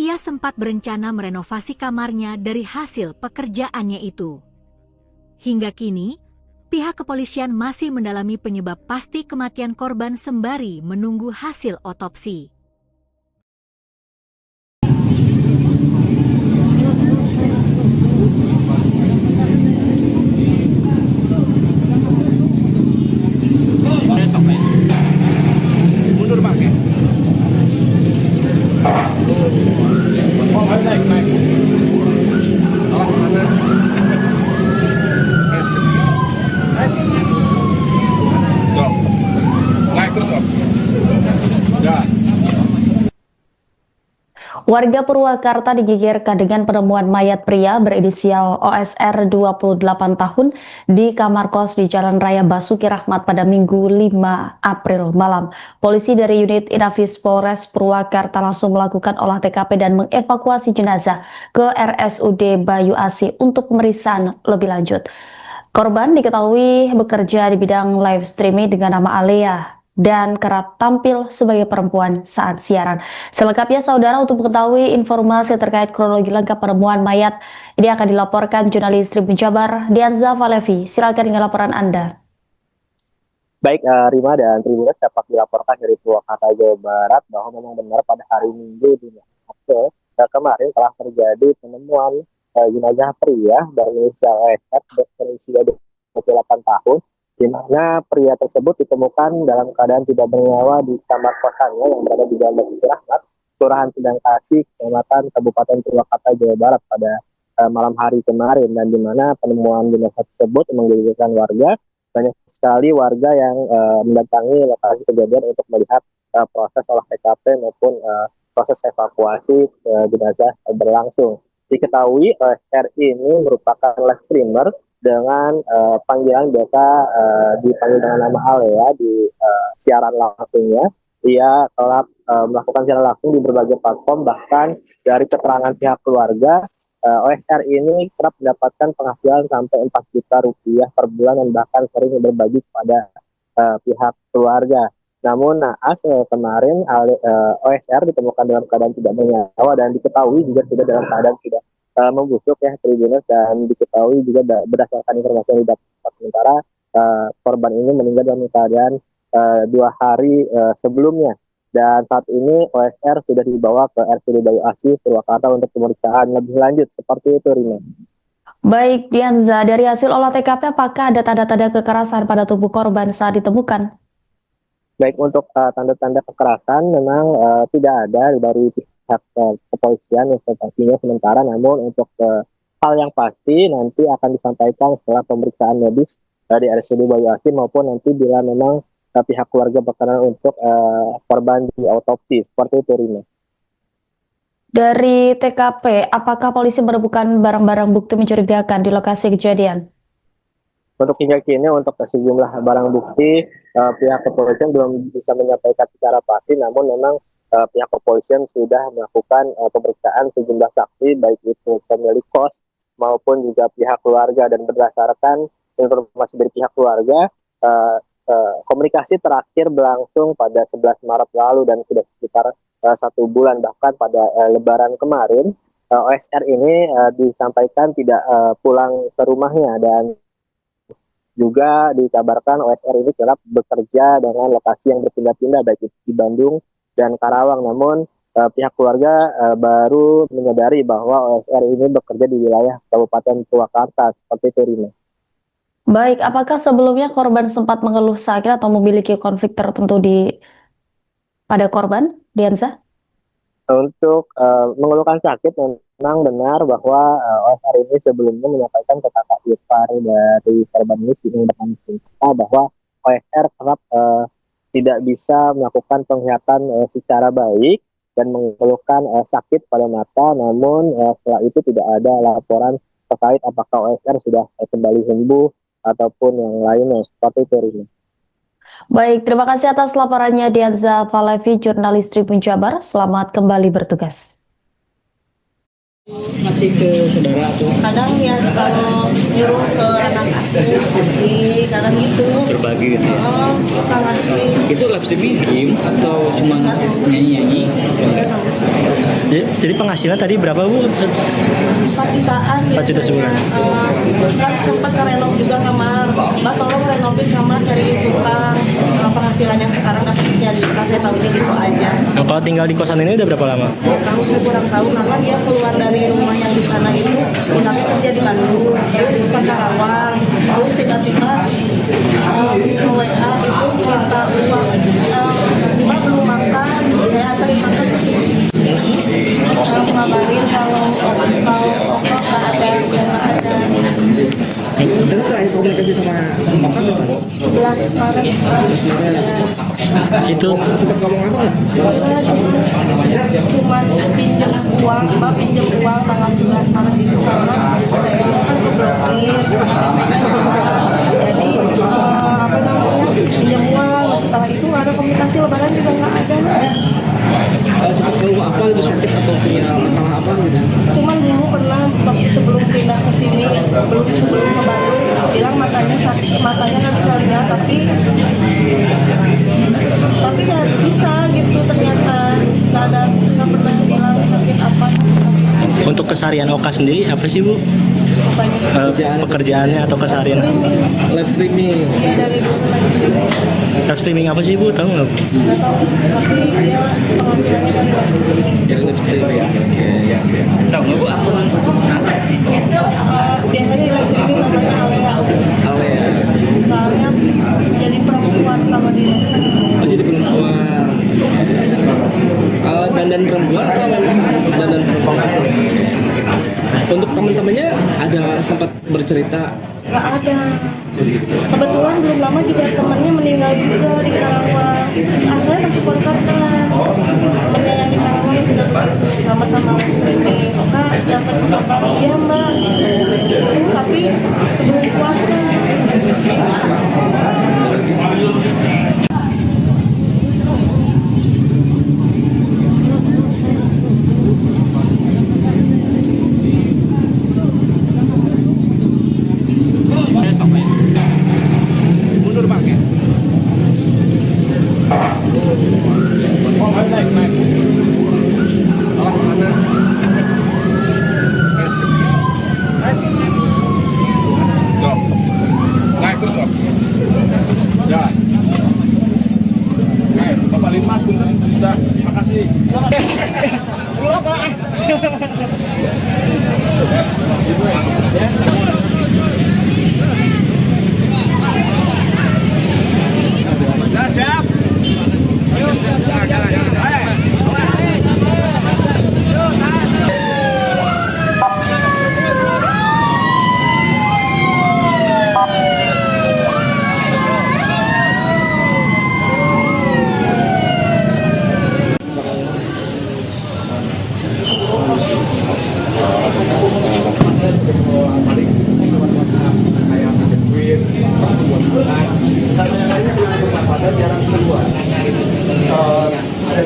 ia sempat berencana merenovasi kamarnya dari hasil pekerjaannya itu. Hingga kini, pihak kepolisian masih mendalami penyebab pasti kematian korban sembari menunggu hasil otopsi. Mundur Pak. Oh, naik. Naik terus Om. Ya. Warga Purwakarta digegerkan dengan penemuan mayat pria berinisial OSR 28 tahun di kamar kos di Jalan Raya Basuki Rahmat pada Minggu 5 April malam. Polisi dari unit Inafis Polres Purwakarta langsung melakukan olah TKP dan mengevakuasi jenazah ke RSUD Bayu Asih untuk pemeriksaan lebih lanjut. Korban diketahui bekerja di bidang live streaming dengan nama Alea dan kerap tampil sebagai perempuan saat siaran. Selengkapnya saudara, untuk mengetahui informasi terkait kronologi lengkap penemuan mayat, ini akan dilaporkan jurnalis Tribun Jabar, Dianza Valevi. Silakan dengan laporan Anda. Baik, Rima dan Tribuners, dapat dilaporkan dari Purwakarta, Jawa Barat bahwa memang benar pada hari Minggu di April kemarin telah terjadi penemuan jenazah pria berinisial OSR berusia 28 tahun, di mana pria tersebut ditemukan dalam keadaan tidak bernyawa di kamar kosannya yang berada di Jalan Basuki Rahmat, Kelurahan Sindang Kasih, Kecamatan Kabupaten Purwakarta, Jawa Barat pada malam hari kemarin, dan di mana penemuan jenazah tersebut menggegerkan warga. Banyak sekali warga yang mendatangi lokasi kejadian untuk melihat proses olah TKP maupun proses evakuasi jenazah berlangsung. Diketahui OSR ini merupakan live streamer dengan panggilan biasa dipanggil dengan nama Alea di siaran langsungnya. Ia telah melakukan siaran langsung di berbagai platform, bahkan dari keterangan pihak keluarga, OSR ini kerap mendapatkan penghasilan sampai 4 juta rupiah per bulan dan bahkan sering berbagi kepada pihak keluarga. Namun naas kemarin OSR ditemukan dalam keadaan tidak bernyawa dan diketahui juga sudah dalam keadaan tidak membusuk ya Tribuners, dan diketahui juga berdasarkan informasi yang didapat sementara korban ini meninggal dalam keadaan 2 hari sebelumnya, dan saat ini OSR sudah dibawa ke RSUD Bayu Asih Purwakarta untuk pemeriksaan lebih lanjut. Seperti itu, Rina. Baik, Dianza, dari hasil olah TKP apakah ada tanda-tanda kekerasan pada tubuh korban saat ditemukan? Baik, untuk tanda-tanda kekerasan memang tidak ada dari pihak kepolisian yang sementara, namun untuk hal yang pasti nanti akan disampaikan setelah pemeriksaan medis dari RSUD Bayu Asih, maupun nanti bila memang pihak keluarga berkenan untuk korban diautopsi. Seperti itu, Rina. Dari TKP, apakah polisi menemukan barang-barang bukti mencurigakan di lokasi kejadian? Untuk hingga kini untuk sejumlah barang bukti pihak kepolisian belum bisa menyampaikan secara pasti, namun memang pihak kepolisian sudah melakukan pemeriksaan sejumlah saksi, baik itu pemilik kos maupun juga pihak keluarga, dan berdasarkan informasi dari pihak keluarga, komunikasi terakhir berlangsung pada 11 Maret lalu dan sudah sekitar 1 bulan, bahkan pada Lebaran kemarin OSR ini disampaikan tidak pulang ke rumahnya, dan juga dikabarkan OSR ini kerap bekerja dengan lokasi yang berpindah-pindah baik di Bandung dan Karawang. Namun pihak keluarga baru menyadari bahwa OSR ini bekerja di wilayah Kabupaten Purwakarta. Seperti itu, Rina. Baik, apakah sebelumnya korban sempat mengeluh sakit atau memiliki konflik tertentu pada korban, Dianza? Untuk mengeluhkan sakit, memang benar bahwa OSR ini sebelumnya menyampaikan ke kakak ipar dari korban ini bahwa OSR kerap tidak bisa melakukan penglihatan secara baik dan mengeluhkan sakit pada mata. Namun setelah itu tidak ada laporan terkait apakah OSR sudah kembali sembuh ataupun yang lainnya. Seperti itu, Rina. Baik, terima kasih atas laporannya Dianza Falevi, jurnalis Tribun Jabar. Selamat kembali bertugas. Masih ke saudara tuh Kadang ya kalau nyuruh ke anak aku sih, kadang gitu. berbagi gitu ya. Oh, kita ngasih. Itu live streaming game atau cuma nyanyi-nyanyi? Jadi penghasilan tadi berapa, Bu? 4 jutaan 4 juta sebulan. Kan sempat ngerenov juga kamar. Mbak tolong renovain kamar dari tukang. Penghasilan yang sekarang dapat 3 juta, saya tahunya gitu aja. Nah, kalau tinggal di kosan ini udah berapa lama? Tahu saya kurang tahu karena dia keluar dari rumah yang di sana itu pindahnya kerja di Bandung, terus ke Karawang, terus tiba-tiba WA itu minta uang, Mbak belum makan, saya anterin makan ke sini. Ngabarin kalau nggak ada, nggak ada. Kita terakhir komunikasi sama Oka kapan? 11 Maret. Itu Sempat ngomong apa? Cuma pinjam uang, Mbak pinjam uang tanggal 11 Maret itu karena ATM-nya kan keblokir, ATM-nya hilang. Jadi apa namanya, pinjam uang. Setelah itu nggak ada komunikasi, lebaran juga nggak ada. Sempat keluh apa itu, sakit atau punya masalah apa gitu? Cuman dulu pernah waktu sebelum pindah ke sini, sebelum ke Bandung, bilang matanya sakit, matanya nggak bisa lihat, tapi nggak bisa gitu, ternyata nggak pernah bilang sakit apa. untuk keseharian Oka sendiri apa sih, Bu? Pekerjaannya atau keseharian? Live streaming. Iya, dari dulu Live streaming apa sih, Bu? Tahu nggak? nggak tahu, tapi dia penghasilannya dari live streaming. Yang live streaming ya. Tahu nggak Bu akun Biasanya di live streaming namanya Alea. Alea. Soalnya jadi perempuan kalau di live streaming. Oh, jadi perempuan. Dandan perempuan atau dandan perempuan? Untuk teman-temannya ada sempat bercerita? Nggak ada. Kebetulan belum lama juga temannya meninggal juga di Karawang. Itu saya masih kontak kan. Temannya yang di Karawang juga begitu, sama-sama live streaming. Kak, dapat kabar iya Mbak gitu. Itu tapi sebelum puasa. Mundur Bang ya? Naik. Mana? Naik terus Om. Jalan. Naik, Bapak Linmas sudah, terima kasih. Pulang Pak. Nah, siap. Ayo, jalan.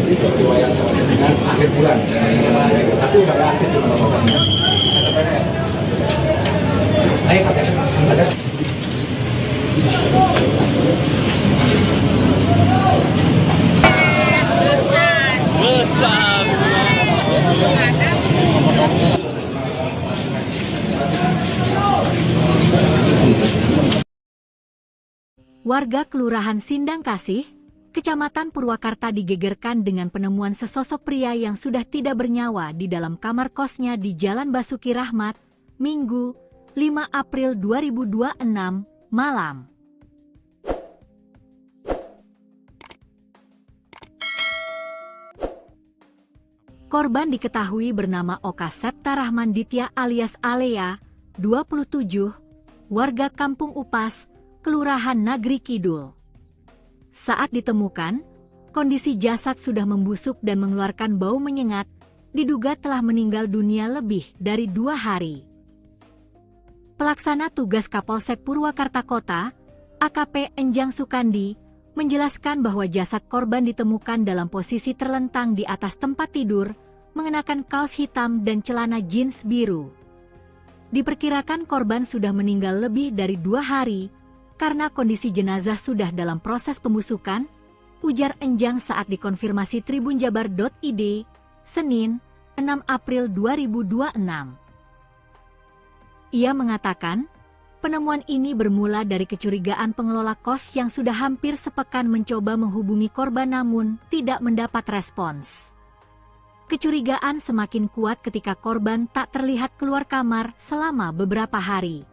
sedikit riwayat dengan akhir bulan, tapi udah ada aktif di mana-mana. Ada. Warga Kelurahan Sindang Kasih, Kecamatan Purwakarta digegerkan dengan penemuan sesosok pria yang sudah tidak bernyawa di dalam kamar kosnya di Jalan Basuki Rahmat, Minggu, 5 April 2026, malam. Korban diketahui bernama Oka Septa Rahman Ditya alias Alea, 27, warga Kampung Upas, Kelurahan Nagri Kidul. Saat ditemukan, kondisi jasad sudah membusuk dan mengeluarkan bau menyengat, diduga telah meninggal dunia lebih dari 2 hari. Pelaksana tugas Kapolsek Purwakarta Kota, AKP Enjang Sukandi, menjelaskan bahwa jasad korban ditemukan dalam posisi terlentang di atas tempat tidur, mengenakan kaos hitam dan celana jeans biru. Diperkirakan korban sudah meninggal lebih dari 2 hari, karena kondisi jenazah sudah dalam proses pembusukan, ujar Enjang saat dikonfirmasi tribunjabar.id, Senin, 6 April 2026. Ia mengatakan, penemuan ini bermula dari kecurigaan pengelola kos yang sudah hampir sepekan mencoba menghubungi korban namun tidak mendapat respons. Kecurigaan semakin kuat ketika korban tak terlihat keluar kamar selama beberapa hari.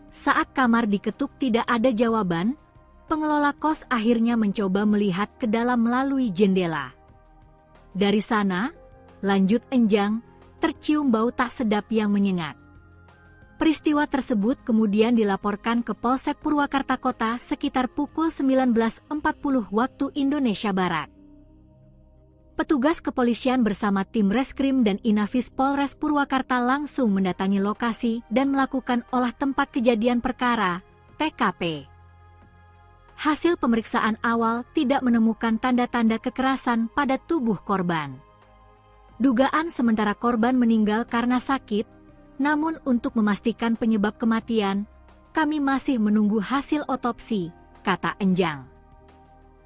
Saat kamar diketuk tidak ada jawaban, pengelola kos akhirnya mencoba melihat ke dalam melalui jendela. Dari sana, lanjut Enjang, tercium bau tak sedap yang menyengat. Peristiwa tersebut kemudian dilaporkan ke Polsek Purwakarta Kota sekitar pukul 19.40 waktu Indonesia Barat. Petugas kepolisian bersama tim Reskrim dan Inafis Polres Purwakarta langsung mendatangi lokasi dan melakukan olah tempat kejadian perkara, TKP. Hasil pemeriksaan awal tidak menemukan tanda-tanda kekerasan pada tubuh korban. Dugaan sementara korban meninggal karena sakit, namun untuk memastikan penyebab kematian, kami masih menunggu hasil otopsi, kata Enjang.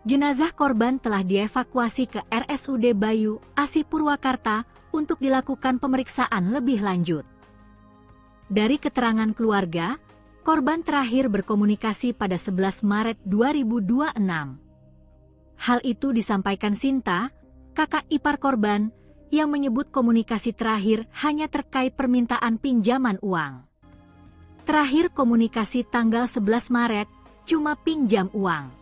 Jenazah korban telah dievakuasi ke RSUD Bayu Asih Purwakarta untuk dilakukan pemeriksaan lebih lanjut. Dari keterangan keluarga, korban terakhir berkomunikasi pada 11 Maret 2026. Hal itu disampaikan Sinta, kakak ipar korban, yang menyebut komunikasi terakhir hanya terkait permintaan pinjaman uang. Terakhir komunikasi tanggal 11 Maret, cuma pinjam uang.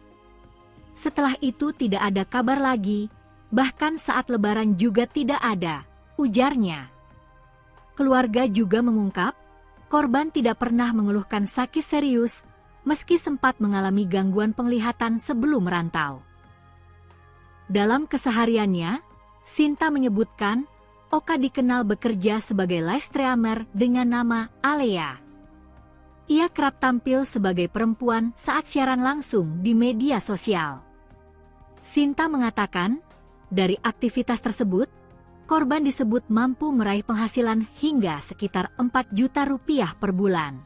Setelah itu tidak ada kabar lagi, bahkan saat lebaran juga tidak ada, ujarnya. Keluarga juga mengungkap, korban tidak pernah mengeluhkan sakit serius, meski sempat mengalami gangguan penglihatan sebelum merantau. Dalam kesehariannya, Sinta menyebutkan, Oka dikenal bekerja sebagai live streamer dengan nama Alea. Ia kerap tampil sebagai perempuan saat siaran langsung di media sosial. Sinta mengatakan, dari aktivitas tersebut, korban disebut mampu meraih penghasilan hingga sekitar 4 juta rupiah per bulan.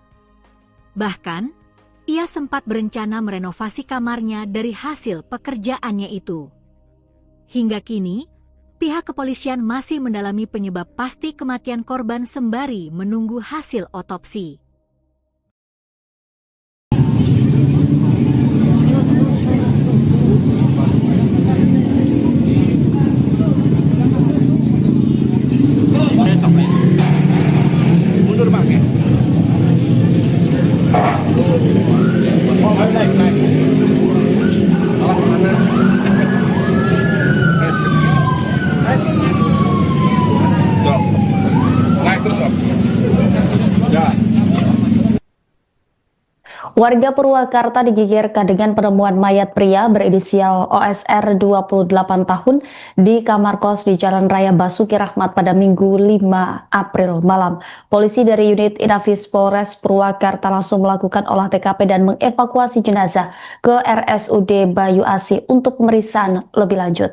Bahkan, ia sempat berencana merenovasi kamarnya dari hasil pekerjaannya itu. Hingga kini, pihak kepolisian masih mendalami penyebab pasti kematian korban sembari menunggu hasil otopsi. Mundur Pak. Oh, naik. Alah mana? Naik terus, Om. Ya. Warga Purwakarta digegerkan dengan penemuan mayat pria berinisial OSR 28 tahun di kamar kos di Jalan Raya Basuki Rahmat pada Minggu 5 April malam. Polisi dari unit Inafis Polres Purwakarta langsung melakukan olah TKP dan mengevakuasi jenazah ke RSUD Bayu Asih untuk pemeriksaan lebih lanjut.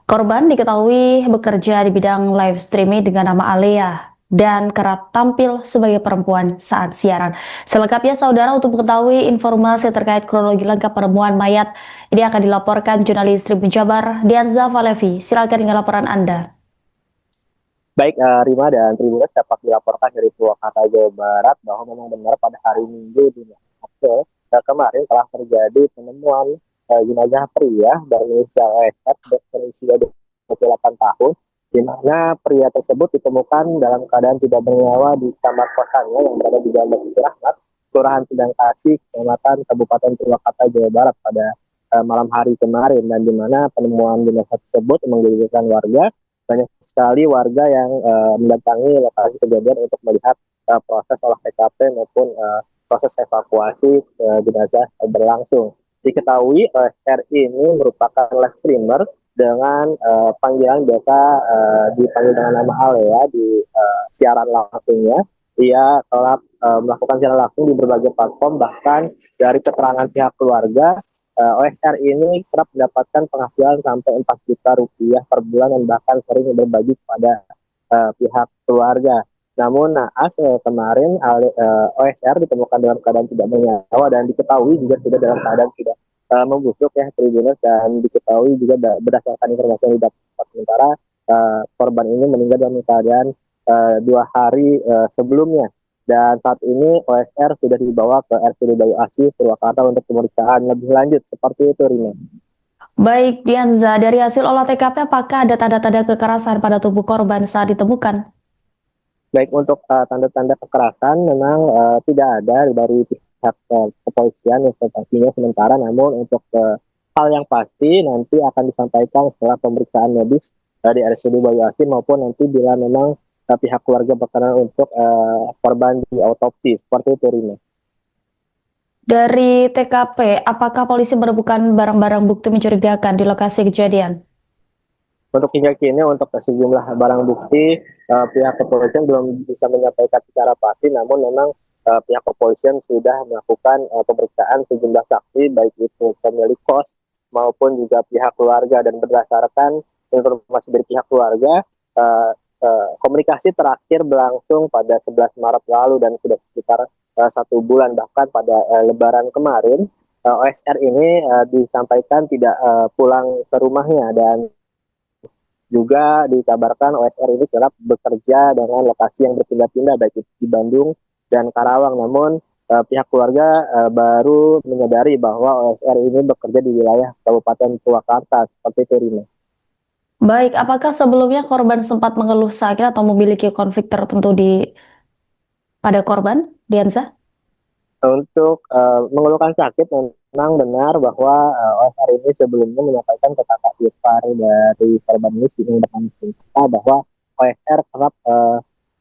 Korban diketahui bekerja di bidang live streaming dengan nama Alea dan kerap tampil sebagai perempuan saat siaran. Selengkapnya saudara, untuk mengetahui informasi terkait kronologi lengkap penemuan mayat ini akan dilaporkan jurnalis Tribun Jabar Dianza Valevi. Silakan dengan laporan Anda. Baik, Rima dan Tribuners, dapat dilaporkan dari Purwakarta, Jawa Barat bahwa memang benar pada hari Minggu di April kemarin telah terjadi penemuan jenazah pria berinisial OSR berusia 28 tahun, di mana pria tersebut ditemukan dalam keadaan tidak bernyawa di kamar kosannya yang berada di Jalan Basuki Rahmat, Kelurahan Sindang Kasih, Kecamatan Kabupaten Purwakarta, Jawa Barat pada malam hari kemarin, dan di mana penemuan jenazah tersebut menggegerkan warga. Banyak sekali warga yang mendatangi lokasi kejadian untuk melihat proses olah TKP maupun proses evakuasi jenazah berlangsung. Diketahui OSR ini merupakan live streamer dengan panggilan biasa dipanggil dengan nama Alea di siaran langsungnya. Ia telah melakukan siaran langsung di berbagai platform, bahkan dari keterangan pihak keluarga, OSR ini kerap mendapatkan penghasilan sampai 4 juta rupiah per bulan dan bahkan sering berbagi kepada pihak keluarga. Namun naas kemarin OSR ditemukan dalam keadaan tidak bernyawa dan diketahui juga tidak dalam keadaan tidak membusuk ya Tribuners, dan diketahui juga berdasarkan informasi yang didapat sementara korban ini meninggal dalam keadaan 2 hari sebelumnya, dan saat ini OSR sudah dibawa ke RSUD Bayu Asih Purwakarta untuk pemeriksaan lebih lanjut. Seperti itu, Rina. Baik, Dianza, dari hasil olah TKP apakah ada tanda-tanda kekerasan pada tubuh korban saat ditemukan? Baik, untuk tanda-tanda kekerasan memang tidak ada dari pihak kepolisian yang pastinya sementara, namun untuk hal yang pasti nanti akan disampaikan setelah pemeriksaan medis di RSUD Bayu Asih maupun nanti bila memang pihak keluarga berkenan untuk korban di autopsi. Seperti itu, Rina. Dari TKP, apakah polisi menemukan barang-barang bukti mencurigakan di lokasi kejadian? Untuk hingga kini untuk sejumlah barang bukti pihak kepolisian belum bisa menyampaikan secara pasti, namun memang pihak kepolisian sudah melakukan pemeriksaan sejumlah saksi, baik itu pemilik kos maupun juga pihak keluarga, dan berdasarkan informasi dari pihak keluarga, komunikasi terakhir berlangsung pada 11 Maret lalu dan sudah sekitar 1 bulan. Bahkan pada Lebaran kemarin OSR ini disampaikan tidak pulang ke rumahnya, dan juga dikabarkan OSR ini kerap bekerja dengan lokasi yang berpindah-pindah baik itu di Bandung dan Karawang. Namun pihak keluarga baru menyadari bahwa OSR ini bekerja di wilayah Kabupaten Purwakarta. Seperti itu, Rina. Baik, apakah sebelumnya korban sempat mengeluh sakit atau memiliki konflik tertentu pada korban, Dianza? Untuk mengeluhkan sakit, memang benar bahwa OSR ini sebelumnya menyampaikan ke kakak ipar dari korban ini dengan cerita bahwa OSR kerap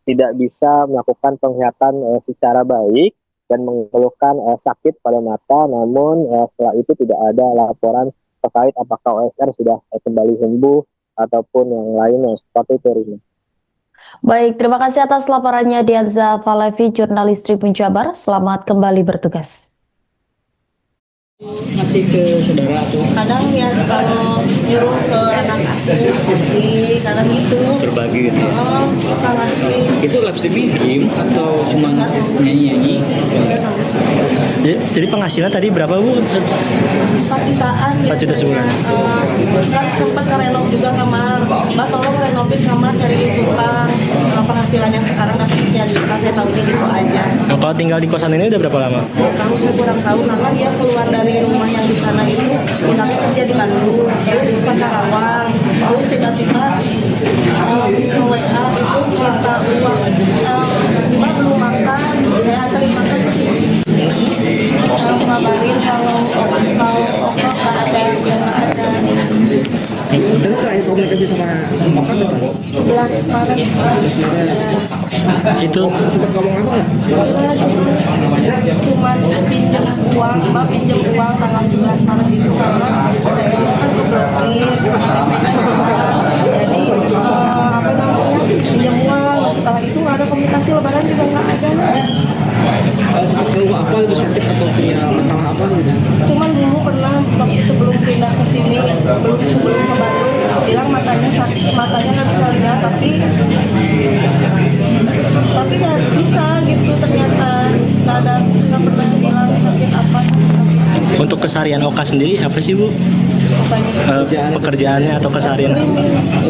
tidak bisa melakukan penglihatan secara baik dan mengeluhkan sakit pada mata. Namun setelah itu tidak ada laporan terkait apakah OSR sudah kembali sembuh ataupun yang lainnya. Seperti itu, Rina. Baik, terima kasih atas laporannya Dianza Valevi, jurnalis Tribun Jabar. Selamat kembali bertugas. Masih ke saudara tuh? Kadang ya kalau nyuruh ke anak aku sih, kadang gitu. Berbagi gitu ya? Oh, kita ngasih. Itu live streaming game atau cuma nyanyi-nyanyi? Jadi penghasilan tadi berapa, Bu? 4 jutaan 4 juta sebulan. Kan sempat ngerenov juga kamar. Mbak tolong renovin kamar, cari tukang. Penghasilan yang sekarang dapat sekian juta, saya tahu gitu aja. Nah, kalau tinggal di kosan ini udah berapa lama? Tahu saya kurang tahu, karena dia keluar dari rumah yang di sana itu, pindah kerja di Bandung, terus ke Karawang, terus tiba-tiba WA itu minta uang, Mbak belum makan, saya anterin makan ke sini. Ngabarin kalau pokok nggak ada, udah nggak ada. Tapi terakhir komunikasi sama Mbak kapan? 11 Maret. Itu Sempat ngomong apa nggak? Cuman pinjam uang, Mbak pinjam uang tanggal 11 Maret itu karena ATM-nya kan keblokir, KTP-nya hilang. Jadi pinjam uang. Setelah itu nggak ada komunikasi, Lebaran juga nggak ada. Sempat keluh apa itu, sakit atau punya masalah apa gitu? Cuman dulu pernah waktu sebelum pindah ke sini, sebelum ke Bandung, bilang mata matanya nggak bisa lihat, tapi nggak bisa gitu, ternyata nggak pernah bilang sakit apa sakit. Untuk keseharian Oka sendiri apa sih Bu? Pekerjaannya atau keseharian?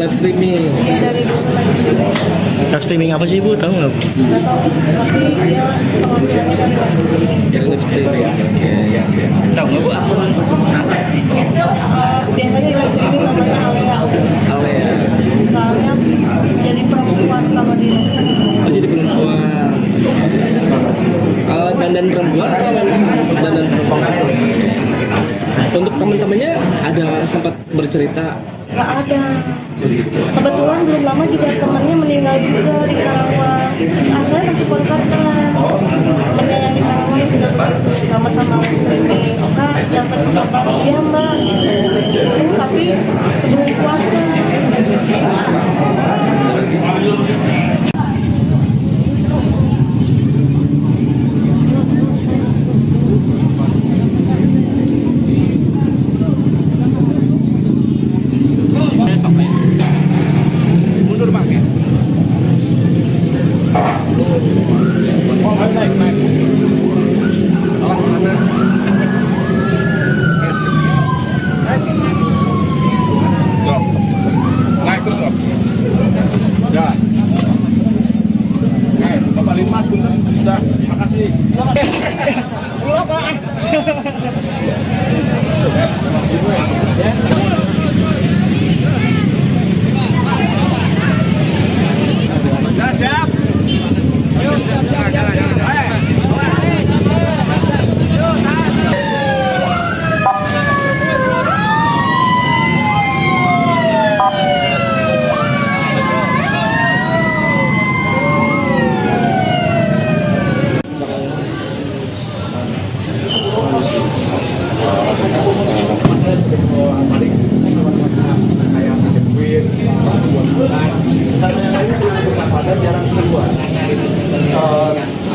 Live streaming. Ya dari dulu live streaming. Live streaming apa sih Bu? Tahu nggak? Nggak tahu, tapi dia penghasilannya dari live streaming. Yang live streaming. Tahu nggak Bu apa? Biasanya live streaming namanya Alea. Alea. Soalnya jadi perempuan kalau di live streaming. Oh, jadi perempuan. Dandan perempuan atau dandan perempuan? Untuk teman-temannya ada sempat bercerita? Nggak ada. Kebetulan belum lama juga temannya meninggal juga di Karawang. Itu saya masih kontak kan. Temannya yang di Karawang juga begitu, sama-sama live streaming. Oka dapat kabar iya mbak gitu. Itu tapi sebelum puasa. Mundur Bang ya. Naik. Stop. Naik terus Om. Ya. Naik, Bapak Limas punten. Sudah, makasih. Pulang Pak. Ya, siap. Ayo, jalan. Sama yang lainnya cuma bersahabatan jarang keluar.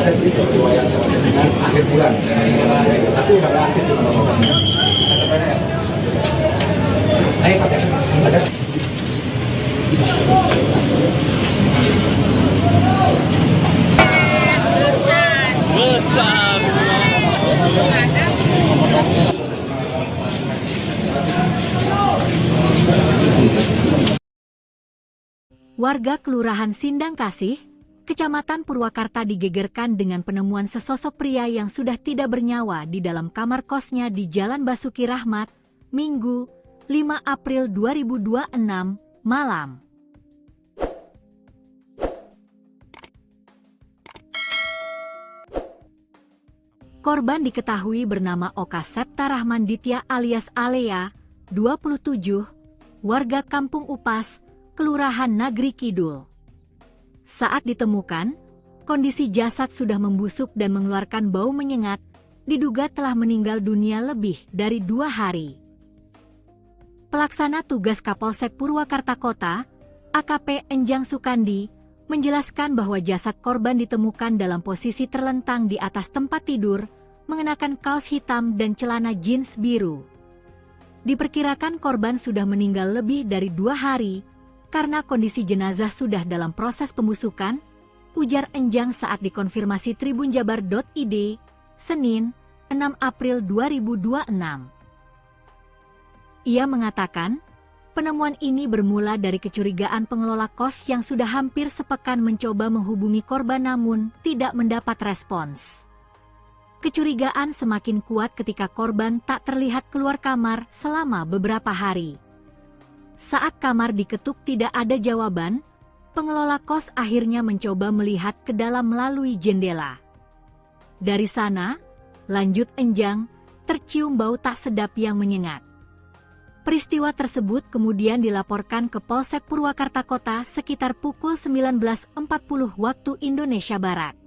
Ada sedikit riwayat dengan akhir bulan, tapi udah aktif di mana-mana. Ada. Warga Kelurahan Sindang Kasih, Kecamatan Purwakarta digegerkan dengan penemuan sesosok pria yang sudah tidak bernyawa di dalam kamar kosnya di Jalan Basuki Rahmat, Minggu, 5 April 2026, malam. Korban diketahui bernama Oka Septa Rahman Ditya alias Alea, 27, warga Kampung Upas, Kelurahan Nagri Kidul. Saat ditemukan, kondisi jasad sudah membusuk dan mengeluarkan bau menyengat, diduga telah meninggal dunia lebih dari 2 hari. Pelaksana tugas Kapolsek Purwakarta Kota, AKP Enjang Sukandi, menjelaskan bahwa jasad korban ditemukan dalam posisi terlentang di atas tempat tidur, mengenakan kaos hitam dan celana jeans biru. Diperkirakan korban sudah meninggal lebih dari 2 hari, karena kondisi jenazah sudah dalam proses pembusukan, ujar Enjang saat dikonfirmasi tribunjabar.id, Senin, 6 April 2026. Ia mengatakan, penemuan ini bermula dari kecurigaan pengelola kos yang sudah hampir sepekan mencoba menghubungi korban namun tidak mendapat respons. Kecurigaan semakin kuat ketika korban tak terlihat keluar kamar selama beberapa hari. Saat kamar diketuk tidak ada jawaban, pengelola kos akhirnya mencoba melihat ke dalam melalui jendela. Dari sana, lanjut Enjang, tercium bau tak sedap yang menyengat. Peristiwa tersebut kemudian dilaporkan ke Polsek Purwakarta Kota sekitar pukul 19.40 waktu Indonesia Barat.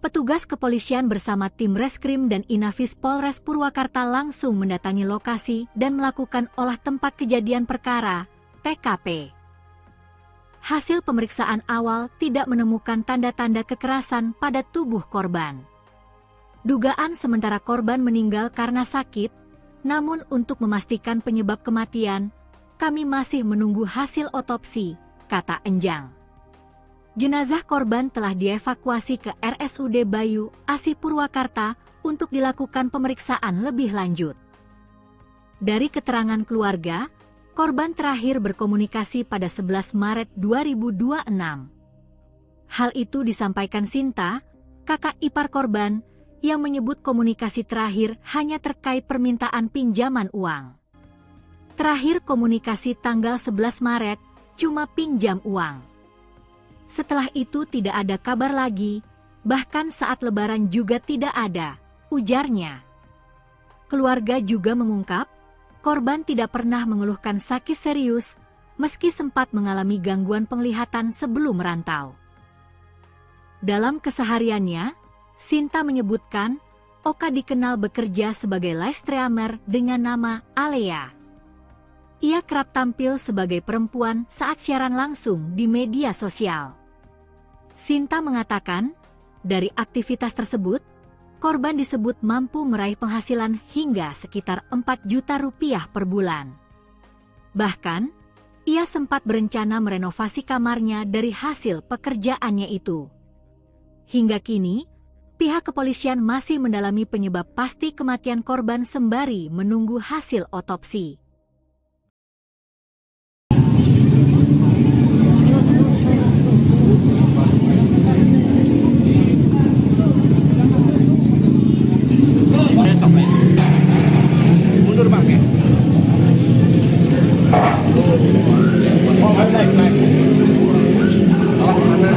Petugas kepolisian bersama tim Reskrim dan Inafis Polres Purwakarta langsung mendatangi lokasi dan melakukan olah tempat kejadian perkara, TKP. Hasil pemeriksaan awal tidak menemukan tanda-tanda kekerasan pada tubuh korban. Dugaan sementara korban meninggal karena sakit, namun untuk memastikan penyebab kematian, kami masih menunggu hasil otopsi, kata Enjang. Jenazah korban telah dievakuasi ke RSUD Bayu Asi Purwakarta untuk dilakukan pemeriksaan lebih lanjut. Dari keterangan keluarga, korban terakhir berkomunikasi pada 11 Maret 2026. Hal itu disampaikan Sinta, kakak ipar korban, yang menyebut komunikasi terakhir hanya terkait permintaan pinjaman uang. Terakhir komunikasi tanggal 11 Maret, cuma pinjam uang. Setelah itu tidak ada kabar lagi, bahkan saat lebaran juga tidak ada, ujarnya. Keluarga juga mengungkap, korban tidak pernah mengeluhkan sakit serius, meski sempat mengalami gangguan penglihatan sebelum merantau. Dalam kesehariannya, Sinta menyebutkan, Oka dikenal bekerja sebagai live streamer dengan nama Alea. Ia kerap tampil sebagai perempuan saat siaran langsung di media sosial. Sinta mengatakan, dari aktivitas tersebut, korban disebut mampu meraih penghasilan hingga sekitar 4 juta rupiah per bulan. Bahkan, ia sempat berencana merenovasi kamarnya dari hasil pekerjaannya itu. Hingga kini, pihak kepolisian masih mendalami penyebab pasti kematian korban sembari menunggu hasil otopsi. Mundur Bang ya. Oh, naik. Salah mana?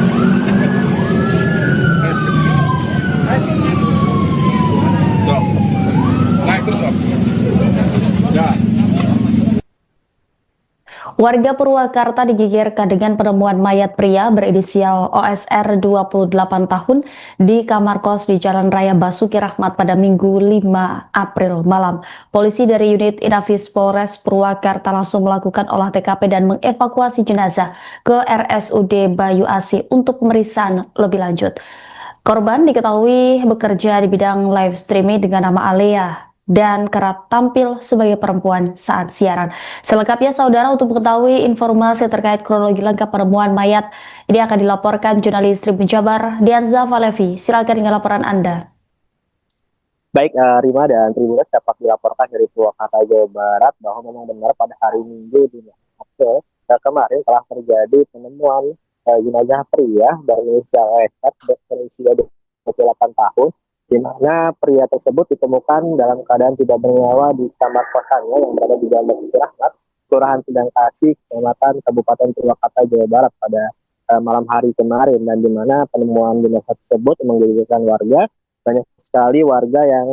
Naik terus Om. Ya. Warga Purwakarta digegerkan dengan penemuan mayat pria berinisial OSR 28 tahun di kamar kos di Jalan Raya Basuki Rahmat pada Minggu 5 April malam. Polisi dari unit Inafis Polres Purwakarta langsung melakukan olah TKP dan mengevakuasi jenazah ke RSUD Bayu Asi untuk pemeriksaan lebih lanjut. Korban diketahui bekerja di bidang live streaming dengan nama Alea dan kerap tampil sebagai perempuan saat siaran. Selengkapnya saudara, untuk mengetahui informasi terkait kronologi lengkap penemuan mayat ini akan dilaporkan jurnalis Tribun Jabar Dianza Valevi. Silakan dengan laporan Anda. Baik, Rima dan Tribuners, dapat dilaporkan dari Purwakarta, Jawa Barat bahwa memang benar pada hari Minggu di April kemarin telah terjadi penemuan jenazah pria berinisial OSR berusia 28 tahun, di mana pria tersebut ditemukan dalam keadaan tidak bernyawa di kamar kosannya yang berada di Jalan Basuki Rahmat, Kelurahan Sindang Kasih, Kecamatan Kabupaten Purwakarta, Jawa Barat pada malam hari kemarin, dan di mana penemuan jenazah tersebut menggegerkan warga. Banyak sekali warga yang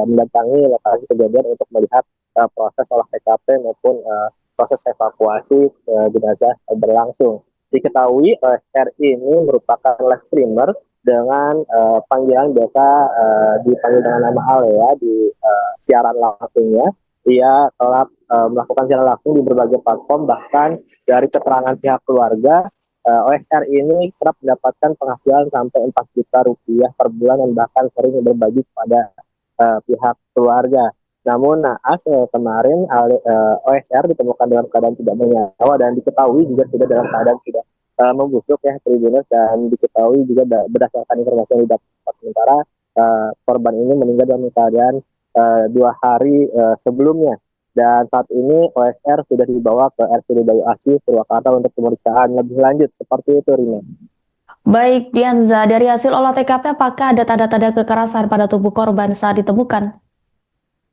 mendatangi lokasi kejadian untuk melihat proses olah TKP maupun proses evakuasi jenazah berlangsung. Diketahui OSR ini merupakan live streamer dengan panggilan biasa dipanggil dengan nama Alea di siaran langsungnya. Ia telah melakukan siaran langsung di berbagai platform, bahkan dari keterangan pihak keluarga, OSR ini kerap mendapatkan penghasilan sampai 4 juta rupiah per bulan dan bahkan sering berbagi kepada pihak keluarga. Namun naas kemarin OSR ditemukan dalam keadaan tidak bernyawa dan diketahui juga sudah dalam keadaan tidak membusuk ya Tribuners, dan diketahui juga berdasarkan informasi yang didapat sementara korban ini meninggal dalam keadaan 2 hari sebelumnya, dan saat ini OSR sudah dibawa ke RSUD Bayu Asi Purwakarta untuk pemeriksaan lebih lanjut. Seperti itu, Rina. Baik, Dianza, dari hasil olah TKP apakah ada tanda-tanda kekerasan pada tubuh korban saat ditemukan?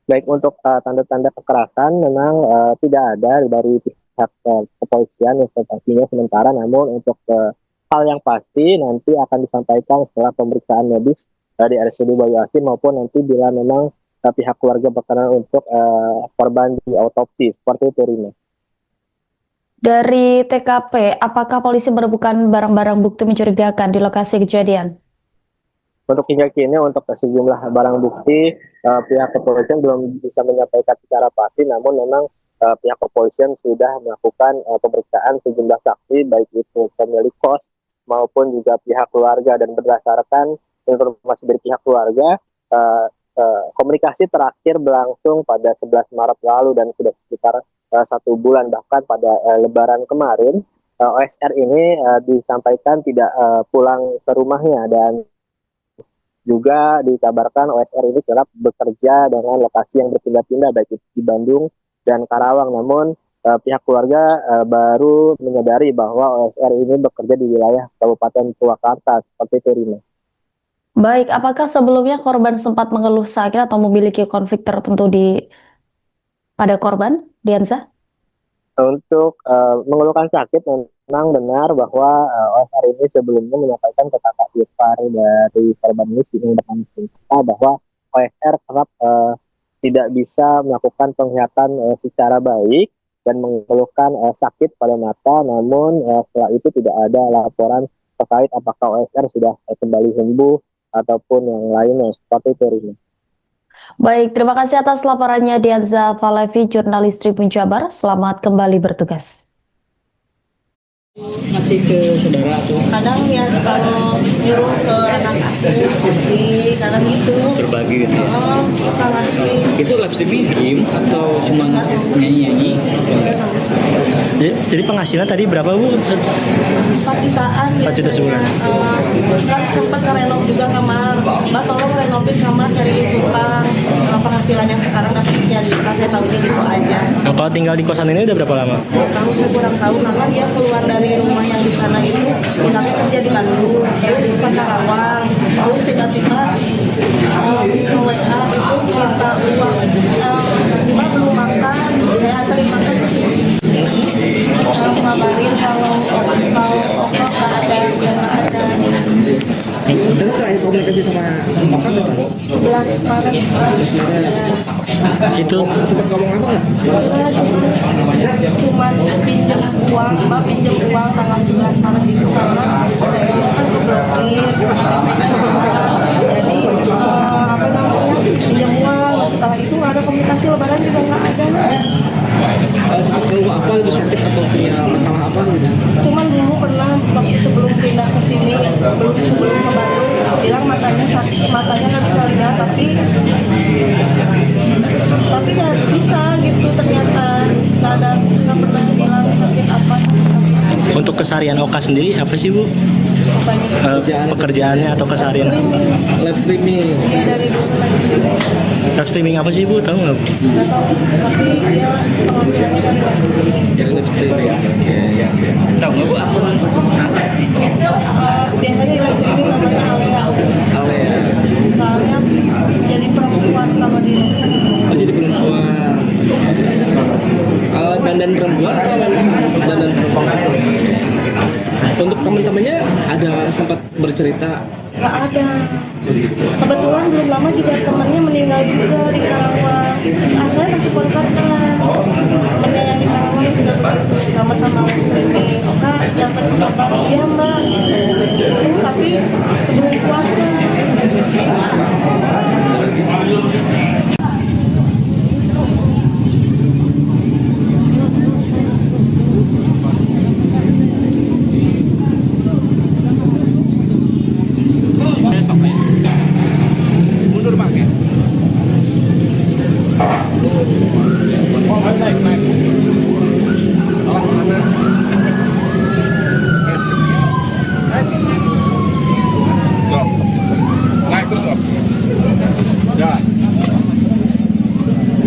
Baik, untuk tanda-tanda kekerasan memang tidak ada dari pihak kepolisian yang sepertinya sementara, namun untuk hal yang pasti nanti akan disampaikan setelah pemeriksaan medis dari RSUD Bayu Asi maupun nanti bila memang pihak keluarga berkenan untuk korban di autopsi. Seperti itu, Rina. Dari TKP, apakah polisi menemukan barang-barang bukti mencurigakan di lokasi kejadian? Untuk hingga kini, untuk sejumlah barang bukti, pihak kepolisian belum bisa menyampaikan secara pasti, namun memang pihak kepolisian sudah melakukan pemeriksaan sejumlah saksi, baik itu pemilik kos maupun juga pihak keluarga, dan berdasarkan informasi dari pihak keluarga, komunikasi terakhir berlangsung pada 11 Maret lalu dan sudah sekitar 1 bulan. Bahkan pada Lebaran kemarin OSR ini disampaikan tidak pulang ke rumahnya, dan juga dikabarkan OSR ini kerap bekerja dengan lokasi yang berpindah-pindah baik itu di Bandung dan Karawang. Namun pihak keluarga baru menyadari bahwa OSR ini bekerja di wilayah Kabupaten Purwakarta, seperti itu, Rina. Baik, apakah sebelumnya korban sempat mengeluh sakit atau memiliki konflik tertentu pada korban, Dianza? Untuk mengeluhkan sakit, memang benar bahwa OSR ini sebelumnya menyampaikan ke kakak ipar dari korban ini bahwa OSR kerap tidak bisa melakukan penglihatan secara baik dan mengeluhkan sakit pada mata. Namun setelah itu tidak ada laporan terkait apakah OSR sudah kembali sembuh ataupun yang lainnya, seperti itu, Rina. Baik, terima kasih atas laporannya Dianza Falevi, jurnalis Tribun Jabar. Selamat kembali bertugas. Masih ke saudara tuh Kadang ya kalau nyuruh ke anak aku sih, kadang gitu. berbagi gitu ya. Oh, kita ngasih. Itu live streaming game atau cuma nyanyi-nyanyi? Jadi penghasilan tadi berapa, Bu? 4 jutaan 4 juta sebulan. Kan sempat ngerenov juga kamar. Mbak tolong renovin kamar dari tukang. Penghasilan yang sekarang dapat sekian juta, saya tahunya gitu aja. Nah, kalau tinggal di kosan ini udah berapa lama? Tahu saya kurang tahu karena dia keluar dari rumah yang di sana itu pindahnya kerja di Bandung, terus ke Karawang, terus tiba-tiba WA itu minta uang, Mbak belum makan, saya anterin makan ke sini. Ngabarin kalau Oko nggak ada, udah nggak ada. Tapi terakhir komunikasi sama Oka kapan? 11 Maret. Itu Sempat ngomong apa nggak? Cuman pinjam uang, Mbak pinjam uang tanggal 11 Maret itu karena ATM-nya kan keblokir, ATM-nya hilang. Jadi apa namanya, pinjam uang. Setelah itu nggak ada komunikasi, Lebaran juga nggak ada. Sempat keluh apa itu, sakit atau punya masalah apa gitu? Cuman dulu pernah waktu sebelum pindah ke sini, sebelum ke Bandung, bilang matanya sakit, matanya nggak bisa lihat, tapi nggak bisa gitu, ternyata nggak pernah bilang sakit apa sama sekali. untuk keseharian Oka sendiri apa sih, Bu? Pekerjaannya atau keseharian? Live streaming. Ya dari dulu live streaming. Live streaming apa sih, Bu? Tahu nggak? Nggak tahu, tapi dia penghasilannya dari live streaming. Jadi live streaming ya. Tahu nggak Bu akun Biasanya live streaming namanya Alea. Alea. Soalnya jadi perempuan kalau di live streaming. Oh, jadi perempuan. Dandan perempuan atau dandan perempuan? Untuk teman-temannya ada sempat bercerita? Nggak ada. Kebetulan belum lama juga temannya meninggal juga di Karawang. Itu saya masih kontak kan. Temannya yang di Karawang juga begitu, sama-sama live streaming. Oka dapat kabar, iya Mbak. Itu tapi sebelum puasa. Mundur Pak ya. Naik. Stop. Naik terus Om. Ya.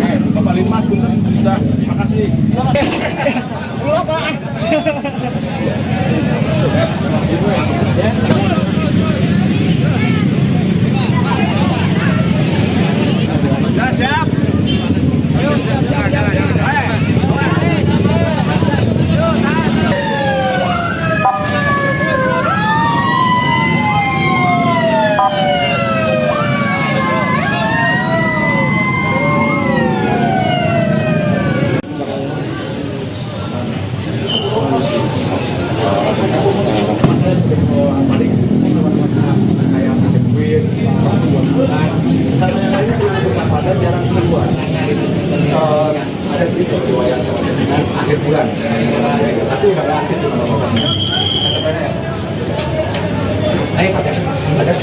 Naik, Bapak Limas punten. Sudah, makasih. Pulang Pak. Ya, siap. Ayo, jalan. Sama yang lainnya cuma bersahabatan, jarang keluar. Ada sedikit riwayat dengan akhir bulan, tapi nggak aktif di mana-mana. Ada.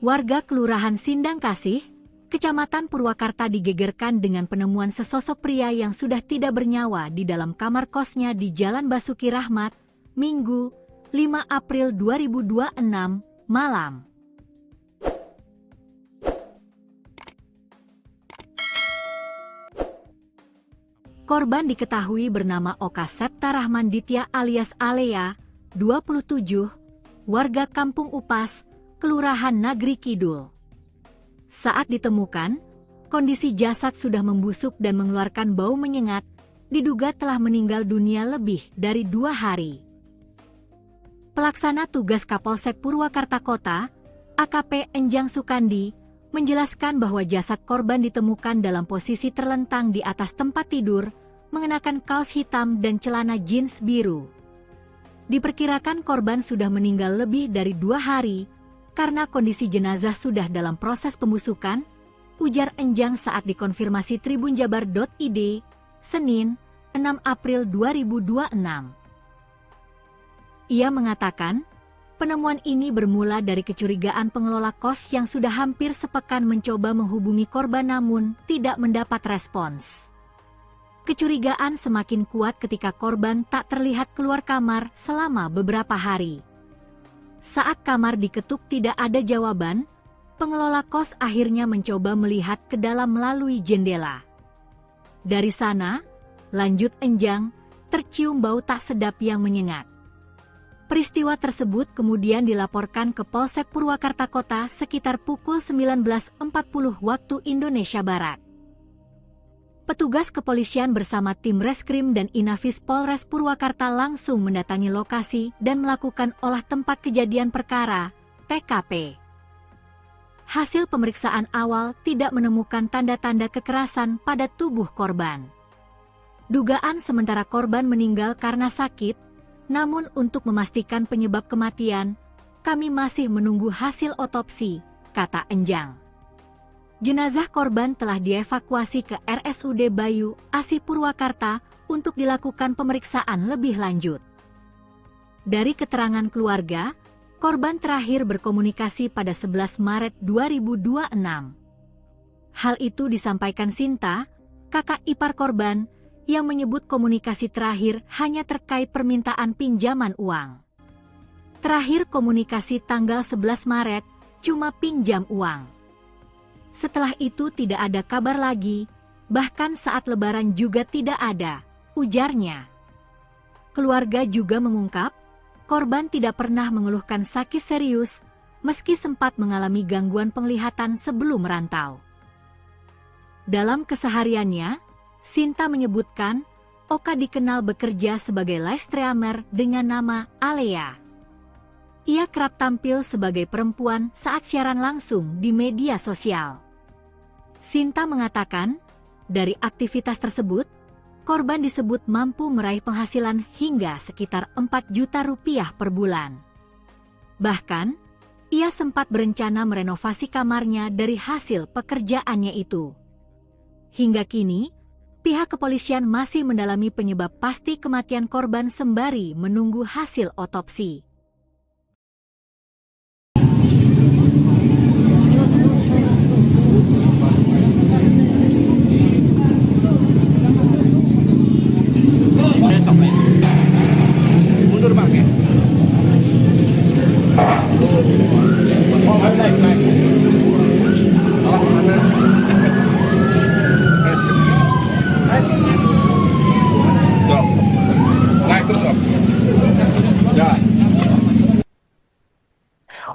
Warga Kelurahan Sindang Kasih, Kecamatan Purwakarta digegerkan dengan penemuan sesosok pria yang sudah tidak bernyawa di dalam kamar kosnya di Jalan Basuki Rahmat, Minggu, 5 April 2026, malam. Korban diketahui bernama Oka Septa Rahman Ditya alias Alea, 27, warga Kampung Upas, Kelurahan Nagri Kidul. Saat ditemukan, kondisi jasad sudah membusuk dan mengeluarkan bau menyengat, diduga telah meninggal dunia lebih dari 2 hari. Pelaksana tugas Kapolsek Purwakarta Kota, AKP Enjang Sukandi, menjelaskan bahwa jasad korban ditemukan dalam posisi terlentang di atas tempat tidur, mengenakan kaos hitam dan celana jeans biru. Diperkirakan korban sudah meninggal lebih dari 2 hari, karena kondisi jenazah sudah dalam proses pembusukan, ujar Enjang saat dikonfirmasi tribunjabar.id, Senin, 6 April 2026. Ia mengatakan, penemuan ini bermula dari kecurigaan pengelola kos yang sudah hampir sepekan mencoba menghubungi korban namun tidak mendapat respons. Kecurigaan semakin kuat ketika korban tak terlihat keluar kamar selama beberapa hari. Saat kamar diketuk tidak ada jawaban, pengelola kos akhirnya mencoba melihat ke dalam melalui jendela. Dari sana, lanjut Enjang, tercium bau tak sedap yang menyengat. Peristiwa tersebut kemudian dilaporkan ke Polsek Purwakarta Kota sekitar pukul 19.40 waktu Indonesia Barat. Petugas kepolisian bersama tim Reskrim dan Inafis Polres Purwakarta langsung mendatangi lokasi dan melakukan olah tempat kejadian perkara, TKP. Hasil pemeriksaan awal tidak menemukan tanda-tanda kekerasan pada tubuh korban. Dugaan sementara korban meninggal karena sakit, namun untuk memastikan penyebab kematian, kami masih menunggu hasil otopsi, kata Enjang. Jenazah korban telah dievakuasi ke RSUD Bayu Asih Purwakarta untuk dilakukan pemeriksaan lebih lanjut. Dari keterangan keluarga, korban terakhir berkomunikasi pada 11 Maret 2026. Hal itu disampaikan Sinta, kakak ipar korban, yang menyebut komunikasi terakhir hanya terkait permintaan pinjaman uang. Terakhir komunikasi tanggal 11 Maret, cuma pinjam uang. Setelah itu tidak ada kabar lagi, bahkan saat lebaran juga tidak ada, ujarnya. Keluarga juga mengungkap, korban tidak pernah mengeluhkan sakit serius, meski sempat mengalami gangguan penglihatan sebelum merantau. Dalam kesehariannya, Sinta menyebutkan, Oka dikenal bekerja sebagai live streamer dengan nama Alea. Ia kerap tampil sebagai perempuan saat siaran langsung di media sosial. Sinta mengatakan, dari aktivitas tersebut, korban disebut mampu meraih penghasilan hingga sekitar 4 juta rupiah per bulan. Bahkan, ia sempat berencana merenovasi kamarnya dari hasil pekerjaannya itu. Hingga kini, pihak kepolisian masih mendalami penyebab pasti kematian korban sembari menunggu hasil otopsi. Mundur Pak. Oh, naik. Mana? Naik terus, Om. Ya.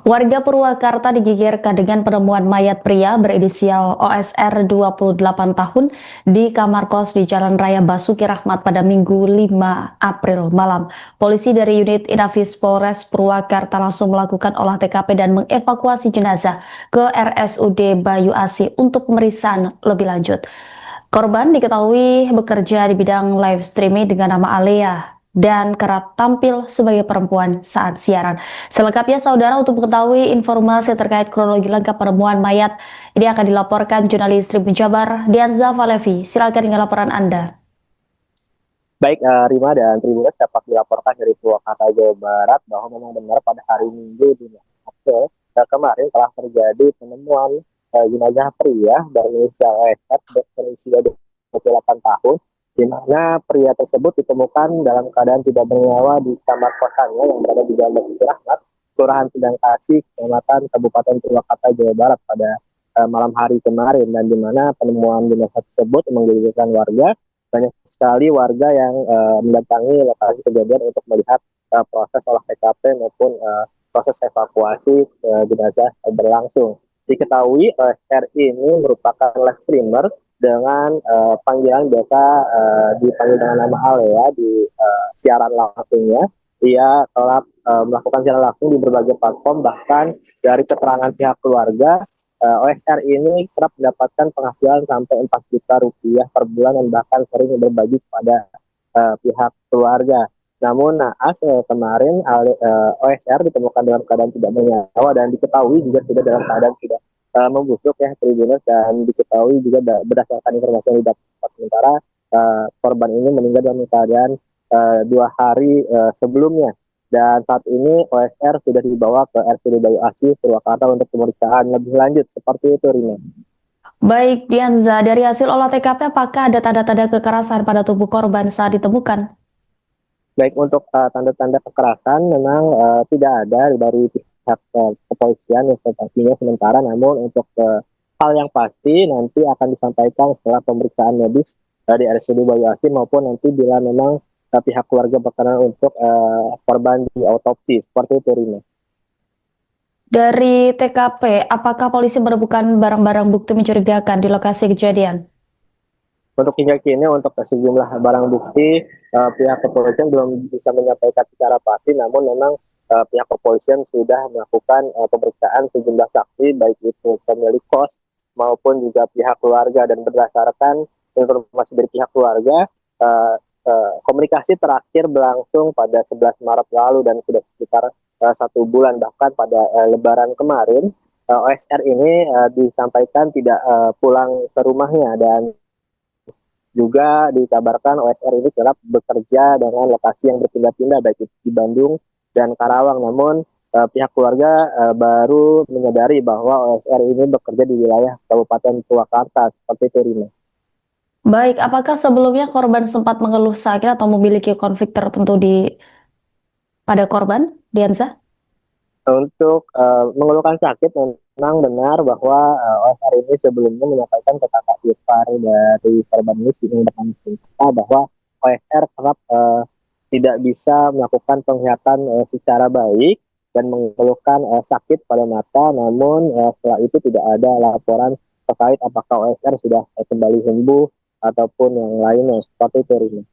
Warga Purwakarta digegerkan dengan penemuan mayat pria berinisial OSR 28 tahun di kamar kos di Jalan Raya Basuki Rahmat pada Minggu 5 April malam. Polisi dari unit Inafis Polres Purwakarta langsung melakukan olah TKP dan mengevakuasi jenazah ke RSUD Bayu Asih untuk pemeriksaan lebih lanjut. Korban diketahui bekerja di bidang live streaming dengan nama Alea. dan kerap tampil sebagai perempuan saat siaran. Selengkapnya saudara, untuk mengetahui informasi terkait kronologi lengkap penemuan mayat ini akan dilaporkan jurnalis Tribun Jabar Dianza Valevi. Silakan dengan laporan Anda. Baik, Rima dan Tribuners, dapat dilaporkan dari Purwakarta, Jawa Barat bahwa memang benar pada hari Minggu di April kemarin telah terjadi penemuan jenazah pria berinisial OSR berusia 28 tahun, di mana pria tersebut ditemukan dalam keadaan tidak bernyawa di kamar kosannya yang berada di Jalan Basuki Rahmat, Kelurahan Sindang Kasih, Kecamatan Kabupaten Purwakarta, Jawa Barat pada malam hari kemarin, dan di mana penemuan jenazah tersebut menggegerkan warga. Banyak sekali warga yang mendatangi lokasi kejadian untuk melihat proses olah TKP maupun proses evakuasi jenazah berlangsung. Diketahui OSR ini merupakan live streamer dengan panggilan biasa dipanggil dengan nama Alea di siaran langsungnya. Ia telah melakukan siaran langsung di berbagai platform, bahkan dari keterangan pihak keluarga, OSR ini kerap mendapatkan penghasilan sampai 4 juta rupiah per bulan dan bahkan sering berbagi kepada pihak keluarga. Namun naas kemarin OSR ditemukan dalam keadaan tidak bernyawa dan diketahui juga sudah dalam keadaan tidak membusuk ya Tribuners, dan diketahui juga berdasarkan informasi yang didapat sementara korban ini meninggal dalam keadaan 2 hari sebelumnya, dan saat ini OSR sudah dibawa ke RSUD Bayu Asih Purwakarta untuk pemeriksaan lebih lanjut. Seperti itu, Rina. Baik, Dianza, dari hasil olah TKP apakah ada tanda-tanda kekerasan pada tubuh korban saat ditemukan? Baik, untuk tanda-tanda kekerasan memang tidak ada dari pihak kepolisian yang pastinya sementara, namun untuk hal yang pasti nanti akan disampaikan setelah pemeriksaan medis di RSUD Bayu Asih maupun nanti bila memang pihak keluarga berkenan untuk korban di autopsi. Seperti itu, Rina. Dari TKP, apakah polisi menemukan barang-barang bukti mencurigakan di lokasi kejadian? Untuk hingga kini untuk sejumlah barang bukti pihak kepolisian belum bisa menyampaikan secara pasti, namun memang pihak kepolisian sudah melakukan pemeriksaan sejumlah saksi, baik itu pemilik kos maupun juga pihak keluarga, dan berdasarkan informasi dari pihak keluarga, komunikasi terakhir berlangsung pada 11 Maret lalu dan sudah sekitar 1 bulan. Bahkan pada Lebaran kemarin OSR ini disampaikan tidak pulang ke rumahnya, dan juga dikabarkan OSR ini kerap bekerja dengan lokasi yang berpindah-pindah baik itu di Bandung dan Karawang. Namun pihak keluarga baru menyadari bahwa OSR ini bekerja di wilayah Kabupaten Purwakarta. Seperti itu, Rina. Baik, apakah sebelumnya korban sempat mengeluh sakit atau memiliki konflik tertentu pada korban, Dianza? Untuk mengeluhkan sakit, memang benar bahwa OSR ini sebelumnya menyampaikan ke kakak ipar dari korban ini dengan cerita bahwa OSR kerap tidak bisa melakukan penglihatan secara baik dan mengeluhkan sakit pada mata. Namun setelah itu tidak ada laporan terkait apakah OSR sudah kembali sembuh ataupun yang lainnya. Seperti itu, Rina.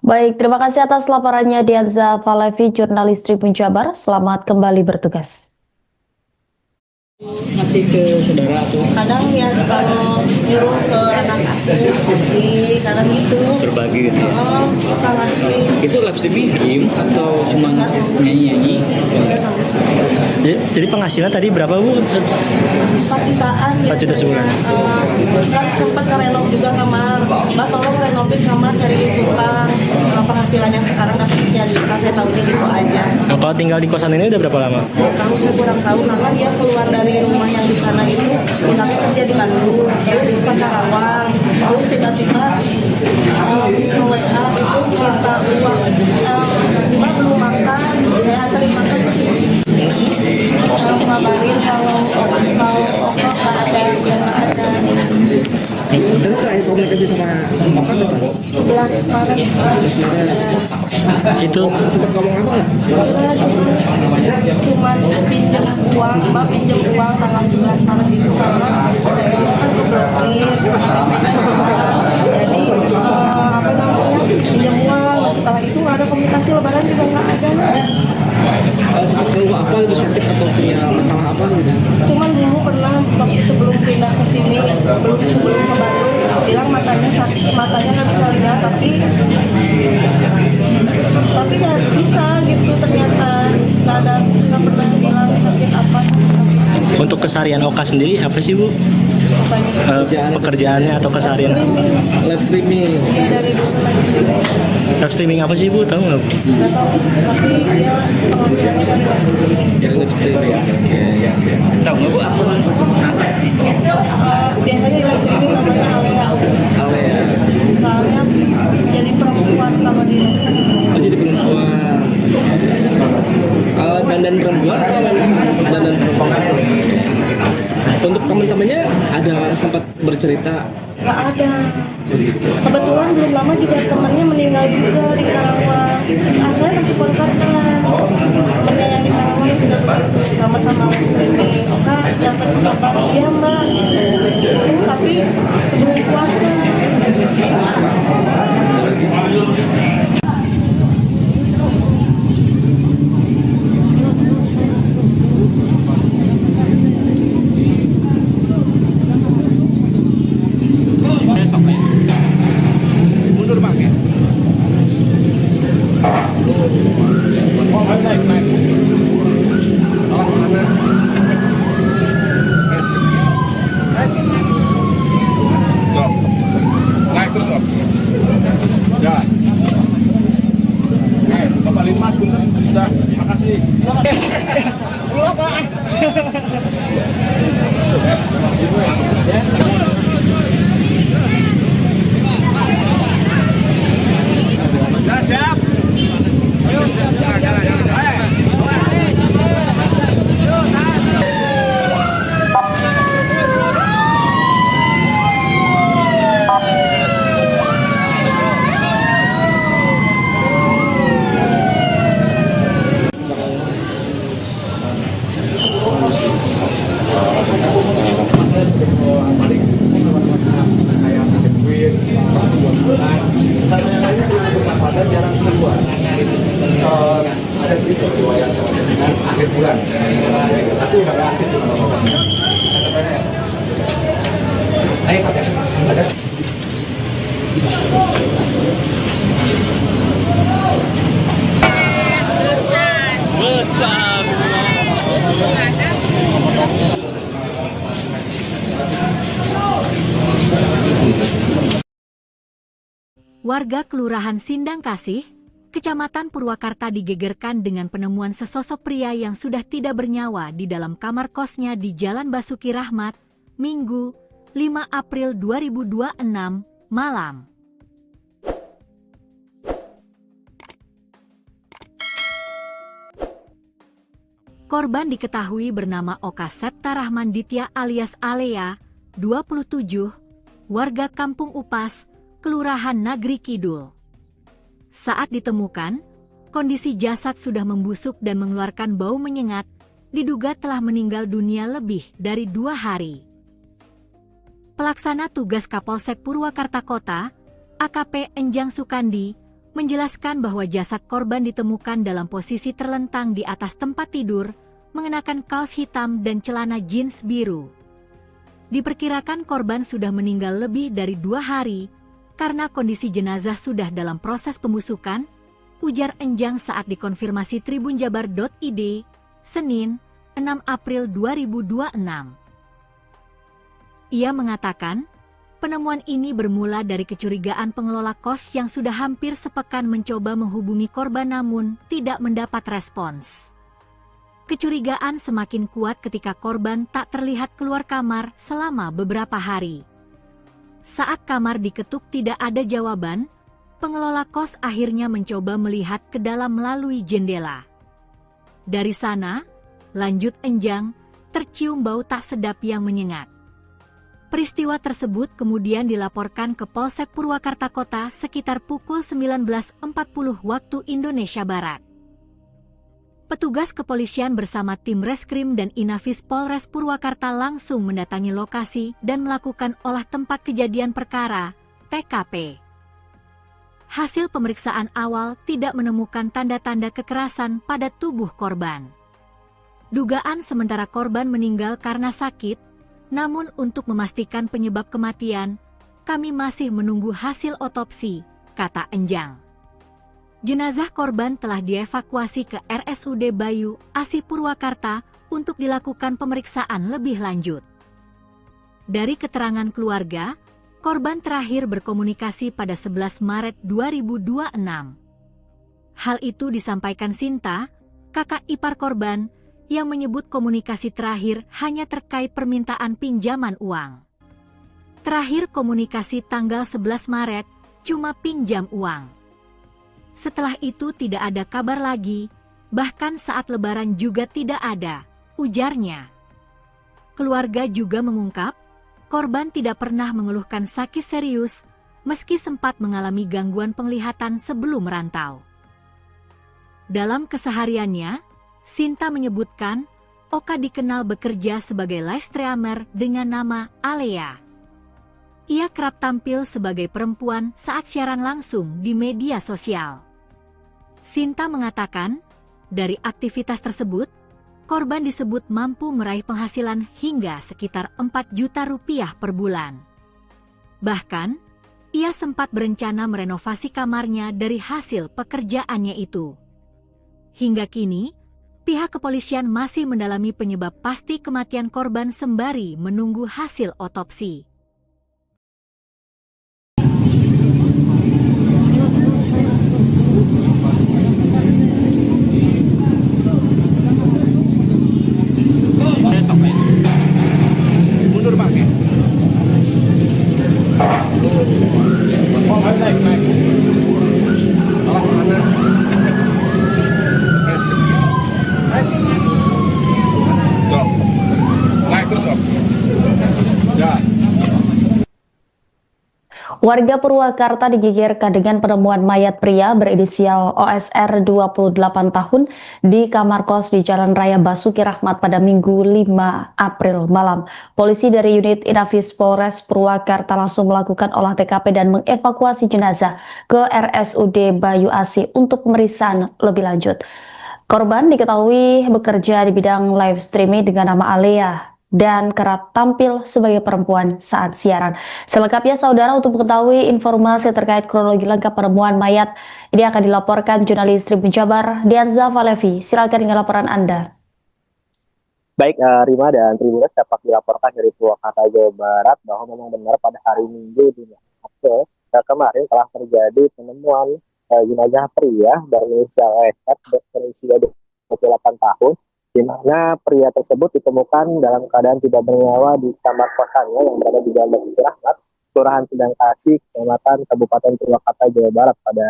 Baik, terima kasih atas laporannya Dianza Valevi, jurnalis Tribun Jabar. Selamat kembali bertugas. Masih ke saudara tuh? Kadang ya kalau nyuruh ke anak aku sih, kadang gitu. Berbagi gitu ya? Oh, kita ngasih. Itu live streaming game atau cuma nyanyi-nyanyi? Jadi penghasilan tadi berapa, Bu? 4 jutaan 4 juta sebulan. Kan sempat ngerenov juga kamar. Mbak tolong renovin kamar, cari tukang. Penghasilan yang sekarang dapat sekian juta, saya tahunya gitu aja. Nah, kalau tinggal di kosan ini udah berapa lama? Tahu saya kurang tahu, karena dia keluar dari rumah yang di sana itu, pindah kerja di Bandung, terus ke Karawang, terus tiba-tiba WA itu minta uang, Mbak belum makan, saya anterin makan ke sini. Ngabarin kalau pokok nggak ada, udah nggak ada. Tapi terakhir komunikasi sama Oka kapan? 11 Maret. 11 Maret. Itu Sempat ngomong apa nggak? Cuman pinjam uang, Mbak pinjam uang tanggal 11 Maret itu karena daerahnya kan berblokir, KTP-nya hilang. Jadi apa namanya, pinjam uang. Setelah itu nggak ada komunikasi, Lebaran juga nggak ada. Sempat keluh apa itu, sakit atau punya masalah apa gitu? Cuman dulu pernah waktu sebelum pindah ke sini, sebelum ke Bandung, bilang matanya sakit, matanya nggak bisa lihat, tapi keseharian Oka sendiri apa sih Bu? Pekerjaannya atau keseharian? Live streaming. Ya dari dulu live streaming. Live streaming apa sih Bu? Tahu nggak? Nggak tahu, tapi dia penghasilannya dari live streaming. Ya live streaming. Ya. Tahu nggak Bu apa? Biasanya live streaming namanya Alea. Alea. Soalnya jadi perempuan kalau di live streaming. Oh, jadi perempuan. Dandan perempuan atau dandan perempuan? Untuk teman-temannya ada sempat bercerita? Nggak ada. Kebetulan belum lama juga temannya meninggal juga di Karawang. Itu saya masih kontak kan. Temannya yang di Karawang juga begitu. Sama-sama live streaming. Oka dapat kabar iya mbak. Itu tapi sebelum puasa. Mundur Bang ya. Naik. Stop. Naik terus Om. Ya. Naik, Bapak Limas punten. Sudah, makasih. Pulang Pak. Ya, siap. Ayo, jalan. Sama yang lainnya cuma bersahabatan jarang keluar. Ada sedikit riwayat dengan akhir bulan, tapi nggak aktif di mana-mana. Ada. Warga Kelurahan Sindang Kasih, Kecamatan Purwakarta digegerkan dengan penemuan sesosok pria yang sudah tidak bernyawa di dalam kamar kosnya di Jalan Basuki Rahmat, Minggu, 5 April 2026, malam. Korban diketahui bernama Oka Septa Rahman Ditya alias Alea, 27, warga Kampung Upas, Kelurahan Nagri Kidul. Saat ditemukan, kondisi jasad sudah membusuk dan mengeluarkan bau menyengat, diduga telah meninggal dunia lebih dari 2 hari. Pelaksana tugas Kapolsek Purwakarta Kota, AKP Enjang Sukandi, menjelaskan bahwa jasad korban ditemukan dalam posisi terlentang di atas tempat tidur, mengenakan kaos hitam dan celana jeans biru. Diperkirakan korban sudah meninggal lebih dari 2 hari, karena kondisi jenazah sudah dalam proses pembusukan, ujar Enjang saat dikonfirmasi tribunjabar.id, Senin, 6 April 2026. Ia mengatakan, penemuan ini bermula dari kecurigaan pengelola kos yang sudah hampir sepekan mencoba menghubungi korban namun tidak mendapat respons. Kecurigaan semakin kuat ketika korban tak terlihat keluar kamar selama beberapa hari. Saat kamar diketuk tidak ada jawaban, pengelola kos akhirnya mencoba melihat ke dalam melalui jendela. Dari sana, lanjut Enjang, tercium bau tak sedap yang menyengat. Peristiwa tersebut kemudian dilaporkan ke Polsek Purwakarta Kota sekitar pukul 19.40 waktu Indonesia Barat. Petugas kepolisian bersama tim Reskrim dan Inafis Polres Purwakarta langsung mendatangi lokasi dan melakukan olah tempat kejadian perkara, TKP. Hasil pemeriksaan awal tidak menemukan tanda-tanda kekerasan pada tubuh korban. Dugaan sementara korban meninggal karena sakit, namun untuk memastikan penyebab kematian, kami masih menunggu hasil otopsi, kata Enjang. Jenazah korban telah dievakuasi ke RSUD Bayu Asih Purwakarta untuk dilakukan pemeriksaan lebih lanjut. Dari keterangan keluarga, korban terakhir berkomunikasi pada 11 Maret 2026. Hal itu disampaikan Sinta, kakak ipar korban, yang menyebut komunikasi terakhir hanya terkait permintaan pinjaman uang. Terakhir komunikasi tanggal 11 Maret, cuma pinjam uang. Setelah itu tidak ada kabar lagi, bahkan saat lebaran juga tidak ada, ujarnya. Keluarga juga mengungkap, korban tidak pernah mengeluhkan sakit serius, meski sempat mengalami gangguan penglihatan sebelum merantau. Dalam kesehariannya, Sinta menyebutkan, Oka dikenal bekerja sebagai live streamer dengan nama Alea. Ia kerap tampil sebagai perempuan saat siaran langsung di media sosial. Sinta mengatakan, dari aktivitas tersebut, korban disebut mampu meraih penghasilan hingga sekitar 4 juta rupiah per bulan. Bahkan, ia sempat berencana merenovasi kamarnya dari hasil pekerjaannya itu. Hingga kini, pihak kepolisian masih mendalami penyebab pasti kematian korban sembari menunggu hasil otopsi. Mundur Pak. Oh, naik. Naik terus, Om. Ya. Warga Purwakarta digegerkan dengan penemuan mayat pria berinisial OSR 28 tahun di kamar kos di Jalan Raya Basuki Rahmat pada Minggu 5 April malam. Polisi dari unit Inafis Polres Purwakarta langsung melakukan olah TKP dan mengevakuasi jenazah ke RSUD Bayu Asih untuk pemeriksaan lebih lanjut. Korban diketahui bekerja di bidang live streaming dengan nama Alea dan kerap tampil sebagai perempuan saat siaran. Selengkapnya saudara, untuk mengetahui informasi terkait kronologi lengkap penemuan mayat ini akan dilaporkan jurnalis Tribun Jabar Dianza Valevi. Silakan dengan laporan Anda. Baik, Rima dan Tribuners, dapat dilaporkan dari Purwakarta, Jawa Barat bahwa memang benar pada hari Minggu di April kemarin telah terjadi penemuan jenazah pria berinisial OSR berusia 28 tahun, di mana pria tersebut ditemukan dalam keadaan tidak bernyawa di kamar kosannya yang berada di Jalan Basuki Rahmat, Kelurahan Sedangkasih, Kecamatan Kabupaten Purwakarta, Jawa Barat pada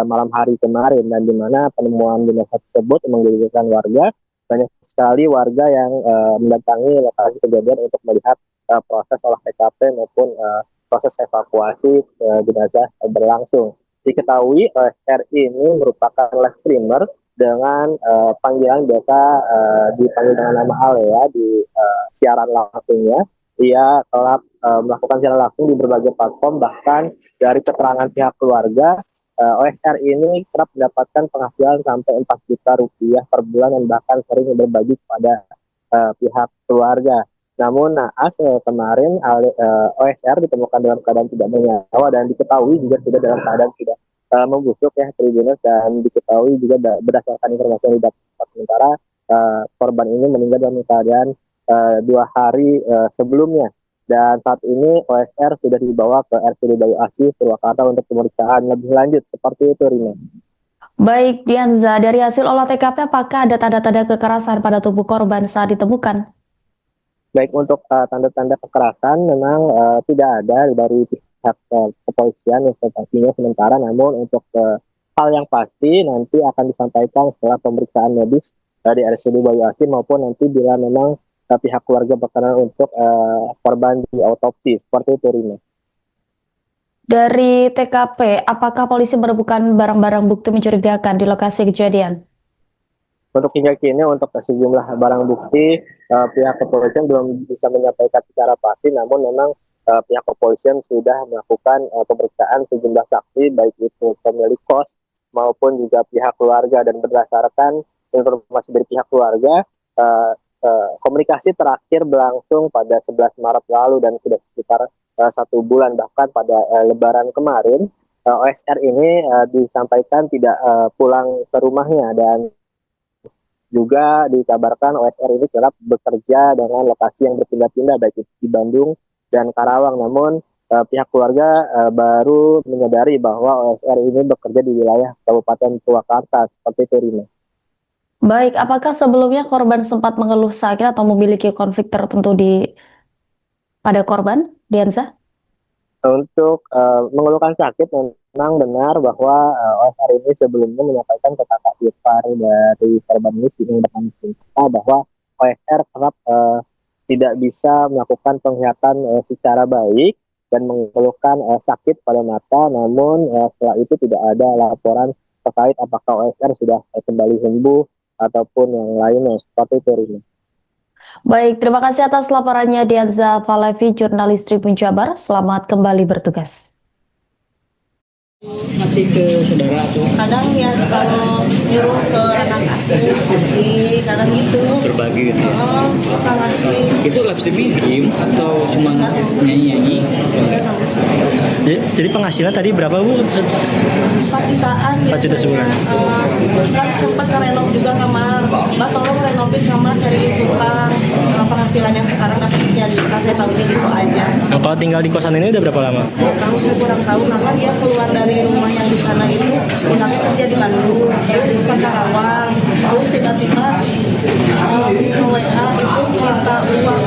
malam hari kemarin, dan di mana penemuan jenazah tersebut menggegerkan warga. Banyak sekali warga yang mendatangi lokasi kejadian untuk melihat proses olah TKP maupun proses evakuasi jenazah berlangsung. Diketahui OSR ini merupakan live streamer dengan panggilan biasa dipanggil dengan nama Alea di siaran langsungnya. Ia telah melakukan siaran langsung di berbagai platform, bahkan dari keterangan pihak keluarga, OSR ini kerap mendapatkan penghasilan sampai 4 juta rupiah per bulan dan bahkan sering berbagi kepada pihak keluarga. Namun naas kemarin OSR ditemukan dalam keadaan tidak bernyawa dan diketahui juga sudah dalam keadaan tidak membusuk ya Tribuners, dan diketahui juga berdasarkan informasi yang didapat sementara korban ini meninggal dalam keadaan 2 hari sebelumnya, dan saat ini OSR sudah dibawa ke RSUD Bayu Asih Purwakarta untuk pemeriksaan lebih lanjut. Seperti itu, Rina. Baik, Dianza, dari hasil olah TKP apakah ada tanda-tanda kekerasan pada tubuh korban saat ditemukan? Baik, untuk tanda-tanda kekerasan memang tidak ada dari pihak kepolisian informasinya sementara, namun untuk hal yang pasti nanti akan disampaikan setelah pemeriksaan medis dari RSUD Bayu Asih maupun nanti bila memang pihak keluarga berkenan untuk korban di autopsi. Seperti itu, Rina. Dari TKP, apakah polisi menemukan barang-barang bukti mencurigakan di lokasi kejadian? Untuk hingga kini, untuk sejumlah barang bukti, pihak kepolisian belum bisa menyampaikan secara pasti, namun memang pihak kepolisian sudah melakukan pemeriksaan sejumlah saksi, baik itu pemilik kos maupun juga pihak keluarga, dan berdasarkan informasi dari pihak keluarga, komunikasi terakhir berlangsung pada 11 Maret lalu dan sudah sekitar 1 bulan, bahkan pada Lebaran kemarin OSR ini disampaikan tidak pulang ke rumahnya, dan juga dikabarkan OSR ini kerap bekerja dengan lokasi yang berpindah-pindah baik itu di Bandung dan Karawang. Namun pihak keluarga baru menyadari bahwa OSR ini bekerja di wilayah Kabupaten Purwakarta, seperti itu, Rina. Baik, apakah sebelumnya korban sempat mengeluh sakit atau memiliki konflik tertentu pada korban, Diansa? Untuk mengeluhkan sakit, memang benar bahwa OSR ini sebelumnya menyampaikan ke kakak ipar dari korban ini bahwa OSR kerap tidak bisa melakukan penglihatan secara baik dan mengeluhkan sakit pada mata. Namun setelah itu tidak ada laporan terkait apakah OSR sudah kembali sembuh ataupun yang lainnya, seperti itu, Rina. Baik, terima kasih atas laporannya Dianza Falevi, jurnalis Tribun Jabar. Selamat kembali bertugas. Masih ke saudara tuh Kadang ya kalau nyuruh ke anak aku sih, kadang gitu. berbagi gitu ya. Oh, kita ngasih. Itu live streaming game atau cuma nyanyi-nyanyi? Jadi penghasilan tadi berapa Bu? 4 jutaan 4 juta sebulan. Kan sempat ngerenov juga kamar. Mbak tolong renovain kamar, cari tukang. Penghasilan yang sekarang dapat sekian juta, saya tahunya gitu aja. Nah, kalau tinggal di kosan ini udah berapa lama? Tahu saya kurang tahu, karena dia keluar dari rumah yang di sana itu pindahnya kerja di Bandung, terus ke Karawang, terus tiba-tiba ke WA itu minta uang,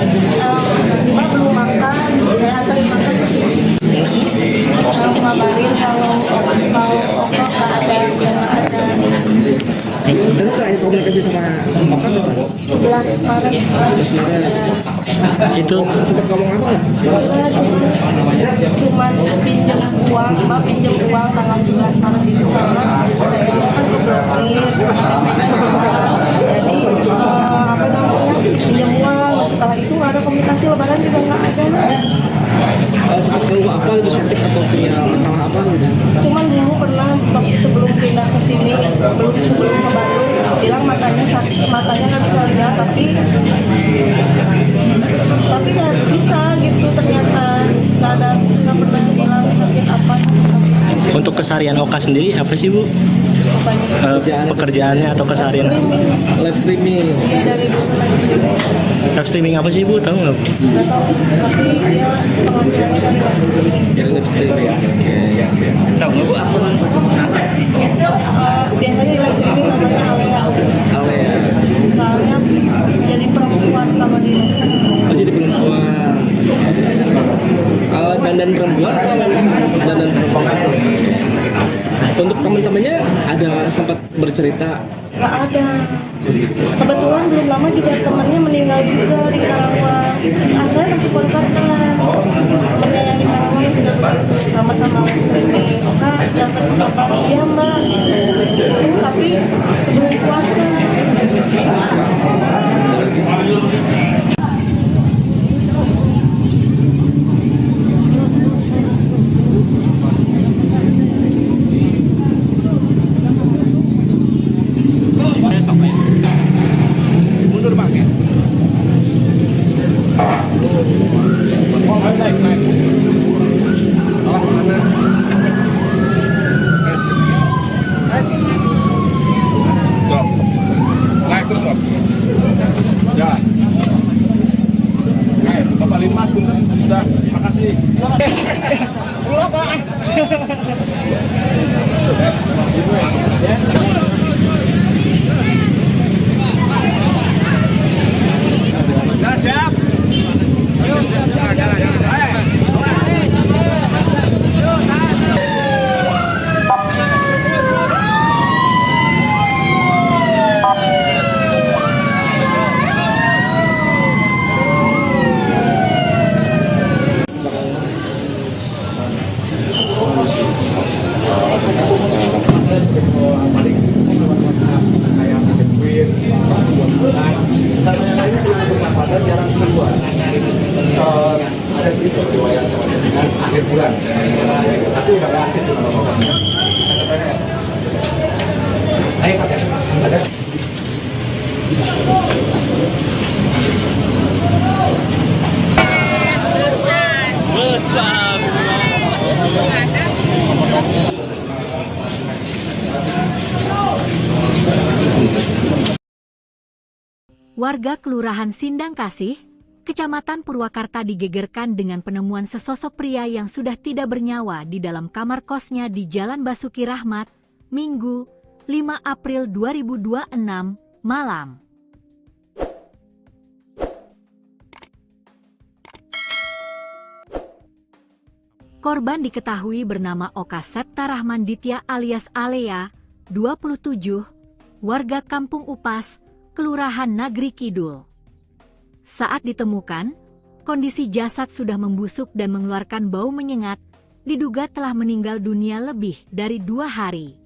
Mbak belum makan, saya anterin makan ke sini. Ngabarin kalau Oko nggak ada, udah nggak ada. Terus terakhir komunikasi sama Oka kapan? 11 Maret. Itu Sempat ngomong apa lah? Cuman pinjam uang, Mbak pinjam uang tanggal 11 Maret itu karena kayaknya kan keblokir, KTP-nya hilang. Jadi apa namanya, pinjam uang. Setelah itu nggak ada komunikasi, lebaran juga nggak ada. Sempat ngomong apa itu, sakit atau punya masalah apa gitu? Cuman dulu pernah waktu sebelum pindah ke sini, sebelum ke Bandung, bilang matanya sakit, matanya nggak bisa lihat, tapi nggak bisa gitu, ternyata nggak pernah bilang sakit apa. untuk keseharian Oka sendiri apa sih Bu? Pekerjaannya atau keseharian? Live streaming. Iya, dari dulu Live streaming apa sih Bu? Tahu nggak? nggak tahu, tapi dia penghasilannya dari live streaming. Dari live streaming. Tahu nggak Bu aku Biasanya di live streaming namanya Alea. Alea. Soalnya jadi perempuan kalau di live streaming. Oh, jadi perempuan. Dandan perempuan atau dandan perempuan? Untuk teman-temannya ada sempat bercerita? Nggak ada. Kebetulan belum lama juga temannya meninggal juga di Karawang. Itu saya masih kontak kan. Temannya yang di Karawang juga begitu, sama-sama live streaming. Oka dapat kabar, iya Mbak. Itu tapi sebelum puasa. Mundur Bang ya? Naik. Salah mana? Warga Kelurahan Sindang Kasih, Kecamatan Purwakarta digegerkan dengan penemuan sesosok pria yang sudah tidak bernyawa di dalam kamar kosnya di Jalan Basuki Rahmat, Minggu, 5 April 2026, malam. Korban diketahui bernama Oka Septa Rahman Ditya alias Alea, 27, warga Kampung Upas, Kelurahan Nagri Kidul. Saat ditemukan, kondisi jasad sudah membusuk dan mengeluarkan bau menyengat, diduga telah meninggal dunia lebih dari 2 hari.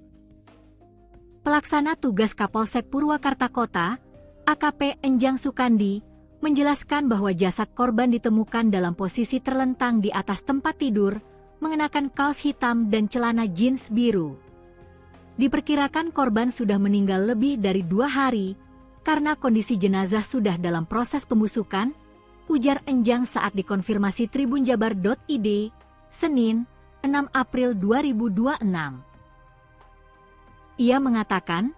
Pelaksana tugas Kapolsek Purwakarta Kota, AKP Enjang Sukandi, menjelaskan bahwa jasad korban ditemukan dalam posisi terlentang di atas tempat tidur, mengenakan kaos hitam dan celana jeans biru. Diperkirakan korban sudah meninggal lebih dari 2 hari, karena kondisi jenazah sudah dalam proses pembusukan, ujar Enjang saat dikonfirmasi tribunjabar.id, Senin, 6 April 2026. Ia mengatakan,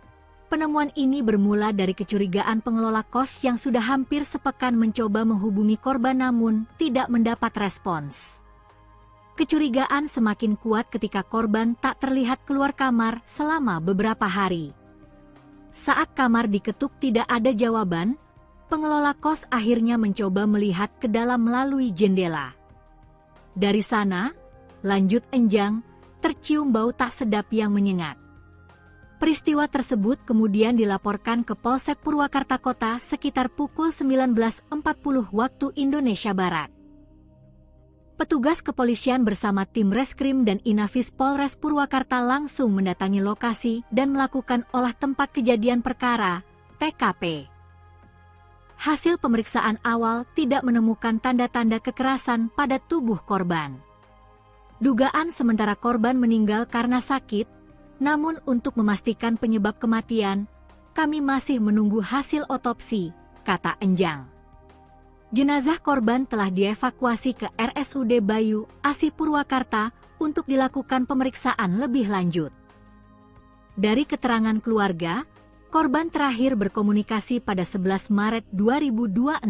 penemuan ini bermula dari kecurigaan pengelola kos yang sudah hampir sepekan mencoba menghubungi korban namun tidak mendapat respons. Kecurigaan semakin kuat ketika korban tak terlihat keluar kamar selama beberapa hari. Saat kamar diketuk tidak ada jawaban, pengelola kos akhirnya mencoba melihat ke dalam melalui jendela. Dari sana, lanjut Enjang, tercium bau tak sedap yang menyengat. Peristiwa tersebut kemudian dilaporkan ke Polsek Purwakarta Kota sekitar pukul 19.40 waktu Indonesia Barat. Petugas kepolisian bersama tim Reskrim dan Inafis Polres Purwakarta langsung mendatangi lokasi dan melakukan olah tempat kejadian perkara, TKP. Hasil pemeriksaan awal tidak menemukan tanda-tanda kekerasan pada tubuh korban. Dugaan sementara korban meninggal karena sakit, namun untuk memastikan penyebab kematian, kami masih menunggu hasil otopsi, kata Enjang. Jenazah korban telah dievakuasi ke RSUD Bayu Asih Purwakarta untuk dilakukan pemeriksaan lebih lanjut. Dari keterangan keluarga, korban terakhir berkomunikasi pada 11 Maret 2026.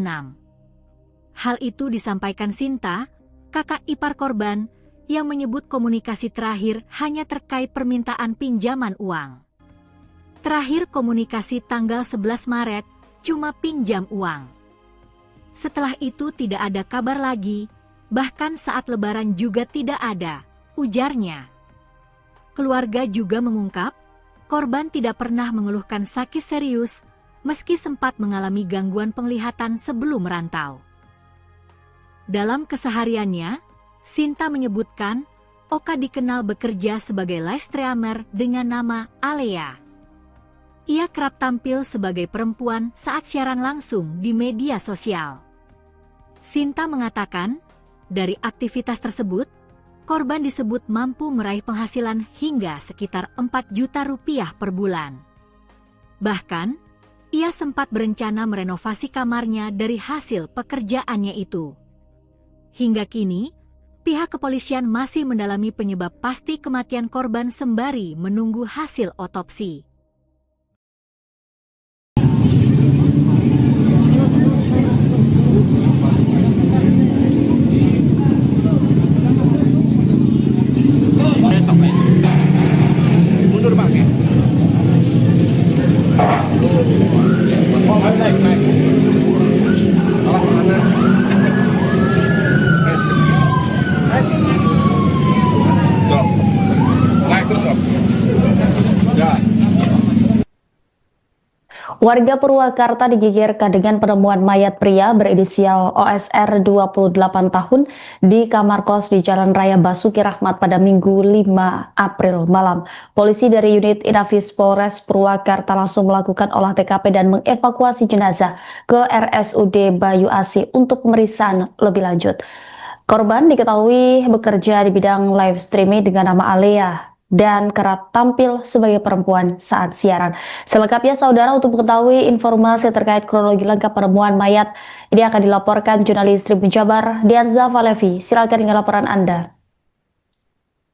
Hal itu disampaikan Sinta, kakak ipar korban, yang menyebut komunikasi terakhir hanya terkait permintaan pinjaman uang. Terakhir komunikasi tanggal 11 Maret, cuma pinjam uang. Setelah itu tidak ada kabar lagi, bahkan saat lebaran juga tidak ada, ujarnya. Keluarga juga mengungkap, korban tidak pernah mengeluhkan sakit serius, meski sempat mengalami gangguan penglihatan sebelum merantau. Dalam kesehariannya, Sinta menyebutkan, Oka dikenal bekerja sebagai live streamer dengan nama Alea. Ia kerap tampil sebagai perempuan saat siaran langsung di media sosial. Sinta mengatakan, dari aktivitas tersebut, korban disebut mampu meraih penghasilan hingga sekitar 4 juta rupiah per bulan. Bahkan, ia sempat berencana merenovasi kamarnya dari hasil pekerjaannya itu. Hingga kini, pihak kepolisian masih mendalami penyebab pasti kematian korban sembari menunggu hasil otopsi. Mundur Pak. Oh, naik. Mana? Naik terus, Om. Ya. Warga Purwakarta digegerkan dengan penemuan mayat pria berinisial OSR 28 tahun di kamar kos di Jalan Raya Basuki Rahmat pada Minggu 5 April malam. Polisi dari unit Inafis Polres Purwakarta langsung melakukan olah TKP dan mengevakuasi jenazah ke RSUD Bayu Asih untuk pemeriksaan lebih lanjut. Korban diketahui bekerja di bidang live streaming dengan nama Alea dan kerap tampil sebagai perempuan saat siaran. Selengkapnya saudara, untuk mengetahui informasi terkait kronologi lengkap penemuan mayat ini akan dilaporkan jurnalis Tribun Jabar Dianza Valevi. Silakan dengan laporan Anda.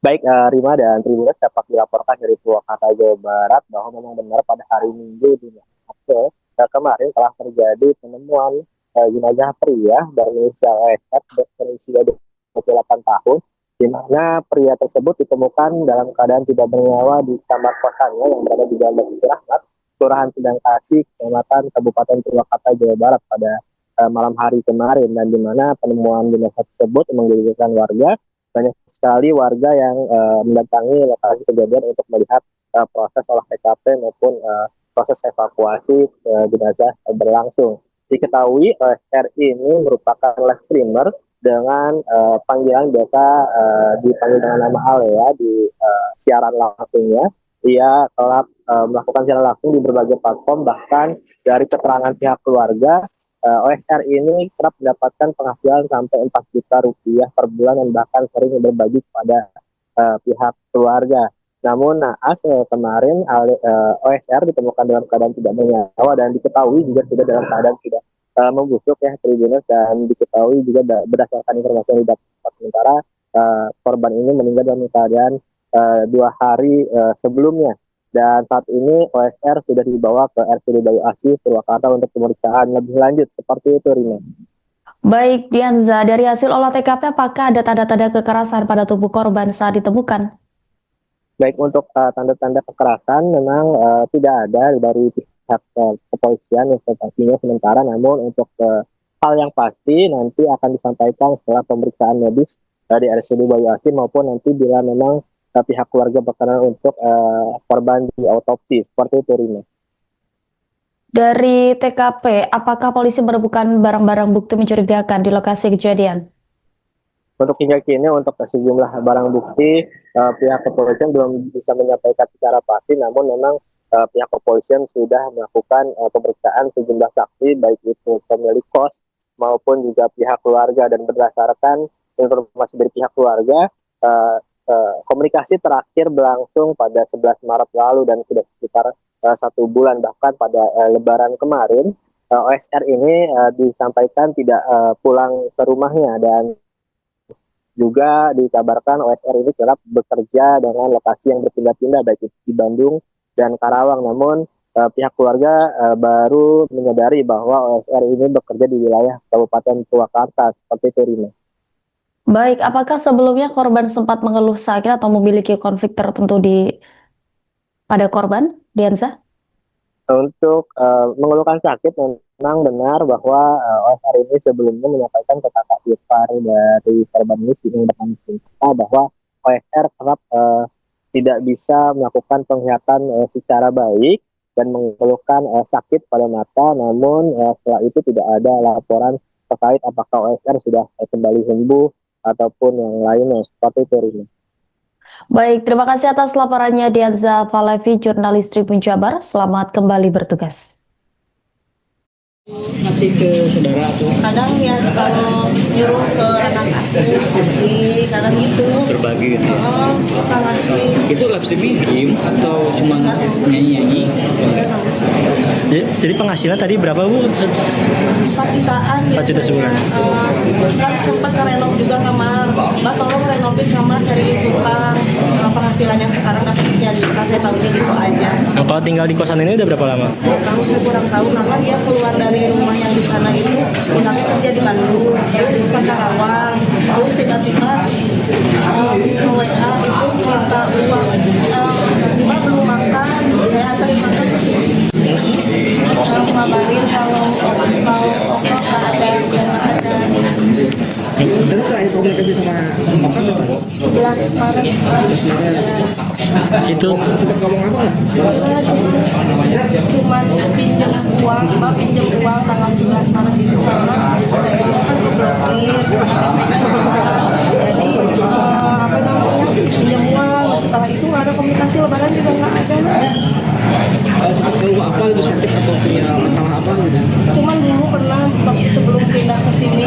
Baik, Rima dan Tribuners, dapat dilaporkan dari Purwakarta, Jawa Barat bahwa memang benar pada hari Minggu 5 April kemarin telah terjadi penemuan jenazah pria berinisial OSR berusia 28 tahun, di mana pria tersebut ditemukan dalam keadaan tidak bernyawa di kamar kosannya yang berada di Jalan Basuki Rahmat, Kelurahan Sindang Kasih, Kecamatan Kabupaten Purwakarta, Jawa Barat pada malam hari kemarin, dan di mana penemuan jenazah tersebut menggegerkan warga. Banyak sekali warga yang mendatangi lokasi kejadian untuk melihat proses olah TKP maupun proses evakuasi jenazah berlangsung. Diketahui OSR ini merupakan live streamer dengan panggilan biasa dipanggil dengan nama Ale ya di siaran langsungnya. Ia telah melakukan siaran langsung di berbagai platform, bahkan dari keterangan pihak keluarga OSR ini kerap mendapatkan penghasilan sampai 4 juta rupiah per bulan dan bahkan sering berbagi kepada pihak keluarga. Namun naas kemarin OSR ditemukan dalam keadaan tidak bernyawa dan diketahui juga sudah dalam keadaan tidak membusuk ya Tribuners, dan diketahui juga berdasarkan informasi yang didapat sementara korban ini meninggal dalam keadaan 2 hari sebelumnya, dan saat ini OSR sudah dibawa ke RSUD Bayu Asih Purwakarta untuk pemeriksaan lebih lanjut. Seperti itu, Rina. Baik, Dianza, dari hasil olah TKP apakah ada tanda-tanda kekerasan pada tubuh korban saat ditemukan? Baik, untuk tanda-tanda kekerasan memang tidak ada dari pihak kepolisian yang pastinya sementara, namun untuk hal yang pasti nanti akan disampaikan setelah pemeriksaan medis dari RSUD Bayu Asih maupun nanti bila memang pihak keluarga berkenan untuk korban di autopsi. Seperti itu, Rina. Dari TKP, apakah polisi menemukan barang-barang bukti mencurigakan di lokasi kejadian? Untuk hingga kini untuk sejumlah barang bukti pihak kepolisian belum bisa menyampaikan secara pasti, namun memang pihak kepolisian sudah melakukan pemeriksaan sejumlah saksi baik itu pemilik kos maupun juga pihak keluarga, dan berdasarkan informasi dari pihak keluarga komunikasi terakhir berlangsung pada 11 Maret lalu dan sudah sekitar 1 bulan, bahkan pada Lebaran kemarin OSR ini disampaikan tidak pulang ke rumahnya, dan juga dikabarkan OSR ini kerap bekerja dengan lokasi yang berpindah-pindah baik itu di Bandung dan Karawang. Namun pihak keluarga baru menyadari bahwa OSR ini bekerja di wilayah Kabupaten Purwakarta. Seperti itu, Rina. Baik, apakah sebelumnya korban sempat mengeluh sakit atau memiliki konflik tertentu pada korban, Dianza? Untuk mengeluhkan sakit, memang benar bahwa OSR ini sebelumnya menyampaikan ke kakak ipar dari korban ini bahwa OSR kerap tidak bisa melakukan penglihatan secara baik dan mengeluhkan sakit pada mata, namun setelah itu tidak ada laporan terkait apakah OSR sudah kembali sembuh ataupun yang lainnya. Seperti itu, Rina. Baik, terima kasih atas laporannya Dianza Falevi, jurnalis Tribun Jabar. Selamat kembali bertugas. Ngasih ke saudara tuh Kadang ya kalau nyuruh ke anak aku sih, kadang gitu. berbagi gitu ya. Oh, kita ngasih. Itu live streaming game atau cuma nyanyi-nyanyi? Jadi penghasilan tadi berapa, Bu? 4 jutaan 4 juta sebulan. Kan sempat ngerenov juga kamar. Mbak tolong renovain kamar, cari tukang. Penghasilan yang sekarang dapat sekian juta, saya tahunya gitu aja. Nah, kalau tinggal di kosan ini udah berapa lama? Tahu saya kurang tahu, karena dia keluar dari rumah yang di sana itu pindahnya kerja di Bandung, terus ke Karawang, terus tiba-tiba WA itu minta uang, Mbak belum makan, saya anterin makan ke sini. Ngabarin kalau nggak ada, udah nggak ada. Itu terakhir komunikasi sama Oka kapan? 11 Maret. Itu Sempat ngomong apa nggak? Cuman pinjam uang, Mbak pinjam uang tanggal 11 Maret itu karena daerahnya kan keblokir, KTP-nya hilang. Jadi apa namanya, pinjam uang. Setelah itu nggak ada komunikasi, Lebaran juga nggak ada. Sempat ngomong apa itu, sakit atau punya masalah apa gitu? Cuman dulu pernah waktu sebelum pindah ke sini,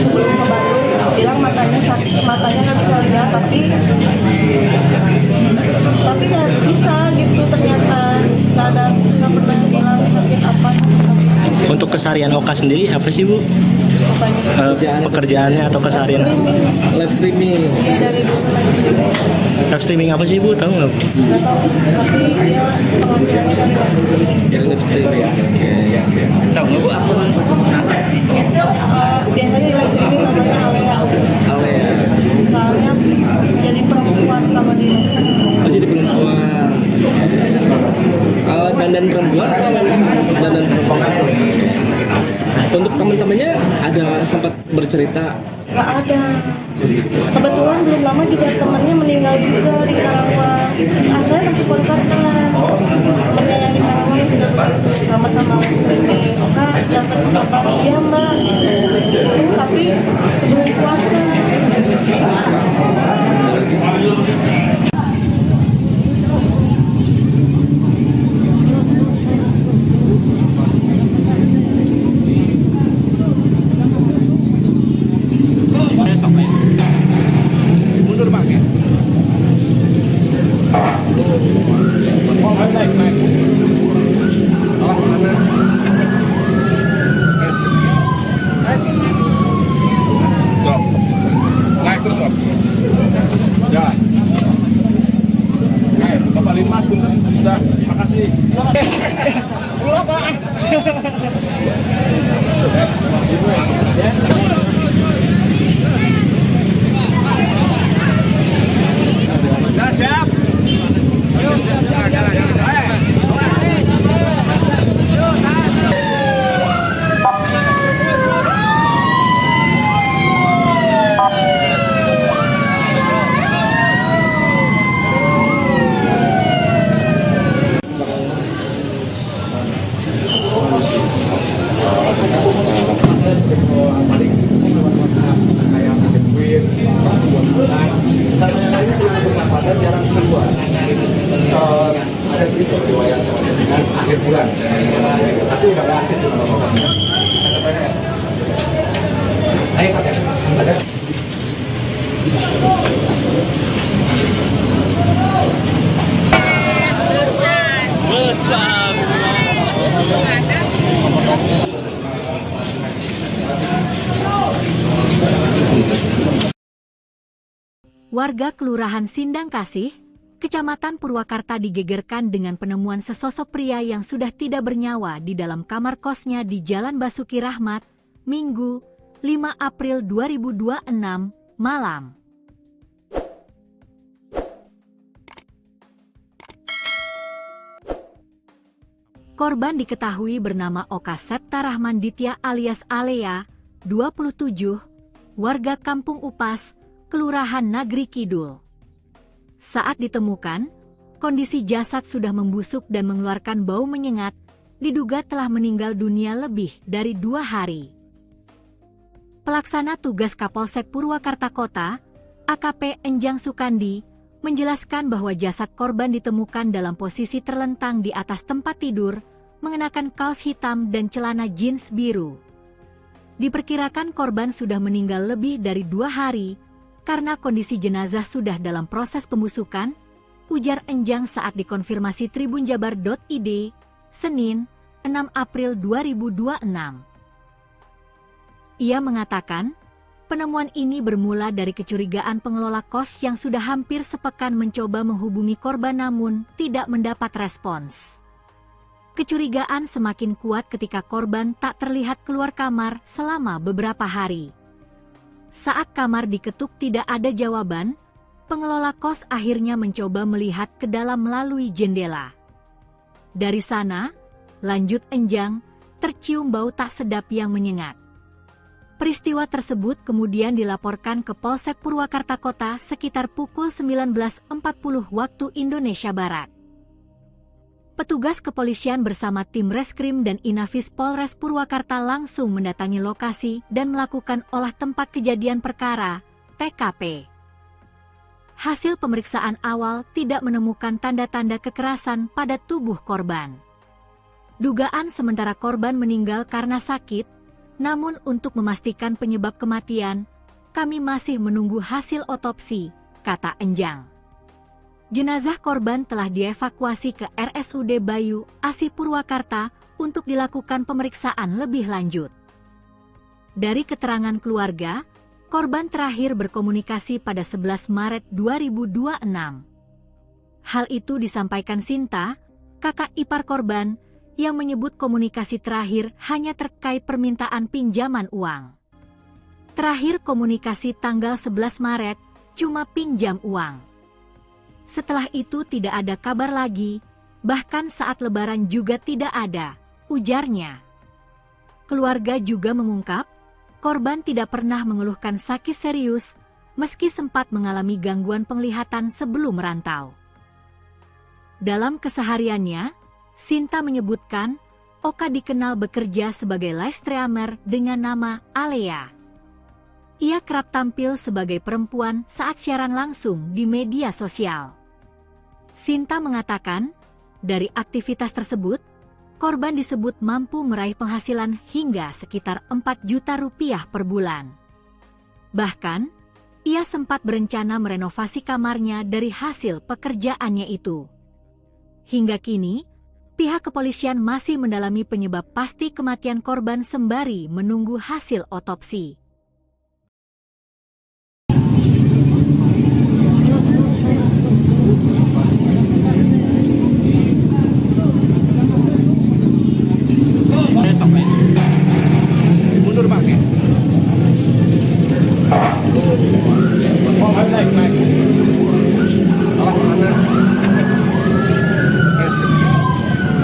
sebelum ke Bandung, bilang matanya sakit, matanya nggak bisa lihat, tapi nggak bisa gitu, ternyata nggak pernah bilang sakit apa. untuk keseharian Oka sendiri apa sih, Bu? Pekerjaannya atau keseharian? Live streaming. Ya dari dulu live streaming. Live streaming apa sih, Bu? Tahu nggak? Nggak tahu, tapi dia penghasilannya dari live streaming. Yang live streaming. Oke. dandan perempuan atau dandan perempuan? Untuk teman-temannya ada sempat bercerita? Nggak ada. Kebetulan belum lama juga temannya meninggal juga di Karawang. Itu saya masih kontak kan. Temannya yang di Karawang juga begitu. Sama-sama streaming. Kak, dapat kabar iya mbak. Gitu. Itu tapi sebelum puasa. Mundur bang ya. Oh, naik. Oh, mana? Stop. Naik terus stop. Jalan. Naik. Bapak 5 pun sudah. Makasih. Pulang pak. Nah, siap. Ayo, jalan. Sama yang lainnya cuma bersahabatan jarang keluar. Ada sedikit riwayat dengan akhir bulan, tapi udah nggak aktif dengan lokasinya. Ada. Warga Kelurahan Sindang Kasih, Kecamatan Purwakarta digegerkan dengan penemuan sesosok pria yang sudah tidak bernyawa di dalam kamar kosnya di Jalan Basuki Rahmat, Minggu, 5 April 2026, malam. Korban diketahui bernama Oka Septa Rahman Ditya alias Alea, 27, warga Kampung Upas, Kelurahan Nagri Kidul. Saat ditemukan, kondisi jasad sudah membusuk dan mengeluarkan bau menyengat, diduga telah meninggal dunia lebih dari 2 hari. Pelaksana tugas Kapolsek Purwakarta Kota, AKP Enjang Sukandi, menjelaskan bahwa jasad korban ditemukan dalam posisi terlentang di atas tempat tidur, mengenakan kaos hitam dan celana jeans biru. Diperkirakan korban sudah meninggal lebih dari 2 hari, karena kondisi jenazah sudah dalam proses pembusukan, ujar Enjang saat dikonfirmasi tribunjabar.id, Senin, 6 April 2026. Ia mengatakan, penemuan ini bermula dari kecurigaan pengelola kos yang sudah hampir sepekan mencoba menghubungi korban namun tidak mendapat respons. Kecurigaan semakin kuat ketika korban tak terlihat keluar kamar selama beberapa hari. Saat kamar diketuk tidak ada jawaban, pengelola kos akhirnya mencoba melihat ke dalam melalui jendela. Dari sana, lanjut Enjang, tercium bau tak sedap yang menyengat. Peristiwa tersebut kemudian dilaporkan ke Polsek Purwakarta Kota sekitar pukul 19.40 waktu Indonesia Barat. Petugas kepolisian bersama tim Reskrim dan Inafis Polres Purwakarta langsung mendatangi lokasi dan melakukan olah tempat kejadian perkara, TKP. Hasil pemeriksaan awal tidak menemukan tanda-tanda kekerasan pada tubuh korban. Dugaan sementara korban meninggal karena sakit, namun untuk memastikan penyebab kematian, kami masih menunggu hasil otopsi, kata Enjang. Jenazah korban telah dievakuasi ke RSUD Bayu, Asih Purwakarta untuk dilakukan pemeriksaan lebih lanjut. Dari keterangan keluarga, korban terakhir berkomunikasi pada 11 Maret 2026. Hal itu disampaikan Sinta, kakak ipar korban, yang menyebut komunikasi terakhir hanya terkait permintaan pinjaman uang. Terakhir komunikasi tanggal 11 Maret, cuma pinjam uang. Setelah itu tidak ada kabar lagi, Bahkan saat lebaran juga tidak ada, ujarnya. Keluarga juga mengungkap, korban tidak pernah mengeluhkan sakit serius meski sempat mengalami gangguan penglihatan sebelum merantau. Dalam kesehariannya, Sinta menyebutkan Oka dikenal bekerja sebagai live streamer dengan nama Alea. Ia kerap tampil sebagai perempuan saat siaran langsung di media sosial. Sinta mengatakan, dari aktivitas tersebut, korban disebut mampu meraih penghasilan hingga sekitar 4 juta rupiah per bulan. Bahkan, ia sempat berencana merenovasi kamarnya dari hasil pekerjaannya itu. Hingga kini, pihak kepolisian masih mendalami penyebab pasti kematian korban sembari menunggu hasil otopsi. Mundur Pak.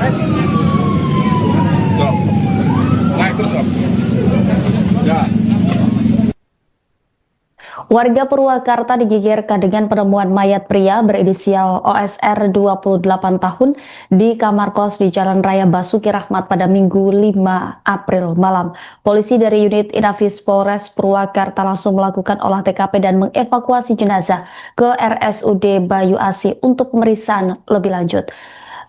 Naik. Naik terus Om. Ya. Warga Purwakarta digegerkan dengan penemuan mayat pria berinisial OSR 28 tahun di kamar kos di Jalan Raya Basuki Rahmat pada Minggu 5 April malam. Polisi dari unit Inafis Polres Purwakarta langsung melakukan olah TKP dan mengevakuasi jenazah ke RSUD Bayu Asih untuk pemeriksaan lebih lanjut.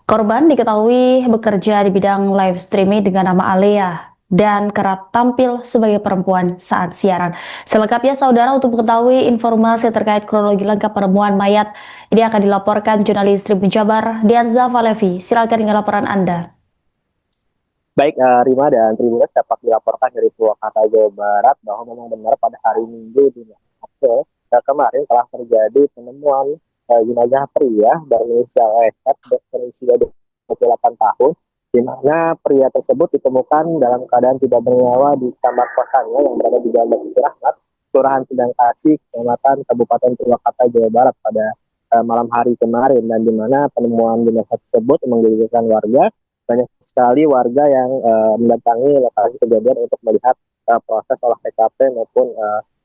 Korban diketahui bekerja di bidang live streaming dengan nama Alea dan kerap tampil sebagai perempuan saat siaran. Selengkapnya saudara, untuk mengetahui informasi terkait kronologi lengkap penemuan mayat ini akan dilaporkan jurnalis Tribun Jabar Dianza Valevi. Silakan dengan laporan Anda. Baik, Rima dan Tribuners, dapat dilaporkan dari Purwakarta, Jawa Barat bahwa memang benar pada hari Minggu 5 April kemarin telah terjadi penemuan jenazah pria berinisial OSR berusia 28 tahun, di mana pria tersebut ditemukan dalam keadaan tidak bernyawa di kamar kosannya yang berada di Jalan Basuki Rahmat, Kelurahan Sedang Kasih, Kecamatan Kabupaten Purwakarta, Jawa Barat pada malam hari kemarin, dan di mana penemuan jenazah tersebut menggegerkan warga. Banyak sekali warga yang mendatangi lokasi kejadian untuk melihat proses olah TKP maupun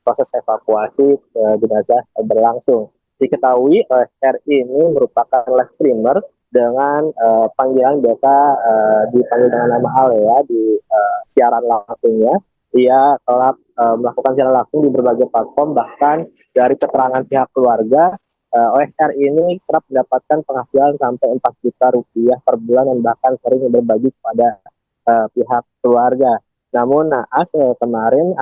proses evakuasi jenazah berlangsung. Diketahui OSR ini merupakan live streamer dengan panggilan biasa dipanggil dengan nama Alea di siaran langsungnya. Ia telah melakukan siaran langsung di berbagai platform, bahkan dari keterangan pihak keluarga, OSR ini kerap mendapatkan penghasilan sampai 4 juta rupiah per bulan dan bahkan sering berbagi kepada pihak keluarga. Namun naas kemarin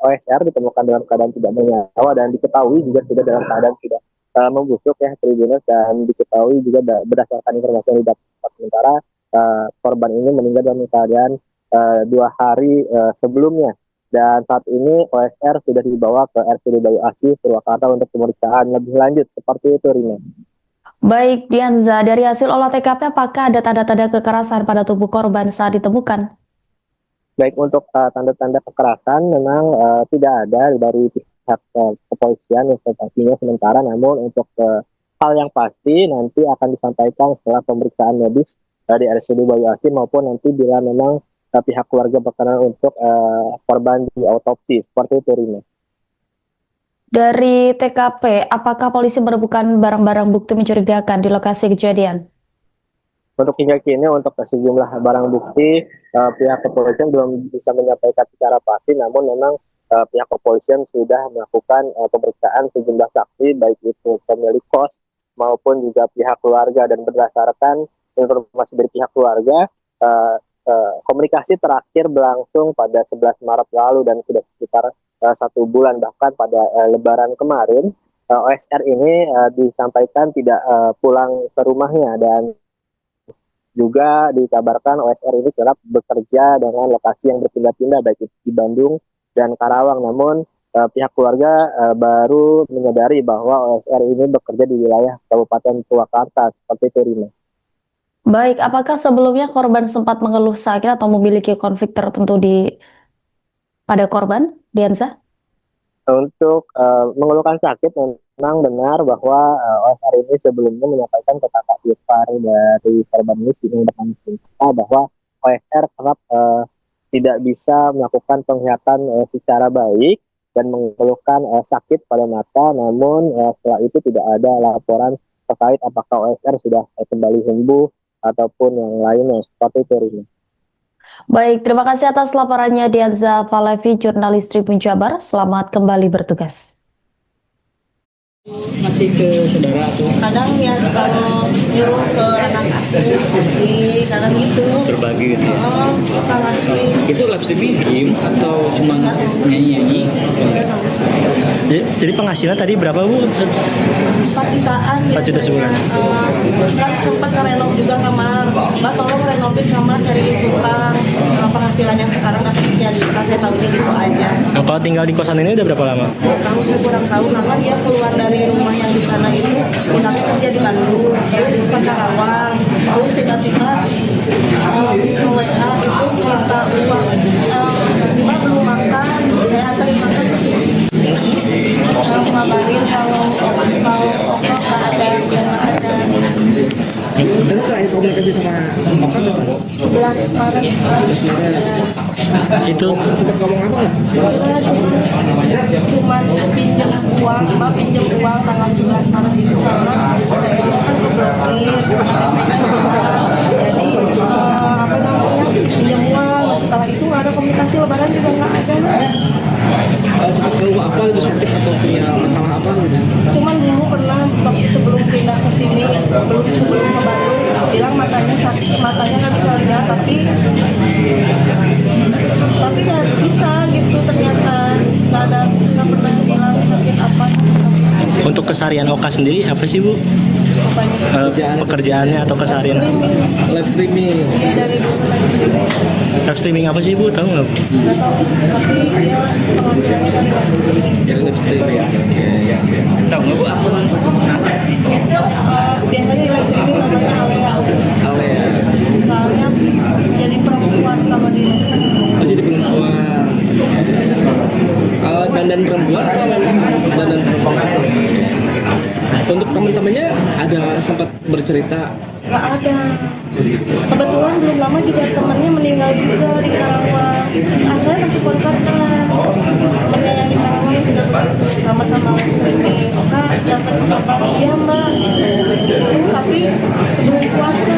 OSR ditemukan dalam keadaan tidak bernyawa dan diketahui juga sudah dalam keadaan tidak membusuk ya Tribuners, dan diketahui juga berdasarkan informasi yang didapat sementara korban ini meninggal dalam keadaan 2 hari sebelumnya, dan saat ini OSR sudah dibawa ke RSUD Bayu Asih Purwakarta untuk pemeriksaan lebih lanjut. Seperti itu, Rina. Baik, Dianza, dari hasil olah TKP apakah ada tanda-tanda kekerasan pada tubuh korban saat ditemukan? Baik, untuk tanda-tanda kekerasan memang tidak ada dari pihak kepolisian yang sementara, namun untuk hal yang pasti nanti akan disampaikan setelah pemeriksaan medis di RSUD Bayu Asih maupun nanti bila memang pihak keluarga berkenan untuk korban di autopsi. Seperti itu, Rina. Dari TKP, apakah polisi menemukan barang-barang bukti mencurigakan di lokasi kejadian? Untuk hingga kini untuk sejumlah barang bukti pihak kepolisian belum bisa menyampaikan secara pasti, namun memang pihak kepolisian sudah melakukan pemeriksaan sejumlah saksi, baik itu pemilik kos maupun juga pihak keluarga, dan berdasarkan informasi dari pihak keluarga, komunikasi terakhir berlangsung pada 11 Maret lalu dan sudah sekitar 1 bulan, bahkan pada Lebaran kemarin OSR ini disampaikan tidak pulang ke rumahnya, dan juga dikabarkan OSR ini kerap bekerja dengan lokasi yang berpindah-pindah baik itu di Bandung dan Karawang. Namun pihak keluarga baru menyadari bahwa OSR ini bekerja di wilayah Kabupaten Purwakarta. Seperti itu, Rina. Baik, apakah sebelumnya korban sempat mengeluh sakit atau memiliki konflik tertentu pada korban, Dianza? Untuk mengeluhkan sakit memang benar bahwa OSR ini sebelumnya menyampaikan ke kakak ipar dari korban ini sini bahwa OSR kerap tidak bisa melakukan penglihatan secara baik dan mengeluhkan sakit pada mata, namun setelah itu tidak ada laporan terkait apakah OSR sudah kembali sembuh ataupun yang lainnya seperti itu, Rina. Baik, terima kasih atas laporannya Dianza Valevi, jurnalis Tribun Jabar. Selamat kembali bertugas. Masih ke saudara atau Kadang ya kalau nyuruh ke anak aku sih, kadang gitu. berbagi gitu ya? Kita ngasih. Itu live streaming game atau cuma nyanyi-nyanyi? Jadi penghasilan tadi berapa Bu? 4 jutaan 4 juta sebulan. Kan sempat ngerenov juga kamar. Mbak tolong renovain kamar cari tukang. Penghasilan yang sekarang dapat jadi saya tahunya gitu aja. Nah, kalau tinggal di kosan ini udah berapa lama? Tahu saya kurang tahu karena dia keluar dari rumah yang di sana itu pindah kerja di Bandung, terus ke Karawang, terus tiba-tiba ke WA itu minta uang, Mbak belum makan, saya anterin makan ke sini. Ngabarin kalau Oka nggak ada, nggak ada. Dan terakhir komunikasi sama Oka kapan? 11 Maret. Itu Sempat ngomong apa nggak? Cuman pinjam uang, Mbak pinjam uang tanggal 11 Maret itu karena ATM-nya kan keblokir, KTP-nya juga. Jadi apa namanya pinjam uang. Setelah itu nggak ada komunikasi, lebaran juga nggak ada. Sempat keluh apa itu sakit atau punya masalah apa gitu? Cuman dulu pernah waktu sebelum pindah ke sini, sebelum ke Bandung, bilang matanya sakit, matanya nggak bisa lihat, tapi ya bisa gitu ternyata nggak pernah bilang sakit apa. untuk keseharian Oka sendiri apa sih Bu? Pekerjaannya atau keseharian? Live streaming. Iya dari dulu Live streaming apa sih Bu? Tahu nggak? nggak tahu, tapi dia penghasilannya dari live streaming. Yang live streaming. Oke. Tahu nggak Bu aku kenapa? Biasanya di live streaming namanya Alea. Ale ya. Soalnya jadi perempuan kalau di live streaming. Oh, jadi perempuan. Dandan perempuan? Dandan perempuan. Untuk teman-temannya ada sempat bercerita? Nggak ada. Kebetulan belum lama juga temannya meninggal juga di Karawang. Itu saya masih kontak kan. Temannya yang di Karawang juga begitu, sama-sama live streaming. Oka dapat kabar iya Mbak gitu. Itu tapi sebelum puasa.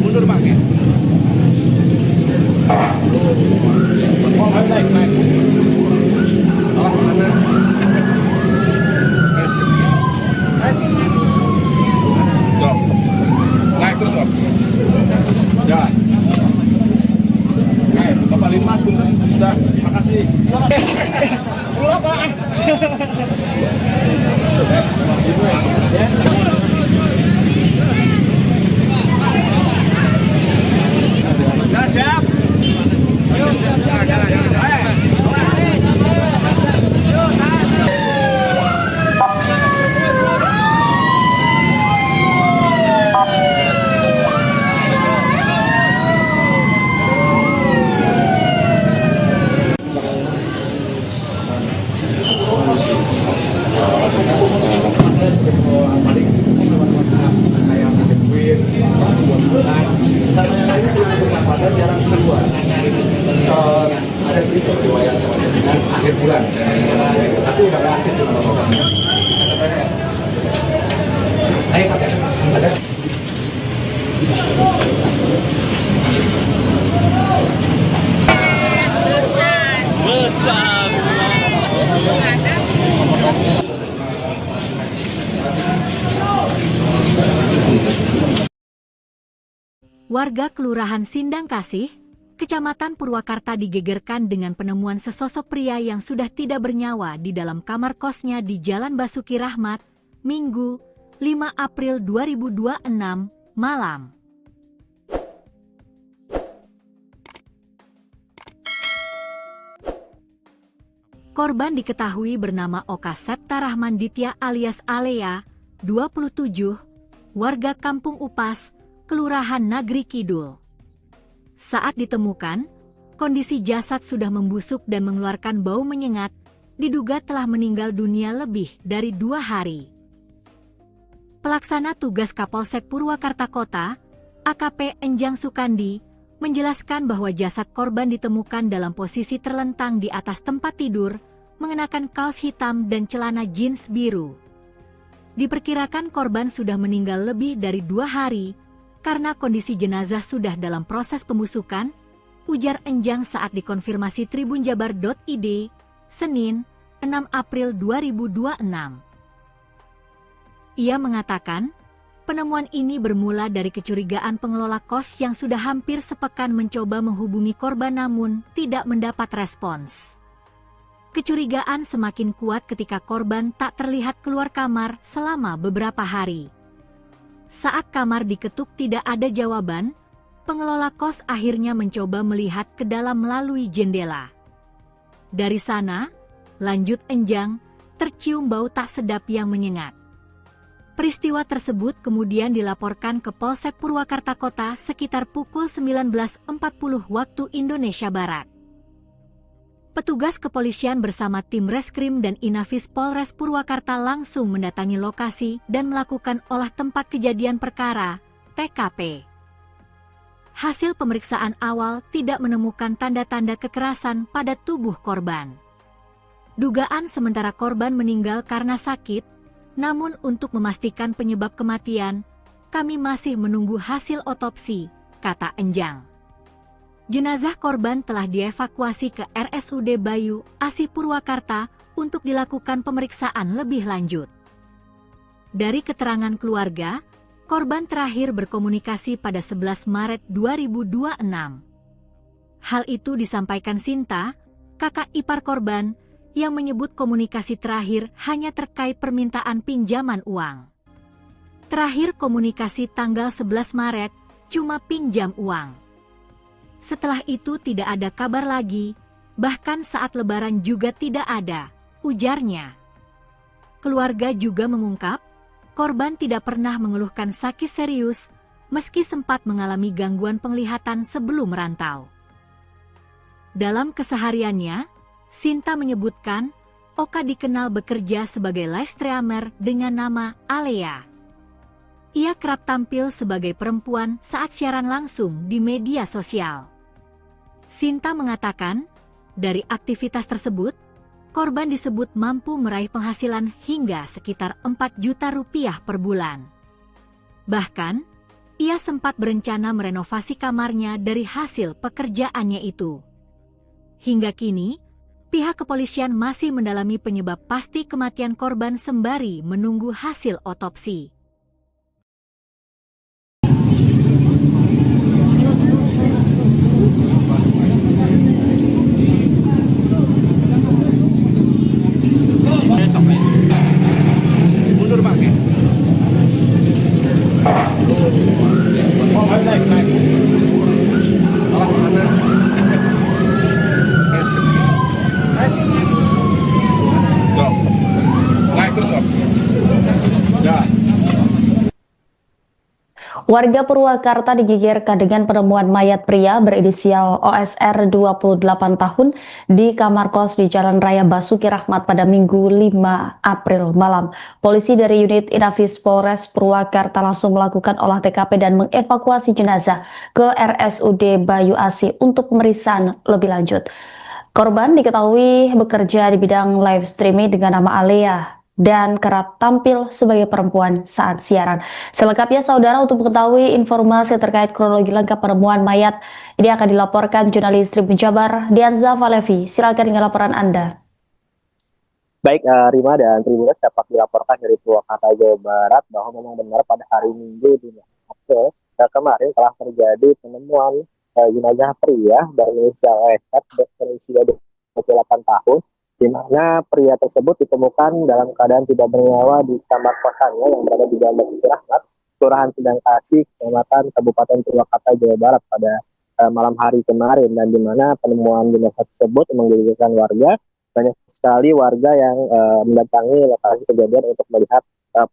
Mundur Bang ya. Naik. Naik terus Om. Jalan. Naik, Bapak Linmas punten. Sudah, terima kasih. Pulang Pak. Nah, siap. Ayo, jalan. Sama yang lainnya cuma bersahabatan jarang keluar. Ada sedikit riwayat dengan akhir bulan, tapi udah nggak aktif dengan orang. Ayo pakai. Ada. Warga Kelurahan Sindang Kasih, Kecamatan Purwakarta digegerkan dengan penemuan sesosok pria yang sudah tidak bernyawa di dalam kamar kosnya di Jalan Basuki Rahmat, Minggu, 5 April 2026, malam. Korban diketahui bernama Oka Septa Rahman Ditya alias Alea, 27, warga Kampung Upas, Kelurahan Nagri Kidul. Saat ditemukan, kondisi jasad sudah membusuk dan mengeluarkan bau menyengat, diduga telah meninggal dunia lebih dari 2 hari. Pelaksana tugas Kapolsek Purwakarta Kota, AKP Enjang Sukandi, menjelaskan bahwa jasad korban ditemukan dalam posisi terlentang di atas tempat tidur, mengenakan kaos hitam dan celana jeans biru. Diperkirakan korban sudah meninggal lebih dari 2 hari, karena kondisi jenazah sudah dalam proses pembusukan, ujar Enjang saat dikonfirmasi tribunjabar.id, Senin, 6 April 2026. Ia mengatakan, penemuan ini bermula dari kecurigaan pengelola kos yang sudah hampir sepekan mencoba menghubungi korban namun tidak mendapat respons. Kecurigaan semakin kuat ketika korban tak terlihat keluar kamar selama beberapa hari. Saat kamar diketuk tidak ada jawaban, pengelola kos akhirnya mencoba melihat ke dalam melalui jendela. Dari sana, lanjut Enjang, tercium bau tak sedap yang menyengat. Peristiwa tersebut kemudian dilaporkan ke Polsek Purwakarta Kota sekitar pukul 19.40 waktu Indonesia Barat. Petugas kepolisian bersama tim Reskrim dan Inafis Polres Purwakarta langsung mendatangi lokasi dan melakukan olah tempat kejadian perkara, TKP. Hasil pemeriksaan awal tidak menemukan tanda-tanda kekerasan pada tubuh korban. Dugaan sementara korban meninggal karena sakit, namun untuk memastikan penyebab kematian, kami masih menunggu hasil otopsi, kata Enjang. Jenazah korban telah dievakuasi ke RSUD Bayu Asih Purwakarta untuk dilakukan pemeriksaan lebih lanjut. Dari keterangan keluarga, korban terakhir berkomunikasi pada 11 Maret 2026. Hal itu disampaikan Sinta, kakak ipar korban, yang menyebut komunikasi terakhir hanya terkait permintaan pinjaman uang. Terakhir komunikasi tanggal 11 Maret, cuma pinjam uang. Setelah itu tidak ada kabar lagi, bahkan saat lebaran juga tidak ada, ujarnya. Keluarga juga mengungkap, korban tidak pernah mengeluhkan sakit serius, meski sempat mengalami gangguan penglihatan sebelum merantau. Dalam kesehariannya, Sinta menyebutkan, Oka dikenal bekerja sebagai live streamer dengan nama Alea. Ia kerap tampil sebagai perempuan saat siaran langsung di media sosial. Sinta mengatakan, dari aktivitas tersebut, korban disebut mampu meraih penghasilan hingga sekitar 4 juta rupiah per bulan. Bahkan, ia sempat berencana merenovasi kamarnya dari hasil pekerjaannya itu. Hingga kini, pihak kepolisian masih mendalami penyebab pasti kematian korban sembari menunggu hasil otopsi. Mundur Pak. Oh, naik. Alah, mana? Naik terus, Om. Ya. Warga Purwakarta digegerkan dengan penemuan mayat pria berinisial OSR 28 tahun di kamar kos di Jalan Raya Basuki Rahmat pada Minggu 5 April malam. Polisi dari unit Inafis Polres Purwakarta langsung melakukan olah TKP dan mengevakuasi jenazah ke RSUD Bayu Asih untuk pemeriksaan lebih lanjut. Korban diketahui bekerja di bidang live streaming dengan nama Alea dan kerap tampil sebagai perempuan saat siaran. Selengkapnya saudara, untuk mengetahui informasi terkait kronologi lengkap penemuan mayat ini akan dilaporkan jurnalis Tribun Jabar Dianza Valevi. Silakan dengan laporan Anda. Baik, Rima dan Tribuners, dapat dilaporkan dari Purwakarta, Jawa Barat bahwa memang benar pada hari Minggu 5 April kemarin telah terjadi penemuan jenazah pria berinisial OSR berusia 28 tahun, di mana pria tersebut ditemukan dalam keadaan tidak bernyawa di kamar kosannya yang berada di Jalan Basuki Rahmat, Kelurahan Sendang Kasih, Kecamatan Kabupaten Purwakarta, Jawa Barat pada malam hari kemarin, dan di mana penemuan jenazah tersebut menggegerkan warga banyak sekali warga yang mendatangi lokasi kejadian untuk melihat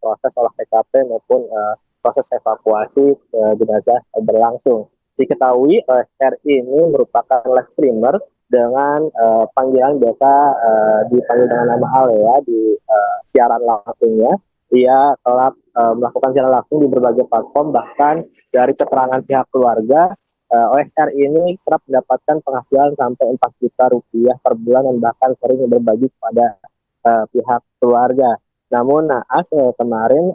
proses olah TKP maupun proses evakuasi jenazah berlangsung. Diketahui OSR ini merupakan live streamer dengan panggilan biasa dipanggil dengan nama Ale ya di siaran langsungnya. Ia telah melakukan siaran langsung di berbagai platform, bahkan dari keterangan pihak keluarga OSR ini kerap mendapatkan penghasilan sampai 4 juta rupiah per bulan dan bahkan sering berbagi kepada pihak keluarga. Namun naas kemarin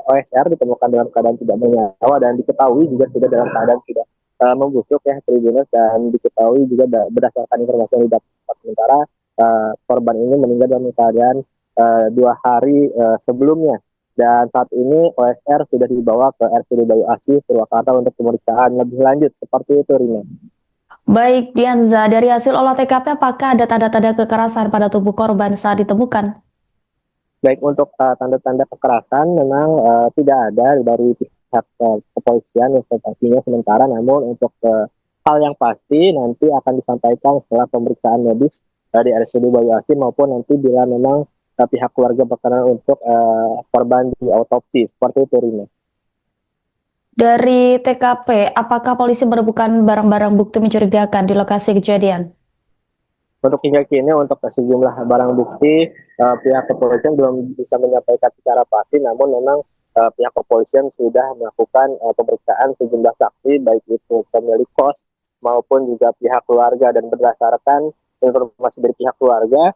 OSR ditemukan dalam keadaan tidak bernyawa dan diketahui juga sudah dalam keadaan tidak membusuk ya Tribuners, dan diketahui juga berdasarkan informasi yang didapat sementara korban ini meninggal dalam keadaan 2 hari sebelumnya, dan saat ini OSR sudah dibawa ke RSUD Bayu Asih Purwakarta untuk pemeriksaan lebih lanjut. Seperti itu, Rina. Baik, Dianza, dari hasil olah TKP apakah ada tanda-tanda kekerasan pada tubuh korban saat ditemukan? Baik, untuk tanda-tanda kekerasan memang tidak ada dari pihak kepolisian informasinya sementara, namun untuk hal yang pasti nanti akan disampaikan setelah pemeriksaan medis di RSUD Bayu Asih maupun nanti bila memang pihak keluarga berkenan untuk korban di autopsi. Seperti itu, Rina. Dari TKP, apakah polisi menemukan barang-barang bukti mencurigakan di lokasi kejadian? Untuk hingga kini untuk sejumlah barang bukti pihak kepolisian belum bisa menyampaikan secara pasti, namun memang pihak kepolisian sudah melakukan pemeriksaan sejumlah saksi baik itu pemilik kos maupun juga pihak keluarga, dan berdasarkan informasi dari pihak keluarga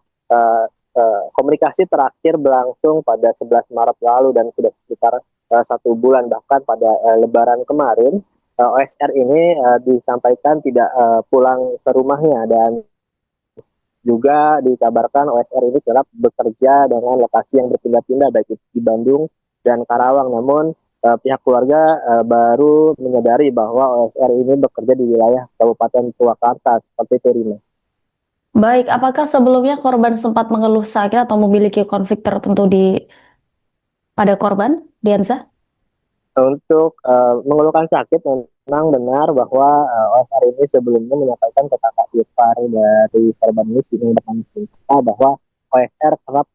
komunikasi terakhir berlangsung pada 11 Maret lalu dan sudah sekitar 1 bulan, bahkan pada Lebaran kemarin OSR ini disampaikan tidak pulang ke rumahnya, dan juga dikabarkan OSR ini kerap bekerja dengan lokasi yang berpindah-pindah baik di Bandung dan Karawang. Namun pihak keluarga baru menyadari bahwa OSR ini bekerja di wilayah Kabupaten Purwakarta. Seperti itu, Rina. Baik, apakah sebelumnya korban sempat mengeluh sakit atau memiliki konflik tertentu pada korban, Dianza? Untuk mengeluhkan sakit, memang benar bahwa OSR ini sebelumnya menyampaikan ke kakak ipar dari korban ini bahwa OSR kerap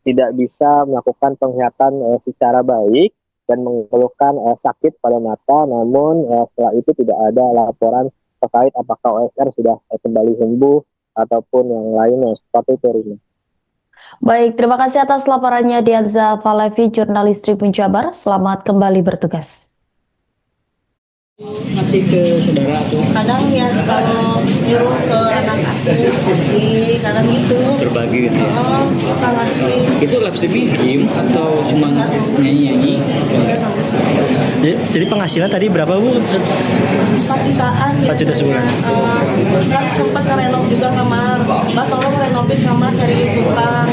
tidak bisa melakukan penglihatan secara baik dan mengeluhkan sakit pada mata, namun setelah itu tidak ada laporan terkait apakah OSR sudah kembali sembuh ataupun yang lainnya. Seperti itu, Rina. Baik, terima kasih atas laporannya Dianza Falevi, jurnalis Tribun Jabar. Selamat kembali bertugas. Masih ke saudara tuh? Kadang ya kalau nyuruh ke anak aku sih, kadang gitu. Berbagi gitu ya? Oh, kita ngasih. Itu live streaming game atau cuma nyanyi-nyanyi? Jadi penghasilan tadi berapa, Bu? 4 jutaan 4 juta sebulan. Kan sempat ngerenov juga kamar. Mbak tolong renovain kamar cari tukang.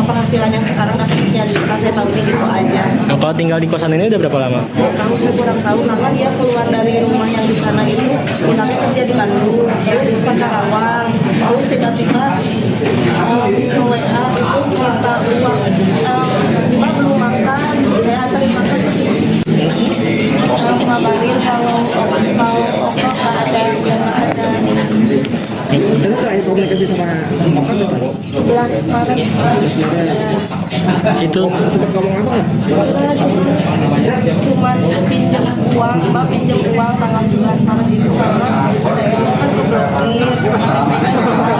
Penghasilan yang sekarang dapat jadi saya tahu gitu aja. Nah, kalau tinggal di kosan ini udah berapa lama? Tahu saya kurang tahu karena dia keluar dari rumah yang di sana itu pindahnya kerja di Bandung, terus ke Karawang, terus tiba-tiba ke WA itu minta uang, Mbak belum makan, saya anterin makan ke sini. Ngabarin kalau Oka nggak ada, udah nggak ada. Itu terakhir komunikasi sama Oka kapan? 11 Maret. Itu Sempat ngomong apa? Cuman pinjam uang, Mbak pinjam uang tanggal 11 Maret itu karena ATM-nya kan keblokir, KTP-nya juga.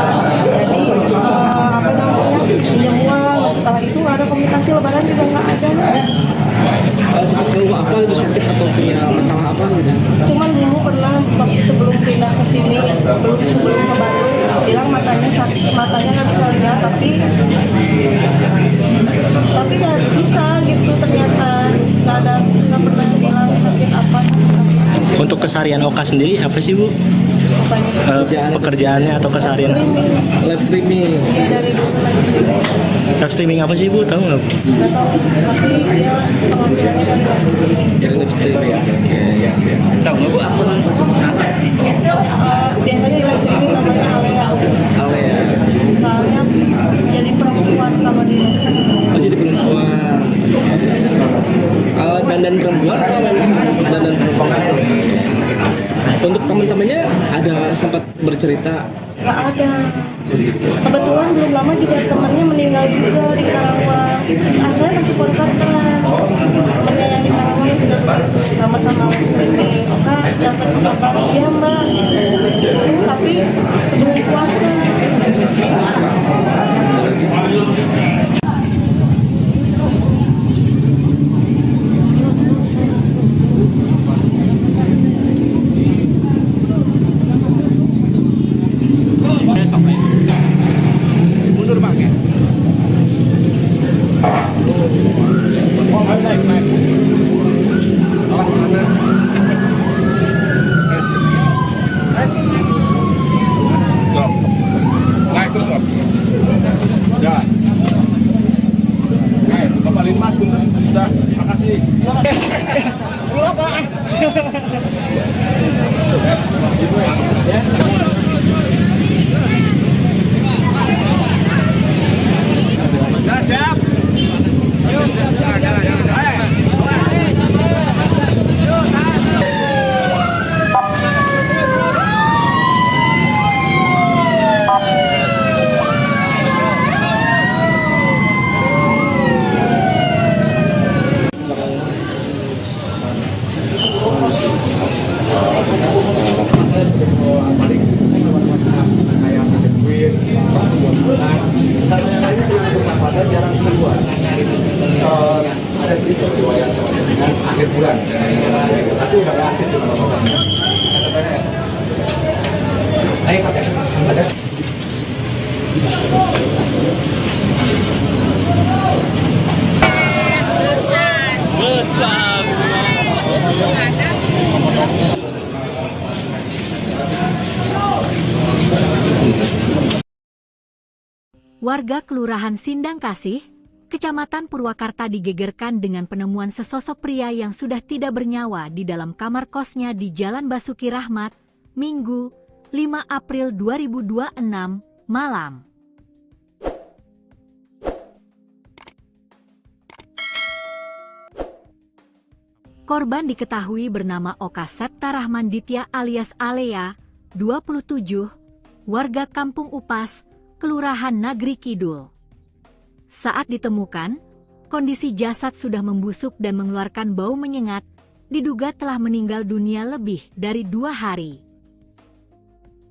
Jadi apa namanya pinjam uang. Setelah itu nggak ada komunikasi, Lebaran juga nggak ada. Sempat keluh apa itu, sakit atau punya masalah apa gitu? Cuman dulu pernah waktu sebelum pindah ke sini, sebelum ke Bandung, bilang matanya sakit, matanya nggak bisa lihat, tapi nggak bisa gitu ternyata, nggak pernah bilang sakit apa. untuk keseharian Oka sendiri apa sih, Bu? Pekerjaannya atau keseharian? Live streaming. Iya, dari dulu Live streaming apa sih, Bu? Tahu nggak? nggak tahu, tapi dia penghasilannya kan live streaming. Yang live streaming ya. Tahu nggak, Bu? Apa? Biasanya di live streaming namanya Alea. Alea. Soalnya jadi perempuan kalau di live streaming. Oh, jadi perempuan. Dandan perempuan atau dandan perempuan? Untuk teman-temannya ada sempat bercerita? Nggak ada. Kebetulan belum lama juga temannya meninggal juga di Karawang. Itu saya masih kontak kan. Temannya yang di Karawang juga begitu, sama-sama streaming. Kak, dapat kabar iya mbak. Itu tapi sebelum puasa. Mundur Pak. Oh, naik. Naik terus Om. Jalan. Naik, Bapak Linmas sudah. Terima kasih. Pulang Pak. Sudah siap. Ayo, jalan. Sama yang lainnya juga bersahabatan jarang keluar. Ada sedikit riwayat dengan akhir bulan, tapi udah nggak aktif di mana-mana. Ayo pakai, ada. Warga Kelurahan Sindang Kasih, Kecamatan Purwakarta digegerkan dengan penemuan sesosok pria yang sudah tidak bernyawa di dalam kamar kosnya di Jalan Basuki Rahmat, Minggu, 5 April 2026, malam. Korban diketahui bernama Oka Septa Rahman Ditya alias Alea, 27, warga Kampung Upas, Kelurahan Nagri Kidul. Saat ditemukan, kondisi jasad sudah membusuk dan mengeluarkan bau menyengat, diduga telah meninggal dunia lebih dari 2 hari.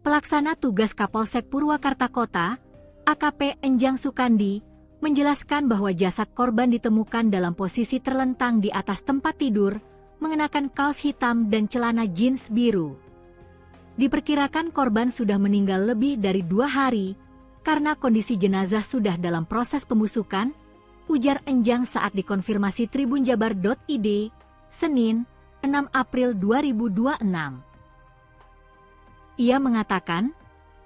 Pelaksana tugas Kapolsek Purwakarta Kota, AKP Enjang Sukandi, menjelaskan bahwa jasad korban ditemukan dalam posisi terlentang di atas tempat tidur, mengenakan kaos hitam dan celana jeans biru. Diperkirakan korban sudah meninggal lebih dari 2 hari, karena kondisi jenazah sudah dalam proses pembusukan, ujar Enjang saat dikonfirmasi tribunjabar.id, Senin, 6 April 2026. Ia mengatakan,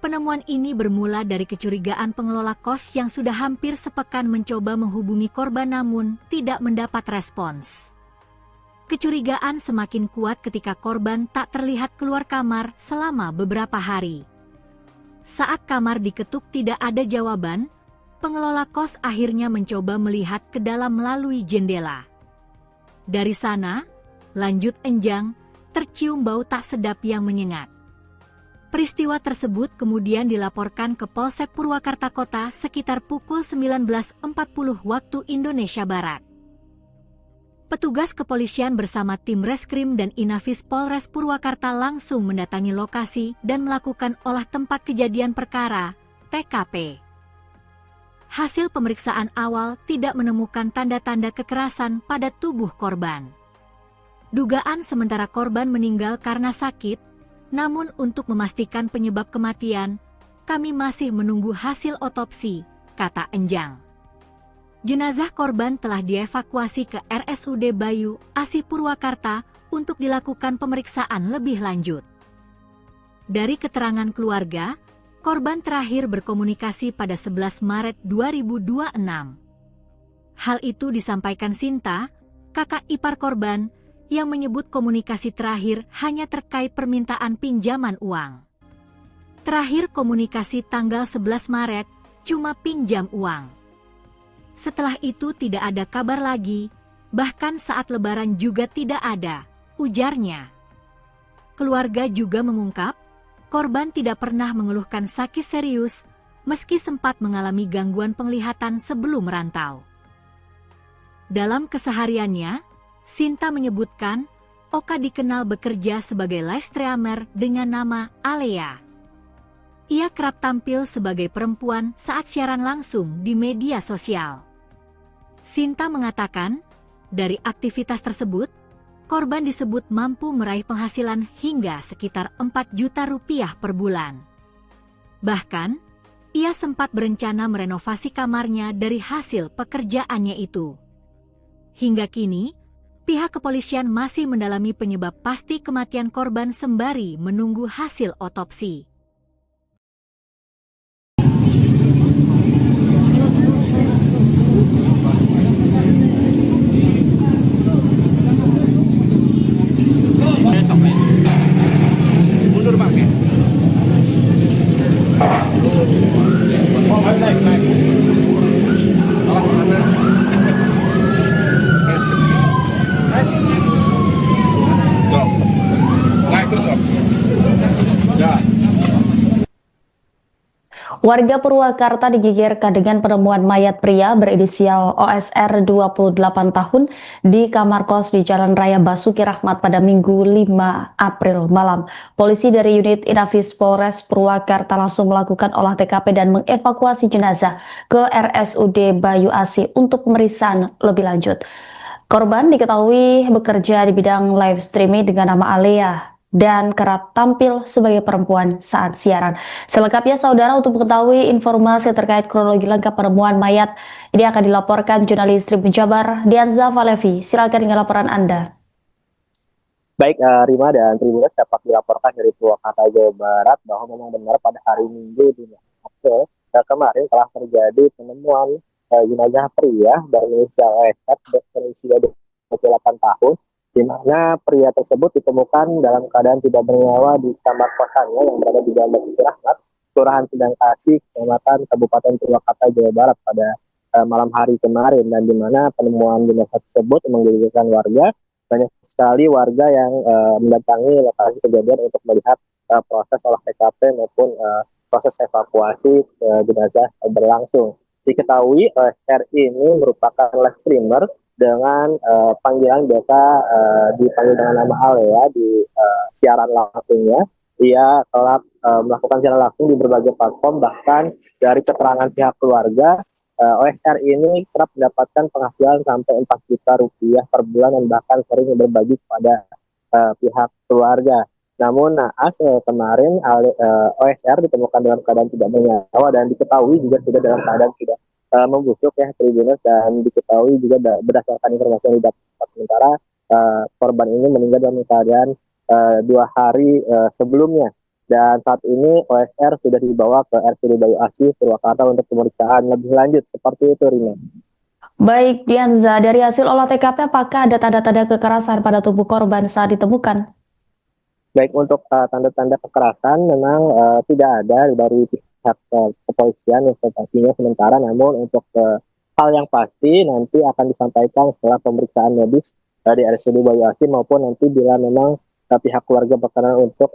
penemuan ini bermula dari kecurigaan pengelola kos yang sudah hampir sepekan mencoba menghubungi korban namun tidak mendapat respons. Kecurigaan semakin kuat ketika korban tak terlihat keluar kamar selama beberapa hari. Saat kamar diketuk tidak ada jawaban, pengelola kos akhirnya mencoba melihat ke dalam melalui jendela. Dari sana, lanjut Enjang, tercium bau tak sedap yang menyengat. Peristiwa tersebut kemudian dilaporkan ke Polsek Purwakarta Kota sekitar pukul 19.40 waktu Indonesia Barat. Petugas kepolisian bersama tim Reskrim dan Inafis Polres Purwakarta langsung mendatangi lokasi dan melakukan olah tempat kejadian perkara, TKP. Hasil pemeriksaan awal tidak menemukan tanda-tanda kekerasan pada tubuh korban. Dugaan sementara korban meninggal karena sakit, namun untuk memastikan penyebab kematian, kami masih menunggu hasil otopsi, kata Enjang. Jenazah korban telah dievakuasi ke RSUD Bayu, Asih Purwakarta untuk dilakukan pemeriksaan lebih lanjut. Dari keterangan keluarga, korban terakhir berkomunikasi pada 11 Maret 2026. Hal itu disampaikan Sinta, kakak ipar korban, yang menyebut komunikasi terakhir hanya terkait permintaan pinjaman uang. Terakhir komunikasi tanggal 11 Maret, cuma pinjam uang. Setelah itu tidak ada kabar lagi, bahkan saat lebaran juga tidak ada, ujarnya. keluarga juga mengungkap, korban tidak pernah mengeluhkan sakit serius meski sempat mengalami gangguan penglihatan sebelum merantau. Dalam kesehariannya, Sinta menyebutkan Oka dikenal bekerja sebagai live streamer dengan nama Alea. Ia kerap tampil sebagai perempuan saat siaran langsung di media sosial. Sinta mengatakan, dari aktivitas tersebut, korban disebut mampu meraih penghasilan hingga sekitar 4 juta rupiah per bulan. Bahkan, ia sempat berencana merenovasi kamarnya dari hasil pekerjaannya itu. Hingga kini, pihak kepolisian masih mendalami penyebab pasti kematian korban sembari menunggu hasil otopsi. Mundur Bang ya. Oh, naik. Oh, mana? Naik terus, Om. Ya. Warga Purwakarta digegerkan dengan penemuan mayat pria berinisial OSR 28 tahun di kamar kos di Jalan Raya Basuki Rahmat pada Minggu 5 April malam. Polisi dari unit Inafis Polres Purwakarta langsung melakukan olah TKP dan mengevakuasi jenazah ke RSUD Bayu Asih untuk pemeriksaan lebih lanjut. Korban diketahui bekerja di bidang live streaming dengan nama Alea dan kerap tampil sebagai perempuan saat siaran. Selengkapnya saudara, untuk mengetahui informasi terkait kronologi lengkap penemuan mayat ini akan dilaporkan jurnalis Tribun Jabar Dianza Valevi. Silakan dengan laporan Anda. Baik, Rima dan Tribuners, dapat dilaporkan dari Purwakarta, Jawa Barat bahwa memang benar pada hari Minggu 5 April kemarin telah terjadi penemuan jenazah pria berinisial OSR berusia 28 tahun, di mana pria tersebut ditemukan dalam keadaan tidak bernyawa di kamar kosannya yang berada di Jalan Basuki Rahmat, Kelurahan Sindang Kasih, Kecamatan Kabupaten Purwakarta, Jawa Barat pada malam hari kemarin, dan di mana penemuan jenazah tersebut menggegerkan warga. Banyak sekali warga yang mendatangi lokasi kejadian untuk melihat proses olah TKP maupun proses evakuasi jenazah berlangsung. Diketahui OSR ini merupakan live streamer dengan panggilan biasa dipanggil dengan nama Alea di siaran langsungnya. Ia telah melakukan siaran langsung di berbagai platform, bahkan dari keterangan pihak keluarga, OSR ini kerap mendapatkan penghasilan sampai 4 juta rupiah per bulan dan bahkan sering berbagi kepada pihak keluarga. Namun naas kemarin OSR ditemukan dalam keadaan tidak bernyawa dan diketahui juga sudah dalam keadaan tidak membusuk ya Tribuners, dan diketahui juga berdasarkan informasi yang didapat sementara korban ini meninggal dalam keadaan 2 hari sebelumnya, dan saat ini OSR sudah dibawa ke RSUD Bayu Asih Purwakarta untuk pemeriksaan lebih lanjut. Seperti itu, Rina. Baik, Dianza, dari hasil olah TKP apakah ada tanda-tanda kekerasan pada tubuh korban saat ditemukan? Baik, untuk tanda-tanda kekerasan memang tidak ada dari pihak kepolisian informasinya sementara, namun untuk hal yang pasti nanti akan disampaikan setelah pemeriksaan medis di RSUD Bayu Asih maupun nanti bila memang pihak keluarga berkenan untuk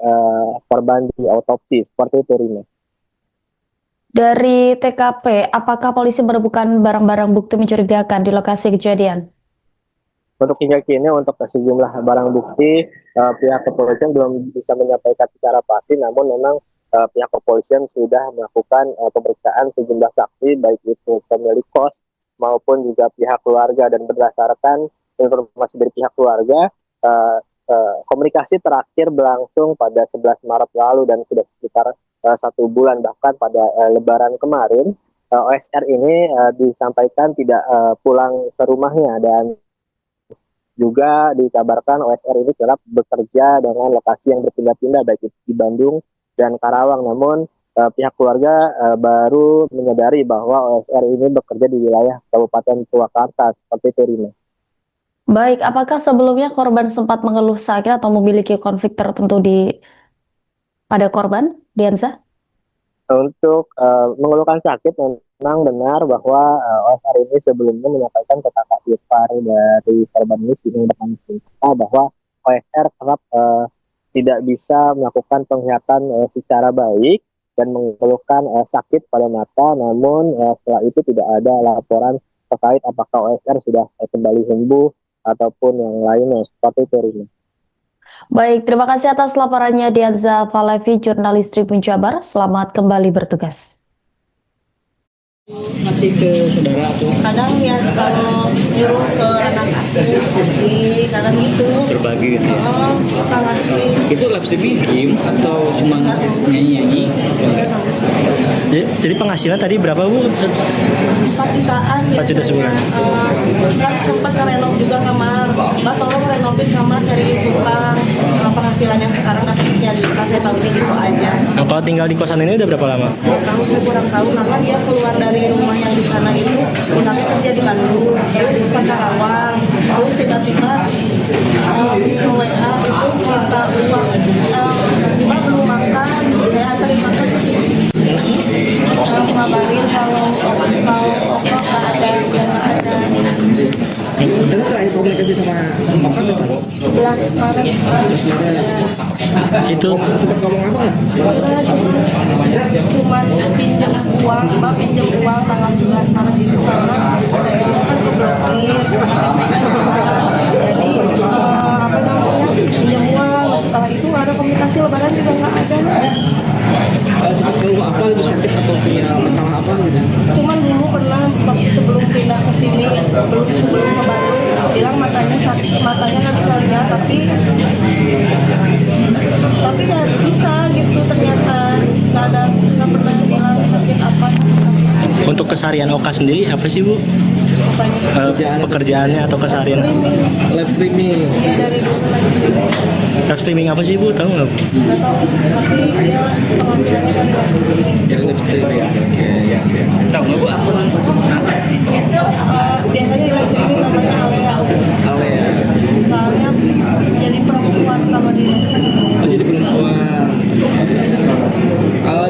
korban di autopsi. Seperti itu, Rina. Dari TKP, apakah polisi menemukan barang-barang bukti mencurigakan di lokasi kejadian? Untuk hingga kini untuk sejumlah barang bukti pihak kepolisian belum bisa menyampaikan secara pasti, namun memang pihak kepolisian sudah melakukan pemeriksaan sejumlah saksi, baik itu pemilik kos maupun juga pihak keluarga, dan berdasarkan informasi dari pihak keluarga, komunikasi terakhir berlangsung pada 11 Maret lalu dan sudah sekitar 1 bulan, bahkan pada Lebaran kemarin OSR ini disampaikan tidak pulang ke rumahnya, dan juga dikabarkan OSR ini kerap bekerja dengan lokasi yang berpindah-pindah baik di Bandung dan Karawang. Namun pihak keluarga baru menyadari bahwa OSR ini bekerja di wilayah Kabupaten Purwakarta. Seperti itu, Rina. Baik, apakah sebelumnya korban sempat mengeluh sakit atau memiliki konflik tertentu pada korban, Dianza? Untuk mengeluhkan sakit, memang benar bahwa OSR ini sebelumnya menyampaikan ke kakak ipar dari korban ini, bahwa OSR kerap tidak bisa melakukan penglihatan secara baik dan mengeluhkan sakit pada mata, namun setelah itu tidak ada laporan terkait apakah OSR sudah kembali sembuh ataupun yang lainnya, seperti itu, Rina. Baik, terima kasih atas laporannya Dianza Falevi, jurnalis Tribun Jabar. Selamat kembali bertugas. Masih ke saudara atau Kadang ya kalau nyuruh ke anak aku sih, kadang gitu. berbagi gitu ya? Oh, kita ngasih. Itu live streaming game atau cuma nyanyi-nyanyi? Jadi penghasilan tadi berapa Bu? 4 jutaan 4 juta sebulan. Kan sempat ngerenov juga kamar. Mbak tolong renovin kamar dari tukang. Penghasilan yang sekarang dapat sekian juta, saya tahu gitu aja. Nah, kalau tinggal di kosan ini udah berapa lama? Tahu saya kurang tahu karena dia keluar dari rumah yang di sana itu pindahnya kerja di Bandung, terus ke Karawang, terus tiba-tiba ke WA itu minta uang, Mbak mau makan, saya anterin makan ke sini. Ngabarin kalau nggak ada, udah nggak ada. Kita terakhir komunikasi sama Oka kapan? 11 Maret. Itu Sempat ngomong apa nggak? Cuman pinjam uang, Mbak pinjam uang tanggal 11 Maret itu karena ATM-nya kan keblokir, KTP-nya juga. Jadi apa namanya, pinjam uang. Setelah itu nggak ada komunikasi, lebaran juga nggak ada. Sempat keluh apa gitu, sakit atau punya masalah apa gitu? Cuman dulu pernah waktu sebelum pindah ke sini, sebelum ke Bandung, bilang matanya sakit, matanya nggak bisa lihat, tapi nggak bisa gitu, ternyata nggak pernah bilang sakit apa. untuk keseharian Oka sendiri apa sih Bu? Pekerjaannya atau keseharian? Live streaming. Iya, dari dulu Live streaming apa sih Bu? Tahu nggak? nggak tahu, tapi dia penghasilannya kan live streaming. Yang live streaming ya. Oke. Tahu nggak Bu apa? Biasanya di live streaming namanya Alea. Alea. Soalnya jadi perempuan kalau di live streaming. Oh, jadi perempuan.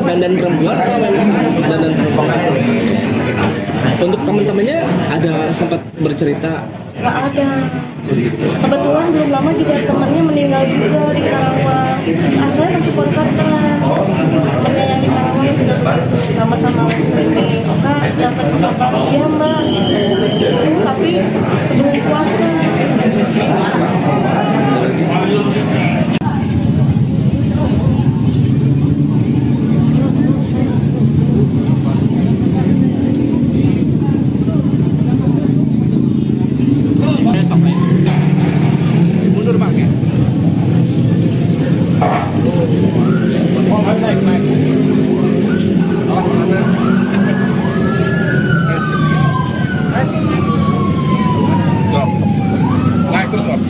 Dandan perempuan atau dandan perempuan? Untuk teman-temannya ada sempat bercerita? Nggak ada. Kebetulan belum lama juga temannya meninggal juga di Karawang. Itu saya masih kontak kan. Temannya yang di Karawang juga begitu, sama-sama live streaming. Oka dapat kabar, iya Mbak, gitu. Itu tapi sebelum puasa. Mundur Pak ya. Oh, naik. Naik terus Om.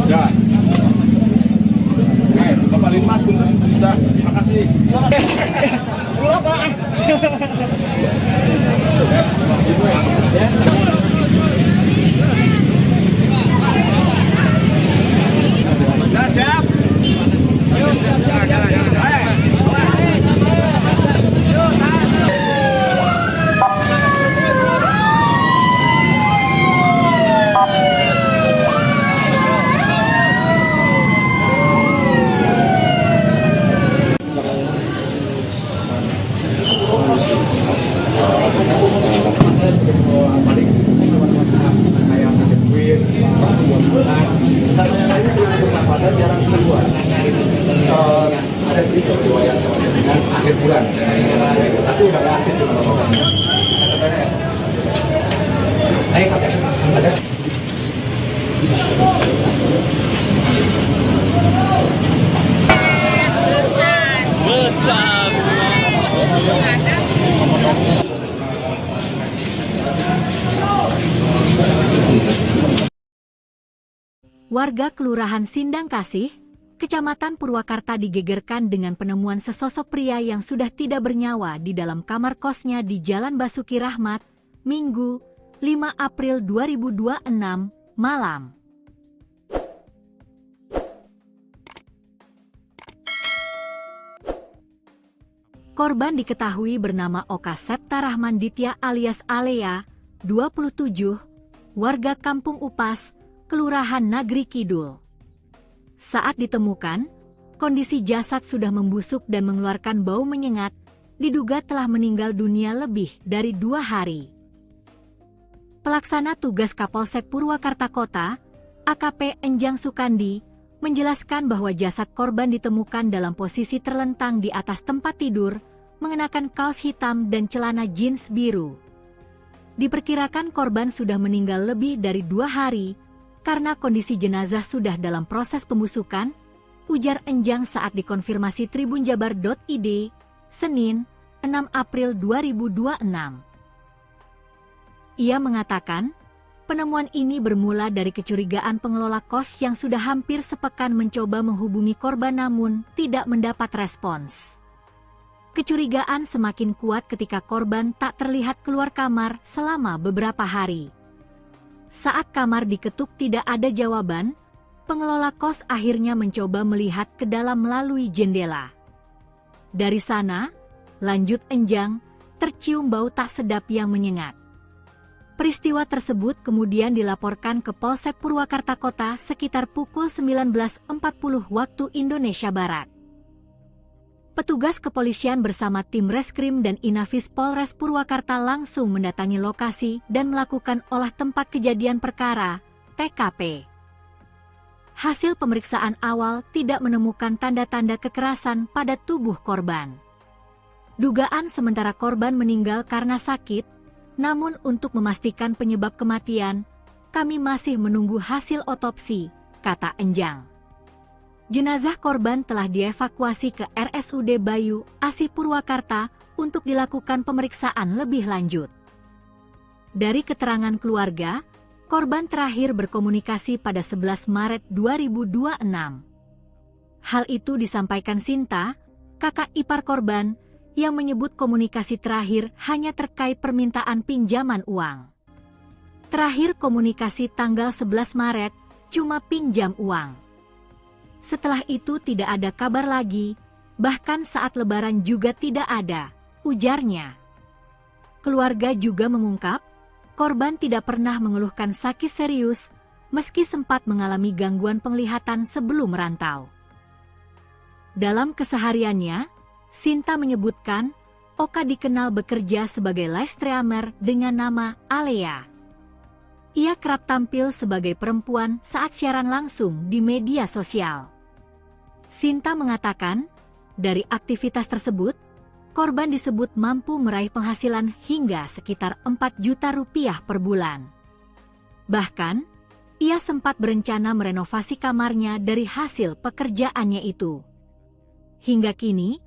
Jalan. Naik, Bapak Linmas sudah. Terima kasih. Pulang Pak. Nah, siap. Ayo, jalan. Karena yang lainnya tidak bersahabatan jarang keluar. Ada sedikit riwayat dengan akhir bulan, tapi udah nggak aktif di mana-mana. Ada. Warga Kelurahan Sindang Kasih, Kecamatan Purwakarta digegerkan dengan penemuan sesosok pria yang sudah tidak bernyawa di dalam kamar kosnya di Jalan Basuki Rahmat, Minggu, 5 April 2026, malam. Korban diketahui bernama Oka Septa Rahman Ditya alias Alea, 27, warga Kampung Upas, Kelurahan Nagri Kidul. Saat ditemukan, kondisi jasad sudah membusuk dan mengeluarkan bau menyengat, diduga telah meninggal dunia lebih dari 2 hari. Pelaksana tugas Kapolsek Purwakarta Kota, AKP Enjang Sukandi, menjelaskan bahwa jasad korban ditemukan dalam posisi terlentang di atas tempat tidur, mengenakan kaos hitam dan celana jeans biru. Diperkirakan korban sudah meninggal lebih dari 2 hari, karena kondisi jenazah sudah dalam proses pembusukan, ujar Enjang saat dikonfirmasi tribunjabar.id, Senin, 6 April 2026. Ia mengatakan, penemuan ini bermula dari kecurigaan pengelola kos yang sudah hampir sepekan mencoba menghubungi korban namun tidak mendapat respons. Kecurigaan semakin kuat ketika korban tak terlihat keluar kamar selama beberapa hari. Saat kamar diketuk tidak ada jawaban, pengelola kos akhirnya mencoba melihat ke dalam melalui jendela. Dari sana, lanjut Enjang, tercium bau tak sedap yang menyengat. Peristiwa tersebut kemudian dilaporkan ke Polsek Purwakarta Kota sekitar pukul 19.40 waktu Indonesia Barat. Petugas kepolisian bersama tim Reskrim dan Inafis Polres Purwakarta langsung mendatangi lokasi dan melakukan olah tempat kejadian perkara, TKP. Hasil pemeriksaan awal tidak menemukan tanda-tanda kekerasan pada tubuh korban. Dugaan sementara korban meninggal karena sakit, namun untuk memastikan penyebab kematian, kami masih menunggu hasil otopsi, kata Enjang. Jenazah korban telah dievakuasi ke RSUD Bayu Asih Purwakarta untuk dilakukan pemeriksaan lebih lanjut. Dari keterangan keluarga, korban terakhir berkomunikasi pada 11 Maret 2026. Hal itu disampaikan Sinta, kakak ipar korban, yang menyebut komunikasi terakhir hanya terkait permintaan pinjaman uang. Terakhir komunikasi tanggal 11 Maret, cuma pinjam uang. Setelah itu tidak ada kabar lagi, bahkan saat lebaran juga tidak ada, ujarnya. Keluarga juga mengungkap, korban tidak pernah mengeluhkan sakit serius, meski sempat mengalami gangguan penglihatan sebelum merantau. Dalam kesehariannya, Sinta menyebutkan, Oka dikenal bekerja sebagai live streamer dengan nama Alea. Ia kerap tampil sebagai perempuan saat siaran langsung di media sosial. Sinta mengatakan, dari aktivitas tersebut, korban disebut mampu meraih penghasilan hingga sekitar 4 juta rupiah per bulan. Bahkan, ia sempat berencana merenovasi kamarnya dari hasil pekerjaannya itu. Hingga kini,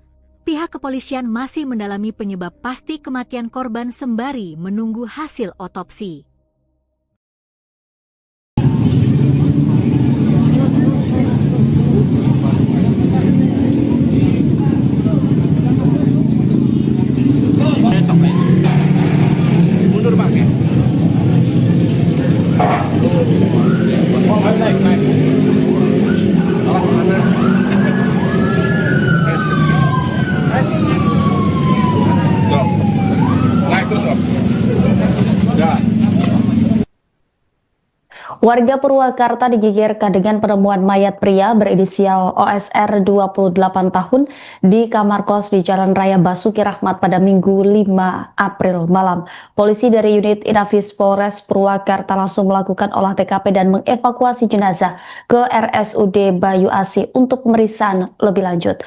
pihak kepolisian masih mendalami penyebab pasti kematian korban sembari menunggu hasil otopsi. Mundur Pak ya. Oh, naik. Mana? Naik terus Om. Ya. Warga Purwakarta digegerkan dengan penemuan mayat pria berinisial OSR 28 tahun di kamar kos di Jalan Raya Basuki Rahmat pada Minggu 5 April malam. Polisi dari unit Inafis Polres Purwakarta langsung melakukan olah TKP dan mengevakuasi jenazah ke RSUD Bayu Asih untuk pemeriksaan lebih lanjut.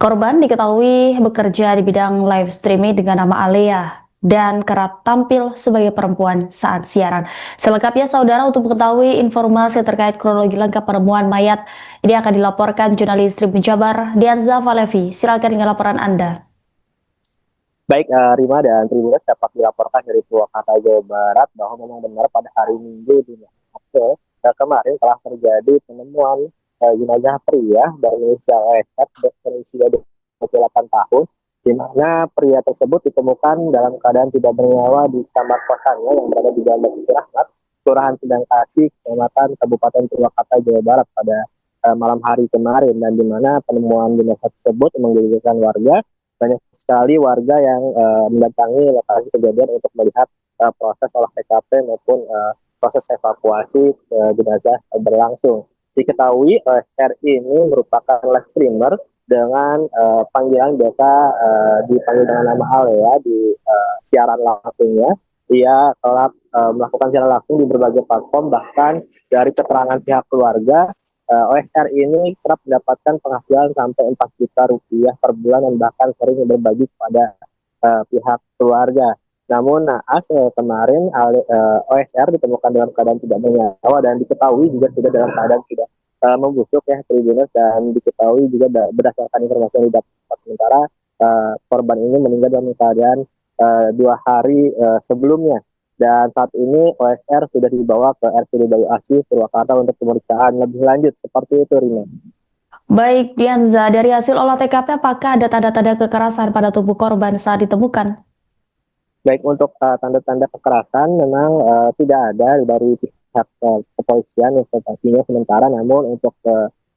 Korban diketahui bekerja di bidang live streaming dengan nama Alea dan kerap tampil sebagai perempuan saat siaran. Selengkapnya saudara, untuk mengetahui informasi terkait kronologi lengkap penemuan mayat, ini akan dilaporkan jurnalis Tribun Jabar Dianza Valevi. Silakan dengan laporan Anda. Baik, Rima dan Tribuners, dapat dilaporkan dari Purwakarta, Jawa Barat bahwa memang benar pada hari Minggu 5 April kemarin telah terjadi penemuan jenazah pria berinisial OSR berusia 28 tahun, di mana pria tersebut ditemukan dalam keadaan tidak bernyawa di kamar kosannya yang berada di Jalan Basuki Rahmat, Kelurahan Sendang Kasih, Kecamatan Kabupaten Purwakarta, Jawa Barat pada malam hari kemarin, dan di mana penemuan jenazah tersebut menggegerkan warga. Banyak sekali warga yang mendatangi lokasi kejadian untuk melihat proses olah TKP maupun proses evakuasi jenazah berlangsung. Diketahui OSR ini merupakan live streamer dengan panggilan biasa dipanggil dengan nama Ale ya di siaran langsungnya. Ia telah melakukan siaran langsung di berbagai platform, bahkan dari keterangan pihak keluarga OSR ini kerap mendapatkan penghasilan sampai 4 juta rupiah per bulan dan bahkan sering berbagi kepada pihak keluarga. Namun naas kemarin OSR ditemukan dalam keadaan tidak bernyawa dan diketahui juga sudah dalam keadaan tidak membusuk ya Tribuners, dan diketahui juga berdasarkan informasi yang didapat sementara korban ini meninggal dalam keadaan 2 hari sebelumnya, dan saat ini OSR sudah dibawa ke RSUD Bayu Asih Purwakarta untuk pemeriksaan lebih lanjut. Seperti itu, Rina. Baik, Dianza, dari hasil olah TKP apakah ada tanda-tanda kekerasan pada tubuh korban saat ditemukan? Baik, untuk tanda-tanda kekerasan memang tidak ada dari pihak kepolisian informasinya sementara, namun untuk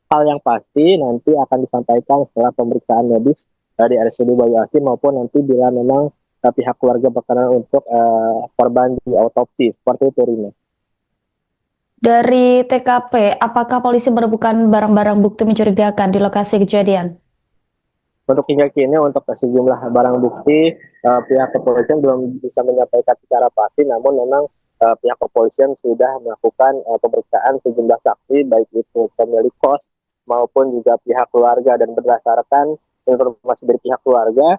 hal yang pasti nanti akan disampaikan setelah pemeriksaan medis di RSUD Bayu Asih maupun nanti bila memang pihak keluarga berkenan untuk korban di autopsi. Seperti itu, Rina. Dari TKP, apakah polisi menemukan barang-barang bukti mencurigakan di lokasi kejadian? Untuk hingga kini untuk sejumlah barang bukti pihak kepolisian belum bisa menyampaikan secara pasti, namun memang pihak kepolisian sudah melakukan pemeriksaan sejumlah saksi baik itu pemilik kos maupun juga pihak keluarga, dan berdasarkan informasi dari pihak keluarga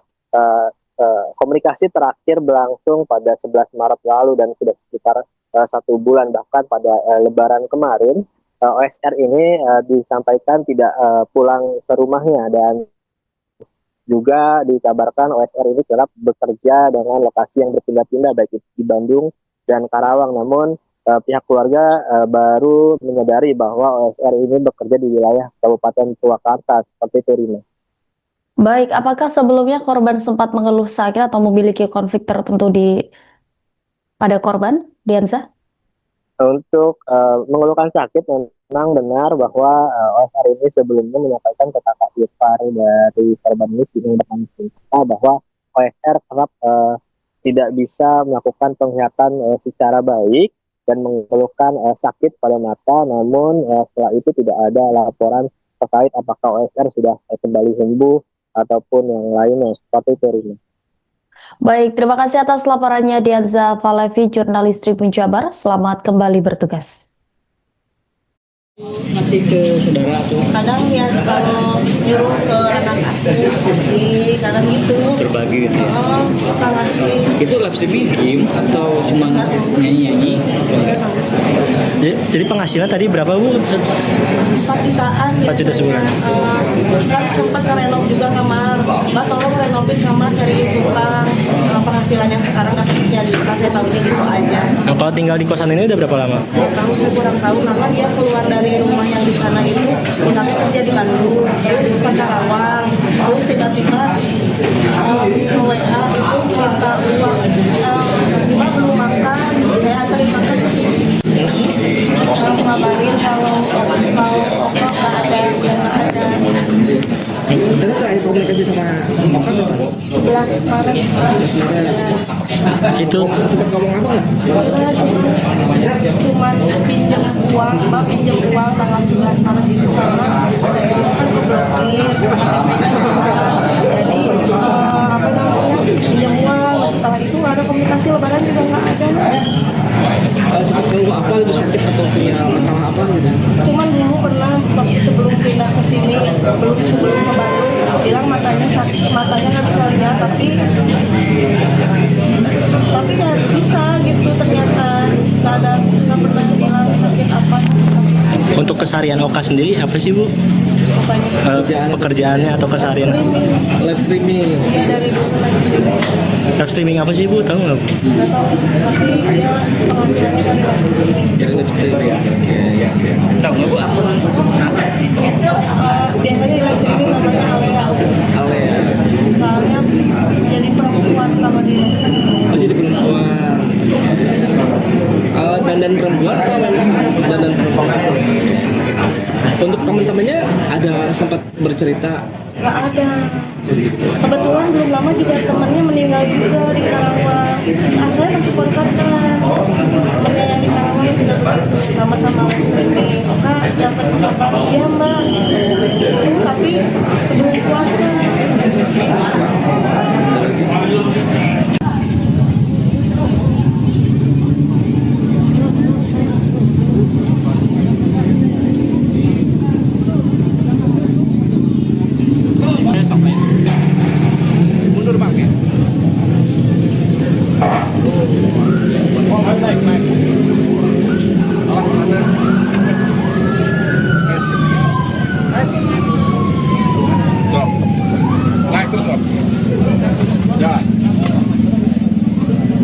komunikasi terakhir berlangsung pada 11 Maret lalu dan sudah sekitar 1 bulan, bahkan pada Lebaran kemarin OSR ini disampaikan tidak pulang ke rumahnya, dan juga dikabarkan OSR ini kerap bekerja dengan lokasi yang berpindah-pindah baik itu di Bandung dan Karawang, namun pihak keluarga baru menyadari bahwa OSR ini bekerja di wilayah Kabupaten Purwakarta. Seperti itu, Rina. Baik, apakah sebelumnya korban sempat mengeluh sakit atau memiliki konflik tertentu pada korban, Dianza? Untuk mengeluhkan sakit, memang benar bahwa OSR ini sebelumnya menyampaikan ke kakak ipar dari korban ini dengan cerita bahwa OSR kerap tidak bisa melakukan penglihatan secara baik dan mengeluhkan sakit pada mata, namun setelah itu tidak ada laporan terkait apakah OSR sudah kembali sembuh ataupun yang lainnya. Seperti itu, Rina. Baik, terima kasih atas laporannya Dianza Valevi, jurnalis Tribun Jabar. Selamat kembali bertugas. Masih ke saudara tuh Kadang ya kalau nyuruh ke anak aku sih, kadang gitu. berbagi gitu ya. Oh, kita ngasih. Itu live streaming game atau cuma nyanyi-nyanyi? Jadi penghasilan tadi berapa, Bu? 4 jutaan 4 juta sebulan. Kan sempat ngerenov juga kamar. Mbak tolong renovin kamar, cari tukang. Penghasilan yang sekarang dapat jadi saya tahunya gitu aja. Nah, kalau tinggal di kosan ini udah berapa lama? Tahu saya kurang tahu karena dia keluar dari rumah yang di sana itu pindahnya kerja di Bandung, terus ke Karawang, terus tiba-tiba ke WA itu minta uang, Mbak belum makan, saya anterin makan ke sini. Ngabarin kalau Oka nggak ada, nggak ada. Kita terakhir komunikasi sama Oka kapan? 11 Maret. Itu Sempat ngomong apa nggak? Cuman pinjam uang, Mbak pinjam uang tanggal 11 Maret itu karena ATM-nya kan keblokir, KTP-nya hilang. Jadi apa namanya, pinjam uang. Setelah itu nggak ada komunikasi, Lebaran juga nggak ada. Sempat ngomong apa gitu, sakit atau punya masalah apa gitu? Cuman dulu pernah waktu sebelum pindah ke sini, sebelum ke Bandung, bilang matanya sakit, matanya nggak bisa lihat, tapi nggak bisa gitu, ternyata nggak pernah bilang sakit apa. untuk keseharian Oka sendiri apa sih, Bu? Pekerjaannya atau keseharian? Live streaming. Ya dari dulu live streaming. Live streaming apa sih, Bu? Tahu nggak? Nggak tahu, tapi dia penghasilannya dari live streaming. Jadi live streaming ya. Tahu nggak Bu apa? Biasanya di live streaming namanya Alea. Ale ya. Soalnya jadi perempuan kalau di live streaming. Oh, jadi perempuan. Dandan perempuan atau dandan perempuan? Untuk teman-temannya ada sempat bercerita? Nggak ada. Kebetulan belum lama juga temannya meninggal juga di Karawang. Itu saya masih kontak kan. Temannya yang di Karawang juga begitu, sama-sama streaming. Kak, dapat kabar iya mbak. Itu tapi sebelum puasa. Mundur bang ya. Oh, naik. Stop. Naik terus bang. Jalan.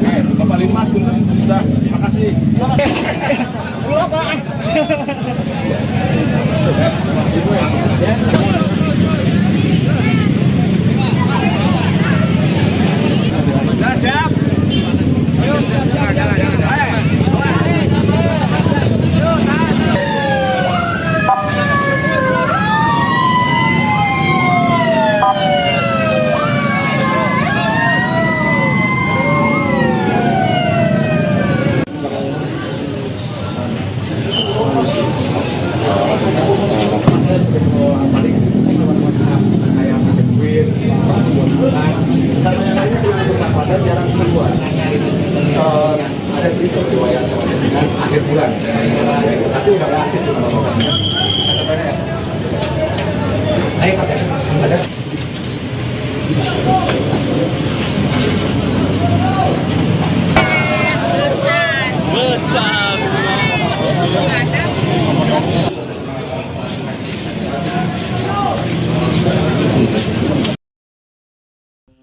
Naik, Bapak Lima sudah. Terima kasih. Sudah siap. Ayo, jalan. Sama yang lainnya cuma bersahabatan jarang keluar. Ada sedikit riwayat dengan akhir bulan, tapi udah aktif di mana-mana. Ayo pakai, ada.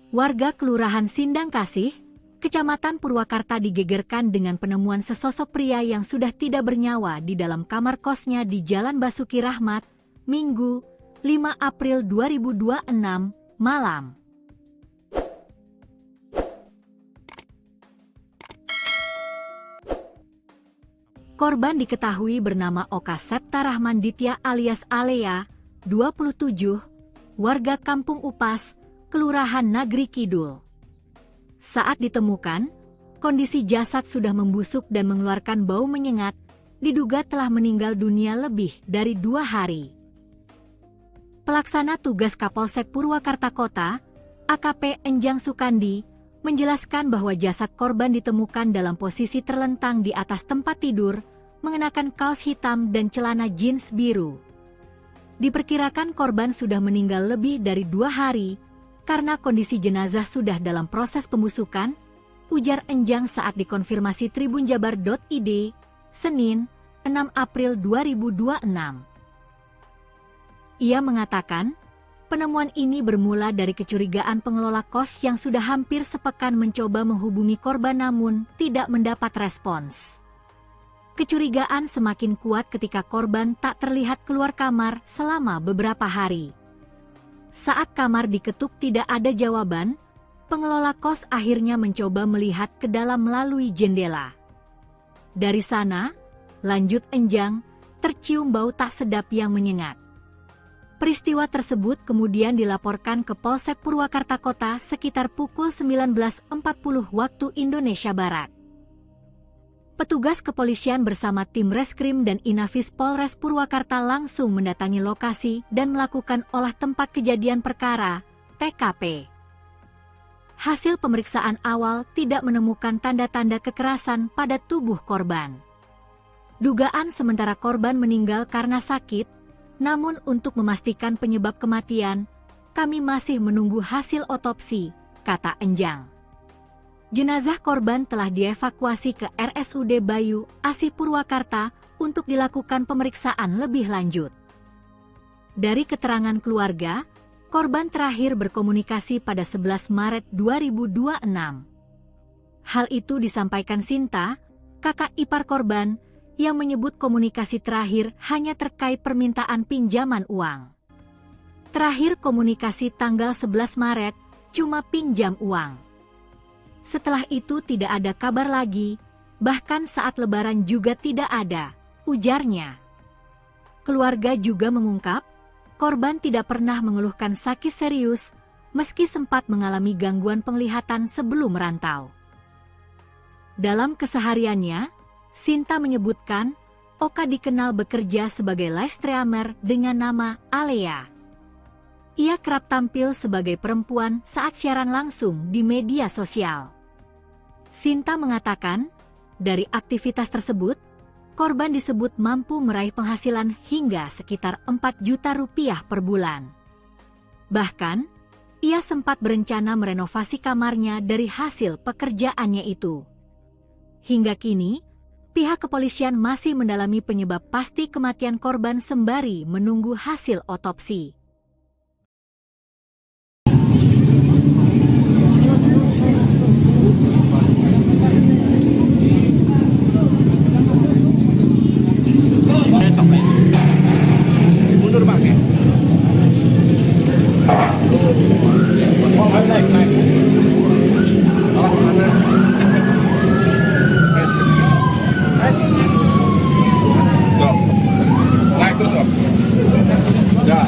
Warga Kelurahan Sindang Kasih, Kecamatan Purwakarta digegerkan dengan penemuan sesosok pria yang sudah tidak bernyawa di dalam kamar kosnya di Jalan Basuki Rahmat, Minggu, 5 April 2026, malam. Korban diketahui bernama Oka Septa Rahman Ditya alias Alea, 27, warga Kampung Upas, Kelurahan Nagri Kidul. Saat ditemukan, kondisi jasad sudah membusuk dan mengeluarkan bau menyengat, diduga telah meninggal dunia lebih dari 2 hari. Pelaksana tugas Kapolsek Purwakarta Kota, AKP Enjang Sukandi, menjelaskan bahwa jasad korban ditemukan dalam posisi terlentang di atas tempat tidur, mengenakan kaos hitam dan celana jeans biru. Diperkirakan korban sudah meninggal lebih dari 2 hari, karena kondisi jenazah sudah dalam proses pembusukan, ujar Enjang saat dikonfirmasi tribunjabar.id, Senin, 6 April 2026. Ia mengatakan, penemuan ini bermula dari kecurigaan pengelola kos yang sudah hampir sepekan mencoba menghubungi korban namun tidak mendapat respons. Kecurigaan semakin kuat ketika korban tak terlihat keluar kamar selama beberapa hari. Saat kamar diketuk tidak ada jawaban, pengelola kos akhirnya mencoba melihat ke dalam melalui jendela. Dari sana, lanjut Enjang, tercium bau tak sedap yang menyengat. Peristiwa tersebut kemudian dilaporkan ke Polsek Purwakarta Kota sekitar pukul 19.40 waktu Indonesia Barat. Petugas kepolisian bersama tim Reskrim dan Inafis Polres Purwakarta langsung mendatangi lokasi dan melakukan olah tempat kejadian perkara, TKP. Hasil pemeriksaan awal tidak menemukan tanda-tanda kekerasan pada tubuh korban. Dugaan sementara korban meninggal karena sakit, namun untuk memastikan penyebab kematian, kami masih menunggu hasil otopsi, kata Enjang. Jenazah korban telah dievakuasi ke RSUD Bayu, Asih Purwakarta untuk dilakukan pemeriksaan lebih lanjut. Dari keterangan keluarga, korban terakhir berkomunikasi pada 11 Maret 2026. Hal itu disampaikan Sinta, kakak ipar korban, yang menyebut komunikasi terakhir hanya terkait permintaan pinjaman uang. Terakhir komunikasi tanggal 11 Maret, cuma pinjam uang. Setelah itu tidak ada kabar lagi, bahkan saat lebaran juga tidak ada, ujarnya. Keluarga juga mengungkap, korban tidak pernah mengeluhkan sakit serius meski sempat mengalami gangguan penglihatan sebelum merantau. Dalam kesehariannya, Sinta menyebutkan Oka dikenal bekerja sebagai live streamer dengan nama Alea. Ia kerap tampil sebagai perempuan saat siaran langsung di media sosial. Sinta mengatakan, dari aktivitas tersebut, korban disebut mampu meraih penghasilan hingga sekitar 4 juta rupiah per bulan. Bahkan, ia sempat berencana merenovasi kamarnya dari hasil pekerjaannya itu. Hingga kini, pihak kepolisian masih mendalami penyebab pasti kematian korban sembari menunggu hasil otopsi. Mundur Bang ya. Oh, naik. Oh, mana? Naik terus, Om. Ya.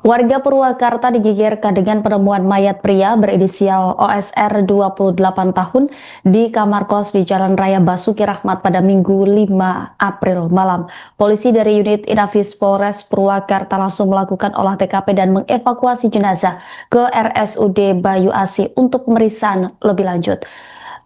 Warga Purwakarta digegerkan dengan penemuan mayat pria berinisial OSR 28 tahun di kamar kos di Jalan Raya Basuki Rahmat pada Minggu 5 April malam. Polisi dari unit Inafis Polres Purwakarta langsung melakukan olah TKP dan mengevakuasi jenazah ke RSUD Bayu Asih untuk pemeriksaan lebih lanjut.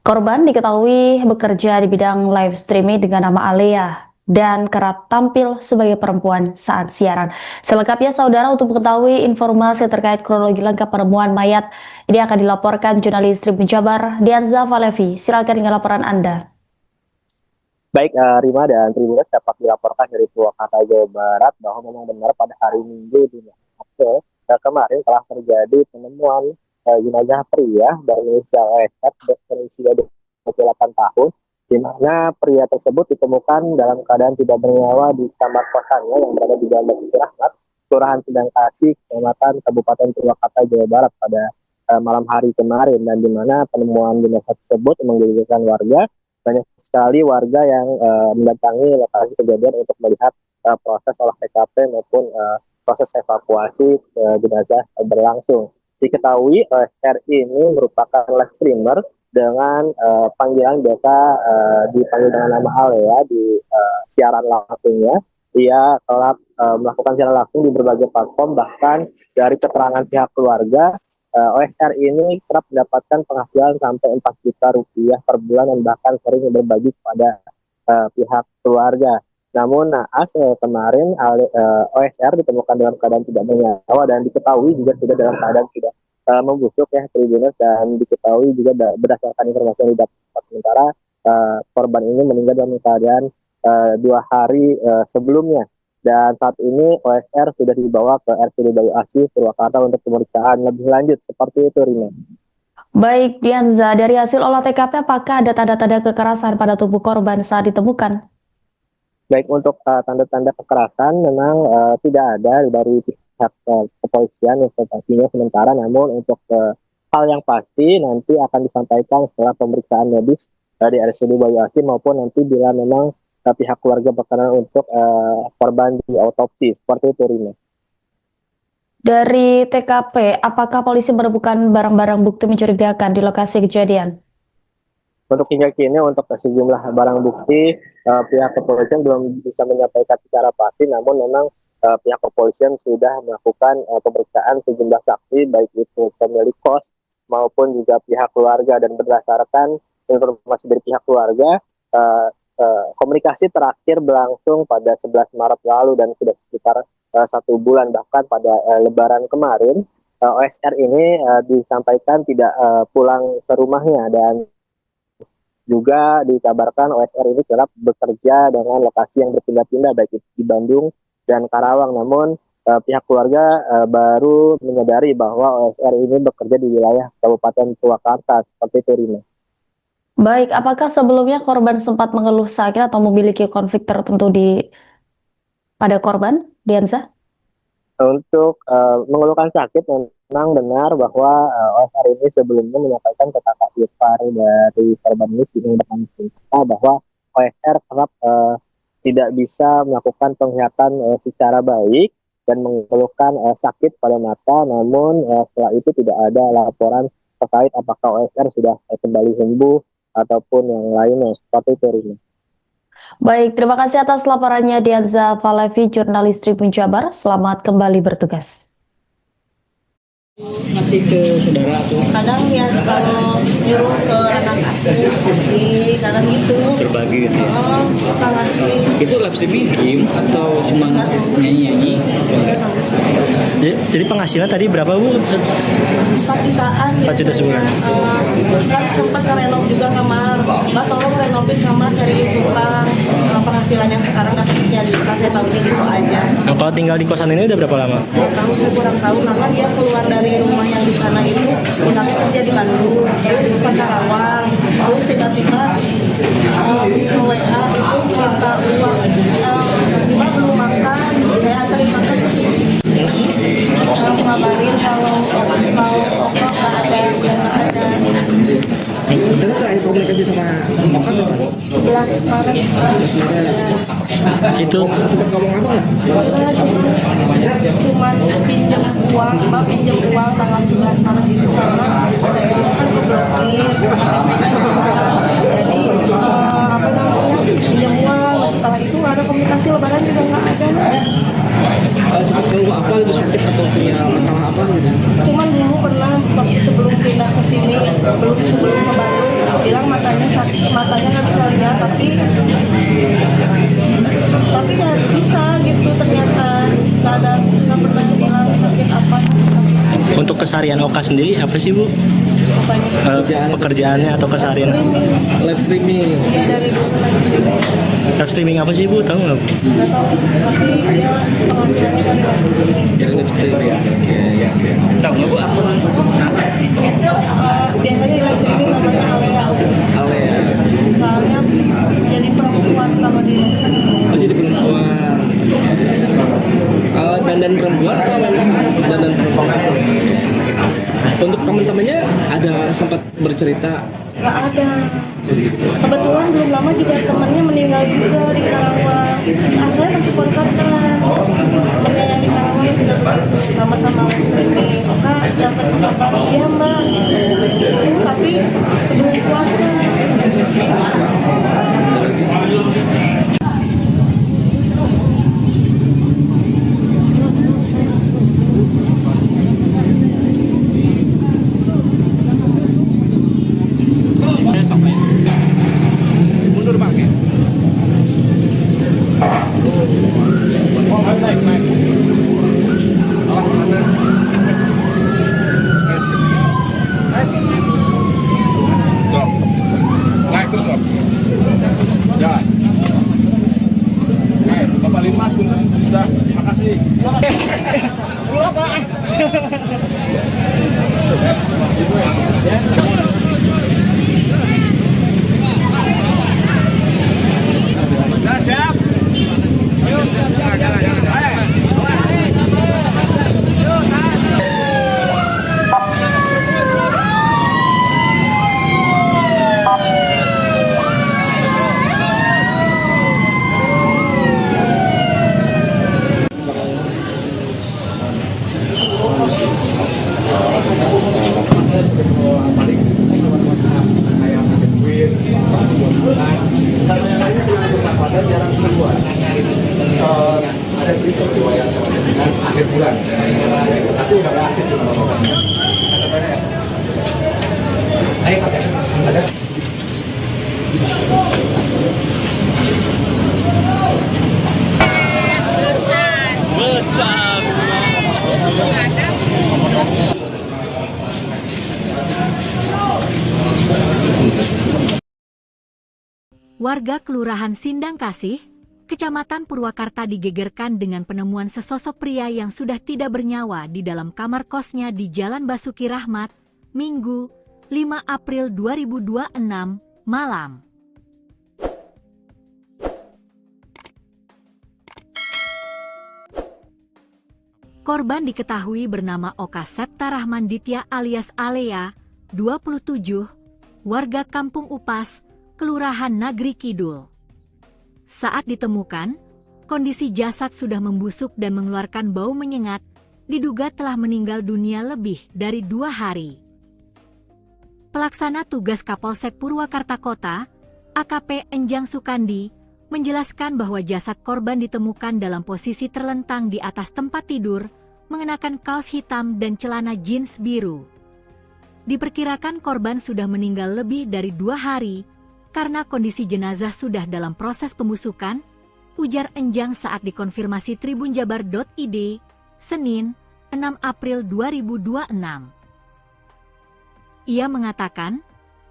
Korban diketahui bekerja di bidang live streaming dengan nama Alea dan kerap tampil sebagai perempuan saat siaran. Selengkapnya saudara, untuk mengetahui informasi terkait kronologi lengkap penemuan mayat ini akan dilaporkan jurnalis Tribun Jabar Dianza Valevi. Silakan dengan laporan Anda. Baik, Rima dan Tribuners, dapat dilaporkan dari Purwakarta, Jawa Barat bahwa memang benar pada hari Minggu 5 April kemarin telah terjadi penemuan jenazah pria berinisial OSR berusia 28 tahun, di mana pria tersebut ditemukan dalam keadaan tidak bernyawa di kamar kosannya yang berada di Jalan Basuki Rahmat, Kelurahan Sendang Kasih, Kecamatan Kabupaten Purwakarta, Jawa Barat pada malam hari kemarin, dan di mana penemuan jenazah tersebut menggegerkan warga. Banyak sekali warga yang mendatangi lokasi kejadian untuk melihat proses olah TKP maupun proses evakuasi jenazah berlangsung. Diketahui OSR ini merupakan live streamer dengan panggilan biasa dipanggil dengan nama Alea di siaran langsungnya. Ia telah melakukan siaran langsung di berbagai platform, bahkan dari keterangan pihak keluarga, OSR ini kerap mendapatkan penghasilan sampai 4 juta rupiah per bulan dan bahkan sering berbagi kepada pihak keluarga. Namun naas kemarin OSR ditemukan dalam keadaan tidak bernyawa dan diketahui juga sudah dalam keadaan tidak membusuk ya Tribuners, dan diketahui juga berdasarkan informasi yang didapat sementara korban ini meninggal dalam keadaan 2 hari sebelumnya, dan saat ini OSR sudah dibawa ke RSUD Bayu Asih Purwakarta untuk pemeriksaan lebih lanjut. Seperti itu, Rina. Baik, Dianza, dari hasil olah TKP apakah ada tanda-tanda kekerasan pada tubuh korban saat ditemukan? Baik, untuk tanda-tanda kekerasan memang tidak ada dari pihak kepolisian informasinya sementara, namun untuk hal yang pasti nanti akan disampaikan setelah pemeriksaan medis dari RSUD Bayu Asih maupun nanti bila memang pihak keluarga berkenan untuk korban di autopsi. Seperti itu, Rina. Dari TKP, apakah polisi menemukan barang-barang bukti mencurigakan di lokasi kejadian? Untuk hingga kini untuk sejumlah barang bukti pihak kepolisian belum bisa menyampaikan secara pasti, namun memang pihak kepolisian sudah melakukan pemeriksaan sejumlah saksi, baik itu pemilik kos maupun juga pihak keluarga, dan berdasarkan informasi dari pihak keluarga, komunikasi terakhir berlangsung pada 11 Maret lalu dan sudah sekitar 1 bulan, bahkan pada Lebaran kemarin OSR ini disampaikan tidak pulang ke rumahnya, dan juga dikabarkan OSR ini kerap bekerja dengan lokasi yang berpindah-pindah baik itu di Bandung dan Karawang. Namun pihak keluarga baru menyadari bahwa OSR ini bekerja di wilayah Kabupaten Purwakarta. Seperti itu, Rina. Baik, apakah sebelumnya korban sempat mengeluh sakit atau memiliki konflik tertentu pada korban, Dianza? Untuk mengeluhkan sakit, memang benar bahwa OSR ini sebelumnya menyampaikan ke kakak ipar dari korban ini dengan cerita bahwa OSR kerap tidak bisa melakukan penglihatan secara baik dan mengeluhkan sakit pada mata, namun setelah itu tidak ada laporan terkait apakah OSR sudah kembali sembuh ataupun yang lainnya seperti itu, Rina. Baik, terima kasih atas laporannya Dianza Falevi, jurnalis Tribun Jabar. Selamat kembali bertugas. Masih ke saudara tuh Kadang ya kalau nyuruh ke anak aku sih, kadang gitu. berbagi gitu ya. Oh, suka ngasih. Itu live streaming game atau cuma nyanyi-nyanyi? Jadi penghasilan tadi berapa Bu? 4 jutaan 4 juta sebulan. Kan sempat ngerenov juga kamar. Mbak tolong renovin kamar cari kurang. Penghasilan yang sekarang dapat jadi saya tahu gitu aja. Nah, kalau tinggal di kosan ini udah berapa lama? Tahu saya kurang tahu karena dia keluar dari rumah yang di sana itu pindahnya kerja di Bandung, terus ke Karawang, terus tiba-tiba ke WA itu minta uang, Mbak belum makan, saya anterin makan ke sini. Ngabarin kalau Oka nggak ada, udah nggak ada. Kita terakhir komunikasi sama Oka kapan? 11 Maret. Itu Sempat ngomong apa nggak? Cuman pinjam uang, Mbak pinjam uang tanggal 11 Maret itu karena ATM-nya kan diblokir, KTP-nya hilang. Jadi apa namanya pinjam uang. Setelah itu nggak ada komunikasi, lebaran juga nggak ada. Sempat ngomong apa itu sakit atau punya masalah apa gitu? Cuman dulu pernah waktu sebelum pindah ke sini, sebelum ke Bandung, bilang matanya sakit, matanya nggak bisa lihat, tapi nggak bisa gitu ternyata nggak pernah bilang sakit apa. untuk keseharian Oka sendiri apa sih Bu? Pekerjaannya atau keseharian? Live streaming. Ya dari dulu Live streaming apa sih Bu? Tahu nggak? nggak tahu, tapi dia penghasilannya dari live streaming. Jadi live streaming ya. Oke. Tahu nggak Bu apa? Biasanya live streaming namanya Alea. Ale ya. Soalnya jadi perempuan kalau di live streaming. Oh, jadi perempuan. Dandan perempuan atau memang dandan perempuan? Untuk teman-temannya ada sempat bercerita? Nggak ada. Kebetulan belum lama juga temannya meninggal juga di Karawang. Itu saya masih kontak kan. Temannya yang di Karawang juga begitu, sama-sama live streaming. Oka dapat kabar iya Mbak. Itu tapi sebelum puasa. Mundur Pak. Naik. Stop. Naik terus Om. Jalan. Naik, Bapak Limas sudah, makasih. Pulang Pak. Nah, siap. Ayo, jalan. Sama yang lainnya cuma bersahabatan jarang keluar. Ada sedikit riwayat dengan akhir bulan, tapi udah aktif di mana-mana. Ada. Warga Kelurahan Sindang Kasih, Kecamatan Purwakarta digegerkan dengan penemuan sesosok pria yang sudah tidak bernyawa di dalam kamar kosnya di Jalan Basuki Rahmat, Minggu, 5 April 2026, malam. Korban diketahui bernama Oka Septa Rahman Ditya alias Alea, 27, warga Kampung Upas, Kelurahan Nagri Kidul. Saat ditemukan, kondisi jasad sudah membusuk dan mengeluarkan bau menyengat, diduga telah meninggal dunia lebih dari 2 hari. Pelaksana tugas Kapolsek Purwakarta Kota, AKP Enjang Sukandi, menjelaskan bahwa jasad korban ditemukan dalam posisi terlentang di atas tempat tidur, mengenakan kaos hitam dan celana jeans biru. Diperkirakan korban sudah meninggal lebih dari 2 hari, karena kondisi jenazah sudah dalam proses pembusukan, ujar Enjang saat dikonfirmasi tribunjabar.id, Senin, 6 April 2026. Ia mengatakan,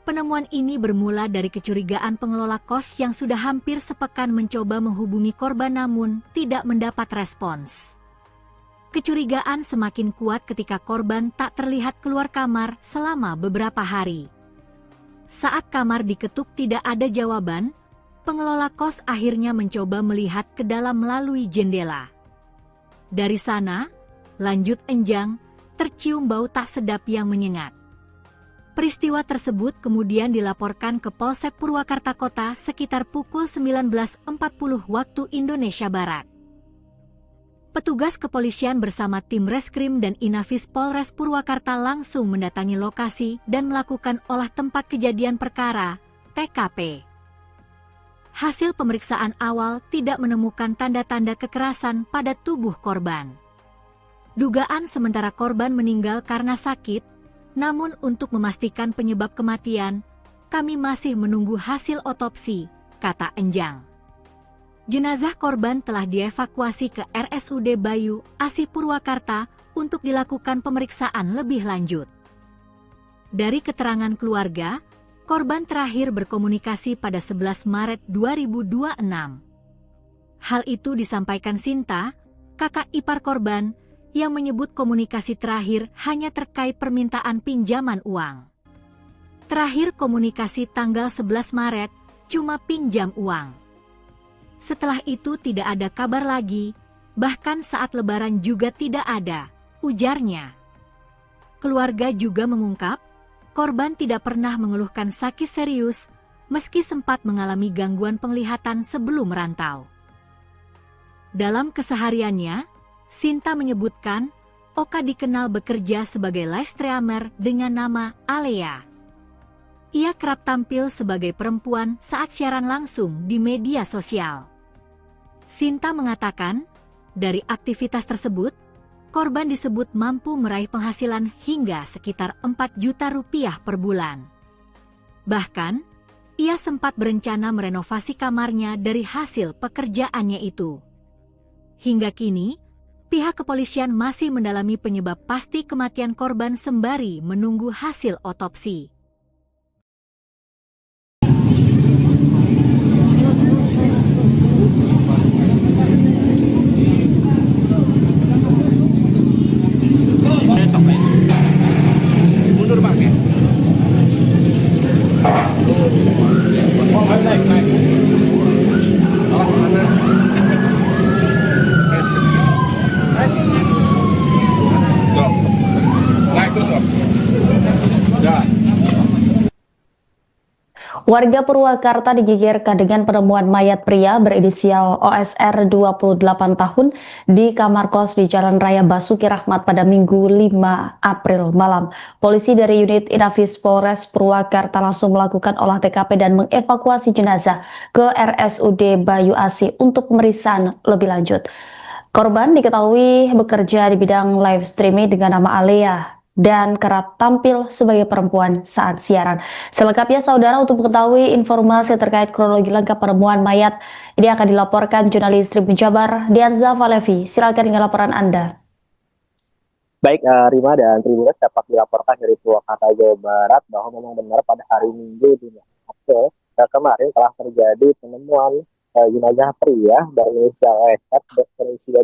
penemuan ini bermula dari kecurigaan pengelola kos yang sudah hampir sepekan mencoba menghubungi korban namun tidak mendapat respons. Kecurigaan semakin kuat ketika korban tak terlihat keluar kamar selama beberapa hari. Saat kamar diketuk tidak ada jawaban, pengelola kos akhirnya mencoba melihat ke dalam melalui jendela. Dari sana, lanjut Enjang, tercium bau tak sedap yang menyengat. Peristiwa tersebut kemudian dilaporkan ke Polsek Purwakarta Kota sekitar pukul 19.40 waktu Indonesia Barat. Petugas kepolisian bersama tim Reskrim dan Inafis Polres Purwakarta langsung mendatangi lokasi dan melakukan olah tempat kejadian perkara, TKP. Hasil pemeriksaan awal tidak menemukan tanda-tanda kekerasan pada tubuh korban. Dugaan sementara korban meninggal karena sakit, namun untuk memastikan penyebab kematian, kami masih menunggu hasil otopsi, kata Enjang. Jenazah korban telah dievakuasi ke RSUD Bayu Asih Purwakarta untuk dilakukan pemeriksaan lebih lanjut. Dari keterangan keluarga, korban terakhir berkomunikasi pada 11 Maret 2026. Hal itu disampaikan Sinta, kakak ipar korban, yang menyebut komunikasi terakhir hanya terkait permintaan pinjaman uang. Terakhir komunikasi tanggal 11 Maret, cuma pinjam uang. Setelah itu tidak ada kabar lagi, bahkan saat lebaran juga tidak ada, ujarnya. Keluarga juga mengungkap, korban tidak pernah mengeluhkan sakit serius, meski sempat mengalami gangguan penglihatan sebelum merantau. Dalam kesehariannya, Sinta menyebutkan, Oka dikenal bekerja sebagai live streamer dengan nama Alea. Ia kerap tampil sebagai perempuan saat siaran langsung di media sosial. Sinta mengatakan, dari aktivitas tersebut, korban disebut mampu meraih penghasilan hingga sekitar 4 juta rupiah per bulan. Bahkan, ia sempat berencana merenovasi kamarnya dari hasil pekerjaannya itu. Hingga kini, pihak kepolisian masih mendalami penyebab pasti kematian korban sembari menunggu hasil otopsi. Mundur Pak ya. Oh, naik. Oh, mana? Naik terus, Om. Ya. Warga Purwakarta digegerkan dengan penemuan mayat pria berinisial OSR 28 tahun di kamar kos di Jalan Raya Basuki Rahmat pada Minggu 5 April malam. Polisi dari unit Inafis Polres Purwakarta langsung melakukan olah TKP dan mengevakuasi jenazah ke RSUD Bayu Asih untuk pemeriksaan lebih lanjut. Korban diketahui bekerja di bidang live streaming dengan nama Alea dan kerap tampil sebagai perempuan saat siaran. Selengkapnya saudara, untuk mengetahui informasi terkait kronologi lengkap penemuan mayat, ini akan dilaporkan jurnalis Tribun Jabar Dianza Valevi. Silakan dengan laporan Anda. Baik, Rima dan Tribuners, dapat dilaporkan dari Purwakarta, Jawa Barat bahwa memang benar pada hari Minggu 5 April kemarin telah terjadi penemuan jenazah pria berinisial OSR berusia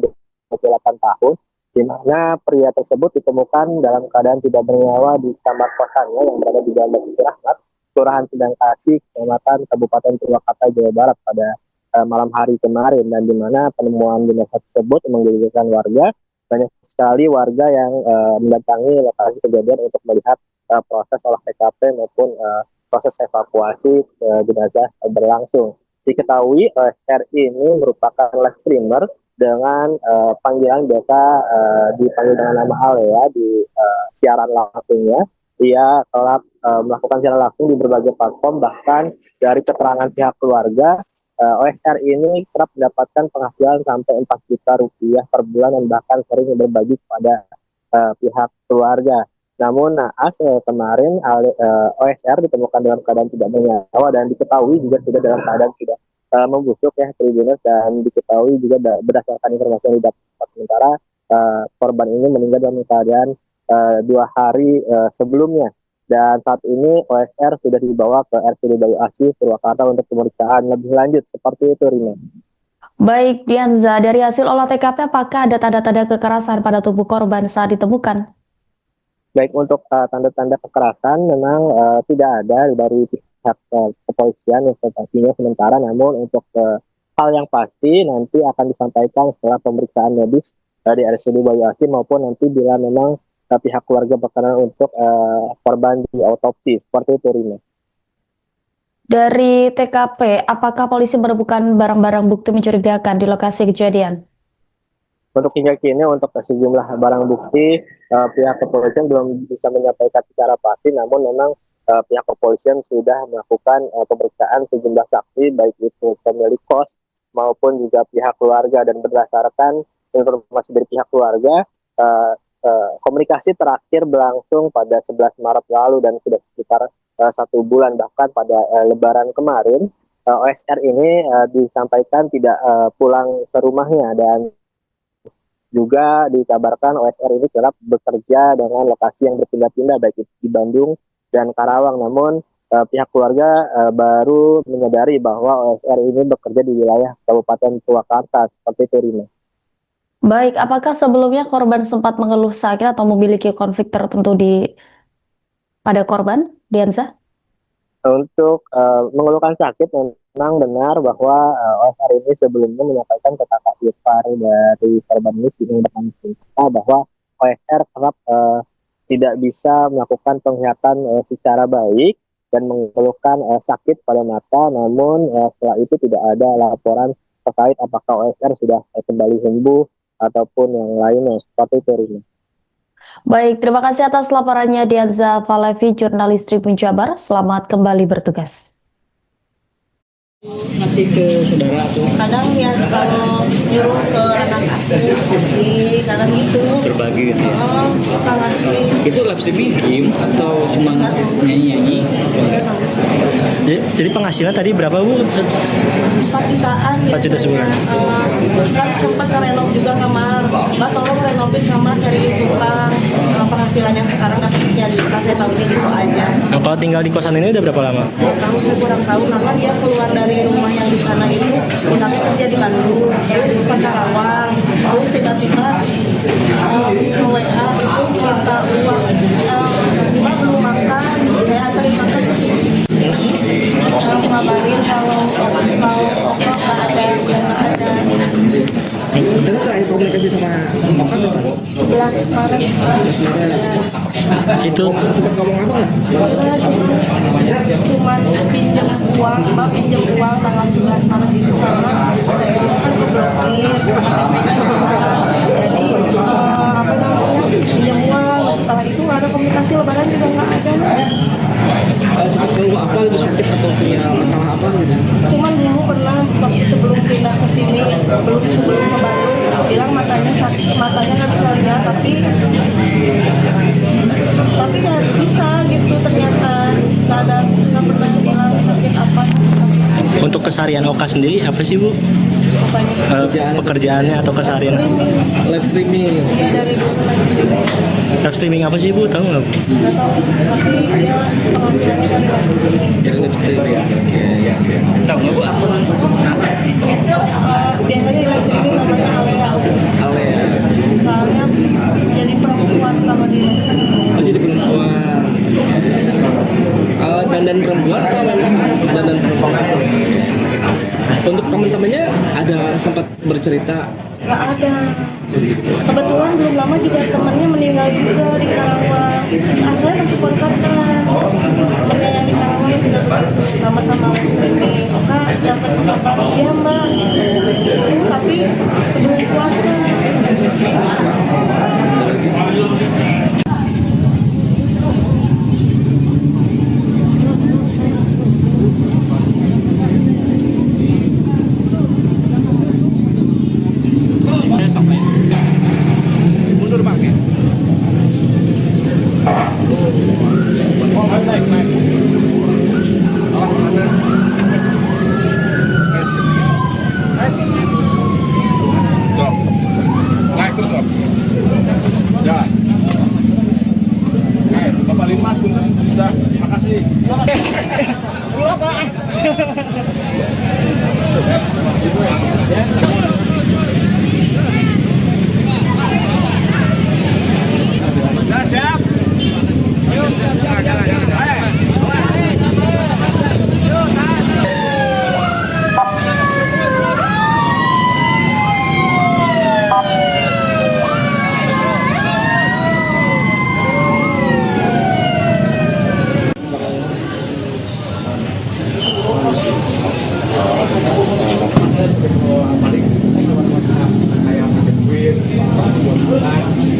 28 tahun, di mana pria tersebut ditemukan dalam keadaan tidak bernyawa di kamar kosannya yang berada di Jalan Basuki Rahmat, Kelurahan Sendang Kasih, Kecamatan Kabupaten Purwakarta, Jawa Barat pada malam hari kemarin, dan di mana penemuan jenazah tersebut menggegerkan warga. Banyak sekali warga yang mendatangi lokasi kejadian untuk melihat proses olah TKP maupun proses evakuasi jenazah berlangsung. Diketahui OSR ini merupakan live streamer dengan panggilan biasa dipanggil dengan nama Ale ya di siaran langsungnya. Ia telah melakukan siaran langsung di berbagai platform, bahkan dari keterangan pihak keluarga OSR ini kerap mendapatkan penghasilan sampai 4 juta rupiah per bulan dan bahkan sering berbagi kepada pihak keluarga. Namun naas kemarin OSR ditemukan dalam keadaan tidak bernyawa dan diketahui juga sudah dalam keadaan tidak membusuk ya Tribuners, dan diketahui juga berdasarkan informasi yang didapat sementara korban ini meninggal dalam keadaan 2 hari sebelumnya, dan saat ini OSR sudah dibawa ke RSUD Bayu Asih Purwakarta untuk pemeriksaan lebih lanjut. Seperti itu, Rina. Baik, Dianza, dari hasil olah TKP apakah ada tanda-tanda kekerasan pada tubuh korban saat ditemukan? Baik, untuk tanda-tanda kekerasan memang tidak ada dari pihak kepolisian yang sementara, namun untuk hal yang pasti nanti akan disampaikan setelah pemeriksaan medis di RSUD Bayu Asih maupun nanti bila memang pihak keluarga berkenan untuk korban di autopsi. Seperti itu, Rina. Dari TKP, apakah polisi menemukan barang-barang bukti mencurigakan di lokasi kejadian? Untuk hingga kini untuk sejumlah barang bukti pihak kepolisian belum bisa menyampaikan secara pasti, namun memang pihak kepolisian sudah melakukan pemeriksaan sejumlah saksi baik itu pemilik kos maupun juga pihak keluarga, dan berdasarkan informasi dari pihak keluarga komunikasi terakhir berlangsung pada 11 Maret lalu dan sudah sekitar 1 bulan, bahkan pada Lebaran kemarin OSR ini disampaikan tidak pulang ke rumahnya, dan juga dikabarkan OSR ini kerap bekerja dengan lokasi yang berpindah-pindah baik itu di Bandung dan Karawang, namun pihak keluarga baru menyadari bahwa OSR ini bekerja di wilayah Kabupaten Purwakarta. Seperti itu, Rina. Baik, apakah sebelumnya korban sempat mengeluh sakit atau memiliki konflik tertentu pada korban, Dianza? Untuk mengeluhkan sakit, memang benar bahwa OSR ini sebelumnya menyampaikan ke kakak ipar dari korban ini dengan cerita bahwa OSR kerap tidak bisa melakukan penglihatan secara baik dan mengeluhkan sakit pada mata, namun setelah itu tidak ada laporan terkait apakah OSR sudah kembali sembuh ataupun yang lainnya. Seperti itu, Rina. Baik, terima kasih atas laporannya Dianza Valevi, jurnalis Tribun Jabar. Selamat kembali bertugas. Masih ke saudara tuh Kadang ya kalau nyuruh ke anak aku sih, kadang gitu. berbagi gitu ya. Kita ngasih. Itu live streaming game atau cuma nyanyi-nyanyi? Jadi penghasilan tadi berapa, Bu? 4 jutaan 4 juta sebulan. Kan sempat ngerenov juga kamar. Mbak tolong renovain kamar dari tukang. Penghasilan yang sekarang dapat sekian juta, saya tahunya gitu aja. Nah, kalau tinggal di kosan ini udah berapa lama? Tahu saya kurang tahu, karena dia keluar dari rumah yang di sana itu pindahnya kerja di Bandung, terus ke Karawang, terus tiba-tiba WA itu minta uang, Mbak belum makan, saya anterin makan ke sini. Ngabarin kalau Oka nggak ada, nggak ada. Kita terakhir komunikasi sama Oka kapan? 11 Maret. Itu Sempat ngomong apa nggak? Cuman pinjam uang, Mbak pinjam uang tanggal 11 Maret itu karena ATM-nya kan berblokir, KTP-nya hilang. Jadi apa namanya, pinjam uang. Setelah itu nggak ada komunikasi, Lebaran juga nggak ada. Sempat ngomong apa itu, sakit atau punya masalah apa gitu? Cuman dulu pernah waktu sebelum pindah ke sini, sebelum ke Bandung, bilang matanya sakit, matanya nggak bisa lihat, tapi nggak bisa gitu, ternyata nggak pernah bilang sakit apa. untuk keseharian Oka sendiri apa sih, Bu? Pekerjaannya atau keseharian? Live streaming. Ya dari dulu Live streaming apa sih, Bu? Tahu nggak? nggak tahu, tapi dia penghasilannya dari live streaming. Jadi live streaming ya. Tahu nggak Bu apa? Biasanya live streaming namanya Alea. Ale ya. Soalnya jadi perempuan kalau di live streaming. Oh, jadi perempuan. Dandan perempuan atau memang dandan perempuan? Untuk teman-temannya ada sempat bercerita? Nggak ada. Kebetulan belum lama juga temannya meninggal juga di Karawang. Itu saya masih kontak kan. Temannya yang di Karawang udah sama-sama muslim nih, Oka dapat kabar iya mbak gitu. Tapi sebelum puasa. Mundur Bang ya. Naik. Naik terus Om. Jalan. Naik, Bapak Limas sudah, makasih. Pulang Pak. Sudah siap. Ayo, jalan.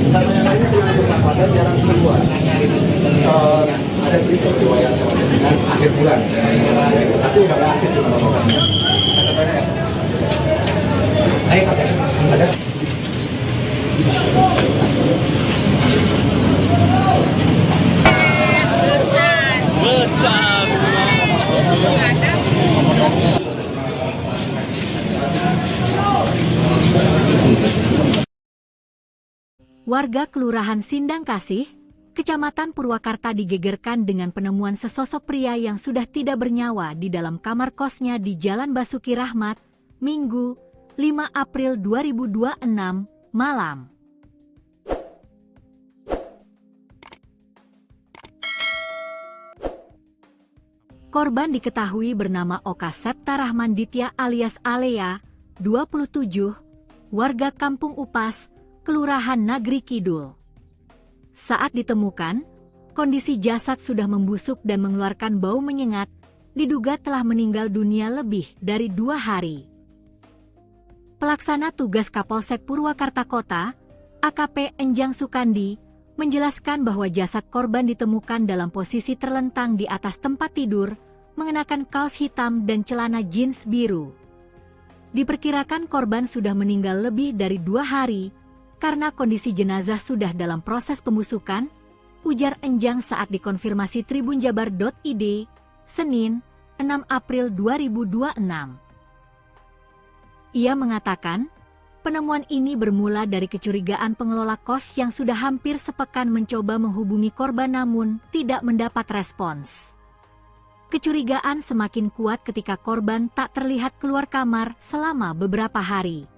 Sama yang lainnya cuma bersahabatan jarang keluar. Ada sedikit riwayat dengan akhir bulan, tapi nggak aktif di mana-mana. Ada. Warga Kelurahan Sindang Kasih, Kecamatan Purwakarta digegerkan dengan penemuan sesosok pria yang sudah tidak bernyawa di dalam kamar kosnya di Jalan Basuki Rahmat, Minggu, 5 April 2026, malam. Korban diketahui bernama Oka Septa Rahman Ditya alias Alea, 27, warga Kampung Upas, Kelurahan Nagri Kidul. Saat ditemukan, kondisi jasad sudah membusuk dan mengeluarkan bau menyengat, diduga telah meninggal dunia lebih dari 2 hari. Pelaksana tugas Kapolsek Purwakarta Kota, AKP Enjang Sukandi, menjelaskan bahwa jasad korban ditemukan dalam posisi terlentang di atas tempat tidur, mengenakan kaos hitam dan celana jeans biru. Diperkirakan korban sudah meninggal lebih dari 2 hari, karena kondisi jenazah sudah dalam proses pembusukan, ujar Enjang saat dikonfirmasi tribunjabar.id, Senin, 6 April 2026. Ia mengatakan, penemuan ini bermula dari kecurigaan pengelola kos yang sudah hampir sepekan mencoba menghubungi korban namun tidak mendapat respons. Kecurigaan semakin kuat ketika korban tak terlihat keluar kamar selama beberapa hari.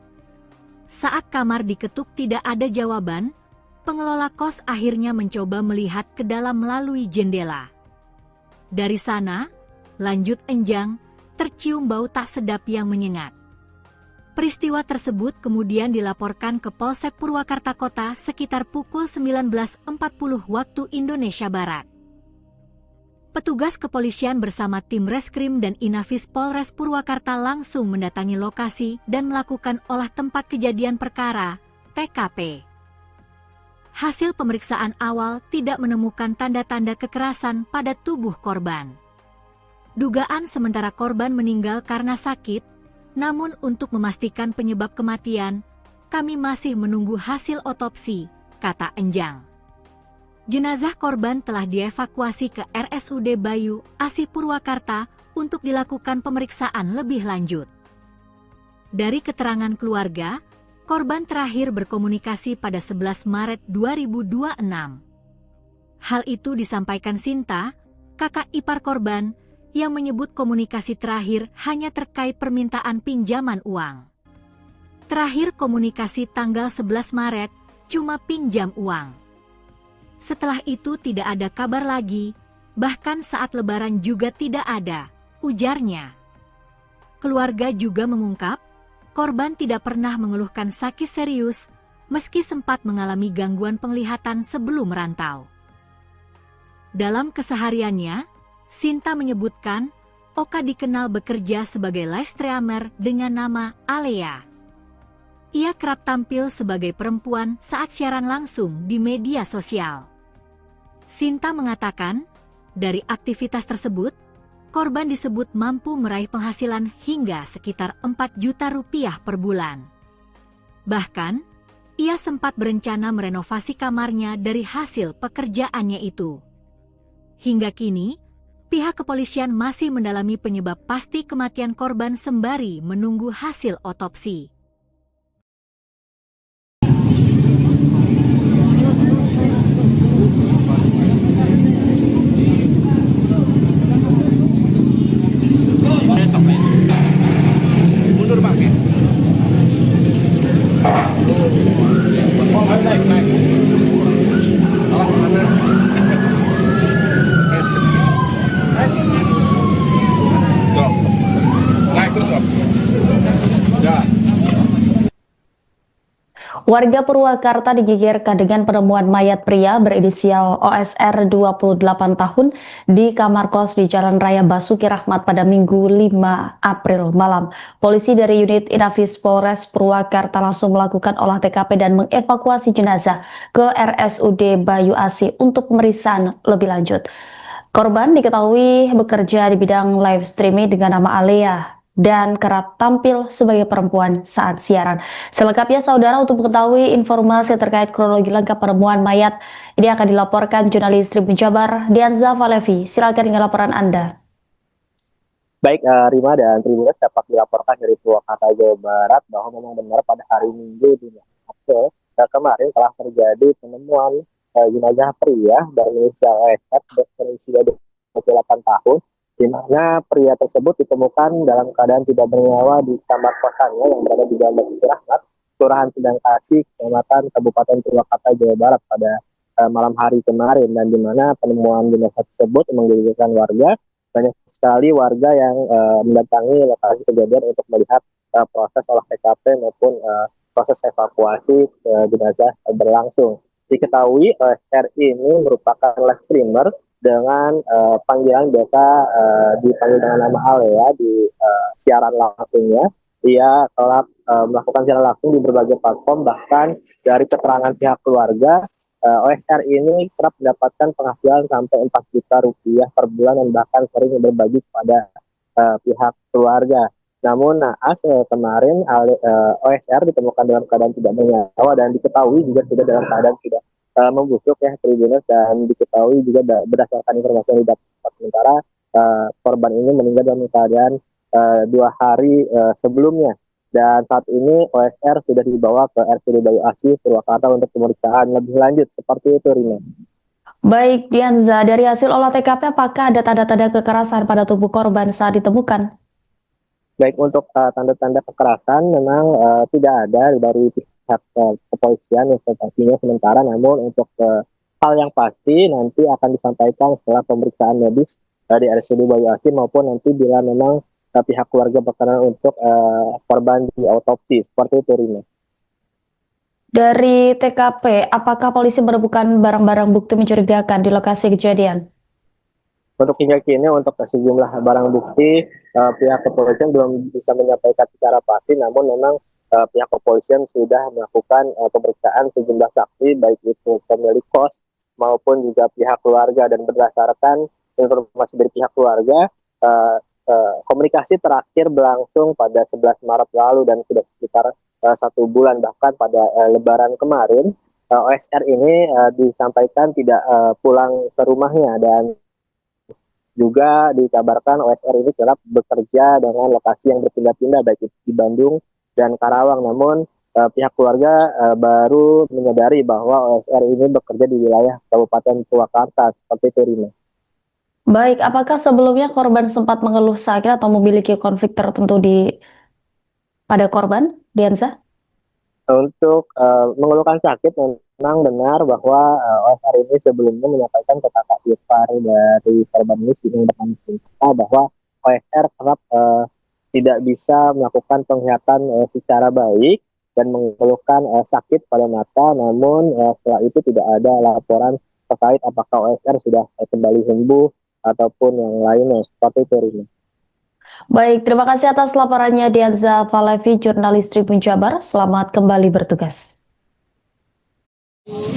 Saat kamar diketuk tidak ada jawaban, pengelola kos akhirnya mencoba melihat ke dalam melalui jendela. Dari sana, lanjut Enjang, tercium bau tak sedap yang menyengat. Peristiwa tersebut kemudian dilaporkan ke Polsek Purwakarta Kota sekitar pukul 19.40 waktu Indonesia Barat. Petugas kepolisian bersama tim Reskrim dan Inafis Polres Purwakarta langsung mendatangi lokasi dan melakukan olah tempat kejadian perkara, TKP. Hasil pemeriksaan awal tidak menemukan tanda-tanda kekerasan pada tubuh korban. Dugaan sementara korban meninggal karena sakit, namun untuk memastikan penyebab kematian, kami masih menunggu hasil otopsi, kata Enjang. Jenazah korban telah dievakuasi ke RSUD Bayu, Asih Purwakarta untuk dilakukan pemeriksaan lebih lanjut. Dari keterangan keluarga, korban terakhir berkomunikasi pada 11 Maret 2026. Hal itu disampaikan Sinta, kakak ipar korban, yang menyebut komunikasi terakhir hanya terkait permintaan pinjaman uang. Terakhir komunikasi tanggal 11 Maret, cuma pinjam uang. Setelah itu tidak ada kabar lagi, bahkan saat lebaran juga tidak ada, ujarnya. Keluarga juga mengungkap, korban tidak pernah mengeluhkan sakit serius, meski sempat mengalami gangguan penglihatan sebelum merantau. Dalam kesehariannya, Sinta menyebutkan, Oka dikenal bekerja sebagai live streamer dengan nama Alea. Ia kerap tampil sebagai perempuan saat siaran langsung di media sosial. Sinta mengatakan, dari aktivitas tersebut, korban disebut mampu meraih penghasilan hingga sekitar 4 juta rupiah per bulan. Bahkan, ia sempat berencana merenovasi kamarnya dari hasil pekerjaannya itu. Hingga kini, pihak kepolisian masih mendalami penyebab pasti kematian korban sembari menunggu hasil otopsi. Mundur Bang ya. Oh, naik. Naik terus Om. Ya. Warga Purwakarta digegerkan dengan penemuan mayat pria berinisial OSR 28 tahun di kamar kos di Jalan Raya Basuki Rahmat pada Minggu 5 April malam. Polisi dari unit Inafis Polres Purwakarta langsung melakukan olah TKP dan mengevakuasi jenazah ke RSUD Bayu Asi untuk pemeriksaan lebih lanjut. Korban diketahui bekerja di bidang live streaming dengan nama Alea dan kerap tampil sebagai perempuan saat siaran. Selengkapnya saudara, untuk mengetahui informasi terkait kronologi lengkap penemuan mayat ini akan dilaporkan jurnalis Tribun Jabar Dianza Valevi. Silakan dengan laporan Anda. Baik, Rima dan Tribuners, dapat dilaporkan dari Purwakarta, Jawa Barat bahwa memang benar pada hari Minggu 5 April kemarin telah terjadi penemuan jenazah pria berinisial OSR berusia 28 tahun, di mana pria tersebut ditemukan dalam keadaan tidak bernyawa di kamar kosannya yang berada di Jalan Basuki Rahmat, Kelurahan Sindang Kasih, Kecamatan Kabupaten Purwakarta, Jawa Barat pada malam hari kemarin, dan di mana penemuan jenazah tersebut menggegerkan warga. Banyak sekali warga yang mendatangi lokasi kejadian untuk melihat proses olah TKP maupun proses evakuasi jenazah berlangsung. Diketahui OSR ini merupakan live streamer dengan panggilan biasa dipanggil dengan nama Alea di siaran langsungnya. Ia telah melakukan siaran langsung di berbagai platform, bahkan dari keterangan pihak keluarga, OSR ini kerap mendapatkan penghasilan sampai 4 juta rupiah per bulan dan bahkan sering berbagi kepada pihak keluarga. Namun naas kemarin OSR ditemukan dalam keadaan tidak bernyawa dan diketahui juga sudah dalam keadaan tidak membusuk ya Tribuners, dan diketahui juga berdasarkan informasi yang didapat sementara korban ini meninggal dalam keadaan 2 hari sebelumnya, dan saat ini OSR sudah dibawa ke RSUD Bayu Asi Purwakarta untuk pemeriksaan lebih lanjut. Seperti itu, Rina. Baik, Dianza, dari hasil olah TKP apakah ada tanda-tanda kekerasan pada tubuh korban saat ditemukan? Baik, untuk tanda-tanda kekerasan memang tidak ada dari pihak kepolisian yang sementara, namun untuk hal yang pasti nanti akan disampaikan setelah pemeriksaan medis di RSUD Bayu Asi maupun nanti bila memang pihak keluarga berkenan untuk korban di autopsi. Seperti itu, Rina. Dari TKP, apakah polisi menemukan barang-barang bukti mencurigakan di lokasi kejadian? Untuk hingga kini, untuk sejumlah barang bukti, pihak kepolisian belum bisa menyampaikan secara pasti, namun memang pihak kepolisian sudah melakukan pemeriksaan sejumlah saksi, baik itu pemilik kos maupun juga pihak keluarga, dan berdasarkan informasi dari pihak keluarga, komunikasi terakhir berlangsung pada 11 Maret lalu dan sudah sekitar 1 bulan, bahkan pada Lebaran kemarin OSR ini disampaikan tidak pulang ke rumahnya, dan juga dikabarkan OSR ini kerap bekerja dengan lokasi yang berpindah-pindah baik itu di Bandung dan Karawang, namun pihak keluarga baru menyadari bahwa OSR ini bekerja di wilayah Kabupaten Purwakarta. Seperti itu, Rina. Baik, apakah sebelumnya korban sempat mengeluh sakit atau memiliki konflik tertentu pada korban, Dianza? Untuk mengeluhkan sakit, memang benar bahwa OSR ini sebelumnya menyampaikan ke kakak ipar dari korban ini bahwa OSR kerap tidak bisa melakukan penglihatan secara baik dan mengeluhkan sakit pada mata, namun setelah itu tidak ada laporan terkait apakah OSR sudah kembali sembuh ataupun yang lainnya seperti itu, Rina. Baik, terima kasih atas laporannya Dianza Valevi, jurnalis Tribun Jabar. Selamat kembali bertugas.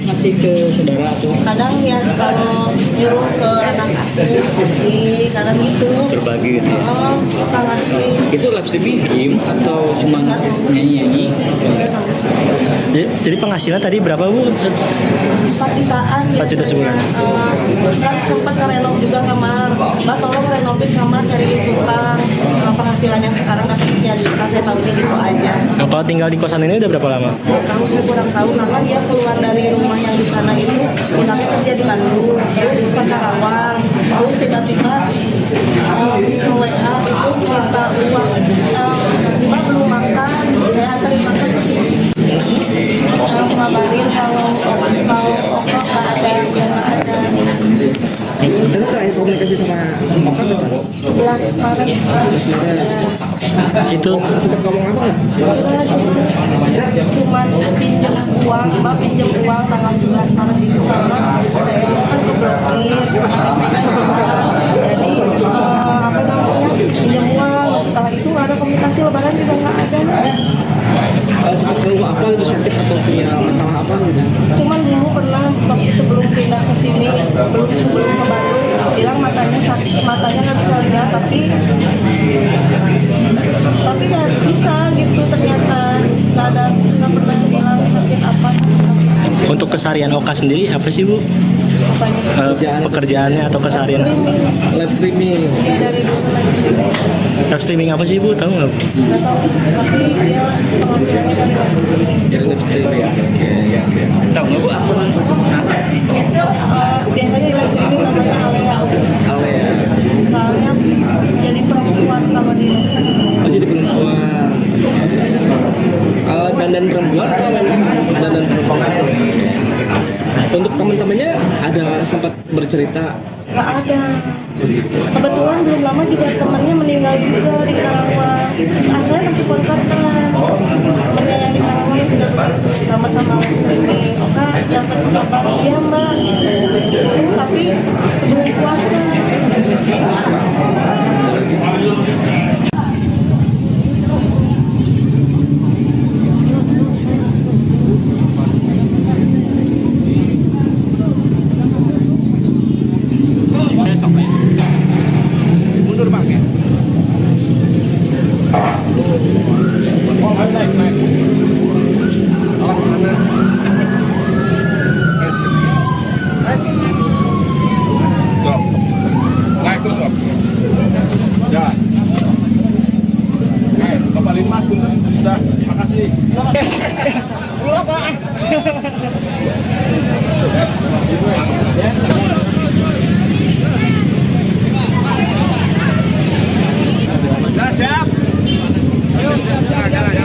Masih ke saudara tuh Kadang ya kalau nyuruh ke anak aku sih, kadang gitu. berbagi gitu ya. Oh, kita ngasih. Itu live streaming game atau cuma nyanyi-nyanyi? Jadi penghasilan tadi berapa Bu? 4 jutaan 4 juta sebulan. Kan sempat ngerenov juga kamar. Mbak tolong renovin kamar, cari tukang. Penghasilan yang sekarang dapat sekian juta, saya tahunya gitu aja. Nah, kalau tinggal di kosan ini udah berapa lama? Tahu saya kurang tahu karena dia keluar dari rumah yang di sana itu pindahnya kerja di Bandung, terus ke Karawang, terus tiba-tiba ke WA itu minta uang, Mbak belum makan, saya anterin makan ke sini. Ngabarin kalau Oka nggak ada, udah nggak ada. Itu terakhir komunikasi sama Oka kapan? 11 Maret. Itu Sempat ngomong apa nggak? Cuman pinjam uang, Mbak pinjam uang tanggal 11 Maret itu karena ATM-nya kan keblokir, ATM-nya hilang. Jadi apa namanya, pinjam uang. Setelah itu nggak ada komunikasi, lebaran juga nggak ada. Sempat ngomong apa itu, sakit atau punya masalah apa gitu? Cuman dulu pernah waktu sebelum pindah ke sini, sebelum ke Bandung, bilang matanya sakit, matanya nggak bisa lihat, tapi nggak bisa gitu, ternyata nggak pernah bilang sakit apa. untuk keseharian Oka sendiri apa sih Bu? Pekerjaannya atau keseharian? Live streaming. Ya dari dulu Live streaming apa sih Bu? Tahu nggak? nggak tahu, tapi dia penghasilannya dari live streaming. Jadi live streaming ya. Oke. Tahu nggak Bu akun Biasanya di live streaming namanya Alea. Alea. Soalnya jadi perempuan kalau di live streaming. Oh, jadi perempuan. Dandan perempuan atau dandan perempuan? Untuk teman-temannya ada sempat bercerita? Nggak ada. Kebetulan belum lama juga temannya meninggal juga di Karawang. Itu saya masih kontak kan. Temannya yang di Karawang juga begitu, sama-sama live streaming. Oka dapat kabar dia Mbak gitu. Itu tapi sebelum puasa. Mundur Bang ya. Naik. Stop. Naik terus Om. Jalan. Naik, kembali Mas. Sudah, makasih. Apa? Sudah siap. Ayo, jalan.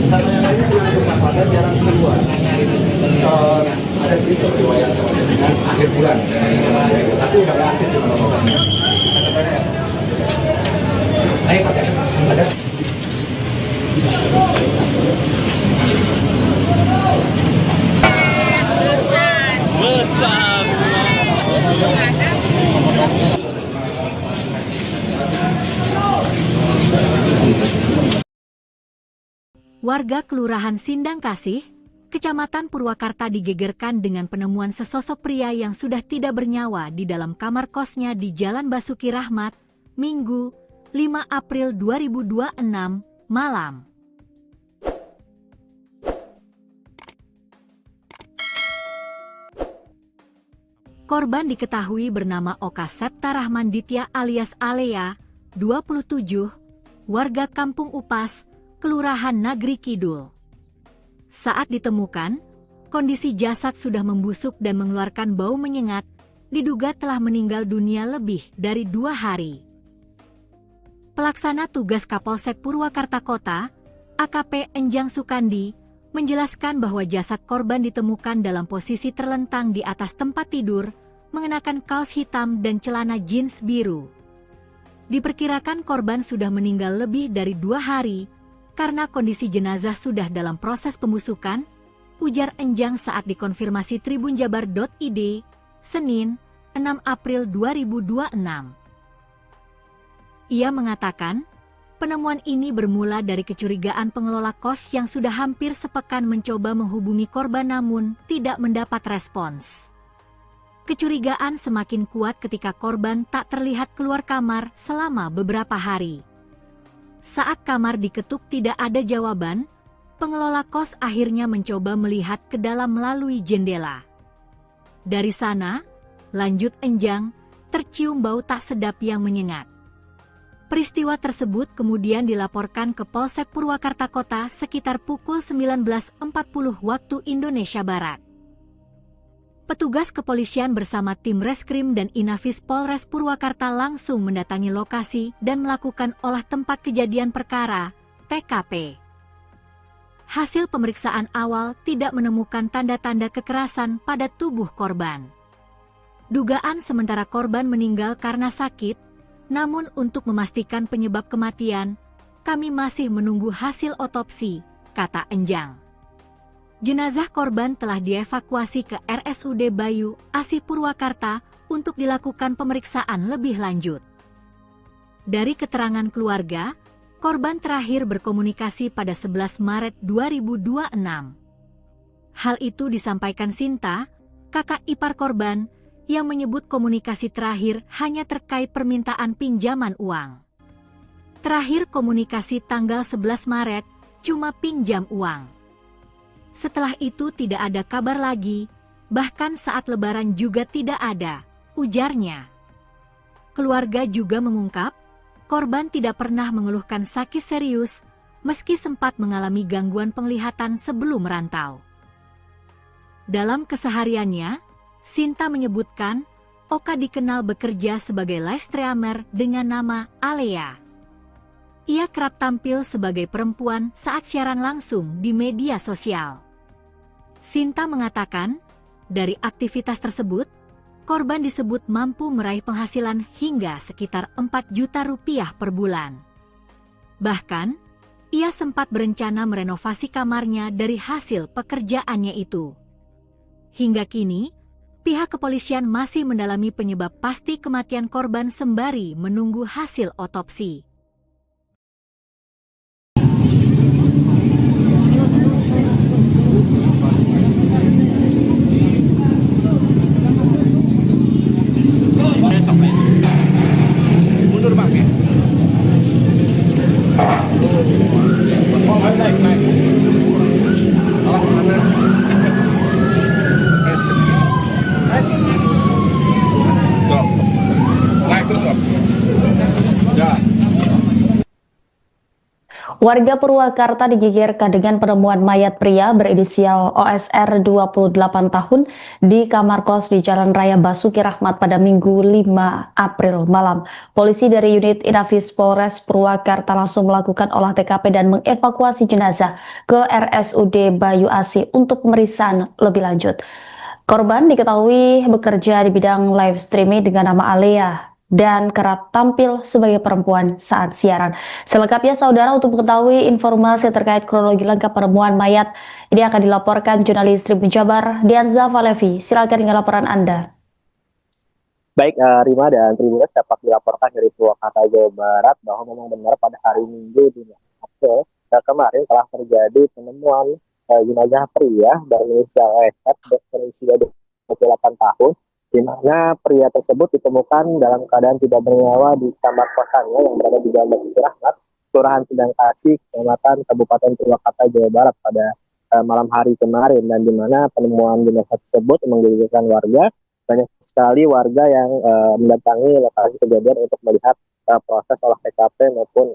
Karena yang lainnya cuma bersahabatan jarang keluar. Ada sedikit riwayat dengan akhir bulan, tapi udah nggak aktif di mana-mana. Ada. Warga Kelurahan Sindang Kasih, Kecamatan Purwakarta digegerkan dengan penemuan sesosok pria yang sudah tidak bernyawa di dalam kamar kosnya di Jalan Basuki Rahmat, Minggu, 5 April 2026, malam. Korban diketahui bernama Oka Septa Rahman Ditya alias Alea, 27, warga Kampung Upas, Kelurahan Nagri Kidul. Saat ditemukan, kondisi jasad sudah membusuk dan mengeluarkan bau menyengat, diduga telah meninggal dunia lebih dari 2 hari. Pelaksana tugas Kapolsek Purwakarta Kota, AKP Enjang Sukandi, menjelaskan bahwa jasad korban ditemukan dalam posisi terlentang di atas tempat tidur, mengenakan kaos hitam dan celana jeans biru. Diperkirakan korban sudah meninggal lebih dari 2 hari, karena kondisi jenazah sudah dalam proses pembusukan, ujar Enjang saat dikonfirmasi tribunjabar.id, Senin, 6 April 2026. Ia mengatakan, penemuan ini bermula dari kecurigaan pengelola kos yang sudah hampir sepekan mencoba menghubungi korban namun tidak mendapat respons. Kecurigaan semakin kuat ketika korban tak terlihat keluar kamar selama beberapa hari. Saat kamar diketuk tidak ada jawaban, pengelola kos akhirnya mencoba melihat ke dalam melalui jendela. Dari sana, lanjut Enjang, tercium bau tak sedap yang menyengat. Peristiwa tersebut kemudian dilaporkan ke Polsek Purwakarta Kota sekitar pukul 19.40 waktu Indonesia Barat. Petugas kepolisian bersama tim Reskrim dan Inafis Polres Purwakarta langsung mendatangi lokasi dan melakukan olah tempat kejadian perkara, TKP. Hasil pemeriksaan awal tidak menemukan tanda-tanda kekerasan pada tubuh korban. Dugaan sementara korban meninggal karena sakit, namun untuk memastikan penyebab kematian, kami masih menunggu hasil otopsi, kata Enjang. Jenazah korban telah dievakuasi ke RSUD Bayu Asih Purwakarta untuk dilakukan pemeriksaan lebih lanjut. Dari keterangan keluarga, korban terakhir berkomunikasi pada 11 Maret 2026. Hal itu disampaikan Sinta, kakak ipar korban, yang menyebut komunikasi terakhir hanya terkait permintaan pinjaman uang. Terakhir komunikasi tanggal 11 Maret, cuma pinjam uang. Setelah itu tidak ada kabar lagi, bahkan saat lebaran juga tidak ada, ujarnya. Keluarga juga mengungkap, korban tidak pernah mengeluhkan sakit serius, meski sempat mengalami gangguan penglihatan sebelum merantau. Dalam kesehariannya, Sinta menyebutkan, Oka dikenal bekerja sebagai live streamer dengan nama Alea. Ia kerap tampil sebagai perempuan saat siaran langsung di media sosial. Sinta mengatakan, dari aktivitas tersebut, korban disebut mampu meraih penghasilan hingga sekitar 4 juta rupiah per bulan. Bahkan, ia sempat berencana merenovasi kamarnya dari hasil pekerjaannya itu. Hingga kini, pihak kepolisian masih mendalami penyebab pasti kematian korban sembari menunggu hasil otopsi. Mundur Pak. Oh, naik. Naik terus, Om. Ya. Warga Purwakarta digegerkan dengan penemuan mayat pria berinisial OSR 28 tahun di kamar kos di Jalan Raya Basuki Rahmat pada Minggu 5 April malam. Polisi dari unit Inafis Polres Purwakarta langsung melakukan olah TKP dan mengevakuasi jenazah ke RSUD Bayu Asih untuk pemeriksaan lebih lanjut. Korban diketahui bekerja di bidang live streaming dengan nama Alea dan kerap tampil sebagai perempuan saat siaran. Selengkapnya saudara, untuk mengetahui informasi terkait kronologi lengkap penemuan mayat ini akan dilaporkan jurnalis Tribun Jabar Dianza Valevi. Silakan dengan laporan Anda. Baik, Rima dan Tribuners, dapat dilaporkan dari Purwakarta, Jawa Barat bahwa memang benar pada hari Minggu 5 April kemarin telah terjadi penemuan jenazah pria berinisial OSR berusia 28 tahun, di mana pria tersebut ditemukan dalam keadaan tidak bernyawa di kamar kosannya yang berada di Jalan Basuki Rahmat, Kelurahan Sindang Kasih, Kecamatan Kabupaten Purwakarta, Jawa Barat pada malam hari kemarin, dan di mana penemuan jenazah tersebut menggegerkan warga. Banyak sekali warga yang mendatangi lokasi kejadian untuk melihat proses olah TKP maupun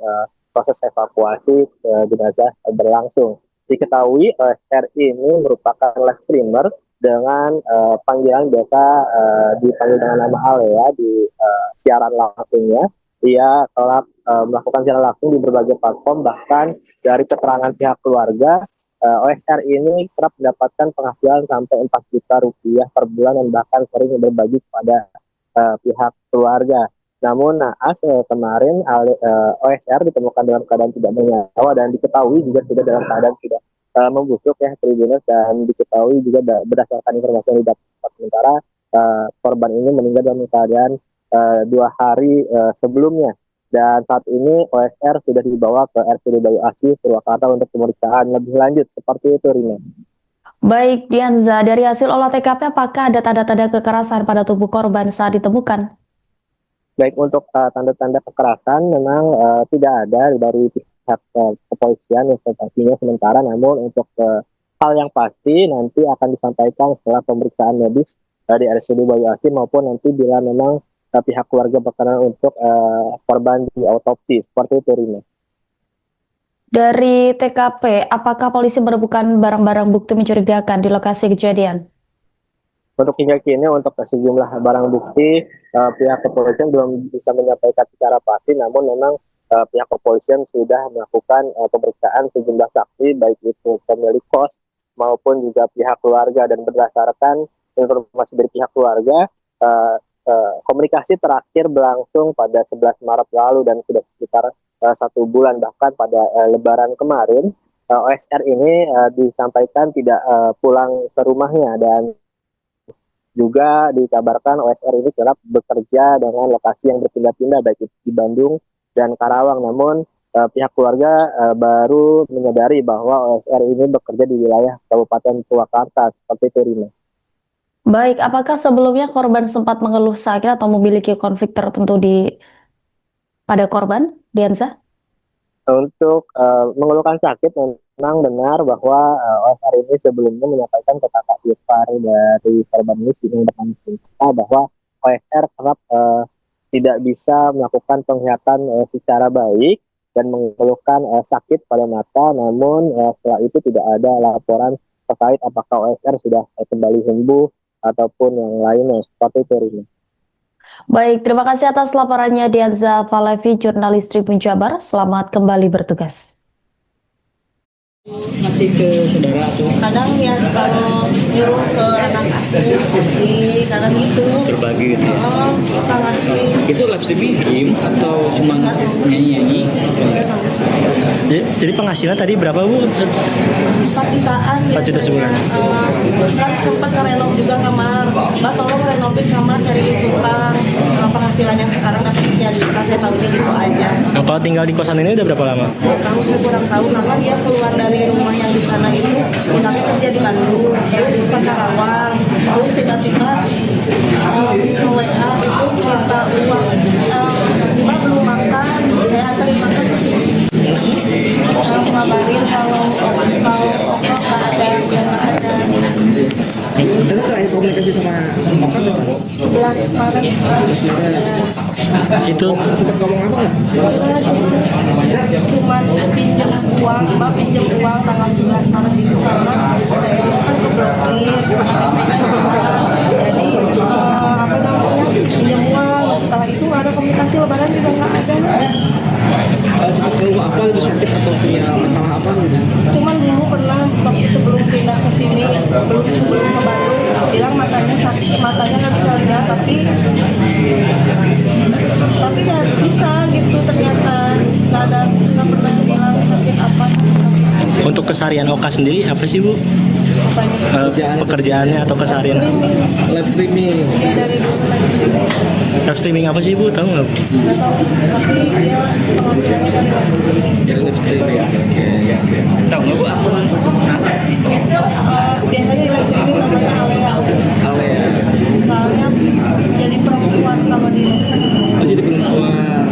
proses evakuasi jenazah berlangsung. Diketahui OSR ini merupakan live streamer dengan panggilan biasa dipanggil dengan nama Alea di siaran langsungnya, ia telah melakukan secara langsung di berbagai platform. Bahkan dari keterangan pihak keluarga, OSR ini kerap mendapatkan penghasilan sampai 4 juta rupiah per bulan dan bahkan sering berbagi kepada pihak keluarga. Namun naas kemarin OSR ditemukan dalam keadaan tidak bernyawa dan diketahui juga sudah dalam keadaan tidak membusuk ya Tribuners, dan diketahui juga berdasarkan informasi yang didapat sementara korban ini meninggal dalam keadaan 2 hari sebelumnya, dan saat ini OSR sudah dibawa ke RSUD Bayu Asih Purwakarta untuk pemeriksaan lebih lanjut. Seperti itu, Rina. Baik, Dianza, dari hasil olah TKP apakah ada tanda-tanda kekerasan pada tubuh korban saat ditemukan? Baik, untuk tanda-tanda kekerasan memang tidak ada dari pihak kepolisian informasinya sementara, namun untuk hal yang pasti nanti akan disampaikan setelah pemeriksaan medis di RSUD Bayu Asih maupun nanti bila memang pihak keluarga berkenan untuk korban di autopsi. Seperti itu, Rina. Dari TKP, apakah polisi menemukan barang-barang bukti mencurigakan di lokasi kejadian? Untuk hingga kini untuk sejumlah barang bukti pihak kepolisian belum bisa menyampaikan secara pasti, namun memang pihak kepolisian sudah melakukan pemeriksaan sejumlah saksi baik itu pemilik kos maupun juga pihak keluarga, dan berdasarkan informasi dari pihak keluarga komunikasi terakhir berlangsung pada 11 Maret lalu dan sudah sekitar 1 bulan. Bahkan pada Lebaran kemarin OSR ini disampaikan tidak pulang ke rumahnya, dan juga dikabarkan OSR ini kerap bekerja dengan lokasi yang berpindah-pindah baik itu di Bandung dan Karawang. Namun pihak keluarga baru menyadari bahwa OSR ini bekerja di wilayah Kabupaten Purwakarta. Seperti itu, Rina. Baik, apakah sebelumnya korban sempat mengeluh sakit atau memiliki konflik tertentu pada korban, Dianza? Untuk mengeluhkan sakit, memang benar bahwa OSR ini sebelumnya menyampaikan ke kakak ipar dari korban ini bahwa OSR kerap tidak bisa melakukan penglihatan secara baik dan mengeluhkan sakit pada mata. Namun setelah itu tidak ada laporan terkait apakah OSR sudah kembali sembuh ataupun yang lainnya. Seperti itu, Rina. Baik, terima kasih atas laporannya Dianza Falevi, jurnalis Tribun Jabar. Selamat kembali bertugas. Masih ke saudara tuh? Kadang ya kalau nyuruh ke anak aku sih, kadang gitu. Berbagi gitu ya? Oh, kita ngasih. Itu live streaming game atau cuma nyanyi-nyanyi? Jadi penghasilan tadi berapa, Bu? 4 jutaan 4 juta sebulan. Kan sempat ngerenov juga kamar. Mbak tolong renovin kamar, cari tukang. Penghasilan yang sekarang dapat sekian juta, saya tahunya gitu aja. Nah, kalau tinggal di kosan ini udah berapa lama? Tahu saya kurang tahu, karena dia keluar dari rumah yang di sana itu, pindah kerja di Bandung, terus ke Karawang, terus tiba-tiba ke WA itu minta uang, Mbak belum makan, saya anterin makan ke sini. Ngabarin kalau Oka nggak ada, udah nggak ada. Itu terakhir komunikasi sama Oka kapan? 11 Maret. Itu Sempat ngomong apa nggak? Cuman pinjam uang, Mbak pinjam uang tanggal 11 Maret itu karena ATM-nya kan keblokir, KTP-nya hilang. Jadi apa namanya, pinjam uang. Setelah itu nggak ada komunikasi, Lebaran juga nggak ada. Sempat ngomong apa itu, sakit atau punya masalah apa gitu? Cuman dulu pernah waktu sebelum pindah ke sini, sebelum ke Bandung, bilang matanya sakit, matanya nggak bisa lihat, tapi nggak bisa gitu, ternyata nggak pernah bilang sakit apa. untuk keseharian Oka sendiri apa sih, Bu? Pekerjaannya atau keseharian? Live streaming. Ya dari dulu live streaming. Live streaming apa sih, Bu? Tahu nggak? Nggak tahu, tapi dia penghasilannya dari live streaming. Jadi live streaming. Oke. Tahu nggak Bu apa? Biasanya di live streaming namanya Alea. Alea. Soalnya jadi perempuan kalau di live streaming. Oh, jadi perempuan.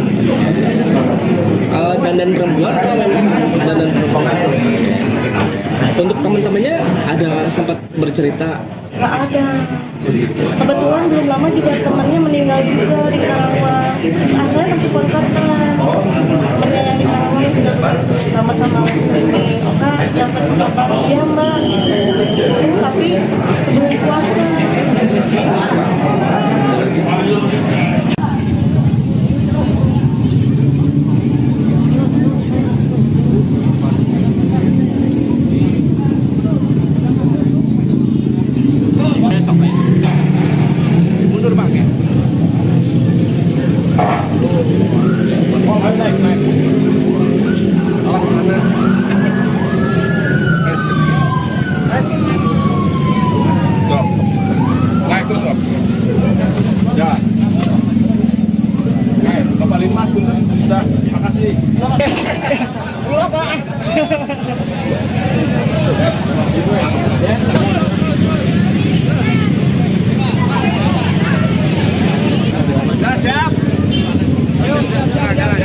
Dandan perempuan atau dandan perempuan? Untuk teman-temannya ada sempat bercerita? Nggak ada. Kebetulan belum lama juga temannya meninggal juga di Karawang. Itu saya masih kontak kan. Temannya yang di Karawang juga begitu, sama-sama live streaming. Oka dapat kabar dia Mbak gitu. Itu tapi sebelum puasa. Oh, naik. Oh, mana? Stop. Naik terus, Om. Ya. Naik, Bapak 5 sudah. Terima kasih. Pulang, Pak. Ya, siap. Ayo, jalan.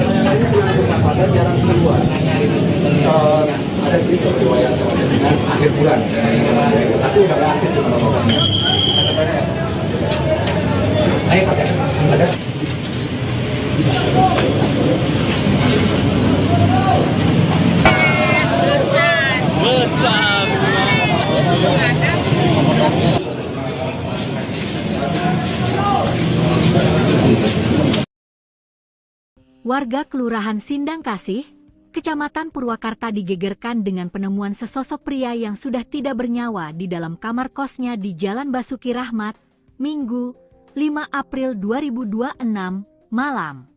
Sama yang lainnya juga bersahabatan jarang keluar. Ada sedikit riwayat dengan akhir bulan, tapi udah nggak aktif di mana-mana. Ada. Warga Kelurahan Sindang Kasih, Kecamatan Purwakarta digegerkan dengan penemuan sesosok pria yang sudah tidak bernyawa di dalam kamar kosnya di Jalan Basuki Rahmat, Minggu, 5 April 2026, malam.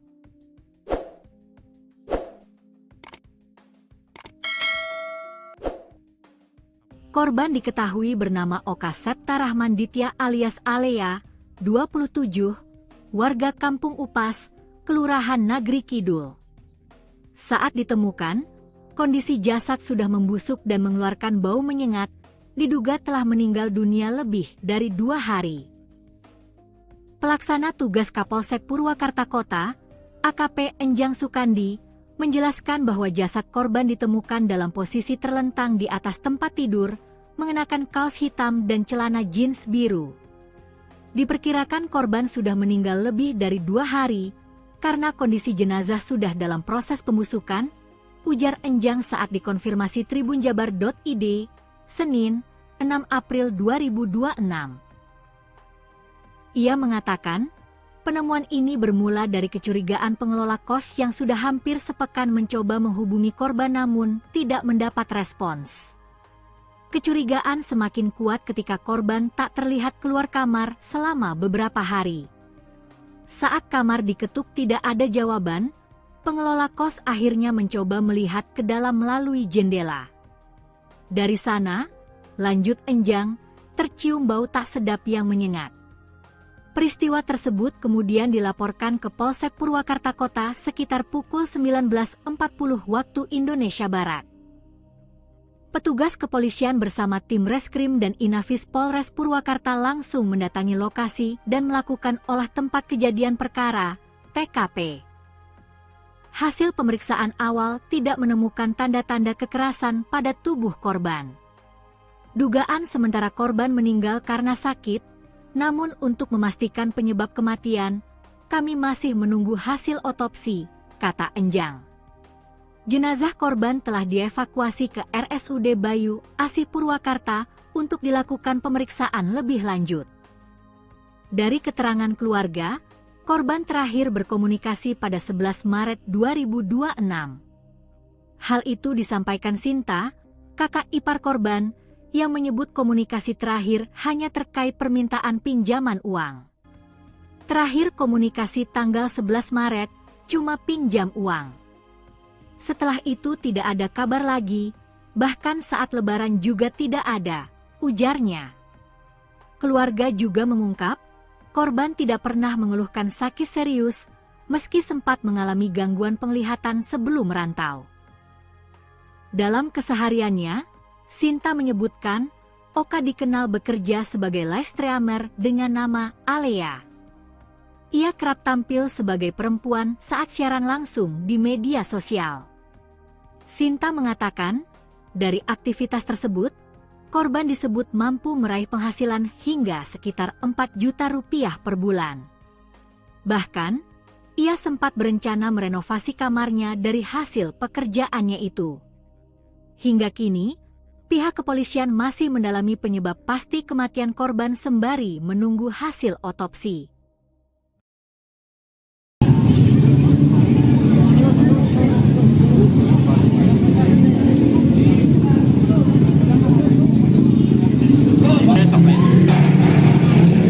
Korban diketahui bernama Oka Septa Rahman Ditya alias Alea, 27, warga Kampung Upas, Kelurahan Nagri Kidul. Saat ditemukan, kondisi jasad sudah membusuk dan mengeluarkan bau menyengat, diduga telah meninggal dunia lebih dari 2 hari. Pelaksana tugas Kapolsek Purwakarta Kota, AKP Enjang Sukandi, menjelaskan bahwa jasad korban ditemukan dalam posisi terlentang di atas tempat tidur, mengenakan kaos hitam dan celana jeans biru. Diperkirakan korban sudah meninggal lebih dari 2 hari, karena kondisi jenazah sudah dalam proses pembusukan, ujar Enjang saat dikonfirmasi tribunjabar.id, Senin, 6 April 2026. Ia mengatakan, penemuan ini bermula dari kecurigaan pengelola kos yang sudah hampir sepekan mencoba menghubungi korban namun tidak mendapat respons. Kecurigaan semakin kuat ketika korban tak terlihat keluar kamar selama beberapa hari. Saat kamar diketuk tidak ada jawaban, pengelola kos akhirnya mencoba melihat ke dalam melalui jendela. Dari sana, lanjut Enjang, tercium bau tak sedap yang menyengat. Peristiwa tersebut kemudian dilaporkan ke Polsek Purwakarta Kota sekitar pukul 19.40 waktu Indonesia Barat. Petugas kepolisian bersama tim Reskrim dan Inafis Polres Purwakarta langsung mendatangi lokasi dan melakukan olah tempat kejadian perkara, TKP. Hasil pemeriksaan awal tidak menemukan tanda-tanda kekerasan pada tubuh korban. Dugaan sementara korban meninggal karena sakit, namun untuk memastikan penyebab kematian, kami masih menunggu hasil otopsi, kata Enjang. Jenazah korban telah dievakuasi ke RSUD Bayu, Asih Purwakarta untuk dilakukan pemeriksaan lebih lanjut. Dari keterangan keluarga, korban terakhir berkomunikasi pada 11 Maret 2026. Hal itu disampaikan Sinta, kakak ipar korban, yang menyebut komunikasi terakhir hanya terkait permintaan pinjaman uang. Terakhir komunikasi tanggal 11 Maret, cuma pinjam uang. Setelah itu tidak ada kabar lagi, bahkan saat lebaran juga tidak ada, ujarnya. Keluarga juga mengungkap, korban tidak pernah mengeluhkan sakit serius, meski sempat mengalami gangguan penglihatan sebelum merantau. Dalam kesehariannya, Sinta menyebutkan, Oka dikenal bekerja sebagai live streamer dengan nama Alea. Ia kerap tampil sebagai perempuan saat siaran langsung di media sosial. Sinta mengatakan, dari aktivitas tersebut, korban disebut mampu meraih penghasilan hingga sekitar 4 juta rupiah per bulan. Bahkan, ia sempat berencana merenovasi kamarnya dari hasil pekerjaannya itu. Hingga kini, pihak kepolisian masih mendalami penyebab pasti kematian korban sembari menunggu hasil otopsi.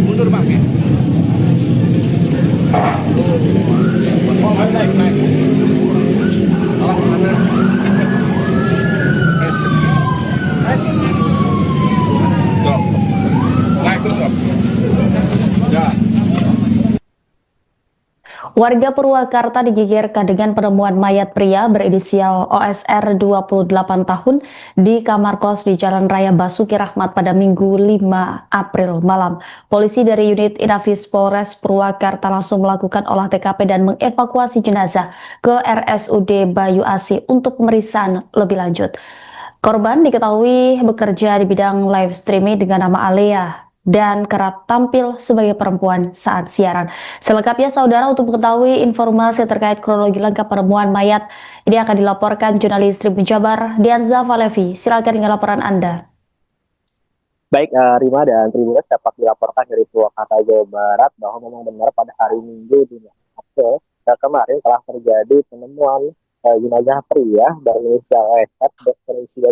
Mundur Bang ya. Oh, naik. Naik terus, Om. Ya. Warga Purwakarta digegerkan dengan penemuan mayat pria berinisial OSR 28 tahun di kamar kos di Jalan Raya Basuki Rahmat pada Minggu 5 April malam. Polisi dari unit Inafis Polres Purwakarta langsung melakukan olah TKP dan mengevakuasi jenazah ke RSUD Bayu Asi untuk pemeriksaan lebih lanjut. Korban diketahui bekerja di bidang live streaming dengan nama Alea dan kerap tampil sebagai perempuan saat siaran. Selengkapnya saudara, untuk mengetahui informasi terkait kronologi lengkap penemuan mayat ini akan dilaporkan jurnalis Tribun Jabar Dianza Valevi. Silakan dengan laporan Anda. Baik, Rima dan Tribuners, dapat dilaporkan dari Purwakarta, Jawa Barat bahwa memang benar pada hari Minggu 5 April kemarin telah terjadi penemuan jenazah pria berinisial OSR berusia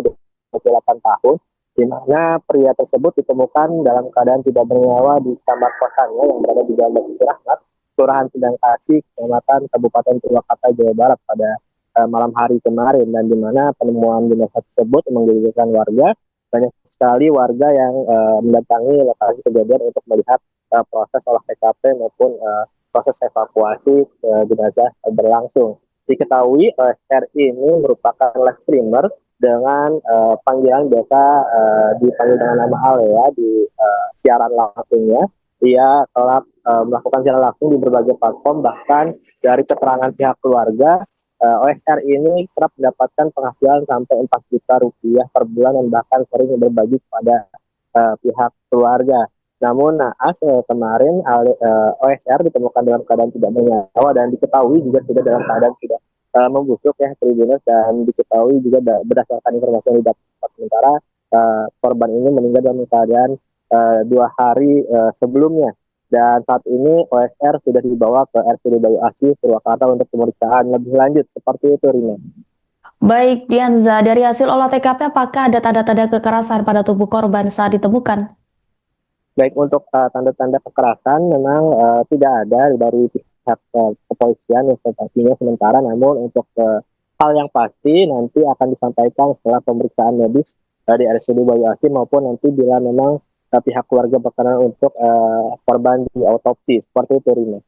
28 tahun, di mana pria tersebut ditemukan dalam keadaan tidak bernyawa di kamar kosannya yang berada di Jalan Basuki Rahmat, Kelurahan Sindang Kasih, Kecamatan Kabupaten Purwakarta, Jawa Barat pada malam hari kemarin, dan di mana penemuan jenazah tersebut menggegerkan warga. Banyak sekali warga yang mendatangi lokasi kejadian untuk melihat proses olah TKP maupun proses evakuasi jenazah berlangsung. Diketahui OSR ini merupakan live streamer dengan panggilan biasa dipanggil dengan nama Alea di siaran langsungnya. Ia telah melakukan siaran langsung di berbagai platform, bahkan dari keterangan pihak keluarga, OSR ini kerap mendapatkan penghasilan sampai 4 juta rupiah per bulan dan bahkan sering berbagi kepada pihak keluarga. Namun naas kemarin OSR ditemukan dalam keadaan tidak bernyawa dan diketahui juga sudah dalam keadaan tidak membusuk ya Tribuners, dan diketahui juga berdasarkan informasi yang didapat sementara korban ini meninggal dalam keadaan 2 hari sebelumnya, dan saat ini OSR sudah dibawa ke RSUD Bayu Asi Purwakarta untuk pemeriksaan lebih lanjut. Seperti itu, Rina. Baik, Dianza, dari hasil olah TKP apakah ada tanda-tanda kekerasan pada tubuh korban saat ditemukan? Baik, untuk tanda-tanda kekerasan memang tidak ada dari pihak kepolisian yang sepertinya sementara, namun untuk hal yang pasti nanti akan disampaikan setelah pemeriksaan medis di RSUD Bayu Asi maupun nanti bila memang pihak keluarga berkenan untuk korban diautopsi. Seperti itu, Rina.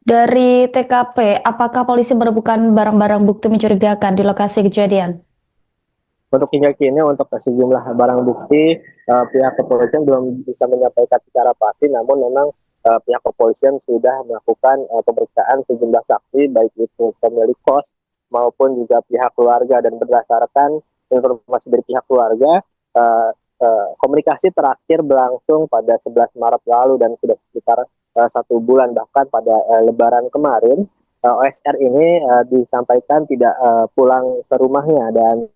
Dari TKP, apakah polisi menemukan barang-barang bukti mencurigakan di lokasi kejadian? Untuk hingga kini, untuk sejumlah barang bukti, pihak kepolisian belum bisa menyampaikan secara pasti, namun memang pihak kepolisian sudah melakukan pemeriksaan sejumlah saksi, baik itu pemilik kos maupun juga pihak keluarga, dan berdasarkan informasi dari pihak keluarga, komunikasi terakhir berlangsung pada 11 Maret lalu dan sudah sekitar 1 bulan, bahkan pada Lebaran kemarin OSR ini disampaikan tidak pulang ke rumahnya, dan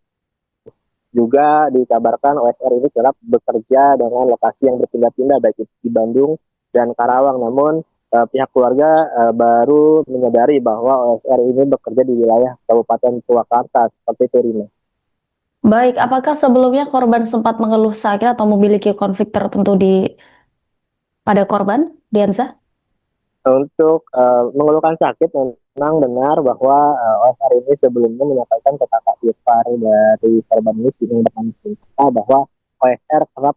juga dikabarkan OSR ini kerap bekerja dengan lokasi yang berpindah-pindah baik itu di Bandung dan Karawang, namun pihak keluarga baru menyadari bahwa OSR ini bekerja di wilayah Kabupaten Purwakarta. Seperti itu, Rina. Baik, apakah sebelumnya korban sempat mengeluh sakit atau memiliki konflik tertentu pada korban, Dianza? Untuk mengeluhkan sakit, memang benar bahwa OSR ini sebelumnya menyampaikan ke kakak ipar dari korban ini bahwa OSR kerap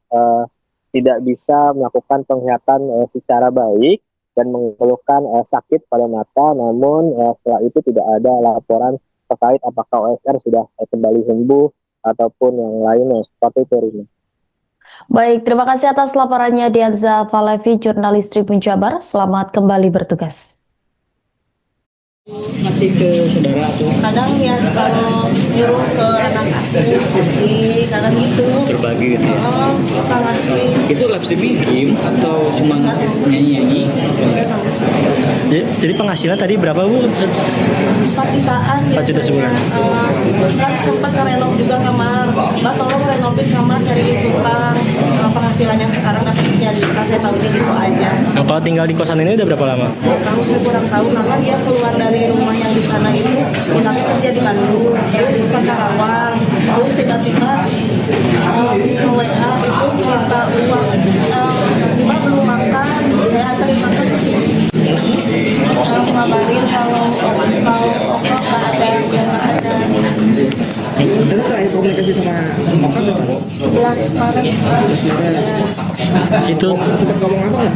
tidak bisa melakukan penglihatan secara baik dan mengeluhkan sakit pada mata, namun setelah itu tidak ada laporan terkait apakah OSR sudah kembali sembuh ataupun yang lainnya. Seperti itu, Rina. Baik, terima kasih atas laporannya Dianza Valevi, jurnalis Tribun Jabar. Selamat kembali bertugas. Ngasih ke saudara tuh Kadang ya kalau nyuruh ke anak aku sih, kadang gitu. berbagi gitu ya. Oh, suka ngasih. Itu live streaming game atau cuma nyanyi-nyanyi? Jadi penghasilan tadi berapa Bu? 4 jutaan 4 juta sebulan. Kan sempat ngerenov juga kamar. Mbak tolong renovin kamar, cari tukang. Penghasilan yang sekarang dapat jadi saya tahunya gitu aja. Nah, kalau tinggal di kosan ini udah berapa lama? Tahu saya kurang tahu karena dia keluar dari rumah yang di sana itu pindah kerja di Bandung, terus ke Karawang, terus tiba-tiba ke WA itu minta uang, Mbak belum makan, saya anterin makan ke sini. Ngabarin kalau Oka nggak ada, nggak ada. Itu terakhir komunikasi sama Oka kapan? 11 Maret. Itu Sempat ngomong apa nggak?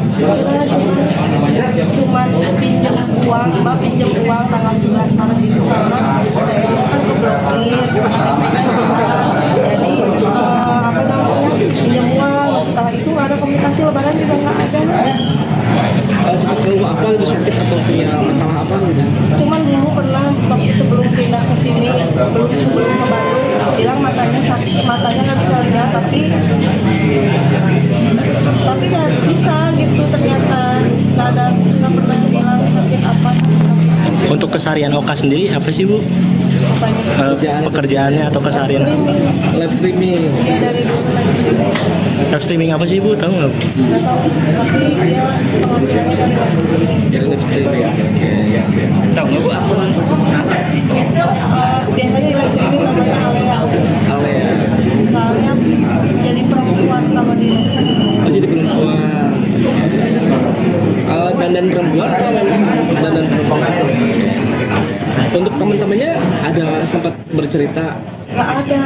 Cuman pinjam uang, Mbak pinjam uang tanggal 11 Maret itu karena ATM-nya kan keblokir, KTP-nya hilang. Jadi apa namanya pinjam uang. Setelah itu nggak ada komunikasi, lebaran juga nggak ada. Sempat ngomong apa gitu, sakit atau punya masalah apa gitu? Cuman dulu pernah waktu sebelum pindah ke sini, sebelum ke Bandung, bilang matanya sakit, matanya nggak bisa lihat, tapi nggak bisa gitu ternyata nggak pernah bilang sakit apa. untuk keseharian Oka sendiri apa sih Bu? Pekerjaannya atau keseharian? Live streaming. Dia dari dulu live streaming. Live streaming apa sih Bu? Tahu nggak? Nggak tahu, tapi dia penghasilannya dari live streaming. Jadi live streaming. Tahu nggak Bu akun kenapa? Biasanya di live streaming namanya Alea. Alea. Soalnya jadi perempuan kalau di live streaming. Oh, jadi perempuan. Dandan perempuan atau dandan perempuan? Untuk teman-temannya ada sempat bercerita? Nggak ada.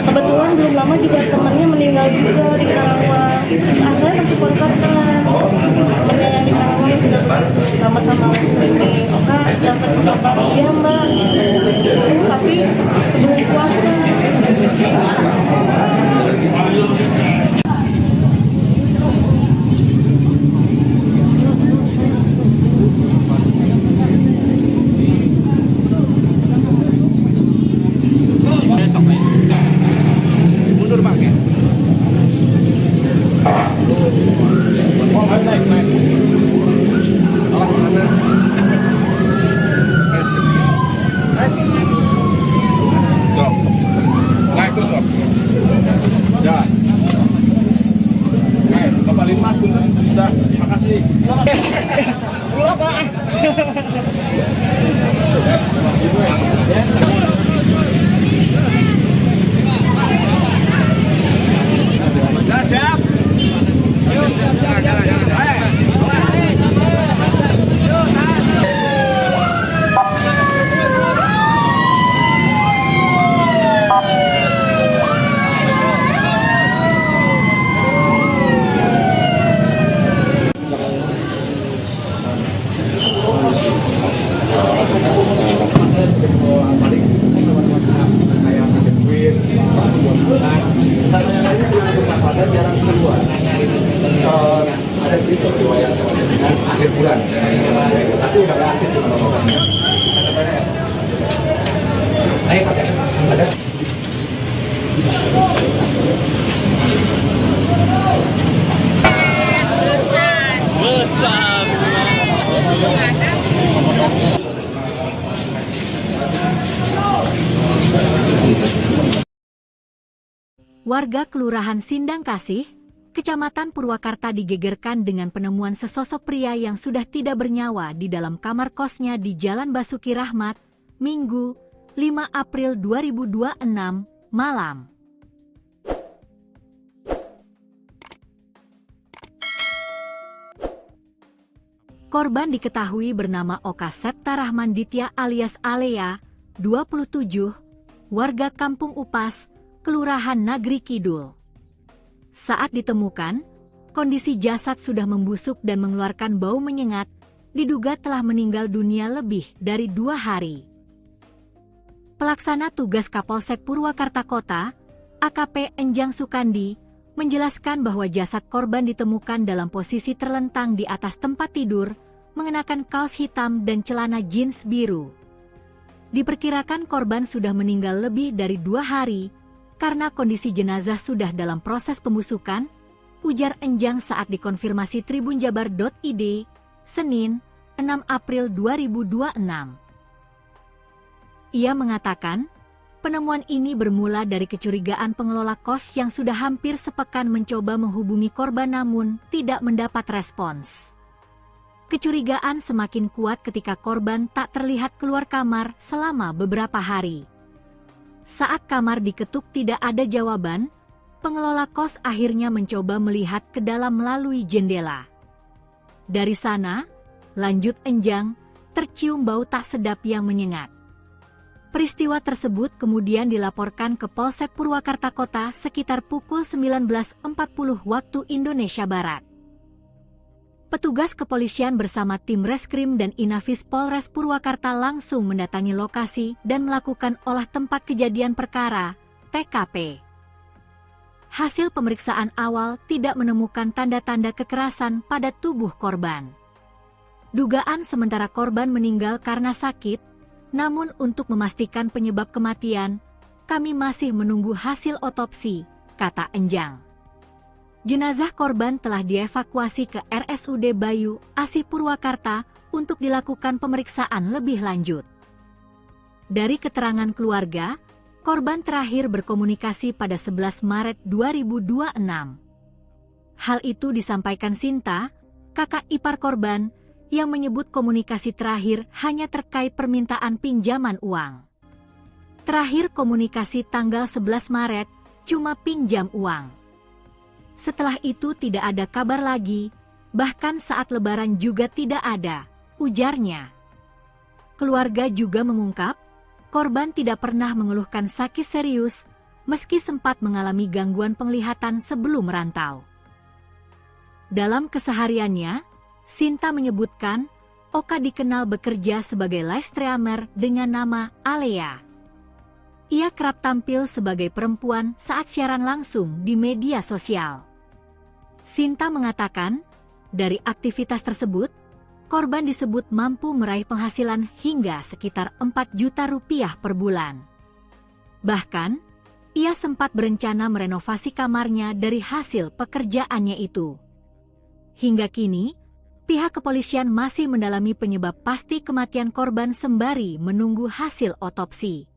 Kebetulan belum lama juga temannya meninggal juga di Karawang. Itu saya masih kontak kan. Temannya yang di Karawang juga begitu, sama-sama live streaming. Oka dapat kabar dia Mbak. Itu tapi sebelum puasa. Mundur Bang ya. Naik. Stop. Naik terus Om. Jalan. Naik, kembali Mas. Sudah, terima kasih. Pulang Pak. Sudah siap. Ayo, jalan. Sama yang lainnya cuma bersahabatan jarang keluar. Ada sedikit riwayat dengan akhir bulan, tapi udah nggak aktif di mana-mana. Ada. Warga Kelurahan Sindang Kasih, Kecamatan Purwakarta digegerkan dengan penemuan sesosok pria yang sudah tidak bernyawa di dalam kamar kosnya di Jalan Basuki Rahmat, Minggu, 5 April 2026, malam. Korban diketahui bernama Oka Septa Rahman Ditya alias Alea, 27, warga Kampung Upas, Kelurahan Nagri Kidul. Saat ditemukan, kondisi jasad sudah membusuk dan mengeluarkan bau menyengat, diduga telah meninggal dunia lebih dari 2 hari. Pelaksana tugas Kapolsek Purwakarta Kota, AKP Enjang Sukandi, menjelaskan bahwa jasad korban ditemukan dalam posisi terlentang di atas tempat tidur, mengenakan kaos hitam dan celana jeans biru. Diperkirakan korban sudah meninggal lebih dari 2 hari karena kondisi jenazah sudah dalam proses pembusukan, ujar Enjang saat dikonfirmasi tribunjabar.id, Senin, 6 April 2026. Ia mengatakan, penemuan ini bermula dari kecurigaan pengelola kos yang sudah hampir sepekan mencoba menghubungi korban namun tidak mendapat respons. Kecurigaan semakin kuat ketika korban tak terlihat keluar kamar selama beberapa hari. Saat kamar diketuk tidak ada jawaban, pengelola kos akhirnya mencoba melihat ke dalam melalui jendela. Dari sana, lanjut Enjang, tercium bau tak sedap yang menyengat. Peristiwa tersebut kemudian dilaporkan ke Polsek Purwakarta Kota sekitar pukul 19.40 waktu Indonesia Barat. Petugas kepolisian bersama tim Reskrim dan Inafis Polres Purwakarta langsung mendatangi lokasi dan melakukan olah tempat kejadian perkara, TKP. Hasil pemeriksaan awal tidak menemukan tanda-tanda kekerasan pada tubuh korban. Dugaan sementara korban meninggal karena sakit, namun untuk memastikan penyebab kematian, kami masih menunggu hasil otopsi, kata Enjang. Jenazah korban telah dievakuasi ke RSUD Bayu Asih Purwakarta untuk dilakukan pemeriksaan lebih lanjut. Dari keterangan keluarga, korban terakhir berkomunikasi pada 11 Maret 2026. Hal itu disampaikan Sinta, kakak ipar korban, yang menyebut komunikasi terakhir hanya terkait permintaan pinjaman uang. Terakhir komunikasi tanggal 11 Maret, cuma pinjam uang. Setelah itu tidak ada kabar lagi, bahkan saat lebaran juga tidak ada, ujarnya. Keluarga juga mengungkap, korban tidak pernah mengeluhkan sakit serius, meski sempat mengalami gangguan penglihatan sebelum merantau. Dalam kesehariannya, Sinta menyebutkan, Oka dikenal bekerja sebagai live streamer dengan nama Alea. Ia kerap tampil sebagai perempuan saat siaran langsung di media sosial. Sinta mengatakan, dari aktivitas tersebut, korban disebut mampu meraih penghasilan hingga sekitar 4 juta rupiah per bulan. Bahkan, ia sempat berencana merenovasi kamarnya dari hasil pekerjaannya itu. Hingga kini, pihak kepolisian masih mendalami penyebab pasti kematian korban sembari menunggu hasil otopsi.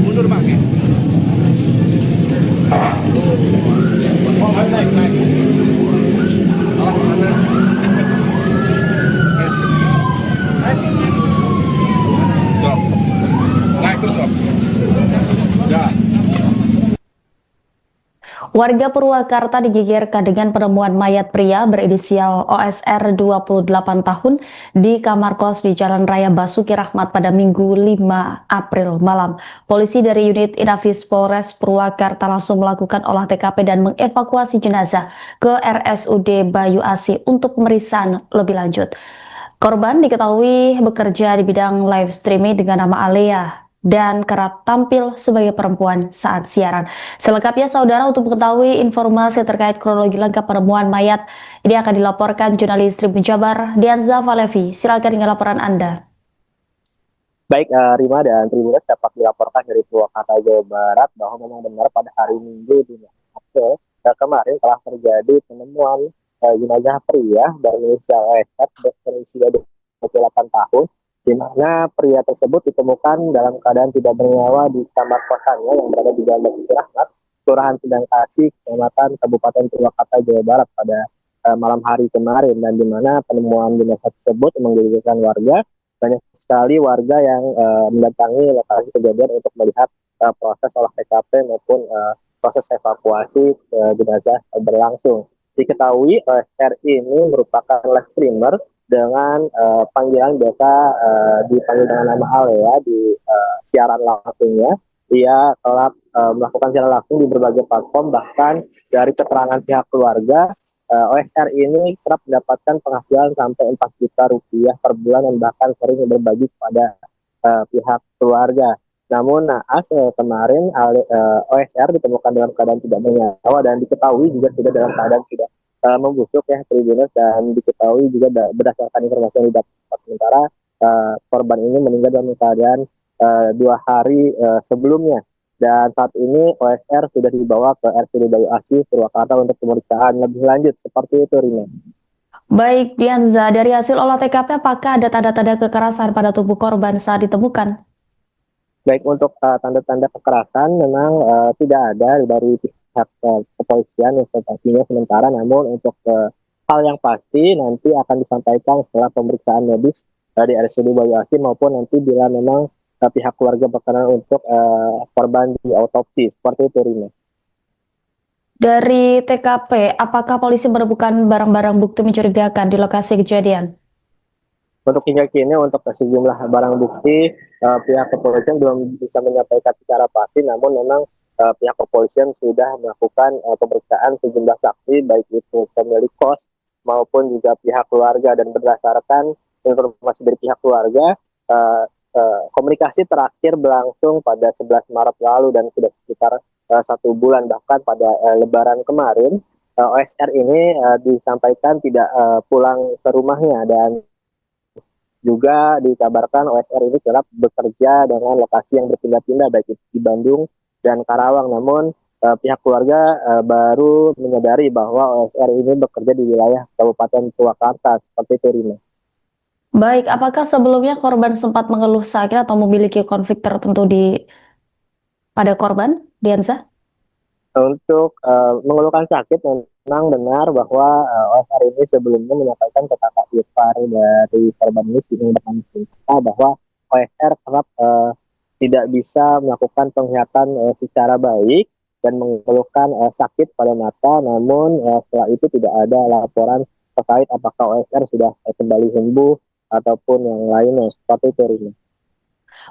Mundur Pak. Oh, naik. Naik terus, Om. Ya. Warga Purwakarta digegerkan dengan penemuan mayat pria berinisial OSR 28 tahun di kamar kos di Jalan Raya Basuki Rahmat pada Minggu 5 April malam. Polisi dari unit Inafis Polres Purwakarta langsung melakukan olah TKP dan mengevakuasi jenazah ke RSUD Bayu Asih untuk pemeriksaan lebih lanjut. Korban diketahui bekerja di bidang live streaming dengan nama Alea dan kerap tampil sebagai perempuan saat siaran. Selengkapnya saudara, untuk mengetahui informasi terkait kronologi lengkap penemuan mayat, ini akan dilaporkan jurnalis Tribun Jabar, Dianza Valevi. Silakan dengan laporan Anda. Baik, Rima dan Tribuners, dapat dilaporkan dari Purwakarta, Jawa Barat bahwa memang benar pada hari Minggu di April kemarin telah terjadi penemuan jenazah pria berinisial OSR berusia 28 tahun, di mana pria tersebut ditemukan dalam keadaan tidak bernyawa di kamar kosannya yang berada di Jalan Basuki Rahmat, Kelurahan Sedang Kasih, Kecamatan Kabupaten Purwakarta, Jawa Barat pada malam hari kemarin, dan di mana penemuan jenazah tersebut menggegerkan warga. Banyak sekali warga yang mendatangi lokasi kejadian untuk melihat proses olah TKP maupun proses evakuasi jenazah berlangsung. Diketahui OSR ini merupakan live streamer dengan panggilan biasa dipanggil dengan nama Alea di siaran langsungnya. Ia telah melakukan siaran langsung di berbagai platform, bahkan dari keterangan pihak keluarga, OSR ini kerap mendapatkan penghasilan sampai 4 juta rupiah per bulan dan bahkan sering berbagi kepada pihak keluarga. Namun naas kemarin OSR ditemukan dalam keadaan tidak bernyawa dan diketahui juga sudah dalam keadaan tidak membusuk ya Tribuners, dan diketahui juga berdasarkan informasi yang didapat sementara korban ini meninggal dalam keadaan 2 hari sebelumnya. Dan saat ini OSR sudah dibawa ke RSUD Bayu Asih Purwakarta untuk pemeriksaan lebih lanjut. Seperti itu, Rina. Baik, Dianza, dari hasil olah TKP apakah ada tanda-tanda kekerasan pada tubuh korban saat ditemukan? Baik, untuk tanda-tanda kekerasan memang tidak ada dari pihak kepolisian yang sepertinya sementara, namun untuk hal yang pasti nanti akan disampaikan setelah pemeriksaan medis di RSUD Bayu Asih maupun nanti bila memang pihak keluarga berkenan untuk korban di autopsi. Seperti itu, Rina. Dari TKP, apakah polisi menemukan barang-barang bukti mencurigakan di lokasi kejadian? Untuk hingga kini, untuk sejumlah barang bukti, pihak kepolisian belum bisa menyampaikan secara pasti, namun memang pihak kepolisian sudah melakukan pemeriksaan sejumlah saksi, baik itu pemilik kos maupun juga pihak keluarga, dan berdasarkan informasi dari pihak keluarga, komunikasi terakhir berlangsung pada 11 Maret lalu dan sudah sekitar 1 bulan, bahkan pada Lebaran kemarin OSR ini disampaikan tidak pulang ke rumahnya, dan juga dikabarkan OSR ini kerap bekerja dengan lokasi yang berpindah-pindah baik di Bandung dan Karawang, namun pihak keluarga baru menyadari bahwa OSR ini bekerja di wilayah Kabupaten Purwakarta. Seperti itu, Rina. Baik, apakah sebelumnya korban sempat mengeluh sakit atau memiliki konflik tertentu pada korban, Dianza? Untuk mengeluhkan sakit, memang benar bahwa OSR ini sebelumnya menyampaikan ke kakak ipar dari korban ini bahwa OSR kerap tidak bisa melakukan penglihatan secara baik dan mengeluhkan sakit pada mata, namun setelah itu tidak ada laporan terkait apakah OSR sudah kembali sembuh ataupun yang lainnya. Seperti itu, Rina.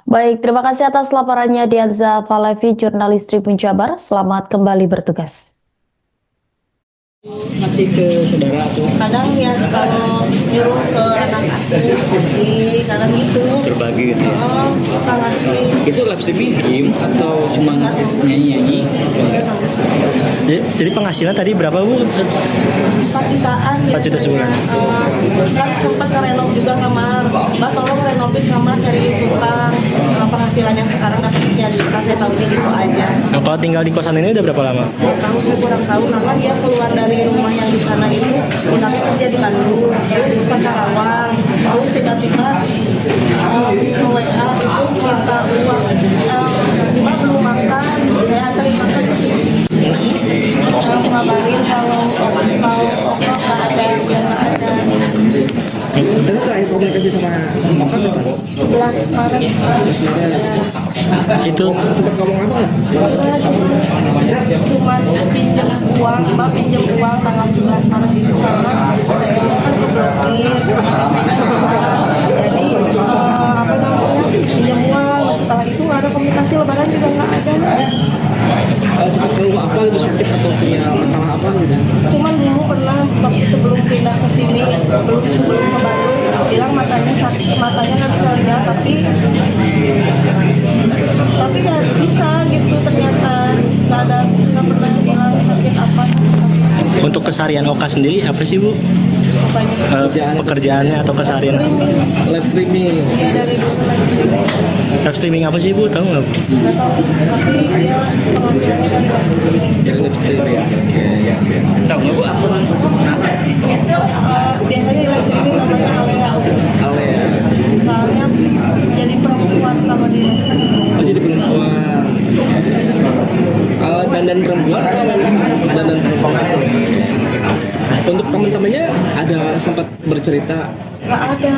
Baik, terima kasih atas laporannya Dianza Falevi, jurnalis Tribun Jabar. Selamat kembali bertugas. Masih ke saudara atau Kadang ya kalau nyuruh ke anak aku sih, kadang gitu. berbagi gitu ya? Kita ngasih. Itu live streaming game atau cuma nyanyi-nyanyi? Jadi penghasilan tadi berapa, Bu? 4 jutaan 4 juta sebulan. Kan sempat ngerenov juga kamar. Mbak tolong renovin kamar cari tukang. Penghasilan yang sekarang dapatnya juta, saya tahu gitu aja. Nah, kalau tinggal di kosan ini udah berapa lama? Tahu saya kurang tahu karena dia keluar dari rumah yang di sana itu udah kerja di Bandung, terus ke Karawang, terus tiba-tiba WA itu minta uang, Mbak belum makan, saya anterin makan ke sini. Ngabarin kalau nggak ada. Itu terakhir komunikasi sama Oka kapan? 11 Maret. Itu Sempat ngomong apa nggak? Cuman pinjam uang, Mbak pinjam uang tanggal 11 Maret itu karena ATM-nya kan keblokir, KTP-nya hilang. Jadi pinjam uang. Setelah itu nggak ada komunikasi, Lebaran juga nggak ada. Sempat keluh apa itu, sakit atau punya masalah apa gitu? Cuman dulu pernah waktu sebelum pindah ke sini, sebelum ke Bandung, bilang matanya sakit, matanya nggak bisa lihat, tapi nggak bisa gitu, ternyata nggak pernah bilang sakit apa. untuk keseharian Oka sendiri apa sih, Bu? Pekerjaannya atau keseharian? Live streaming. Ya dari dulu live streaming. Live streaming apa sih, Bu? Tahu nggak? Nggak tahu, tapi dia penghasilannya dari live streaming. Dari live streaming. Tahu nggak Bu akun Biasanya di live streaming namanya Alea. Alea. Soalnya jadi perempuan kalau di live streaming. Oh, jadi perempuan. Dandan perempuan. Dandan perempuan. Untuk teman-temannya ada sempat bercerita? Nggak ada.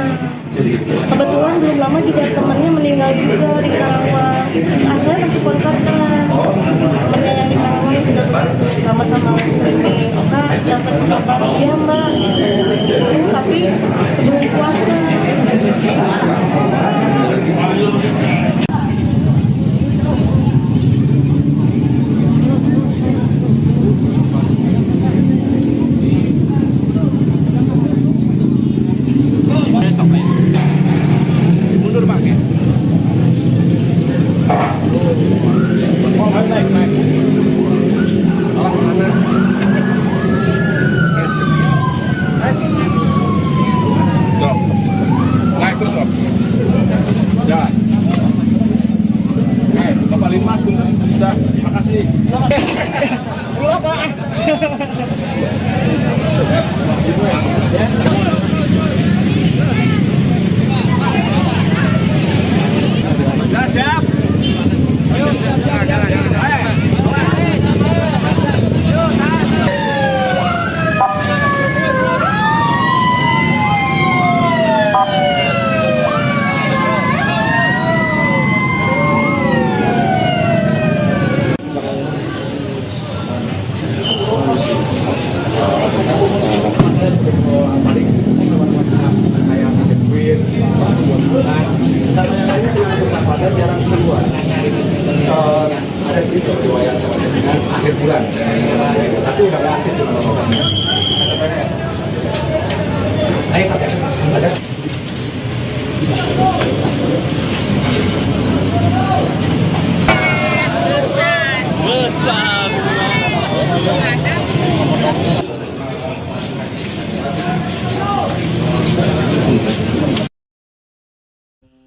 Kebetulan belum lama juga temannya meninggal juga di Karawang. Itu saya masih kontak kan. Temannya yang di Karawang juga begitu, sama-sama live streaming. Kak, dapat kabar dia Mbak gitu. Itu tapi sebelum puasa. Siap. Ayo, sama yang lainnya cuma persahabatan jarang keluar. Ada sedikit riwayat dengan akhir bulan, tapi udah nggak aktif ada.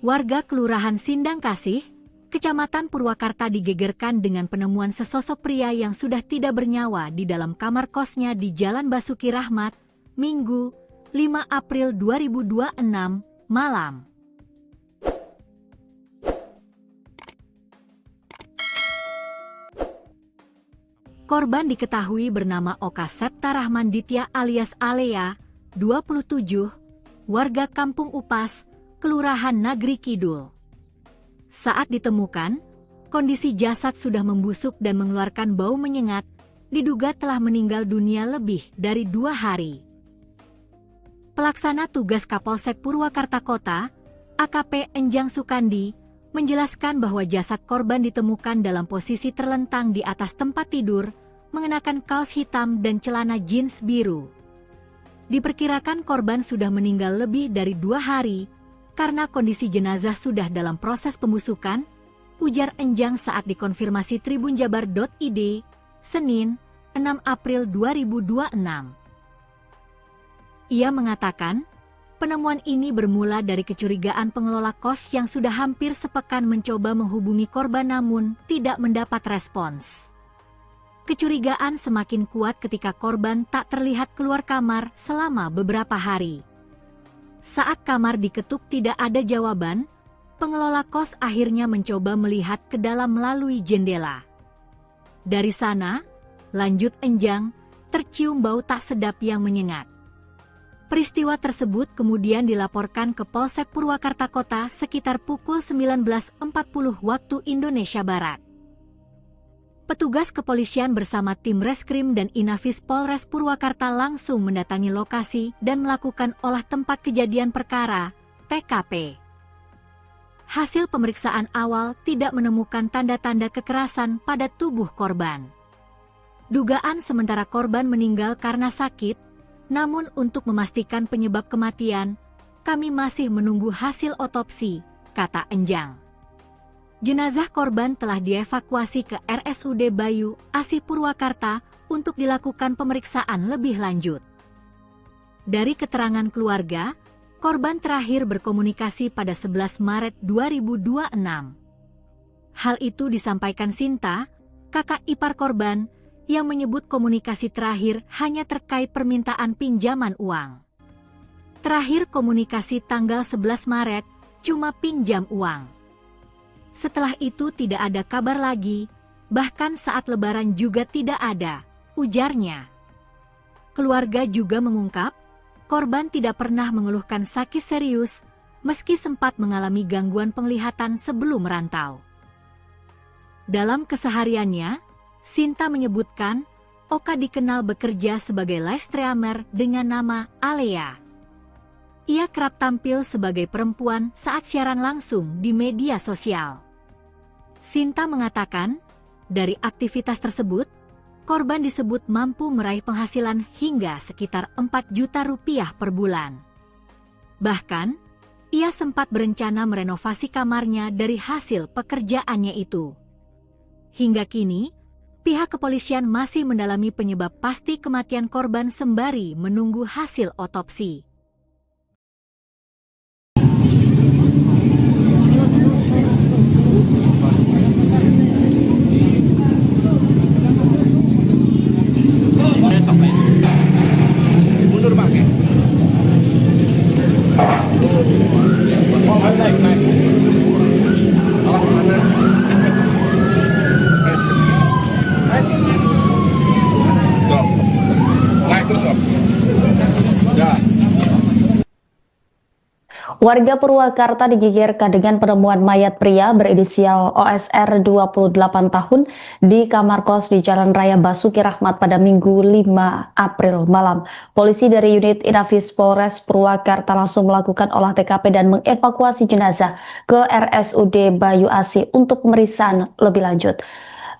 Warga Kelurahan Sindang Kasih, Kecamatan Purwakarta digegerkan dengan penemuan sesosok pria yang sudah tidak bernyawa di dalam kamar kosnya di Jalan Basuki Rahmat, Minggu, 5 April 2026, malam. Korban diketahui bernama Oka Septa Rahman Ditya alias Alea, 27, warga Kampung Upas, Kelurahan Nagri Kidul. Saat ditemukan, kondisi jasad sudah membusuk dan mengeluarkan bau menyengat, diduga telah meninggal dunia lebih dari 2 hari. Pelaksana tugas Kapolsek Purwakarta Kota, AKP Enjang Sukandi, menjelaskan bahwa jasad korban ditemukan dalam posisi terlentang di atas tempat tidur, mengenakan kaos hitam dan celana jeans biru. Diperkirakan korban sudah meninggal lebih dari 2 hari, karena kondisi jenazah sudah dalam proses pembusukan, ujar Enjang saat dikonfirmasi tribunjabar.id, Senin, 6 April 2026. Ia mengatakan, penemuan ini bermula dari kecurigaan pengelola kos yang sudah hampir sepekan mencoba menghubungi korban namun tidak mendapat respons. Kecurigaan semakin kuat ketika korban tak terlihat keluar kamar selama beberapa hari. Saat kamar diketuk tidak ada jawaban, pengelola kos akhirnya mencoba melihat ke dalam melalui jendela. Dari sana, lanjut Enjang, tercium bau tak sedap yang menyengat. Peristiwa tersebut kemudian dilaporkan ke Polsek Purwakarta Kota sekitar pukul 19.40 waktu Indonesia Barat. Petugas kepolisian bersama tim Reskrim dan Inafis Polres Purwakarta langsung mendatangi lokasi dan melakukan olah tempat kejadian perkara, TKP. Hasil pemeriksaan awal tidak menemukan tanda-tanda kekerasan pada tubuh korban. Dugaan sementara korban meninggal karena sakit, namun untuk memastikan penyebab kematian, kami masih menunggu hasil otopsi, kata Enjang. Jenazah korban telah dievakuasi ke RSUD Bayu, Asih Purwakarta untuk dilakukan pemeriksaan lebih lanjut. Dari keterangan keluarga, korban terakhir berkomunikasi pada 11 Maret 2026. Hal itu disampaikan Sinta, kakak ipar korban, yang menyebut komunikasi terakhir hanya terkait permintaan pinjaman uang. Terakhir komunikasi tanggal 11 Maret, cuma pinjam uang. Setelah itu tidak ada kabar lagi, bahkan saat lebaran juga tidak ada, ujarnya. Keluarga juga mengungkap, korban tidak pernah mengeluhkan sakit serius, meski sempat mengalami gangguan penglihatan sebelum merantau. Dalam kesehariannya, Sinta menyebutkan, Oka dikenal bekerja sebagai live streamer dengan nama Alea. Ia kerap tampil sebagai perempuan saat siaran langsung di media sosial. Sinta mengatakan, dari aktivitas tersebut, korban disebut mampu meraih penghasilan hingga sekitar 4 juta rupiah per bulan. Bahkan, ia sempat berencana merenovasi kamarnya dari hasil pekerjaannya itu. Hingga kini, pihak kepolisian masih mendalami penyebab pasti kematian korban sembari menunggu hasil otopsi. Warga Purwakarta digegerkan dengan penemuan mayat pria berinisial OSR 28 tahun di kamar kos di Jalan Raya Basuki Rahmat pada Minggu 5 April malam. Polisi dari unit Inafis Polres Purwakarta langsung melakukan olah TKP dan mengevakuasi jenazah ke RSUD Bayu Asih untuk pemeriksaan lebih lanjut.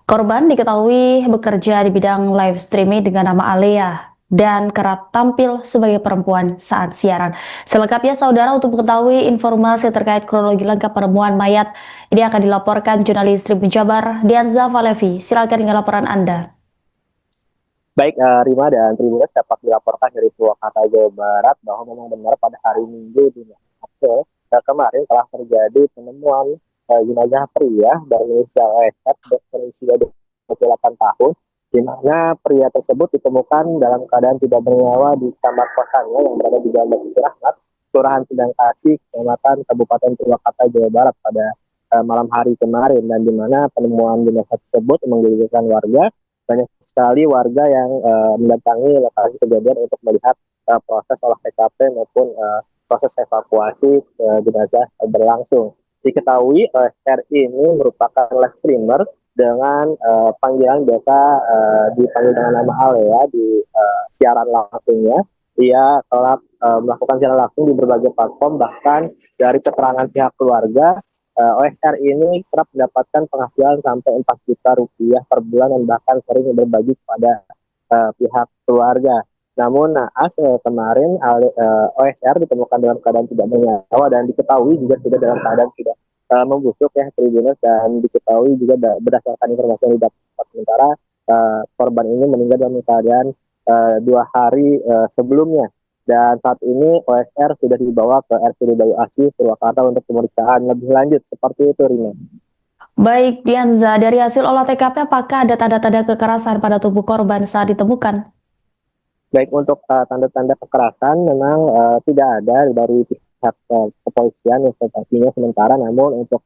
Korban diketahui bekerja di bidang live streaming dengan nama Alea dan kerap tampil sebagai perempuan saat siaran. Selengkapnya saudara, untuk mengetahui informasi terkait kronologi lengkap penemuan mayat ini akan dilaporkan jurnalis Tribun Jabar Dianza Valevi. Silakan dengan laporan Anda. Baik, Rima dan Tribuners, dapat dilaporkan dari Purwakarta, Jawa Barat bahwa memang benar pada hari Minggu 5 April kemarin telah terjadi penemuan jenazah pria berinisial OSR berusia 28 tahun, di mana pria tersebut ditemukan dalam keadaan tidak bernyawa di kamar kosannya yang berada di Jalan Basuki Rahmat, Kelurahan Sedang Kasih, Kecamatan Kabupaten Purwakarta, Jawa Barat pada malam hari kemarin, dan di mana penemuan jenazah tersebut menggegerkan warga. Banyak sekali warga yang mendatangi lokasi kejadian untuk melihat proses olah TKP maupun proses evakuasi jenazah berlangsung. Diketahui OSR ini merupakan live streamer dengan panggilan biasa dipanggil dengan nama Alea di siaran langsungnya. Ia telah melakukan siaran langsung di berbagai platform, bahkan dari keterangan pihak keluarga, OSR ini kerap mendapatkan penghasilan sampai 4 juta rupiah per bulan dan bahkan sering berbagi kepada pihak keluarga. Namun naas kemarin OSR ditemukan dalam keadaan tidak bernyawa dan diketahui juga sudah dalam keadaan tidak membusuk ya Tribuners, dan diketahui juga berdasarkan informasi yang didapat sementara korban ini meninggal dalam keadaan 2 hari sebelumnya, dan saat ini OSR sudah dibawa ke RSUD Bayu Asih Purwakarta untuk pemeriksaan lebih lanjut. Seperti itu, Rina. Baik, Dianza, dari hasil olah TKP apakah ada tanda-tanda kekerasan pada tubuh korban saat ditemukan? Baik, untuk tanda-tanda kekerasan memang tidak ada dari pihak kepolisian informasinya sementara, namun untuk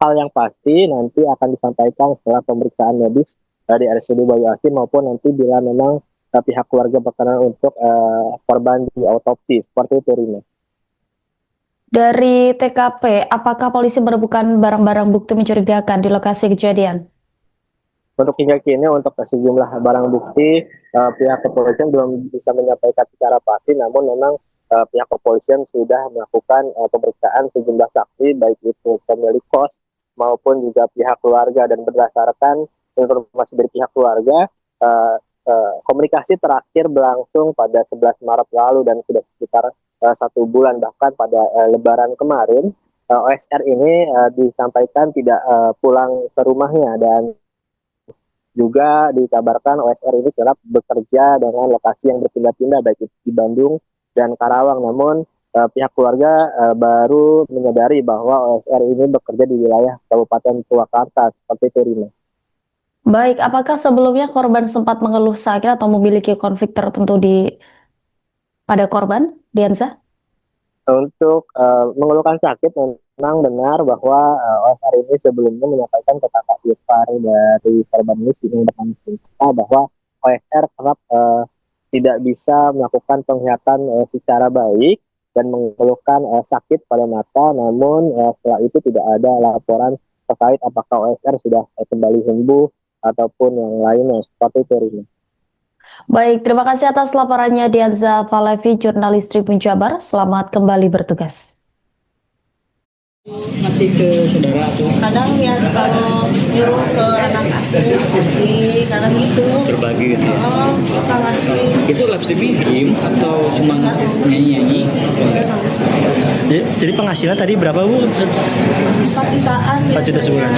hal yang pasti nanti akan disampaikan setelah pemeriksaan medis dari RSUD Bayu Asih maupun nanti bila memang pihak keluarga berkenan untuk korban di autopsi. Seperti itu, Rina. Dari TKP, apakah polisi menemukan barang-barang bukti mencurigakan di lokasi kejadian? Untuk hingga kini untuk sejumlah barang bukti pihak kepolisian belum bisa menyampaikan secara pasti, namun memang pihak kepolisian sudah melakukan pemeriksaan sejumlah saksi, baik itu pemilik kos maupun juga pihak keluarga, dan berdasarkan informasi dari pihak keluarga, komunikasi terakhir berlangsung pada 11 Maret lalu dan sudah sekitar 1 bulan, bahkan pada Lebaran kemarin OSR ini disampaikan tidak pulang ke rumahnya, dan juga dikabarkan OSR ini kerap bekerja dengan lokasi yang berpindah-pindah baik itu di Bandung dan Karawang. Namun pihak keluarga baru menyadari bahwa OSR ini bekerja di wilayah Kabupaten Purwakarta. Seperti itu, Rina. Baik, apakah sebelumnya korban sempat mengeluh sakit atau memiliki konflik tertentu pada korban, Dianza? Untuk mengeluhkan sakit, memang benar bahwa OSR ini sebelumnya menyampaikan ke kakak ipar dari korban ini bahwa OSR kerap tidak bisa melakukan penglihatan secara baik dan mengeluhkan sakit pada mata, namun setelah itu tidak ada laporan terkait apakah OSR sudah kembali sembuh ataupun yang lainnya. Seperti itu, Rina. Baik, terima kasih atas laporannya Dianza Valevi, jurnalis Tribun Jabar. Selamat kembali bertugas. Masih ke saudara atau Kadang ya kalau nyuruh ke anak aku sih, kadang gitu. berbagi gitu ya? Kita ngasih. Itu live streaming game atau cuma nyanyi-nyanyi? Jadi penghasilan tadi berapa, Bu? 4 jutaan 4 juta sebulan.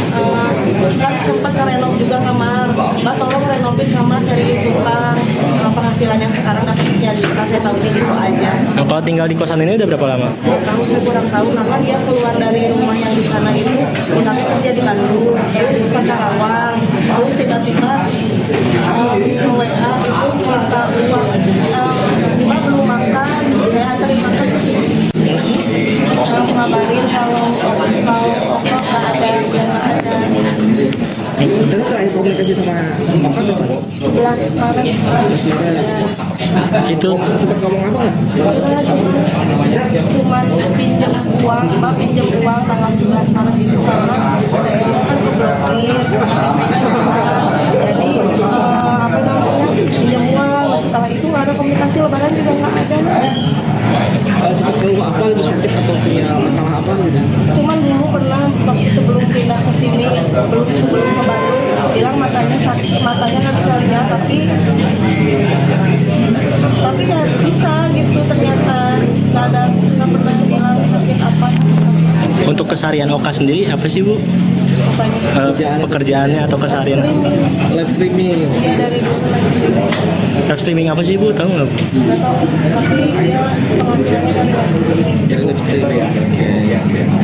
Kan sempat ngerenov juga kamar. Mbak tolong renovin kamar, cari tukang. Penghasilan yang sekarang dapat jadi saya tahunya gitu aja. Nah, kalau tinggal di kosan ini udah berapa lama? Tahu saya kurang tahu karena dia keluar dari rumah yang di sana itu pindah kerja di Bandung, terus ke Karawang, terus tiba-tiba WA itu minta uang, Mbak belum makan, saya anterin makan ke sini. Ngabarin kalau nggak ada. Itu terakhir komunikasi sama Bapak kapan? 11 Maret. Itu Sempat ngomong apa nggak? cuman pinjam uang, Mbak pinjam uang tanggal 11 Maret itu karena ATM-nya kan keblokir, KTP-nya hilang. Jadi apa namanya pinjam uang. Setelah itu nggak ada komunikasi, lebaran juga nggak ada. Sempat keluh apa itu, sakit atau punya masalah apa gitu? Cuman dulu pernah waktu sebelum pindah ke sini, sebelum ke Bandung, bilang matanya sakit, matanya nggak bisa lihat, tapi nggak bisa gitu, ternyata nggak pernah bilang sakit apa. Untuk keseharian Oka sendiri apa sih Bu? Pekerjaannya atau keseharian? Live streaming. Ya dari dulu Live streaming apa sih Bu? Tahu nggak? nggak tahu, tapi dia penghasilannya dari live streaming. Yang live streaming.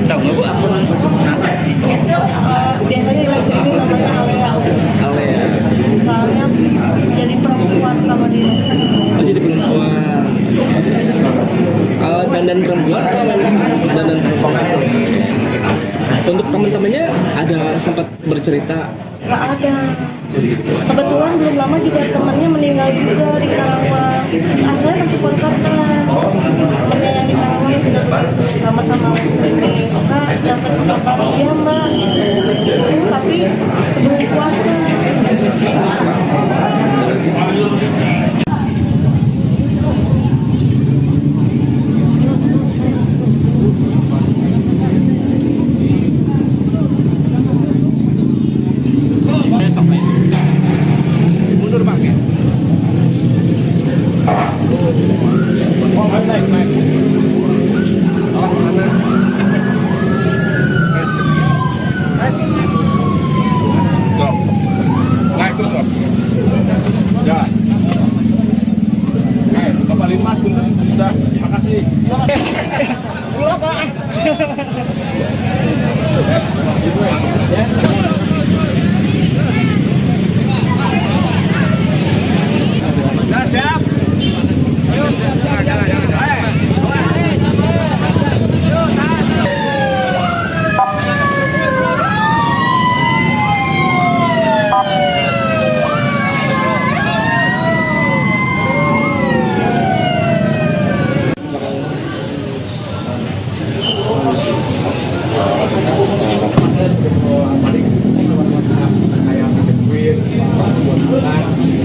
Tahu nggak Bu? Apa? Biasanya di live streaming namanya Alea. Alea. Soalnya jadi perempuan kalau di live streaming. Oh, jadi perempuan. Dandan perempuan? Dandan perempuan. Untuk teman-temannya ada sempat bercerita? Nggak ada. Kebetulan belum lama juga temannya meninggal juga di Karawang. Itu saya masih kontak kan. Temannya yang di Karawang juga begitu, sama-sama live streaming. Kak, dapat kabar iya Mbak gitu. Tapi sebelum puasa. Naik terus Om. Jalan. Bapak Linmas sudah, makasih. Nah, siap. Ayo, jalan.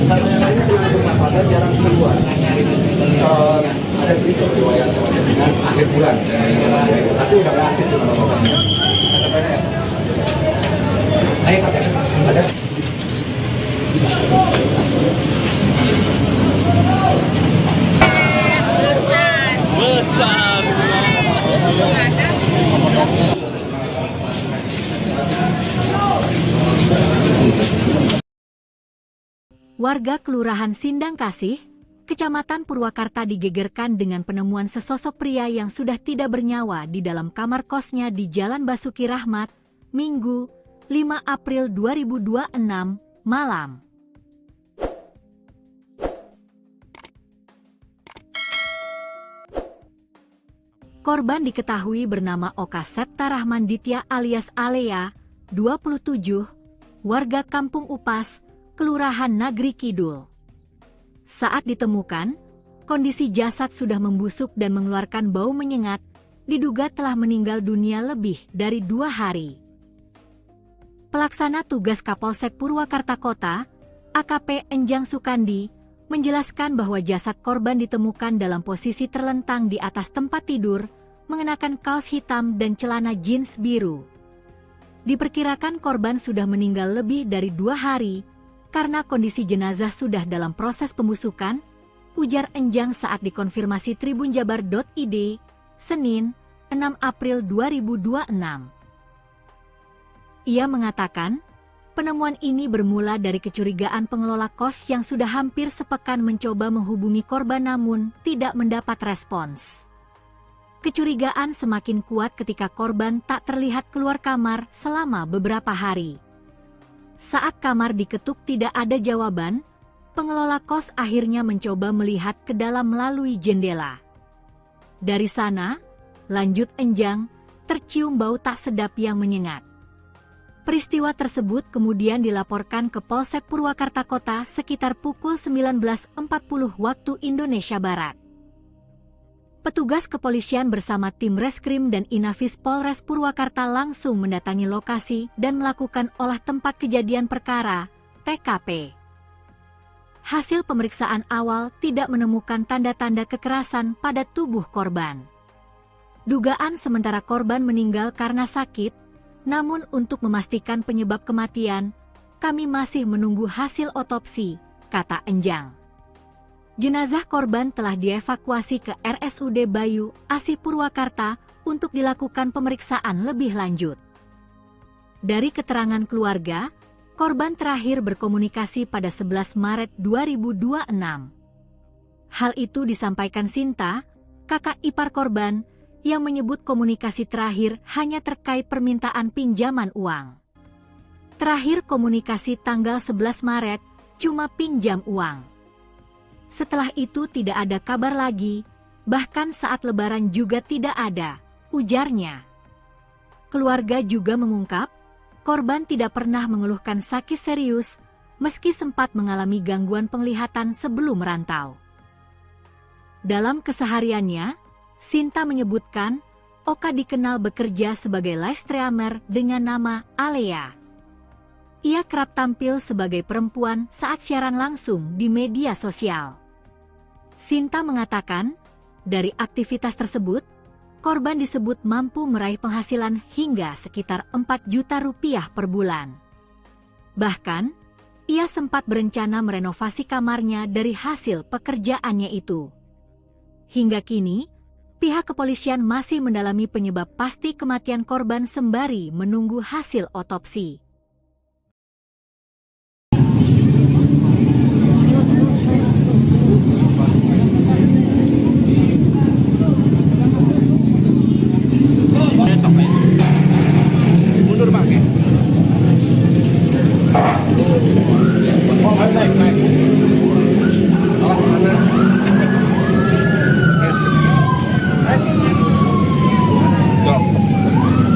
Sama yang lainnya cuma bersahabatan jarang keluar. Ada sedikit riwayat dengan akhir bulan, tapi udah berhasil melakukannya. Ada. Warga Kelurahan Sindang Kasih, Kecamatan Purwakarta digegerkan dengan penemuan sesosok pria yang sudah tidak bernyawa di dalam kamar kosnya di Jalan Basuki Rahmat, Minggu, 5 April 2026, malam. Korban diketahui bernama Oka Septa Rahman Ditya alias Alea, 27, warga Kampung Upas, Kelurahan Nagri Kidul. Saat ditemukan, kondisi jasad sudah membusuk dan mengeluarkan bau menyengat, diduga telah meninggal dunia lebih dari 2 hari. Pelaksana tugas Kapolsek Purwakarta Kota, AKP Enjang Sukandi, menjelaskan bahwa jasad korban ditemukan dalam posisi terlentang di atas tempat tidur, mengenakan kaos hitam dan celana jeans biru. Diperkirakan korban sudah meninggal lebih dari 2 hari, karena kondisi jenazah sudah dalam proses pembusukan, ujar Enjang saat dikonfirmasi tribunjabar.id, Senin, 6 April 2026. Ia mengatakan, penemuan ini bermula dari kecurigaan pengelola kos yang sudah hampir sepekan mencoba menghubungi korban namun tidak mendapat respons. Kecurigaan semakin kuat ketika korban tak terlihat keluar kamar selama beberapa hari. Saat kamar diketuk tidak ada jawaban, pengelola kos akhirnya mencoba melihat ke dalam melalui jendela. Dari sana, lanjut Enjang, tercium bau tak sedap yang menyengat. Peristiwa tersebut kemudian dilaporkan ke Polsek Purwakarta Kota sekitar pukul 19.40 waktu Indonesia Barat. Petugas kepolisian bersama tim Reskrim dan Inafis Polres Purwakarta langsung mendatangi lokasi dan melakukan olah tempat kejadian perkara, TKP. Hasil pemeriksaan awal tidak menemukan tanda-tanda kekerasan pada tubuh korban. Dugaan sementara korban meninggal karena sakit, namun untuk memastikan penyebab kematian, kami masih menunggu hasil otopsi, kata Enjang. Jenazah korban telah dievakuasi ke RSUD Bayu Asih Purwakarta untuk dilakukan pemeriksaan lebih lanjut. Dari keterangan keluarga, korban terakhir berkomunikasi pada 11 Maret 2026. Hal itu disampaikan Sinta, kakak ipar korban, yang menyebut komunikasi terakhir hanya terkait permintaan pinjaman uang. Terakhir komunikasi tanggal 11 Maret cuma pinjam uang. Setelah itu tidak ada kabar lagi, bahkan saat lebaran juga tidak ada, ujarnya. Keluarga juga mengungkap, korban tidak pernah mengeluhkan sakit serius, meski sempat mengalami gangguan penglihatan sebelum merantau. Dalam kesehariannya, Sinta menyebutkan, Oka dikenal bekerja sebagai live streamer dengan nama Alea. Ia kerap tampil sebagai perempuan saat siaran langsung di media sosial. Sinta mengatakan, dari aktivitas tersebut, korban disebut mampu meraih penghasilan hingga sekitar 4 juta rupiah per bulan. Bahkan, ia sempat berencana merenovasi kamarnya dari hasil pekerjaannya itu. Hingga kini, pihak kepolisian masih mendalami penyebab pasti kematian korban sembari menunggu hasil otopsi. Mundur Pak. Oh, naik.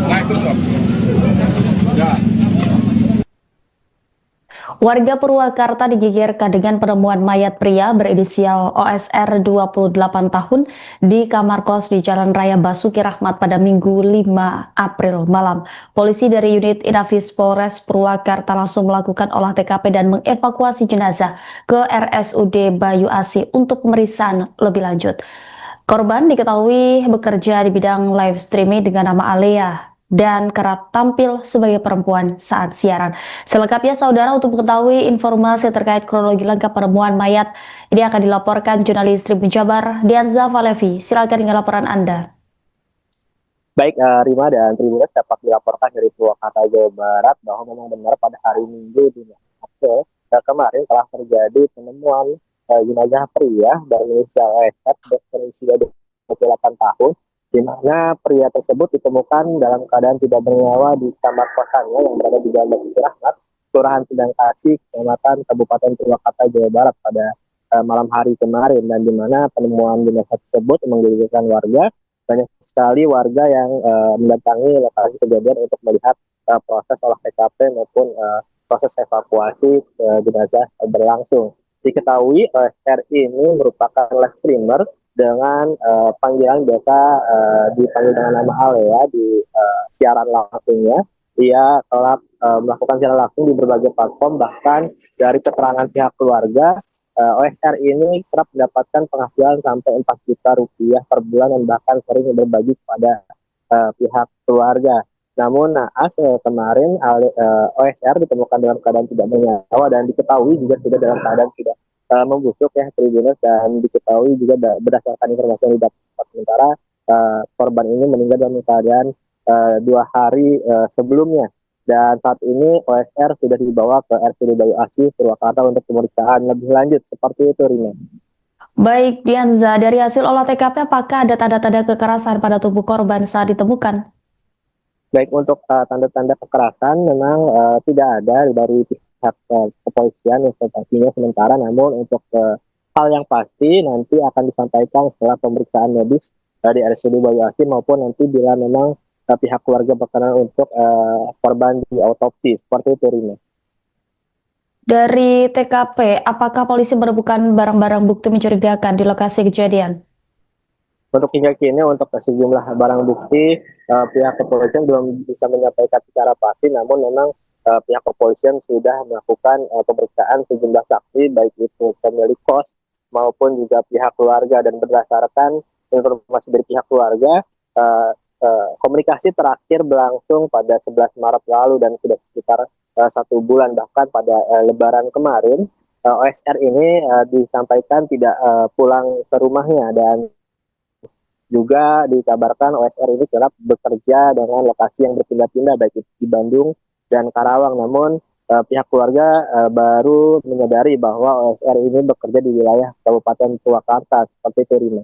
Naik terus, Om. Ya. Warga Purwakarta digegerkan dengan penemuan mayat pria berinisial OSR 28 tahun di kamar kos di Jalan Raya Basuki Rahmat pada Minggu 5 April malam. Polisi dari unit Inafis Polres Purwakarta langsung melakukan olah TKP dan mengevakuasi jenazah ke RSUD Bayu Asih untuk pemeriksaan lebih lanjut. Korban diketahui bekerja di bidang live streaming dengan nama Alea dan kerap tampil sebagai perempuan saat siaran. Selengkapnya saudara, untuk mengetahui informasi terkait kronologi lengkap penemuan mayat, ini akan dilaporkan jurnalis Tribun Jabar, Dianza Valevi. Silakan dengan laporan Anda. Baik, Rima dan Tribuners, dapat dilaporkan dari Purwakarta, Jawa Barat bahwa memang benar pada hari Minggu di April kemarin telah terjadi penemuan jenazah pria berinisial OSR berusia 28 tahun, di mana pria tersebut ditemukan dalam keadaan tidak bernyawa di kamar kosannya yang berada di Jalan Basuki Rahmat, Kelurahan Sindang Kasih, Kecamatan Kabupaten Purwakarta, Jawa Barat pada malam hari kemarin, dan di mana penemuan jenazah tersebut menggegerkan warga. Banyak sekali warga yang mendatangi lokasi kejadian untuk melihat proses olah TKP maupun proses evakuasi jenazah berlangsung. Diketahui OSR ini merupakan live streamer dengan panggilan biasa dipanggil dengan nama Alea di siaran langsungnya. Ia telah melakukan siaran langsung di berbagai platform, bahkan dari keterangan pihak keluarga, OSR ini kerap mendapatkan penghasilan sampai 4 juta rupiah per bulan dan bahkan sering berbagi kepada pihak keluarga. Namun naas kemarin OSR ditemukan dalam keadaan tidak bernyawa dan diketahui juga sudah dalam keadaan tidak membusuk ya Tribuners, dan diketahui juga berdasarkan informasi yang didapat sementara korban ini meninggal dalam keadaan 2 hari sebelumnya, dan saat ini OSR sudah dibawa ke RSUD Bayu Asih Purwakarta untuk pemeriksaan lebih lanjut. Seperti itu, Rina. Baik, Dianza, dari hasil olah TKP apakah ada tanda-tanda kekerasan pada tubuh korban saat ditemukan? Baik, untuk tanda-tanda kekerasan memang tidak ada dari pihak kepolisian informasinya sementara, namun untuk hal yang pasti nanti akan disampaikan setelah pemeriksaan medis di RSUD Bayu Asih maupun nanti bila memang pihak keluarga berkenan untuk korban di autopsi. Seperti itu, Rina. Dari TKP, apakah polisi menemukan barang-barang bukti mencurigakan di lokasi kejadian? Untuk hingga kini untuk sejumlah barang bukti pihak kepolisian belum bisa menyampaikan secara pasti, namun memang pihak kepolisian sudah melakukan pemeriksaan sejumlah saksi baik itu pemilik kos maupun juga pihak keluarga, dan berdasarkan informasi dari pihak keluarga komunikasi terakhir berlangsung pada 11 Maret lalu dan sudah sekitar 1 bulan, bahkan pada Lebaran kemarin OSR ini disampaikan tidak pulang ke rumahnya, dan juga dikabarkan OSR ini kerap bekerja dengan lokasi yang berpindah-pindah baik itu di Bandung dan Karawang. Namun pihak keluarga baru menyadari bahwa OSR ini bekerja di wilayah Kabupaten Purwakarta, seperti itu, Rina.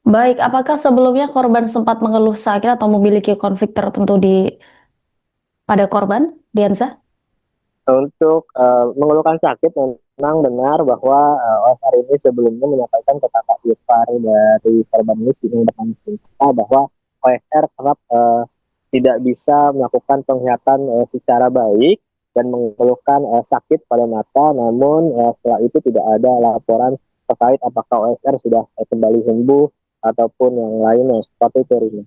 Baik, apakah sebelumnya korban sempat mengeluh sakit atau memiliki konflik tertentu pada korban, Diansa? Untuk mengeluhkan sakit, memang benar bahwa OSR ini sebelumnya menyampaikan ke kakak ipar dari korban ini bahwa OSR kerap tidak bisa melakukan penglihatan secara baik dan mengeluhkan sakit pada mata. Namun setelah itu tidak ada laporan terkait apakah OSR sudah kembali sembuh ataupun yang lainnya, seperti itu, Rina.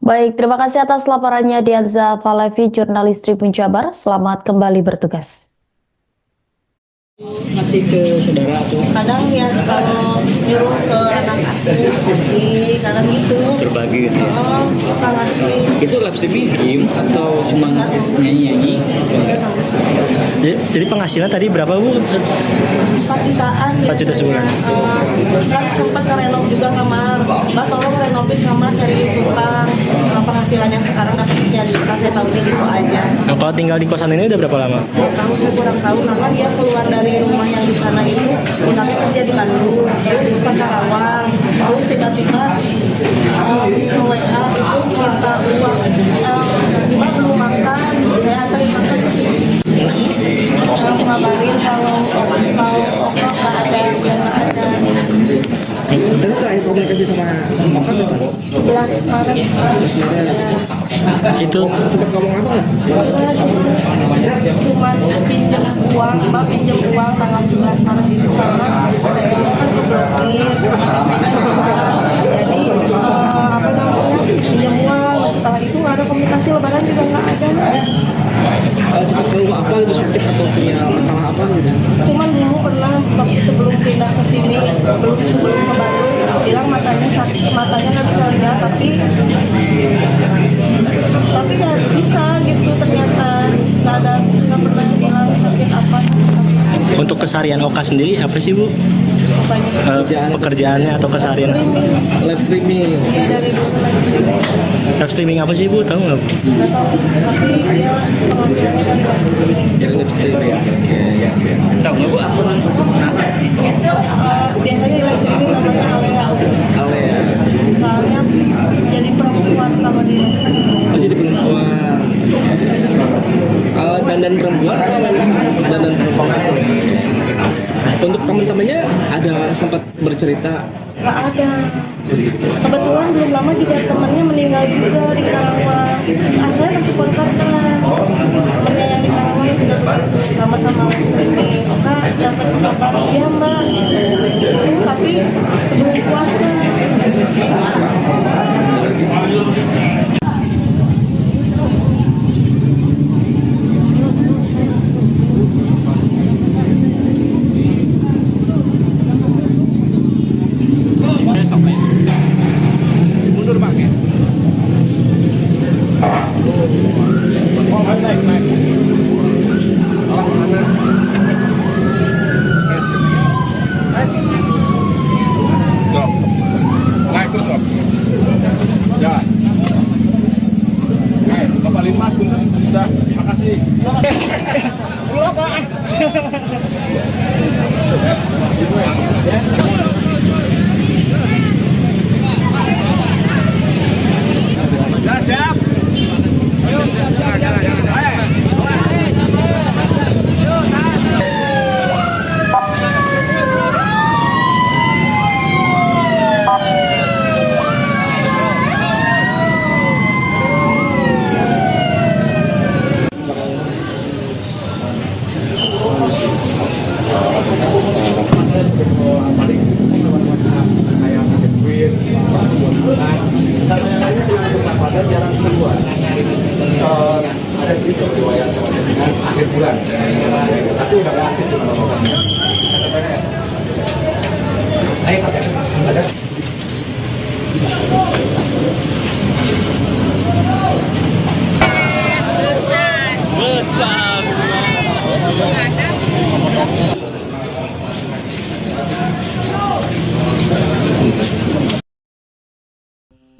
Baik, terima kasih atas laporannya Dianza Falevi, jurnalis Tribun Jabar. Selamat kembali bertugas. Masih ke saudara atau Kadang ya kalau nyuruh ke anak aku sih, kadang gitu. berbagi gitu ya? Oh, suka ngasih. Itu live streaming game atau cuma nyanyi-nyanyi? Jadi penghasilan tadi berapa, Bu? 4 jutaan 4 juta sebulan. Kan sempat ngerenov juga kamar. Mbak tolong renovin kamar, cari tukang. Penghasilan yang sekarang dapat sekian juta, saya tahu gitu aja. Nah, kalau tinggal di kosan ini udah berapa lama? Tahu saya kurang tahu karena dia keluar dari rumah yang di sana itu punaknya kerja di Bandung, terus ke Karawang, terus tiba-tiba WA itu minta uang, Mbak belum makan, saya anterin makan ke sini. Ngabarin kalau nggak ada. Itu terakhir komunikasi sama Oka kapan? 11 Maret. Itu Sempat ngomong apa nggak? Cuman pinjam uang, Mbak pinjam uang tanggal 11 Maret itu karena ATM-nya kan keblokir, KTP-nya hilang. Jadi apa namanya, pinjam uang. Setelah itu nggak ada komunikasi, Lebaran juga nggak ada. Sempat ngomong apa, itu sakit atau punya masalah apa gitu? Cuman dulu pernah waktu sebelum pindah ke sini, sebelum ke Bandung, bilang matanya sakit, matanya nggak bisa lihat, tapi nggak bisa gitu, ternyata nggak pernah bilang sakit apa. untuk keseharian Oka sendiri apa sih, Bu? Banyak Pekerjaannya atau keseharian? Live streaming. ya dari dulu live streaming. Live streaming apa sih, Bu? Tahu nggak? Nggak tahu, tapi dia penghasilannya kan live streaming. Jadi live streaming. Tahu nggak Bu akun Biasanya di live streaming namanya Alea. Alea. Soalnya jadi perempuan kalau di live streaming. Oh, jadi perempuan. Dandan perempuan. Dandan perempuan. Untuk teman-temannya ada sempat bercerita? Nggak ada. Kebetulan belum lama juga temannya meninggal juga di Karawang. Itu saya masih kontak kan. Temannya yang di Karawang juga begitu, sama-sama live streaming. Oka dapat kabar, iya Mbak, gitu. Itu tapi sebelum puasa. Mundur Pak ya. Oh, naik. Oh, mana? Stop. Naik terus, Pak. Jalan. Naik, Bapak Linmas pun sudah. Terima kasih. Pulang, Pak. Ya, siap. Ayo, jalan. duit, buat makan. Sama yang lainnya cuma bersahabatan, jarang keluar. Ada sedikit riwayat dengan akhir bulan, tapi udah nggak aktif dengan lokasinya. Ada.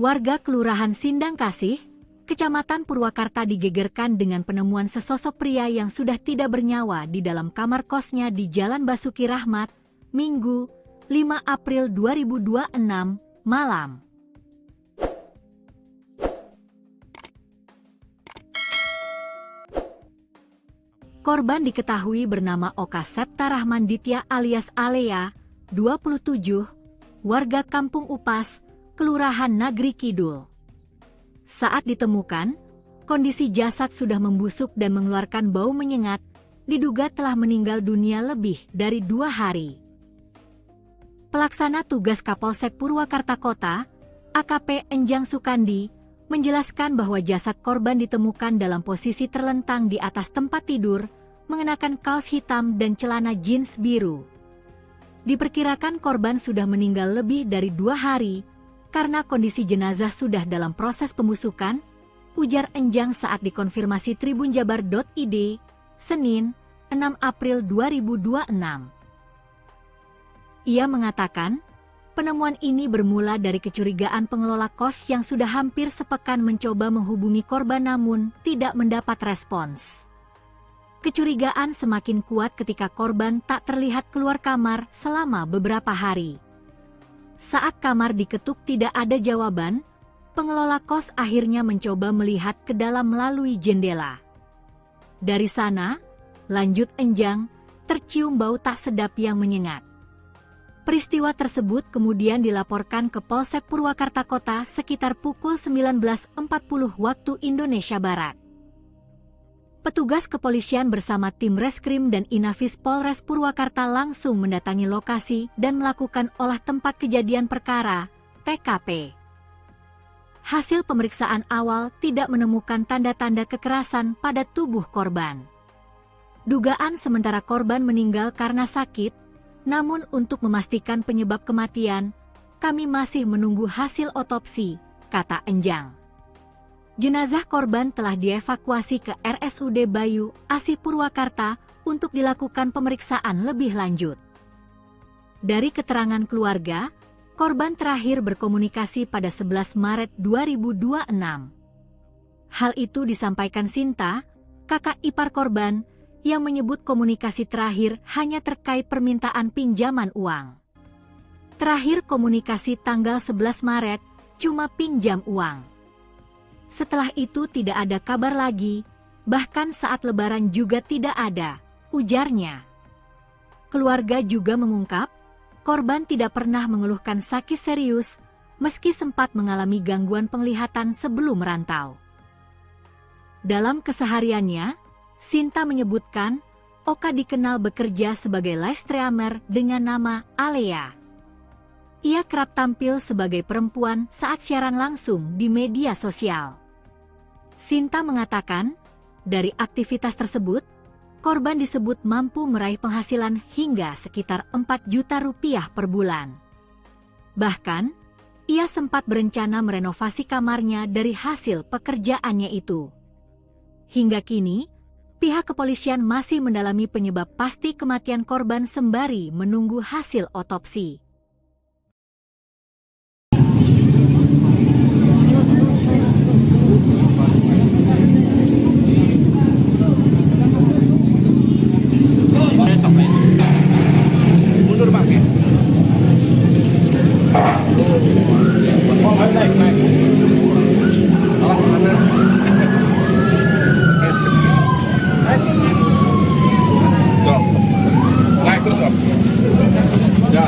Warga Kelurahan Sindang Kasih, Kecamatan Purwakarta digegerkan dengan penemuan sesosok pria yang sudah tidak bernyawa di dalam kamar kosnya di Jalan Basuki Rahmat, Minggu, 5 April 2026, malam. Korban diketahui bernama Oka Septa Rahman Ditya alias Alea, 27, warga Kampung Upas, Kelurahan Nagri Kidul. Saat ditemukan, kondisi jasad sudah membusuk dan mengeluarkan bau menyengat, diduga telah meninggal dunia lebih dari 2 hari. Pelaksana tugas Kapolsek Purwakarta Kota, AKP Enjang Sukandi, menjelaskan bahwa jasad korban ditemukan dalam posisi terlentang di atas tempat tidur, mengenakan kaos hitam dan celana jeans biru. Diperkirakan korban sudah meninggal lebih dari 2 hari, karena kondisi jenazah sudah dalam proses pembusukan, ujar Enjang saat dikonfirmasi tribunjabar.id, Senin, 6 April 2026. Ia mengatakan, penemuan ini bermula dari kecurigaan pengelola kos yang sudah hampir sepekan mencoba menghubungi korban namun tidak mendapat respons. Kecurigaan semakin kuat ketika korban tak terlihat keluar kamar selama beberapa hari. Saat kamar diketuk tidak ada jawaban, pengelola kos akhirnya mencoba melihat ke dalam melalui jendela. Dari sana, lanjut Enjang, tercium bau tak sedap yang menyengat. Peristiwa tersebut kemudian dilaporkan ke Polsek Purwakarta Kota sekitar pukul 19.40 waktu Indonesia Barat. Petugas kepolisian bersama tim Reskrim dan Inafis Polres Purwakarta langsung mendatangi lokasi dan melakukan olah tempat kejadian perkara, TKP. Hasil pemeriksaan awal tidak menemukan tanda-tanda kekerasan pada tubuh korban. Dugaan sementara korban meninggal karena sakit, namun untuk memastikan penyebab kematian, kami masih menunggu hasil otopsi, kata Enjang. Jenazah korban telah dievakuasi ke RSUD Bayu, Asih Purwakarta untuk dilakukan pemeriksaan lebih lanjut. Dari keterangan keluarga, korban terakhir berkomunikasi pada 11 Maret 2026. Hal itu disampaikan Sinta, kakak ipar korban, yang menyebut komunikasi terakhir hanya terkait permintaan pinjaman uang. Terakhir komunikasi tanggal 11 Maret, cuma pinjam uang. Setelah itu tidak ada kabar lagi, bahkan saat lebaran juga tidak ada, ujarnya. Keluarga juga mengungkap, korban tidak pernah mengeluhkan sakit serius, meski sempat mengalami gangguan penglihatan sebelum merantau. Dalam kesehariannya, Sinta menyebutkan, Oka dikenal bekerja sebagai live streamer dengan nama Alea. Ia kerap tampil sebagai perempuan saat siaran langsung di media sosial. Sinta mengatakan, dari aktivitas tersebut, korban disebut mampu meraih penghasilan hingga sekitar 4 juta rupiah per bulan. Bahkan, ia sempat berencana merenovasi kamarnya dari hasil pekerjaannya itu. Hingga kini, pihak kepolisian masih mendalami penyebab pasti kematian korban sembari menunggu hasil otopsi. Mundur Bang ya. Oh, naik. Naik terus, Om. Ya.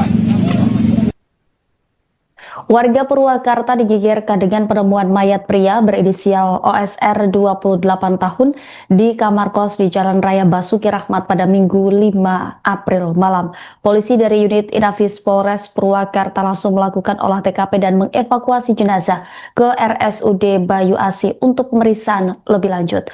Warga Purwakarta digegerkan dengan penemuan mayat pria berinisial OSR 28 tahun di kamar kos di Jalan Raya Basuki Rahmat pada Minggu 5 April malam. Polisi dari unit Inafis Polres Purwakarta langsung melakukan olah TKP dan mengevakuasi jenazah ke RSUD Bayu Asi untuk pemeriksaan lebih lanjut.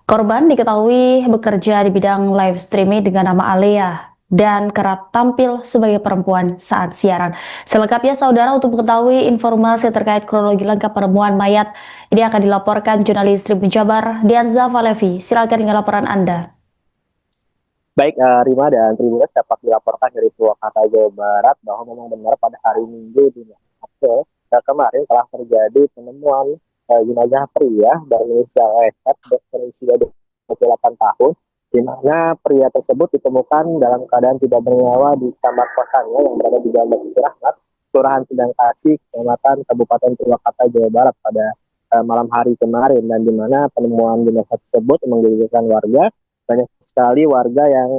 Korban diketahui bekerja di bidang live streaming dengan nama Alea dan kerap tampil sebagai perempuan saat siaran. Selengkapnya saudara, untuk mengetahui informasi terkait kronologi lengkap penemuan mayat ini akan dilaporkan jurnalis Tribun Jabar Dianza Valevi. Silakan dengan laporan Anda. Baik, Rima dan Tribuners, dapat dilaporkan dari Purwakarta, Jawa Barat bahwa memang benar pada hari Minggu di April kemarin telah terjadi penemuan jenazah pria berinisial OSR berusia 28 tahun, di mana pria tersebut ditemukan dalam keadaan tidak bernyawa di kamar kosannya yang berada di Jalan Basuki Rahmat, Kelurahan Sindang Kasih, Kecamatan Kabupaten Purwakarta, Jawa Barat pada malam hari kemarin, dan di mana penemuan jenazah tersebut menggegerkan warga. Banyak sekali warga yang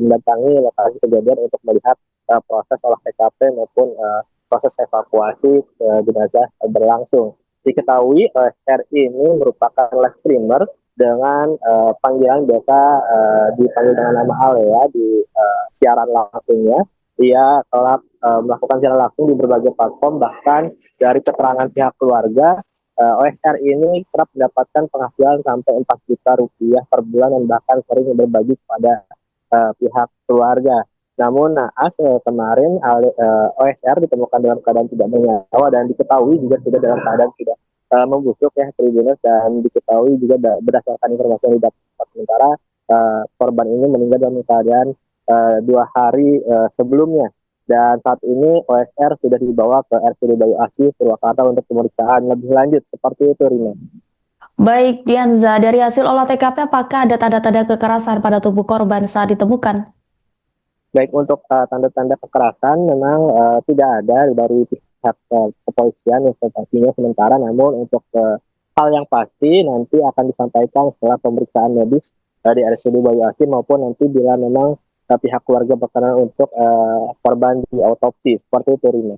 mendatangi lokasi kejadian untuk melihat proses olah TKP maupun proses evakuasi jenazah berlangsung. Diketahui OSR ini merupakan live streamer dengan panggilan biasa dipanggil dengan nama Alea di siaran langsungnya. Ia telah melakukan siaran langsung di berbagai platform, bahkan dari keterangan pihak keluarga, OSR ini kerap mendapatkan penghasilan sampai 4 juta rupiah per bulan dan bahkan sering berbagi kepada pihak keluarga. Namun naas kemarin OSR ditemukan dalam keadaan tidak bernyawa dan diketahui juga sudah dalam keadaan tidak membusuk ya Tribuners, dan diketahui juga berdasarkan informasi yang didapat sementara korban ini meninggal dalam keadaan 2 hari sebelumnya, dan saat ini OSR sudah dibawa ke RSUD Bayu Asi Purwakarta untuk pemeriksaan lebih lanjut. Seperti itu, Rina. Baik, Dianza, dari hasil olah TKP apakah ada tanda-tanda kekerasan pada tubuh korban saat ditemukan? Baik, untuk tanda-tanda kekerasan memang tidak ada dari pihak kepolisian yang sepertinya sementara, namun untuk hal yang pasti nanti akan disampaikan setelah pemeriksaan medis di RSUD Bayu Asi maupun nanti bila memang pihak keluarga berkenan untuk korban di autopsi. Seperti itu, Rina.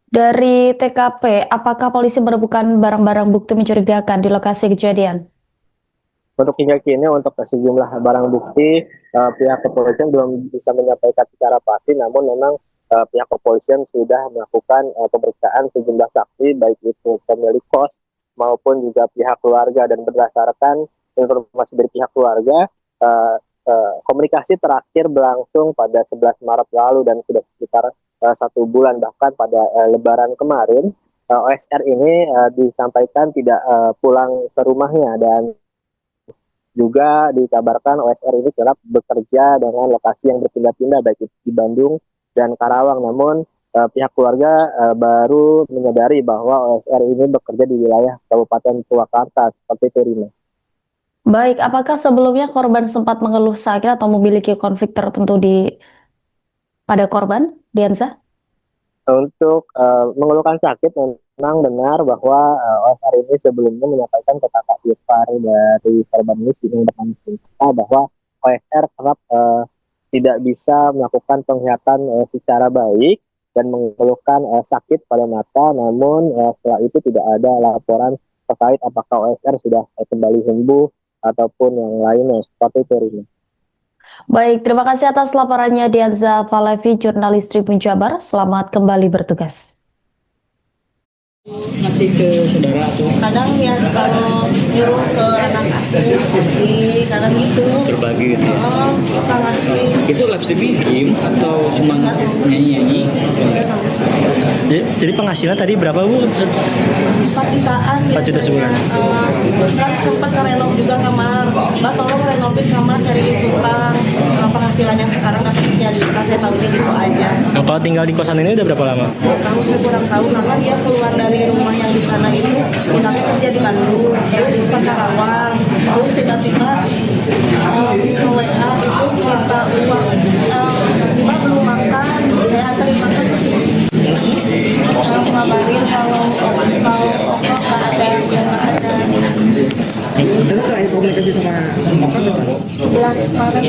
Dari TKP, apakah polisi menemukan barang-barang bukti mencurigakan di lokasi kejadian? Untuk hingga kini untuk sejumlah barang bukti pihak kepolisian belum bisa menyampaikan secara pasti, namun memang pihak kepolisian sudah melakukan pemeriksaan sejumlah saksi, baik itu pemilik kos maupun juga pihak keluarga, dan berdasarkan informasi dari pihak keluarga, komunikasi terakhir berlangsung pada 11 Maret lalu dan sudah sekitar 1 bulan, bahkan pada Lebaran kemarin OSR ini disampaikan tidak pulang ke rumahnya, dan juga dikabarkan OSR ini kerap bekerja dengan lokasi yang berpindah-pindah baik itu di Bandung dan Karawang. Namun pihak keluarga baru menyadari bahwa OSR ini bekerja di wilayah Kabupaten Purwakarta. Seperti itu, Rina. Baik, apakah sebelumnya korban sempat mengeluh sakit atau memiliki konflik tertentu pada korban, Dianza? Untuk mengeluhkan sakit, memang benar bahwa OSR ini sebelumnya menyampaikan ke kakak ipar dari korban ini bahwa OSR kerap tidak bisa melakukan penglihatan secara baik dan mengeluhkan sakit pada mata, namun setelah itu tidak ada laporan terkait apakah OSR sudah kembali sembuh ataupun yang lainnya. Seperti itu, Rina. Baik, terima kasih atas laporannya Dianza Valevi, jurnalis Tribun Jabar. Selamat kembali bertugas. Masih ke saudara tuh? Kadang ya kalau nyuruh ke anak aku sih, kadang gitu. Berbagi gitu ya? Oh, kita ngasih. Itu live streaming game atau cuma nyanyi-nyanyi? Jadi penghasilan tadi berapa, Bu? 4 jutaan 4 juta sebulan. Kan sempat ngerenov juga kamar. Mbak tolong renovin kamar, cari tukang. Penghasilan yang sekarang dapat ya dikasih tahunya gitu aja. Nah, kalau tinggal di kosan ini udah berapa lama? Tahu saya kurang tahu, karena dia keluar dari rumah yang di sana itu pindahnya kerja di Bandung, terus ke Karawang, terus tiba-tiba ke WA itu minta uang, Mbak belum makan, saya anterin makan ke sini. Ngabarin kalau Oka nggak ada, udah nggak ada. Kita terakhir komunikasi sama Oka kapan? 11 Maret.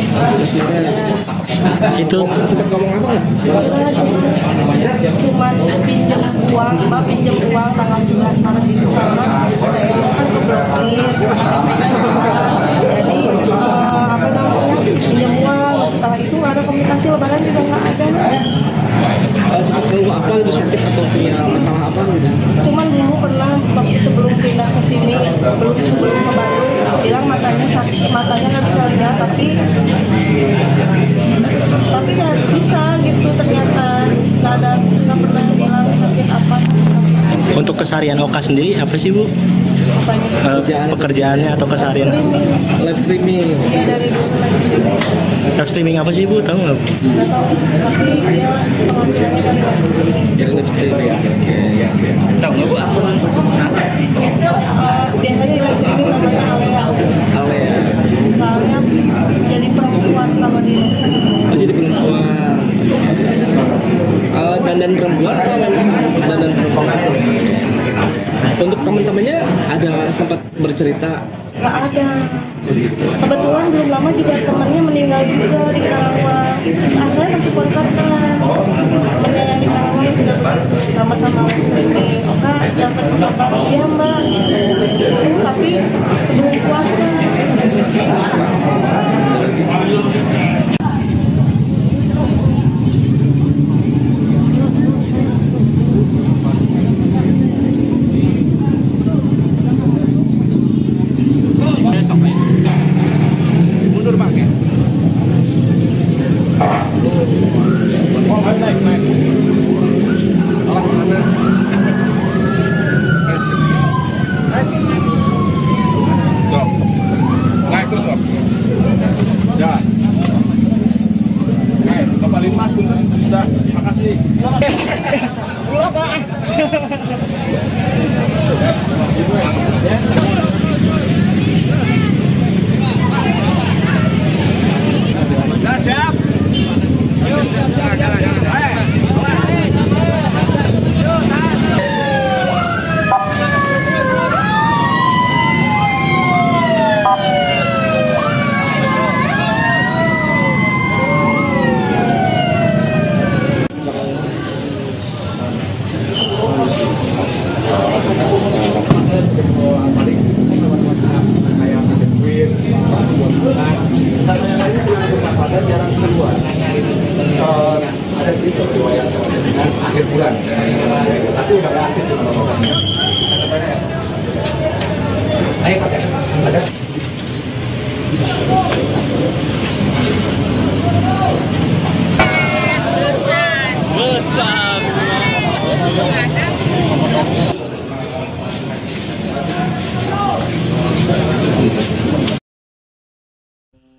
Itu Sempat ngomong apa nggak? Cuman pinjam uang, Mbak pinjam uang tanggal 11 Maret itu karena ATM-nya kan keblokir, KTP-nya hilang. Jadi apa namanya pinjam uang. Setelah itu nggak ada komunikasi, lebaran juga nggak ada. Sempat ngomong apa gitu, sakit atau punya masalah apa gitu? Cuman dulu pernah waktu sebelum pindah ke sini, sebelum ke Bandung, bilang matanya sakit, matanya nggak bisa lihat, tapi nggak bisa gitu, ternyata nggak pernah bilang sakit apa. untuk keseharian Oka sendiri apa sih Bu? Pekerjaannya atau keseharian? Live streaming. Ya dari dulu Live streaming apa sih Bu? Tahu nggak? nggak tahu, tapi dia penghasilannya dari live streaming. Jadi live streaming. Oke. Tahu nggak Bu akun Biasanya di live streaming namanya Alea. Alea. Soalnya jadi perempuan kalau di live streaming. Oh, jadi perempuan. Dandan perempuan atau dandan perempuan? Untuk teman-temannya ada sempat bercerita? Nggak ada. Kebetulan belum lama juga temannya meninggal juga di Karawang. Itu saya masih kontak kan. Temannya yang di Karawang juga begitu, sama-sama live streaming. Oka dapat kabar dia Mbak gitu. Itu tapi sebelum puasa. Mundur Bang ya. Naik. Stop. Naik terus Om. Jalan. Naik, kembali Mas Bun. Sudah, makasih. Pulang Pak. Nah, siap. Ayo, jalan. Sama yang lainnya juga bersahabatan jarang keluar. Ada sedikit riwayat dengan akhir bulan, tapi udah nggak aktif di mana-mana. Ada.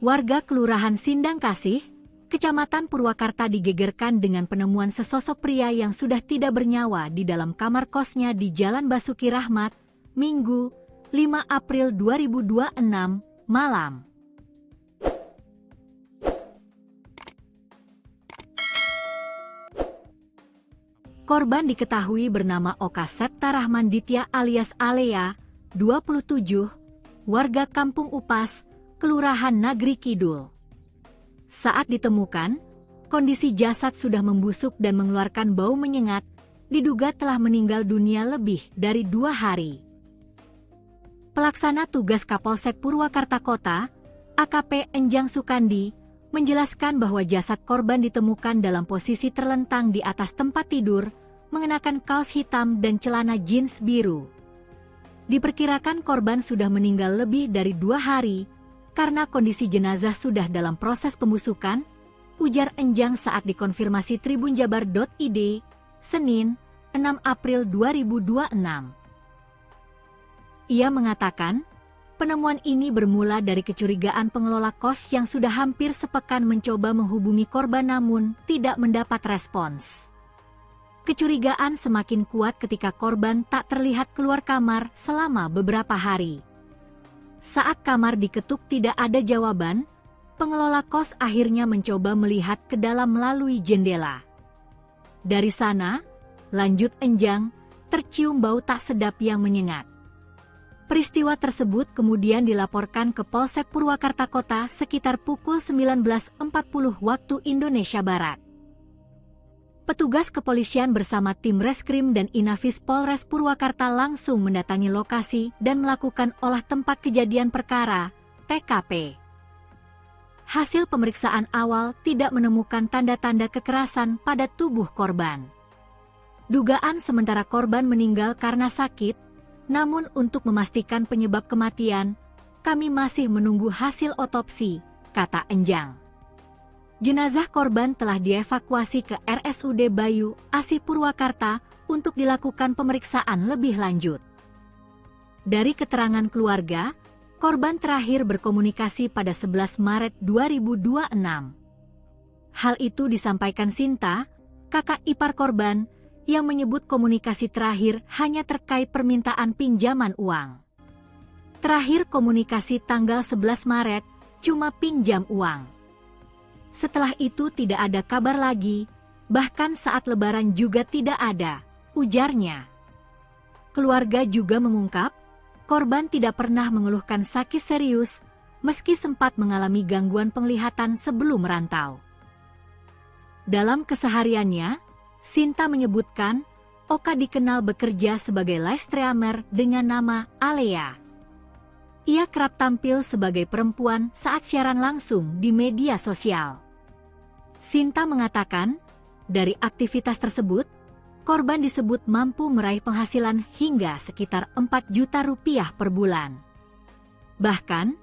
Warga Kelurahan Sindang Kasih, Kecamatan Purwakarta digegerkan dengan penemuan sesosok pria yang sudah tidak bernyawa di dalam kamar kosnya di Jalan Basuki Rahmat, Minggu, 5 April 2026, malam. Korban diketahui bernama Oka Septa Rahman Ditya alias Alea, 27, warga Kampung Upas, Kelurahan Nagri Kidul. Saat ditemukan, kondisi jasad sudah membusuk dan mengeluarkan bau menyengat, diduga telah meninggal dunia lebih dari 2 hari. Pelaksana tugas Kapolsek Purwakarta Kota, AKP Enjang Sukandi, menjelaskan bahwa jasad korban ditemukan dalam posisi terlentang di atas tempat tidur, mengenakan kaos hitam dan celana jeans biru. Diperkirakan korban sudah meninggal lebih dari 2 hari, karena kondisi jenazah sudah dalam proses pembusukan, ujar Enjang saat dikonfirmasi tribunjabar.id, Senin, 6 April 2026. Ia mengatakan, penemuan ini bermula dari kecurigaan pengelola kos yang sudah hampir sepekan mencoba menghubungi korban namun tidak mendapat respons. Kecurigaan semakin kuat ketika korban tak terlihat keluar kamar selama beberapa hari. Saat kamar diketuk tidak ada jawaban, pengelola kos akhirnya mencoba melihat ke dalam melalui jendela. Dari sana, lanjut Enjang, tercium bau tak sedap yang menyengat. Peristiwa tersebut kemudian dilaporkan ke Polsek Purwakarta Kota sekitar pukul 19.40 waktu Indonesia Barat. Petugas kepolisian bersama tim Reskrim dan Inafis Polres Purwakarta langsung mendatangi lokasi dan melakukan olah tempat kejadian perkara, TKP. Hasil pemeriksaan awal tidak menemukan tanda-tanda kekerasan pada tubuh korban. Dugaan sementara korban meninggal karena sakit, namun untuk memastikan penyebab kematian, kami masih menunggu hasil otopsi, kata Enjang. Jenazah korban telah dievakuasi ke RSUD Bayu Asih Purwakarta untuk dilakukan pemeriksaan lebih lanjut. Dari keterangan keluarga, korban terakhir berkomunikasi pada 11 Maret 2026. Hal itu disampaikan Sinta, kakak ipar korban, yang menyebut komunikasi terakhir hanya terkait permintaan pinjaman uang. Terakhir komunikasi tanggal 11 Maret, cuma pinjam uang. Setelah itu tidak ada kabar lagi, bahkan saat lebaran juga tidak ada, ujarnya. Keluarga juga mengungkap, korban tidak pernah mengeluhkan sakit serius, meski sempat mengalami gangguan penglihatan sebelum merantau. Dalam kesehariannya, Sinta menyebutkan, Oka dikenal bekerja sebagai live streamer dengan nama Alea. Ia kerap tampil sebagai perempuan saat siaran langsung di media sosial. Sinta mengatakan, dari aktivitas tersebut, korban disebut mampu meraih penghasilan hingga sekitar 4 juta rupiah per bulan. Bahkan,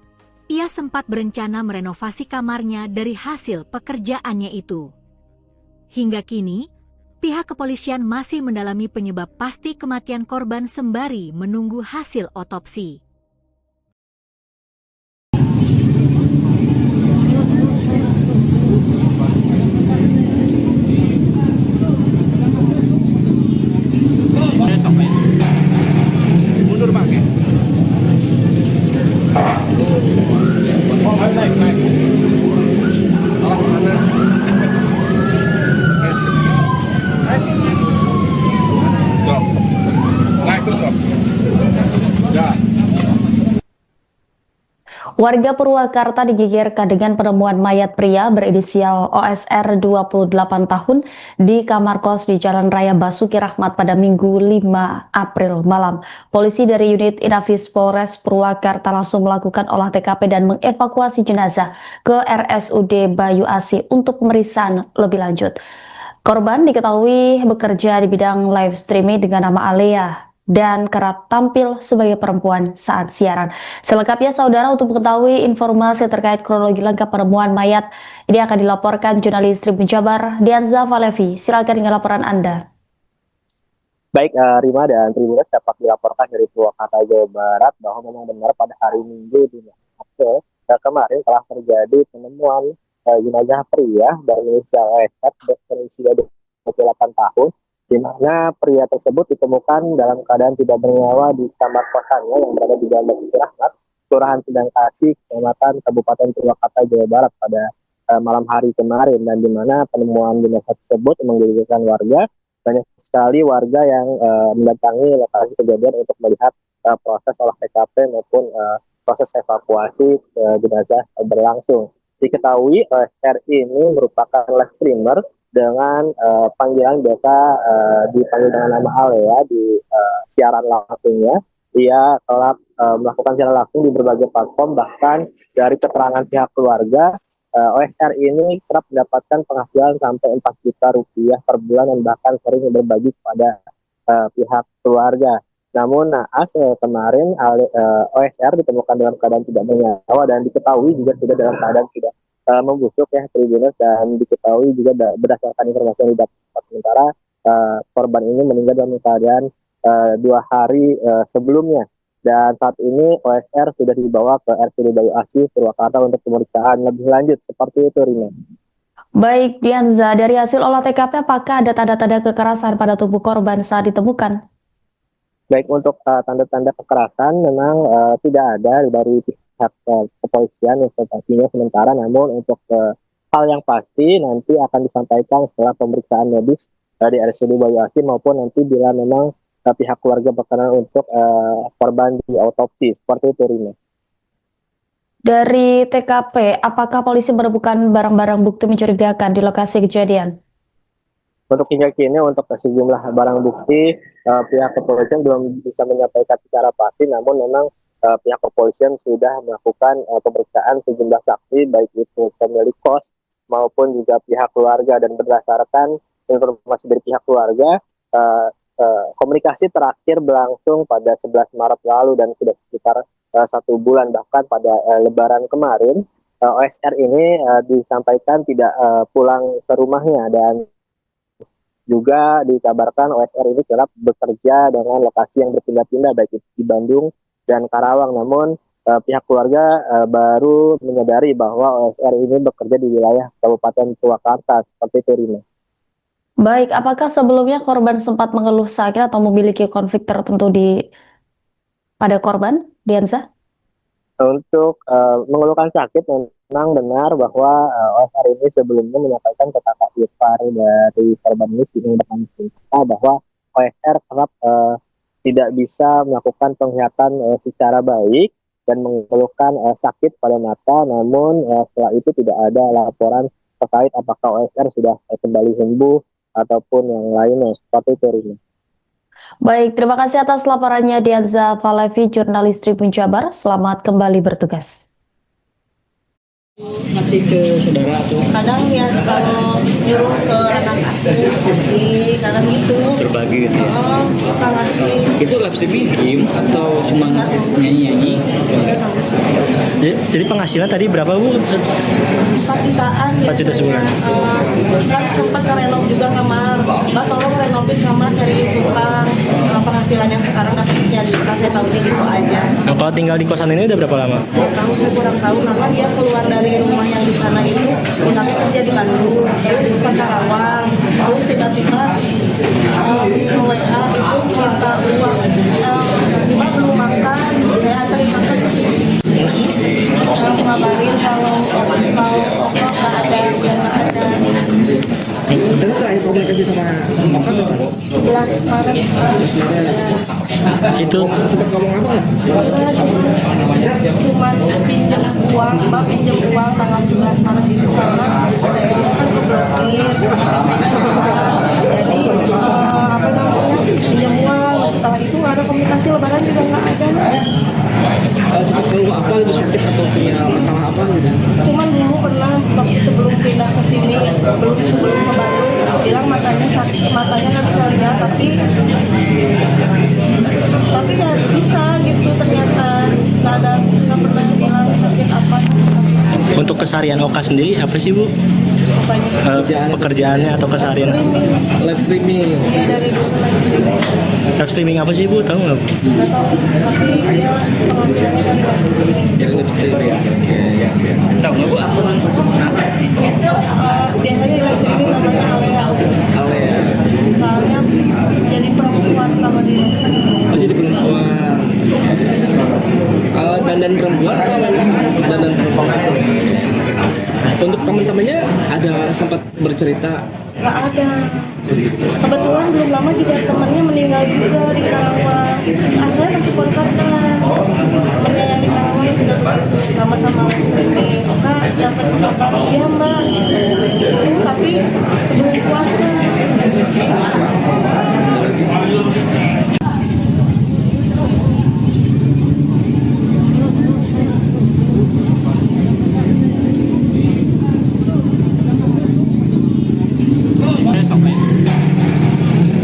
ia sempat berencana merenovasi kamarnya dari hasil pekerjaannya itu. Hingga kini, pihak kepolisian masih mendalami penyebab pasti kematian korban sembari menunggu hasil otopsi. Mundur Pak. Oh, naik. Naik terus, Om. Ya. Warga Purwakarta digegerkan dengan penemuan mayat pria berinisial OSR 28 tahun di kamar kos di Jalan Raya Basuki Rahmat pada Minggu 5 April malam. Polisi dari unit Inafis Polres Purwakarta langsung melakukan olah TKP dan mengevakuasi jenazah ke RSUD Bayu Asih untuk pemeriksaan lebih lanjut. Korban diketahui bekerja di bidang live streaming dengan nama Alea dan kerap tampil sebagai perempuan saat siaran. Selengkapnya saudara, untuk mengetahui informasi terkait kronologi lengkap penemuan mayat, ini akan dilaporkan jurnalis Tribun Jabar, Dianza Valevi. Silakan dengan laporan Anda. Baik, Rima dan Tribuners, dapat dilaporkan dari Purwakarta, Jawa Barat bahwa memang benar pada hari Minggu di April kemarin telah terjadi penemuan jenazah pria berinisial OSR berusia 28 tahun, di mana pria tersebut ditemukan dalam keadaan tidak bernyawa di kamar kosannya yang berada di Jalan Basuki Rahmat, Kelurahan Sindang Kasih, Kecamatan Kabupaten Purwakarta, Jawa Barat pada malam hari kemarin, dan di mana penemuan jenazah tersebut menggegerkan warga. Banyak sekali warga yang mendatangi lokasi kejadian untuk melihat proses olah TKP maupun proses evakuasi jenazah berlangsung. Diketahui OSR ini merupakan live streamer dengan panggilan biasa dipanggil dengan nama Alea di siaran langsungnya. Ia telah melakukan siaran langsung di berbagai platform, bahkan dari keterangan pihak keluarga, OSR ini kerap mendapatkan penghasilan sampai 4 juta rupiah per bulan dan bahkan sering berbagi kepada pihak keluarga. Namun naas kemarin OSR ditemukan dalam keadaan tidak bernyawa dan diketahui juga sudah dalam keadaan tidak membusuk ya Tribuners, dan diketahui juga berdasarkan informasi yang didapat sementara korban ini meninggal dalam keadaan 2 hari sebelumnya, dan saat ini OSR sudah dibawa ke RSUD Bayu Asih Purwakarta untuk pemeriksaan lebih lanjut. Seperti itu, Rina. Baik, Dianza, dari hasil olah TKP apakah ada tanda-tanda kekerasan pada tubuh korban saat ditemukan? Baik, untuk tanda-tanda kekerasan memang tidak ada dari pihak kepolisian informasinya sementara, namun untuk hal yang pasti nanti akan disampaikan setelah pemeriksaan medis dari RSUD Bayu Asih, maupun nanti bila memang pihak keluarga berkenan untuk korban diotopsi. Seperti itu, Rina. Dari TKP, apakah polisi menemukan barang-barang bukti mencurigakan di lokasi kejadian? Untuk hingga kini, untuk sejumlah barang bukti, pihak kepolisian belum bisa menyampaikan secara pasti, namun memang pihak kepolisian sudah melakukan pemeriksaan sejumlah saksi, baik itu pemilik kos maupun juga pihak keluarga, dan berdasarkan informasi dari pihak keluarga, komunikasi terakhir berlangsung pada 11 Maret lalu dan sudah sekitar 1 bulan, bahkan pada Lebaran kemarin OSR ini disampaikan tidak pulang ke rumahnya, dan juga dikabarkan OSR ini kerap bekerja dengan lokasi yang berpindah-pindah baik itu di Bandung dan Karawang. Namun pihak keluarga baru menyadari bahwa OSR ini bekerja di wilayah Kabupaten Purwakarta. Seperti itu, Rina. Baik, apakah sebelumnya korban sempat mengeluh sakit atau memiliki konflik tertentu pada korban, Dianza? Untuk mengeluhkan sakit, memang benar bahwa OSR ini sebelumnya menyampaikan ke kakak ipar dari korban ini bahwa OSR kerap tidak bisa melakukan penglihatan secara baik dan mengeluhkan sakit pada mata. Namun setelah itu tidak ada laporan terkait apakah OSR sudah kembali sembuh ataupun yang lainnya. Seperti itu, Rina. Baik, terima kasih atas laporannya Dianza Falevi, jurnalis Tribun Jabar. Selamat kembali bertugas. Masih ke saudara tuh Kadang ya kalau nyuruh ke anak aku sih, kadang gitu. berbagi gitu ya. Kita ngasih. Itu live streaming game atau cuma nyanyi-nyanyi? Jadi penghasilan tadi berapa, Bu? 4 jutaan 4 juta sebulan. Kan sempat ngerenov juga kamar. Mbak tolong renovain kamar, cari tukang. Penghasilan yang sekarang dapatnya di kita, saya tahu gitu aja. Nah, kalau tinggal di kosan ini udah berapa lama? Tahu saya kurang tahu, karena dia keluar dari rumah yang di sana itu, pindah kerja di Bandung, terus ke Karawang, terus tiba-tiba WA itu minta uang, Mbak belum makan, saya anterin makan ke sini. Ngabarin kalau nggak ada. Itu terakhir komunikasi sama Oka kapan? 11 Maret. Itu Sempat ngomong apa nggak? Cuman pinjam uang, Mbak pinjam uang tanggal 11 Maret itu karena daerahnya kan keblokir, KTP-nya hilang. Jadi apa namanya, pinjam uang. Setelah itu nggak ada komunikasi, Lebaran juga nggak ada. Sempat keluh apa itu, sakit atau punya masalah apa gitu? Cuman dulu pernah waktu sebelum pindah ke sini, sebelum ke Bandung, bilang matanya sakit, matanya nggak bisa lihat, tapi ya bisa gitu, ternyata nggak pernah bilang sakit apa. untuk keseharian Oka sendiri apa sih, Bu? Pekerjaannya atau keseharian? Live streaming. Ya dari dulu live streaming. Live streaming apa sih, Bu? Tahu nggak? Nggak tahu, tapi dia penghasilannya dari live streaming. Yang live streaming. Tahu nggak Bu akun kenapa? Biasanya di live streaming namanya Alea. Alea. Soalnya jadi perempuan kalau di live streaming. Oh, jadi perempuan. Dandan perempuan. Dandan perempuan. Untuk teman-temannya ada sempat bercerita? Nggak ada. Kebetulan belum lama juga temannya meninggal juga di Karawang. Itu saya masih kontak kan. Temannya yang di Karawang juga begitu, sama-sama live streaming. Kak, dapat kabar dia Mbak gitu. Itu tapi sebelum puasa.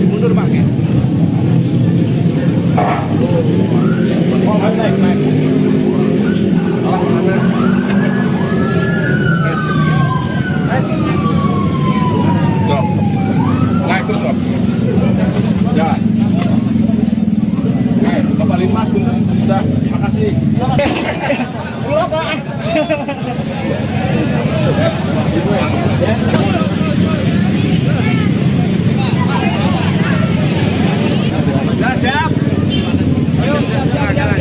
Mundur Pak. Oh, naik. Salah mana? Stop. Naik terus, Pak. Jalan. Naik, Bapak Limas sudah. Terima kasih. Pulang, Pak. Ya, siap. Ayo, jalan.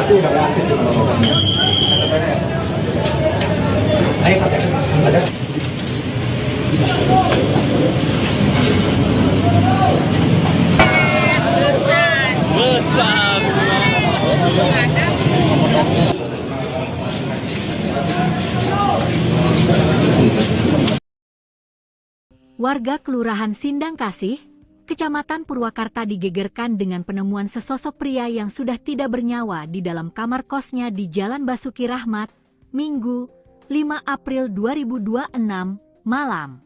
tapi udah nggak aktif di mana-mana. Ada. Warga Kelurahan Sindang Kasih, Kecamatan Purwakarta digegerkan dengan penemuan sesosok pria yang sudah tidak bernyawa di dalam kamar kosnya di Jalan Basuki Rahmat, Minggu, 5 April 2026, malam.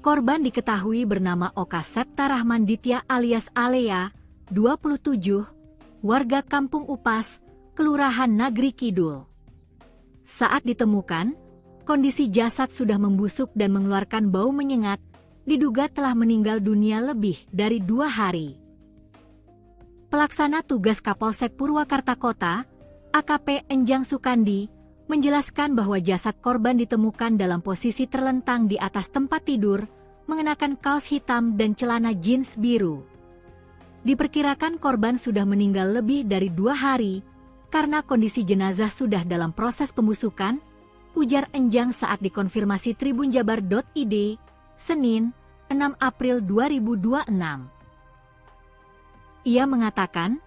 Korban diketahui bernama Oka Septa Rahman Ditya alias Alea, 27, warga Kampung Upas, Kelurahan Nagri Kidul. Saat ditemukan, kondisi jasad sudah membusuk dan mengeluarkan bau menyengat, diduga telah meninggal dunia lebih dari 2 hari. Pelaksana tugas Kapolsek Purwakarta Kota, AKP Enjang Sukandi, menjelaskan bahwa jasad korban ditemukan dalam posisi terlentang di atas tempat tidur, mengenakan kaos hitam dan celana jeans biru. Diperkirakan korban sudah meninggal lebih dari 2 hari, karena kondisi jenazah sudah dalam proses pembusukan, ujar Enjang saat dikonfirmasi tribunjabar.id, Senin, 6 April 2026. Ia mengatakan,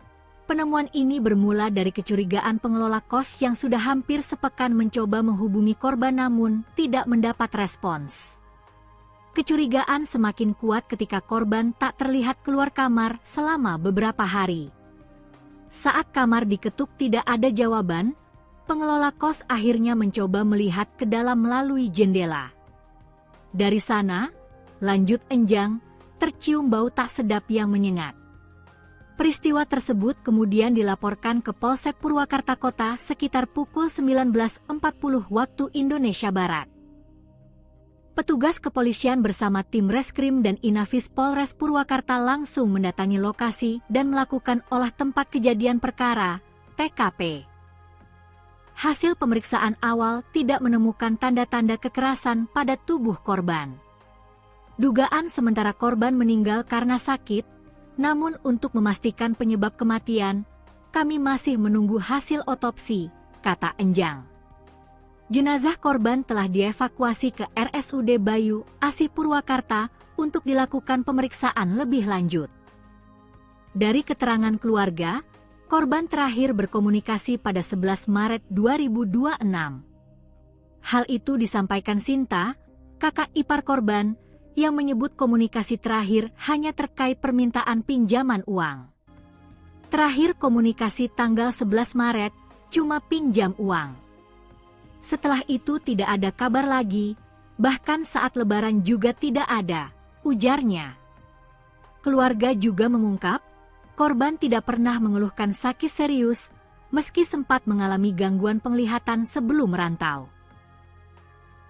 penemuan ini bermula dari kecurigaan pengelola kos yang sudah hampir sepekan mencoba menghubungi korban namun tidak mendapat respons. Kecurigaan semakin kuat ketika korban tak terlihat keluar kamar selama beberapa hari. Saat kamar diketuk tidak ada jawaban, pengelola kos akhirnya mencoba melihat ke dalam melalui jendela. Dari sana, lanjut Enjang, tercium bau tak sedap yang menyengat. Peristiwa tersebut kemudian dilaporkan ke Polsek Purwakarta Kota sekitar pukul 19.40 waktu Indonesia Barat. Petugas kepolisian bersama tim Reskrim dan Inafis Polres Purwakarta langsung mendatangi lokasi dan melakukan olah tempat kejadian perkara, TKP. Hasil pemeriksaan awal tidak menemukan tanda-tanda kekerasan pada tubuh korban. Dugaan sementara korban meninggal karena sakit, namun untuk memastikan penyebab kematian, kami masih menunggu hasil otopsi, kata Enjang. Jenazah korban telah dievakuasi ke RSUD Bayu Asih Purwakarta untuk dilakukan pemeriksaan lebih lanjut. Dari keterangan keluarga, korban terakhir berkomunikasi pada 11 Maret 2026. Hal itu disampaikan Sinta, kakak ipar korban, yang menyebut komunikasi terakhir hanya terkait permintaan pinjaman uang. Terakhir komunikasi tanggal 11 Maret, cuma pinjam uang. Setelah itu tidak ada kabar lagi, bahkan saat lebaran juga tidak ada, ujarnya. Keluarga juga mengungkap, korban tidak pernah mengeluhkan sakit serius, meski sempat mengalami gangguan penglihatan sebelum merantau.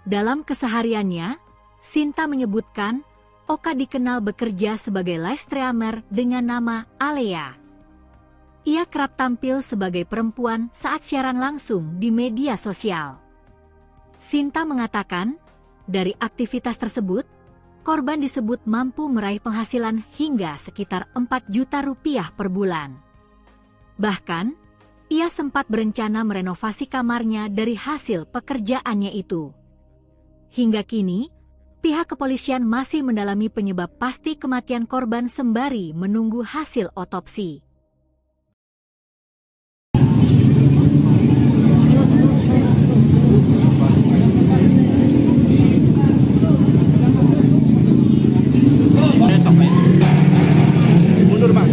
Dalam kesehariannya, Sinta menyebutkan, Oka dikenal bekerja sebagai live streamer dengan nama Alea. Ia kerap tampil sebagai perempuan saat siaran langsung di media sosial. Sinta mengatakan, dari aktivitas tersebut, korban disebut mampu meraih penghasilan hingga sekitar 4 juta rupiah per bulan. Bahkan, ia sempat berencana merenovasi kamarnya dari hasil pekerjaannya itu. Hingga kini, pihak kepolisian masih mendalami penyebab pasti kematian korban sembari menunggu hasil otopsi. Mundur Pak.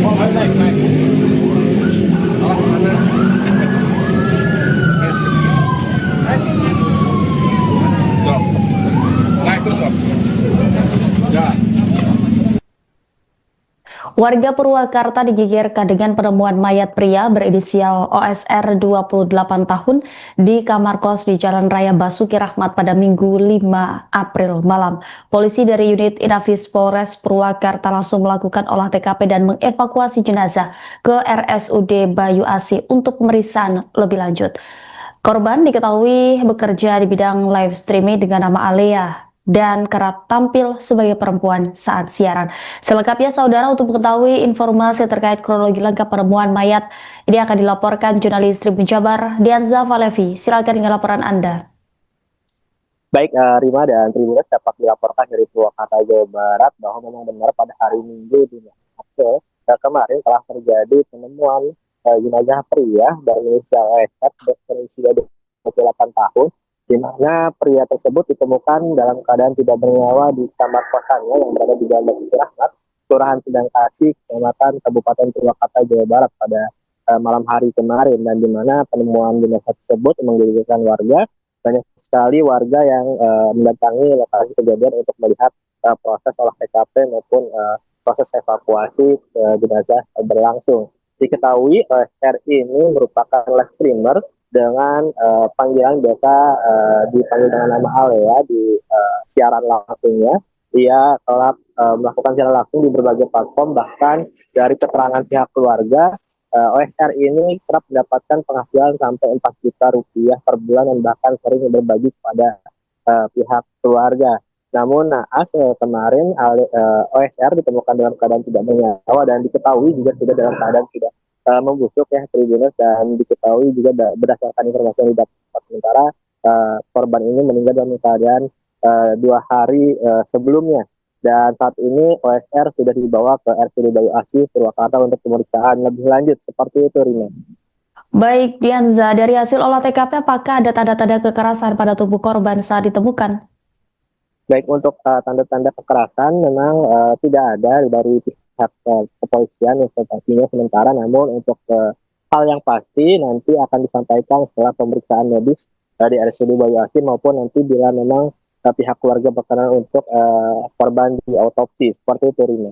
Oh, naik. Naik terus, Om. Ya. Warga Purwakarta digegerkan dengan penemuan mayat pria berinisial OSR 28 tahun di kamar kos di Jalan Raya Basuki Rahmat pada Minggu 5 April malam. Polisi dari unit Inafis Polres Purwakarta langsung melakukan olah TKP dan mengevakuasi jenazah ke RSUD Bayu Asih untuk pemeriksaan lebih lanjut. Korban diketahui bekerja di bidang live streaming dengan nama Alea dan kerap tampil sebagai perempuan saat siaran. Selengkapnya saudara, untuk mengetahui informasi terkait kronologi lengkap penemuan mayat ini akan dilaporkan jurnalis Tribun Jabar Dianza Valevi. Silakan dengan laporan Anda. Baik, Rima dan Tribuners, dapat dilaporkan dari Purwakarta, Jawa Barat bahwa memang benar pada hari Minggu di April kemarin telah terjadi penemuan jenazah pria berinisial SR berusia 28 tahun, di mana pria tersebut ditemukan dalam keadaan tidak bernyawa di kamar kosannya yang berada di Jalan Basuki Rahmat, Kelurahan Sendang Kasih, Kecamatan Kabupaten Purwakarta, Jawa Barat pada malam hari kemarin, dan di mana penemuan jenazah tersebut menggegerkan warga. Banyak sekali warga yang mendatangi lokasi kejadian untuk melihat proses olah TKP maupun proses evakuasi jenazah berlangsung. Diketahui OSR ini merupakan live streamer dengan panggilan biasa dipanggil dengan nama Alea di siaran langsungnya. Ia telah melakukan siaran langsung di berbagai platform, bahkan dari keterangan pihak keluarga, OSR ini kerap mendapatkan penghasilan sampai 4 juta rupiah per bulan dan bahkan sering berbagi kepada pihak keluarga. Namun naas kemarin OSR ditemukan dalam keadaan tidak bernyawa dan diketahui juga sudah dalam keadaan tidak membusuk ya Tribuners, dan diketahui juga berdasarkan informasi yang didapat sementara korban ini meninggal dalam keadaan 2 hari sebelumnya. Dan saat ini OSR sudah dibawa ke RSUD Bayu Asih, Purwakarta untuk pemeriksaan lebih lanjut. Seperti itu, Rina. Baik, Dianza, dari hasil olah TKP apakah ada tanda-tanda kekerasan pada tubuh korban saat ditemukan? Baik, untuk tanda-tanda kekerasan memang tidak ada dari pihak kepolisian informasinya sementara, namun untuk hal yang pasti nanti akan disampaikan setelah pemeriksaan medis dari RSUD Bayu Asih maupun nanti bila memang pihak keluarga berkenan untuk korban di autopsi. Seperti itu, Rina.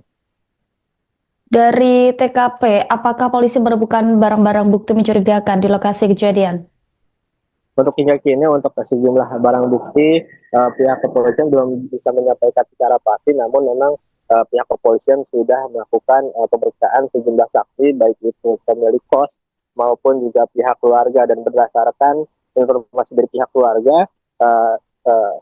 Dari TKP, apakah polisi menemukan barang-barang bukti mencurigakan di lokasi kejadian? Untuk hingga kini, untuk sejumlah barang bukti, pihak kepolisian belum bisa menyampaikan secara pasti, namun memang pihak kepolisian sudah melakukan pemeriksaan sejumlah saksi, baik itu pemilik kos maupun juga pihak keluarga, dan berdasarkan informasi dari pihak keluarga,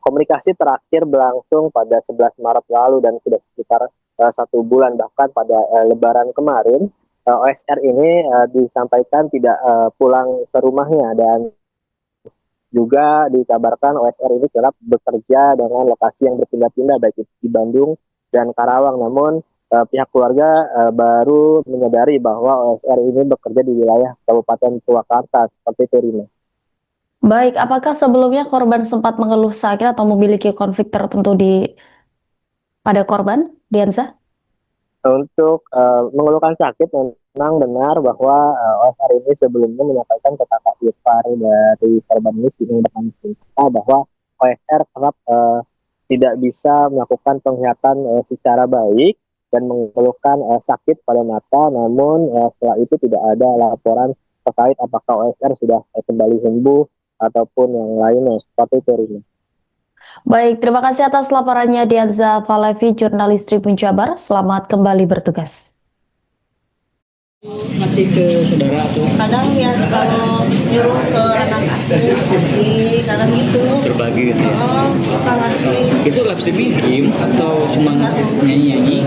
komunikasi terakhir berlangsung pada 11 Maret lalu dan sudah sekitar 1 bulan, bahkan pada Lebaran kemarin OSR ini disampaikan tidak pulang ke rumahnya, dan juga dikabarkan OSR ini kerap bekerja dengan lokasi yang berpindah-pindah baik di Bandung dan Karawang, namun pihak keluarga baru menyadari bahwa OSR ini bekerja di wilayah Kabupaten Purwakarta. Seperti itu, Rina. Baik, apakah sebelumnya korban sempat mengeluh sakit atau memiliki konflik tertentu pada korban, Dianza? Untuk mengeluhkan sakit, memang benar bahwa OSR ini sebelumnya menyampaikan ke kakak ipar dari korban ini bahwa OSR kerap tidak bisa melakukan penglihatan secara baik dan mengeluhkan sakit pada mata, namun setelah itu tidak ada laporan terkait apakah OSR sudah kembali sembuh ataupun yang lainnya. Seperti itu, Rina. Baik, terima kasih atas laporannya Dianza Valevi, jurnalis Tribun Jabar. Selamat kembali bertugas. Masih ke saudara atau Kadang ya kalau nyuruh ke anak aku masih kadang gitu. berbagi gitu ya? Oh, kita ngasih. Itu live streaming game atau cuma nyanyi-nyanyi?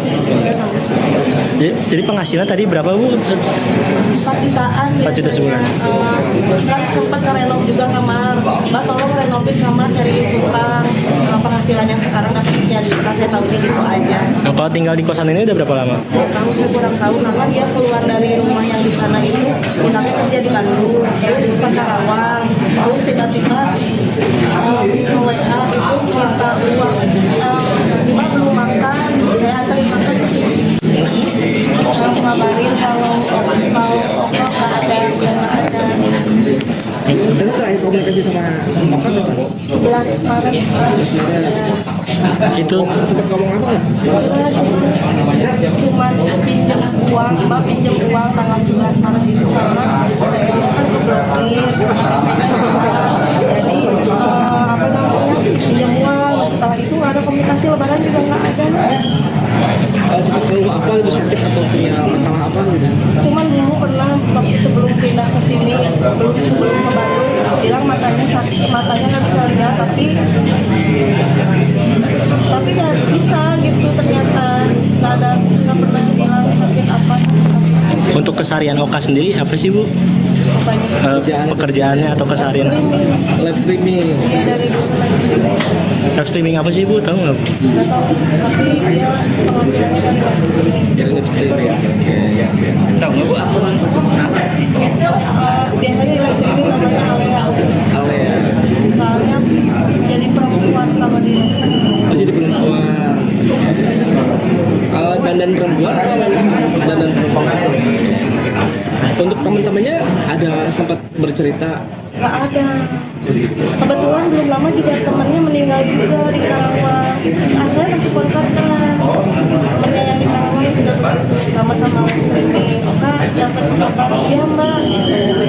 Jadi penghasilan tadi berapa, Bu? 4 jutaan 4 juta sebulan. Kan sempat ngerenov juga kamar. Mbak tolong renovin kamar dari tukang. Penghasilan yang sekarang dapat sekian juta, saya tahu gitu aja. Nah, kalau tinggal di kosan ini udah berapa lama? Tahu saya kurang tahu karena dia keluar dari rumah yang di sana itu punaknya kerja di Bandung, terus ke Karawang, terus tiba-tiba WA itu minta uang, Mbak belum makan, saya anterin makan ke sini. Ngabarin kalau nggak ada. Itu terakhir komunikasi sama Bapak kapan? 11 Maret. Itu Sempat ngomong apa nggak? Cuman pinjam uang, Mbak pinjam uang tanggal 11 Maret itu karena ATM-nya kan keblokir, KTP-nya hilang. Jadi pinjam uang. Setelah itu nggak ada komunikasi, lebaran juga nggak ada. Sempat ngomong apa itu, sakit atau punya masalah apa gitu? Cuman dulu pernah waktu sebelum pindah ke sini, sebelum ke Bandung, bilang sakit matanya nggak bisa lihat, tapi ya bisa gitu, ternyata nggak pernah bilang sakit apa. Untuk keseharian Oka sendiri apa sih Bu? Pekerjaannya atau keseharian? Live streaming. Iya, dari dulu live streaming. Live streaming apa sih Bu? Tahu nggak? Nggak tahu, tapi dia penghasilan dari live streaming. Dari live streaming. Oke. Tahu nggak Bu akun kenapa? Biasanya di live streaming namanya Alea. Alea. Soalnya jadi perempuan kalau di live streaming. Oh, jadi perempuan. Dandan perempuan. Dandan perempuan. Untuk teman-temannya ada sempat bercerita? Nggak ada. Kebetulan belum lama juga temannya meninggal juga di Karawang. Itu saya masih kontak kan. Temannya yang di Karawang juga begitu, sama-sama live streaming. Kak, dapat kabar, iya Mbak. Gitu.